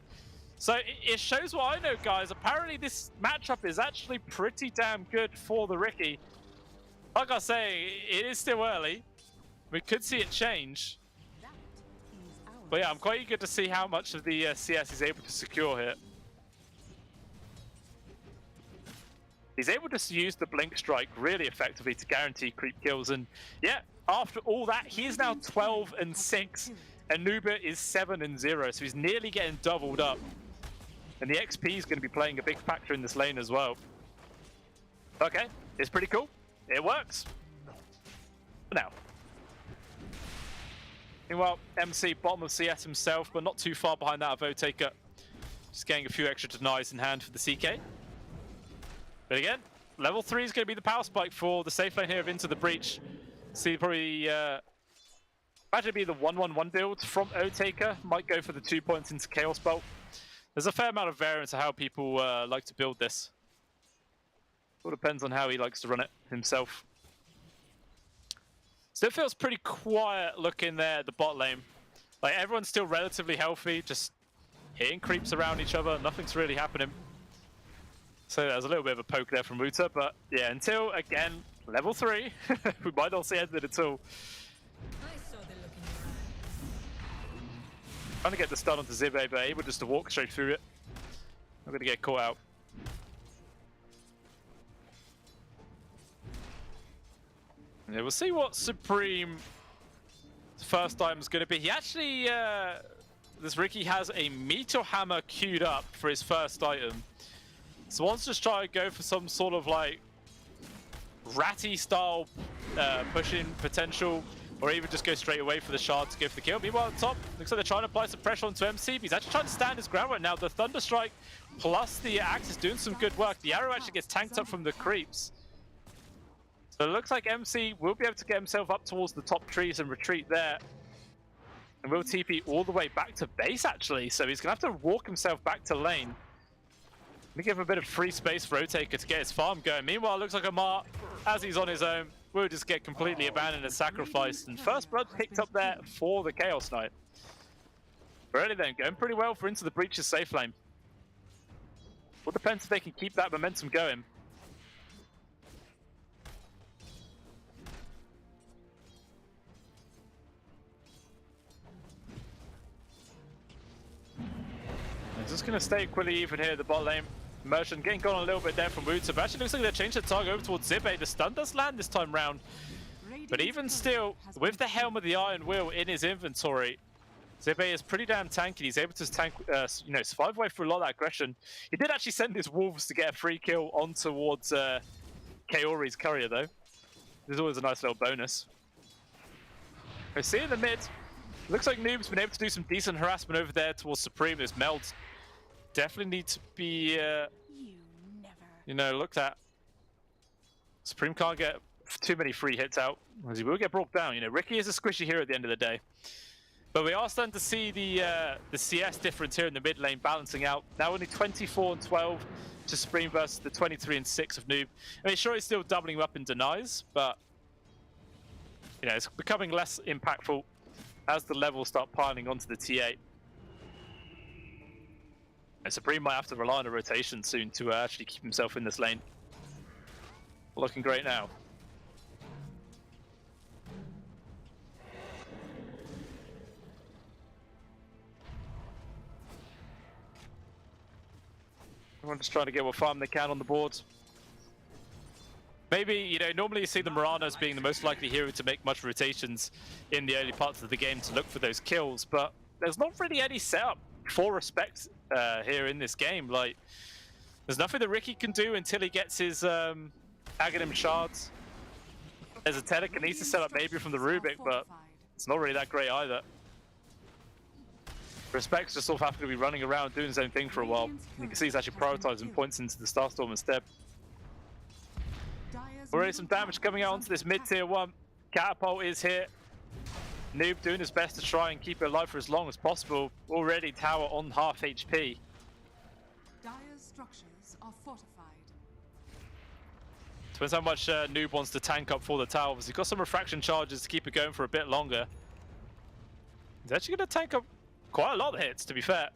So it shows what I know, guys. Apparently this matchup is actually pretty damn good for the Riki. Like I say, it is still early. We could see it change. But yeah, I'm quite eager to see how much of the CS he's able to secure here. He's able to use the Blink Strike really effectively to guarantee creep kills. And yeah, after all that, he is now 12-6. And Nuba is 7-0, so he's nearly getting doubled up. And the XP is going to be playing a big factor in this lane as well. Okay, it's pretty cool. It works. For now. Meanwhile, MC, bottom of CS himself, but not too far behind that of Votaker. Just getting a few extra denies in hand for the CK. But again, level 3 is going to be the power spike for the safe lane here of Into the Breach. See, probably imagine be the 1-1-1 build from Votaker. Might go for the 2 points into Chaos Bolt. There's a fair amount of variance of how people like to build this. All depends on how he likes to run it himself. Still feels pretty quiet looking there at the bot lane. Like, everyone's still relatively healthy, just hitting creeps around each other. Nothing's really happening. So there's a little bit of a poke there from Ruta, but yeah, until, again, level 3, we might not see anything at all. Trying to get the stun onto Zibe, but able just to walk straight through it. Not going to get caught out. Yeah, we'll see what Supreme's first item is going to be. He actually, this Riki has a Meteor Hammer queued up for his first item. So wants to try to go for some sort of like ratty style pushing potential, or even just go straight away for the shard to go for the kill. Meanwhile, on top, looks like they're trying to apply some pressure onto MC, but he's actually trying to stand his ground right now. The Thunder Strike plus the Axe is doing some good work. The arrow actually gets tanked up from the creeps. So it looks like MC will be able to get himself up towards the top trees and retreat there. And will TP all the way back to base, actually. So he's going to have to walk himself back to lane. Let me give him a bit of free space for Votaker to get his farm going. Meanwhile, it looks like Amar, as he's on his own, will just get completely abandoned and sacrificed. And first blood picked up there for the Chaos Knight. Really then, going pretty well for Into the Breach's safe lane. Well, depends if they can keep that momentum going. They're just going to stay equally even here at the bot lane. Merchant getting gone a little bit there from Wuta, but actually looks like they changed the target over towards Zibe. The stun does land this time round. But even still, with the Helm of the Iron Will in his inventory, Zibe is pretty damn tanky. He's able to tank, survive away through a lot of that aggression. He did actually send his wolves to get a free kill on towards Kaori's courier, though. There's always a nice little bonus. We see in the mid, looks like Noob's been able to do some decent harassment over there towards Supreme. This melds definitely need to be, looked at. Supreme can't get too many free hits out, as he will get brought down. Riki is a squishy hero at the end of the day. But we are starting to see the CS difference here in the mid lane balancing out. Now only 24-12 to Supreme versus the 23-6 of Noob. I mean, sure, he's still doubling up in denies, but you know, it's becoming less impactful as the levels start piling onto the T8. And Supreme might have to rely on a rotation soon to actually keep himself in this lane. Looking great now. Everyone's just trying to get what farm they can on the board. Maybe, you know, normally you see the Muranos being the most likely hero to make much rotations in the early parts of the game to look for those kills, but there's not really any setup for Respect here in this game. Like, there's nothing that Ricky can do until he gets his Aghanim shards. There's a telekinesis setup maybe from the Rubik, but it's not really that great either. Respect's just sort of having to be running around doing his own thing for a while. You can see he's actually prioritizing points into the Starstorm instead. Already some damage coming out onto this mid-tier 1. Catapult is here. Noob doing his best to try and keep it alive for as long as possible. Already tower on half HP. Dire's structures are fortified. Depends how much Noob wants to tank up for the towers. He's got some refraction charges to keep it going for a bit longer. He's actually going to tank up quite a lot of hits, to be fair.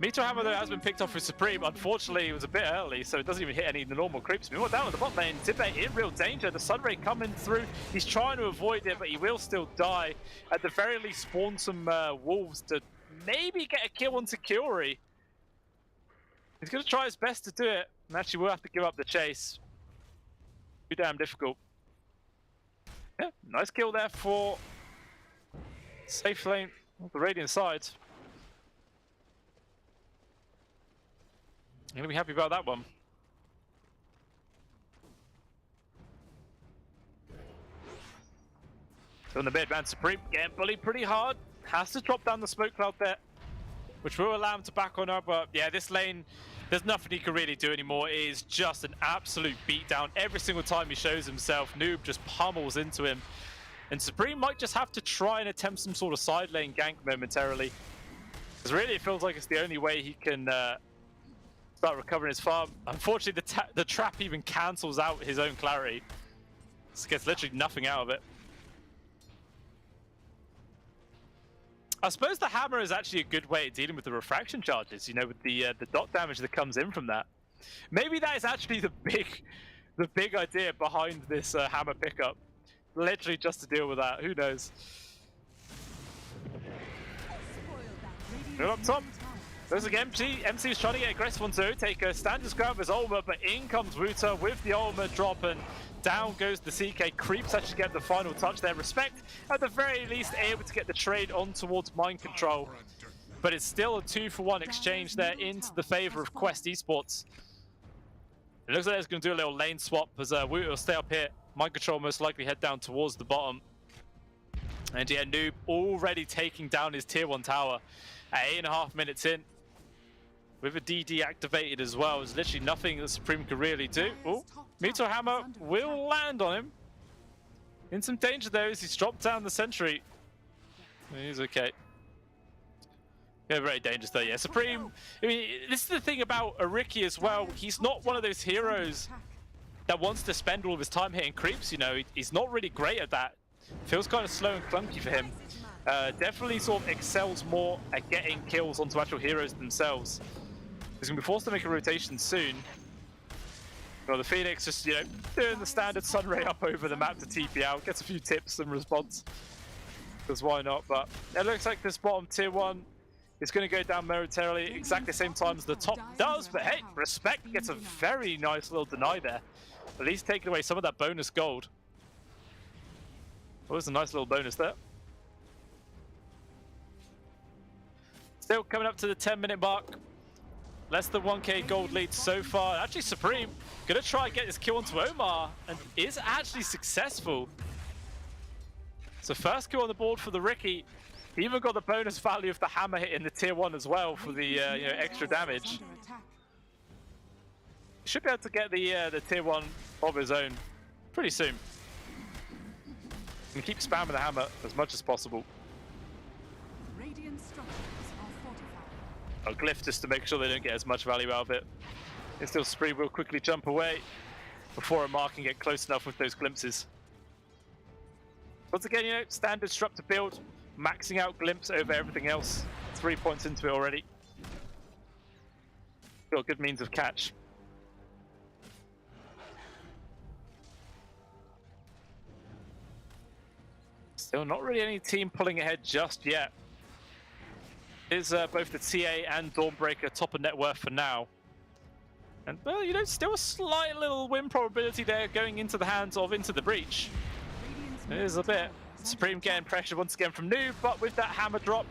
Meteor Hammer, though, has been picked off with Supreme. Unfortunately, it was a bit early, so it doesn't even hit any of the normal creeps. Meanwhile, down at the bot lane, Tibet in real danger. The Sunray coming through. He's trying to avoid it, but he will still die. At the very least, spawn some wolves to maybe get a kill on Security. He's going to try his best to do it, and actually will have to give up the chase. Too damn difficult. Yeah, nice kill there for safe lane on the Radiant side. I'm gonna be happy about that one. So in the mid, man, Supreme getting bullied pretty hard. Has to drop down the smoke cloud there, which will allow him to back on up. But yeah, this lane, there's nothing he can really do anymore. It is just an absolute beatdown. Every single time he shows himself, Noob just pummels into him. And Supreme might just have to try and attempt some sort of side lane gank momentarily. Because really it feels like it's the only way he can start recovering his farm. Unfortunately, the trap even cancels out his own clarity. Just gets literally nothing out of it. I suppose the hammer is actually a good way of dealing with the refraction charges, you know, with the dot damage that comes in from that. Maybe that is actually the big idea behind this hammer pickup. Literally just to deal with that. Who knows? Go up top. There's again MC. MC is trying to get aggressive on Taker. Stand his ground with his ultimate, but in comes Wuta with the ultimate drop, and down goes the CK. Creeps actually get the final touch there. Respect, at the very least, able to get the trade on towards Mind Control. But it's still a 2-for-1 exchange there into the favor of Quest Esports. It looks like it's going to do a little lane swap as Wuta will stay up here. Mind Control most likely head down towards the bottom. And yeah, Noob already taking down his tier 1 tower at 8.5 minutes in. With a DD activated as well, there's literally nothing that Supreme can really do. Oh, Meteor Hammer will land on him. In some danger though, as he's dropped down the sentry. He's okay. Yeah, very dangerous though, yeah. Supreme, I mean, this is the thing about Ricky as well. He's not one of those heroes that wants to spend all of his time hitting creeps, you know. He's not really great at that. Feels kind of slow and clunky for him. Definitely sort of excels more at getting kills onto actual heroes themselves. He's going to be forced to make a rotation soon. Well, the Phoenix just, you know, doing the standard Sunray up over the map to TP out. Gets a few tips in response. Because why not? But it looks like this bottom tier 1 is going to go down momentarily exactly the same time as the top does. But hey, Respect gets a very nice little deny there. At least taking away some of that bonus gold. Well, there's a nice little bonus there. Still coming up to the 10-minute mark. Less than 1k gold lead so far. Actually, Supreme gonna try and get this kill onto Omar and is actually successful. So first kill on the board for the Ricky. He even got the bonus value of the hammer hit in the tier 1 as well for the you know, extra damage. He should be able to get the tier 1 of his own pretty soon. And keep spamming the hammer as much as possible. Radiant structures are fortified. A glyph just to make sure they don't get as much value out of it. And still Supreme will quickly jump away before a mark can get close enough with those glimpses. Once again, you know, standard disruptor build, maxing out glimpse over everything else. 3 points into it already. Got a good means of catch. Still not really any team pulling ahead just yet. Is both the TA and Dawnbreaker top of net worth for now. And, well, you know, still a slight little win probability there going into the hands of Into the Breach. It is a bit. Supreme getting pressure once again from Noob, but with that hammer drop,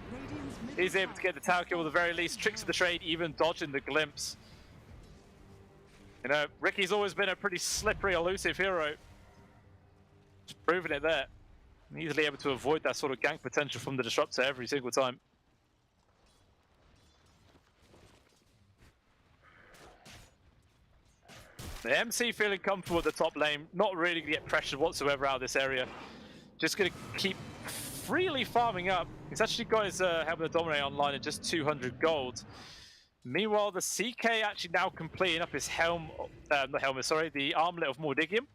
he's able to get the tower kill at the very least. Tricks of the trade, even dodging the glimpse. You know, Ricky's always been a pretty slippery, elusive hero. Just proving it there. Easily able to avoid that sort of gank potential from the disruptor every single time. The MC feeling comfortable at the top lane, not really going to get pressured whatsoever out of this area. Just going to keep freely farming up. He's actually got his Helmet of Dominate online at just 200 gold. Meanwhile, the CK actually now completing up his not helmet, sorry, the armlet of Mordigium.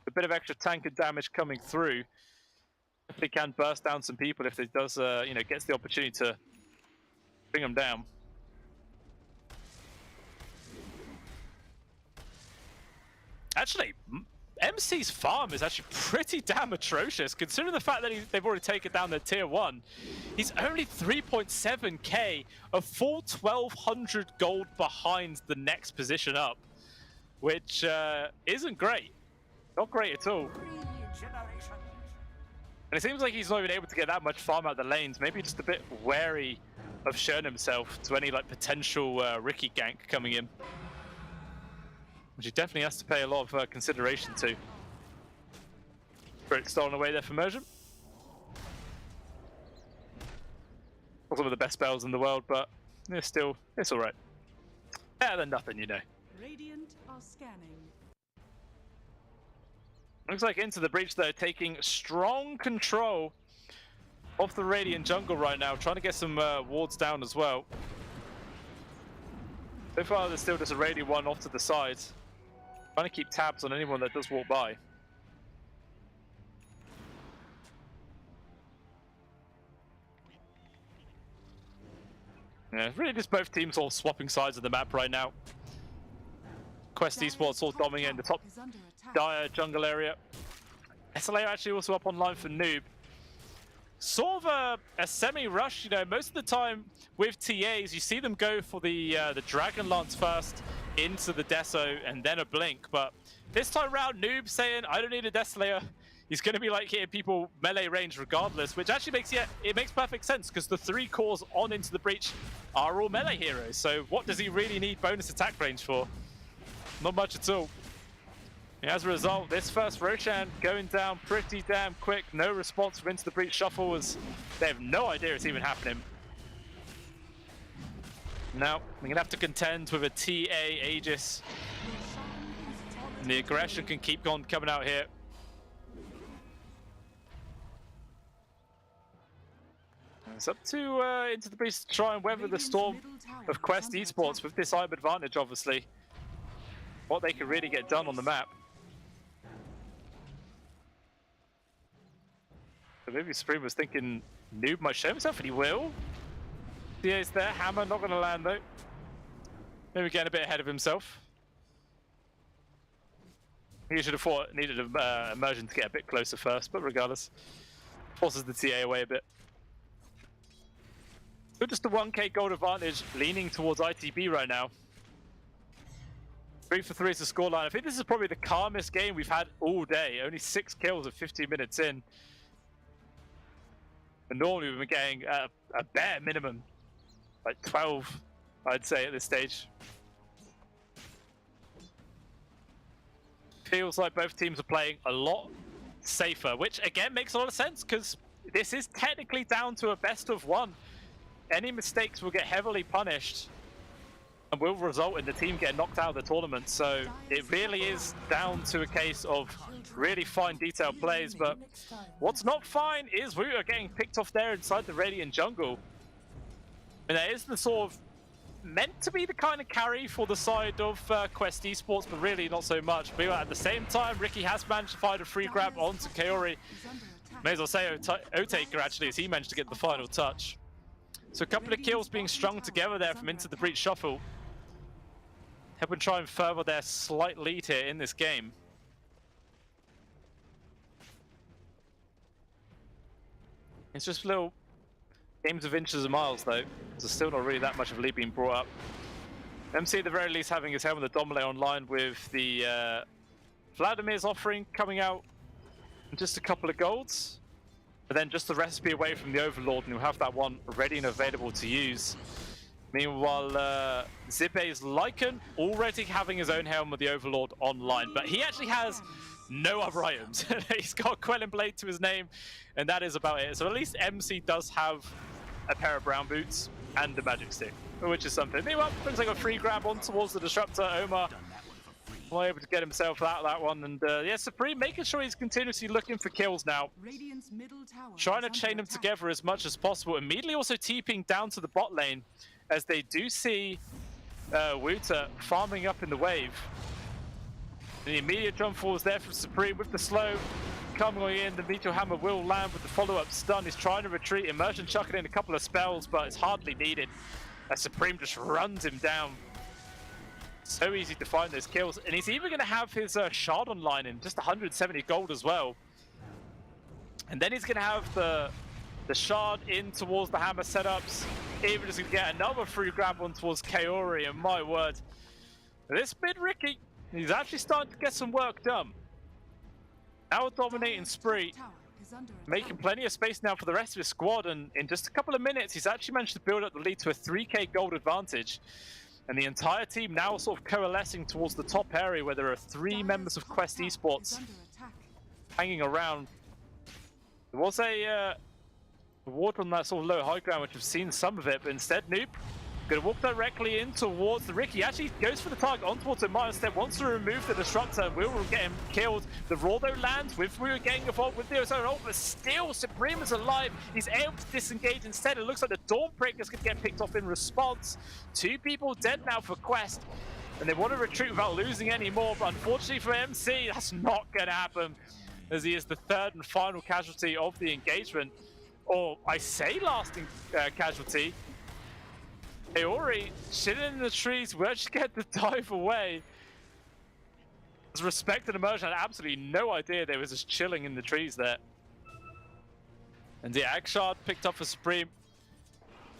A bit of extra tank and damage coming through. Definitely can burst down some people if it does, you know, gets the opportunity to bring them down. Actually, MC's farm is actually pretty damn atrocious, considering the fact that they've already taken down their tier 1. He's only 3.7k, a full 1200 gold behind the next position up, which isn't great. Not great at all. And it seems like he's not even able to get that much farm out the lanes. Maybe just a bit wary of showing himself to any like potential Ricky gank coming in. Which he definitely has to pay a lot of consideration to. Spirit stolen away there from Merchant. Not some of the best spells in the world, but it's alright. Better than nothing, you know. Radiant are scanning. Looks like Into the Breach, though, taking strong control of the Radiant jungle right now, trying to get some wards down as well. So far, there's still just a Radiant one off to the side. Trying to keep tabs on anyone that does walk by. Yeah, really just both teams all swapping sides of the map right now. Quest Esports all dominating the top dire jungle area. SLA actually also up online for Noob. Sort of a semi-rush, you know, most of the time with TAs, you see them go for the Dragon Lance first, into the Deso, and then a Blink. But this time round, Noob saying, I don't need a Deslayer. He's going to be like hitting people melee range regardless, which actually makes, it makes perfect sense because the 3 cores on Into the Breach are all melee heroes. So what does he really need bonus attack range for? Not much at all. As a result, this first Ro16 going down pretty damn quick. No response from Into the Breach.Shuffle as they have no idea it's even happening. Now, we're going to have to contend with a TA Aegis. And the aggression can keep on coming out here. It's up to Into the Breach to try and weather the storm of Quest Esports with this home advantage, obviously. What they can really get done on the map. So maybe Supreme was thinking Noob might show himself, and he will. DA's there, hammer not going to land though. Maybe getting a bit ahead of himself. He should have thought needed immersion to get a bit closer first, but regardless, forces the TA away a bit. So just a 1k gold advantage, leaning towards ITB right now. 3 for 3 is the scoreline. I think this is probably the calmest game we've had all day. Only 6 kills at 15 minutes in. And normally we've been getting a bare minimum, like 12, I'd say, at this stage. Feels like both teams are playing a lot safer, which again makes a lot of sense because this is technically down to a best of 1. Any mistakes will get heavily punished and will result in the team getting knocked out of the tournament. So it really is down to a case of really fine detailed plays, but what's not fine is we are getting picked off there inside the Radiant jungle. And that is the sort of meant to be the kind of carry for the side of Quest Esports, but really not so much. But at the same time, Ricky has managed to find a free grab onto Kaori. May as well say O-Taker actually, as he managed to get the final touch. So a couple of kills being strung together there from Into the Breach Shuffle. Helping try and further their slight lead here in this game. It's just little games of inches and miles though. There's still not really that much of a lead being brought up. MC at the very least having his helmet the Domile online with the Vladimir's offering coming out in just a couple of golds. But then just the recipe away from the Overlord, and you'll have that one ready and available to use. Meanwhile, Zibe's Lycan already having his own helm with the Overlord online, but he actually has no other items. He's got Quelling Blade to his name, and that is about it. So at least MC does have a pair of brown boots and a magic stick, which is something. Meanwhile, looks like a free grab on towards the Disruptor. Omar was able to get himself out of that one, and yeah, Supreme making sure he's continuously looking for kills now. Radiant's middle tower Trying to is chain under them attack. together as much as possible. Immediately also TPing down to the bot lane, as they do see Wuta farming up in the wave. And the immediate jump forwards there from Supreme with the slow coming in. The Meteor Hammer will land with the follow-up stun. He's trying to retreat. Immersion chucking in a couple of spells, but it's hardly needed as Supreme just runs him down. So easy to find those kills. And he's even going to have his shard online in just 170 gold as well. And then he's going to have the shard in towards the hammer setups. Even just going to get another free grab on towards Kaori, and my word. This bit Ricky, he's actually starting to get some work done. Now dominating Spree, Tower is under attack. making plenty of space now for the rest of his squad, and in just a couple of minutes, he's actually managed to build up the lead to a 3k gold advantage. And the entire team now sort of coalescing towards the top area where there are 3 members of Quest Tower is Esports under attack. hanging around. There was a ward on that sort of low high ground, which we've seen some of it, but instead Noob gonna walk directly in towards the Ricky. Actually goes for the target on towards him. Instead wants to remove the Disruptor, and will get him killed. The Raw though lands with Ryu getting involved with Theo's own ult, but still Supreme is alive. He's able to disengage instead. It looks like the Dawnbreaker's gonna get picked off in response. 2 people dead now for Quest, and they want to retreat without losing any more, but unfortunately for MC, that's not gonna happen, as he is the 3rd and final casualty of the engagement. Or I say lasting casualty. Kaori sitting in the trees, where'd she get the dive away? As Respect and Immersion had absolutely no idea they was just chilling in the trees there. And the Agshard picked up for Supreme.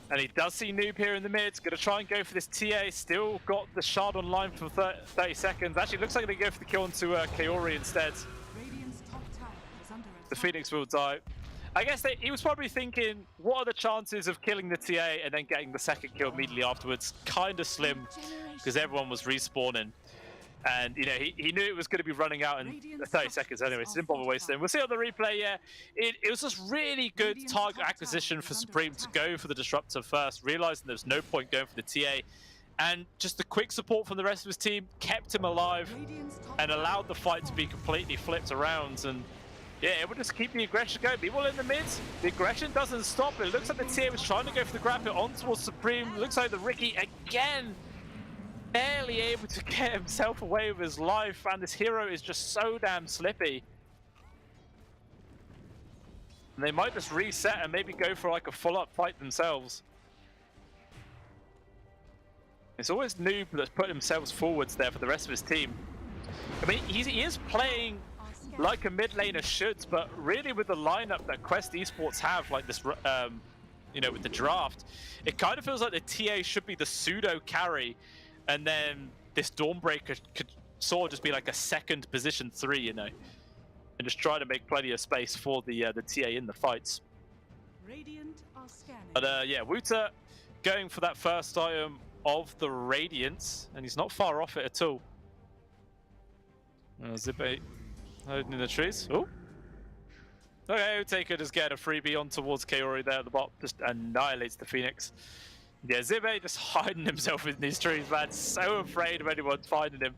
And he does see Noob here in the mid. Gonna try and go for this TA. Still got the shard online for 30 seconds. Actually, looks like they go for the kill onto Kaori instead. Radiant's top tower is under attack. The Phoenix will die. I guess he was probably thinking, what are the chances of killing the TA and then getting the second kill immediately afterwards? Kind of slim, because everyone was respawning. And, you know, he knew it was going to be running out in 30 seconds anyway, so didn't bother wasting. We'll see on the replay, yeah. It was just really good target acquisition for Supreme to go for the Disruptor first, realizing there's no point going for the TA. And just the quick support from the rest of his team kept him alive and allowed the fight to be completely flipped around. And yeah, it will just keep the aggression going. People in the mid, the aggression doesn't stop. It looks like the TA was trying to go for the grab it on towards Supreme. Looks like the Ricky again barely able to get himself away with his life, and this hero is just so damn slippy. And they might just reset and maybe go for like a full-up fight themselves. It's always Noob that's put themselves forwards there for the rest of his team. I mean, he is playing like a mid laner should, but really with the lineup that Quest Esports have, like this, you know, with the draft, it kind of feels like the TA should be the pseudo carry, and then this Dawnbreaker could sort of just be like a second position 3, you know, and just try to make plenty of space for the TA in the fights. Radiant are scanning. But yeah, Wuta going for that first item of the Radiance, and he's not far off it at all. Zippe hiding in the trees. Oh, okay, Taker just get a freebie on towards Kaori there at the bottom, just annihilates the Phoenix. Yeah, Zippe just hiding himself in these trees, man. So afraid of anyone finding him.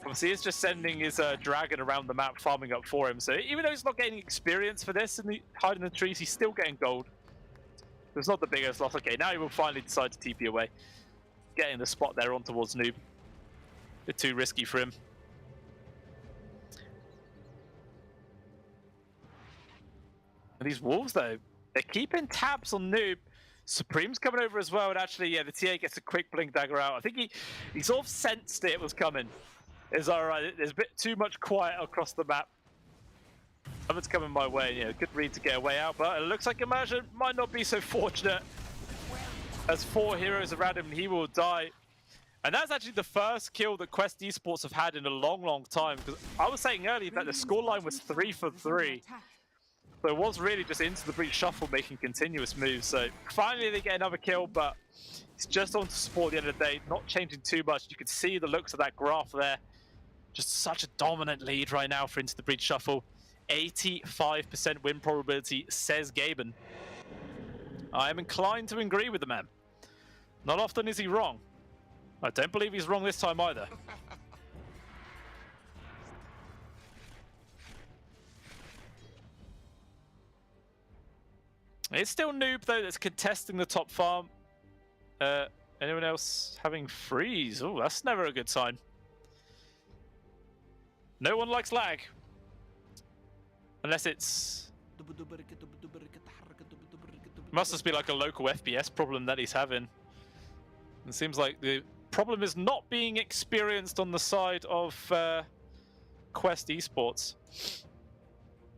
Obviously, he's just sending his dragon around the map, farming up for him. So even though he's not getting experience for this and hiding in the trees, he's still getting gold. It's not the biggest loss. Okay, now he will finally decide to TP away. Getting the spot there on towards Noob. Bit too risky for him. These Wolves, though, they're keeping tabs on Noob. Supreme's coming over as well, and actually, yeah, the TA gets a quick blink dagger out. I think he sort of sensed it was coming. It's alright, there's a bit too much quiet across the map. Something's coming my way, you know, good read to get a way out, but it looks like Immersion might not be so fortunate. As 4 heroes around him, he will die. And that's actually the first kill that Quest Esports have had in a long, long time. Because I was saying earlier that the scoreline was 3 for 3. So it was really just into the breach shuffle making continuous moves. So finally they get another kill, but it's just on to support at the end of the day, not changing too much. You can see the looks of that graph there. Just such a dominant lead right now for Into the Breach Shuffle. 85% win probability, says Gaben. I am inclined to agree with the man. Not often is he wrong. I don't believe he's wrong this time either. It's still Noob, though, that's contesting the top farm. Anyone else having freeze? Oh, that's never a good sign. No one likes lag. Unless it's... Must just be like a local FPS problem that he's having. It seems like the problem is not being experienced on the side of Quest Esports.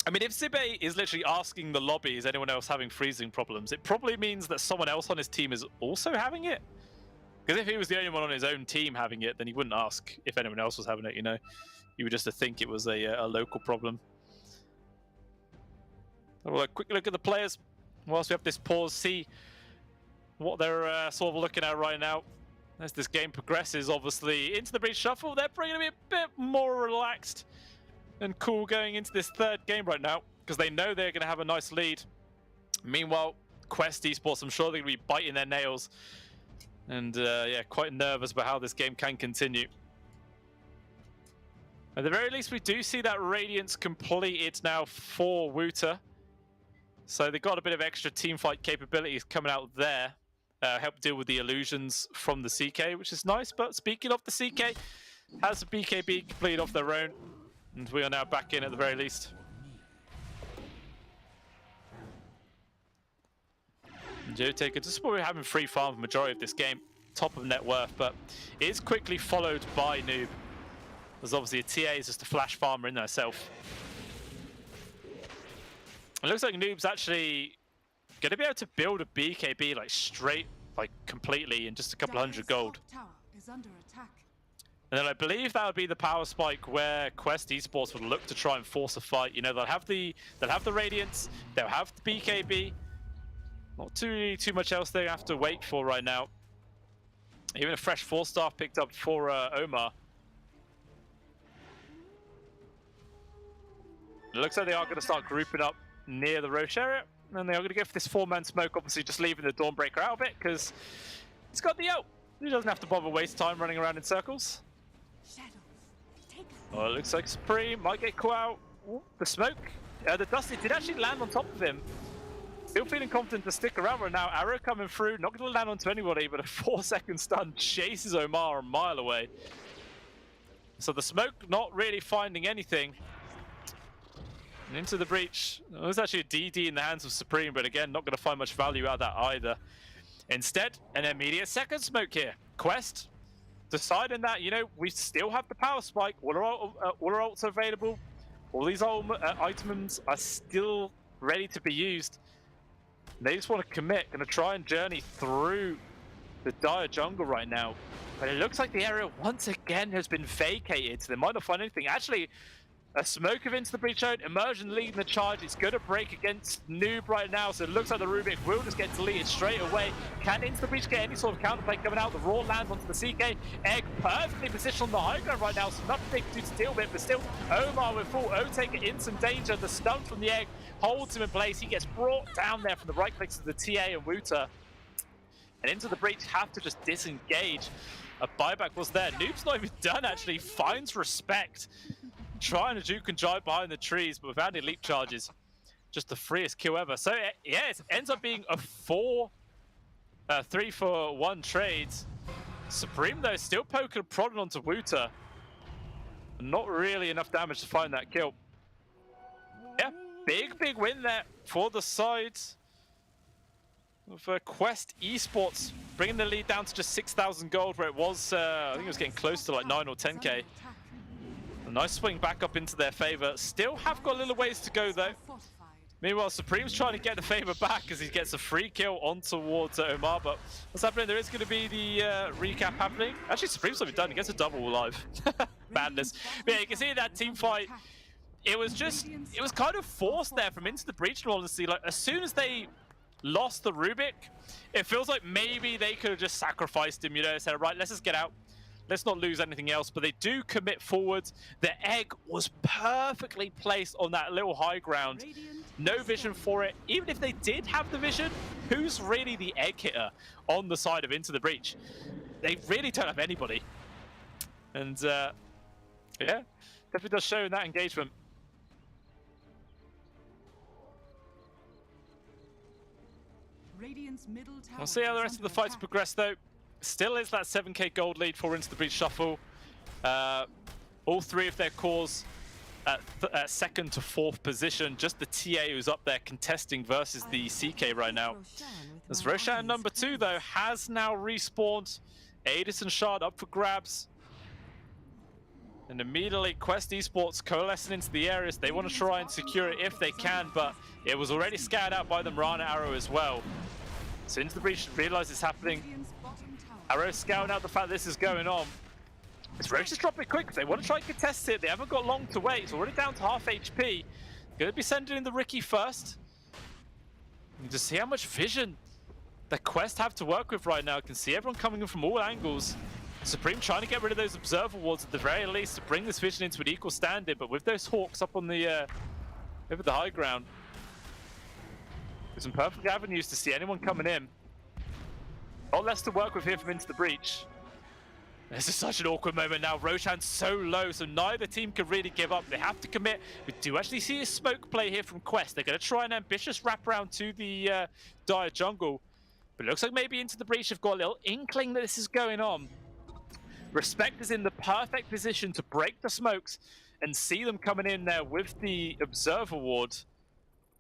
I mean, if Zibe is literally asking the lobby, is anyone else having freezing problems, it probably means that someone else on his team is also having it. Because if he was the only one on his own team having it, then he wouldn't ask if anyone else was having it, you know. You would just think it was a local problem. Well, a quick look at the players whilst we have this pause, see what they're sort of looking at right now. As this game progresses, obviously, into the Breach Shuffle, they're probably going to be a bit more relaxed and cool going into this third game right now, because they know they're going to have a nice lead. Meanwhile, Quest Esports, I'm sure they're going to be biting their nails and, yeah, quite nervous about how this game can continue. At the very least, we do see that Radiance completed now for Wooter. So they got a bit of extra teamfight capabilities coming out there. Help deal with the illusions from the CK, which is nice. But speaking of the CK, has the BKB completed off their own. And we are now back in at the very least. Joe Taker just probably having free farm for the majority of this game. Top of net worth, but it is quickly followed by Noob. There's obviously a TA is just a flash farmer in herself. It looks like Noob's actually going to be able to build a BKB like straight, like completely in just a couple hundred gold. And then I believe that would be the power spike where Quest Esports would look to try and force a fight. You know, they'll have the Radiance, they'll have the BKB. Not too much else they have to wait for right now. Even a fresh 4-star picked up for Omar. It looks like they are going to start grouping up near the Roche area, and they are going to go for this 4-man smoke, obviously just leaving the Dawnbreaker out of it, because he's got the ult. He doesn't have to bother waste time running around in circles. Oh, it looks like Supreme might get caught out. Ooh, the smoke, the Dusty did actually land on top of him. Still feeling confident to stick around right now. Arrow coming through, not going to land onto anybody, but a 4-second stun chases Omar a mile away. So the smoke not really finding anything. And into the breach. It was actually a DD in the hands of Supreme, but again, not going to find much value out of that either. Instead, an immediate second smoke here. Quest deciding that, you know, we still have the power spike. All our ults are available. All these items are still ready to be used. They just want to commit, going to try and journey through the dire jungle right now. But it looks like the area once again has been vacated, so they might not find anything. Actually, a smoke of Into the Breach out, Immersion leading the charge. It's going to break against Noob right now, so it looks like the Rubik will just get deleted straight away. Can Into the Breach get any sort of counterplay coming out? The Raw lands onto the CK. Egg perfectly positioned on the high ground right now, so nothing they can do to deal with it, but still, Omar with full O-Taker in some danger. The stun from the Egg holds him in place. He gets brought down there from the right clicks of the TA and Wooter. And Into the Breach have to just disengage. A buyback was there. Noob's not even done, actually. Finds respect. Trying to juke and jive behind the trees, but without any leap charges. Just the freest kill ever. So, yeah, it ends up being a 3-for-1 trade. Supreme, though, still poking and prodding onto Wooter. Not really enough damage to find that kill. Yeah, big win there for the side of Quest Esports, bringing the lead down to just 6,000 gold, where it was, I think it was getting close to like 9 or 10k. A nice swing back up into their favor. Still have got a little ways to go though. Meanwhile, Supreme's trying to get the favor back as he gets a free kill on towards Omar. But what's happening? There is going to be the recap happening. Actually, Supreme's already done. He gets a double live. Madness. But yeah, you can see that team fight. It was kind of forced there from Into the Breach, honestly. Like, as soon as they lost the Rubik, it feels like maybe they could have just sacrificed him, you know, said, right, let's just get out. Let's not lose anything else. But they do commit forwards. The egg was perfectly placed on that little high ground. No vision for it. Even if they did have the vision, who's really the egg hitter on the side of Into the Breach? They really don't have anybody. And yeah, definitely does show in that engagement. I'll see how the rest of the fights progress though. Still is that 7k gold lead for Into the Breach Shuffle. All three of their cores at second to fourth position. Just the TA who's up there contesting versus the CK right now. As Ro16 number 2 though has now respawned. Aegis and Shard up for grabs. And immediately Quest Esports coalescing into the areas. They want to try and secure it if they can, but it was already scouted out by them Rana Arrow as well. So Into the Breach realize it's happening. Arrow scouting out the fact this is going on. It's Roach just dropping quick. They want to try and contest it. They haven't got long to wait. It's already down to half HP. Going to be sending in the Ricky first. And just see how much vision the Quest have to work with right now. You can see everyone coming in from all angles. Supreme trying to get rid of those observer wards at the very least to bring this vision into an equal standard. But with those hawks up on the over the high ground, there's some perfect avenues to see anyone coming in. A lot less to work with here from Into the Breach. This is such an awkward moment now. Ro16's so low, so neither team can really give up. They have to commit. We do actually see a smoke play here from Quest. They're going to try an ambitious wraparound to the dire jungle. But it looks like maybe Into the Breach have got a little inkling that this is going on. Respect is in the perfect position to break the smokes and see them coming in there with the observer ward.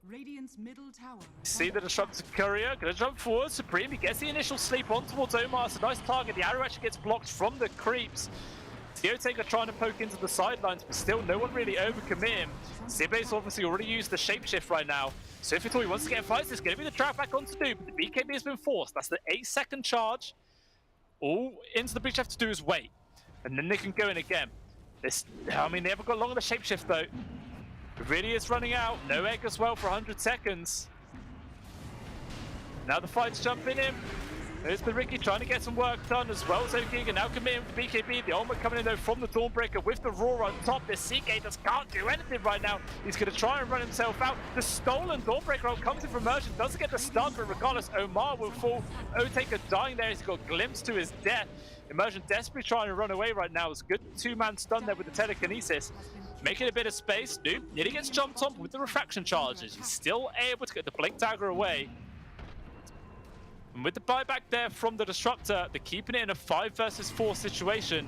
Radiant's middle tower. See the disruptive courier, gonna jump forward. Supreme, he gets the initial sleep on towards Omar. It's a nice target. The arrow actually gets blocked from the creeps. Teotaker trying to poke into the sidelines, but still no one really overcommit. Zibe's obviously already used the shapeshift right now. So if at all he wants to get fights, there's gonna be the trap back on to do, but the BKB has been forced. That's the 8-second charge. All Into the Breach have to do is wait, and then they can go in again. I mean, they haven't got long on the shapeshift though. It really is running out. No egg as well for 100 seconds. Now the fight's jumping in. There's the Ricky trying to get some work done as well. So Giga now committing with the BKB. The ultimate coming in though from the Dawnbreaker with the Roar on top. The CK just can't do anything right now. He's going to try and run himself out. The stolen Dawnbreaker ult comes in from Immersion. Doesn't get the stun, but regardless, Omar will fall. Otaker dying there. He's got a glimpse to his death. Immersion desperately trying to run away right now. It's a good two-man stun there with the telekinesis. Making a bit of space. Noob nearly gets jumped on with the refraction charges. He's still able to get the blink dagger away. And with the buyback there from the disruptor, they're keeping it in a 5 versus 4 situation.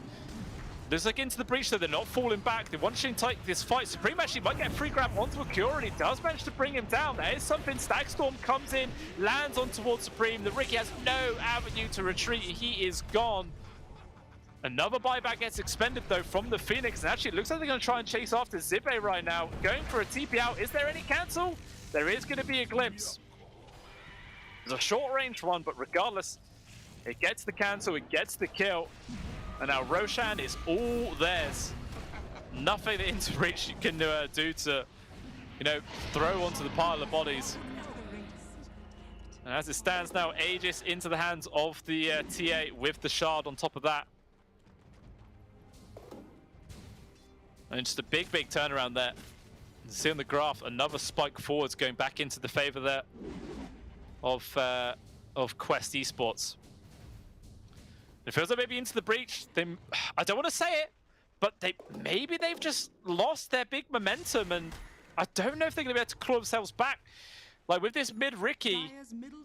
Looks like Into the Breach though, they're not falling back. They want to take this fight. Supreme actually might get a free grab onto a cure, and he does manage to bring him down. There is something. Stagstorm comes in, lands on towards Supreme. The Ricky has no avenue to retreat. He is gone. Another buyback gets expended though from the Phoenix, and actually it looks like they're going to try and chase after Zibe right now. Going for a TP out. Is there any cancel? There is going to be a glimpse. It's a short range one, but regardless, it gets the cancel, it gets the kill. And now Ro16 is all theirs. Nothing that Into Breach can do to, you know, throw onto the pile of bodies. And as it stands now, Aegis into the hands of the TA with the shard on top of that. And just a big turnaround there. You see on the graph, another spike forwards going back into the favor there of Quest Esports. It feels like maybe Into the Breach, I don't want to say it, but maybe they've just lost their big momentum, and I don't know if they're going to be able to claw themselves back. Like with this mid Ricky,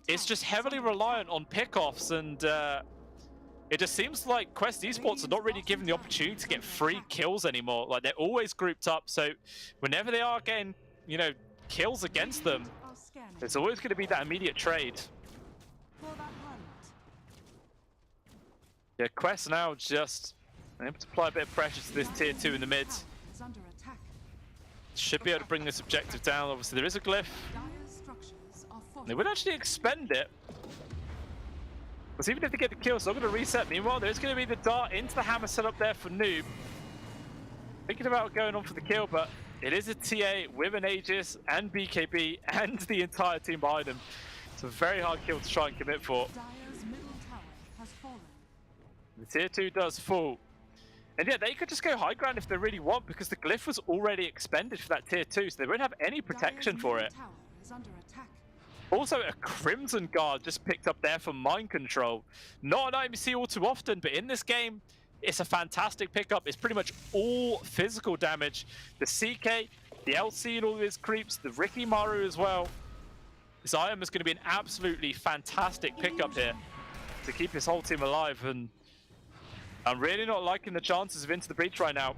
it's just heavily reliant on pickoffs, and it just seems like Quest Esports are not really given the opportunity to get free kills anymore. Like they're always grouped up, so whenever they are getting, you know, kills against them, Are scanning. there's always going to be that immediate trade. For the hunt. Yeah, Quest now just able to apply a bit of pressure to this tier 2 in the mid. Is under attack. Should be able to bring this objective down. Obviously, there is a glyph. Dire's structures are They fortified. would actually expend it. Because even if they get the kill, it's not going to reset. Meanwhile, there's going to be the dart into the hammer set up there for Noob. Thinking about going on for the kill, but it is a TA with an Aegis and BKB and the entire team behind him. It's a very hard kill to try and commit for. Dire's middle tower has fallen. The tier 2 does fall. And yeah, they could just go high ground if they really want, because the glyph was already expended for that tier 2, so they won't have any protection Dire's for middle it. tower is under attack. Also, a Crimson Guard just picked up there for mind control. Not an item you see all too often, but in this game, it's a fantastic pickup. It's pretty much all physical damage. The CK, the LC and all of his creeps, the Ricky Maru as well. This item is going to be an absolutely fantastic pickup here to keep his whole team alive, and I'm really not liking the chances of Into the Breach right now.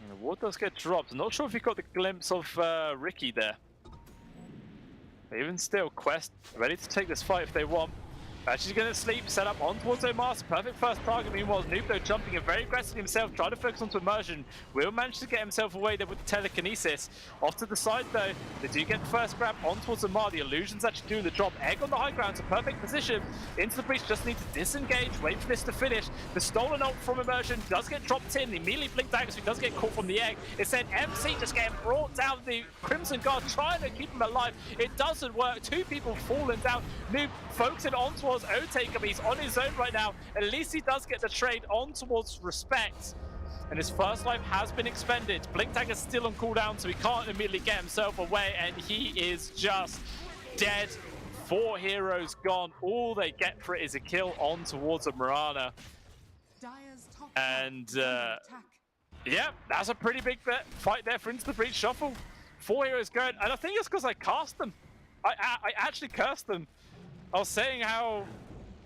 And the ward does get dropped. I'm not sure if he got the glimpse of Ricky there. But even still, Quest ready to take this fight if they want. Actually going to sleep, set up on towards Omar. Perfect first target. Meanwhile, Noob though jumping in very aggressively himself, trying to focus onto immersion. Will manage to get himself away there with the telekinesis. Off to the side though, they do get the first grab on towards Omar. The illusion's actually doing the job. Egg on the high ground, it's a perfect position. Into the breach, just need to disengage, wait for this to finish. The stolen ult from immersion does get dropped in. Immediately blink dagger, so he does get caught from the egg. It said MC just getting brought down. The Crimson Guard trying to keep him alive. It doesn't work. Two people falling down. Noob focusing on towards O-Taker, but he's on his own right now. At least he does get the trade on towards Respect. And his first life has been expended. Blink Dagger's still on cooldown, so he can't immediately get himself away, and he is just dead. 4 heroes gone. All they get for it is a kill on towards a Mirana. Dire's top And tower is under attack. yeah, that's a pretty big fight there for Into the Breach Shuffle. 4 heroes going, and I think it's because I cast them. I actually cursed them. I was saying how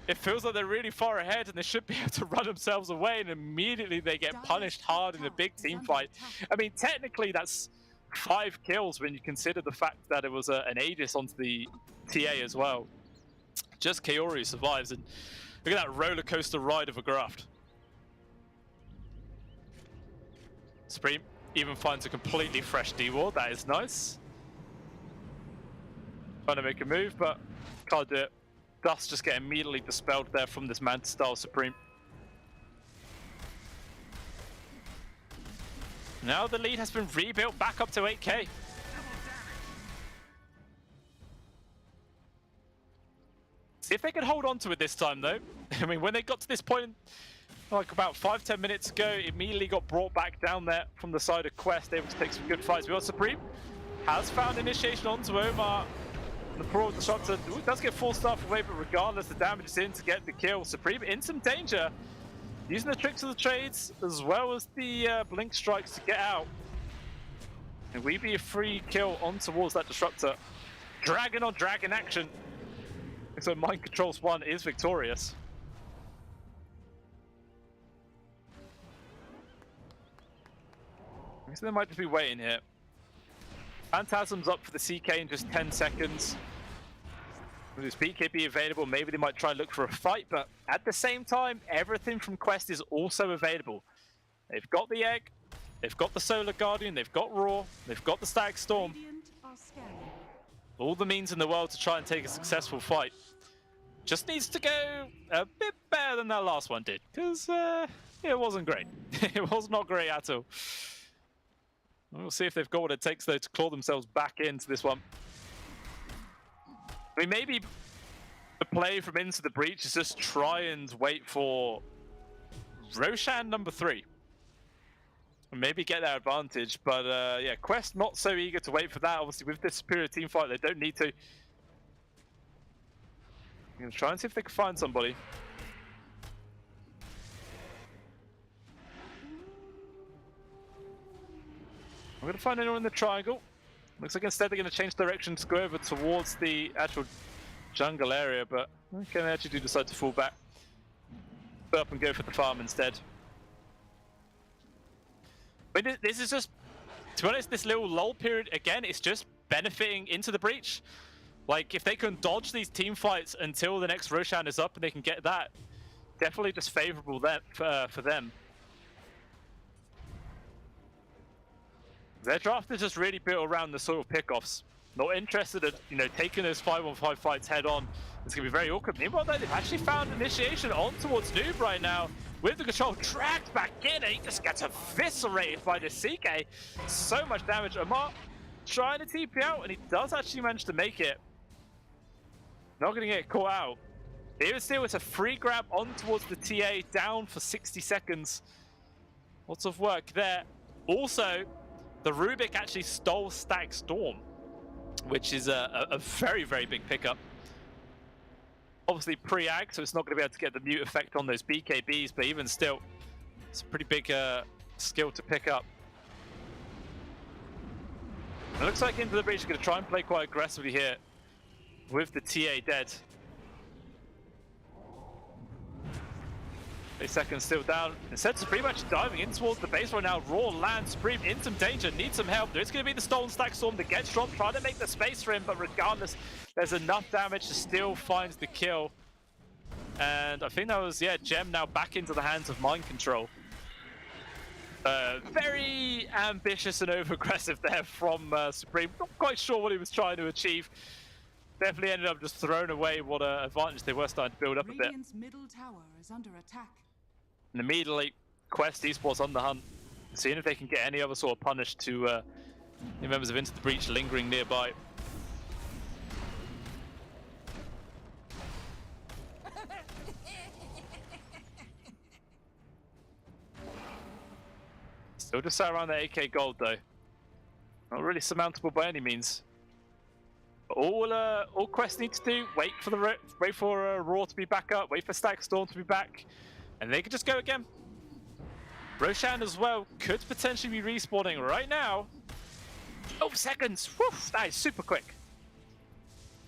it feels like they're really far ahead and they should be able to run themselves away, and immediately they get punished hard in a big team fight. I mean, technically that's 5 kills when you consider the fact that it was an Aegis onto the TA as well. Just Kaori survives, and look at that roller coaster ride of a graft. Supreme even finds a completely fresh D-Ward, that is nice. Trying to make a move, but can't do it. Dust just get immediately dispelled there from this Manta style Supreme. Now the lead has been rebuilt back up to 8k. See if they can hold on to it this time though. I mean, when they got to this point, like about 5-10 minutes ago, immediately got brought back down there from the side of Quest, able to take some good fights. We got Supreme has found initiation onto Omar. The Pro Disruptor does get full stuff away, but regardless, the damage is in to get the kill. Supreme in some danger, using the tricks of the trades as well as the blink strikes to get out. And we be a free kill on towards that Disruptor. Dragon on dragon action. So Mind Controls 1 is victorious. So they might just be waiting here. Phantasm's up for the CK in just 10 seconds. With his BKB available, maybe they might try and look for a fight, but at the same time, everything from Quest is also available. They've got the Egg, they've got the Solar Guardian, they've got Raw, they've got the Stag Storm. Radiant are scanning. All the means in the world to try and take a successful fight. Just needs to go a bit better than that last one did, because it wasn't great. It was not great at all. We'll see if they've got what it takes, though, to claw themselves back into this one. I mean, maybe the play from Into the Breach is just try and wait for Roshan number 3. And maybe get that advantage. But, yeah, Quest not so eager to wait for that. Obviously, with this superior team fight, they don't need to. I'm going to try and see if they can find somebody. I'm going to find anyone in the triangle. Looks like instead they're going to change direction to go over towards the actual jungle area, but okay, they actually do decide to fall back. Put up and go for the farm instead. But this is just To be honest, this little lull period, again, it's just benefiting into the breach. Like, if they can dodge these team fights until the next Roshan is up and they can get that, definitely just favorable for them. Their draft is just really built around the sort of pickoffs. Not interested in, you know, taking those 5-on-5 fights head on. It's going to be very awkward. Meanwhile, though, they've actually found initiation on towards Noob right now. With the control dragged back in, and he just gets eviscerated by the CK. So much damage. Amar trying to TP out, and he does actually manage to make it. Not going to get caught out. Even still, it's a free grab on towards the TA, down for 60 seconds. Lots of work there. Also, the Rubik actually stole Stack Storm, which is a very, very big pickup. Obviously pre-ag, so it's not going to be able to get the mute effect on those BKBs, but even still, it's a pretty big skill to pick up. It looks like Into the Breach is going to try and play quite aggressively here with the TA dead. 8 seconds still down. Instead, Supreme actually diving in towards the base right now. Raw lands, Supreme in some danger, needs some help. There's going to be the stolen Stack Storm that gets dropped, trying to make the space for him, but regardless, there's enough damage to still find the kill. And I think that was, yeah, Gem now back into the hands of Mind Control. Very ambitious and over-aggressive there from Supreme. Not quite sure what he was trying to achieve. Definitely ended up just throwing away what advantage they were starting to build up a bit. Radiant's middle tower is under attack. And immediately, Quest Esports on the hunt, seeing if they can get any other sort of punish to the members of Into the Breach lingering nearby. Still just sat around the 8k gold though. Not really surmountable by any means. But all Quest need to do, wait for Raw to be back up, wait for Stack Storm to be back, and they could just go again. Roshan as well could potentially be respawning right now. 12 seconds, whew, that is super quick.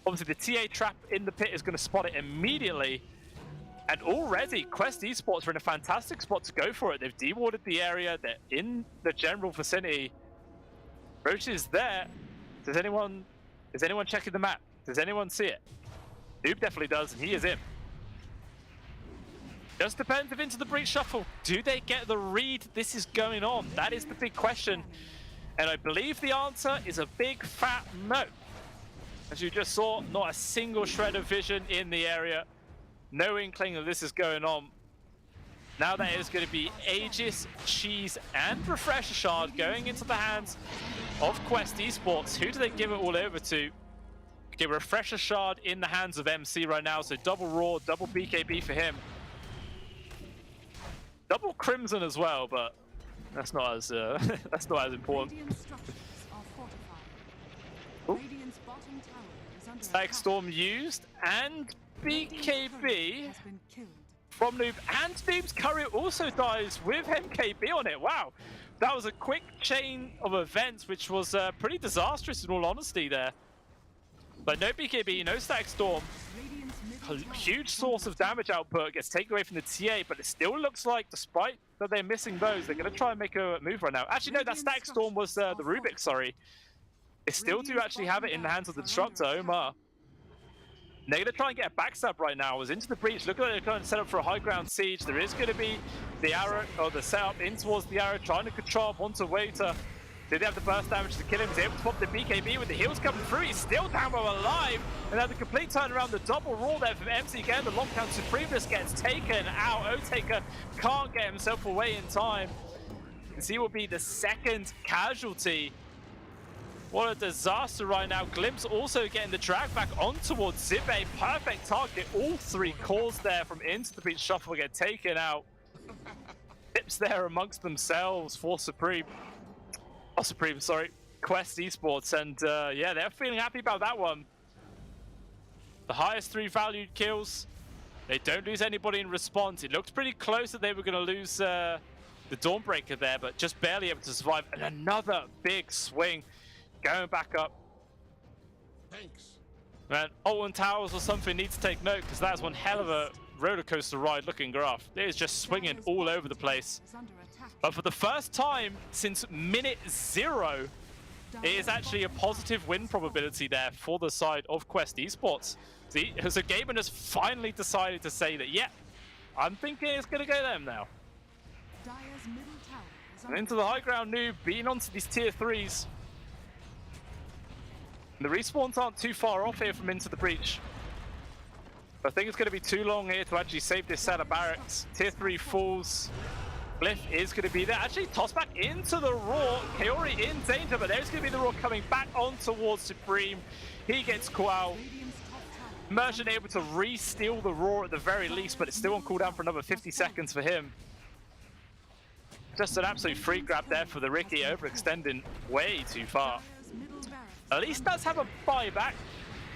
Obviously the TA trap in the pit is going to spot it immediately. And already Quest Esports are in a fantastic spot to go for it. They've dewarded the area, they're in the general vicinity. Roach is there. Is anyone checking the map? Does anyone see it? Noob definitely does, and he is in. Just depends if Into the Breach Shuffle, do they get the read this is going on? That is the big question. And I believe the answer is a big fat no. As you just saw, not a single shred of vision in the area. No inkling that this is going on. Now that is going to be Aegis, Cheese, and Refresher Shard going into the hands of Quest Esports. Who do they give it all over to? Okay, Refresher Shard in the hands of MC right now, so double Raw, double BKB for him. Double Crimson as well, but that's not as that's not as important. Radiant structures are fortified. Radiant's bottom tower is under Stack attack. Storm used, and BKB Has been killed. from Noob, and Noob's courier also dies with MKB on it. Wow, that was a quick chain of events, which was pretty disastrous in all honesty there. But no BKB, no Stack Storm. Radiant's A middle tower huge is source under of damage output gets taken away from the TA, but it still looks like, despite that they're missing those, they're going to try and make a move right now. Actually, no, that Stack Storm was the Rubik, sorry. They still do actually have it in the hands of the Destructor, Omar. They're going to try and get a backstab right now. As Into the Breach, look like they're trying to set up for a high ground siege. There is going to be the arrow, or the setup in towards the arrow, trying to control onto Waiter. Did they have the burst damage to kill him? He's able to pop the BKB with the heals coming through. He's still down but alive. And now the complete turnaround, the double roll there from MC again. The long count Supreme just gets taken out. O-Taker can't get himself away in time. As he will be the second casualty. What a disaster right now. Glimpse also getting the drag back on towards Zibe. Perfect target. All three calls there from Into the Breach Shuffle get taken out. Tips there amongst themselves for Supreme. Oh, Supreme, sorry. Quest Esports. And yeah, they're feeling happy about that one. The highest 3 valued kills. They don't lose anybody in response. It looked pretty close that they were going to lose the Dawnbreaker there, but just barely able to survive. And another big swing. Going back up. Thanks. Man, Alton Towers or something needs to take note, because that's one hell of a roller coaster ride looking graph. It is just swinging all over the place. is under attack. But for the first time since minute 0, it is actually a positive win probability there for the side of Quest Esports. See, so Gaben has finally decided to say that, yeah, I'm thinking it's going to go them now. Dire's middle tower is And into the high ground noob, being onto these tier 3s. The respawns aren't too far off here from Into the Breach. I think it's going to be too long here to actually save this set of barracks. Tier 3 falls. Glyph is going to be there. Actually, toss back into the Roar. Kaori in danger, but there's going to be the Roar coming back on towards Supreme. He gets Qual. Merchant able to re-steal the Roar at the very least, but it's still on cooldown for another 50 seconds for him. Just an absolute free grab there for the Ricky, overextending way too far. At least does have a buyback.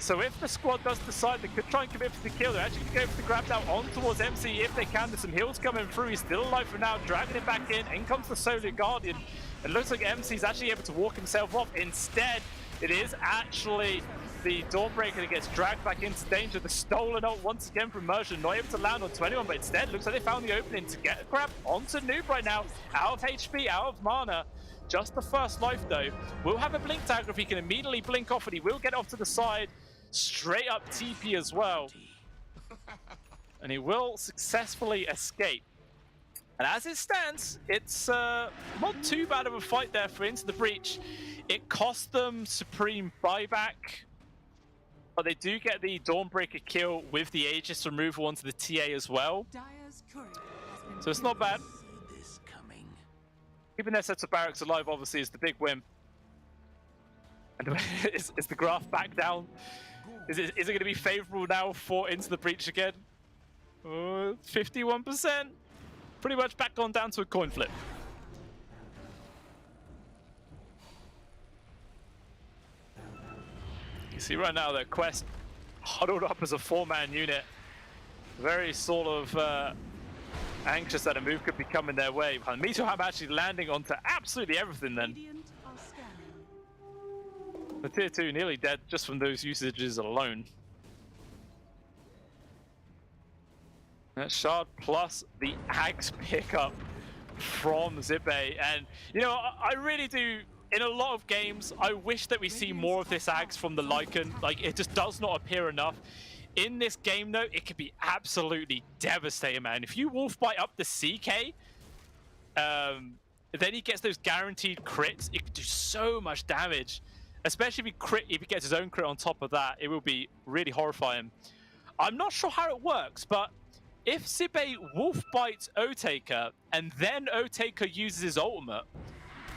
So if the squad does decide they could try and commit for the kill, they're actually going to go for the grab down on towards MC if they can. There's some heals coming through. He's still alive for now, dragging it back in. In comes the Solar Guardian. It looks like MC's actually able to walk himself off. Instead, it is actually the Dawnbreaker that gets dragged back into danger. The stolen ult once again from Merchant, not able to land on 21, but instead looks like they found the opening to get a grab onto Noob right now. Out of HP, out of mana. Just the first life though. Will have a blink dagger if he can immediately blink off, and he will get off to the side. Straight up TP as well. And he will successfully escape. And as it stands, it's not too bad of a fight there for Into the Breach. It cost them Supreme buyback, but they do get the Dawnbreaker kill with the Aegis removal onto the TA as well. So it's not bad. Keeping their sets of barracks alive obviously is the big win. And is the graph back down? Is it going to be favorable now for Into the Breach again? 51%. Pretty much back on down to a coin flip. You see right now that Quest huddled up as a 4-man unit. Very sort of anxious that a move could be coming their way. Meteorham actually landing onto absolutely everything then. The tier 2 nearly dead just from those usages alone. That shard plus the axe pickup from Zippe. And, you know, I really do, in a lot of games, I wish that we see more of this axe from the Lycan. Like, it just does not appear enough. In this game, though, it could be absolutely devastating, man. If you wolfbite up the CK, then he gets those guaranteed crits. It could do so much damage. Especially if he gets his own crit on top of that, it will be really horrifying. I'm not sure how it works, but if Zippe wolf bites O-Taker and then O-Taker uses his ultimate,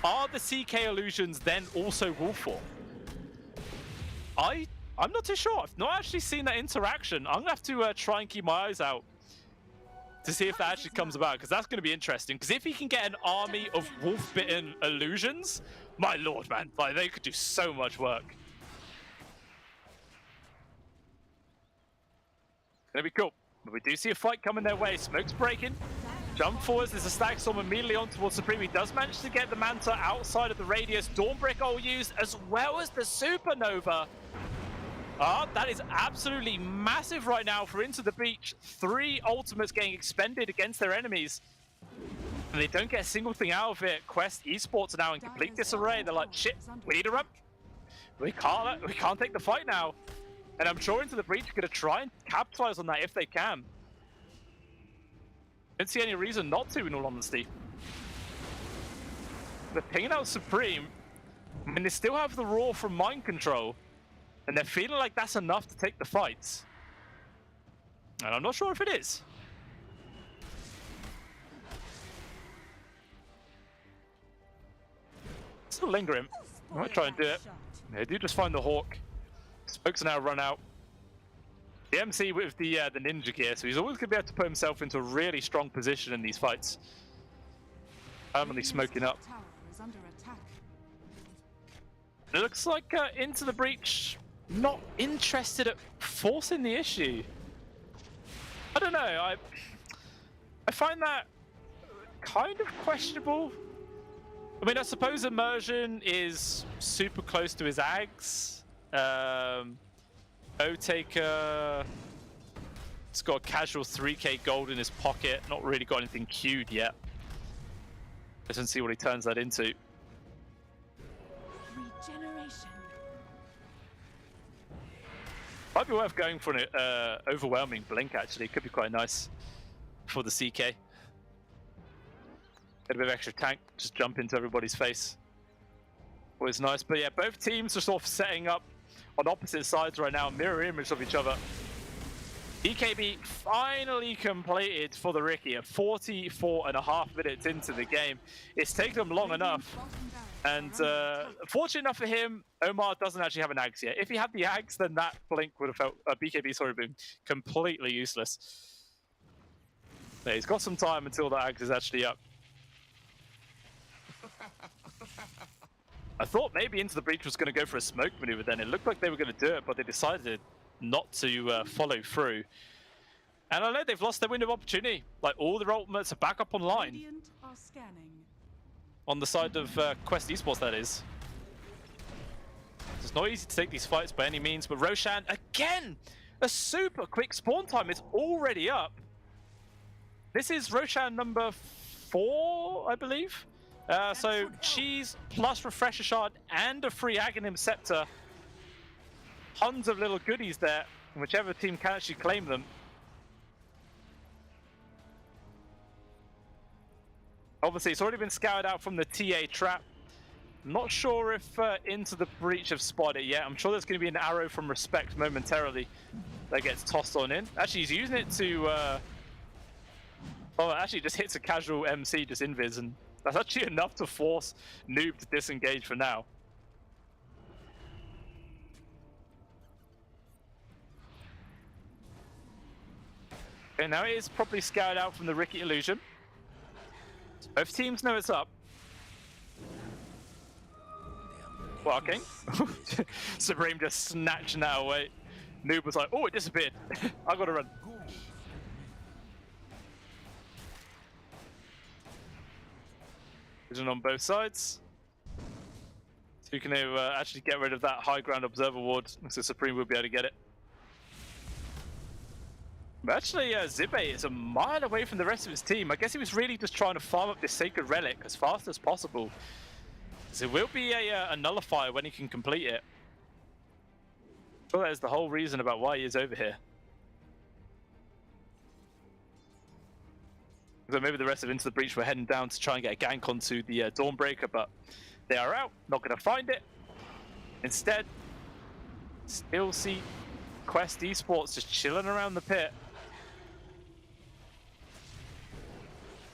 are the CK illusions then also wolf form? I'm not too sure. I've not actually seen that interaction. I'm gonna have to try and keep my eyes out to see if that actually comes about, because that's going to be interesting. Because if he can get an army of wolf-bitten illusions, my lord, man, like they could do so much work. Gonna be cool. But we do see a fight coming their way. Smoke's breaking. Jump forwards. There's a Stag Storm immediately on towards Supreme. He does manage to get the Manta outside of the radius. Dawnbreaker all used, as well as the Supernova. That is absolutely massive right now for Into the Breach. 3 ultimates getting expended against their enemies. And they don't get a single thing out of it. Quest Esports are now in complete disarray. They're like, shit, we need a run. We can't take the fight now. And I'm sure Into the Breach are going to try and capitalize on that if they can. Don't see any reason not to, in all honesty. They're pinging out Supreme. I mean, they still have the Roar from Mind Control. And they're feeling like that's enough to take the fights. And I'm not sure if it is. Still lingering. I might try and do it. They do just find the Hawk. Smokes are now run out. The MC with the ninja gear, so he's always going to be able to put himself into a really strong position in these fights. Permanently smoking up. It looks like Into the Breach not interested at forcing the issue. I don't know. I find that kind of questionable. I mean, I suppose Immersion is super close to his Ags. O-Taker has got a casual 3k gold in his pocket. Not really got anything queued yet. Let's see what he turns that into. Regeneration. Might be worth going for an overwhelming blink, actually. Could be quite nice for the CK. Get a bit of extra tank, just jump into everybody's face. Always nice. But yeah, both teams are sort of setting up on opposite sides right now, mirror image of each other. EKB finally completed for the Ricky at 44.5 minutes into the game. It's taken them long enough. And fortunate enough for him, Omar doesn't actually have an Ags yet. If he had the Ags, then that blink would have felt, BKB, sorry, been completely useless. But he's got some time until the Ags is actually up. I thought maybe Into the Breach was going to go for a smoke maneuver then. It looked like they were going to do it, but they decided not to follow through. And I know they've lost their window of opportunity. Like, all their ultimates are back up online. Radiant are scanning. On the side of Quest Esports, that is. It's not easy to take these fights by any means, but Ro16, again, a super quick spawn time. It's already up. This is Ro16 number 4, I believe. So cheese plus refresher shard and a free Aghanim scepter. Tons of little goodies there, whichever team can actually claim them. Obviously, it's already been scoured out from the TA trap. I'm not sure if Into the Breach have spotted it yet. I'm sure there's going to be an arrow from Respect momentarily that gets tossed on in. Actually, he's using it to... Oh, actually, just hits a casual MC, just invis, and that's actually enough to force Noob to disengage for now. Okay, now it is properly scoured out from the Ricky illusion. Both teams know it's up. Well, okay. Supreme just snatching that away. Noob was like, oh, it disappeared. I gotta run. Vision on both sides. So you can actually get rid of that high ground observer ward, so Supreme will be able to get it. But actually, Zibe is a mile away from the rest of his team. I guess he was really just trying to farm up this Sacred Relic as fast as possible. So it will be a nullifier when he can complete it. Well, that is the whole reason about why he is over here. So maybe the rest of Into the Breach were heading down to try and get a gank onto the Dawnbreaker, but they are out, not going to find it. Instead, still see Quest Esports just chilling around the pit.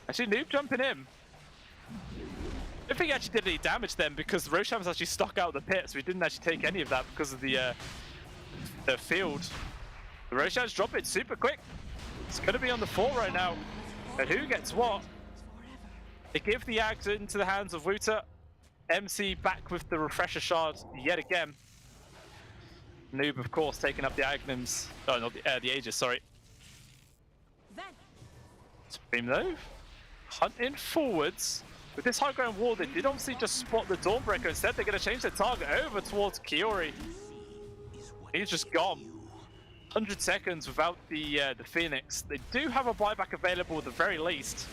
Actually, Noob jumping in. I don't think he actually did any damage then because Ro16 was actually stuck out of the pit, so he didn't actually take any of that because of the field. The Ro16's drop it super quick. It's going to be on the 4 right now. And who gets what? They give the Ags into the hands of Wuta. MC back with the refresher shard yet again. Noob, of course, taking up the Aghanims. Oh, not the Aegis, sorry. Supreme though, hunting forwards. With this high ground wall, they did obviously just spot the Dawnbreaker. Instead, they're going to change their target over towards Kiori. He's just gone. 100 seconds without the Phoenix. They do have a buyback available at the very least.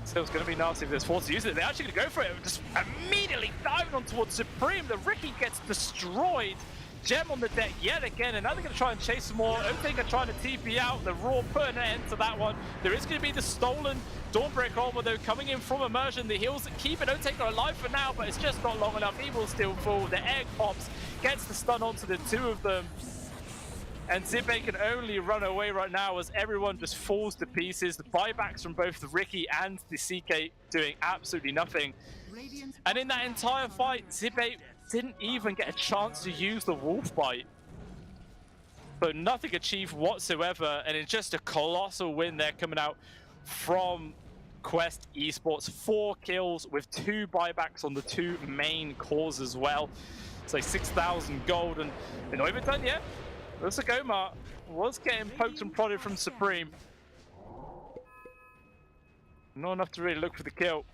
Still, it's going to be nasty if there's forced to use it. They're actually going to go for it. Just immediately diving on towards Supreme. The Ricky gets destroyed. Gem on the deck yet again, and now they're going to try and chase some more. Otaker trying to TP out. The Raw putting an end to that one. There is going to be the stolen Dawnbreaker armor though coming in from Immersion. The heals keeping Otaker alive for now, but it's just not long enough. He will still fall. The egg pops, gets the stun onto the 2 of them. And Zibe can only run away right now as everyone just falls to pieces. The buybacks from both the Ricky and the CK doing absolutely nothing. And in that entire fight, Zibe didn't even get a chance to use the Wolf Bite. So nothing achieved whatsoever, and it's just a colossal win there coming out from Quest Esports. 4 kills with 2 buybacks on the 2 main cores as well. It's like 6,000 gold, and they're not even done yet. Looks like Omar was getting poked and prodded from Supreme. Not enough to really look for the kill.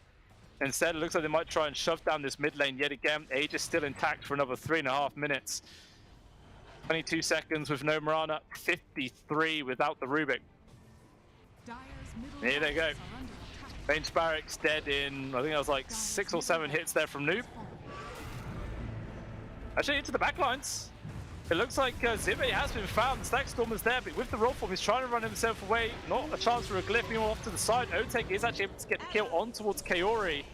Instead, it looks like they might try and shove down this mid lane yet again. Age is still intact for another 3.5 minutes. 22 seconds with no Mirana, 53 without the Rubik. Here they go. Range barracks dead in, I think that was like 6 or 7 hits there from Noob. Actually, into the backlines. It looks like Zibe has been found. Stack Stormer's there, but with the roll form, he's trying to run himself away. Not a chance for a glyph. Meanwhile, off to the side, Otake is actually able to get the kill on towards Kaori.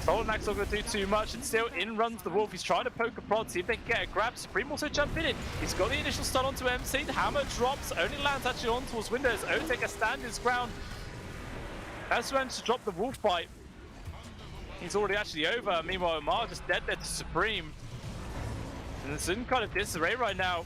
Solonak's not going to do too much, and still in runs the Wolf. He's trying to poke a prod, see if they can get a grab. Supreme also jumping in. He's got the initial stun onto MC. The hammer drops, only lands actually on towards Windows. Otake has stand his ground. Has managed to drop the Wolf bite. He's already actually over. Meanwhile, Omar just dead there to Supreme. And it's in kind of disarray right now.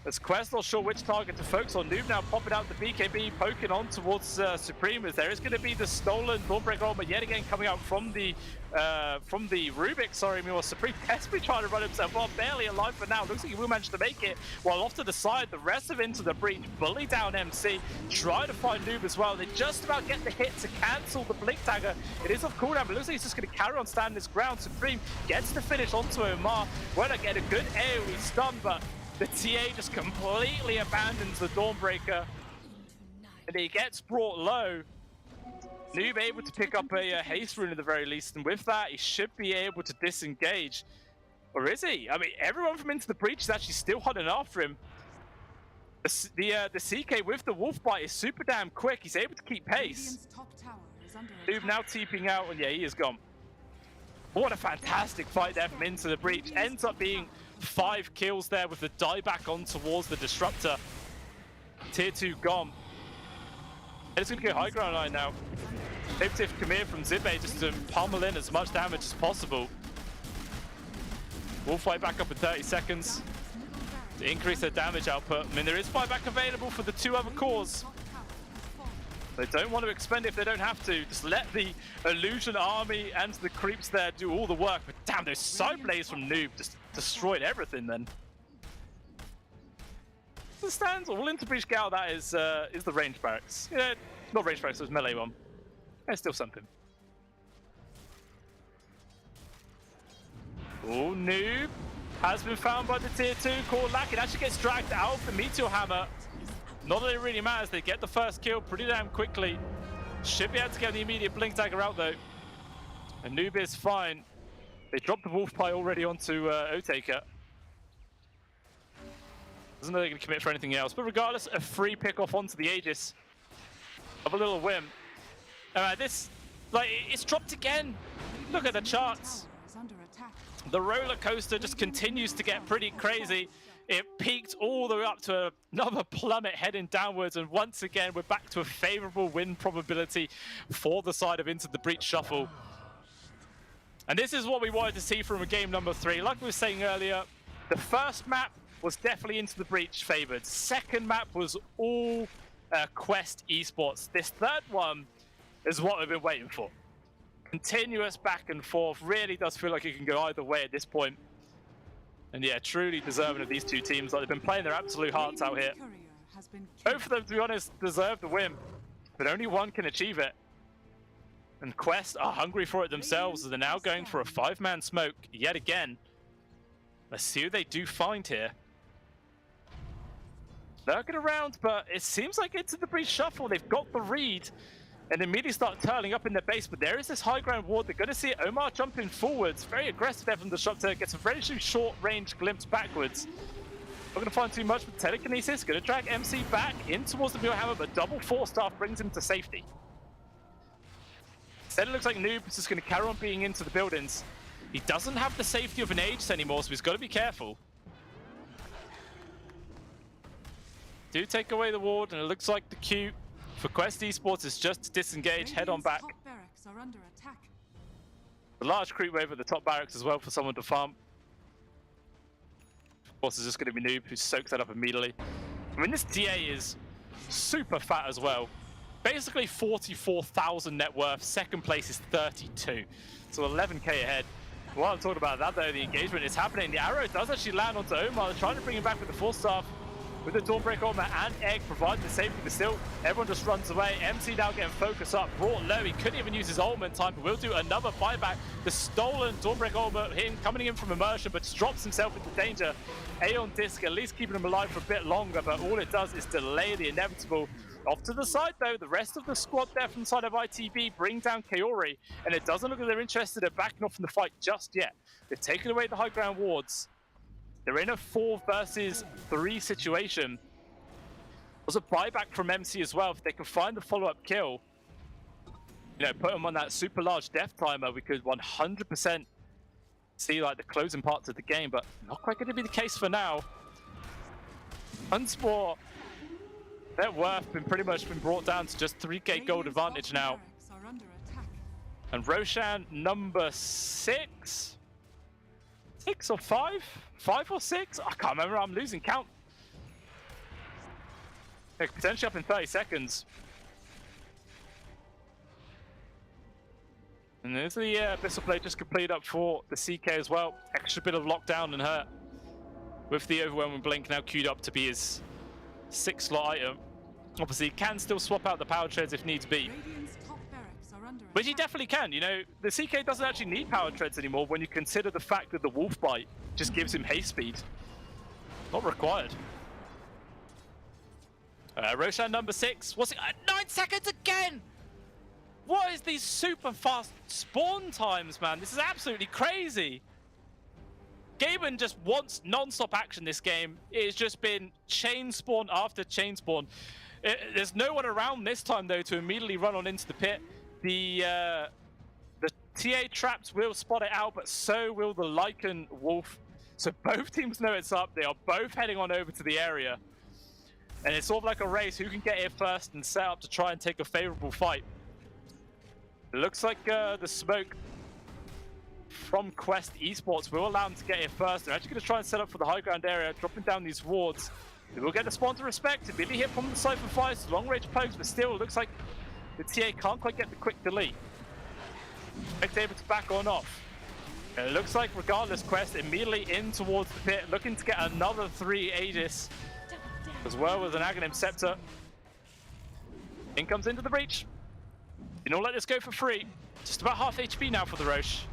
As Quest not sure which target to focus on. Noob now popping out the BKB, poking on towards Supreme. As there is going to be the stolen Dawnbreaker armor yet again coming out from the Rubik. Sorry, meanwhile Supreme desperately trying to run himself off, barely alive for now. Looks like he will manage to make it. While off to the side, the rest of Into the Breach bully down MC, try to find Noob as well. They just about get the hit to cancel the Blink Dagger. It is off cooldown, but it looks like he's just going to carry on standing his ground. Supreme gets the finish onto Omar. Won't get a good AoE stun, but the TA just completely abandons the Dawnbreaker, and he gets brought low. Noob able to pick up a haste rune at the very least, and with that, he should be able to disengage. Or is he? I mean, everyone from Into the Breach is actually still hunting after him. The CK with the Wolf Bite is super damn quick. He's able to keep pace. Noob now TPing out, and yeah, he is gone. What a fantastic fight there from Into the Breach. Ends up being 5 kills there with the dieback on towards the Disruptor. Tier 2 gone. And it's going to go high ground line now. Maybe come here from Zibe just to pummel in as much damage as possible. We'll fight back up in 30 seconds to increase their damage output. I mean, there is buyback available for the 2 other cores. They don't want to expend it if they don't have to. Just let the Illusion Army and the creeps there do all the work. But damn, those side blades from Noob just destroyed everything then. The stands all Into Breach Gal, that is the range barracks. Yeah, not range barracks, it was melee one. It's still something. Oh, Noob has been found by the tier 2 core lack. It actually gets dragged out of the Meteor Hammer. Not that it really matters, they get the first kill pretty damn quickly. Should be able to get the immediate Blink Dagger out though. And Noob is fine. They dropped the Wolf Pie already onto Otaker. Doesn't know they're going to commit for anything else, but regardless, a free pick off onto the Aegis of a little whim. This, like, it's dropped again. Look at the charts. The roller coaster just continues to get pretty crazy. It peaked all the way up to another plummet heading downwards, and once again we're back to a favorable win probability for the side of Into the Breach Shuffle. And this is what we wanted to see from a game number 3. Like we were saying earlier, the first map was definitely Into the Breach favored. Second map was all Quest Esports. This third one is what we've been waiting for. Continuous back and forth. Really does feel like it can go either way at this point. And yeah, truly deserving of these 2 teams. Like, they've been playing their absolute hearts out here. Both of them, to be honest, deserve the win, but only one can achieve it. And Quest are hungry for it themselves, as they're now going for a 5-man smoke yet again. Let's see who they do find here. Lurking around, but it seems like Into the Breach Shuffle. They've got the read and immediately start turning up in their base, but there is this high ground ward. They're going to see Omar jumping forwards. Very aggressive there from the Disruptor. Gets a very short range glimpse backwards. Not going to find too much with Telekinesis. Going to drag MC back in towards the Meteor Hammer, but double 4-staff brings him to safety. Instead, it looks like Noob is just going to carry on being into the buildings. He doesn't have the safety of an Aegis anymore, so he's got to be careful. Do take away the ward, and it looks like the queue for Quest Esports is just to disengage, head on back. Are under attack. The large creep wave at the top barracks as well for someone to farm. Of course, it's just going to be Noob who soaks that up immediately. I mean, this TA is super fat as well. Basically 44,000 net worth. Second place is 32. So 11k ahead. While I'm talking about that though, the engagement is happening. The arrow does actually land onto Omar. They're trying to bring him back with the 4-staff. With the Dawnbreaker armor and Egg providing the safety, but still, everyone just runs away. MC now getting focused up, brought low. He couldn't even use his ultimate time, but we'll do another buyback. The stolen Dawnbreaker armor, him coming in from immersion, but just drops himself into danger. Aeon Disc at least keeping him alive for a bit longer, but all it does is delay the inevitable. Off to the side, though, the rest of the squad there from the side of ITB bring down Kaori, and it doesn't look like they're interested in backing off from the fight just yet. They've taken away the high ground wards. They're in a 4 versus 3 situation. There's a buyback from MC as well. If they can find the follow-up kill, you know, put them on that super large death timer, we could 100% see like the closing parts of the game, but not quite going to be the case for now. Unsport, their worth pretty much been brought down to just 3k gold advantage now. And Roshan number 6? 6 or 5? 5 or 6? I can't remember, I'm losing count. Potentially up in 30 seconds. And there's the Abyssal Blade just completed up for the CK as well. Extra bit of lockdown and hurt. With the Overwhelming Blink now queued up to be his 6th slot item. Obviously, he can still swap out the power treads if needs be. Which he definitely can, you know. The CK doesn't actually need power treads anymore when you consider the fact that the Wolf Bite just gives him haste speed. Not required. Roshan number 6. What's it? 9 seconds again! What is these super fast spawn times, man? This is absolutely crazy. Gaben just wants non-stop action this game. It has just been chain spawn after chain spawn. There's no one around this time, though, to immediately run on into the pit. The TA traps will spot it out, but so will the Lycan Wolf. So both teams know it's up. They are both heading on over to the area. And it's sort of like a race, who can get here first and set up to try and take a favorable fight. It looks like the smoke from Quest Esports will allow them to get here first. They're actually going to try and set up for the high ground area, dropping down these wards. They will get the spawn to respect. Immediately hit from the side for fires, long range pokes, but still it looks like the TA can't quite get the quick delete. Expect able to back on off. And it looks like regardless, Quest immediately in towards the pit, looking to get another 3 Aegis, as well as an Aghanim Scepter. In comes into the breach. You don't let this go for free. Just about half HP now for the Roche.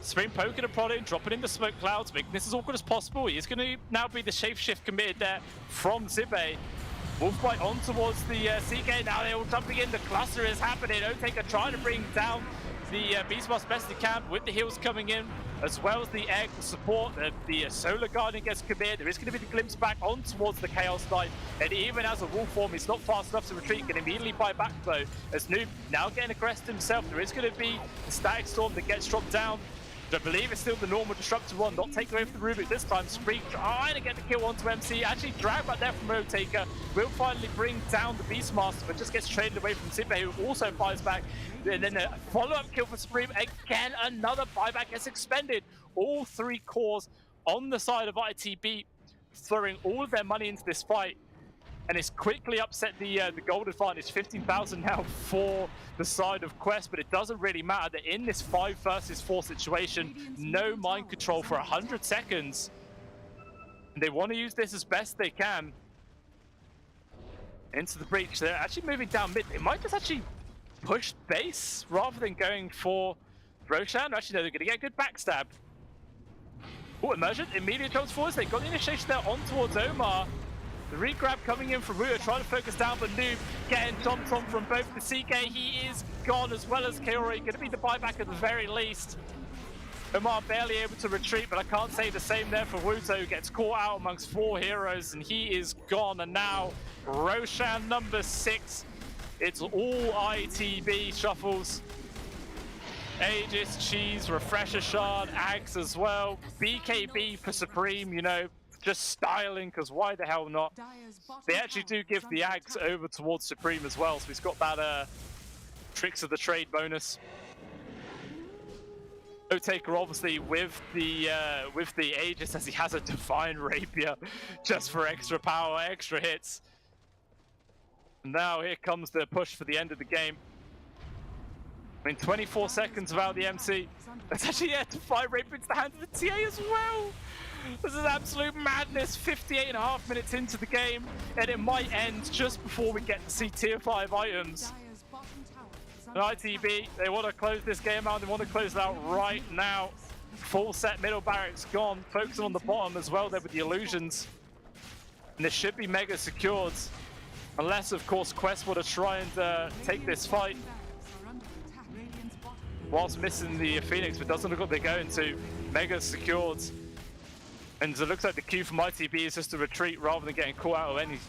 Supreme poking and prodding, dropping into smoke clouds, making this as awkward as possible. He is going to now be the shapeshift committed there from Zibe. Wolfbite on towards the CK. Now they're all jumping in. The cluster is happening. Otaker trying to bring down the Beastmaster best he can with the heals coming in, as well as the egg support. The Solar Guardian gets committed. There is going to be the glimpse back on towards the Chaos Knight. And even as a wolf form, he's not fast enough to retreat. Can immediately buy back though. As Noob now getting aggressed himself. There is going to be the Static Storm that gets dropped down. I believe it's still the normal Disruptor one, not taken away from the Rubik this time. Spree trying to get the kill onto MC, actually dragged back there from Rotaker. Will finally bring down the Beastmaster, but just gets traded away from Zibe, who also fires back. And then a follow-up kill for Supreme. Again, another buyback gets expended. All 3 cores on the side of ITB, throwing all of their money into this fight. And it's quickly upset the gold advantage, 15,000 now for the side of Quest, but it doesn't really matter. They're in this 5 versus 4 situation, no mind control for 100 seconds. And they want to use this as best they can. Into the breach, they're actually moving down mid. They might just actually push base rather than going for Roshan. Actually, no, they're going to get a good backstab. Oh, Emergent immediately jumps forwards. They got the initiation there on towards Omar. The regrab coming in from Ruya, trying to focus down, but Noob getting jumped on from both the CK. He is gone, as well as Kaori. Going to be the buyback at the very least. Omar barely able to retreat, but I can't say the same there for Wuto, who gets caught out amongst 4 heroes, and he is gone. And now Roshan number 6. It's all ITB shuffles. Aegis, Cheese, Refresher Shard, Ags as well. BKB for Supreme, you know, just styling, because why the hell not? They actually do give the Ags over towards Supreme as well, so he's got that Tricks of the Trade bonus. Otaker obviously with the Aegis, as he has a Divine Rapier just for extra power, extra hits. And now here comes the push for the end of the game. I mean, 24 seconds without the MC. That's actually, yeah, Divine Rapier into the hand of the TA as well. This is absolute madness. 58.5 minutes into the game, and it might end just before we get to see tier 5 items. And ITB, they want to close this game out. They want to close it out right now. Full set middle barracks gone. Focusing on the bottom as well there with the illusions. And this should be mega secured. Unless, of course, Quest want to try and take this fight whilst missing the Phoenix, but doesn't look like they're going to. Mega's secured. And it looks like the cue from ITB is just to retreat rather than getting caught out of any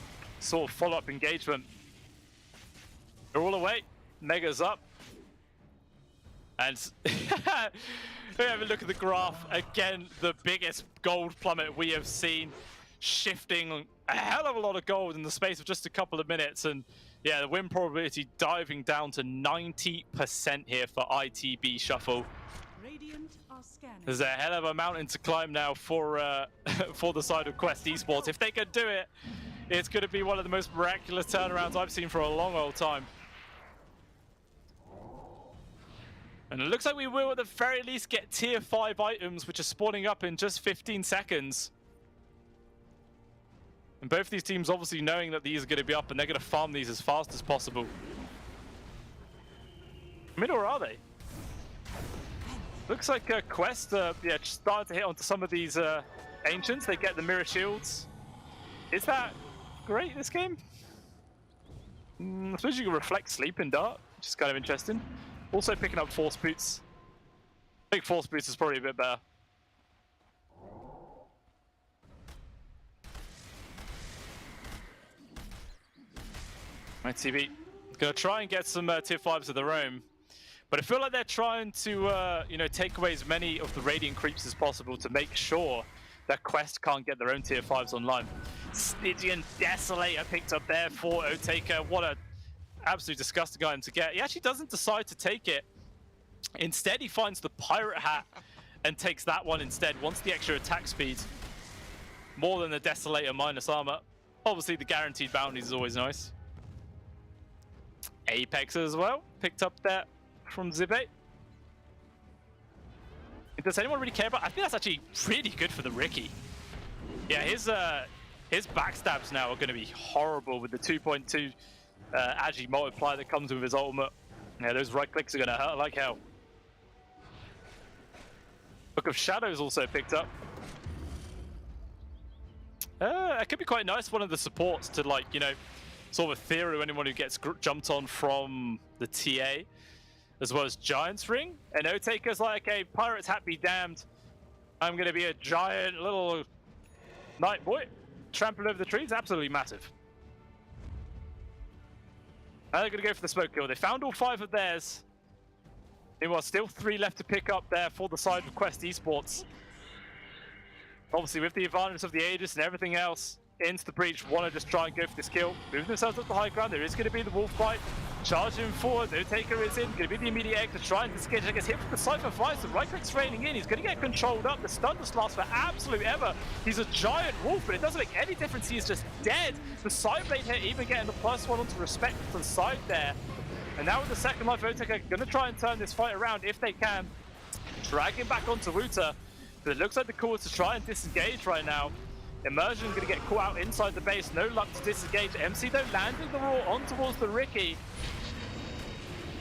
sort of follow-up engagement. They're all away. Mega's up. And have a look at the graph. Again, the biggest gold plummet we have seen, shifting a hell of a lot of gold in the space of just a couple of minutes. And yeah, the win probability diving down to 90% here for ITB.Shuffle. Radiant are scanning. There's a hell of a mountain to climb now for for the side of Quest Esports. If they can do it, it's going to be one of the most miraculous turnarounds I've seen for a long old time. And it looks like we will at the very least get tier 5 items, which are spawning up in just 15 seconds. And both these teams obviously knowing that these are going to be up and they're going to farm these as fast as possible. Mid, or are they? Looks like Quest, yeah, starting to hit onto some of these Ancients. They get the mirror shields. Is that great, this game? I suppose you can reflect sleep in Dart, which is kind of interesting. Also picking up Force Boots. I think Force Boots is probably a bit better. ITB gonna try and get some tier 5s of their own, but I feel like they're trying to you know, take away as many of the Radiant creeps as possible to make sure that Quest can't get their own tier 5s online. Stygian Desolator picked up there for Otaker. What a absolutely disgusting item to get. He actually doesn't decide to take it. Instead, he finds the Pirate Hat and takes that one instead. Wants the extra attack speed. More than the Desolator minus armor. Obviously, the guaranteed bounties is always nice. Apex as well. Picked up that from Zibe. Does anyone really care about? I think that's actually really good for the Ricky. Yeah, his backstabs now are going to be horrible with the 2.2 Agi multiplier that comes with his ultimate. Yeah, those right clicks are going to hurt like hell. Book of Shadows also picked up. It could be quite nice, one of the supports to, like, you know, sort of ethereal anyone who gets jumped on from the TA, as well as Giant's Ring. And Otaker's like, okay, Pirate's Hat be damned. I'm going to be a giant little night boy. Trampling over the trees, absolutely massive. Now they're going to go for the smoke kill. They found all 5 of theirs. Meanwhile, still 3 left to pick up there for the side of Quest Esports. Obviously, with the advantage of the Aegis and everything else, into the breach, want to just try and go for this kill. Moving themselves up the high ground, there is going to be the wolf fight. Charging forward, Otaker is in, going to be the immediate egg to try and disengage. Gets hit with the Cypher Vice, the right click's raining in, he's going to get controlled up. The stun just lasts for absolute ever. He's a giant wolf, but it doesn't make any difference, he is just dead. The side blade here even getting the +1 onto respect to the side there. And now with the second life, Otaker going to try and turn this fight around if they can. Drag him back onto Wuta, but it looks like the call is to try and disengage right now. Immersion going to get caught out inside the base, no luck to disengage. MC though landing the roar on towards the Ricky.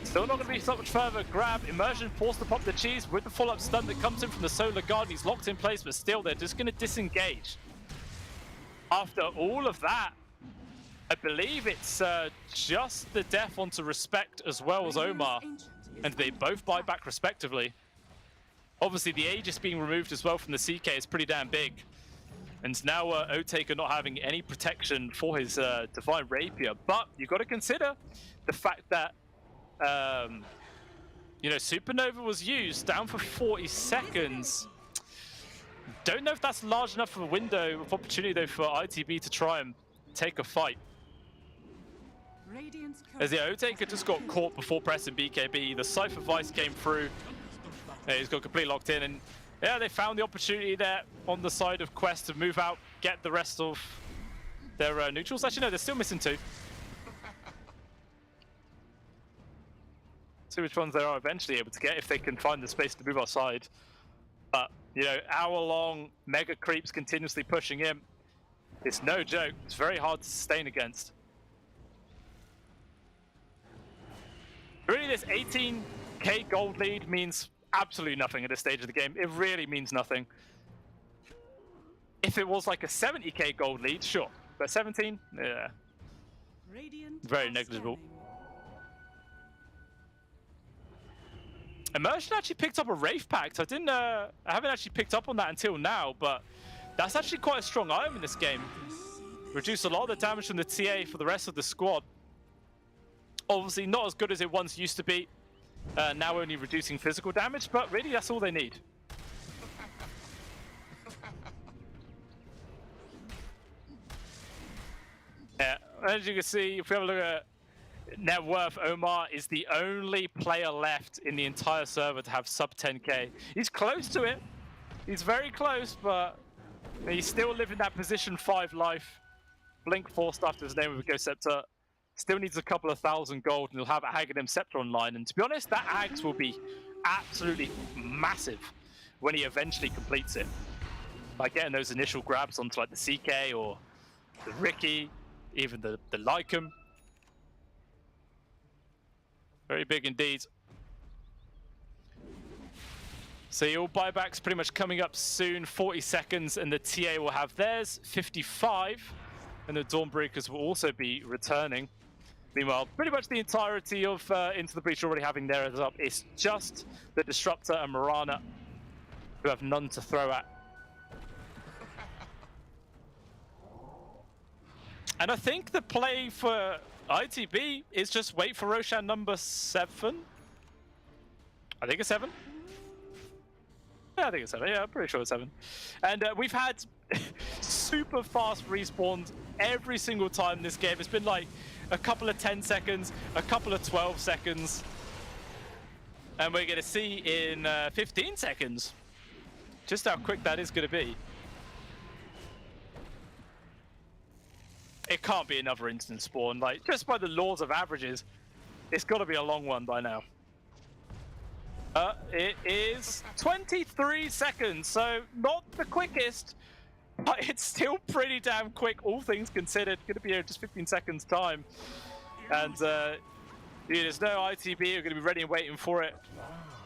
Still not going to be so much further grab. Immersion forced to pop the cheese with the follow-up stun that comes in from the Solar Guard. He's locked in place, but still they're just going to disengage. After all of that, I believe it's just the death onto Respect as well as Omar, and they both buy back respectively. Obviously the Aegis being removed as well from the CK is pretty damn big. And now Otaker not having any protection for his Divine Rapier. But you've got to consider the fact that, you know, Supernova was used down for 40 seconds. Don't know if that's large enough of a window of opportunity, though, for ITB to try and take a fight. As the Otaker just got caught before pressing BKB. The Cypher Vice came through. Yeah, he's got completely locked in. And yeah, they found the opportunity there on the side of Quest to move out, get the rest of their neutrals. Actually, no, they're still missing 2. See which ones they are eventually able to get if they can find the space to move outside. But, you know, hour-long mega creeps continuously pushing in. It's no joke. It's very hard to sustain against. Really, this 18k gold lead means absolutely nothing at this stage of the game. It really means nothing. If it was like a 70k gold lead, sure. But 17? Yeah. Radiant Very are negligible. scanning. Immersion actually picked up a Wraith Pact. I haven't actually picked up on that until now, but that's actually quite a strong item in this game. Reduced a lot of the damage from the TA for the rest of the squad. Obviously not as good as it once used to be. Now only reducing physical damage, but really that's all they need. Yeah, as you can see, if we have a look at net worth, Omar is the only player left in the entire server to have sub 10k. He's close to it. He's very close, but he's still living that position 5 life. Blink forced after his name with a Ghost Scepter. Still needs a couple of 1,000 gold, and he'll have Aghanim Scepter online. And to be honest, that Axe will be absolutely massive when he eventually completes it. Like getting those initial grabs onto like the CK or the Ricky, even the Lycum. Very big indeed. So your buybacks pretty much coming up soon. 40 seconds, and the TA will have theirs. 55, and the Dawnbreakers will also be returning. Meanwhile, pretty much the entirety of Into the Breach already having theirs up. It's just the Disruptor and Mirana who have none to throw at. And I think the play for ITB is just wait for Roshan number 7. I think it's 7. Yeah, I think it's 7. Yeah, I'm pretty sure it's 7. And we've had super fast respawns every single time in this game. It's been like a couple of 10 seconds, a couple of 12 seconds. And we're going to see in 15 seconds just how quick that is going to be. It can't be another instant spawn. Like, just by the laws of averages, it's got to be a long one by now. It is 23 seconds, so not the quickest, but it's still pretty damn quick, all things considered. Going to be here in just 15 seconds time. And there's no ITB who are going to be ready and waiting for it.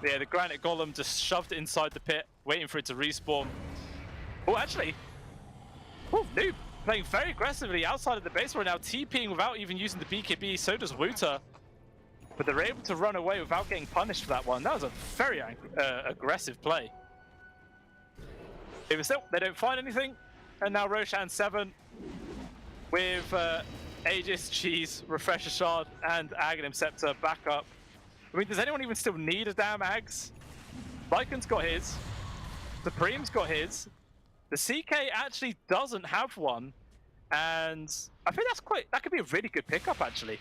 Yeah, the Granite Golem just shoved it inside the pit, waiting for it to respawn. Oh, actually. Oh, Noob playing very aggressively outside of the base right now, TPing without even using the BKB, so does Wuta. But they're able to run away without getting punished for that one. That was a very aggressive play. Even still, they don't find anything. And now Roshan 7 with Aegis, Cheese, Refresher Shard, and Aghanim Scepter back up. I mean, does anyone even still need a damn Ags? Lycan's got his. Supreme's got his. The CK actually doesn't have one. And I think that could be a really good pickup, actually.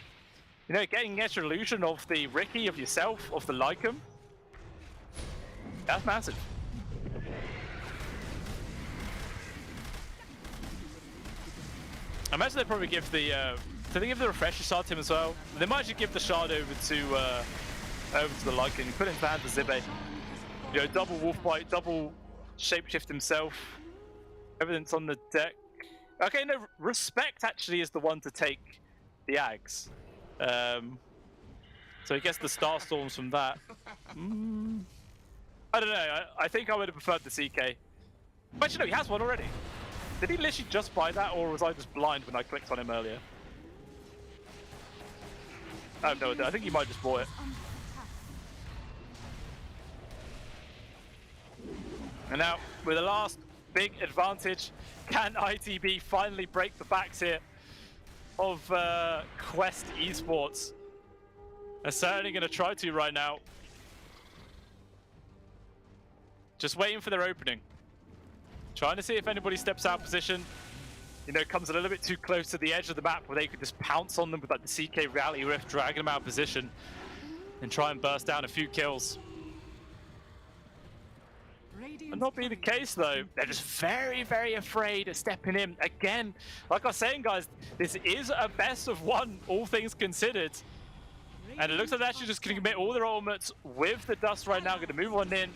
You know, getting the extra illusion of the Ricky, of yourself, of the Lycum. That's massive. I imagine they'd probably give the do they give the Refresher Shard to him as well? They might actually give the Shard over to the Lycan. Put it into the hands of Zibe. You know, double Wolf Bite, double Shapeshift himself. Everything's on the deck. Okay, no, Respect actually is the one to take the Ags. So he gets the Starstorms from that. I don't know. I think I would have preferred the CK. But actually, no, he has one already. Did he literally just buy that, or was I just blind when I clicked on him earlier? I have no idea. I think he might just bought it. And now, with the last big advantage, can ITB finally break the backs here of Quest Esports? They're certainly going to try to right now. Just waiting for their opening. Trying to see if anybody steps out of position. You know, comes a little bit too close to the edge of the map where they could just pounce on them with like the CK Reality Rift, dragging them out of position and try and burst down a few kills. And not be the case though. They're just very, very afraid of stepping in. Again, like I was saying, guys, this is a best of one, all things considered. And it looks like they're actually just going to commit all their ultimates with the dust right now. Going to move on in.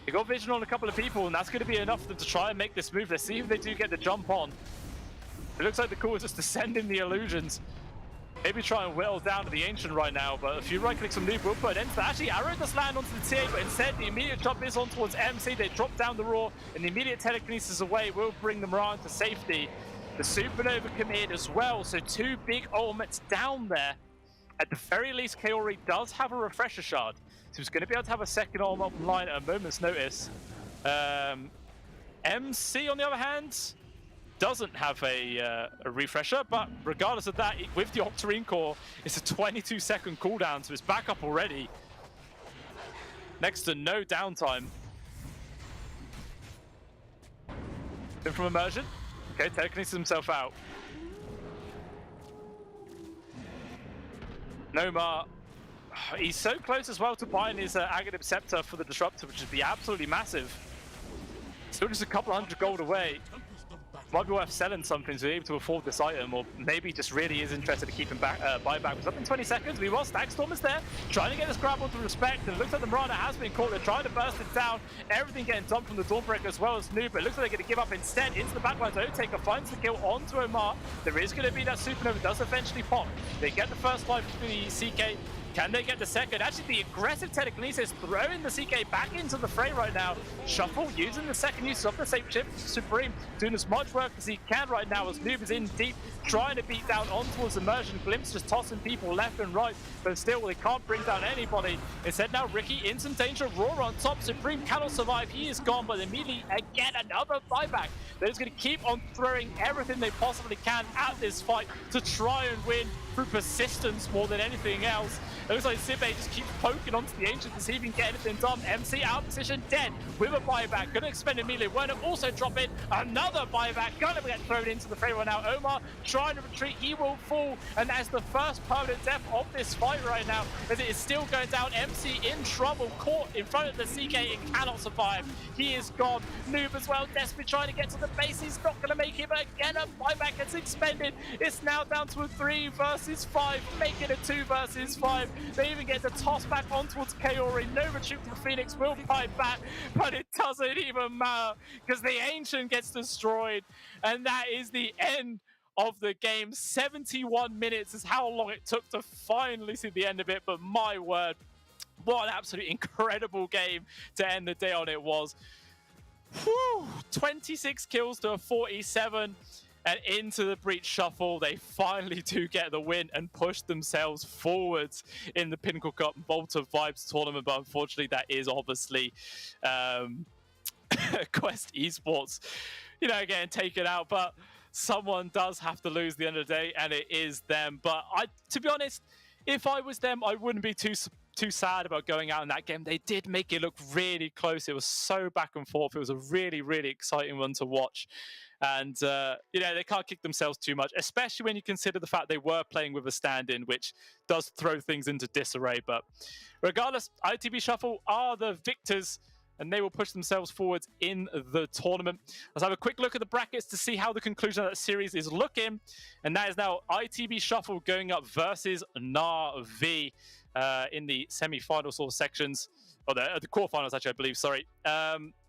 They got vision on a couple of people, and that's going to be enough for them to try and make this move. Let's see if they do get the jump on. It looks like the call is just to send in the illusions. Maybe try and whittle down to the Ancient right now, but a few right clicks from Noob will put an end to that. Actually, Arrow does land onto the TA, but instead the immediate jump is on towards MC. They drop down the Raw, and the immediate telekinesis away will bring them around to safety. The Supernova committed as well, so 2 big ultimates down there. At the very least, Kaori does have a refresher shard, so he's going to be able to have a second ultimate online at a moment's notice. MC, on the other hand, doesn't have a refresher, but regardless of that, with the Octarine core, it's a 22-second cooldown, so it's back up already. Next to no downtime. In from immersion. Okay, telekinesis himself out. Nomar, he's so close as well to buying his Aghanim Scepter for the Disruptor, which would be absolutely massive. Still just a couple hundred gold away. Might be worth selling something to be able to afford this item, or maybe just really is interested to keep him back, buyback. Because up in 20 seconds, we watched Stagstorm is there, trying to get this grab onto Respect, and it looks like the Mirana has been caught. They're trying to burst it down, everything getting dumped from the Dawnbreaker as well as Noob, but it looks like they're going to give up instead into the backline. Taker finds the kill onto Omar. There is going to be that Supernova, does eventually pop. They get the first life for the CK. Can they get the second? Actually, the aggressive telekinesis throwing the CK back into the fray right now. Shuffle using the second use of the safe chip. Supreme doing as much work as he can right now as Noob is in deep, trying to beat down on towards Immersion. Glimpse just tossing people left and right, but still they can't bring down anybody. Instead now Ricky in some danger. Roar on top. Supreme cannot survive. He is gone, but immediately again another buyback. They're just going to keep on throwing everything they possibly can at this fight to try and win through persistence more than anything else. It looks like Sibe just keeps poking onto the Ancient to see if he can get anything done. MC out of position, dead with a buyback. Gonna expend immediately. Werner also drop in another buyback. Gonna get thrown into the fray right now. Omar trying to retreat. He will fall. And that's the first permanent death of this fight right now, as it is still going down. MC in trouble, caught in front of the CK and cannot survive. He is gone. Noob as well, desperately trying to get to the base. He's not gonna make it, but again, a buyback gets expended. It's now down to a 3 versus 5, making a 2 versus 5. They even get the toss back on towards Kaori. No retreat from Phoenix will fight back, but it doesn't even matter because the Ancient gets destroyed. And that is the end of the game. 71 minutes is how long it took to finally see the end of it. But my word, what an absolutely incredible game to end the day on it was. Whew, 26 kills to a 47. And into the Breach Shuffle, they finally do get the win and push themselves forwards in the Pinnacle Cup Malta Vibes tournament. But unfortunately, that is obviously Quest Esports, getting taken out. But someone does have to lose at the end of the day, and it is them. But to be honest, if I was them, I wouldn't be too sad about going out in that game. They did make it look really close. It was so back and forth. It was a really, really exciting one to watch. And, they can't kick themselves too much, especially when you consider the fact they were playing with a stand-in, which does throw things into disarray. But regardless, ITB.Shuffle are the victors, and they will push themselves forwards in the tournament. Let's have a quick look at the brackets to see how the conclusion of that series is looking. And that is now ITB.Shuffle going up versus Na'Vi in the semi-final sort of sections, or the quarterfinals, actually, I believe, sorry.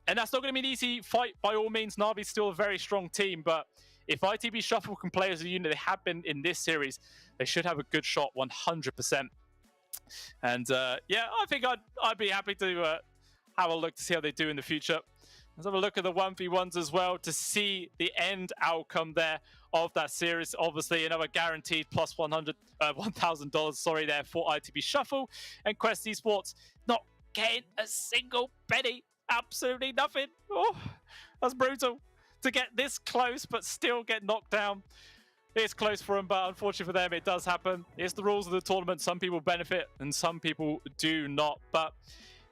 And that's not going to be an easy fight by all means. Na'Vi's still a very strong team, but if ITB.Shuffle can play as a unit, they have been in this series, they should have a good shot 100%. And I think I'd be happy to have a look to see how they do in the future. Let's have a look at the 1v1s as well to see the end outcome there of that series. Obviously, another guaranteed plus $1,000 there for ITB.Shuffle, and Quest Esports not getting a single penny. Absolutely nothing. Oh, that's brutal to get this close but still get knocked down. It's close for them, but unfortunately for them, it does happen. It's the rules of the tournament. Some people benefit and some people do not. But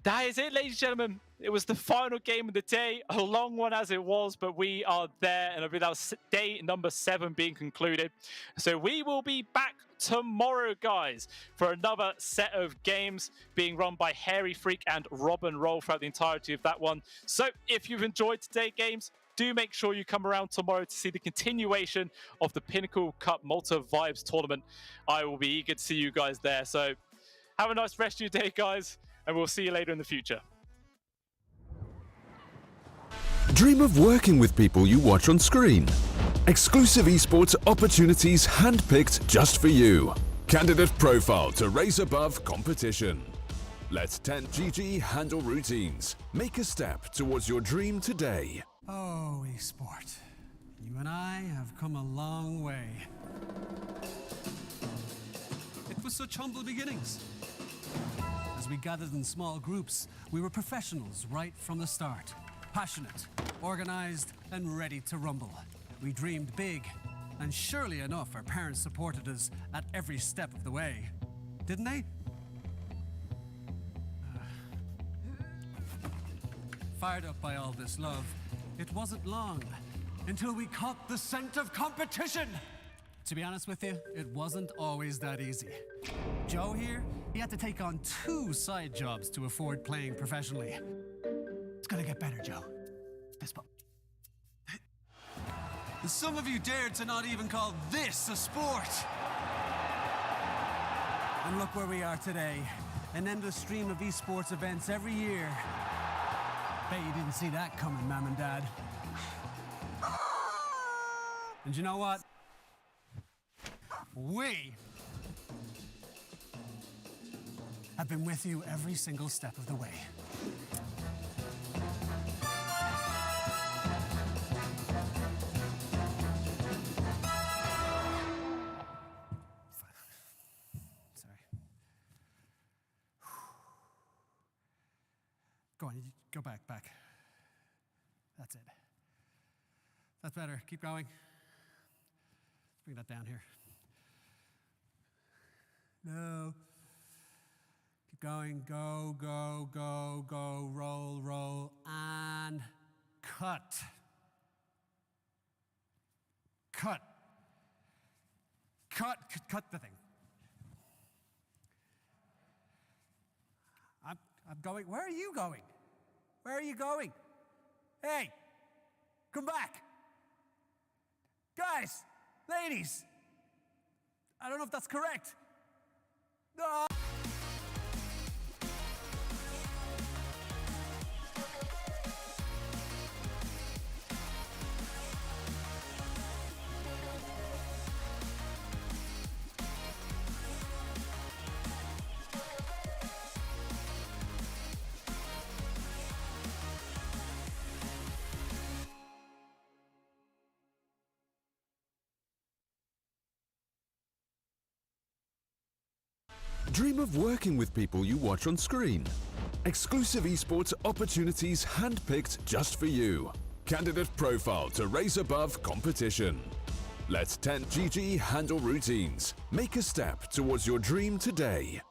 that is it, ladies and gentlemen. It was the final game of the day, a long one as it was, but we are there, and that was day number 7 being concluded. So we will be back tomorrow, guys, for another set of games being run by Hairy Freak and Robin Roll throughout the entirety of that one. So if you've enjoyed today's games, do make sure you come around tomorrow to see the continuation of the Pinnacle Cup Malta Vibes tournament. I will be eager to see you guys there. So have a nice rest of your day, guys, and we'll see you later in the future. Dream of working with people you watch on screen. Exclusive esports opportunities handpicked just for you. Candidate profile to raise above competition. Let 10 GG handle routines. Make a step towards your dream today. Oh, esport. You and I have come a long way. It was such humble beginnings. As we gathered in small groups, we were professionals right from the start. Passionate, organized, and ready to rumble. We dreamed big, and surely enough, our parents supported us at every step of the way. Didn't they? Fired up by all this love, it wasn't long until we caught the scent of competition. To be honest with you, it wasn't always that easy. Joe here, he had to take on 2 side jobs to afford playing professionally. It's gonna get better, Joe. Fist bump. Some of you dared to not even call this a sport. And look where we are today. An endless stream of esports events every year. Bet you didn't see that coming, Mom and Dad. And you know what? We have been with you every single step of the way. Sorry. Go on, go back. That's it. That's better. Keep going. Let's bring that down here. No. Keep going. Go. Roll. And cut. Cut the thing. I'm going. Where are you going? Where are you going? Hey, come back. Guys, ladies. I don't know if that's correct. No. Dream of working with people you watch on screen. Exclusive esports opportunities handpicked just for you. Candidate profile to raise above competition. Let 10GG handle routines. Make a step towards your dream today.